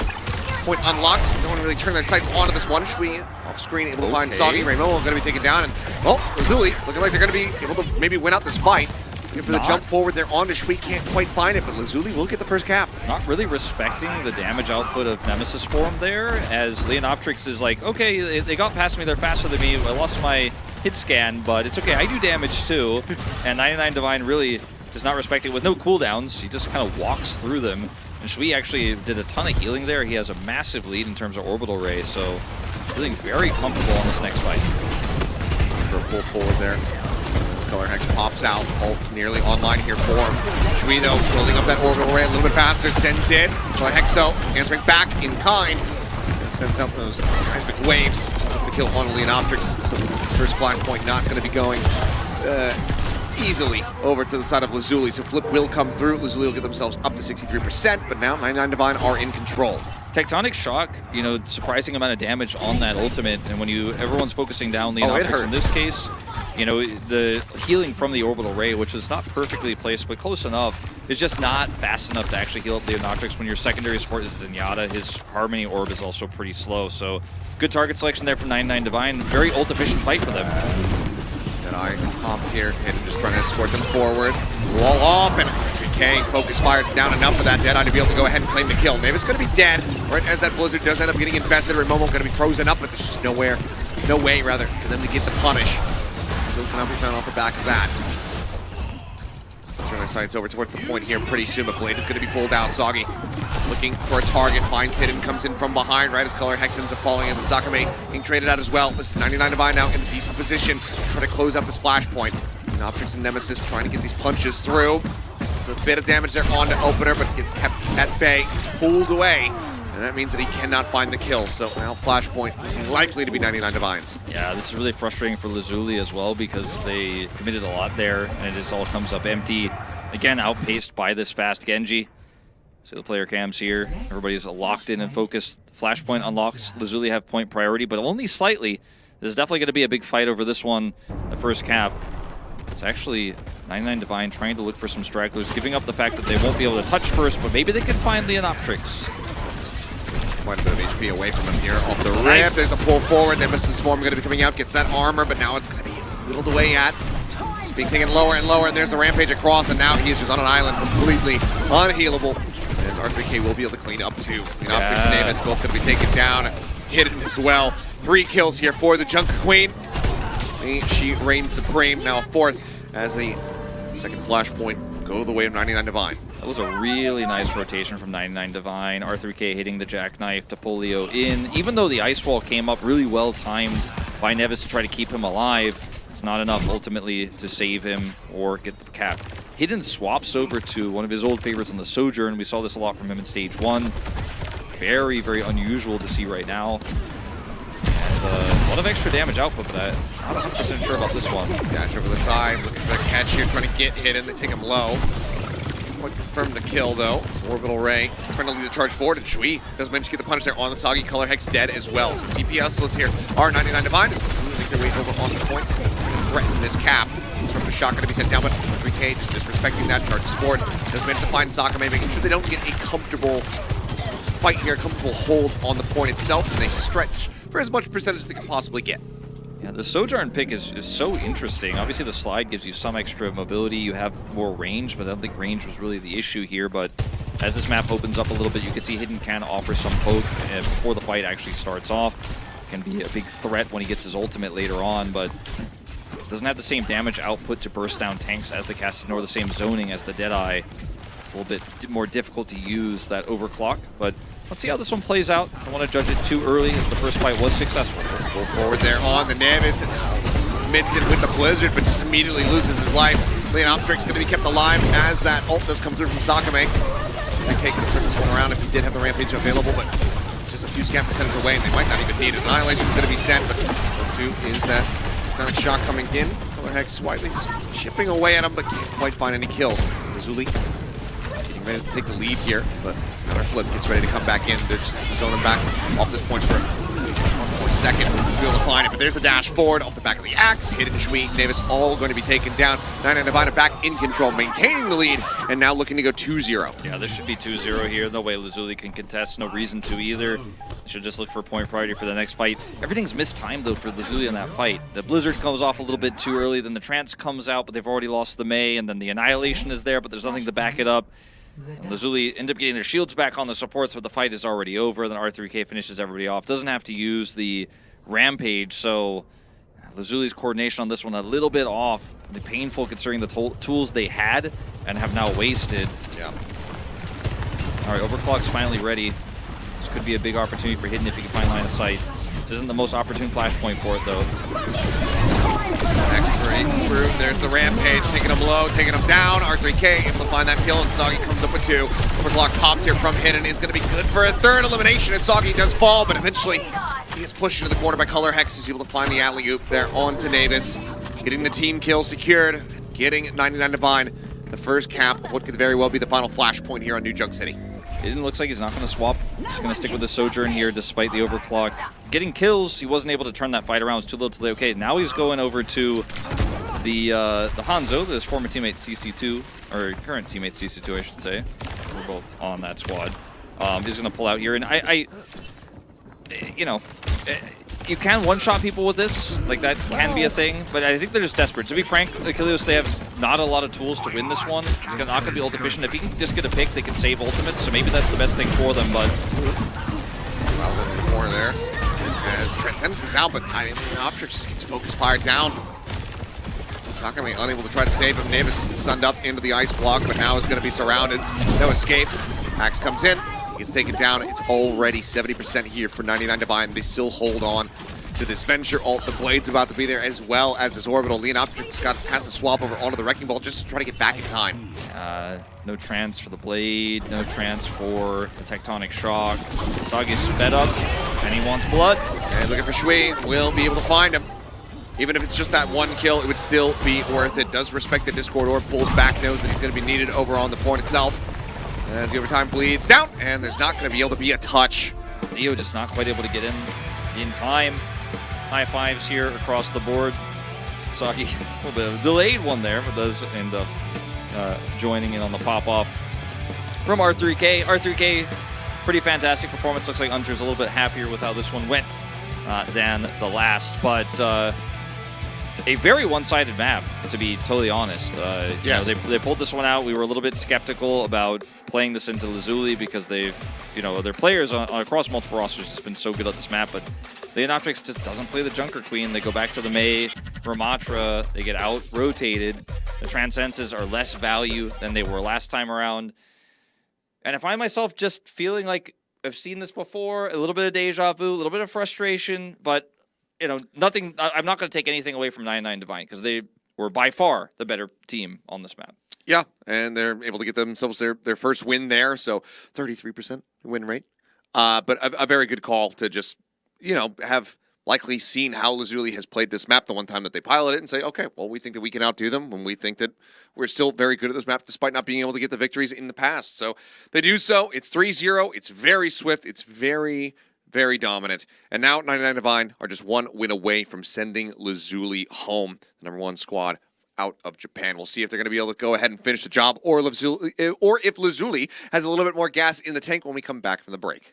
Point unlocked. Don't want to really turn their sights onto this one. Shui off screen, able to find Soggy. Rainbow going to be taken down, and well, LAZULI looking like they're going to be able to maybe win out this fight. Looking for the jump forward there onto Shui, can't quite find it, but LAZULI will get the first cap. Not really respecting the damage output of Nemesis form there, as Leonoptrix is like, okay, they got past me, they're faster than me, I lost my hit scan, but it's okay, I do damage too. And 99 Divine really does not respect it with no cooldowns. He just kind of walks through them. And Shui actually did a ton of healing there. He has a massive lead in terms of orbital ray, so feeling very comfortable on this next fight. For a pull forward there. As Color Hex pops out, ult nearly online here for him. Shui though, building up that orbital ray a little bit faster, sends in. Color Hex though, answering back in kind. And sends out those seismic waves. The kill on Leonoptrix, so this first flashpoint not going to be going easily over to the side of LAZULI. So Flip will come through. LAZULI will get themselves up to 63%, but now 99 Divine are in control. Tectonic Shock, you know, surprising amount of damage on that ultimate, and when everyone's focusing down Leonoptrix in this case, you know, the healing from the orbital ray, which is not perfectly placed, but close enough, is just not fast enough to actually heal up Leonoptrix when your secondary support is Zenyatta. His Harmony Orb is also pretty slow, so good target selection there from 99 Divine. Very ult-efficient fight for them. I popped here, and just trying to escort them forward. Wall off, and RTK focus fired down enough for that Deadeye to be able to go ahead and claim the kill. Mavis going to be dead, right as that Blizzard does end up getting infested. Ramomo going to be frozen up, but there's just no way for them to get the punish. Still cannot be found off the back of that. Let's turn our sights over towards the point here pretty soon, but Blade is going to be pulled out. Soggy looking for a target, finds Hidden, comes in from behind, right as Color Hex ends up falling into Sakame, being traded out as well. This is 99 Divine now in a decent position, trying to close out this flashpoint. Optrix and Nemesis trying to get these punches through. It's a bit of damage there on the opener, but gets kept at bay, pulled away. And that means that he cannot find the kill. So now Flashpoint likely to be 99 Divines. Yeah, this is really frustrating for LAZULI as well because they committed a lot there and it just all comes up empty. Again, outpaced by this fast Genji. So the player cams here. Everybody's locked in and focused. Flashpoint unlocks. LAZULI have point priority, but only slightly. There's definitely going to be a big fight over this one, the first cap. It's actually 99 Divine trying to look for some stragglers, giving up the fact that they won't be able to touch first, but maybe they can find the Leonoptrix. Quite a bit of HP away from him here. Off the rip, there's a pull forward. Nemesis form going to be coming out, gets that armor, but now it's going to be whittled away at. Just being taken lower and lower, and there's the Rampage across, and now he is just on an island, completely unhealable. As R3K will be able to clean up too. Leonoptrix and Davis both going to be taken down, Hidden as well. 3 kills here for the Jungle Queen. She reigns supreme, now a 4th, as the second flashpoint go the way of 99 Divine. That was a really nice rotation from 99 Divine. R3K hitting the jackknife to pull Leo in. Even though the ice wall came up really well timed by Nevis to try to keep him alive, it's not enough ultimately to save him or get the cap. Hidden swaps over to one of his old favorites on the Sojourn. We saw this a lot from him in Stage 1. Very, very unusual to see right now. A lot of extra damage output, but I'm not 100% sure about this one. Dash over the side, looking for the catch here, trying to get Hidden. They take him low. Quite confirm the kill, though. It's Orbital Ray trying to lead the charge forward, and Shui does manage to get the punish there on the Soggy. Color Hex dead as well. So DPS here are 99 Divine. Just make their way over on the point to threaten this cap. It's from the shot going to be sent down, but 3K just disrespecting that, charges forward. Does manage to find Sakame, making sure they don't get a comfortable fight here, a comfortable hold on the point itself, and they stretch for as much percentage as they can possibly get. Yeah, the Sojourn pick is so interesting. Obviously, the slide gives you some extra mobility. You have more range, but I don't think range was really the issue here. But as this map opens up a little bit, you can see Hidden can offer some poke before the fight actually starts off. Can be a big threat when he gets his ultimate later on, but doesn't have the same damage output to burst down tanks as the Casting, nor the same zoning as the Deadeye. A little bit more difficult to use that overclock, but let's see how this one plays out. I don't want to judge it too early as the first fight was successful. Go forward there on the Nevis and commits it with the Blizzard, but just immediately loses his life. Leonoptrix going to be kept alive as that ult does come through from Sakame. NK could have turned this one around if he did have the Rampage available, but it's just a few scam percentage away and they might not even need it. Annihilation is going to be sent, but so too is that Sonic Shock coming in. Color Hex slightly chipping away at him, but can't quite find any kills. LAZULI getting ready to take the lead here, but Counter Flip gets ready to come back in. They're just zone him back off this point for 1 more second to be able to find it. But there's the dash forward off the back of the axe. Hidden Shui, Davis all going to be taken down. 99 Divine back in control, maintaining the lead, and now looking to go 2-0. Yeah, this should be 2-0 here. No way LAZULI can contest. No reason to either. Should just look for point priority for the next fight. Everything's mistimed, though, for LAZULI in that fight. The Blizzard comes off a little bit too early, then the Trance comes out, but they've already lost the Mei, and then the Annihilation is there, but there's nothing to back it up. And LAZULI end up getting their shields back on the supports, but the fight is already over. Then R3K finishes everybody off. Doesn't have to use the Rampage, so LAZULI's coordination on this one a little bit off. Painful considering the tools they had and have now wasted. Yeah. All right, Overclock's finally ready. This could be a big opportunity for Hidden if he can find line of sight. This isn't the most opportune flashpoint for it, though. X3 through. There's the Rampage, taking him low, taking him down. R3K able to find that kill, and Soggy comes up with 2. Overclock popped here from Hidden is going to be good for a 3rd elimination, and Soggy does fall, but eventually he gets pushed into the corner by Color Hex. He's able to find the alley-oop there onto Navis, getting the team kill secured, getting 99 Divine the first cap of what could very well be the final flashpoint here on New Junk City. Hidden looks like he's not going to swap. He's going to stick with the Sojourn here despite the Overclock. Getting kills, he wasn't able to turn that fight around. It was too little too late. Okay, now he's going over to the Hanzo, his former teammate CC2, or current teammate CC2, I should say. We're both on that squad. He's going to pull out here, and I you know, you can one-shot people with this. Like, that can be a thing, but I think they're just desperate. To be frank, Ilios, they have not a lot of tools to win this one. It's not going to be ult efficient. If he can just get a pick, they can save ultimates, so maybe that's the best thing for them, but... Well, in the corner there. As Transcendence is out, but Optrix just gets focus fired down. Sakame unable to try to save him. Navis stunned up into the ice block, but now is going to be surrounded. No escape. Axe comes in. He gets taken down. It's already 70% here for 99 Divine. They still hold on to this Venture ult. The Blade's about to be there as well as this Orbital. Leonoptrix has to swap over onto the Wrecking Ball just to try to get back in time. No trance for the Blade, no trance for the Tectonic Shock. Soggy's sped up, and he wants blood. And looking for Shui, will be able to find him. Even if it's just that 1 kill, it would still be worth it. Does respect the Discord Orb, pulls back, knows that he's going to be needed over on the point itself. As the overtime bleeds down, and there's not going to be able to be a touch. Leo just not quite able to get in time. High fives here across the board. Soggy, a little bit of a delayed one there, but does end up joining in on the pop-off from R3K. R3K, pretty fantastic performance. Looks like Hunter's a little bit happier with how this one went than the last, but a very one-sided map, to be totally honest. Yes. You know, they pulled this one out. We were a little bit skeptical about playing this into LAZULI because they've, you know, their players across multiple rosters has been so good at this map, but Leonoptrix just doesn't play the Junker Queen. They go back to the Mei, Ramatra, they get out-rotated. The Transcenses are less value than they were last time around. And I find myself just feeling like I've seen this before, a little bit of deja vu, a little bit of frustration, but you know, nothing. I'm not going to take anything away from 99 Divine because they were by far the better team on this map. Yeah, and they're able to get themselves their first win there, so 33% win rate. But a very good call to just, you know, have likely seen how LAZULI has played this map the one time that they piloted it and say, okay, well, we think that we can outdo them, and we think that we're still very good at this map despite not being able to get the victories in the past. So they do so. It's 3-0. It's very swift. It's very, very dominant. And now 99 Divine are just 1 win away from sending LAZULI home, the #1 squad out of Japan. We'll see if they're going to be able to go ahead and finish the job, or if LAZULI has a little bit more gas in the tank when we come back from the break.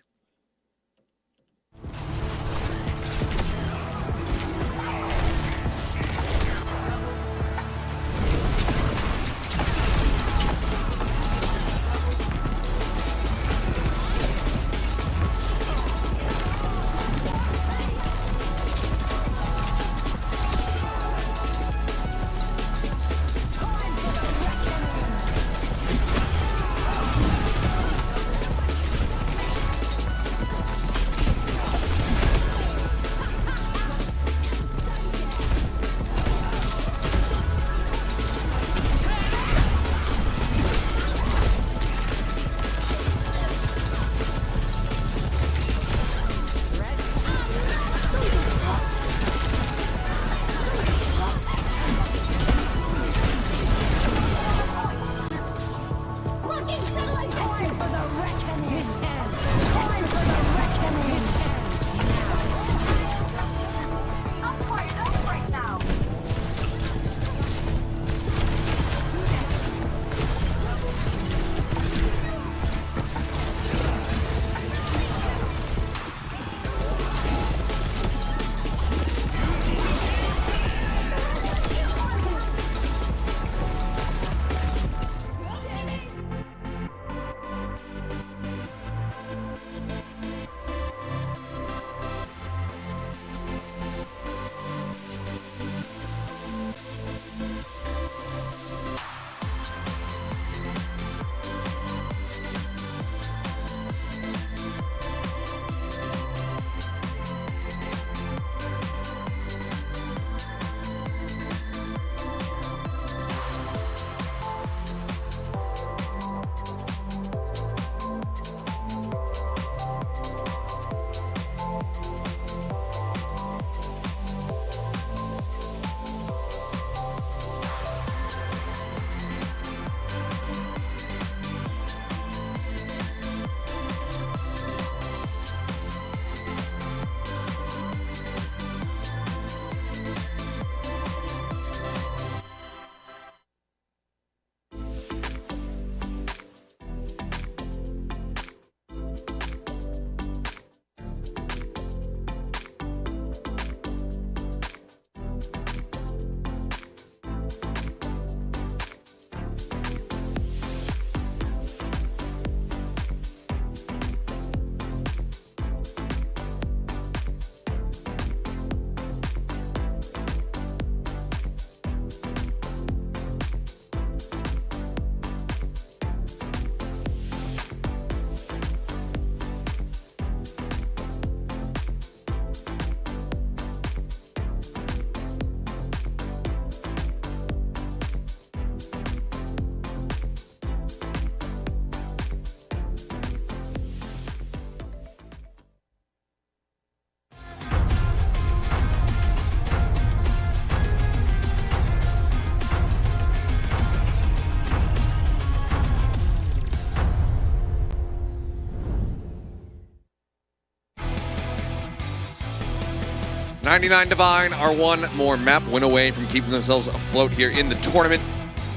99 Divine are one more map win away from keeping themselves afloat here in the tournament,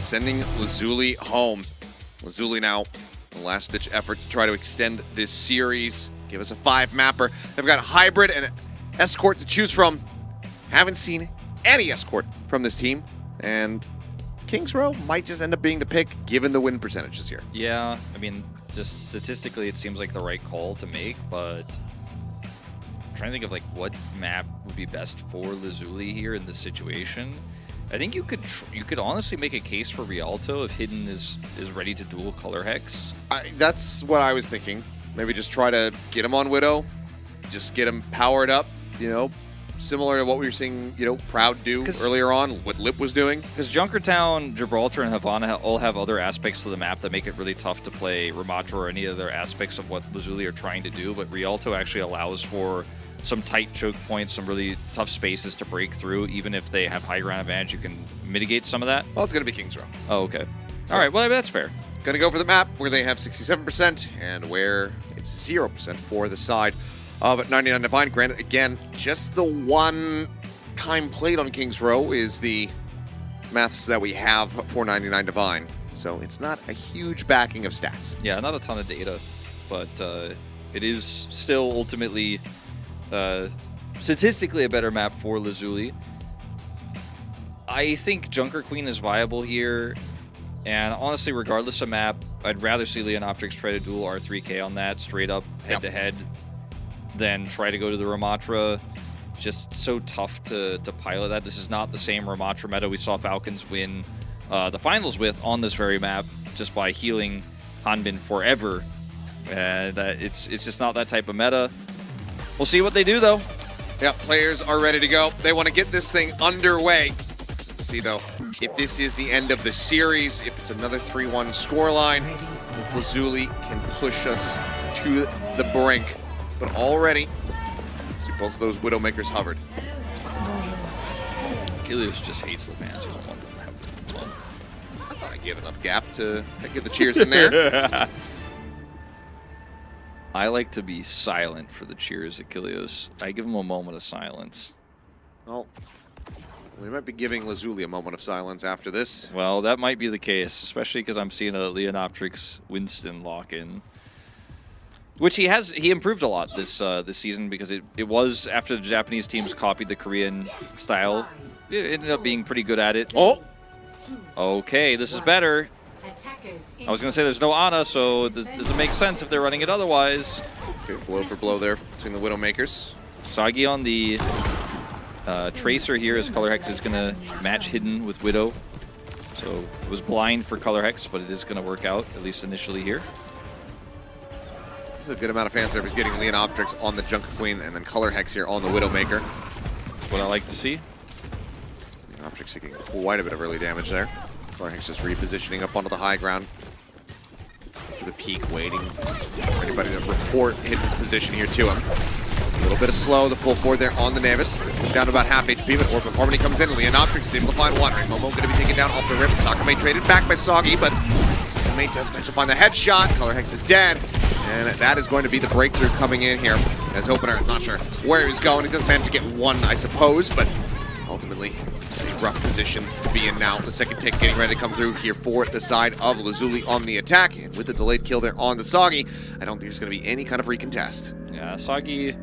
sending LAZULI home. LAZULI now, the last-ditch effort to try to extend this series. Give us a 5-mapper. They've got a Hybrid and an Escort to choose from. Haven't seen any Escort from this team, and Kings Row might just end up being the pick given the win percentages here. Yeah, I mean, just statistically it seems like the right call to make, but I'm trying to think of like what map would be best for LAZULI here in this situation. I think you could honestly make a case for Rialto if Hidden is ready to duel Color Hex. That's what I was thinking. Maybe just try to get him on Widow, just get him powered up, you know, similar to what we were seeing, you know, Proud do earlier on, what Lip was doing. Because Junkertown, Gibraltar, and Havana all have other aspects to the map that make it really tough to play Ramatra or any other aspects of what LAZULI are trying to do, but Rialto actually allows for some tight choke points, some really tough spaces to break through. Even if they have high ground advantage, you can mitigate some of that. Well, it's going to be Kings Row. Oh, okay. All right, well, that's fair. Going to go for the map where they have 67% and where it's 0% for the side of 99 Divine. Granted, again, just the one time played on Kings Row is the maths that we have for 99 Divine. So it's not a huge backing of stats. Yeah, not a ton of data, but it is still ultimately statistically a better map for LAZULI. I think Junker Queen is viable here, and honestly, regardless of map, I'd rather see Leonoptrix try to duel R3K on that straight up head-to-head than try to go to the Ramatra. Just so tough to pilot that. This is not the same Ramatra meta we saw Falcons win the finals with on this very map just by healing Hanbin forever. And it's just not that type of meta. We'll see what they do, though. Yeah, players are ready to go. They want to get this thing underway. Let's see, though, if this is the end of the series, if it's another 3-1 scoreline, if LAZULI can push us to the brink. But already, see both of those Widowmakers hovered. Ilios just hates the fans. He doesn't want them to have fun. I thought I gave enough gap to get the cheers in there. I like to be silent for the cheers at Ilios. I give him a moment of silence. Well, we might be giving LAZULI a moment of silence after this. Well, that might be the case, especially because I'm seeing a Leonoptrix Winston lock-in. Which he improved a lot this season, because it was after the Japanese teams copied the Korean style. It ended up being pretty good at it. Oh! Okay, this is better. I was going to say there's no Ana, so does it make sense if they're running it otherwise? Okay, blow for blow there between the Widowmakers. Sagi on the Tracer here, as Color Hex is going to match Hidden with Widow. So it was blind for Color Hex, but it is going to work out, at least initially here. This is a good amount of fan service getting Leonoptrix on the Junker Queen and then Color Hex here on the Widowmaker. That's what I like to see. Leonoptrix taking quite a bit of early damage there. Color Hex just repositioning up onto the high ground. To the peak, waiting for anybody to report Hidden's position here to him. A little bit of slow, the pull forward there on the Navis. Down to about half HP, but Orb of Harmony comes in and Leonoptrix is able to find one. Momo going to be taken down off the rip. Sakame traded back by Soggy, but Sakame does manage to find the headshot. Color Hex is dead. And that is going to be the breakthrough coming in here as Opener. Not sure where he's going. He does manage to get one, I suppose, but ultimately it's a rough position to be in now. The second tick getting ready to come through here for the side of LAZULI on the attack. And with the delayed kill there on the Soggy, I don't think there's going to be any kind of recontest. Yeah, Soggy, a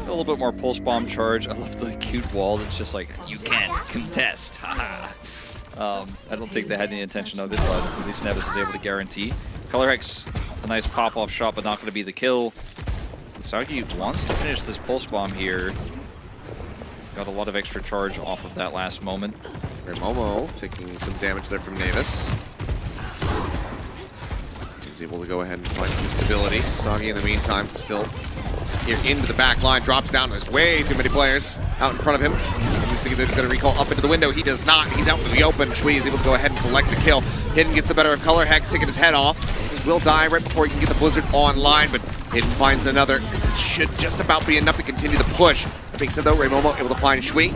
little bit more pulse bomb charge. I love the cute wall that's just like, you can't contest. Haha. I don't think they had any intention of it, but at least Nevis is able to guarantee. Color Hex, a nice pop-off shot, but not going to be the kill. Sagi wants to finish this pulse bomb here. Got a lot of extra charge off of that last moment. Momo taking some damage there from Navis. He's able to go ahead and find some stability. Soggy in the meantime still here into the back line, drops down. There's way too many players out in front of him. He was thinking they're going to recall up into the window. He does not. He's out into the open. Shui is able to go ahead and collect the kill. Hidden gets the better of Color Hex, taking his head off. He will die right before he can get the Blizzard online, but Hidden finds another. It should just about be enough to continue the push. That being said, though, Momo able to find Shui.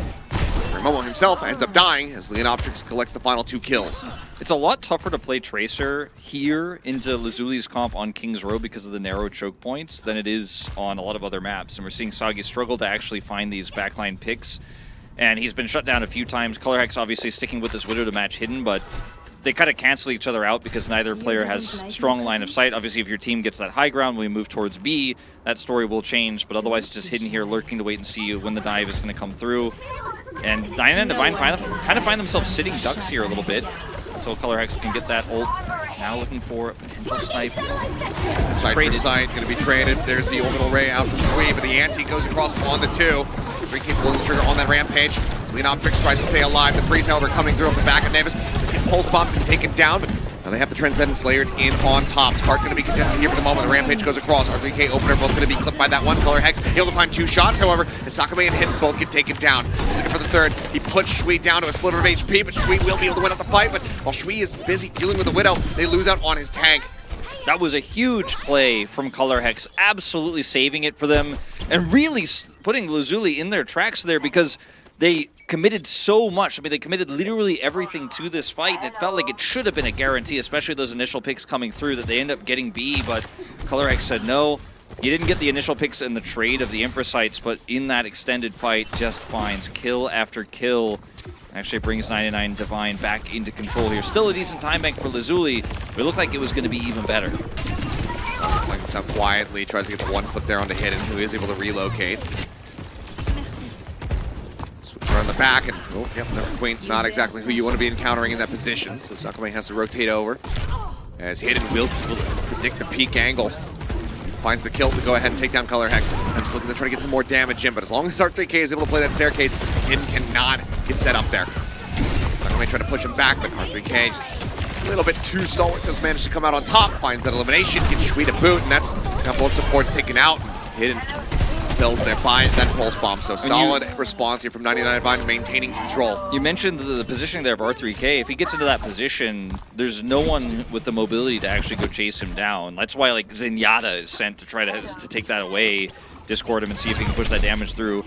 Momo himself ends up dying as Leonoptrix collects the final 2 kills. It's a lot tougher to play Tracer here into LAZULI's comp on King's Row because of the narrow choke points than it is on a lot of other maps. And we're seeing Sagi struggle to actually find these backline picks. And he's been shut down a few times. Colorhex obviously sticking with his Widow to match Hidden, but they kind of cancel each other out because neither player has strong line of sight. Obviously, if your team gets that high ground when we move towards B, that story will change. But otherwise, it's just Hidden here, lurking to wait and see when the dive is going to come through. And 99 Divine kind of find themselves sitting ducks here a little bit until Colorhex can get that ult. Now looking for a potential snipe. Side for side, going to be traded. There's the orbital ray out from Shui, but the ante goes across on the 2. 3K pulling the trigger on that rampage. Leonoptrix tries to stay alive. The freeze, however, coming through off the back of Nevis. Just get pulse bumped and taken down, but now they have the Transcendence layered in on top. Card going to be contested here for the moment. The rampage goes across. R3K opener both going to be clipped by that one. Colorhex able to find 2 shots, however, as Sakame and Hidden both get taken down. He's looking for the 3rd. He puts Shui down to a sliver of HP, but Shui will be able to win out the fight. But while Shui is busy dealing with the Widow, they lose out on his tank. That was a huge play from Colorhex, absolutely saving it for them and really putting LAZULI in their tracks there because they committed so much. I mean, they committed literally everything to this fight, and it felt like it should have been a guarantee, especially those initial picks coming through that they end up getting B, but Colorhex said no. You didn't get the initial picks in the trade of the Infrasights, but in that extended fight, just finds kill after kill. Actually brings 99 Divine back into control here. Still a decent time bank for LAZULI, but it looked like it was going to be even better. Playing this out quietly, tries to get the 1 clip there onto Hidden, who is able to relocate. Switch around the back, and oh, yep, no, Queen, not exactly who you want to be encountering in that position, so Sakame has to rotate over. As Hidden will predict the peak angle. Finds the kill to go ahead and take down Colorhex. I'm just looking to try to get some more damage in, but as long as R3K is able to play that staircase, Hidden cannot get set up there. Sakame trying to push him back, but R3K just a little bit too stalwart, does manage to come out on top, finds that elimination, gets Shui to boot, and that's got both supports taken out. Hidden build there by that pulse bomb, so solid response here from 99 Divine, maintaining control. You mentioned the positioning there of R3K. If he gets into that position, there's no one with the mobility to actually go chase him down. That's why like Zenyatta is sent to try to take that away, discord him and see if he can push that damage through.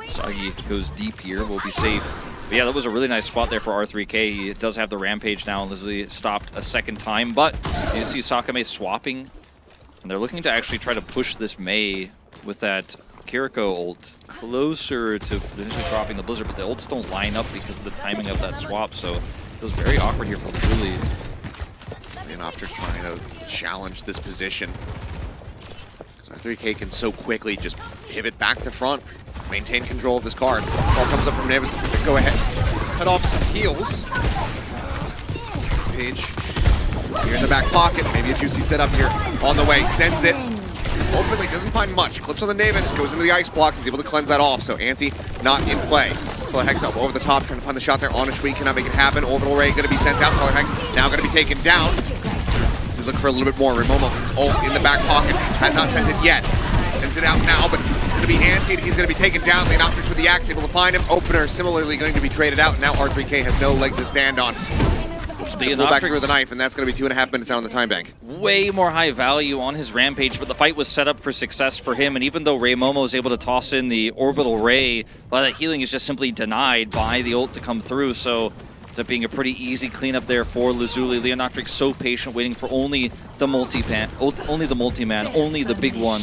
Sagi goes deep here, will be safe. But yeah, that was a really nice spot there for R3K. He does have the rampage now, and LAZULI stopped a 2nd time, but you see Sakame swapping, and they're looking to actually try to push this Mei with that Kiriko ult closer to potentially dropping the Blizzard, but the ults don't line up because of the timing of that swap, so it was very awkward here for LAZULI. Leonoptrix trying to challenge this position. So 3K can so quickly just pivot back to front, maintain control of this card. Ball comes up from Nevis to go ahead, cut off some heals. Page here in the back pocket, maybe a juicy setup here on the way, sends it. Ultimately doesn't find much. Clips on the Navis, goes into the ice block, he's able to cleanse that off, so Ante not in play. Colorhex up over the top, trying to find the shot there on a Shui, cannot make it happen. Orbital Ray going to be sent out. Colorhex now going to be taken down. So look for a little bit more. Remomo, his ult in the back pocket, has not sent it yet. Sends it out now, but it's going to be Ante, he's going to be taken down. Leonoptrix with the axe, able to find him. Opener similarly going to be traded out. Now R3K has no legs to stand on. Pull back through the knife, and that's going to be 2.5 minutes out on the time bank. Way more high value on his rampage, but the fight was set up for success for him, and even though Ray Momo is able to toss in the orbital ray, a lot of that healing is just simply denied by the ult to come through, so it's up being a pretty easy cleanup there for LAZULI. Leonoptrix so patient, waiting for only the multi-man, only the big one.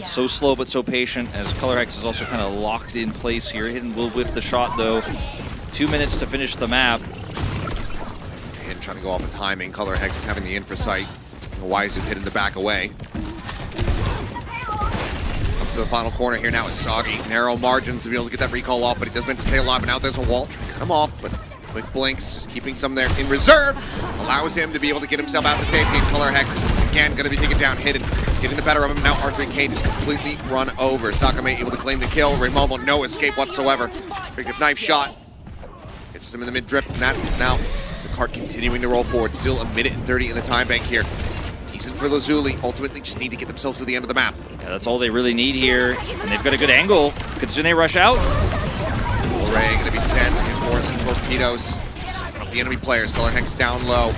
So slow but so patient, as Colorhex is also kind of locked in place here. Hidden will whiff the shot though. 2 minutes to finish the map. Hidden trying to go off the timing. Colorhex having the infra sight. Waizu Hidden to back away. Up to the final corner here now is Sagi. Narrow margins to be able to get that recall off, but he does meant to stay alive, and now there's a wall. Trying to cut him off, but quick blinks, just keeping some there in reserve. Allows him to be able to get himself out to safety, and Colorhex, again, going to be taken down. Hidden, getting the better of him. Now R3K just completely run over. Sakame able to claim the kill. Remomo, no escape whatsoever. Big knife shot. Catches him in the mid-drip, and that is now the card continuing to roll forward. Still 1 minute and 30 in the time bank here. Decent for LAZULI. Ultimately, just need to get themselves to the end of the map. Yeah, that's all they really need here, and they've got a good angle. Could Zune rush out? Ray going to be sent, reinforcing torpedoes. Sucking up the enemy players. Colorhex down low.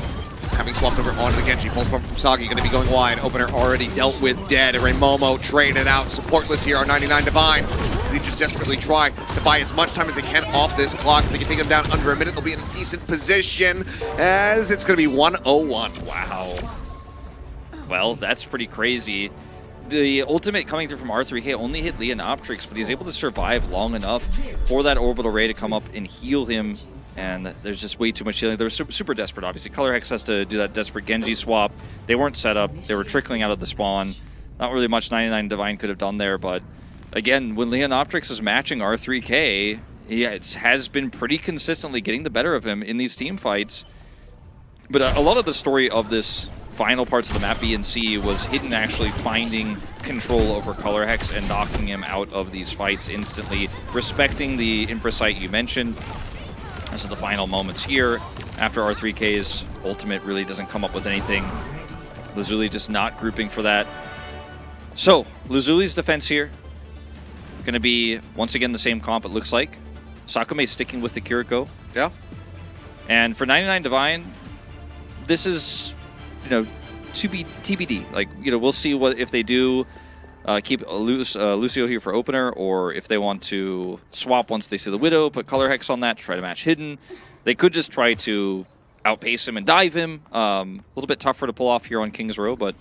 Having swapped over onto the Genji. Pulse bump from Sagi going to be going wide. Opener already dealt with, dead. Ray Momo traded out. Supportless here, our 99 Divine. As he just desperately try to buy as much time as they can off this clock. If they can take him down under a minute, they'll be in a decent position, as it's going to be 101. Wow. Well, that's pretty crazy. The ultimate coming through from R3K only hit Leonoptrix, but he's able to survive long enough for that orbital ray to come up and heal him. And there's just way too much healing. They're super desperate, obviously. Color Hex has to do that desperate Genji swap. They weren't set up. They were trickling out of the spawn. Not really much 99 Divine could have done there, but again, when Leonoptrix is matching R3K, he has been pretty consistently getting the better of him in these team fights. But a lot of the story of this final parts of the map, B and C, was Hidden actually finding control over Color Hex and knocking him out of these fights instantly, respecting the infra site you mentioned. This is the final moments here. After R3K's ultimate really doesn't come up with anything. LAZULI just not grouping for that. So, LAZULI's defense here. Going to be, once again, the same comp, it looks like. Sakume sticking with the Kiriko. Yeah. And for 99 Divine, this is, you know, to be TBD. Like, you know, we'll see what if they do keep Lucio here for opener, or if they want to swap once they see the Widow, put Color Hex on that to try to match Hidden. They could just try to outpace him and dive him. A little bit tougher to pull off here on King's Row, but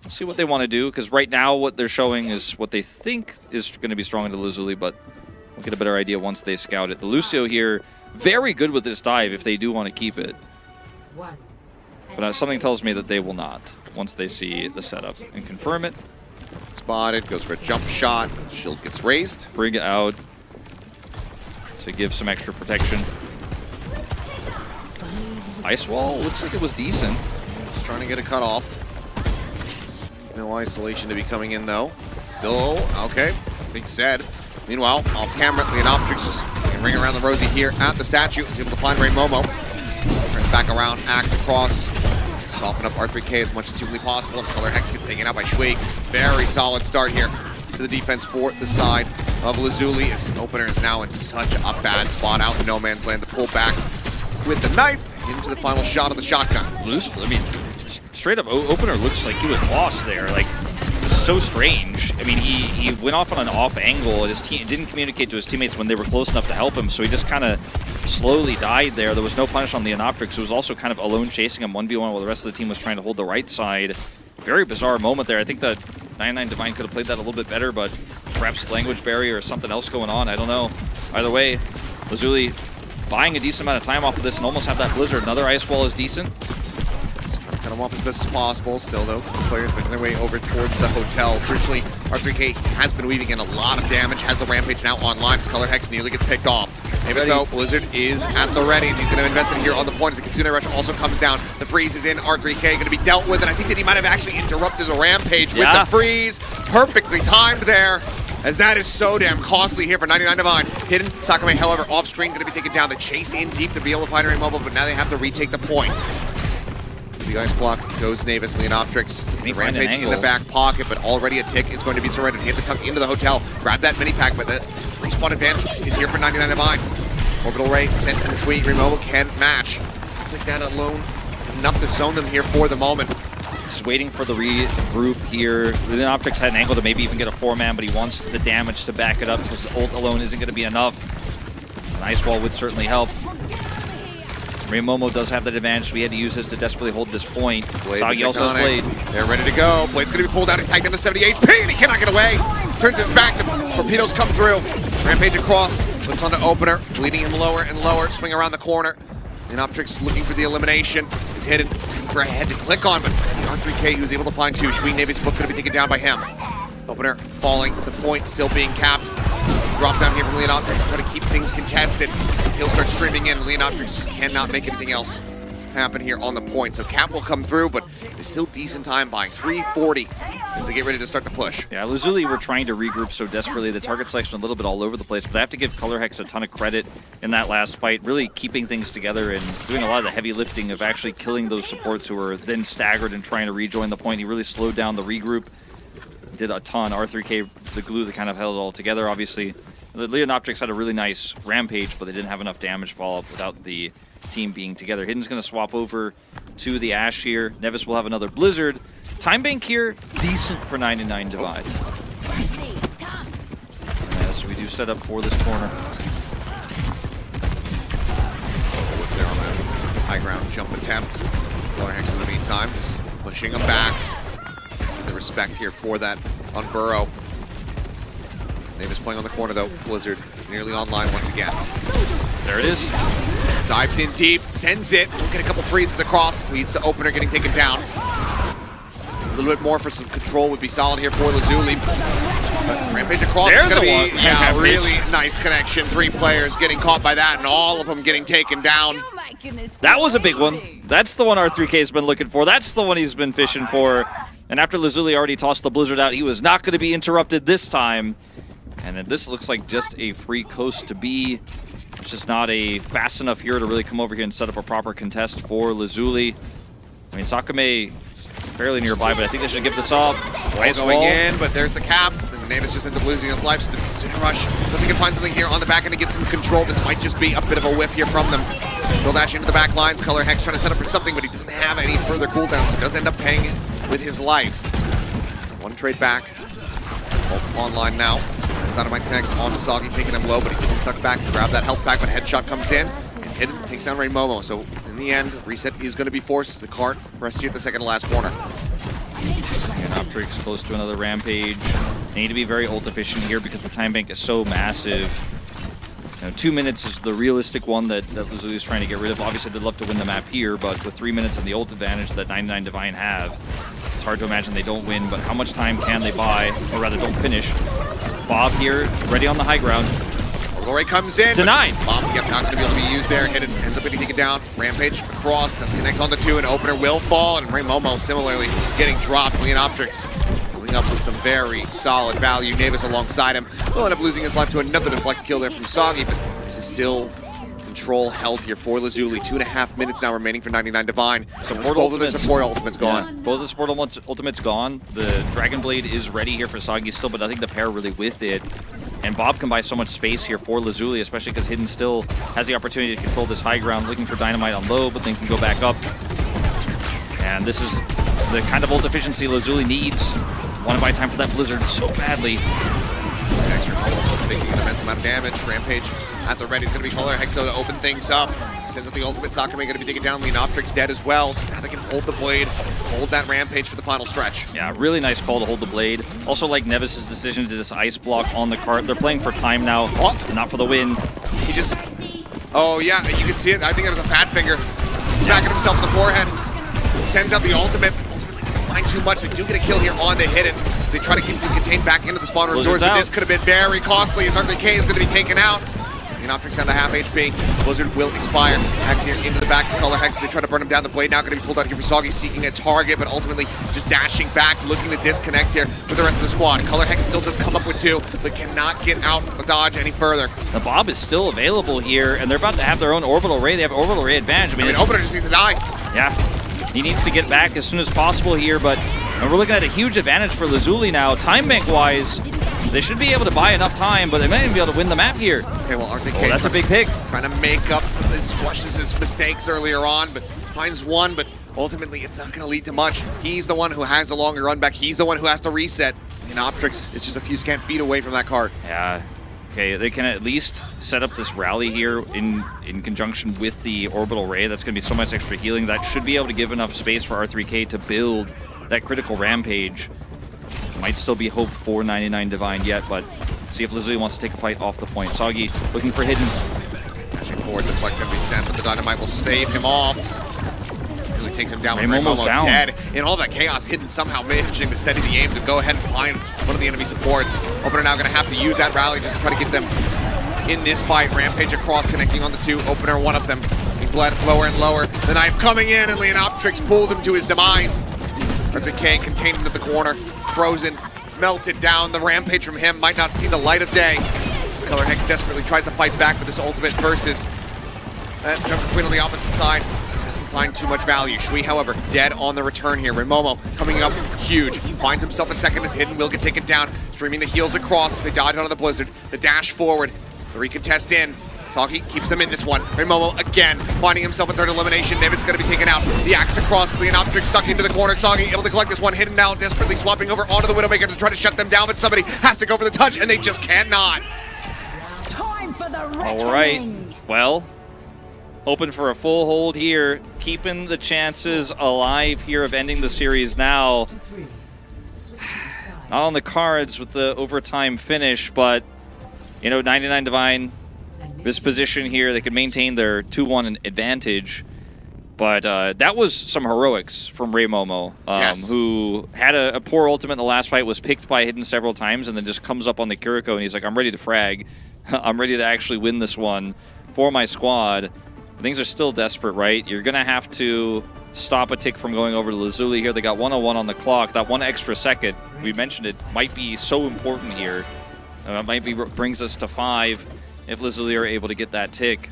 we'll see what they want to do, because right now what they're showing is what they think is going to be strong into LAZULI, but we'll get a better idea once they scout it. The Lucio here, very good with this dive if they do want to keep it. But something tells me that they will not once they see the setup and confirm it. Spotted, goes for a jump shot. Shield gets raised. Brig out to give some extra protection. Ice wall looks like it was decent. Just trying to get a cut off. No isolation to be coming in though. Still, okay. Big said. Meanwhile, off camera, Leonoptrix just ring around the rosy here at the statue. Is able to find Ray Momo. Turns back around, axe across. Soften up R3K as much as humanly possible. And Color Hex gets taken out by Schwig. Very solid start here to the defense for the side of LAZULI. His opener is now in such a bad spot out in no man's land. The pull back with the knife into the final shot of the shotgun. I mean, straight up opener looks like he was lost there. Like, it was so strange. I mean, he went off on an off angle. His team didn't communicate to his teammates when they were close enough to help him, so he just kind of slowly died there. There was no punish on Leonoptrix, who was also kind of alone chasing him 1v1 while the rest of the team was trying to hold the right side. Very bizarre moment there. I think that 99 Divine could have played that a little bit better, but perhaps language barrier or something else going on. I don't know. Either way, LAZULI buying a decent amount of time off of this and almost have that Blizzard. Another ice wall is decent. Cut him off as best as possible. Still, though, players making their way over towards the hotel. Crucially, R3K has been weaving in a lot of damage. Has the Rampage now online. His Color Hex nearly gets picked off. Davis, though, Blizzard is at the ready. He's going to invest in here on the point as the Kitsune Rush also comes down. The freeze is in. R3K going to be dealt with, and I think that he might have actually interrupted the Rampage with the freeze. Perfectly timed there, as that is so damn costly here for 99 Divine. Hidden. Sakume, however, off screen, going to be taken down. The chase in deep to be able to find her immobile, but now they have to retake the point. The ice block goes Navis, Leonoptrix. The Rampage in the back pocket, but already a tick is going to be surrendered. Hit the tuck into the hotel. Grab that mini pack, but the respawn advantage is here for 99 Divine. Orbital Ray sent from Tweet. Removal can't match. Looks like that alone is enough to zone them here for the moment. Just waiting for the regroup here. Leonoptrix had an angle to maybe even get a 4-man, but he wants the damage to back it up because ult alone isn't going to be enough. An ice wall would certainly help. Momo does have that advantage, so we had to use his to desperately hold this point. Sagi also has Blade. They're ready to go. Blade's going to be pulled out. He's tagged into 70 HP, and he cannot get away. Turns his back. The torpedoes come through. Rampage across. Flips onto opener. Bleeding him lower and lower. Swing around the corner. Leonoptrix looking for the elimination. He's hidden for a head to click on, but R3K, who's able to find two. Shui Navy's book going to be taken down by him. Opener falling. The point still being capped. Drop down here from Leonoptrix to try to keep things contested. He'll start streaming in. Leonoptrix just cannot make anything else happen here on the point. So cap will come through, but there's still decent time buying. 340 as they get ready to start the push. Yeah, LAZULI were trying to regroup so desperately. The target selection a little bit all over the place, but I have to give Color Hex a ton of credit in that last fight, really keeping things together and doing a lot of the heavy lifting of actually killing those supports who were then staggered and trying to rejoin the point. He really slowed down the regroup. Did a ton. R3K, the glue that kind of held it all together, obviously. The Leonoptrix had a really nice Rampage, but they didn't have enough damage follow-up without the team being together. Hidden's going to swap over to the Ashe here. Nevis will have another Blizzard. Time Bank here, decent for 99 Divide. As we do set up for this corner. There on that high ground jump attempt. Color Hex in the meantime, just pushing him back. See the respect here for that on Burrow. Davis playing on the corner though. Blizzard nearly online once again. There it is. Dives in deep, sends it. We'll get a couple freezes across. Leads to opener getting taken down. A little bit more for some control would be solid here for LAZULI. But Rampage across is going to be really nice connection. 3 players getting caught by that, and all of them getting taken down. That was a big one. That's the one R3K has been looking for. That's the one he's been fishing for. And after LAZULI already tossed the Blizzard out, he was not going to be interrupted this time. And then this looks like just a free coast to be. It's just not a fast enough here to really come over here and set up a proper contest for LAZULI. I mean, Sakame is fairly nearby, but I think they should give this up. Nice going in, but there's the cap. And Navis just ends up losing his life, so this Consumer Rush doesn't get find something here on the back end to get some control. This might just be a bit of a whiff here from them. Bill dash into the back lines. Color Hex trying to set up for something, but he doesn't have any further cooldown, so does end up paying with his life. One trade back. Ult online now. As Dynamite connects onto Soggy, taking him low, but he's able to tuck back to grab that health back, but headshot comes in. And hidden takes down Ray Momo. So in the end, reset is going to be forced as the cart rests here at the second to last corner. And Optrix close to another Rampage. They need to be very ult efficient here because the time bank is so massive. You know, 2 minutes is the realistic one that LAZULI is trying to get rid of. Obviously, they'd love to win the map here, but with 3 minutes and the ult advantage that 99 Divine have, it's hard to imagine they don't win. But how much time can they buy, or rather don't finish? Bob here, ready on the high ground. Lori comes in. Denied. Bob, yep, not going to be able to be used there. Hidden ends up getting taken down. Rampage across, does connect on the 2, and opener will fall. And Ray Momo similarly getting dropped. Leon Optrix coming up with some very solid value. Navis alongside him will end up losing his life to another deflect kill there from Soggy, but this is still control held here for LAZULI. 2.5 minutes now remaining for 99 Divine. Both of the support ultimates gone. Yeah, both of the support ultimates gone. The Dragon Blade is ready here for Soggy still, but I think the pair really with it. And Bob can buy so much space here for LAZULI, especially because Hidden still has the opportunity to control this high ground, looking for Dynamite on low, but then can go back up. And this is the kind of ult efficiency LAZULI needs. Want to buy time for that Blizzard so badly. Extra taking an immense amount of damage. Rampage at the ready is going to be Color Hexo to open things up. Sends up the ultimate. Sakame going to be taken down. Leonoptrix dead as well. So now they can hold the blade, hold that Rampage for the final stretch. Yeah, really nice call to hold the blade. Also like Nevis' decision to just ice block on the cart. They're playing for time now, not for the win. He just... Oh yeah, you can see it. I think it was a fat finger. Smacking himself in the forehead. Sends out the ultimate. Ultimately doesn't find too much. They do get a kill here on the Hidden. As they try to keep the contained back into the spawn room doors, but this could have been very costly as R3K is going to be taken out. Optrix down to half HP. Blizzard will expire. Hex here into the back of Color Hex. They try to burn him down. The blade now going to be pulled out here for Soggy, seeking a target, but ultimately just dashing back, looking to disconnect here with the rest of the squad. Color Hex still does come up with 2, but cannot get out of dodge any further. The Bob is still available here, and they're about to have their own orbital ray. They have orbital ray advantage. I mean Opener just needs to die. Yeah, he needs to get back as soon as possible here, but we're looking at a huge advantage for LAZULI now. Time bank-wise, they should be able to buy enough time, but they might even be able to win the map here. Okay, well, RTK that's a big pick. Trying to make up for this, flushes his mistakes earlier on, but finds one, but ultimately it's not going to lead to much. He's the one who has the longer run back. He's the one who has to reset. And Optrix is just a few scant feet away from that card. Yeah. Okay, they can at least set up this rally here in conjunction with the orbital ray. That's going to be so much extra healing. That should be able to give enough space for R3K to build that critical Rampage. Might still be hope for 99 Divine yet, but see if LAZULI wants to take a fight off the point. Soggy looking for Hidden. Dashing forward, deflect can be sent, but the Dynamite will stave him off. Really takes him down with Ray Momo dead. In all that chaos, Hidden somehow managing to steady the aim to go ahead and find one of the enemy supports. Opener now going to have to use that rally just to try to get them in this fight. Rampage across, connecting on the 2. Opener, one of them. He bled lower and lower. The knife coming in, and Leonoptrix pulls him to his demise. RTK contained into the corner, frozen, melted down. The Rampage from him might not see the light of day. Color Hex desperately tries to fight back with this ultimate versus that Junker Queen on the opposite side. Doesn't find too much value. Shui, however, dead on the return here. Momo coming up huge. Finds himself a second as Hidden will get taken down. Streaming the heals across. They dodge onto the Blizzard. The dash forward. The recontest in. Soggy keeps them in this one. Momo again finding himself a third elimination. Nevis going to be taken out. The axe across. Leonoptrix stuck into the corner. Soggy able to collect this one. Hidden now desperately swapping over onto the Widowmaker to try to shut them down, but somebody has to go for the touch, and they just cannot. All right. Well, hoping for a full hold here, keeping the chances alive here of ending the series now. Not on the cards with the overtime finish, but, you know, 99 Divine, this position here, they could maintain their 2-1 advantage. But that was some heroics from Ray Momo, who had a poor ultimate in the last fight, was picked by Hidden several times, and then just comes up on the Kiriko, and he's like, I'm ready to frag. I'm ready to actually win this one for my squad. Things are still desperate, right? You're going to have to stop a tick from going over to LAZULI here. They got 101 on the clock. That 1 extra second, we mentioned it, might be so important here. It might be brings us to 5 if LAZULI are able to get that tick.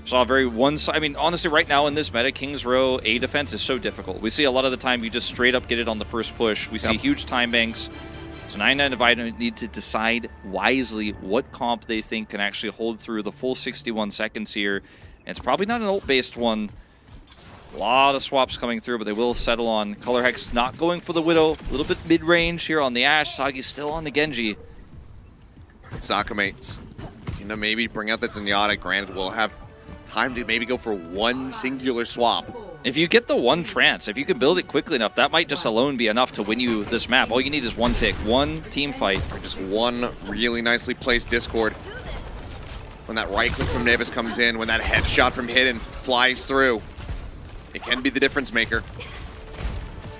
Saw a very one-side. I mean, honestly, right now in this meta, King's Row A defense is so difficult. We see a lot of the time you just straight up get it on the first push. We see huge time banks. So 99 Divine need to decide wisely what comp they think can actually hold through the full 61 seconds here. And it's probably not an ult-based one. A lot of swaps coming through, but they will settle on Color Hex not going for the Widow. A little bit mid-range here on the Ashe. Sagi's still on the Genji. Sakame, you know, maybe bring out the Zenyatta. Granted, we'll have time to maybe go for one singular swap. If you get the one trance, if you can build it quickly enough, that might just alone be enough to win you this map. All you need is one tick, one team fight. Or just one really nicely placed Discord. When that right click from Nevis comes in, when that headshot from Hidden flies through, it can be the difference maker.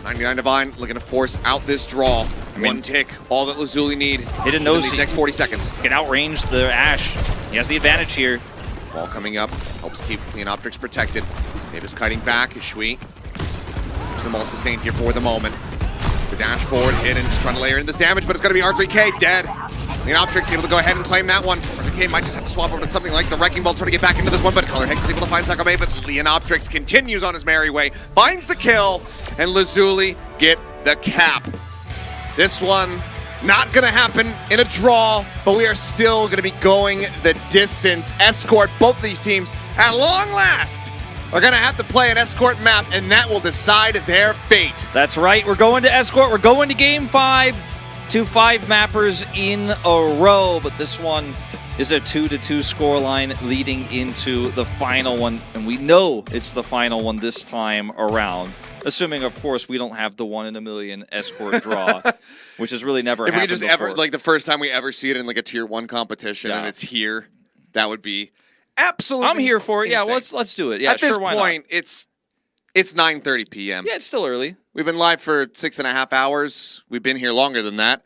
99 Divine looking to force out this draw. One tick, all that LAZULI need. Hidden knows these next 40 seconds. Can outrange the Ashe. He has the advantage here. Ball coming up, helps keep Leonoptrix protected. Davis kiting back, Shui keeps them all sustained here for the moment. The dash forward, Hidden, just trying to layer in this damage, but it's going to be R3K, dead. Leonoptrix able to go ahead and claim that one. R3K might just have to swap over to something like the Wrecking Ball, trying to get back into this one, but Color Hex is able to find Sakame, but Leonoptrix continues on his merry way, finds the kill, and LAZULI get the cap. This one not gonna happen in a draw, but we are still gonna be going the distance. Escort, both of these teams, at long last, are gonna have to play an Escort map, and that will decide their fate. That's right, we're going to Escort, we're going to Game 5. 2-5 mappers in a row, but this one is a 2-2 scoreline leading into the final one, and we know it's the final one this time around. Assuming, of course, we don't have the 1 in a million Escort draw, which has really never happened If we just before. ever, like the first time we ever see it in like a tier 1 competition and it's here, that would be absolutely I'm here for it. insane. Yeah, let's do it. Yeah, At this sure, why point, not? it's 9:30 p.m. Yeah, it's still early. We've been live for 6.5 hours. We've been here longer than that.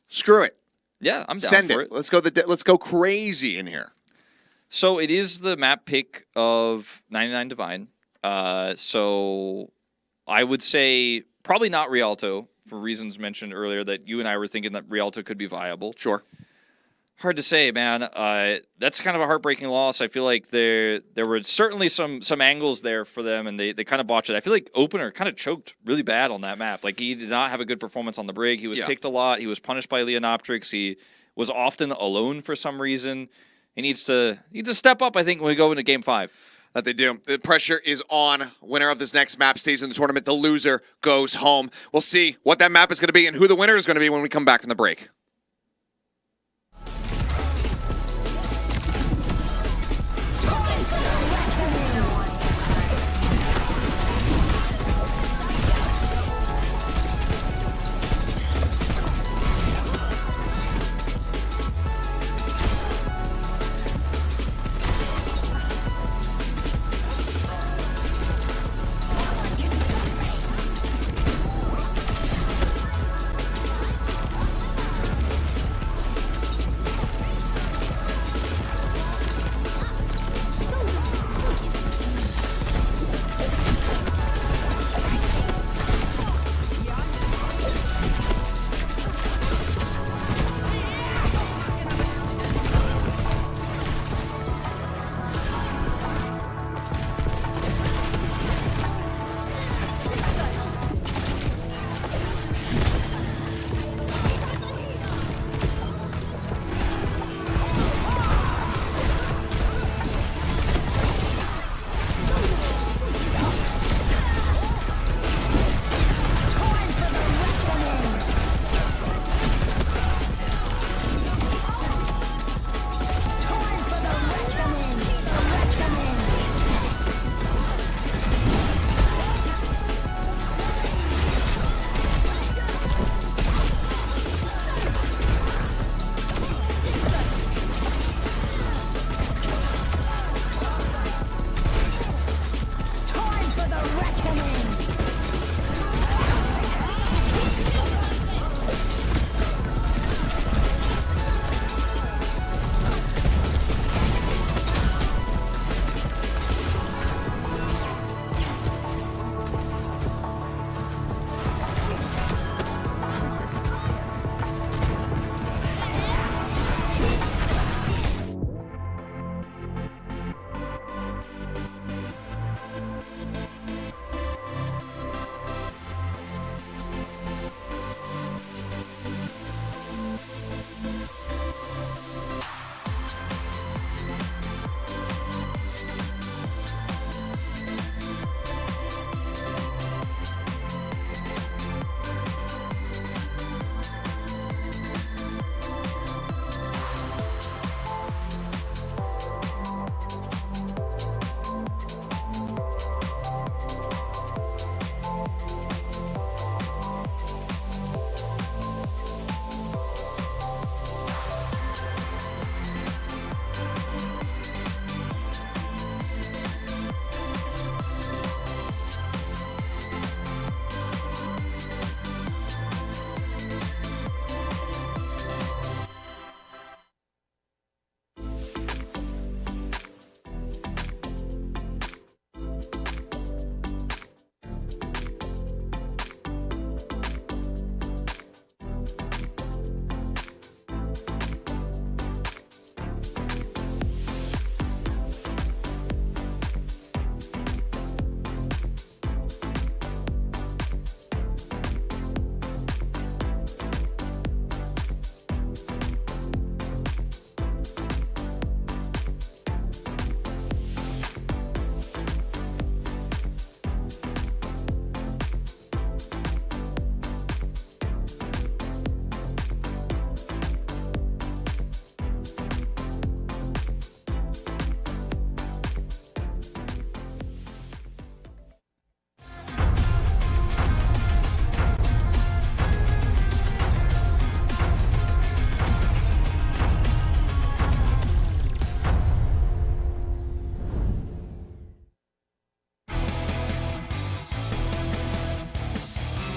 Screw it. Yeah, I'm down Send for it. Let's go crazy in here. So it is the map pick of 99 Divine. So I would say probably not Rialto for reasons mentioned earlier that you and I were thinking that Rialto could be viable. Sure. Hard to say, man. That's kind of a heartbreaking loss. I feel like there were certainly some angles there for them, and they kind of botched it. I feel like Opener kind of choked really bad on that map. Like, he did not have a good performance on the Brig. He was picked a lot. He was punished by Leonoptrix. He was often alone for some reason. He needs to step up, I think, when we go into Game 5. That they do. The pressure is on. Winner of this next map stays in the tournament. The loser goes home. We'll see what that map is going to be and who the winner is going to be when we come back from the break.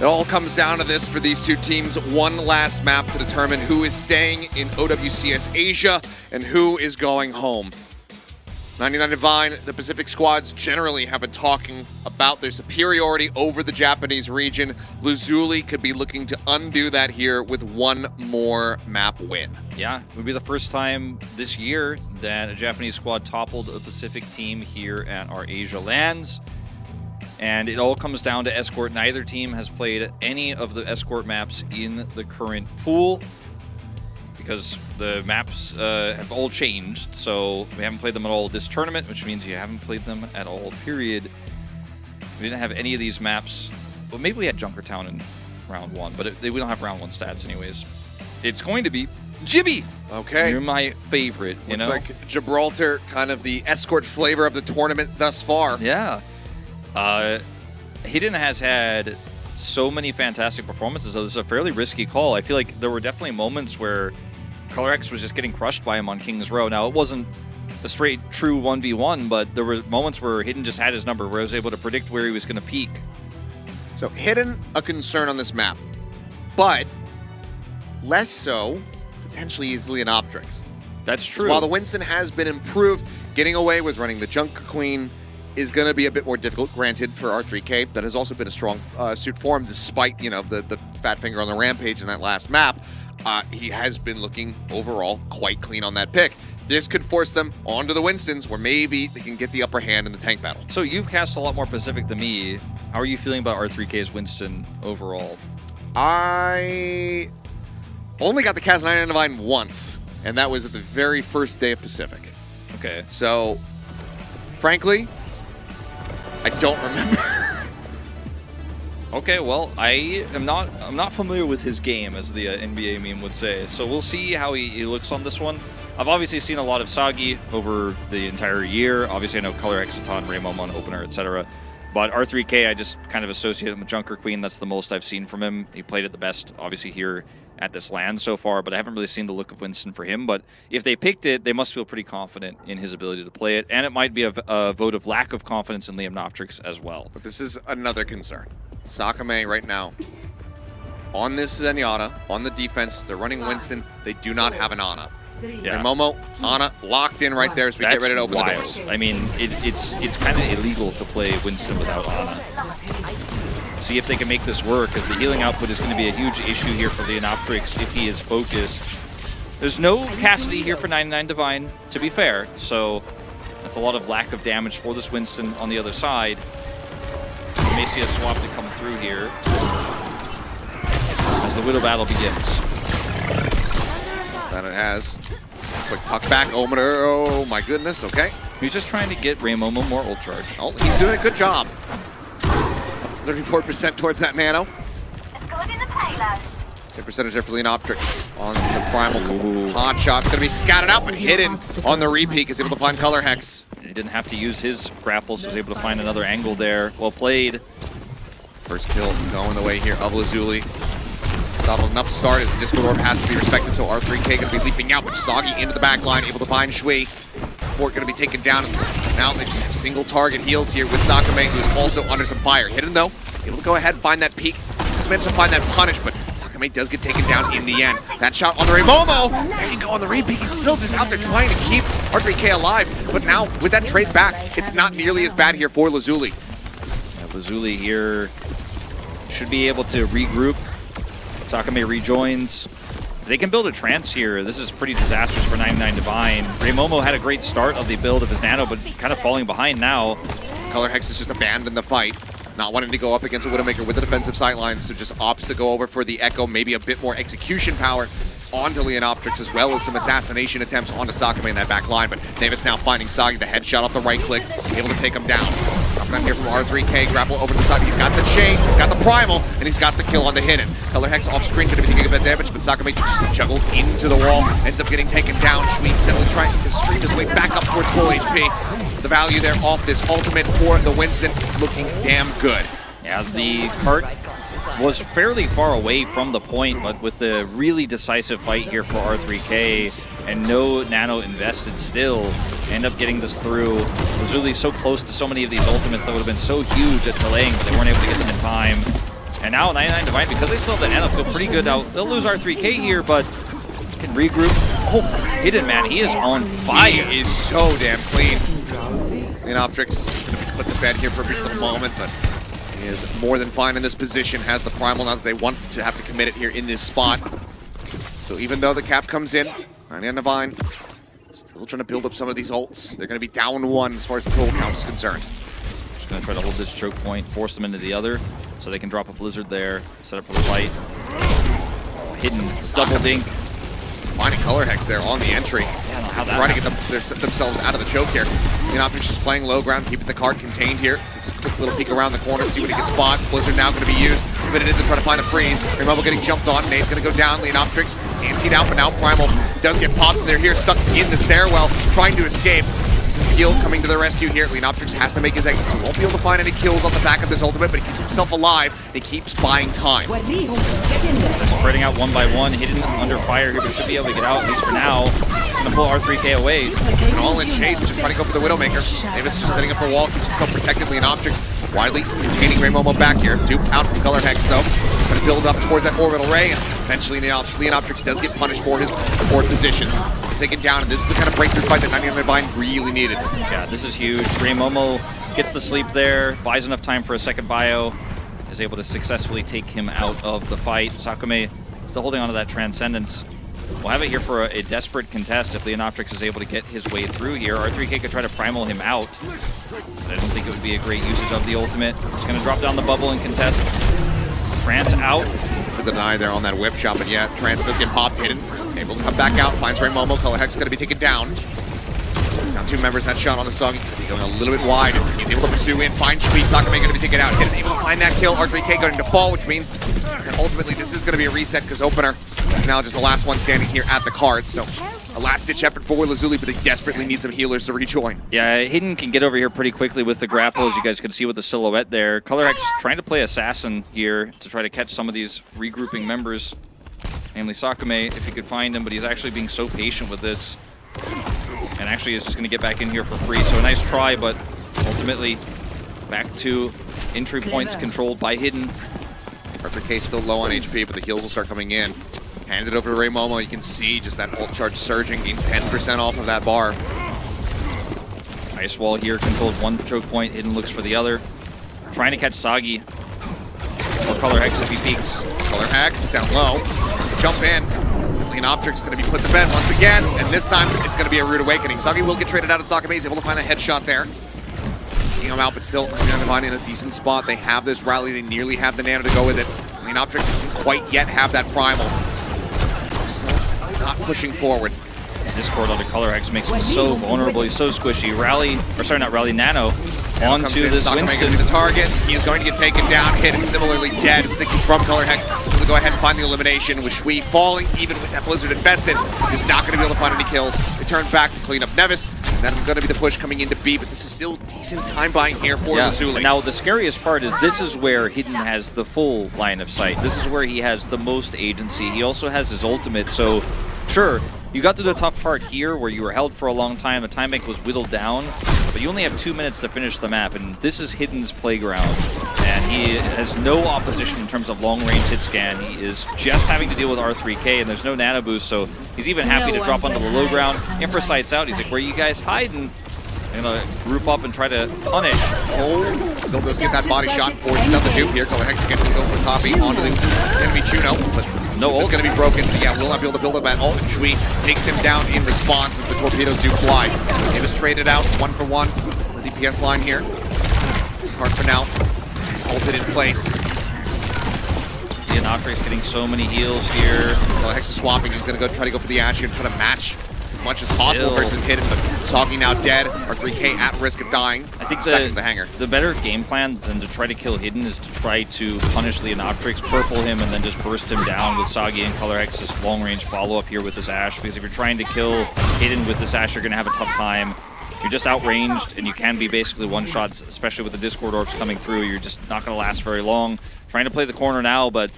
all comes down to this for these two teams. One last map to determine who is staying in OWCS Asia and who is going home. 99 Divine, the Pacific squads generally have been talking about their superiority over the Japanese region. LAZULI could be looking to undo that here with one more map win. Yeah, it would be the first time this year that a Japanese squad toppled a Pacific team here at our Asia lands. And it all comes down to Escort. Neither team has played any of the Escort maps in the current pool because the maps have all changed. So we haven't played them at all this tournament, which means you haven't played them at all, period. We didn't have any of these maps. Well, maybe we had Junkertown in round 1, but we don't have round 1 stats anyways. It's going to be Gibby. Okay. You're my favorite, you Looks know? like Gibraltar, kind of the Escort flavor of the tournament thus far. Yeah. Hidden has had so many fantastic performances, so this is a fairly risky call. I feel like there were definitely moments where ColorX was just getting crushed by him on King's Row. Now, it wasn't a straight true 1v1, but there were moments where Hidden just had his number, where I was able to predict where he was going to peak. So Hidden, a concern on this map, but less so potentially is Leonoptrix. That's true. So while the Winston has been improved, getting away with running the Junker Queen is going to be a bit more difficult, granted, for R3K. That has also been a strong suit for him, despite, you know, the fat finger on the Rampage in that last map. He has been looking overall quite clean on that pick. This could force them onto the Winstons, where maybe they can get the upper hand in the tank battle. So you've cast a lot more Pacific than me. How are you feeling about R3K's Winston overall? I only got the cast 99 Divine once, and that was at the very first day of Pacific. Okay. So, frankly, I don't remember. Okay, well, I'm not familiar with his game, as the NBA meme would say. So we'll see how he looks on this one. I've obviously seen a lot of Sagi over the entire year. Obviously, I know Color Exiton, Raymond on opener, etc. But R3K, I just kind of associate him with Junker Queen. That's the most I've seen from him. He played it the best, obviously, here at this land so far, but I haven't really seen the look of Winston for him. But if they picked it, they must feel pretty confident in his ability to play it, and it might be a vote of lack of confidence in Leonoptrix as well. But this is another concern. Sakame right now on this Zenyatta, on the defense, they're running Winston. They do not have an Ana. Yeah. Momo, Ana locked in right there as we get ready to open wild. the doors. I mean, it's kind of illegal to play Winston without Ana. See if they can make this work, because the healing output is going to be a huge issue here for Leonoptrix if he is focused. There's no Cassidy here for 99 Divine, to be fair, so that's a lot of lack of damage for this Winston on the other side. We may see a swap to come through here as the Widow battle begins. That it has. Quick tuck back, Ometer, oh my goodness, okay. He's just trying to get Raymomo more ult charge. Oh, he's doing a good job. Up to 34% towards that nano. Same percentage there for Leonoptrix on the primal. Hot shot's gonna be scattered out, but Hidden on the repeat is able to find Color Hex. He didn't have to use his grapple, so he was able to find another angle there. Well played. First kill going the way here of LAZULI. Not enough start as Discord Orb has to be respected, so R3K gonna be leaping out, but Sagi into the back line, able to find Shui. Support gonna be taken down. Now they just have single target heals here with Sakame, who's also under some fire. Hidden though, able to go ahead and find that peak. Just managed to find that punish, but Sakame does get taken down in the end. That shot on the Momo. There you go on the repeat. He's still just out there trying to keep R3K alive, but now with that trade back, it's not nearly as bad here for LAZULI. Yeah, LAZULI here should be able to regroup. Sakame rejoins. If they can build a trance here, this is pretty disastrous for 99 Divine. Raymomo had a great start of the build of his nano, but kind of falling behind now. Color Hex has just abandoned the fight. Not wanting to go up against a Widowmaker with the defensive sightlines, so just opts to go over for the Echo, maybe a bit more execution power onto Leonoptrix, as well as some assassination attempts onto Sakame in that back line. But Davis now finding Sagi, the headshot off the right click, able to take him down. Down here from R3K, grapple over to the side. He's got the chase, he's got the primal, and he's got the kill on the Hidden. Color Hex off screen, gonna be taking a bit of damage, but Sakame just juggled into the wall, ends up getting taken down. Shui steadily trying to stream his way back up towards full HP. The value there off this ultimate for the Winston is looking damn good. Yeah, the cart was fairly far away from the point, but with the really decisive fight here for R3K and no nano invested still, end up getting this through. LAZULI so close to so many of these ultimates that would have been so huge at delaying, but they weren't able to get them in time. And now 99 Divine, because they still have the nano, feel pretty good. Now they'll lose R3K here, but can regroup. Oh, Hidden, man, he is on fire. He is so damn clean. Optrix is going to put the bed here for a brief little moment, but he is more than fine in this position. Has the primal now that they want to have to commit it here in this spot. So even though the cap comes in, 99 Divine still trying to build up some of these ults. They're going to be down one as far as the total count is concerned. Just going to try to hold this choke point, force them into the other, so they can drop a blizzard there, set up for the fight. Hidden double dink. Finding Color Hex there on the entry. Yeah, no, trying to get themselves out of the choke here. Optrix just playing low ground, keeping the card contained here. Takes a quick little peek around the corner, see what he can spot. Blizzard now going to be used. Committed in to try to find a freeze. Removal getting jumped on. Nate's going to go down. Optrix antied out, but now Primal does get popped. They're here stuck in the stairwell, trying to escape. Some heal coming to the rescue here. Optrix has to make his exit, so he won't be able to find any kills on the back of this ultimate, but he keeps himself alive. He keeps buying time. They're spreading out one by one. Hidden under fire here, but should be able to get out, at least for now. Gonna pull R3K away. It's an all-in chase, just trying to go for the Widowmaker. Davis just setting up the wall, keeps himself protected. Optrix widely containing Momo back here. Duped out from Color Hex, though. Going to build up towards that orbital ray, and eventually Optrix does get punished for his poor positions. He's taken down, and this is the kind of breakthrough fight that 99 Divine really needed. Yeah, this is huge. Momo gets the sleep there, buys enough time for a second bio, is able to successfully take him out of the fight. Sakame still holding on to that Transcendence. We'll have it here for a desperate contest if Optrix is able to get his way through here. R3K could try to primal him out, but I don't think it would be a great usage of the ultimate. Just going to drop down the bubble and contest. Trance out. For the deny there on that whip shot, but yeah, Trance does get popped, Hidden. Able to come back out, finds Momo. Color Hex is going to be taken down. Now two members, that shot on the Soggy. Going a little bit wide. He's able to pursue in, find Shui. Sakame going to be taken out. Hidden able to find that kill. R3K going to fall, which means that ultimately this is going to be a reset because Opener is now just the last one standing here at the card. So a last-ditch effort for LAZULI, but they desperately need some healers to rejoin. Yeah, Hidden can get over here pretty quickly with the grapple, as you guys can see with the silhouette there. Color Hex trying to play Assassin here to try to catch some of these regrouping members, namely Sakame, if he could find him, but he's actually being so patient with this. And actually is just going to get back in here for free. So a nice try, but ultimately back to entry points controlled by Hidden. R3K still low on HP, but the heals will start coming in. Hand it over to Momo. You can see just that ult charge surging, gains 10% off of that bar. Ice Wall here controls one choke point. Hidden looks for the other. Trying to catch Sagi. Or Color Hex if he peeks. Color Hex down low. Jump in. Optrix going to be put to bed once again, and this time it's going to be a rude awakening. Sagi will get traded out of Sakame. He's able to find a headshot there. Taking him out, but still Divine in a decent spot. They have this rally. They nearly have the nano to go with it. Optrix doesn't quite yet have that primal. Still not pushing forward. Discord under Color Hex makes him so vulnerable. He's so squishy. Nano onto this Winston. Going to be the target. He's going to get taken down, Hidden similarly dead. Stickies from Color Hex. Able to go ahead and find the elimination with Shui falling, even with that Blizzard invested. He's not going to be able to find any kills. They turn back to clean up Nevis, and that is going to be the push coming into B, but this is still decent time buying here for LAZULI. Now the scariest part is this is where Hidden has the full line of sight. This is where he has the most agency. He also has his ultimate, so sure, you got through the tough part here where you were held for a long time, the time bank was whittled down, but you only have 2 minutes to finish the map, and this is Hidden's playground. And he has no opposition in terms of long-range hit scan. He is just having to deal with R3K, and there's no nano boost, so he's even happy to drop onto the low ground. Infra sights out, he's like, where are you guys hiding? They're gonna group up and try to punish. Oh, still does get that body shot, forces out the dupe here. Color Hex again to go for copy onto the enemy Juno, but no ult. It's going to be broken, so yeah, we'll not be able to build up that ult. And Shui takes him down in response as the torpedoes do fly. Davis traded out 1-for-1. The DPS line here. Hard for now. Ulted in place. Optrix getting so many heals here. Color Hex is swapping. He's going to try to go for the Ash here and try to match as much as possible versus Hidden, but Soggy now dead. R3K at risk of dying. I think the hanger. The better game plan than to try to kill Hidden is to try to punish Optrix, purple him, and then just burst him down with Soggy and Color X's long-range follow-up here with this Ash, because if you're trying to kill Hidden with this Ash, you're going to have a tough time. You're just outranged, and you can be basically one-shots, especially with the Discord orbs coming through. You're just not going to last very long. Trying to play the corner now, but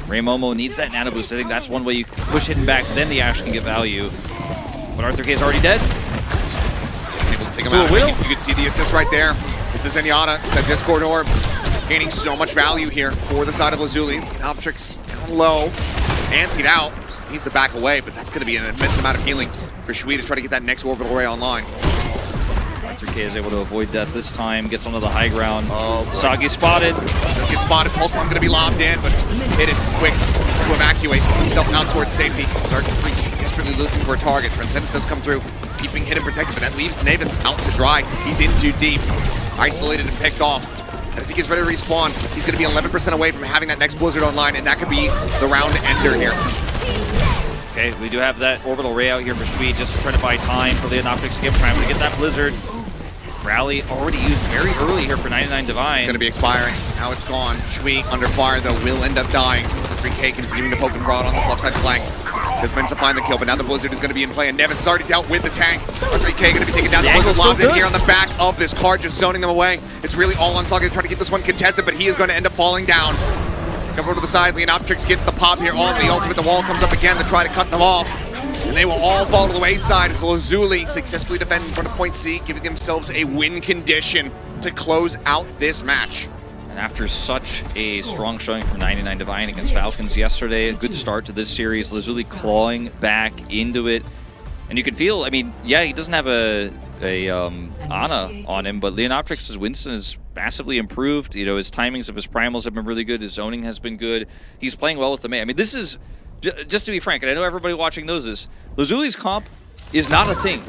Momo needs that nano boost. I think that's one way you push Hidden back, then the Ash can get value. But R3K is already dead. Able to take him out. You can see the assist right there. It's this Zenyatta. It's that Discord orb. gaining so much value here for the side of LAZULI. Optrix down low, antied out. Needs to back away, but that's going to be an immense amount of healing for Shui to try to get that next orbital ray online. R3K is able to avoid death this time, gets onto the high ground. Sagi spotted. Does get spotted. Pulse bomb going to be lobbed in, but hit it quick to evacuate himself out towards safety. R3K desperately looking for a target. Transcendence does come through, keeping hidden protected, but that leaves Navis out to dry. He's in too deep, isolated and picked off. As he gets ready to respawn, he's going to be 11% away from having that next Blizzard online, and that could be the round ender here. Okay, we do have that orbital ray out here for Shui just to try to buy time for Leonoptics to get prime to get that Blizzard. Rally already used very early here for 99 Divine. It's going to be expiring. Now it's gone. Shui under fire, though, will end up dying. 3K continuing to poke and prod on this left side flank. Just managed to find the kill, but now the Blizzard is going to be in play, and Nevis has already dealt with the tank. 3K going to be taken down. The Blizzard lobbed in here on the back of this card, just zoning them away. It's really all on Saga to try to get this one contested, but he is going to end up falling down. Come over to the side. Leonoptrix gets the pop here on the ultimate. The wall comes up again to try to cut them off. And they will all fall to the wayside as LAZULI successfully defend in front of point C, giving themselves a win condition to close out this match. And after such a strong showing from 99 Divine against Falcons yesterday, a good start to this series, LAZULI clawing back into it. And you can feel, I mean, yeah, he doesn't have a Ana on him, but Leonoptrix's Winston is massively improved. You know, his timings of his primals have been really good. His zoning has been good. He's playing well with the May. I mean, this is, just to be frank, and I know everybody watching knows this, LAZULI's comp is not a thing.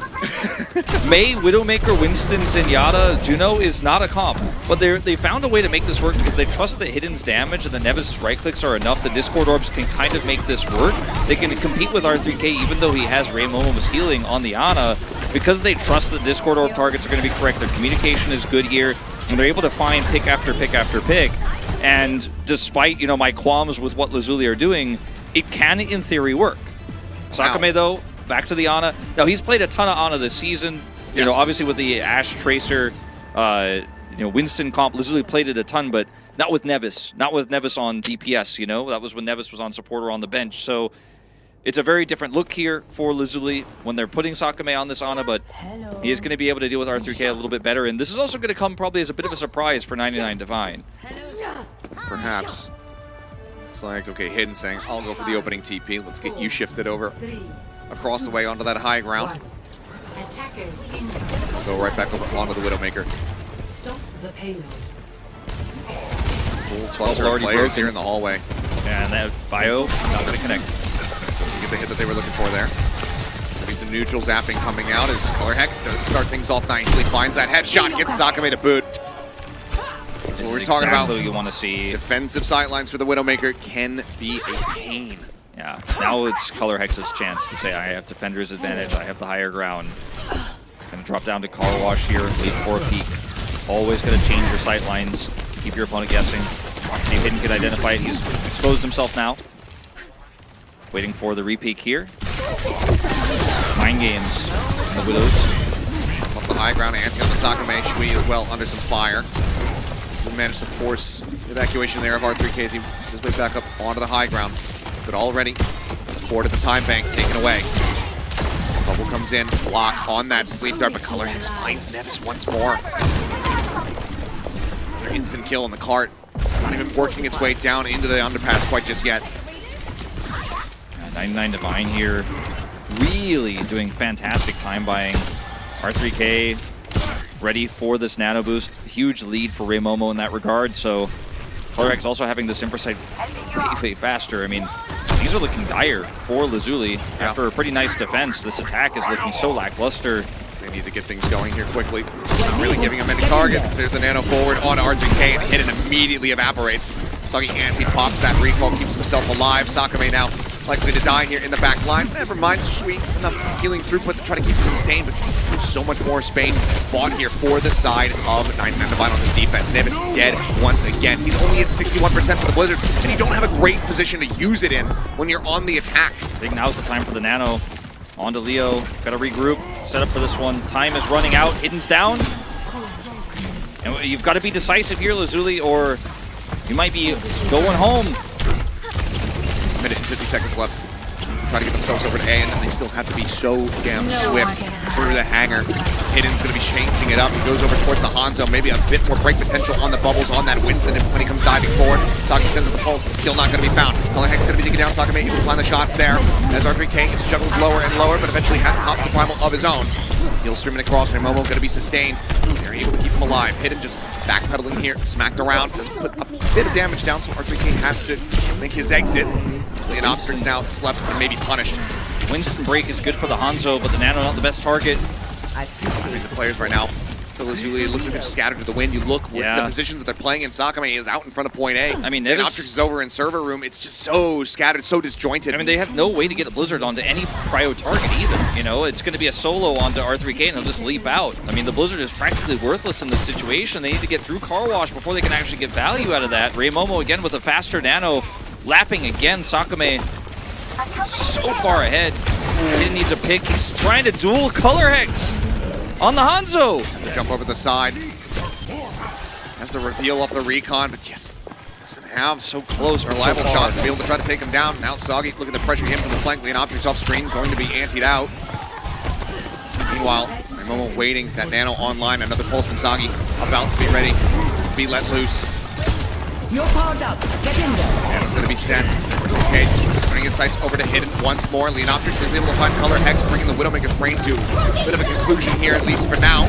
May, Widowmaker, Winston, Zenyatta, Juno is not a comp. But they found a way to make this work because they trust that Hidden's damage and the Nevis' right clicks are enough. The Discord Orbs can kind of make this work. They can compete with R3K even though he has Ray Momo's healing on the Ana because they trust that Discord Orb targets are going to be correct. Their communication is good here, and they're able to find pick after pick after pick. And despite, you know, my qualms with what LAZULI are doing, it can, in theory, work. Sakame, though, back to the Ana. Now, he's played a ton of Ana this season. You know, obviously with the Ashe Tracer, you know, Winston comp, LAZULI played it a ton, but not with Nevis. Not with Nevis on DPS, you know? That was when Nevis was on support or on the bench. So it's a very different look here for LAZULI when they're putting Sakame on this Ana, but he is going to be able to deal with R3K a little bit better. And this is also going to come probably as a bit of a surprise for 99 Divine. Perhaps. It's like, okay, Hidden saying, I'll go for the opening TP. Let's get you shifted over across the way onto that high ground. Go right back over onto the Widowmaker. Stop the payload. Full cluster of players here in the hallway. And that bio not going to connect. Get the hit that they were looking for there. There'll be some neutral zapping coming out as Color Hex does start things off nicely. Finds that headshot, gets Sakame to boot. So we're talking about what you want to see. Defensive sightlines for the Widowmaker can be a pain. Yeah, now it's Color Hex's chance to say, I have Defender's advantage, I have the higher ground. Gonna drop down to Car Wash here, lead for a peek. Always gonna change your sightlines, keep your opponent guessing. See if Hidden can identify it. He's exposed himself now. Waiting for the repeak here. Mind games in the Widows. Off the high ground, anti on the Sakame. Shui as well under some fire. We managed to force the evacuation there of R3K as he makes his way back up onto the high ground. But already, forward at the time bank, taken away. Bubble comes in, block on that sleep dart, but Color Hex finds Nevis once more. Another instant kill on the cart. Not even working its way down into the underpass quite just yet. 99 Divine here, really doing fantastic time buying. R3K ready for this nano boost. Huge lead for Ray Momo in that regard, so Color Hex also having this Impresight way faster. I mean, things are looking dire for LAZULI. After a pretty nice defense, this attack is looking so lackluster. They need to get things going here quickly. Not really giving him many targets. There's the nano forward on R3K, and Hidden immediately evaporates. Thuggy Anti pops that recall, keeps himself alive. Sakame now likely to die here in the back line. Never mind, Sweet. Enough healing throughput to try to keep him sustained, but this is so much more space bought here for the side of 99 Divine on this defense. Nevis dead once again. He's only at 61% for the Blizzard, and you don't have a great position to use it in when you're on the attack. I think now's the time for the nano. On to Leo, gotta regroup, set up for this one. Time is running out, Hidden's down. And you've got to be decisive here, LAZULI, or you might be going home. Minute and 50 seconds left. try to get themselves over to A, and then they still have to be so damn swift through the hangar. Hidden's going to be changing it up. He goes over towards the Hanzo, maybe a bit more break potential on the bubbles on that Winston when he comes diving forward. Saki sends up the pulse, but still not going to be found. Colorhex going to be taking down Sakame, able to find the shots there. As R3K gets juggled lower and lower, but eventually hops the primal of his own. He'll streaming across, and Momo going to be sustained. They're able to keep him alive. Hidden just backpedaling here, smacked around, just put a bit of damage down, so R3K has to make his exit. Leonoptrix now slept and maybe punished. Winston break is good for the Hanzo, but the Nano not the best target. I mean, the players right now, the LAZULI, it looks like they're scattered to the wind. You look where the positions that they're playing in. Sakame is out in front of point A. I mean, Leonoptrix is over in server room. It's just so scattered, so disjointed. I mean, they have no way to get a Blizzard onto any prio target either. You know, it's going to be a solo onto R3K and they'll just leap out. I mean, the Blizzard is practically worthless in this situation. They need to get through Car Wash before they can actually get value out of that. Ray Momo again with a faster Nano, lapping again. Sakame so far ahead. He needs a pick. He's trying to duel Color Hex on the Hanzo. Has to jump over the side. Has to reveal off the recon, but yes, doesn't have so close reliable shots to be able to try to take him down. Now Soggy looking to pressure him from the flank. Leonoptrix off screen, going to be antied out. Meanwhile, Momo waiting. That Nano online. Another pulse from Soggy. About to be ready. Be let loose. You're powered up. Get in there. Nano's going to be sent. Okay, just turning his sights over to Hidden once more. Leonoptrix is able to find Color Hex, bringing the Widowmaker's brain to a bit of a conclusion here, at least for now.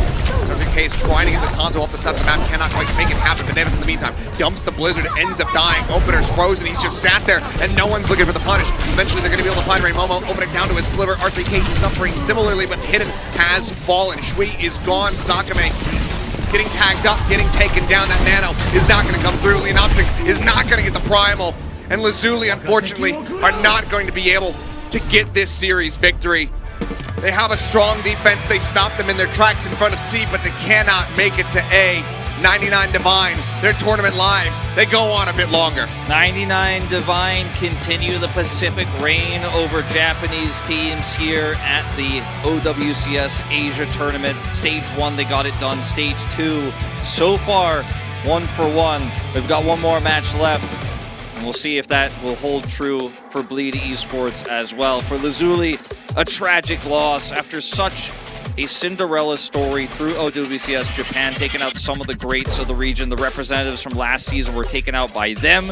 RK is trying to get this Hanzo off the side of the map, cannot quite make it happen, but Nevis in the meantime dumps the Blizzard, ends up dying. Opener's frozen, he's just sat there, and no one's looking for the punish. Eventually they're going to be able to find Ray Momo, open it down to his sliver. R3K suffering similarly, but Hidden has fallen. Shui is gone. Sakame getting tagged up, getting taken down. That Nano is not going to come through. Leonoptrix is not going to get the primal. And LAZULI, unfortunately, are not going to be able to get this series victory. They have a strong defense. They stop them in their tracks in front of C, but they cannot make it to A. 99 Divine, their tournament lives, they go on a bit longer. 99 Divine continue the Pacific reign over Japanese teams here at the OWCS Asia Tournament. Stage 1, they got it done. Stage 2, so far, 1-for-1. We've got one more match left. And we'll see if that will hold true for Bleed Esports as well. For LAZULI, a tragic loss after such a Cinderella story through OWCS Japan, taking out some of the greats of the region. The representatives from last season were taken out by them.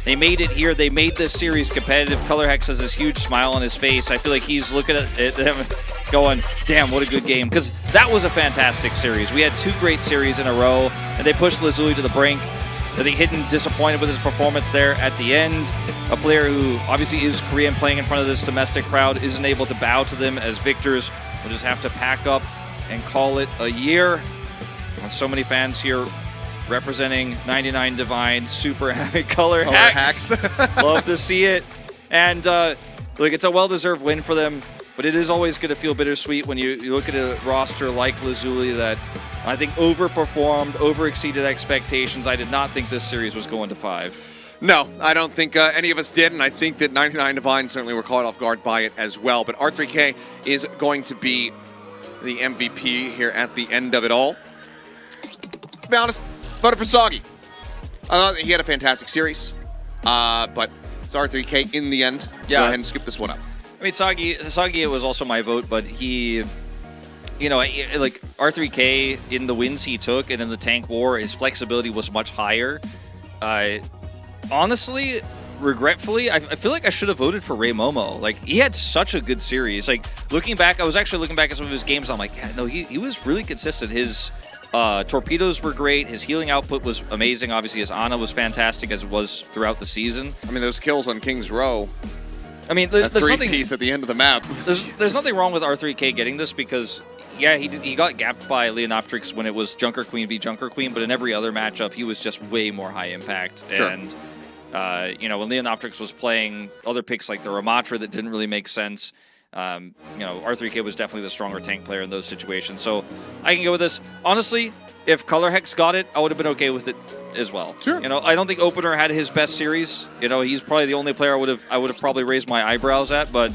They made it here. They made this series competitive. Color Hex has this huge smile on his face. I feel like he's looking at them going, damn, what a good game. Because that was a fantastic series. We had 2 great series in a row, and they pushed LAZULI to the brink. I think Hidden disappointed with his performance there at the end. A player who obviously is Korean, playing in front of this domestic crowd, isn't able to bow to them as victors. We'll just have to pack up and call it a year. With so many fans here representing 99 Divine, super happy. Color Hex. Love to see it. And look, it's a well-deserved win for them, but it is always going to feel bittersweet when you look at a roster like LAZULI that I think overperformed, over-exceeded expectations. I did not think this series was going to 5. No, I don't think any of us did, and I think that 99 Divine certainly were caught off guard by it as well. But R3K is going to be the MVP here at the end of it all. To be honest, voted for Soggy. He had a fantastic series, but it's R3K in the end. Yeah. Go ahead and scoop this one up. I mean, Soggy was also my vote, but he, you know, like R3K in the wins he took and in the tank war, his flexibility was much higher. Honestly, regretfully, I feel like I should have voted for Ray Momo. Like, he had such a good series. Like, looking back, I was actually looking back at some of his games. I'm like, yeah, no, he was really consistent. His torpedoes were great. His healing output was amazing. Obviously, his Ana was fantastic, as it was throughout the season. I mean, those kills on King's Row. I mean, there's nothing, piece at the end of the map. There's nothing wrong with R3K getting this because, yeah, he got gapped by Leonoptrix when it was Junker Queen v Junker Queen, but in every other matchup, he was just way more high impact. Sure. And you know, when Leonoptrix was playing other picks like the Ramatra that didn't really make sense, you know, R3K was definitely the stronger tank player in those situations. So I can go with this. Honestly, if Color Hex got it, I would have been okay with it as well. Sure. You know, I don't think Opener had his best series. You know, he's probably the only player I would have probably raised my eyebrows at, but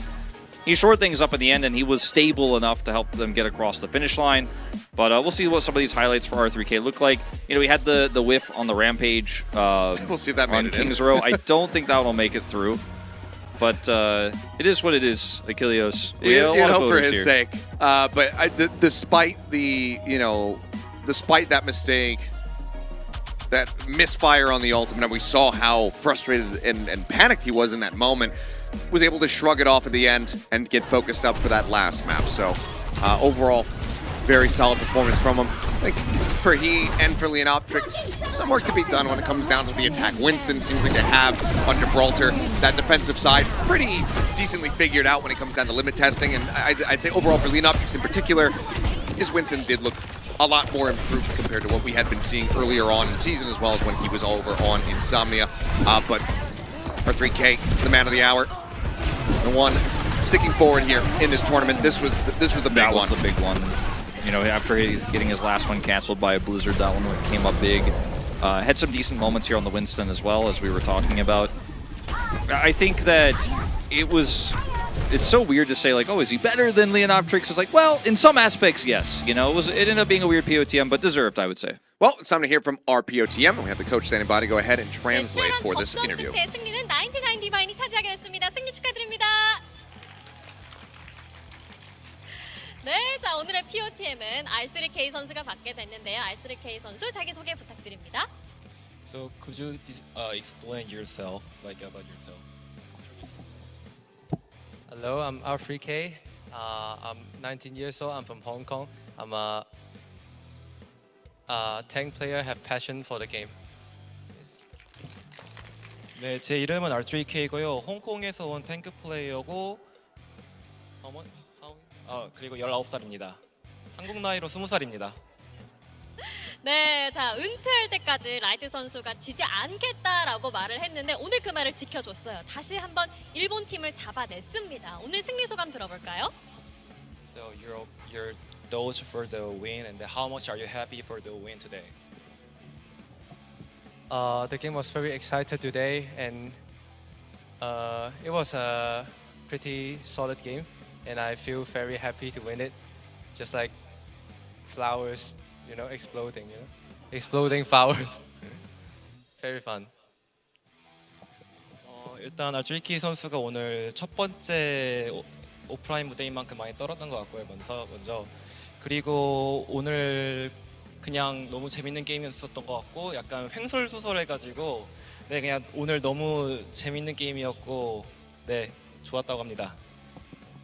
he shored things up in the end, and he was stable enough to help them get across the finish line. But we'll see what some of these highlights for R3K look like. You know, we had the whiff on the Rampage. We'll see if that made on it King's in. Row. I don't think that will make it through. But it is what it is, Ilios. We a lot of hope for voters his here. sake. Despite despite that mistake, that misfire on the ultimate, and we saw how frustrated and panicked he was in that moment, was able to shrug it off at the end and get focused up for that last map. So overall, very solid performance from him. I think for he and for Leonoptrix, some work to be done when it comes down to the attack. Winston seems like to have on Gibraltar that defensive side pretty decently figured out when it comes down to limit testing. And I'd say overall for Leonoptrix in particular, his Winston did look a lot more improved compared to what we had been seeing earlier on in the season, as well as when he was over on Insomnia. But our 3K, the man of the hour, the one sticking forward here in this tournament. This was the big one. That was the big one. You know, after getting his last one canceled by a blizzard, that one came up big. Had some decent moments here on the Winston as well, as we were talking about. I think that it's so weird to say, like, oh, is he better than Leonoptrix? It's like, well, in some aspects, yes. You know, it ended up being a weird POTM, but deserved, I would say. Well, it's time to hear from our POTM, and we have the coach standing by to go ahead and translate for this interview. 승리는 99 디바인이 차지하게 됐습니다. 승리 축하드립니다. 네, 자 오늘의 POTM은 R3K 선수가 받게 됐는데요. R3K 선수 자기소개 부탁드립니다. So could you explain yourself, like about yourself? Hello, I'm R3K. I'm 19 years old. I'm from Hong Kong. I'm a tank player. Have passion for the game. 네, 제 이름은 R3K고요. 홍콩에서 온 탱크 플레이어고 그리고 19살입니다. 한국 나이로 20살입니다. 네, 자 은퇴할 때까지 라이트 선수가 지지 않겠다라고 말을 했는데 오늘 그 말을 지켜줬어요. 다시 한번 일본 팀을 잡아냈습니다. 오늘 승리 소감 들어볼까요? So you're those for the win, and how much are you happy for the win today? The game was very excited today, and it was a pretty solid game, and I feel very happy to win it. Just like flowers, you know, exploding, exploding flowers. Very fun. 일단 R3K 선수가 오늘 첫 번째 오프라인 무대인 만큼 많이 떨었던 것 같고요. 먼저 그리고 오늘 그냥 너무 재밌는 게임이었던 것 같고 약간 횡설수설해가지고 네 그냥 오늘 너무 재밌는 게임이었고 네 좋았다고 합니다.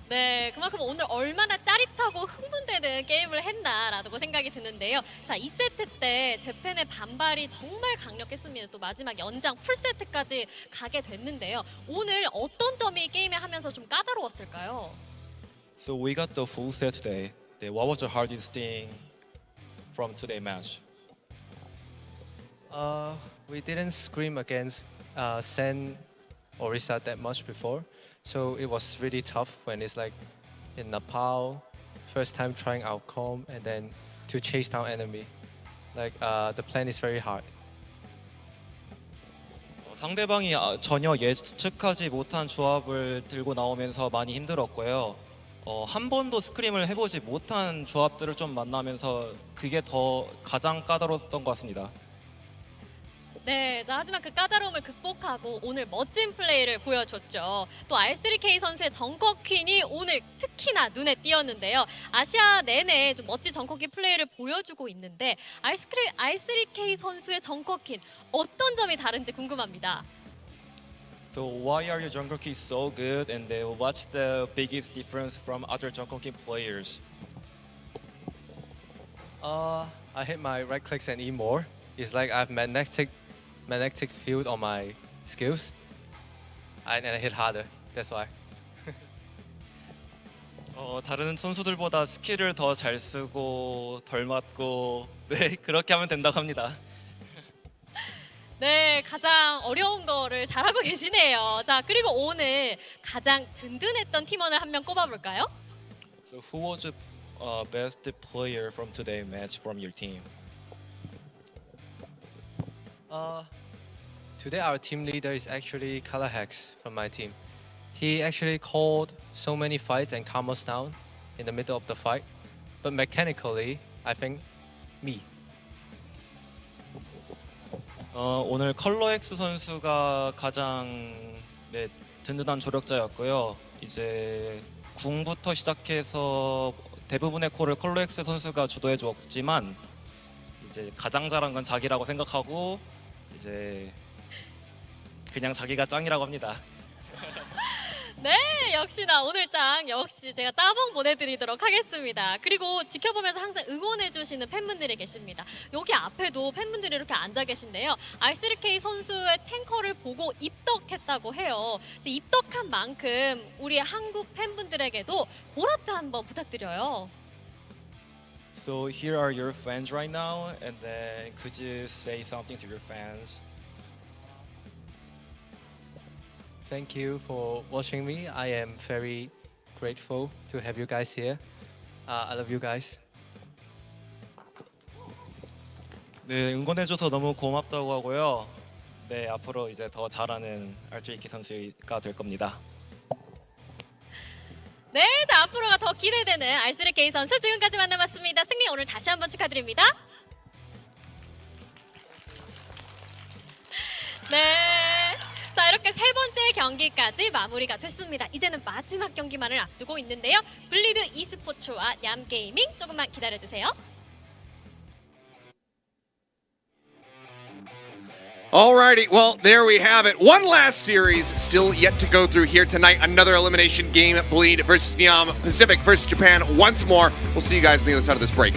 네, 그만큼 오늘 얼마나 짜릿하고 흥분되는 게임을 했나라고 생각이 드는데요. 자, 2세트 때 재팬의 반발이 정말 강력했습니다. 또 마지막 연장 풀세트까지 가게 됐는데요. 오늘 어떤 점이 게임에 하면서 좀 까다로웠을까요? So we got the full set today. What was the hardest thing from today's match? We didn't scream against Sen or Risa that much before. So it was really tough when it's like in Nepal, first time trying out comp and then to chase down enemy. Like the plan is very hard. 상대방이 전혀 예측하지 못한 조합을 들고 나오면서 많이 힘들었고요. 한 번도 스크림을 해보지 못한 조합들을 좀 만나면서 그게 더 가장 까다로웠던 것 같습니다. 네, 자, 하지만 그 까다로움을 극복하고 오늘 멋진 플레이를 보여줬죠. 또 R3K 선수의 정커퀸이 오늘 특히나 눈에 띄었는데요. 아시아 내내 좀 멋진 정커퀸 플레이를 보여주고 있는데 R3K 선수의 정커퀸 어떤 점이 다른지 궁금합니다. So why are your jungle keys so good, and what's the biggest difference from other jungle key players? I hit my right clicks and E more. It's like I have magnetic field on my skills, and I hit harder. That's why. 다른 선수들보다 스킬을 더 잘 쓰고 덜 맞고 네 그렇게 하면 된다고 합니다. 네, 가장 어려운 거를 잘하고 계시네요. 자, 그리고 오늘 가장 든든했던 팀원을 한 명 꼽아볼까요? So who was the best player from today's match from your team? Today our team leader is actually Color Hex from my team. He actually called so many fights and calm us down in the middle of the fight. But mechanically, I think me. 오늘 컬러엑스 선수가 가장 네, 든든한 조력자였고요. 이제 궁부터 시작해서 대부분의 콜을 컬로엑스 선수가 주도해 줬지만 이제 가장 잘한 건 자기라고 생각하고 이제 그냥 자기가 짱이라고 합니다. 네, 역시나 오늘 짱 역시 제가 따봉 보내드리도록 하겠습니다. 그리고 지켜보면서 항상 응원해주시는 팬분들이 계십니다. 여기 앞에도 팬분들이 이렇게 앉아 계신데요. R3K 선수의 탱커를 보고 입덕했다고 해요. 이제 입덕한 만큼 우리 한국 팬분들에게도 보라트 한번 부탁드려요. So here are your fans right now, and then could you say something to your fans? Thank you for watching me. I am very grateful to have you guys here. I love you guys. 네, 응원해줘서 너무 고맙다고 하고요. 네, 앞으로 이제 더 잘하는 R3K 선수가 될 겁니다. 네, 자 앞으로가 더 기대되는 R3K 선수 지금까지 만나봤습니다. 승리 오늘 다시 한번 축하드립니다. 네. 자 이렇게 세 번째 경기까지 마무리가 됐습니다. 이제는 마지막 경기만을 앞두고 있는데요. 블리드 e스포츠와 냠게이밍 조금만 기다려주세요. Alrighty, well, there we have it. One last series still yet to go through here tonight. Another elimination game, Bleed versus Nyam, Pacific versus Japan once more. We'll see you guys on the other side of this break.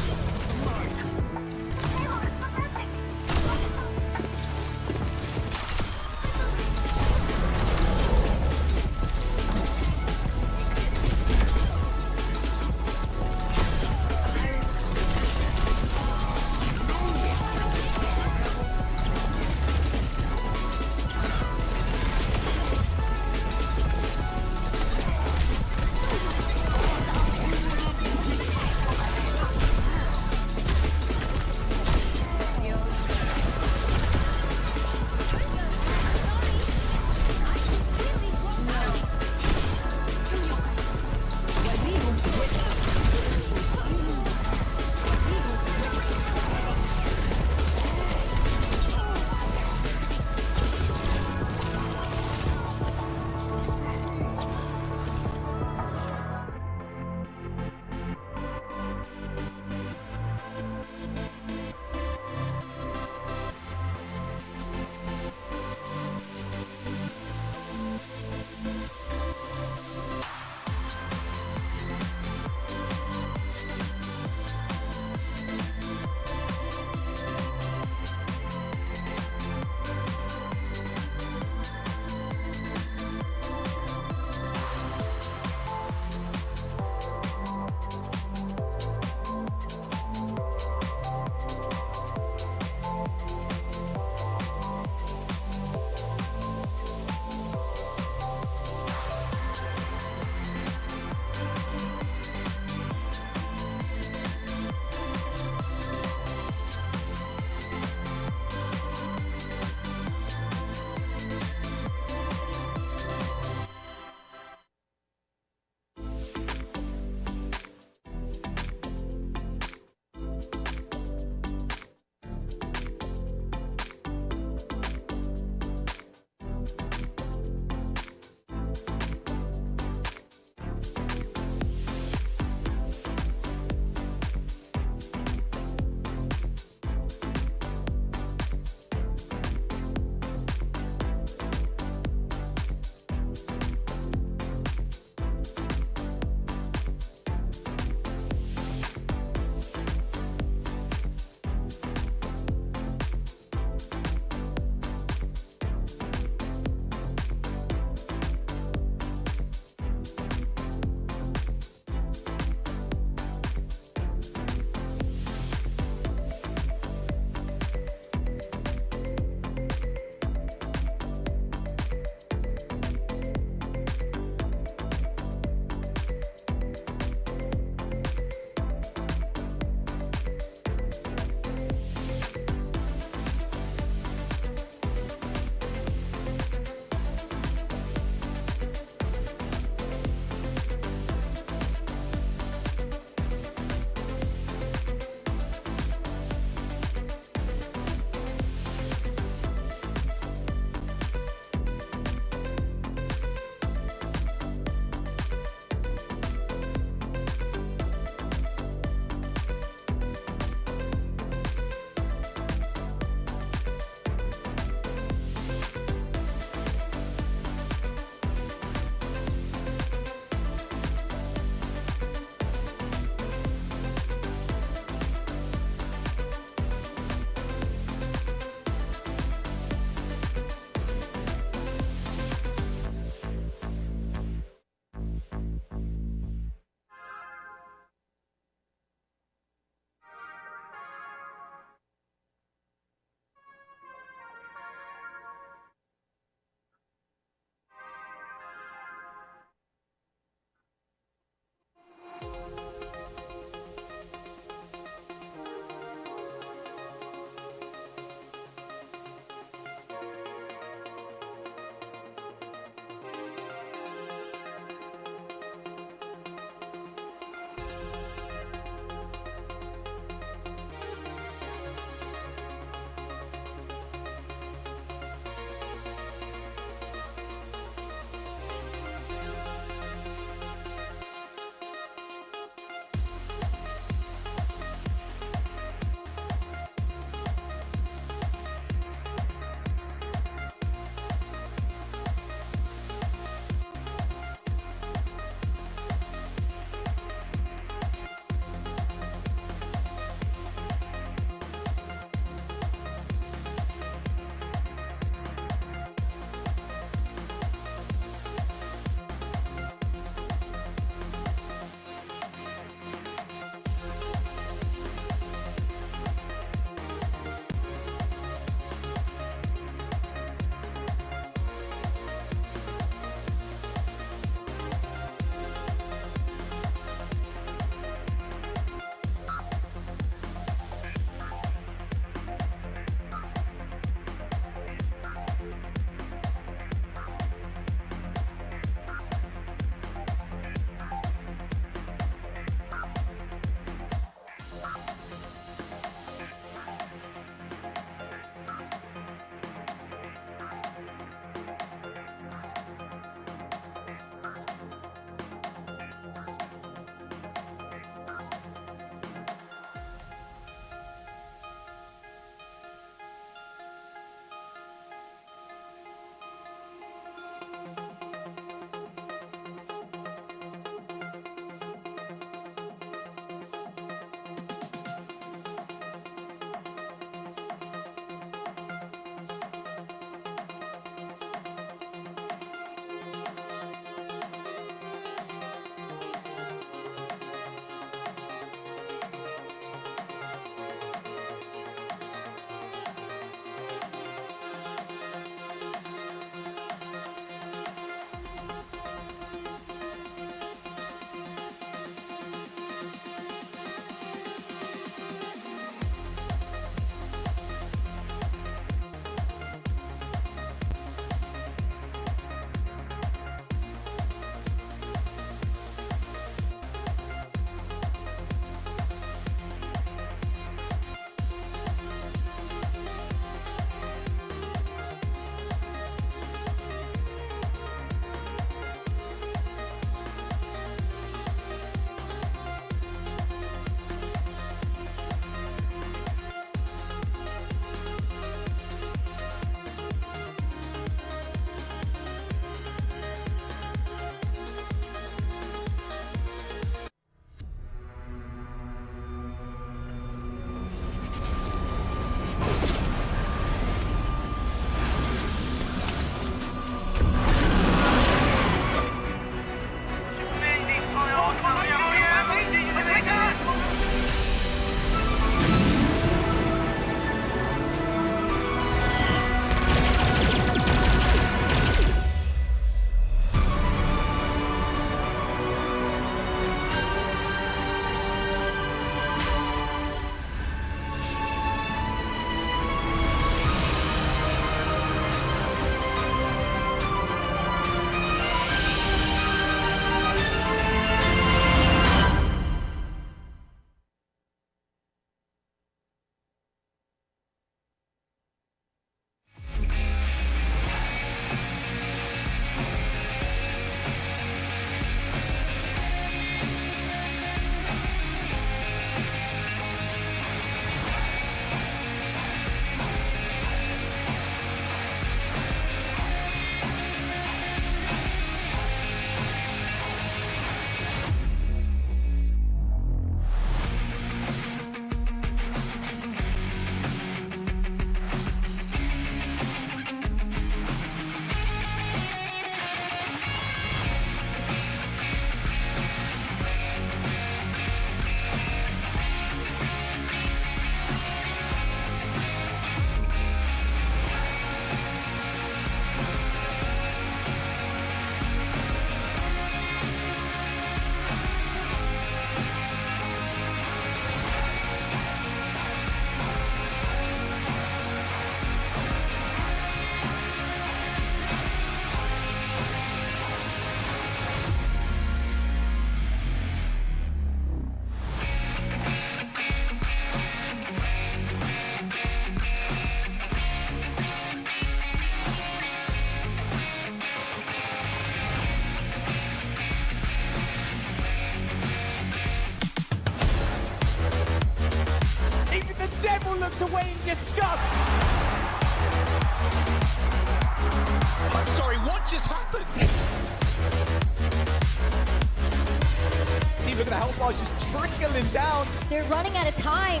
bars just trickling down. They're running out of time.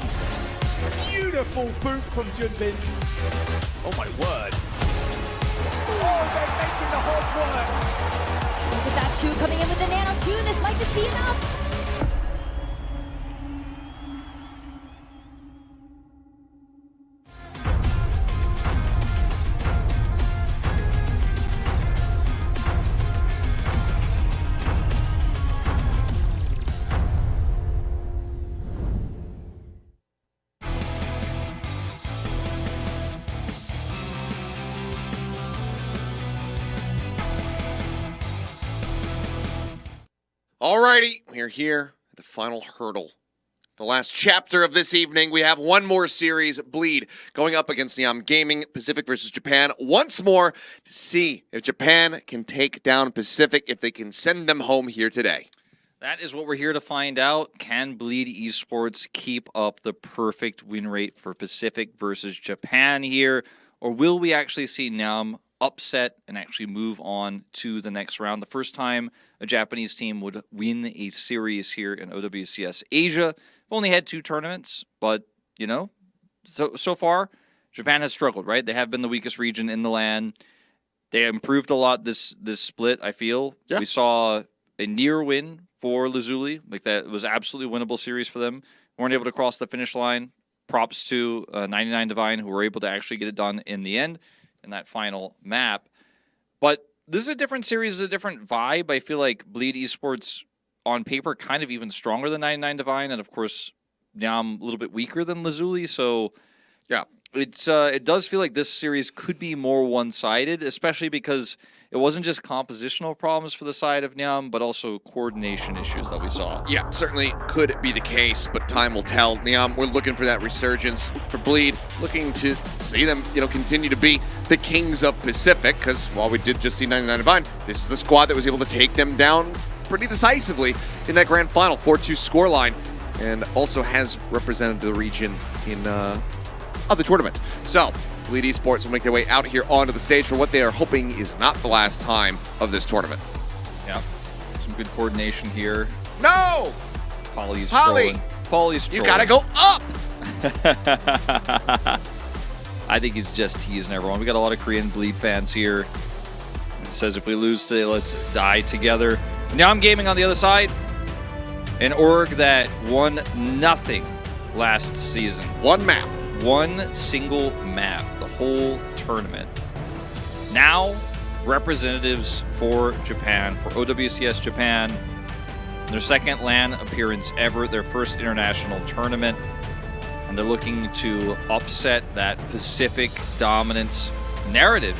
Beautiful boot from Junbin. Oh my word. Oh, they're making the hard work. Look at that Shu coming in with the Nano 2. This might just be enough. Alrighty, we're here at the final hurdle. The last chapter of this evening. We have one more series, Bleed, going up against NyamGaming, Pacific versus Japan, once more to see if Japan can take down Pacific, if they can send them home here today. That is what we're here to find out. Can Bleed Esports keep up the perfect win rate for Pacific versus Japan here? Or will we actually see Nyam upset and actually move on to the next round? The first time a Japanese team would win a series here in OWCS Asia. We've only had 2 tournaments, but, you know, so far, Japan has struggled, right? They have been the weakest region in the LAN. They improved a lot this split, I feel. Yeah. We saw a near win for LAZULI. Like, that was absolutely winnable series for them. Weren't able to cross the finish line. Props to 99 Divine, who were able to actually get it done in the end in that final map. But this is a different series, a different vibe. I feel like Bleed Esports on paper kind of even stronger than 99 Divine, and of course Nyam a little bit weaker than LAZULI. So yeah, it does feel like this series could be more one-sided, especially because it wasn't just compositional problems for the side of Nyam, but also coordination issues that we saw. Yeah, certainly could be the case, but time will tell. Nyam, we're looking for that resurgence. For Bleed, looking to see them, continue to be the kings of Pacific, because while we did just see 99 Divine, this is the squad that was able to take them down pretty decisively in that grand final 4-2 scoreline, and also has represented the region in other tournaments. So, Bleed Esports will make their way out here onto the stage for what they are hoping is not the last time of this tournament. Yeah, some good coordination here. No! Polly's Polly! Polly's You gotta go up! I think he's just teasing everyone. We got a lot of Korean Bleed fans here. It says if we lose today, let's die together. NyamGaming on the other side. An org that won nothing last season. One map. One single map, the whole tournament. Now, representatives for Japan, for OWCS Japan, their second LAN appearance ever, their first international tournament, and they're looking to upset that Pacific dominance narrative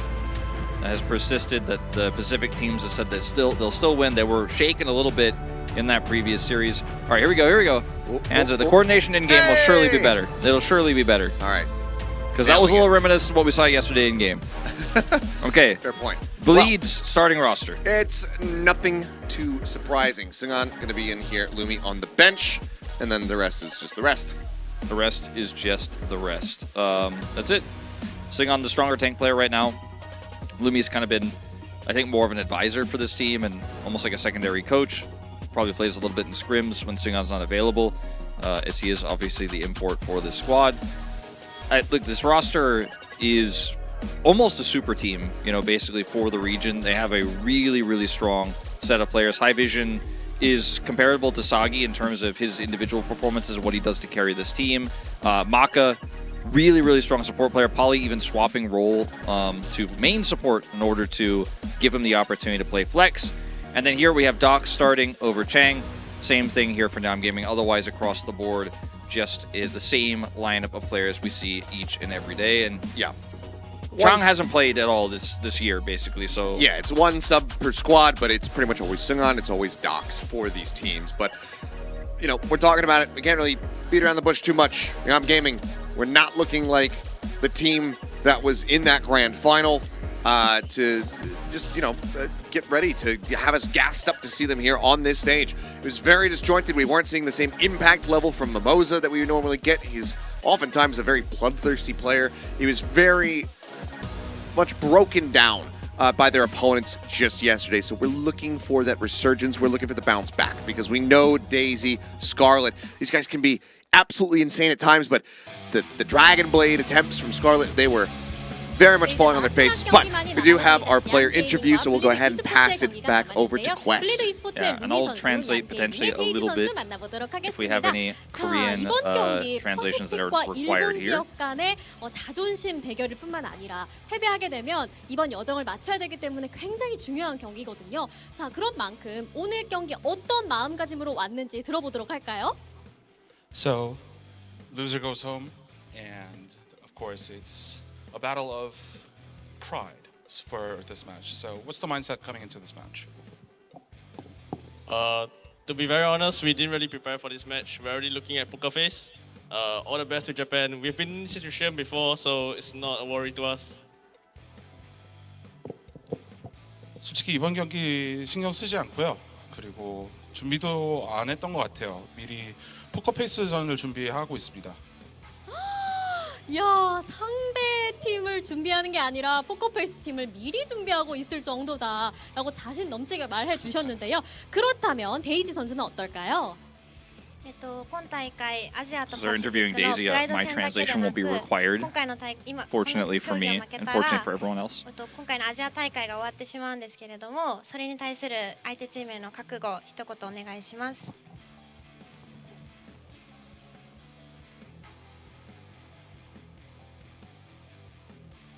that has persisted, that the Pacific teams have said that they'll still win. They were shaken a little bit in that previous series. All right, here we go. Hands the coordination in game will surely be better. It'll surely be better. All right. Because that was a little reminiscent of what we saw yesterday in game. Okay. Fair point. Bleed's starting roster. It's nothing too surprising. Sungan going to be in here, Lumi on the bench, and then the rest is just the rest. The rest is just the rest. That's it. Sungan, the stronger tank player right now. Lumi's kind of been, I think, more of an advisor for this team and almost like a secondary coach. Probably plays a little bit in scrims when Sungan's not available, as he is obviously the import for this squad. Look, this roster is almost a super team, basically for the region. They have a really, really strong set of players. High Vision is comparable to Sagi in terms of his individual performances and what he does to carry this team. Maka, really, really strong support player. Polly even swapping role to main support in order to give him the opportunity to play flex. And then here we have Doc starting over Chang. Same thing here for NyamGaming. Otherwise, across the board, just the same lineup of players we see each and every day. And yeah, Chang hasn't played at all this year, basically. So yeah, it's one sub per squad, but it's pretty much always Sungan. It's always Docs for these teams. But we're talking about it. We can't really beat around the bush too much. NyamGaming, we're not looking like the team that was in that grand final. To just, get ready to have us gassed up to see them here on this stage. It was very disjointed. We weren't seeing the same impact level from Mimosa that we normally get. He's oftentimes a very bloodthirsty player. He was very much broken down by their opponents just yesterday. So we're looking for that resurgence. We're looking for the bounce back because we know Daisy, Scarlet, these guys can be absolutely insane at times, but the Dragon Blade attempts from Scarlet, they were very much falling on their faces. But we do have our player interview, so we'll go ahead and pass it back over to Quest. Yeah, and I'll translate potentially a little bit if we have any Korean translations that are required here. 간의 자존심 대결일 뿐만 아니라 패배하게 되면 이번 여정을 마쳐야 되기 때문에 굉장히 중요한 경기거든요. 자, 그런 만큼 오늘 경기 어떤 마음가짐으로 왔는지 들어보도록 할까요? So, loser goes home, and of course it's a battle of pride for this match. So, what's the mindset coming into this match? To be very honest, we didn't really prepare for this match. We're already looking at Pokerface. All the best to Japan. We've been in this situation before, so it's not a worry to us. 솔직히 이번 경기 신경 쓰지 않고요. 그리고 준비도 안 했던 것 같아요. 미리 포커페이스전을 준비하고 있습니다. 야, 상대 팀을 준비하는 게 아니라 포커페이스 팀을 미리 준비하고 있을 정도다라고 자신 넘치게 말해 주셨는데요. 그렇다면 데이지 선수는 어떨까요? So they're interviewing Daisy. My translation won't be required, fortunately for me and fortunately for everyone else. 今回のアジア大会が終わってしまうんですけれども、それに対する相手チームへの覚悟、一言お願いします。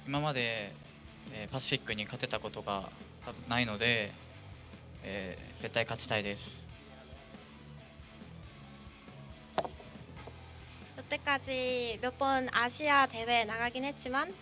今までパシフィックに勝てたことがないので、絶対勝ちたいです。 여태까지 몇 번 아시아 대회에 나가긴 했지만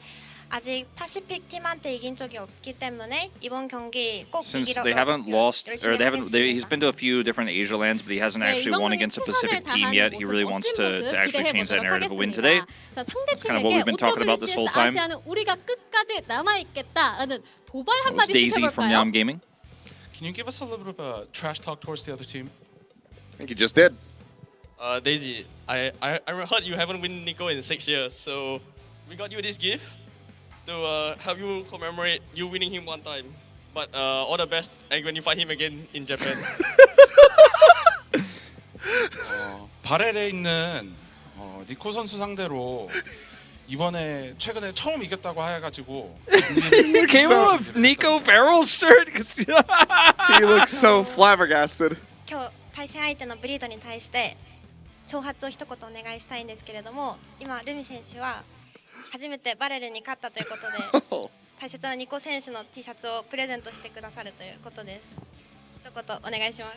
아직 파시픽 팀한테 이긴 적이 없기 때문에 이번 경기 꼭 Since 이기려고 they haven't lost, or 열심히 he's 하겠습니다. been to a few different Asia lands, but he hasn't actually won against a Pacific team yet. He really wants to actually change that narrative, a win today. 자, That's kind of what we've been talking about this whole time. 아시아는 우리가 끝까지 남아 있겠다라는 도발 한 That was 마디씩 Daisy from 해볼까요? NyamGaming. Can you give us a little bit of trash talk towards the other team? I think you just did. Daisy, I heard you haven't won Nico in 6 years, so we got you this gift to help you commemorate you winning him one time. But all the best when you fight him again in Japan. 바렐에 있는 니코 선수 상대로 이번에 최근에 처음 이겼다고 해가지고 You came with Nico Farrell's shirt. He looks so flabbergasted. 今日対戦相手のブリードに対して挑発を一言お願いしたいんですけれども、今ルミ選手は初めてバレルに勝ったということで大切なニコ選手の T シャツをプレゼントしてくださるということです。一言お願いします。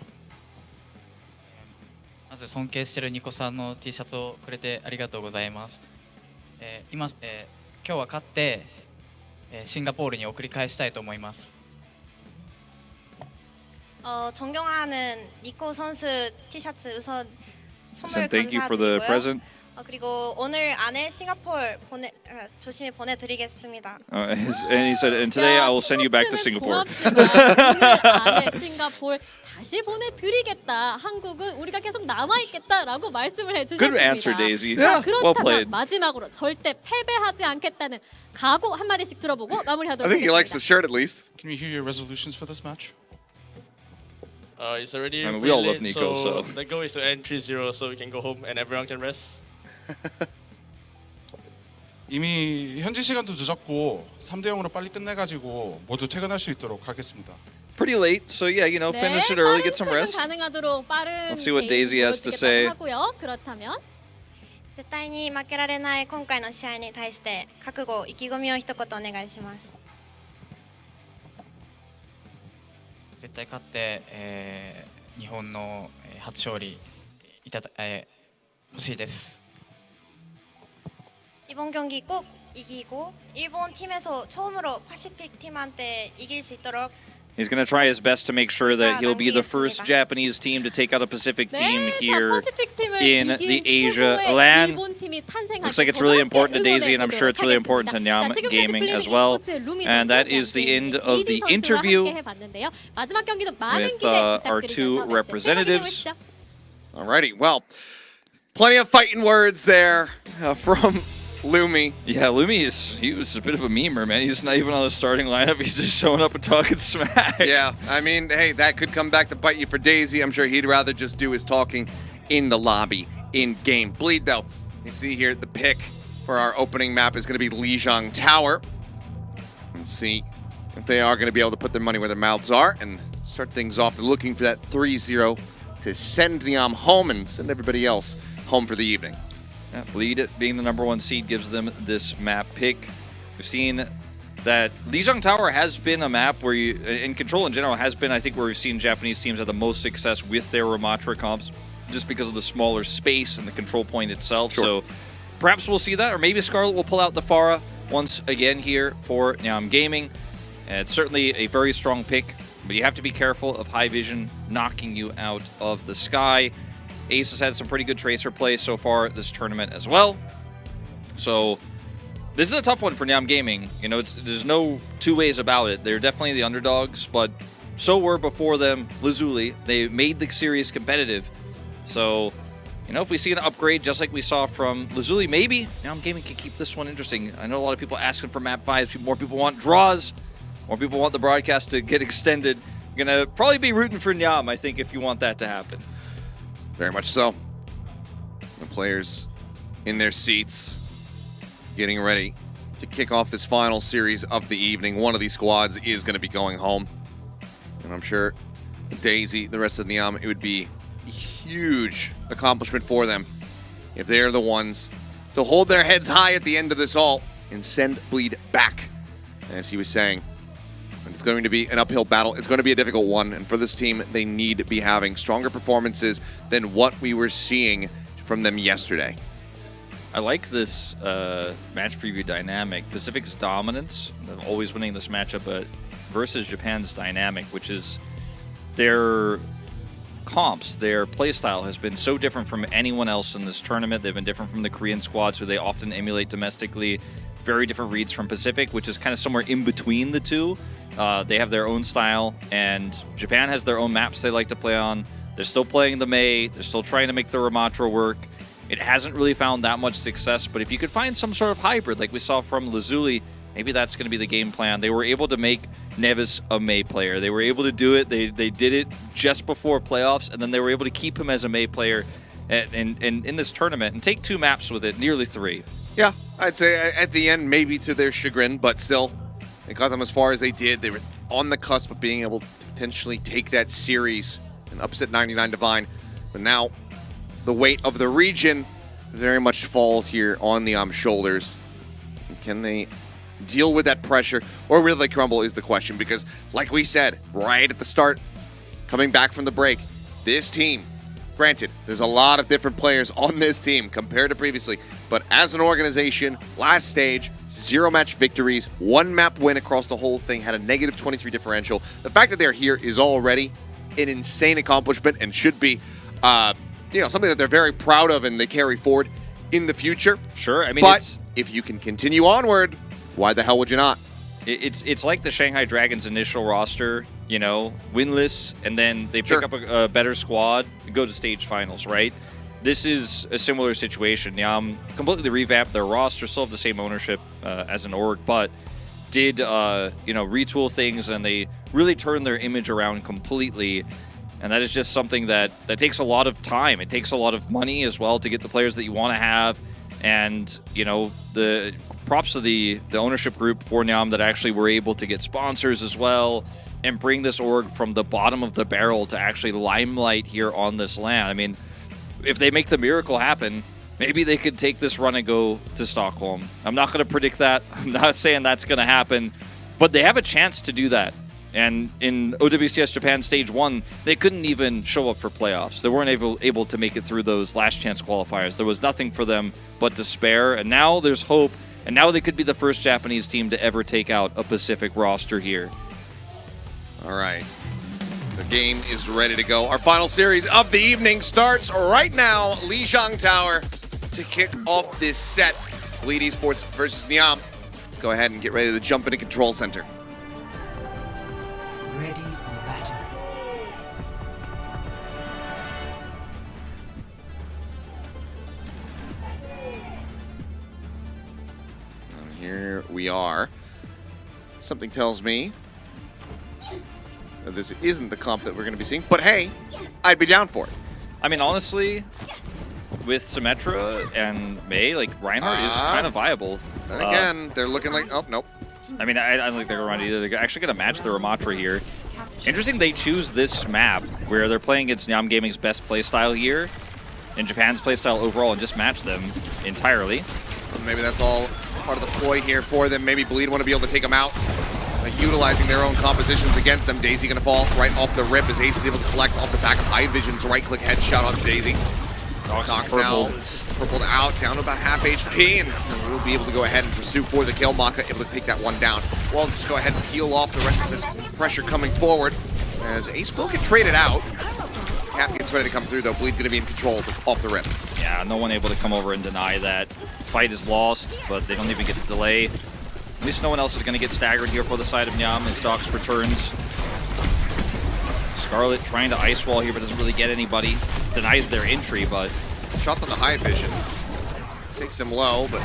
まず尊敬しているニコさんの T シャツをくれてありがとうございます。今日は勝ってシンガポールに送り返したいと思います。 존경하는 니코 선수 티셔츠 우선 선물 Thank you for the 감사드리고요. present. 그리고 오늘 안에 싱가포르 조심히 보내드리겠습니다. And he said, and today I will send you back to Singapore. 오늘 안에 싱가포르 다시 보내드리겠다. 한국은 우리가 계속 남아 있겠다라고 말씀을 해주셨습니다. Good answer, Daisy. 자, Well 그렇다면 played. 마지막으로 절대 패배하지 않겠다는 각오 한 마디씩 들어보고 I 마무리하도록 think he likes 하겠습니다. the shirt at least. Can we hear your resolutions for this match? It's already I mean, we all love late, Nico, so the goal is to end 3-0 so we can go home and everyone can rest. 이미 현지 시간도 늦었고 3대 0으로 빨리 끝내가지고 모두 퇴근할 수 있도록 하겠습니다. Pretty late, so yeah, you know, finish it early, get some rest. 가능하도록 빠른 Let's see what Daisy has to say. 하고요. 그렇다면 絶対に負けられない今回の試合に対して覚悟意気込みを一言お願いします。 絶対勝って、日本の初勝利欲しいです。 이번 경기 꼭 이기고 일본 팀에서 처음으로 파시픽 팀한테 이길 수 있도록 He's going to try his best to make sure that he'll be the first Japanese team to take out a Pacific team here in the Asia LAN. Looks like it's really important to Daisy, and I'm sure it's really important to NyamGaming as well. And that is the end of the interview with our two representatives. Alrighty, well, plenty of fighting words there from Lumi. Yeah, he was a bit of a memer, man. He's not even on the starting lineup. He's just showing up and talking smack. Yeah, I mean, hey, that could come back to bite you for Daisy. I'm sure he'd rather just do his talking in the lobby, in game. Bleed, though. You see here, the pick for our opening map is going to be Lijiang Tower. Let's see if they are going to be able to put their money where their mouths are and start things off. They're looking for that 3-0 to send Nyam home and send everybody else home for the evening. Yeah, Bleed being the #1 seed gives them this map pick. We've seen that Lijiang Tower has been a map where you, in Control in general, has been, I think, where we've seen Japanese teams have the most success with their Ramatra comps, just because of the smaller space and the control point itself. Sure. So perhaps we'll see that, or maybe Scarlet will pull out the Pharah once again here for NyamGaming. It's certainly a very strong pick, but you have to be careful of High Vision knocking you out of the sky. Ace has had some pretty good Tracer play so far this tournament as well. So this is a tough one for NyamGaming. You know, there's no two ways about it. They're definitely the underdogs, but so were before them LAZULI. They made the series competitive. So, you know, if we see an upgrade just like we saw from LAZULI, maybe NyamGaming can keep this one interesting. I know a lot of people asking for map buys. More people want draws. More people want the broadcast to get extended. You're going to probably be rooting for Nyam, I think, if you want that to happen. Very much so. The players in their seats getting ready to kick off this final series of the evening. One of these squads is going to be going home. And I'm sure Daisy, the rest of Nyam, it would be a huge accomplishment for them if they're the ones to hold their heads high at the end of this all and send Bleed back, as he was saying. It's going to be an uphill battle. It's going to be a difficult one. And for this team, they need to be having stronger performances than what we were seeing from them yesterday. I like this match preview dynamic. Pacific's dominance, always winning this matchup, versus Japan's dynamic, which is their comps, their playstyle has been so different from anyone else in this tournament. They've been different from the Korean squads, who they often emulate domestically. Very different reads from Pacific, which is kind of somewhere in between the two. They have their own style, and Japan has their own maps they like to play on. They're still playing the Mei. They're still trying to make the Ramatra work. It hasn't really found that much success, but if you could find some sort of hybrid like we saw from LAZULI, maybe that's going to be the game plan. They were able to make Neves a Mei player. They were able to do it. They did it just before playoffs, and then they were able to keep him as a Mei player in this tournament and take 2 maps with it, nearly 3. Yeah, I'd say at the end, maybe to their chagrin, but still, it got them as far as they did. They were on the cusp of being able to potentially take that series and upset 99 Divine. But now, the weight of the region very much falls here on Nyam's shoulders. And can they deal with that pressure, or will they crumble is the question, because like we said right at the start, coming back from the break, this team, granted, there's a lot of different players on this team compared to previously, but as an organization, last stage, 0 match victories, 1 map win across the whole thing, had a -23 differential. The fact that they're here is already an insane accomplishment and should be something that they're very proud of and they carry forward in the future. Sure, I mean, but if you can continue onward, why the hell would you not? It's like the Shanghai Dragons initial roster, you know, winless, and then they pick up a better squad, go to stage finals, right? This is a similar situation. Nyam completely revamped their roster, still have the same ownership as an org, but did retool things, and they really turned their image around completely. And that is just something that takes a lot of time. It takes a lot of money as well to get the players that you want to have. And, you know, the props to the ownership group for Nyam that actually were able to get sponsors as well and bring this org from the bottom of the barrel to actually limelight here on this land. I mean, if they make the miracle happen, maybe they could take this run and go to Stockholm. I'm not going to predict that. I'm not saying that's going to happen, but they have a chance to do that. And in OWCS Japan Stage 1, they couldn't even show up for playoffs. They weren't able to make it through those last chance qualifiers. There was nothing for them but despair, and now there's hope, and now they could be the first Japanese team to ever take out a Pacific roster here. All right. The game is ready to go. Our final series of the evening starts right now. Lijiang Tower to kick off this set. Bleed Esports versus Nyam. Let's go ahead and get ready to jump into Control Center. Ready for battle. we are. Something tells me that this isn't the comp that we're going to be seeing, but hey, I'd be down for it. I mean, honestly, with Symmetra and Mei, like, Reinhardt is kind of viable. Then again, they're looking like, oh, nope. I mean, I don't think they're going to run either. They're actually going to match the Ramatra here. Interesting they choose this map where they're playing against NyamGaming's best playstyle here and Japan's playstyle overall and just match them entirely. Maybe that's all part of the ploy here for them. Maybe Bleed want to be able to take them out, utilizing their own compositions against them. Daisy going to fall right off the rip as Ace is able to collect off the back of High Vision's right-click headshot on Daisy. Knocks out, purpled out, down to about half HP, and we'll be able to go ahead and pursue for the kill. Maka able to take that one down. We'll just go ahead and peel off the rest of this pressure coming forward as Ace will get traded out. Cap gets ready to come through, though. Bleed going to be in control off the rip. Yeah, no one able to come over and deny that. Fight is lost, but they don't even get to delay. At least no one else is going to get staggered here for the side of Nyam as Dox returns. Scarlet trying to ice wall here, but doesn't really get anybody. Denies their entry, but... Shots on the High Vision. Takes him low, but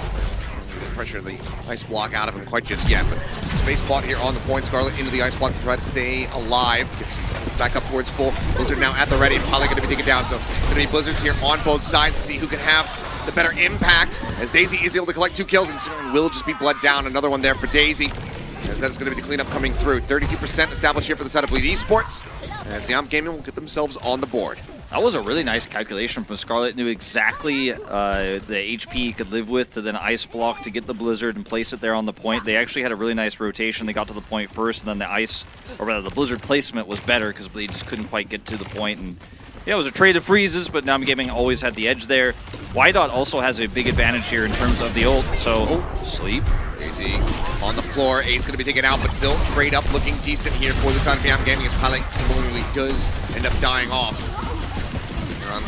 pressure the ice block out of him quite just yet. But space bought here on the point. Scarlet into the ice block to try to stay alive. Gets back up towards full. Blizzard now at the ready. Probably going to be taken down. So going to be Blizzards here on both sides to see who can have the better impact. As Daisy is able to collect 2 kills and will just be bled down. Another one there for Daisy. As that is going to be the cleanup coming through. 32% established here for the side of Bleed Esports. As NyamGaming will get themselves on the board. That was a really nice calculation from Scarlet. Knew exactly the HP he could live with to then ice block to get the Blizzard and place it there on the point. They actually had a really nice rotation. They got to the point first, and then the ice, or rather the Blizzard placement was better because Bleed just couldn't quite get to the point. And yeah, it was a trade of freezes, but NyamGaming always had the edge there. Wydot also has a big advantage here in terms of the ult, so sleep. Daisy on the floor. Ace going to be taken out, but still trade up looking decent here for the side of NyamGaming as Pale similarly does end up dying off.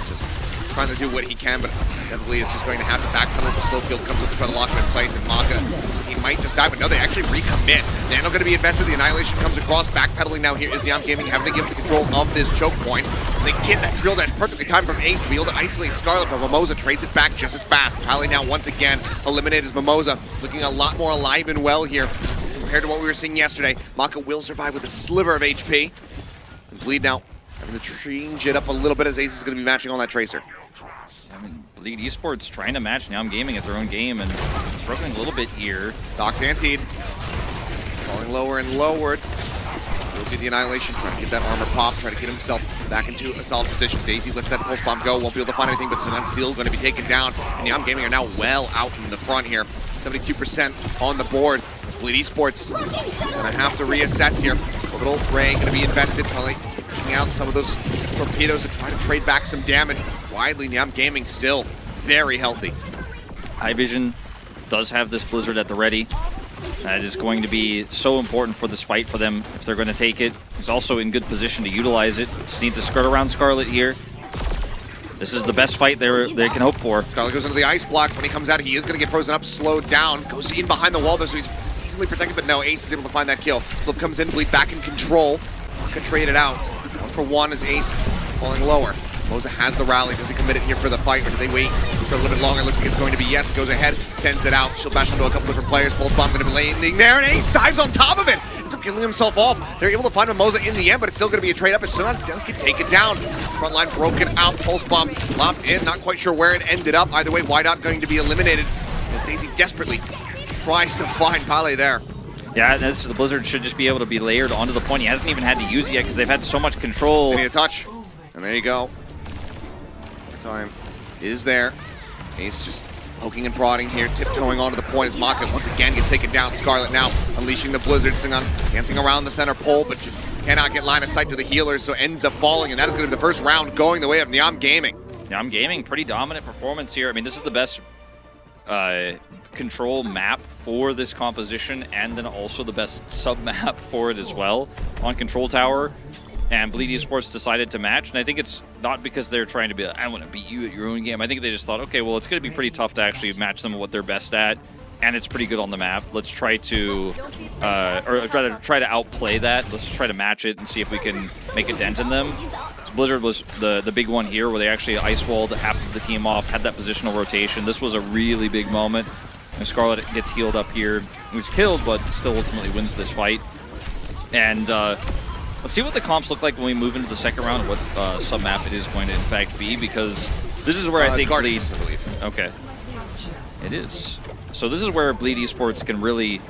Just trying to do what he can, but definitely is just going to have to backpedal as the slow field comes up to try to lock him in place, and Maka seems like he might just die, but no, they actually recommit. Nano going to be invested, the Annihilation comes across, backpedaling now here is NyamGaming having to give the control of this choke point. And they get that drill dash perfectly timed from Ace to be able to isolate Scarlet, but Mimosa trades it back just as fast. Pally now once again eliminated as Mimosa, looking a lot more alive and well here compared to what we were seeing yesterday. Maka will survive with a sliver of HP. And Bleed now having to change it up a little bit as Ace is going to be matching on that Tracer. I mean, Bleed Esports trying to match NyamGaming at their own game and struggling a little bit here. Dox antied. Falling lower and lowered. Will be the Annihilation, trying to get that armor pop, trying to get himself back into a solid position. Daisy lets that pulse bomb go, won't be able to find anything, but Sunan's still going to be taken down. And NyamGaming are now well out in the front here. 72% on the board. Bleed Esports going to have to reassess here. Orbital Ray going to be invested, probably pushing out some of those torpedoes to try to trade back some damage. Widely, NyamGaming still very healthy. High Vision does have this Blizzard at the ready. That is going to be so important for this fight for them if they're going to take it. He's also in good position to utilize it. Just needs to skirt around Scarlet here. This is the best fight they can hope for. Scarlet goes into the ice block. When he comes out, he is going to get frozen up, slowed down. Goes in behind the wall, though, so he's decently protected, but no, Ace is able to find that kill. Flip comes in, Bleed back in control. Maka traded out. 1-for-1 as Ace falling lower. Moza has the rally. Does he commit it here for the fight, or do they wait for a little bit longer? Looks like it's going to be yes. It goes ahead, sends it out. She'll bash into a couple different players. Pulse bomb going to be landing there, and Ace dives on top of it. Ends up killing himself off. They're able to find Mimosa in the end, but it's still going to be a trade up as Sunan does get taken down. Front line broken out. Pulse bomb lopped in. Not quite sure where it ended up. Either way, Wydot going to be eliminated as Daisy desperately tries to find Pale there. Yeah, the Blizzard should just be able to be layered onto the point. He hasn't even had to use it yet because they've had so much control. They need a touch, and there you go. Time is there. Ace just poking and prodding here, tiptoeing onto the point as Maka once again gets taken down. Scarlet now unleashing the Blizzard, dancing around the center pole, but just cannot get line of sight to the healers, so ends up falling, and that is going to be the first round going the way of NyamGaming. NyamGaming, pretty dominant performance here. I mean, this is the best control map for this composition, and then also the best sub-map for it as well on Control Tower. And Bleed Esports decided to match, and I think it's not because they're trying to be like, I want to beat you at your own game. I think they just thought, okay, well, it's going to be pretty tough to actually match them at what they're best at, and it's pretty good on the map. Let's try to, or rather try to outplay that. Let's try to match it and see if we can make a dent in them. So Blizzard was the big one here, where they actually ice walled half of the team off, had that positional rotation. This was a really big moment. And Scarlet gets healed up here. He's killed, but still ultimately wins this fight. And let's see what the comps look like when we move into the second round, what sub-map it is going to in fact be, because this is where I think Bleed... Okay. It is. So this is where Bleed Esports can really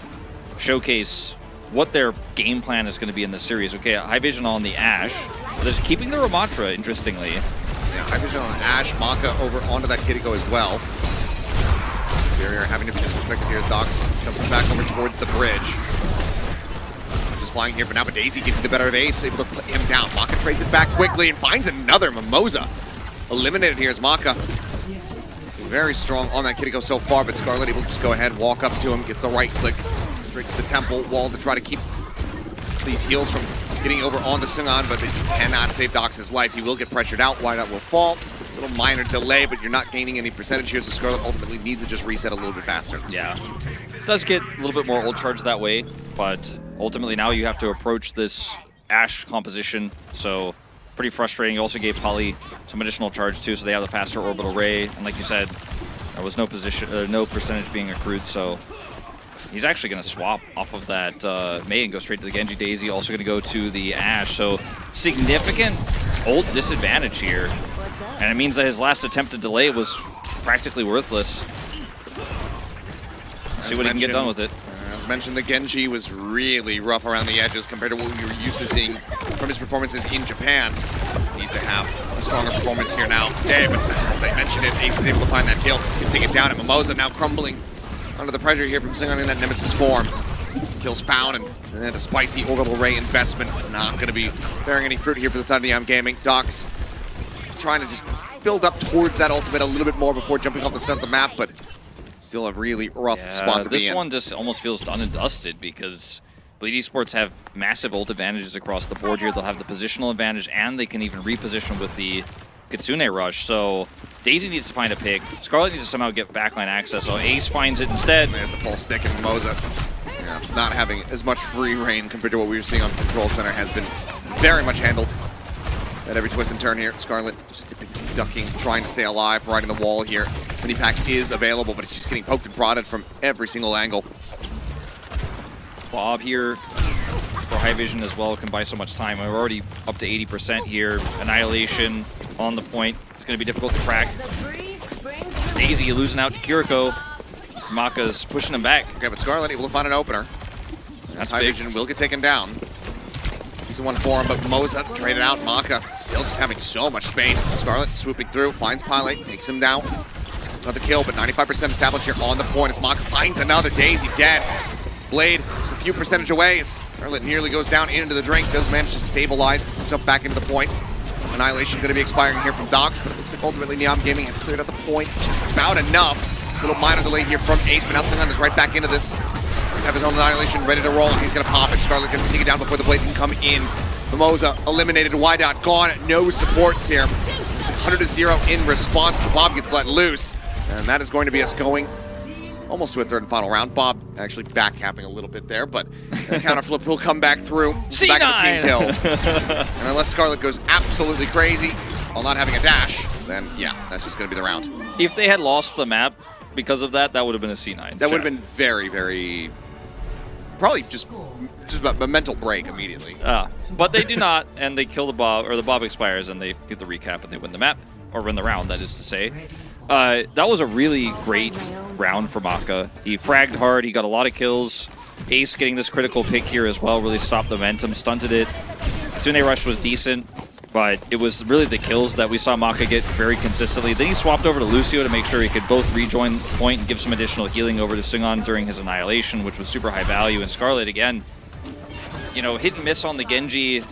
showcase what their game plan is going to be in this series. Okay, High Vision on the Ashe. There's keeping the Ramatra, interestingly. Yeah, High Vision on Ashe, Maka over onto that Kiriko as well. Barrier having to be disrespected here as Dox jumps back over towards the bridge. Just flying here for now, but Daisy getting the better of Ace, able to put him down. Maka trades it back quickly and finds another Mimosa. Eliminated here as Maka. Very strong on that Kiriko so far, but Scarlet able to just go ahead, walk up to him, gets a right click straight to the temple wall to try to keep these heals from getting over on the Sungan, but they just cannot save Dox's life. He will get pressured out. Whiteout will fall. A little minor delay, but you're not gaining any percentage here, so Scarlet ultimately needs to just reset a little bit faster. Yeah. It does get a little bit more ult charge that way, but ultimately now you have to approach this Ashe composition, so pretty frustrating. You also gave Poly some additional charge too, so they have the faster orbital ray, and like you said, there was no percentage being accrued, so he's actually going to swap off of that Mei and go straight to the Genji. Daisy also going to go to the Ashe, so significant ult disadvantage here. And it means that his last attempt to delay was practically worthless. Let's see what he can get done with it. As mentioned, the Genji was really rough around the edges compared to what we were used to seeing from his performances in Japan. Needs to have a stronger performance here now. Today, but as I mentioned it, Ace is able to find that kill. He's taking it down, and Mimosa now crumbling under the pressure here from Sungan in that Nemesis form. Kills found, and despite the orbital ray investment, it's not going to be bearing any fruit here for the side of NyamGaming. Dox trying to just build up towards that ultimate a little bit more before jumping off the center of the map, but still a really rough spot to be in. This one just almost feels done and dusted because Bleed Esports have massive ult advantages across the board here. They'll have the positional advantage, and they can even reposition with the Kitsune Rush. So Daisy needs to find a pick. Scarlet needs to somehow get backline access, so Ace finds it instead. There's the pulse stick, and Mimosa, not having as much free reign compared to what we were seeing on Control Center, has been very much handled at every twist and turn here. Scarlet just ducking, trying to stay alive, riding the wall here. Mini pack is available, but it's just getting poked and prodded from every single angle. Bob here for High Vision as well can buy so much time. We're already up to 80% here. Annihilation on the point. It's going to be difficult to crack. Daisy losing out to Kiriko. Maka's pushing him back. Okay, but Scarlet able to find an opener. That's High Vision will get taken down. He's the one for him, but Mimosa traded out. Maka still just having so much space. Scarlet swooping through, finds Pilot, takes him down. Another kill, but 95% established here on the point as Maka finds another. Daisy dead. Blade just a few percentage away as Scarlet nearly goes down into the drink. Does manage to stabilize, gets himself back into the point. Annihilation going to be expiring here from Dox, but it looks like ultimately NyamGaming have cleared out the point just about enough. Little minor delay here from Ace, but now Sungan is right back into this. Just have his own Annihilation ready to roll, and he's going to pop it. Scarlet going to take it down before the blade can come in. Mimosa eliminated, Whiteout gone, no supports here. It's 100-0 in response. The Bob gets let loose, and that is going to be us going almost to a third and final round. Bob actually backcapping a little bit there, but the counter flip will come back through. C9! Back to team kill. And unless Scarlet goes absolutely crazy while not having a dash, then yeah, that's just going to be the round. If they had lost the map because of that, that would have been a C9. That would have been very, very... Probably just a mental break immediately. But they do not, and they kill the Bob, or the Bob expires, and they get the recap, and they win the map, or win the round, that is to say. That was a really great round for Maka. He fragged hard, he got a lot of kills. Ace getting this critical pick here as well really stopped the momentum, stunted it. Kitsune Rush was decent, but it was really the kills that we saw Maka get very consistently. Then he swapped over to Lucio to make sure he could both rejoin the point and give some additional healing over to Sungan during his Annihilation, which was super high value. And Scarlet, again, you know, hit and miss on the Genji,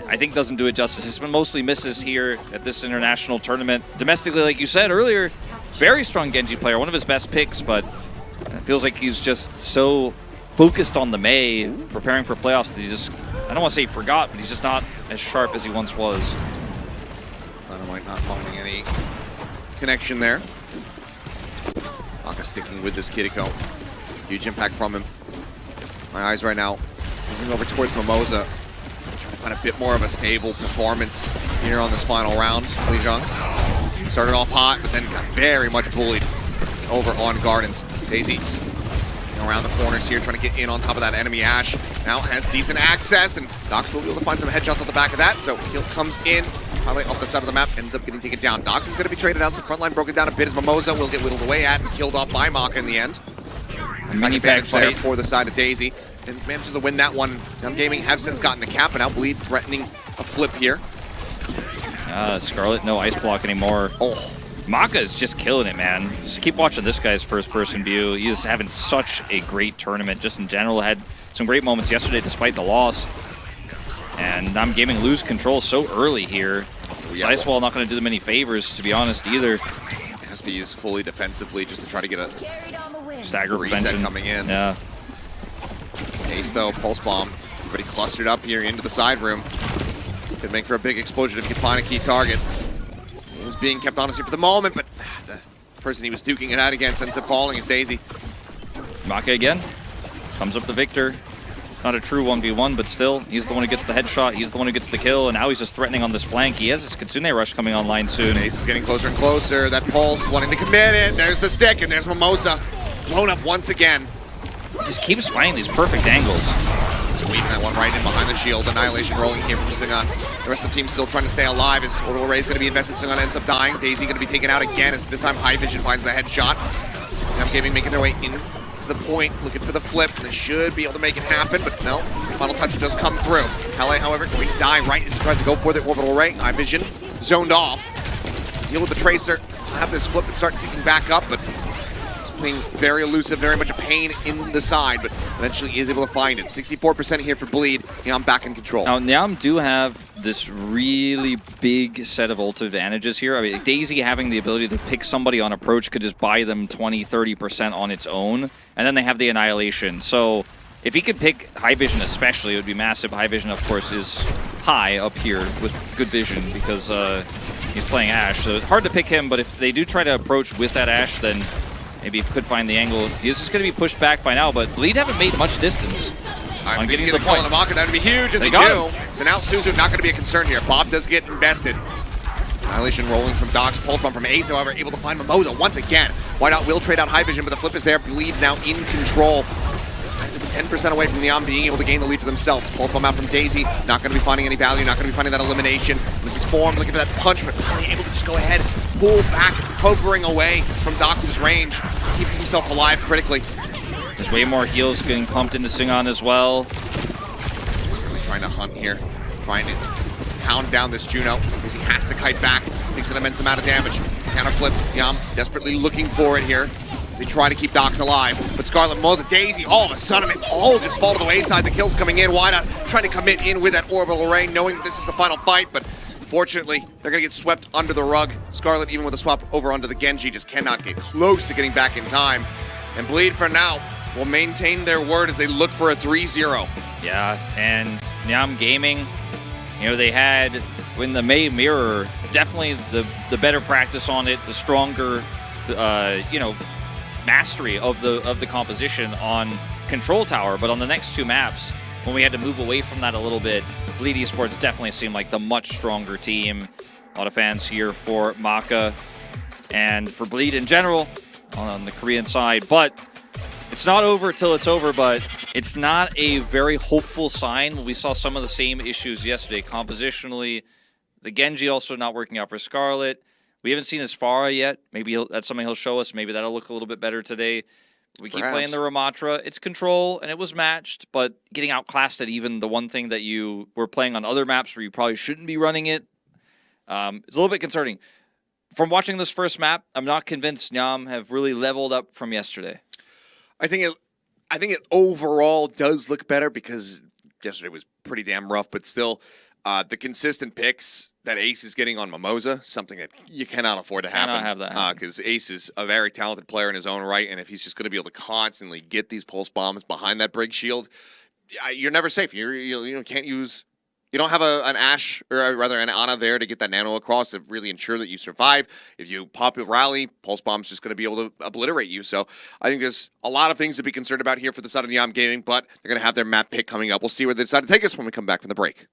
I think doesn't do it justice. It's been mostly misses here at this international tournament. Domestically, like you said earlier, very strong Genji player, one of his best picks, but it feels like he's just so focused on the Mei, preparing for playoffs, that he just, I don't want to say he forgot, but he's just not as sharp as he once was. Dynamite not finding any connection there. Maka sticking with this Kiriko. Huge impact from him. My eyes right now moving over towards Mimosa. Trying to find a bit more of a stable performance here on this final round. Lijiang started off hot, but then got very much bullied over on Gardens. Daisy around the corners here, trying to get in on top of that enemy Ashe. Now has decent access, and Dox will be able to find some headshots on the back of that, so Heal comes in, highlight off the side of the map, ends up getting taken down. Dox is going to be traded out, so front line broken down a bit as Mimosa will get whittled away at and killed off by Maka in the end. Mini pack there fight for the side of Daisy, and manages to win that one. NyamGaming have since gotten the cap, and now Bleed threatening a flip here. Scarlet, no ice block anymore. Oh. Maka is just killing it, man. Just keep watching this guy's first-person view. He is having such a great tournament. Just in general, had some great moments yesterday despite the loss. And NyamGaming lose control so early here. So Ice Wall not going to do them any favors, to be honest, either. It has to be used fully defensively just to try to get a stagger reset prevention coming in. Yeah. Ace though, pulse bomb. Everybody clustered up here into the side room. Could make for a big explosion if you find a key target. Is being kept honest here for the moment, but the person he was duking it out against ends up falling is Daisy. Maka again. Comes up the victor. Not a true 1v1, but still, he's the one who gets the headshot, he's the one who gets the kill, and now he's just threatening on this flank. He has his Kitsune Rush coming online soon. Ace is getting closer and closer. That pulse wanting to commit it. There's the stick, and there's Mimosa. Blown up once again. Just keeps finding these perfect angles. Sweeping that one right in behind the shield. Annihilation rolling here from Singan. The rest of the team still trying to stay alive as Orbital Ray is going to be invested. Singan ends up dying. Daisy going to be taken out again as this time High Vision finds the headshot. NyamGaming making their way in to the point, looking for the flip. They should be able to make it happen, but no. Final touch does come through. Pele, however, going to die right as he tries to go for the Orbital Ray. High Vision zoned off. Deal with the Tracer. Have this flip and start ticking back up, but being very elusive, very much a pain in the side, but eventually is able to find it. 64% here for Bleed. Nyam back in control. Now, Nyam do have this really big set of ult advantages here. I mean, Daisy having the ability to pick somebody on approach could just buy them 20-30% on its own, and then they have the Annihilation. So if he could pick High Vision especially, it would be massive. High Vision, of course, is high up here with good vision because he's playing Ashe. So it's hard to pick him, but if they do try to approach with that Ashe, then maybe he could find the angle. He's just going to be pushed back by now, but Bleed haven't made much distance on getting to the point. Maka, that would be huge, and they do. So now Suzu not going to be a concern here. Bob does get invested. Annihilation rolling from Dox. Pulse bomb from Ace, however, able to find Mimosa once again. Whiteout will trade out High Vision, but the flip is there. Bleed now in control. As it was 10% away from Nyam being able to gain the lead for themselves. Pulse bomb out from Daisy. Not going to be finding any value. Not going to be finding that elimination. This is Form looking for that punch, but really able to just go ahead, pull back, hovering away from Dox's range. Keeps himself alive critically. There's way more heals getting pumped into Singan as well. He's really trying to hunt here. Trying to pound down this Juno because he has to kite back. Takes an immense amount of damage. Counter flip. Nyam desperately looking for it here as they try to keep Dox alive. But Scarlet, Mimosa, Daisy, all of a sudden, it all just fall to the wayside. The kills coming in. Why not trying to commit in with that orbital ray, knowing that this is the final fight, but fortunately, they're going to get swept under the rug. Scarlet, even with a swap over onto the Genji, just cannot get close to getting back in time. And Bleed, for now, will maintain their word as they look for a 3-0. Yeah, and NyamGaming, you know, they had, in the May Mirror, definitely the better practice on it, the stronger, you know, mastery of the composition on Control Tower. But on the next two maps, when we had to move away from that a little bit, Bleed Esports definitely seemed like the much stronger team. A lot of fans here for Maka and for Bleed in general on the Korean side. But it's not over till it's over, but it's not a very hopeful sign. We saw some of the same issues yesterday compositionally. The Genji also not working out for Scarlet. We haven't seen his Pharah yet. Maybe that's something he'll show us. Maybe that'll look a little bit better today. We keep playing the Ramatra. It's control, and it was matched, but getting outclassed at even the one thing that you were playing on other maps where you probably shouldn't be running it. It's a little bit concerning. From watching this first map, I'm not convinced Nyam have really leveled up from yesterday. I think it overall does look better because yesterday was pretty damn rough, but still, the consistent picks that Ace is getting on Mimosa, something that you cannot afford to happen. Cannot have that happen. Because Ace is a very talented player in his own right, and if he's just going to be able to constantly get these pulse bombs behind that Brig shield, you're never safe. You can't use... You don't have an Ashe, or rather an Ana there to get that nano across to really ensure that you survive. If you pop a rally, Pulse Bomb's just going to be able to obliterate you. So I think there's a lot of things to be concerned about here for the side of NyamGaming, but they're going to have their map pick coming up. We'll see where they decide to take us when we come back from the break.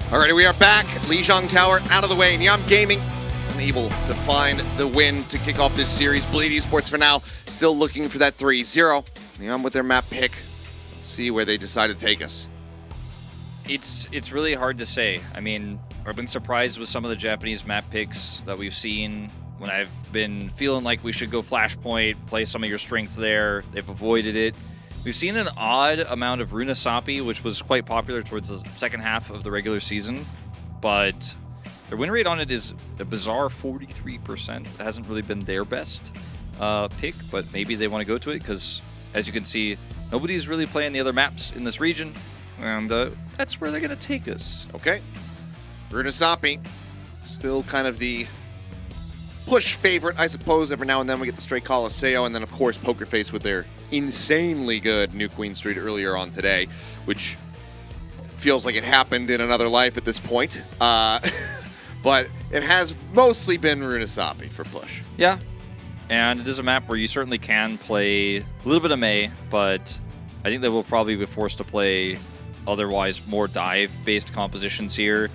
Alrighty, we are back. Lijiang Tower out of the way. NyamGaming unable to find the win to kick off this series. Bleed Esports for now, still looking for that 3-0. Nyam with their map pick. Let's see where they decide to take us. It's really hard to say. I mean, I've been surprised with some of the Japanese map picks that we've seen when I've been feeling like we should go Flashpoint, play some of your strengths there. They've avoided it. We've seen an odd amount of Runasapi, which was quite popular towards the second half of the regular season, but their win rate on it is a bizarre 43%. It hasn't really been their best pick, but maybe they want to go to it because, as you can see, nobody's really playing the other maps in this region, and that's where they're going to take us. Okay. Runasapi, still kind of the push favorite, I suppose. Every now and then we get the straight Coliseo, and then, of course, Pokerface with their insanely good New Queen Street earlier on today, which feels like it happened in another life at this point. But it has mostly been Runasapi for push. Yeah, and it is a map where you certainly can play a little bit of May, but I think they will probably be forced to play otherwise more dive-based compositions here.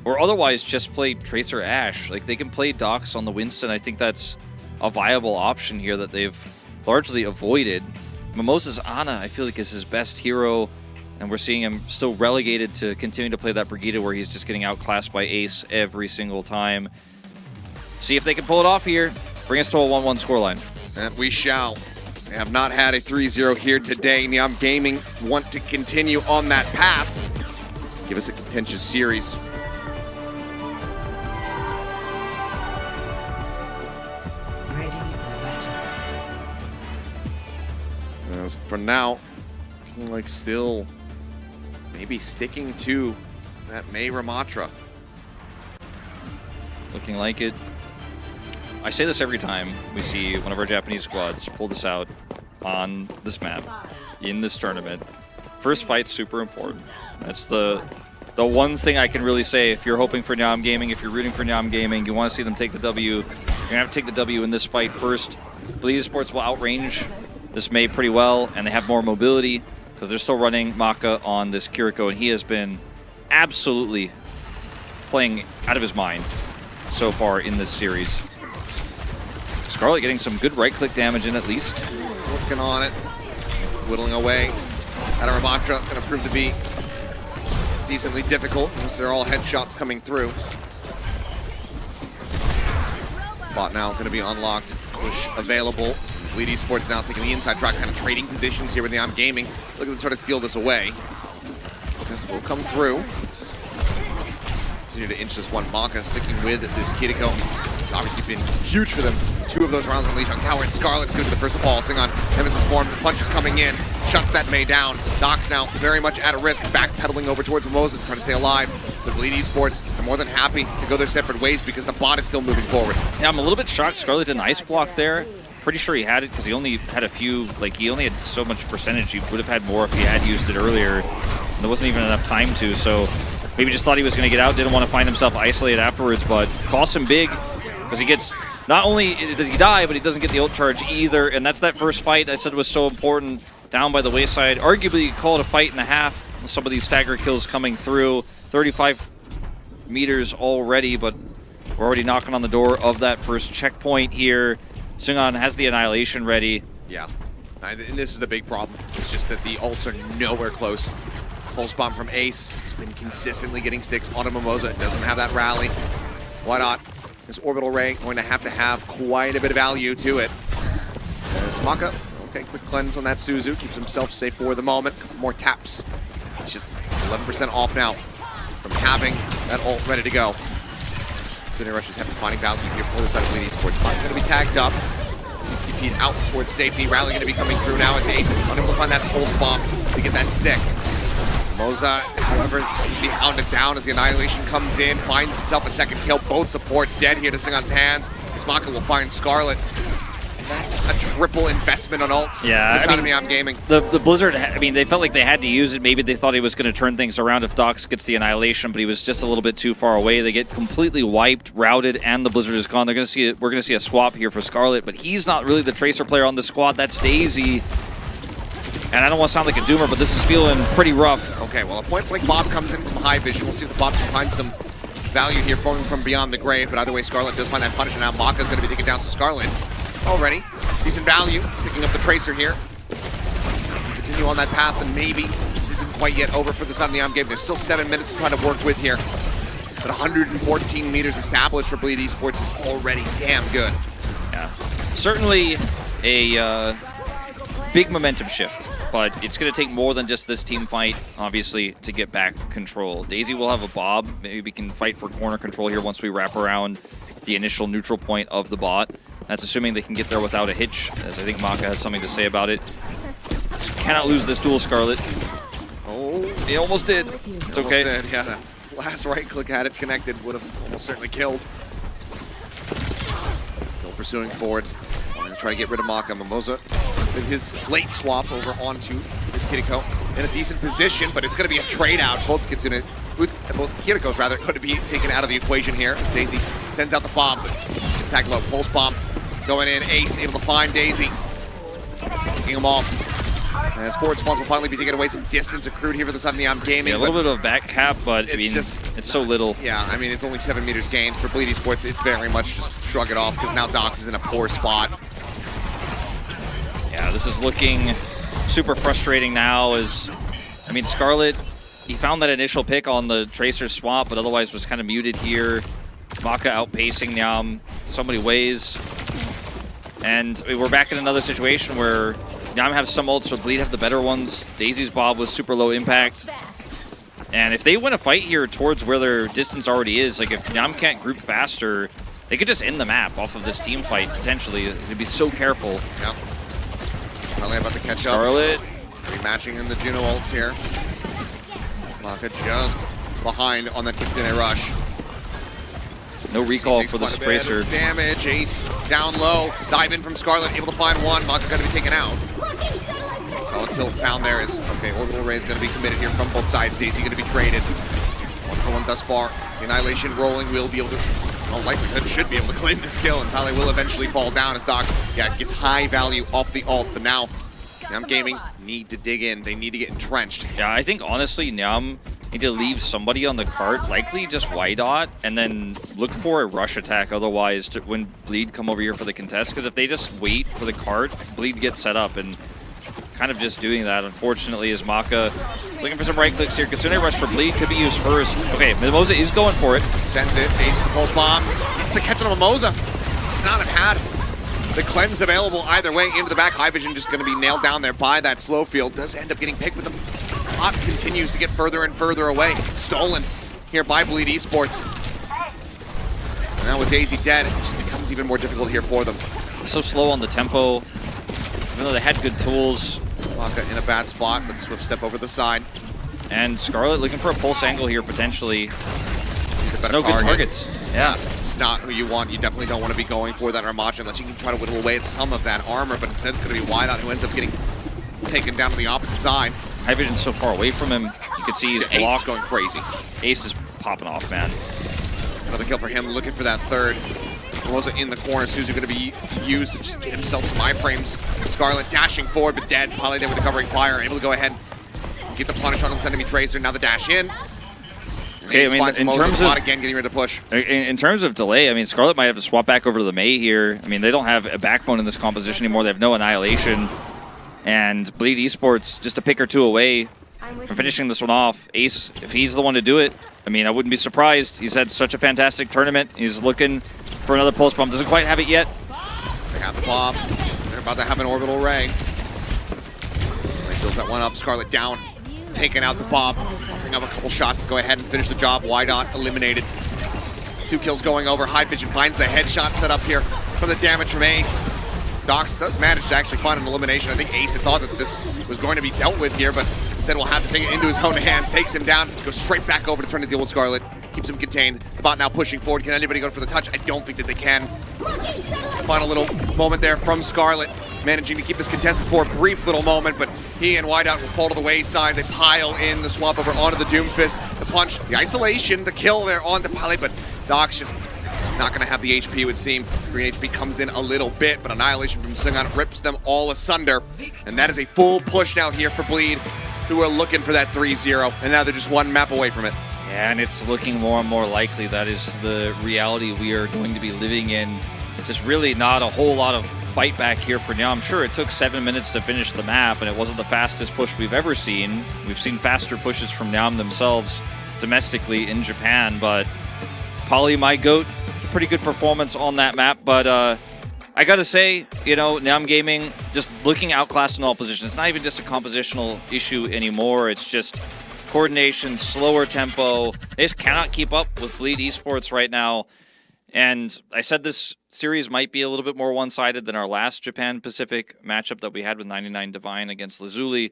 Or otherwise just play Tracer Ashe. Like, they can play Dox on the Winston. I think that's a viable option here that they've largely avoided. Mimosa's Ana, I feel like, is his best hero, and we're seeing him still relegated to continue to play that Brigitte where he's just getting outclassed by Ace every single time. See if they can pull it off here. Bring us to a 1-1 scoreline. And we shall. They have not had a 3-0 here today. NyamGaming want to continue on that path. Give us a contentious series. For now, looking like still maybe sticking to that May Ramatra. Looking like it. I say this every time we see one of our Japanese squads pull this out on this map in this tournament. First fight's super important. That's the one thing I can really say. If you're hoping for NyamGaming, if you're rooting for NyamGaming, you want to see them take the W, you're going to have to take the W in this fight first. Bleed Esports will outrange this May pretty well, and they have more mobility because they're still running Maka on this Kiriko, and he has been absolutely playing out of his mind so far in this series. Scarlet getting some good right-click damage in at least. Working on it, whittling away. That Ramatra going to prove to be decently difficult unless they're all headshots coming through. Bot now going to be unlocked, push available. Bleed Esports now taking the inside track, kind of trading positions here with NyamGaming. Looking to try to steal this away. Test will come through. Continue to inch this one. Maka sticking with this Kiriko. It's obviously been huge for them. 2 of those rounds on Lijiang Tower, and Scarlet's good to the first of all. Sing on Nemesis form, the punch is coming in. Shuts that May down. Dox now very much at a risk, backpedaling over towards Mimosa, trying to stay alive. But Bleed Esports are more than happy to go their separate ways because the bot is still moving forward. Yeah, I'm a little bit shocked Scarlet did an ice block there. Pretty sure he had it because he only had a few, like he only had so much percentage. He would have had more if he had used it earlier. And there wasn't even enough time to, so maybe just thought he was going to get out, didn't want to find himself isolated afterwards, but costs him big because he gets, not only does he die, but he doesn't get the ult charge either, and that's that first fight I said was so important down by the wayside. Arguably, you call it a fight and a half with some of these stagger kills coming through. 35 meters already, but we're already knocking on the door of that first checkpoint here. Sungan has the Annihilation ready. Yeah, and this is the big problem. It's just that the ults are nowhere close. Pulse bomb from Ace. It's been consistently getting sticks onto Mimosa. It doesn't have that rally. Why not? This orbital ray going to have quite a bit of value to it. There's Maka. Okay, quick cleanse on that Suzu. Keeps himself safe for the moment. More taps. It's just 11% off now from having that ult ready to go. Sydney Rush is finding value here for the side of Bleed Esports. Maka going to be tagged up. TP'd out towards safety. Rally going to be coming through now as Ace unable to find that pulse bomb to get that stick. Moza, however, seems to be hounded down as the Annihilation comes in, finds itself a second kill. Both supports dead here to Singan's hands. Maka will find Scarlet. That's a triple investment on ults. Yeah, I mean, NyamGaming. The Blizzard, I mean, they felt like they had to use it. Maybe they thought he was going to turn things around if Dox gets the Annihilation, but he was just a little bit too far away. They get completely wiped, routed, and the Blizzard is gone. They're going to see it. We're going to see a swap here for Scarlet, but he's not really the Tracer player on the squad. That's Daisy. And I don't want to sound like a doomer, but this is feeling pretty rough. Okay, well, a point-blank Bob comes in from high vision. We'll see if the Bob can find some value here from beyond the grave, but either way, Scarlet does find that punish, and now Maka's going to be taking down some Scarlet already. Decent value, picking up the Tracer here. Continue on that path, and maybe this isn't quite yet over for the NyamGaming. There's still 7 minutes to try to work with here, but 114 meters established for Bleed Esports is already damn good. Yeah, certainly a big momentum shift, but it's going to take more than just this team fight, obviously, to get back control. Daisy will have a Bob. Maybe we can fight for corner control here once we wrap around the initial neutral point of the bot. That's assuming they can get there without a hitch, as I think Maka has something to say about it. Just cannot lose this duel, Scarlet. Oh, he almost did. It's okay. Almost did, yeah. That last right click had it connected, would have almost certainly killed. Still pursuing forward. Going to try to get rid of Maka. Mimosa with his late swap over onto his Kiriko in a decent position, but it's going to be a trade out. Both Kirikos rather going to be taken out of the equation here as Daisy sends out the bomb. Saglo pulse bomb going in. Ace able to find Daisy, taking him off. As forward spawns will finally be taking away some distance accrued here for the NyamGaming. Yeah, a little bit of a back cap, but I mean, it's so little. Yeah, I mean, it's only 7 meters gained. For Bleed Esports, it's very much just shrug it off because now Dox is in a poor spot. Yeah, this is looking super frustrating now as, I mean, Scarlet, he found that initial pick on the Tracer swap, but otherwise was kind of muted here. Maka outpacing Nyam so many ways. And we're back in another situation where Nyam have some ults, but Bleed have the better ones. Daisy's Bob was super low impact. And if they win a fight here towards where their distance already is, like if Nyam can't group faster, they could just end the map off of this team fight, potentially. They'd be so careful. Yeah. Probably about to catch Scarlet. up. Rematching in the Juno ults here. Maka just behind on that Kitsune rush. No recall for this Tracer. Damage. Ace down low. Dive in from Scarlet, able to find one. Maka going to be taken out. Solid kill found there is, okay, Orbital Ray is going to be committed here from both sides. Daisy going to be traded. 1-for-1 thus far. The Annihilation rolling will be able to, all likelihood, should be able to claim this kill, and Pele will eventually fall down as Dox, gets high value off the ult, but now NyamGaming need to dig in. They need to get entrenched. Yeah, I think honestly, Nyam need to leave somebody on the cart, likely just Y-Dot, and then look for a rush attack otherwise when Bleed come over here for the contest, because if they just wait for the cart, Bleed gets set up, and kind of just doing that, unfortunately, is Maka is looking for some right clicks here. Kitsune rush for Bleed could be used first. Okay, Mimosa is going for it. Sends it, Ace with the pulse bomb. It's the catch on Mimosa. Does not have had the cleanse available either way into the back. High Vision just going to be nailed down there by that slow field. Does end up getting picked, but the pot continues to get further and further away. Stolen here by Bleed Esports. And now with Daisy dead, it just becomes even more difficult here for them. So slow on the tempo, even though they had good tools. Maka in a bad spot, but Swift step over the side. And Scarlet looking for a pulse angle here, potentially. No good targets. Yeah, it's not who you want. You definitely don't want to be going for that Armacha unless you can try to whittle away at some of that armor, but instead it's going to be Wide-Out who ends up getting taken down to the opposite side. High Vision's so far away from him. You can see he's Ace blocked. Going crazy. Ace is popping off, man. Another kill for him, looking for that third. Mimosa in the corner. Suzu going to be used to just get himself some iframes. Scarlet dashing forward, but dead. Poly there with the covering fire, able to go ahead and get the punish on the enemy Tracer. Now the dash in. Okay, I mean, in terms of again, getting ready to push. In terms of delay, I mean, Scarlet might have to swap back over to the Mei here. I mean, they don't have a backbone in this composition anymore. They have no Annihilation, and Bleed Esports just a pick or two away from finishing this one off. Ace, if he's the one to do it, I mean, I wouldn't be surprised. He's had such a fantastic tournament. He's looking for another pulse bomb. Doesn't quite have it yet. They have the bomb. They're about to have an orbital ray. They built that one up. Scarlet down. Taking out the bomb. Offering up a couple shots to go ahead and finish the job. Wide-On eliminated. 2 kills going over. High Vision finds the headshot set up here from the damage from Ace. Dox does manage to actually find an elimination. I think Ace had thought that this was going to be dealt with here, but instead will have to take it into his own hands. Takes him down. Goes straight back over to try to deal with Scarlet. Keeps him contained. The bot now pushing forward. Can anybody go for the touch? I don't think that they can. Final little moment there from Scarlet. Managing to keep this contested for a brief little moment, but he and Wideout will fall to the wayside. They pile in the swap over onto the Doomfist. The punch, the isolation, the kill there onto Pele, but Dox just not going to have the HP, it would seem. Green HP comes in a little bit, but Annihilation from Sungan rips them all asunder. And that is a full push now here for Bleed, who are looking for that 3-0, and now they're just one map away from it. Yeah, and it's looking more and more likely that is the reality we are going to be living in. Just really not a whole lot of fight back here for Nyam. Sure, it took 7 minutes to finish the map, and it wasn't the fastest push we've ever seen. We've seen faster pushes from Nyam themselves domestically in Japan, but Poly, my GOAT, a pretty good performance on that map. But I gotta say, you know, NyamGaming just looking outclassed in all positions. It's not even just a compositional issue anymore. It's just coordination, slower tempo. They just cannot keep up with Bleed Esports right now. And I said this series might be a little bit more one-sided than our last Japan Pacific matchup that we had with 99 Divine against LAZULI.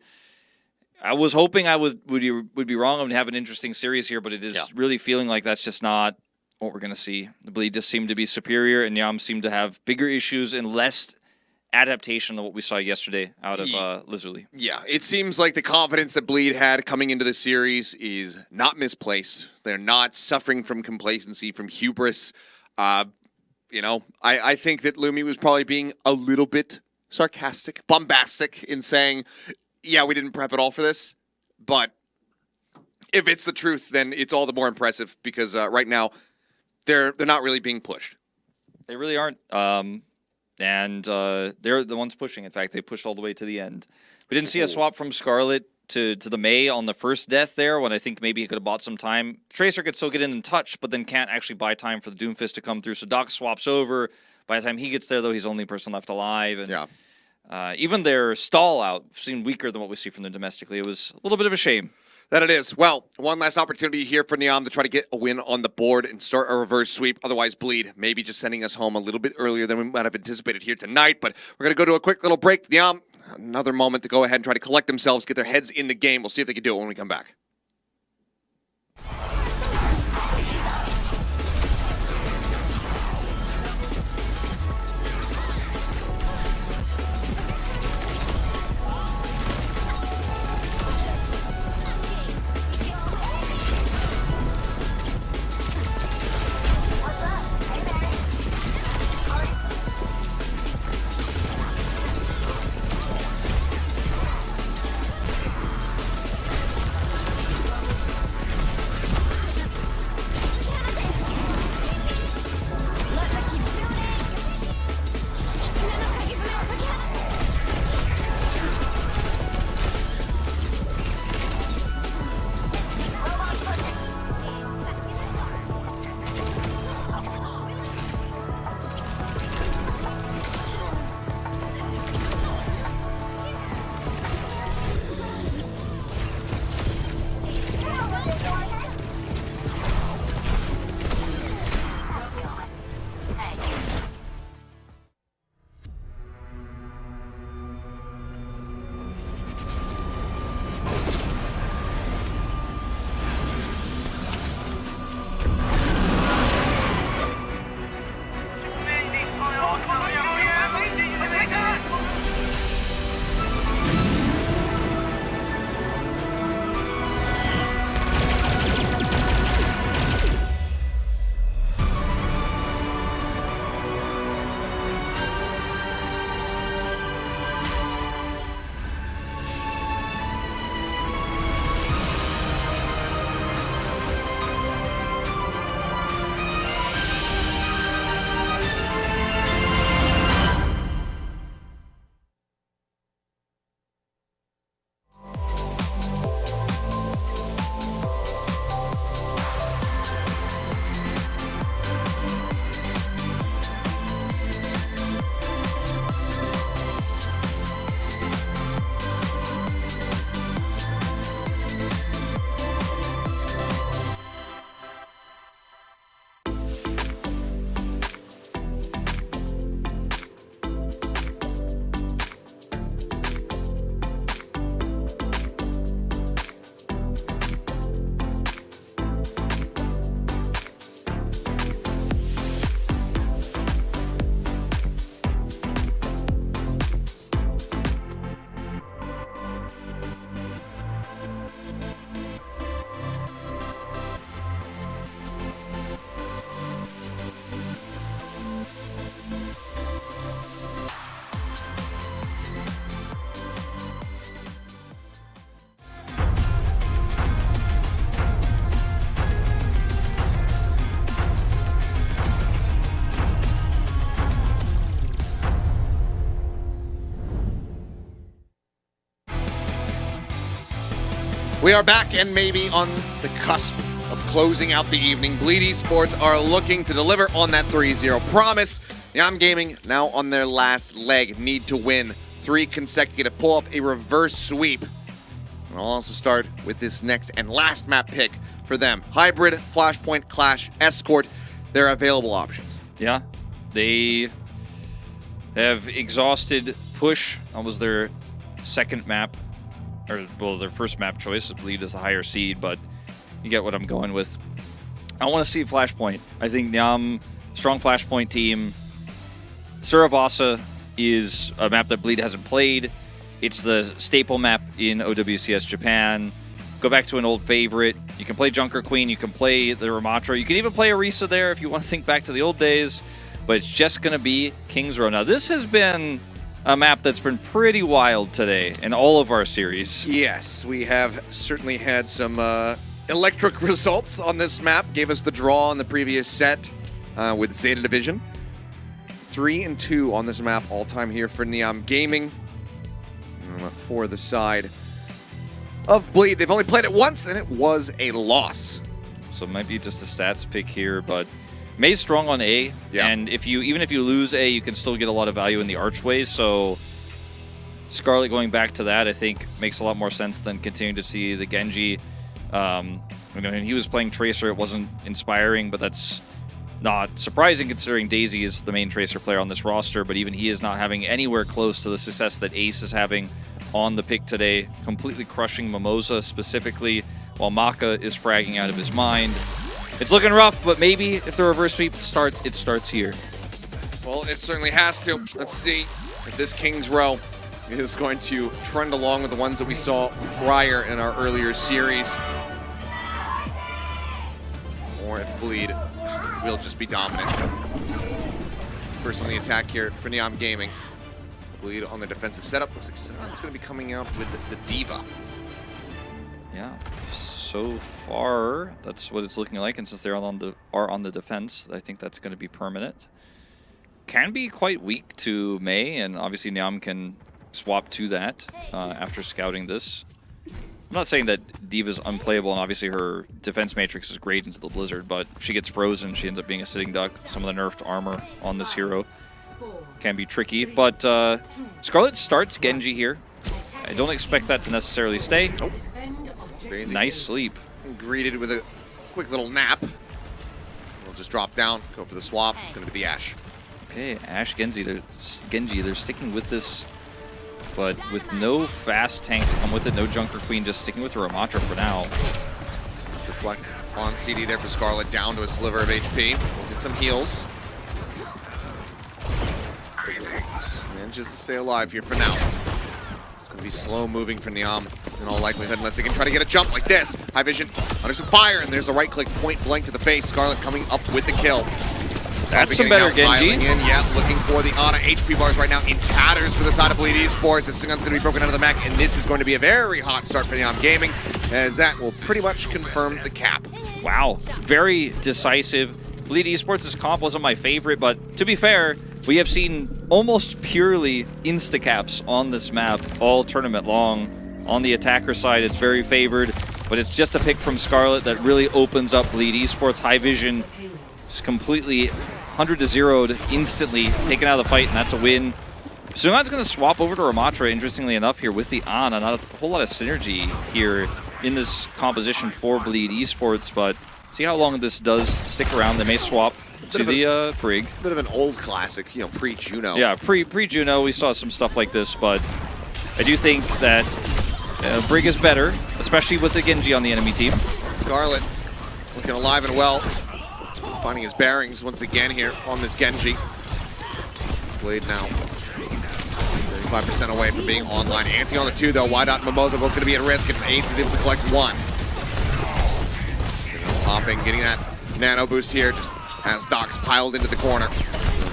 I was hoping I would be wrong and have an interesting series here, but it is really feeling like that's just not what we're going to see. The Bleed just seemed to be superior, and Nyam seemed to have bigger issues and less adaptation than what we saw yesterday out of LAZULI. Yeah, it seems like the confidence that Bleed had coming into the series is not misplaced. They're not suffering from complacency, from hubris. You know, I think that Lumi was probably being a little bit sarcastic, bombastic in saying, yeah, we didn't prep at all for this. But if it's the truth, then it's all the more impressive because right now they're not really being pushed. They really aren't. And they're the ones pushing. In fact, they pushed all the way to the end. We didn't see a swap from Scarlet to the Mei on the first death there, when I think maybe he could have bought some time. Tracer could still get in and touch, but then can't actually buy time for the Doomfist to come through. So Doc swaps over. By the time he gets there, though, he's the only person left alive. And even their stall out seemed weaker than what we see from them domestically. It was a little bit of a shame. That it is. Well, one last opportunity here for Nyam to try to get a win on the board and start a reverse sweep. Otherwise, Bleed maybe just sending us home a little bit earlier than we might have anticipated here tonight. But we're going to go to a quick little break. Nyam, another moment to go ahead and try to collect themselves, get their heads in the game. We'll see if they can do it when we come back. We are back and maybe on the cusp of closing out the evening. Bleed Esports are looking to deliver on that 3-0 promise. NyamGaming now on their last leg, need to win 3 consecutive, pull off a reverse sweep. And I'll also start with this next and last map pick for them. Hybrid, Flashpoint, Clash, Escort, they're available options. Yeah, they have exhausted Push. That was their second map, or well, their first map choice. I believe is the higher seed, but you get what I'm going with. I want to see Flashpoint. I think Nyam, strong Flashpoint team. Suravasa is a map that Bleed hasn't played. It's the staple map in OWCS Japan. Go back to an old favorite. You can play Junker Queen. You can play the Ramatra. You can even play Orisa there if you want to think back to the old days. But it's just going to be King's Row. Now, this has been a map that's been pretty wild today in all of our series. Yes, we have certainly had some electric results on this map. Gave us the draw in the previous set with Zeta Division. 3-2 on this map, all-time here for NyamGaming. For the side of Bleed, they've only played it once, and it was a loss. So it might be just a stats pick here, but May's strong on A, and even if you lose A, you can still get a lot of value in the archways. So Scarlet going back to that, I think, makes a lot more sense than continuing to see the Genji. I mean, he was playing Tracer, it wasn't inspiring, but that's not surprising considering Daisy is the main Tracer player on this roster, but even he is not having anywhere close to the success that Ace is having on the pick today, completely crushing Mimosa specifically, while Maka is fragging out of his mind. It's looking rough, but maybe if the reverse sweep starts, it starts here. Well, it certainly has to. Let's see if this King's Row is going to trend along with the ones that we saw prior in our earlier series. Or if Bleed will just be dominant. First on the attack here for NyamGaming. Bleed on the defensive setup. Looks like Sun's going to be coming out with the Diva. Yeah, so far that's what it's looking like, and since they're on the defense, I think that's going to be permanent. Can be quite weak to May, and obviously Nyam can swap to that after scouting this. I'm not saying that Diva's unplayable, and obviously her defense matrix is great into the Blizzard, but if she gets frozen, she ends up being a sitting duck. Some of the nerfed armor on this hero can be tricky, but Scarlet starts Genji here. I don't expect that to necessarily stay. Nope. Daisy nice sleep. Greeted with a quick little nap. We'll just drop down, go for the swap. It's going to be the Ashe. Okay, Ashe, Genji, they're sticking with this, but with no fast tank to come with it, no Junker Queen, just sticking with the Ramatra for now. Reflect on CD there for Scarlet, down to a sliver of HP. We'll get some heals. Manages to stay alive here for now. It's going to be slow moving for Nyam in all likelihood, unless they can try to get a jump like this. High vision, under some fire, and there's a right click, point blank to the face. Scarlet coming up with the kill. That's some better Genji. Yeah, looking for the Ana. HP bars right now in tatters for the side of Bleed Esports. This Singun's going to be broken out of the mech, and this is going to be a very hot start for NyamGaming, as that will pretty much confirm the cap. Wow, very decisive. Bleed Esports' comp wasn't my favorite, but to be fair, we have seen almost purely insta-caps on this map all tournament long. On the attacker side, it's very favored, but it's just a pick from Scarlet that really opens up Bleed Esports. High vision just completely 100-0'd instantly, taken out of the fight, and that's a win. Sungan's going to swap over to Ramatra, interestingly enough, here with the Ana. Not a whole lot of synergy here in this composition for Bleed Esports, but see how long this does stick around. They may swap to the Brig. Bit of an old classic, you know, pre-Juno. Yeah, pre-Juno, we saw some stuff like this, but I do think that Brig is better, especially with the Genji on the enemy team. Scarlet looking alive and well. Finding his bearings once again here on this Genji. Blade now 35% away from being online. Anti on the 2 though. Wide out and Mimosa both going to be at risk, and Ace is able to collect 1. Hopping, getting that nano boost here, just as Doc's piled into the corner.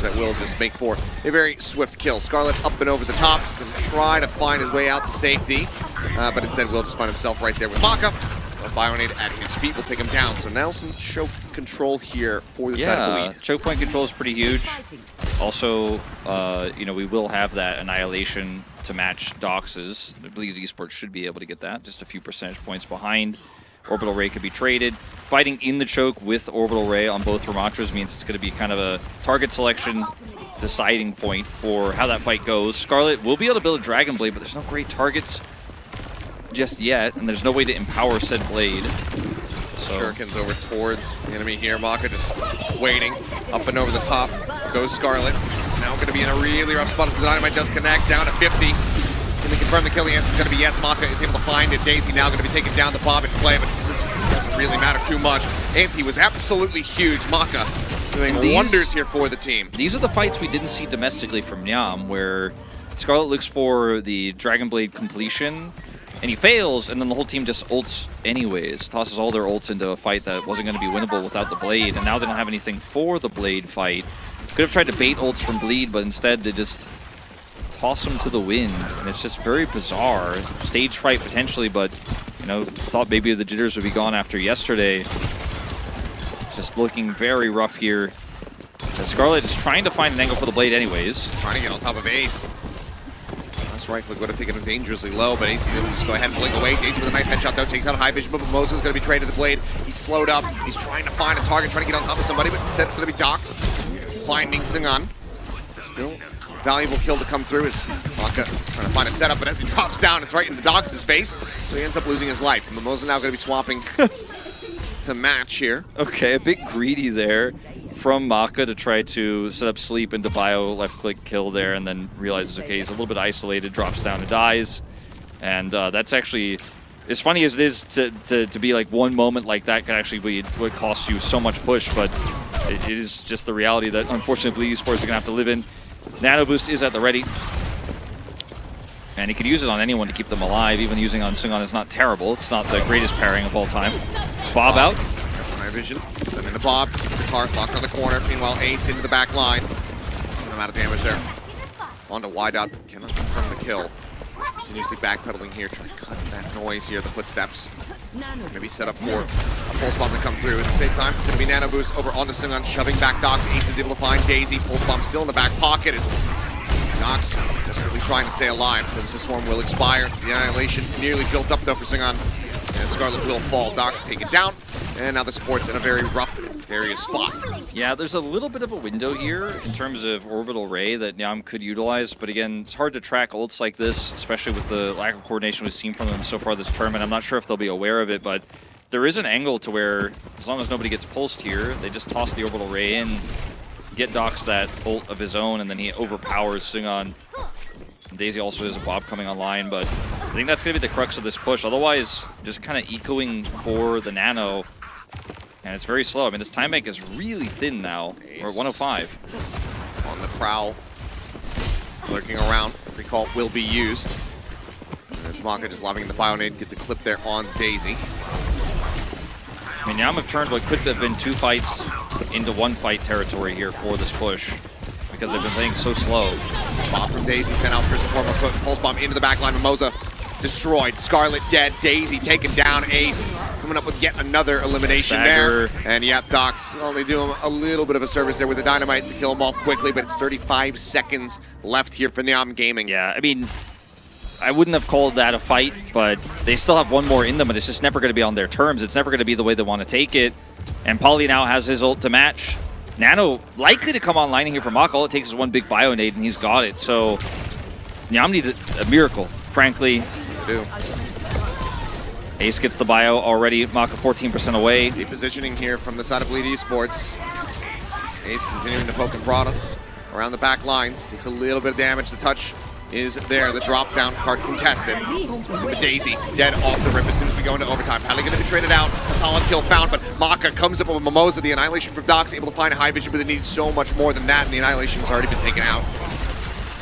That will just make for a very swift kill. Scarlet up and over the top, going to try to find his way out to safety, but instead will just find himself right there with Maka. Bionade at his feet will take him down. So now some choke control here for the side of Bleed. Choke point control is pretty huge. Also, you know, we will have that Annihilation to match Dox's. I believe Esports should be able to get that, just a few percentage points behind. Orbital Ray could be traded. Fighting in the choke with Orbital Ray on both Ramachas means it's going to be kind of a target selection deciding point for how that fight goes. Scarlet will be able to build a Dragon Blade, but there's no great targets just yet, and there's no way to empower said blade. So. Shurikens over towards the enemy here. Maka just waiting. Up and over the top goes Scarlet. Now going to be in a really rough spot as the Dynamite does connect. Down to 50. Can they confirm the kill? The answer is going to be yes. Maka is able to find it. Daisy now going to be taking down the Bob and play, but it doesn't really matter too much. Anthony was absolutely huge. Maka doing wonders here for the team. These are the fights we didn't see domestically from Nyam, where Scarlet looks for the Dragon Blade completion, and he fails, and then the whole team just ults anyways. Tosses all their ults into a fight that wasn't going to be winnable without the Blade, and now they don't have anything for the Blade fight. Could have tried to bait ults from Bleed, but instead they just toss them to the wind, and it's just very bizarre. Stage fright potentially, but, you know, thought maybe the jitters would be gone after yesterday. Just looking very rough here. Scarlet is trying to find an angle for the Blade anyways. Trying to get on top of Ace. That's right, would have taken him dangerously low, but Ace will just go ahead and blink away. Daisy with a nice headshot though, takes out High Vision, but Mimosa's going to be traded to the Blade. He's slowed up, he's trying to find a target, trying to get on top of somebody, but instead it's going to be Dox finding Singan. Still valuable kill to come through as Maka trying to find a setup, but as he drops down, it's right into Dox's face, so he ends up losing his life. And Mimosa now going to be swapping to match here. Okay, a bit greedy there from Maka to try to set up sleep into bio, left click kill there, and then realizes, okay, he's a little bit isolated, drops down and dies. And that's actually, as funny as it is to be like one moment like that could actually be what costs you so much push, but it is just the reality that unfortunately Esports are going to have to live in. Nano Boost is at the ready. And he could use it on anyone to keep them alive. Even using on Singan is not terrible. It's not the greatest pairing of all time. Bob out. High Vision, sending the Bob, the cart locked on the corner. Meanwhile, Ace into the back line. Decent amount of damage there. On to wide out, cannot confirm the kill. Continuously backpedaling here, trying to cut that noise here, the footsteps. Maybe set up for a pulse bomb to come through. At the same time, it's going to be Nano Boost over onto Singan, shoving back Dox. Ace is able to find Daisy. Pulse bomb still in the back pocket as Dox desperately trying to stay alive. Crimson Swarm will expire. The Annihilation nearly built up though for Singan. And Scarlet will fall. Dox taken down. And now the Sport's in a very rough area spot. Yeah, there's a little bit of a window here in terms of Orbital Ray that Nyam could utilize, but again, it's hard to track ults like this, especially with the lack of coordination we've seen from them so far this tournament. I'm not sure if they'll be aware of it, but there is an angle to where, as long as nobody gets pulsed here, they just toss the Orbital Ray in, get Dox that ult of his own, and then he overpowers Singan. Daisy also has a Bob coming online, but I think that's going to be the crux of this push. Otherwise, just kind of ecoing for the Nano. And it's very slow. I mean, this time bank is really thin now. We're at 105. On the prowl. Lurking around. Recall will be used. And as Maka just lobbing the Bionade, gets a clip there on Daisy. I mean, Nyam have turned what could have been 2 fights into 1 fight territory here for this push, because they've been playing so slow. Bob from Daisy sent out first and foremost, but Pulse Bomb into the backline. Mimosa destroyed. Scarlet dead. Daisy taken down. Ace coming up with yet another elimination there. And yep, Dox only do him a little bit of a service there with the Dynamite to kill him off quickly, but it's 35 seconds left here for NyamGaming. Yeah, I mean, I wouldn't have called that a fight, but they still have one more in them, but it's just never going to be on their terms. It's never going to be the way they want to take it. And Pauly now has his ult to match. Nano likely to come online here for Maka. All it takes is 1 big Bionade, and he's got it. So Nyam needs a miracle, frankly. Do. Ace gets the bio already. Maka 14% away. Deep positioning here from the side of Bleed Esports. Ace continuing to poke and prod him around the back lines. Takes a little bit of damage. The touch is there. The drop down card contested. But Daisy dead off the rip as soon as we go into overtime. Probably going to be traded out. A solid kill found, but Maka comes up with Mimosa. The Annihilation from Dox, able to find a High Vision, but they need so much more than that, and the Annihilation's already been taken out.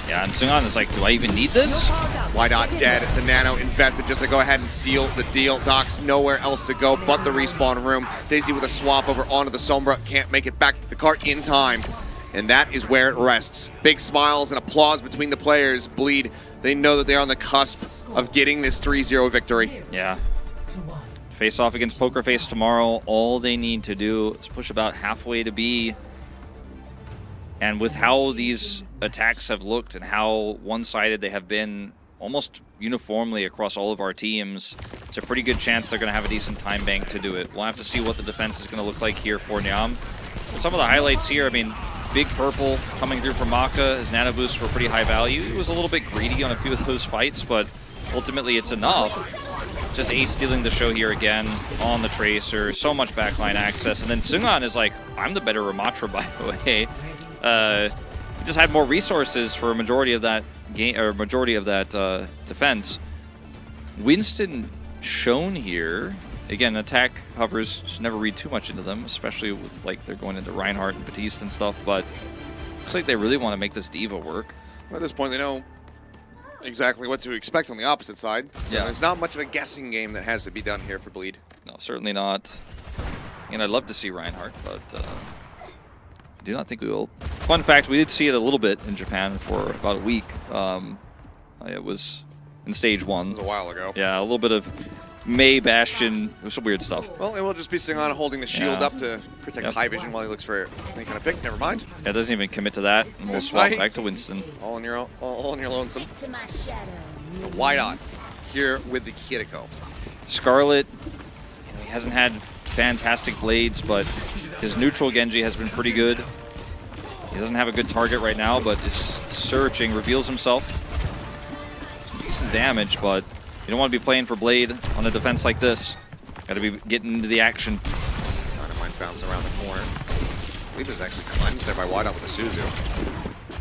Yeah, and Singan is like, do I even need this? Wydot dead. The Nano invested just to go ahead and seal the deal. Dox nowhere else to go but the respawn room. Daisy with a swap over onto the Sombra. Can't make it back to the cart in time. And that is where it rests. Big smiles and applause between the players. Bleed, they know that they're on the cusp of getting this 3-0 victory. Yeah. Face off against Pokerface tomorrow. All they need to do is push about halfway to be And with how these attacks have looked and how one-sided they have been almost uniformly across all of our teams, it's a pretty good chance they're going to have a decent time bank to do it. We'll have to see what the defense is going to look like here for Nyam. Some of the highlights here, I mean, Big Purple coming through from Maka. His nano boosts were pretty high value. He was a little bit greedy on a few of those fights, but ultimately it's enough. Just Ace stealing the show here again on the Tracer. So much backline access. And then Sungan is like, I'm the better Ramatra, by the way. He just had more resources for a majority of that game, or majority of that defense. Winston shown here. Again, attack hovers, just never read too much into them, especially with like they're going into Reinhardt and Batiste and stuff, but looks like they really want to make this Diva work. Well, at this point, they know exactly what to expect on the opposite side. So yeah. There's not much of a guessing game that has to be done here for Bleed. No, certainly not. And I'd love to see Reinhardt, but I do not think we will. Fun fact, we did see it a little bit in Japan for about a week. It was in Stage 1. It was a while ago. Yeah, a little bit of May Bastion. It was some weird stuff. Well, it will just be Sungan holding the shield Yeah. up to protect High Vision while he looks for any kind of pick. Never mind. Yeah, it doesn't even commit to that. And we'll swap back to Winston. All on your lonesome. A wide on here with the Kiriko. Scarlet, he hasn't had fantastic blades, but his neutral Genji has been pretty good. He doesn't have a good target right now, but is searching, reveals himself. Decent damage, but you don't want to be playing for Blade on a defense like this. Got to be getting into the action. Dynamite bounce around the corner. I believe it was actually cleansed there by Wide Out with the Suzu.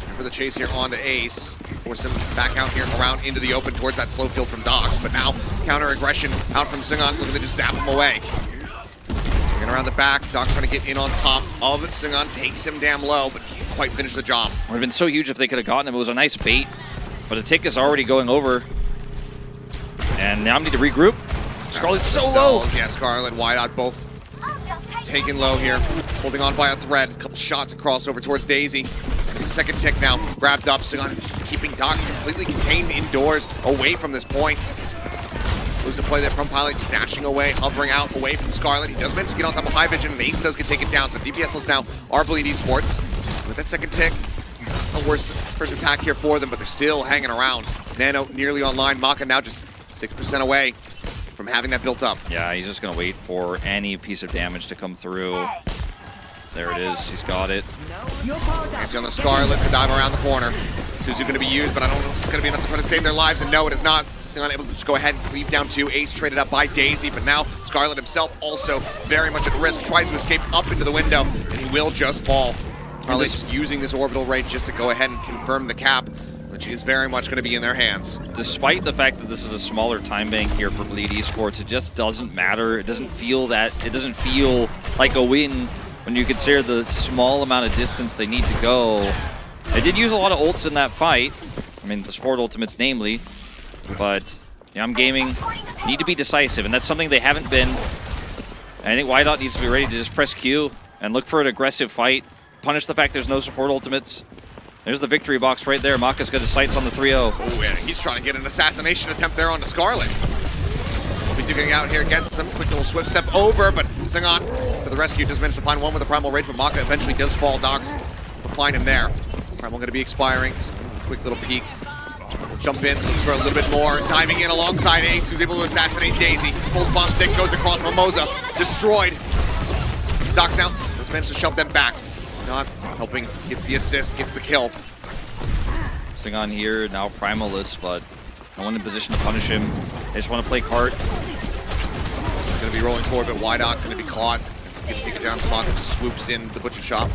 And for the chase here onto Ace. Force him back out here around into the open towards that slow field from Dox. But now counter aggression out from Sungan, looking to just zap him away. Swinging around the back, Dox trying to get in on top of it. Sungan takes him damn low, but can't quite finish the job. Would have been so huge if they could have gotten him. It was a nice bait, but a tick is already going over. And now I need to regroup. Scarlet's so low. Yeah, Scarlet, Wide Out both taken low here. Holding on by a thread. A couple shots across over towards Daisy. It's the second tick now. Grabbed up. Sungan just keeping Dox completely contained indoors, away from this point. Lose a play there from Pilot, just dashing away, hovering out away from Scarlet. He does manage to get on top of High Vision, and Ace does get taken down. So DPSLs now are Bleed Esports. With that second tick, it's not the worst first attack here for them, but they're still hanging around. Nano nearly online. Maka now just 6% away from having that built up. Yeah, he's just going to wait for any piece of damage to come through. There it is. He's got it. Nancy on the Scarlet to dive around the corner. Suzu going to be used, but I don't know if it's going to be enough to try to save their lives, and no, it is not. Sungan able to just go ahead and cleave down two. Ace traded up by Daisy, but now Scarlet himself also very much at risk. Tries to escape up into the window, and he will just fall. Probably just using this orbital rate just to go ahead and confirm the cap, which is very much going to be in their hands. Despite the fact that this is a smaller time bank here for Bleed Esports, it just doesn't matter. It doesn't feel like a win when you consider the small amount of distance they need to go. They did use a lot of ults in that fight. I mean, the support ultimates namely, but NyamGaming need to be decisive, and that's something they haven't been. And I think Wydot needs to be ready to just press Q and look for an aggressive fight. Punish the fact there's no support ultimates. There's the victory box right there. Maka's got his sights on the 3-0. Oh, yeah, he's trying to get an assassination attempt there onto Scarlet. We'll be digging out here, getting some quick little swift step over, but Sungan for the rescue does manage to find one with a Primal Rage, but Maka eventually does fall. Dox will find him there. Primal going to be expiring. So quick little peek. Jump in, looks for a little bit more. Diving in alongside Ace, who's able to assassinate Daisy. Pulse bomb stick goes across Mimosa. Destroyed. Dox out. Does manage to shove them back. Not helping. Gets the assist, gets the kill. Sungan here, now Primalist, but no one in position to punish him. They just want to play cart. He's going to be rolling forward, but Wydot going to be caught. It's a good take it down spot. Just swoops in the butcher shop.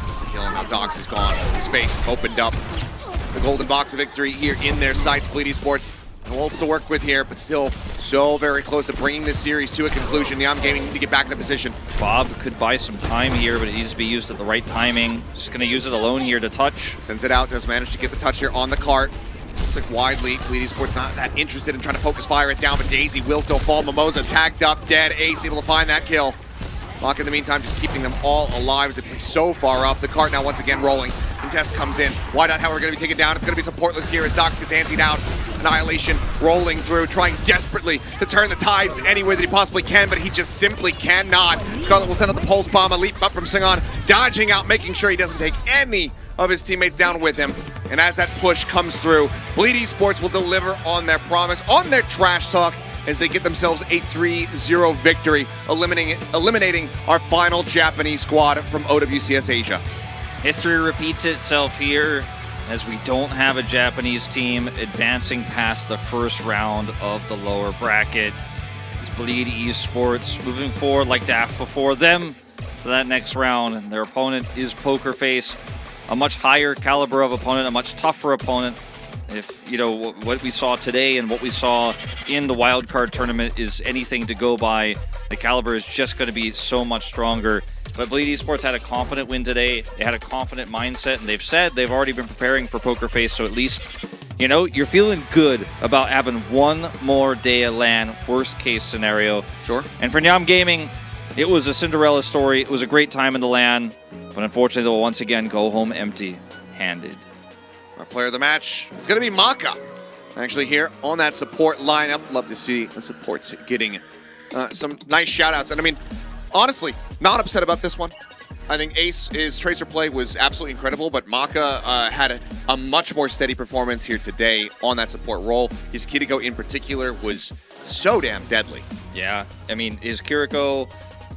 Gets the kill, and now Dox is gone. Space opened up. The golden box of victory here in their sights. Bleed Esports holds to work with here, but still so very close to bringing this series to a conclusion. NyamGaming need to get back into position. Bob could buy some time here, but it needs to be used at the right timing. Just going to use it alone here to touch. Sends it out, does manage to get the touch here on the cart. Looks like widely, Bleed Esports not that interested in trying to focus fire it down, but Daisy will still fall. Mimosa tagged up, dead. Ace able to find that kill. Maka in the meantime just keeping them all alive as they play so far up. The cart now once again rolling. Contest comes in. Wydot, however, going to be taken down. It's going to be supportless here as Dox gets antied out. Annihilation rolling through, trying desperately to turn the tides any way that he possibly can, but he just simply cannot. Scarlet will send out the pulse bomb, a leap up from Singon, dodging out, making sure he doesn't take any of his teammates down with him. And as that push comes through, Bleed Esports will deliver on their promise, on their trash talk, as they get themselves a 3-0 victory, eliminating our final Japanese squad from OWCS Asia. History repeats itself here as we don't have a Japanese team advancing past the first round of the lower bracket. It's Bleed Esports moving forward like DAF before them to that next round. And their opponent is Pokerface, a much higher caliber of opponent, a much tougher opponent. If, you know, what we saw today and what we saw in the Wildcard tournament is anything to go by, the caliber is just going to be so much stronger. But Bleed Esports had a confident win today. They had a confident mindset, and they've said they've already been preparing for Pokerface, so at least, you know, you're feeling good about having one more day of LAN, worst case scenario. Sure. And for NyamGaming, it was a Cinderella story. It was a great time in the LAN, but unfortunately they'll once again go home empty-handed. Our player of the match is going to be Maka. Actually here on that support lineup. Love to see the supports getting some nice shout-outs. And I mean, honestly, not upset about this one. I think Ace's Tracer play was absolutely incredible, but Maka had a much more steady performance here today on that support role. His Kiriko in particular was so damn deadly. Yeah, I mean, his Kiriko,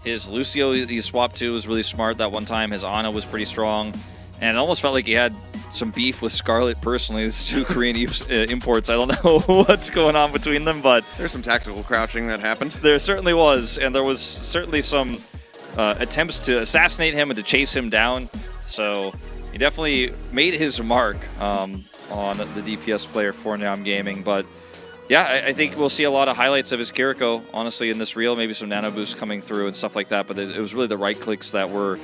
his Lucio he swapped to was really smart that one time. His Ana was pretty strong. And it almost felt like he had some beef with Scarlet personally. These two Korean imports. I don't know what's going on between them, but there's some tactical crouching that happened. There certainly was, and there was certainly some attempts to assassinate him and to chase him down. So he definitely made his mark on the DPS player for NyamGaming. But yeah, I think we'll see a lot of highlights of his Kiriko, honestly, in this reel. Maybe some nano boosts coming through and stuff like that. But it was really the right clicks that were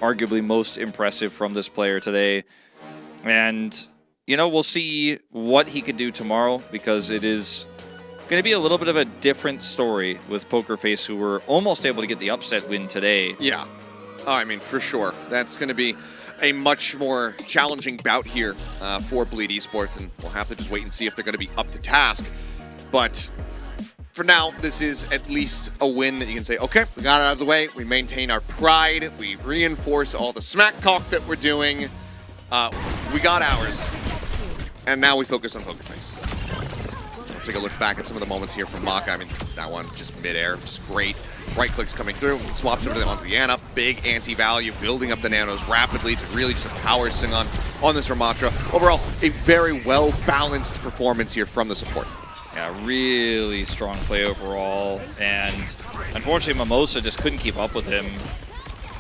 arguably most impressive from this player today. And, you know, we'll see what he could do tomorrow, because it is going to be a little bit of a different story with Pokerface, who were almost able to get the upset win today. Yeah. Oh, I mean, for sure. That's going to be a much more challenging bout here for Bleed Esports, and we'll have to just wait and see if they're going to be up to task. But for now, this is at least a win that you can say, okay, we got it out of the way, we maintain our pride, we reinforce all the smack talk that we're doing, we got ours, and now we focus on Pokerface. So take a look back at some of the moments here from Maka. I mean, that one just mid-air, just great. Right clicks coming through, swaps everything onto the Ana, big anti-value, building up the nanos rapidly to really just empower Singon on this Ramatra. Overall, a very well-balanced performance here from the support. Yeah, really strong play overall, and unfortunately Mimosa just couldn't keep up with him.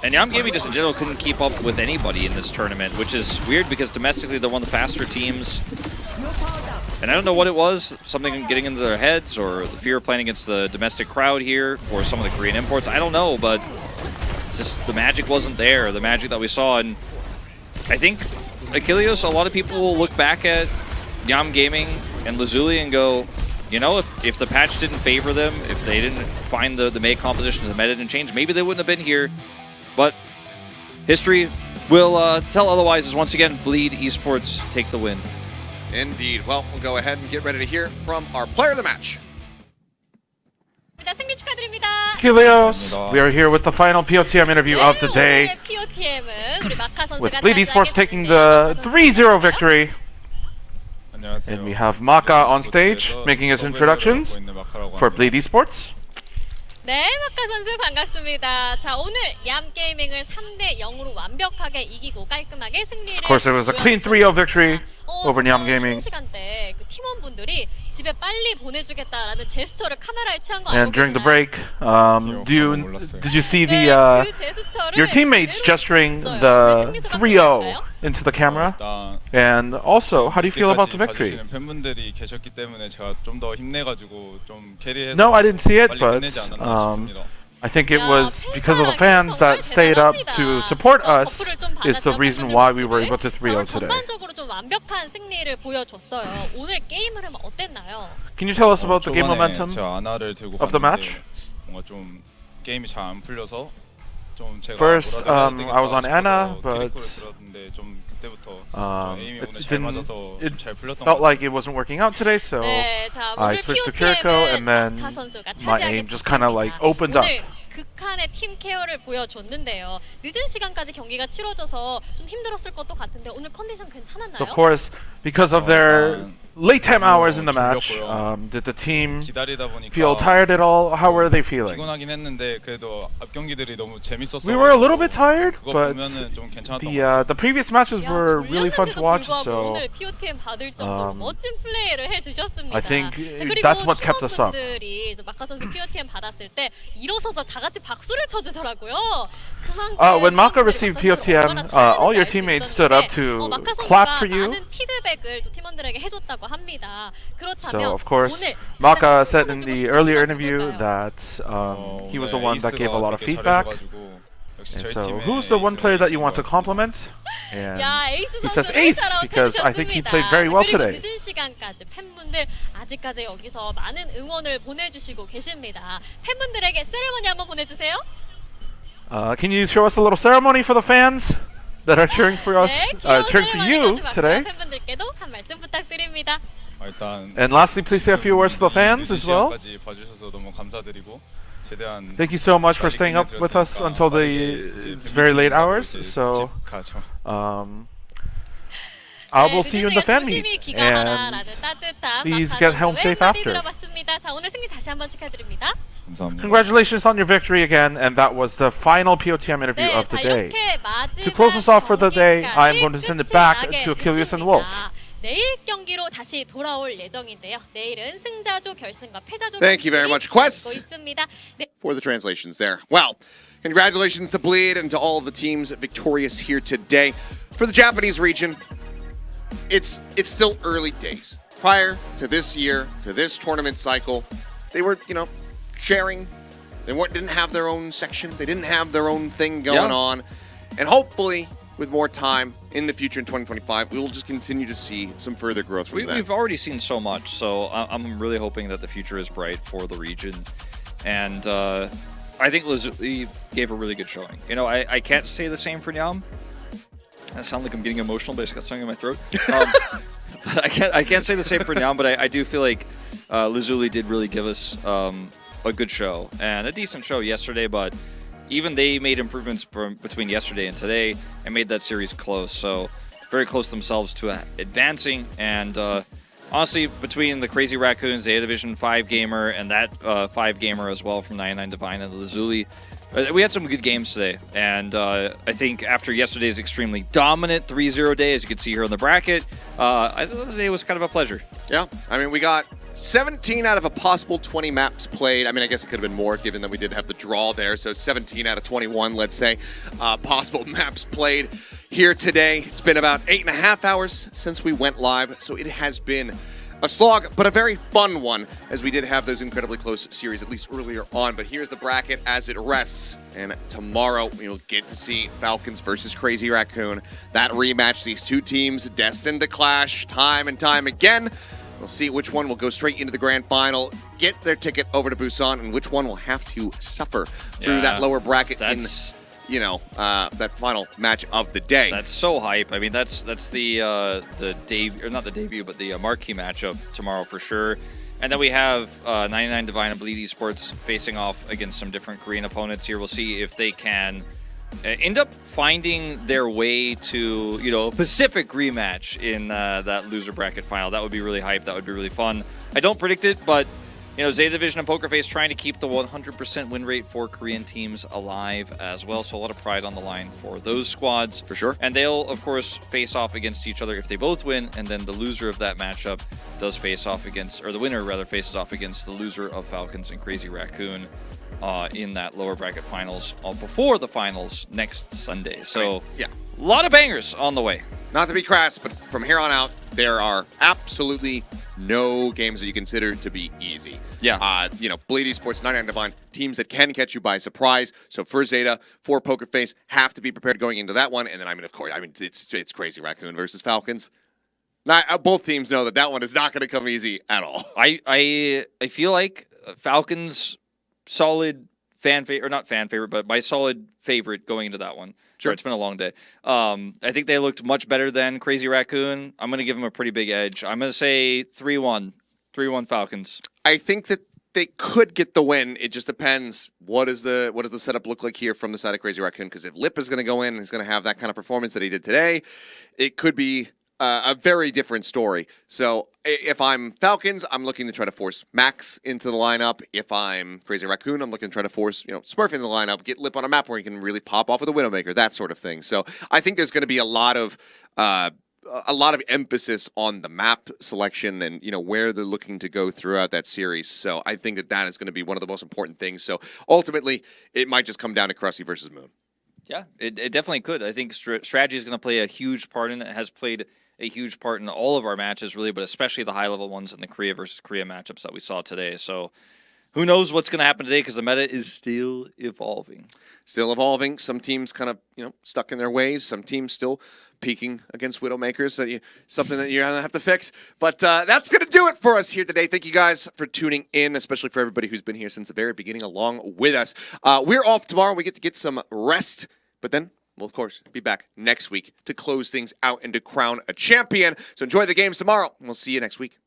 And NyamGaming just in general couldn't keep up with anybody in this tournament, which is weird because domestically they're one of the faster teams. And I don't know what it was, something getting into their heads, or the fear of playing against the domestic crowd here, or some of the Korean imports, I don't know, but just the magic wasn't there, the magic that we saw. And I think Ilios, a lot of people will look back at NyamGaming and LAZULI and go, you know, if the patch didn't favor them, if they didn't find the May compositions, the meta didn't change, maybe they wouldn't have been here. But history will tell otherwise, as once again, Bleed Esports take the win. Indeed. Well, we'll go ahead and get ready to hear from our player of the match. Ilios, we are here with the final POTM interview of the day, with Bleed Esports taking the 3-0 victory. And we have Maka on stage, making his introductions for Bleed Esports. 네, 마카 선수 반갑습니다. 자, 오늘 얌게이밍을 3대 0으로 완벽하게 이기고 깔끔하게 승리를. Of course, it was a clean 3-0 victory over NyamGaming. 시간대 그 팀원분들이 집에 빨리 보내주겠다라는 제스처를 카메라에 취한 거 알고 계시나요? And during the break, did you see the your teammates gesturing the 3-0 into the camera? And also, how do you feel about the victory? No, I didn't see it, but I think it was because of the fans that stayed up to support us is the reason why we were able to 3-0 today. 전반적으로 좀 완벽한 승리를 보여줬어요. 오늘 게임을 하면 어땠나요? Can you tell us about the game momentum of the match? 뭔가 좀 게임이 잘 안 풀려서 좀 제가 First, 몰아들어야 I was on 되겠다 Anna, 싶어서 but 키리코를 들었는데 좀 그때부터 좀 에임이 오늘 잘 맞아서 it 잘 풀렸던 것 felt 같아요. like it wasn't working out today, so 네, 자, I 오늘 switched to Kiriko, and then 마카 선수가 my 차지하게 aim just kind of like 됐습니다. opened up. 오늘 극한의 팀 케어를 보여줬는데요. 늦은 시간까지 경기가 치러져서 좀 힘들었을 것도 같은데 오늘 컨디션 괜찮았나요? So of course, because of their late time hours in the match, did the team 기다리다 보니까 feel tired at all? How were they feeling? 피곤하긴 했는데 그래도 앞 경기들이 너무 재밌었어. We were a little bit tired, 그거 but 보면은 좀 괜찮았던 것 같아요. the previous matches were really fun to watch. 불구하고 So 오늘 POTM 받을 정도로 멋진 플레이를 해주셨습니다. I think 자, 그리고 that's what kept us up. 팀원분들이 마카 선수 POTM 받았을 때 일어서서 다 같이 박수를 쳐주더라고요. 그만큼 when Maka received POTM, all your teammates stood up to clap for you. 많은 피드백을 또 팀원들에게 해줬다고 합니다. 그렇다면 So of course, 오늘 Maka said in the earlier interview that he was the one that gave a lot of feedback. And so, who's the one player that you want to compliment? And he says Ace because I think he played very well 그리고 today. 늦은 시간까지 팬분들 아직까지 여기서 많은 응원을 보내주시고 계십니다. 팬분들에게 세레머니 한번 보내주세요. Can you show us a little ceremony for the fans that are cheering for us, 귀여운 cheering for you 세레머니까지 today? 팬분들께도 한 말씀 부탁드립니다. 일단 And lastly, please say a few words to the fans as well. 시간까지 봐주셔서 너무 감사드리고 최대한 Thank you so much for staying up with us until the very late hours. So, I will see you in the fan meet, and please get home safe after. 자, 오늘 승리 다시 한번 축하드립니다. Congratulations on your victory again, and that was the final POTM interview of the day. To close us off for the day, I am going to send it back to Ilios and Wolf. 내일 경기로 다시 돌아올 예정인데요. 내일은 승자조 결승과 패자조 Thank you very much, Quest, 있습니다. 네. for the translations there. Well, congratulations to Bleed and to all of the teams victorious here today. For the Japanese region, it's still early days. Prior to this year, to this tournament cycle, they were, sharing. They didn't have their own section. They didn't have their own thing going on. And hopefully, with more time in the future in 2025, we will just continue to see some further growth from them. We've already seen so much, so I'm really hoping that the future is bright for the region. And I think LAZULI gave a really good showing. I can't say the same for Nyam. I sound like I'm getting emotional, but I just got something in my throat. But I can't say the same for Nyam, but I do feel like LAZULI did really give us a good show and a decent show yesterday, but even they made improvements between yesterday and today and made that series close. So very close themselves to advancing. And honestly, between the Crazy Raccoons, the A-Division 5 gamer, and that 5 gamer as well from 99 Divine and the LAZULI, we had some good games today. And I think after yesterday's extremely dominant 3-0 day, as you can see here on the bracket, I thought the day was kind of a pleasure. Yeah, I mean, we got 17 out of a possible 20 maps played. I mean, I guess it could have been more given that we did have the draw there. So 17 out of 21, let's say, possible maps played here today. It's been about 8.5 hours since we went live. So it has been a slog, but a very fun one, as we did have those incredibly close series, at least earlier on. But here's the bracket as it rests. And tomorrow, we'll get to see Falcons versus Crazy Raccoon. That rematch, these two teams destined to clash time and time again. We'll see which one will go straight into the grand final, get their ticket over to Busan, and which one will have to suffer through that lower bracket in, that final match of the day. That's so hype. I mean, that's the debut, or not the debut, but the marquee matchup tomorrow for sure. And then we have 99 Divine and Bleed Esports facing off against some different Korean opponents here. We'll see if they can end up finding their way to, a Pacific rematch in that loser bracket final. That would be really hype. That would be really fun. I don't predict it, but, Zeta Division and Pokerface trying to keep the 100% win rate for Korean teams alive as well. So a lot of pride on the line for those squads. For sure. And they'll, of course, face off against each other if they both win. And then the loser of that matchup does face off against, or the winner rather, faces off against the loser of Falcons and Crazy Raccoon in that lower bracket finals before the finals next Sunday. So, yeah, a lot of bangers on the way. Not to be crass, but from here on out, there are absolutely no games that you consider to be easy. Yeah. Bleed Esports, 99 Divine, teams that can catch you by surprise. So for Zeta, for Pokerface, have to be prepared going into that one. And then, of course, it's Crazy Raccoon versus Falcons. Both teams know that one is not going to come easy at all. I feel like Falcons solid fan favorite, or not fan favorite, but my solid favorite going into that one. Sure, it's been a long day. I think they looked much better than Crazy Raccoon. I'm going to give them a pretty big edge. I'm going to say 3-1. 3-1 Falcons. I think that they could get the win. It just depends. What does the setup look like here from the side of Crazy Raccoon? Because if Lip is going to go in and he's going to have that kind of performance that he did today, it could be a very different story. So if I'm Falcons, I'm looking to try to force Max into the lineup. If I'm Crazy Raccoon, I'm looking to try to force Smurf into the lineup, get Lip on a map where he can really pop off with the Widowmaker, that sort of thing. So I think there's going to be a lot of emphasis on the map selection and where they're looking to go throughout that series. So I think that is going to be one of the most important things. So ultimately, it might just come down to Krusty versus Moon. Yeah, it definitely could. I think strategy is going to play a huge part in it. It has played a huge part in all of our matches, really, but especially the high-level ones in the Korea versus Korea matchups that we saw today. So who knows what's going to happen today, because the meta is still evolving. Still evolving. Some teams kind of, stuck in their ways. Some teams still peaking against Widowmakers. So something that you're going to have to fix. But that's going to do it for us here today. Thank you guys for tuning in, especially for everybody who's been here since the very beginning along with us. We're off tomorrow. We get some rest. But then we'll, of course, be back next week to close things out and to crown a champion. So enjoy the games tomorrow, and we'll see you next week.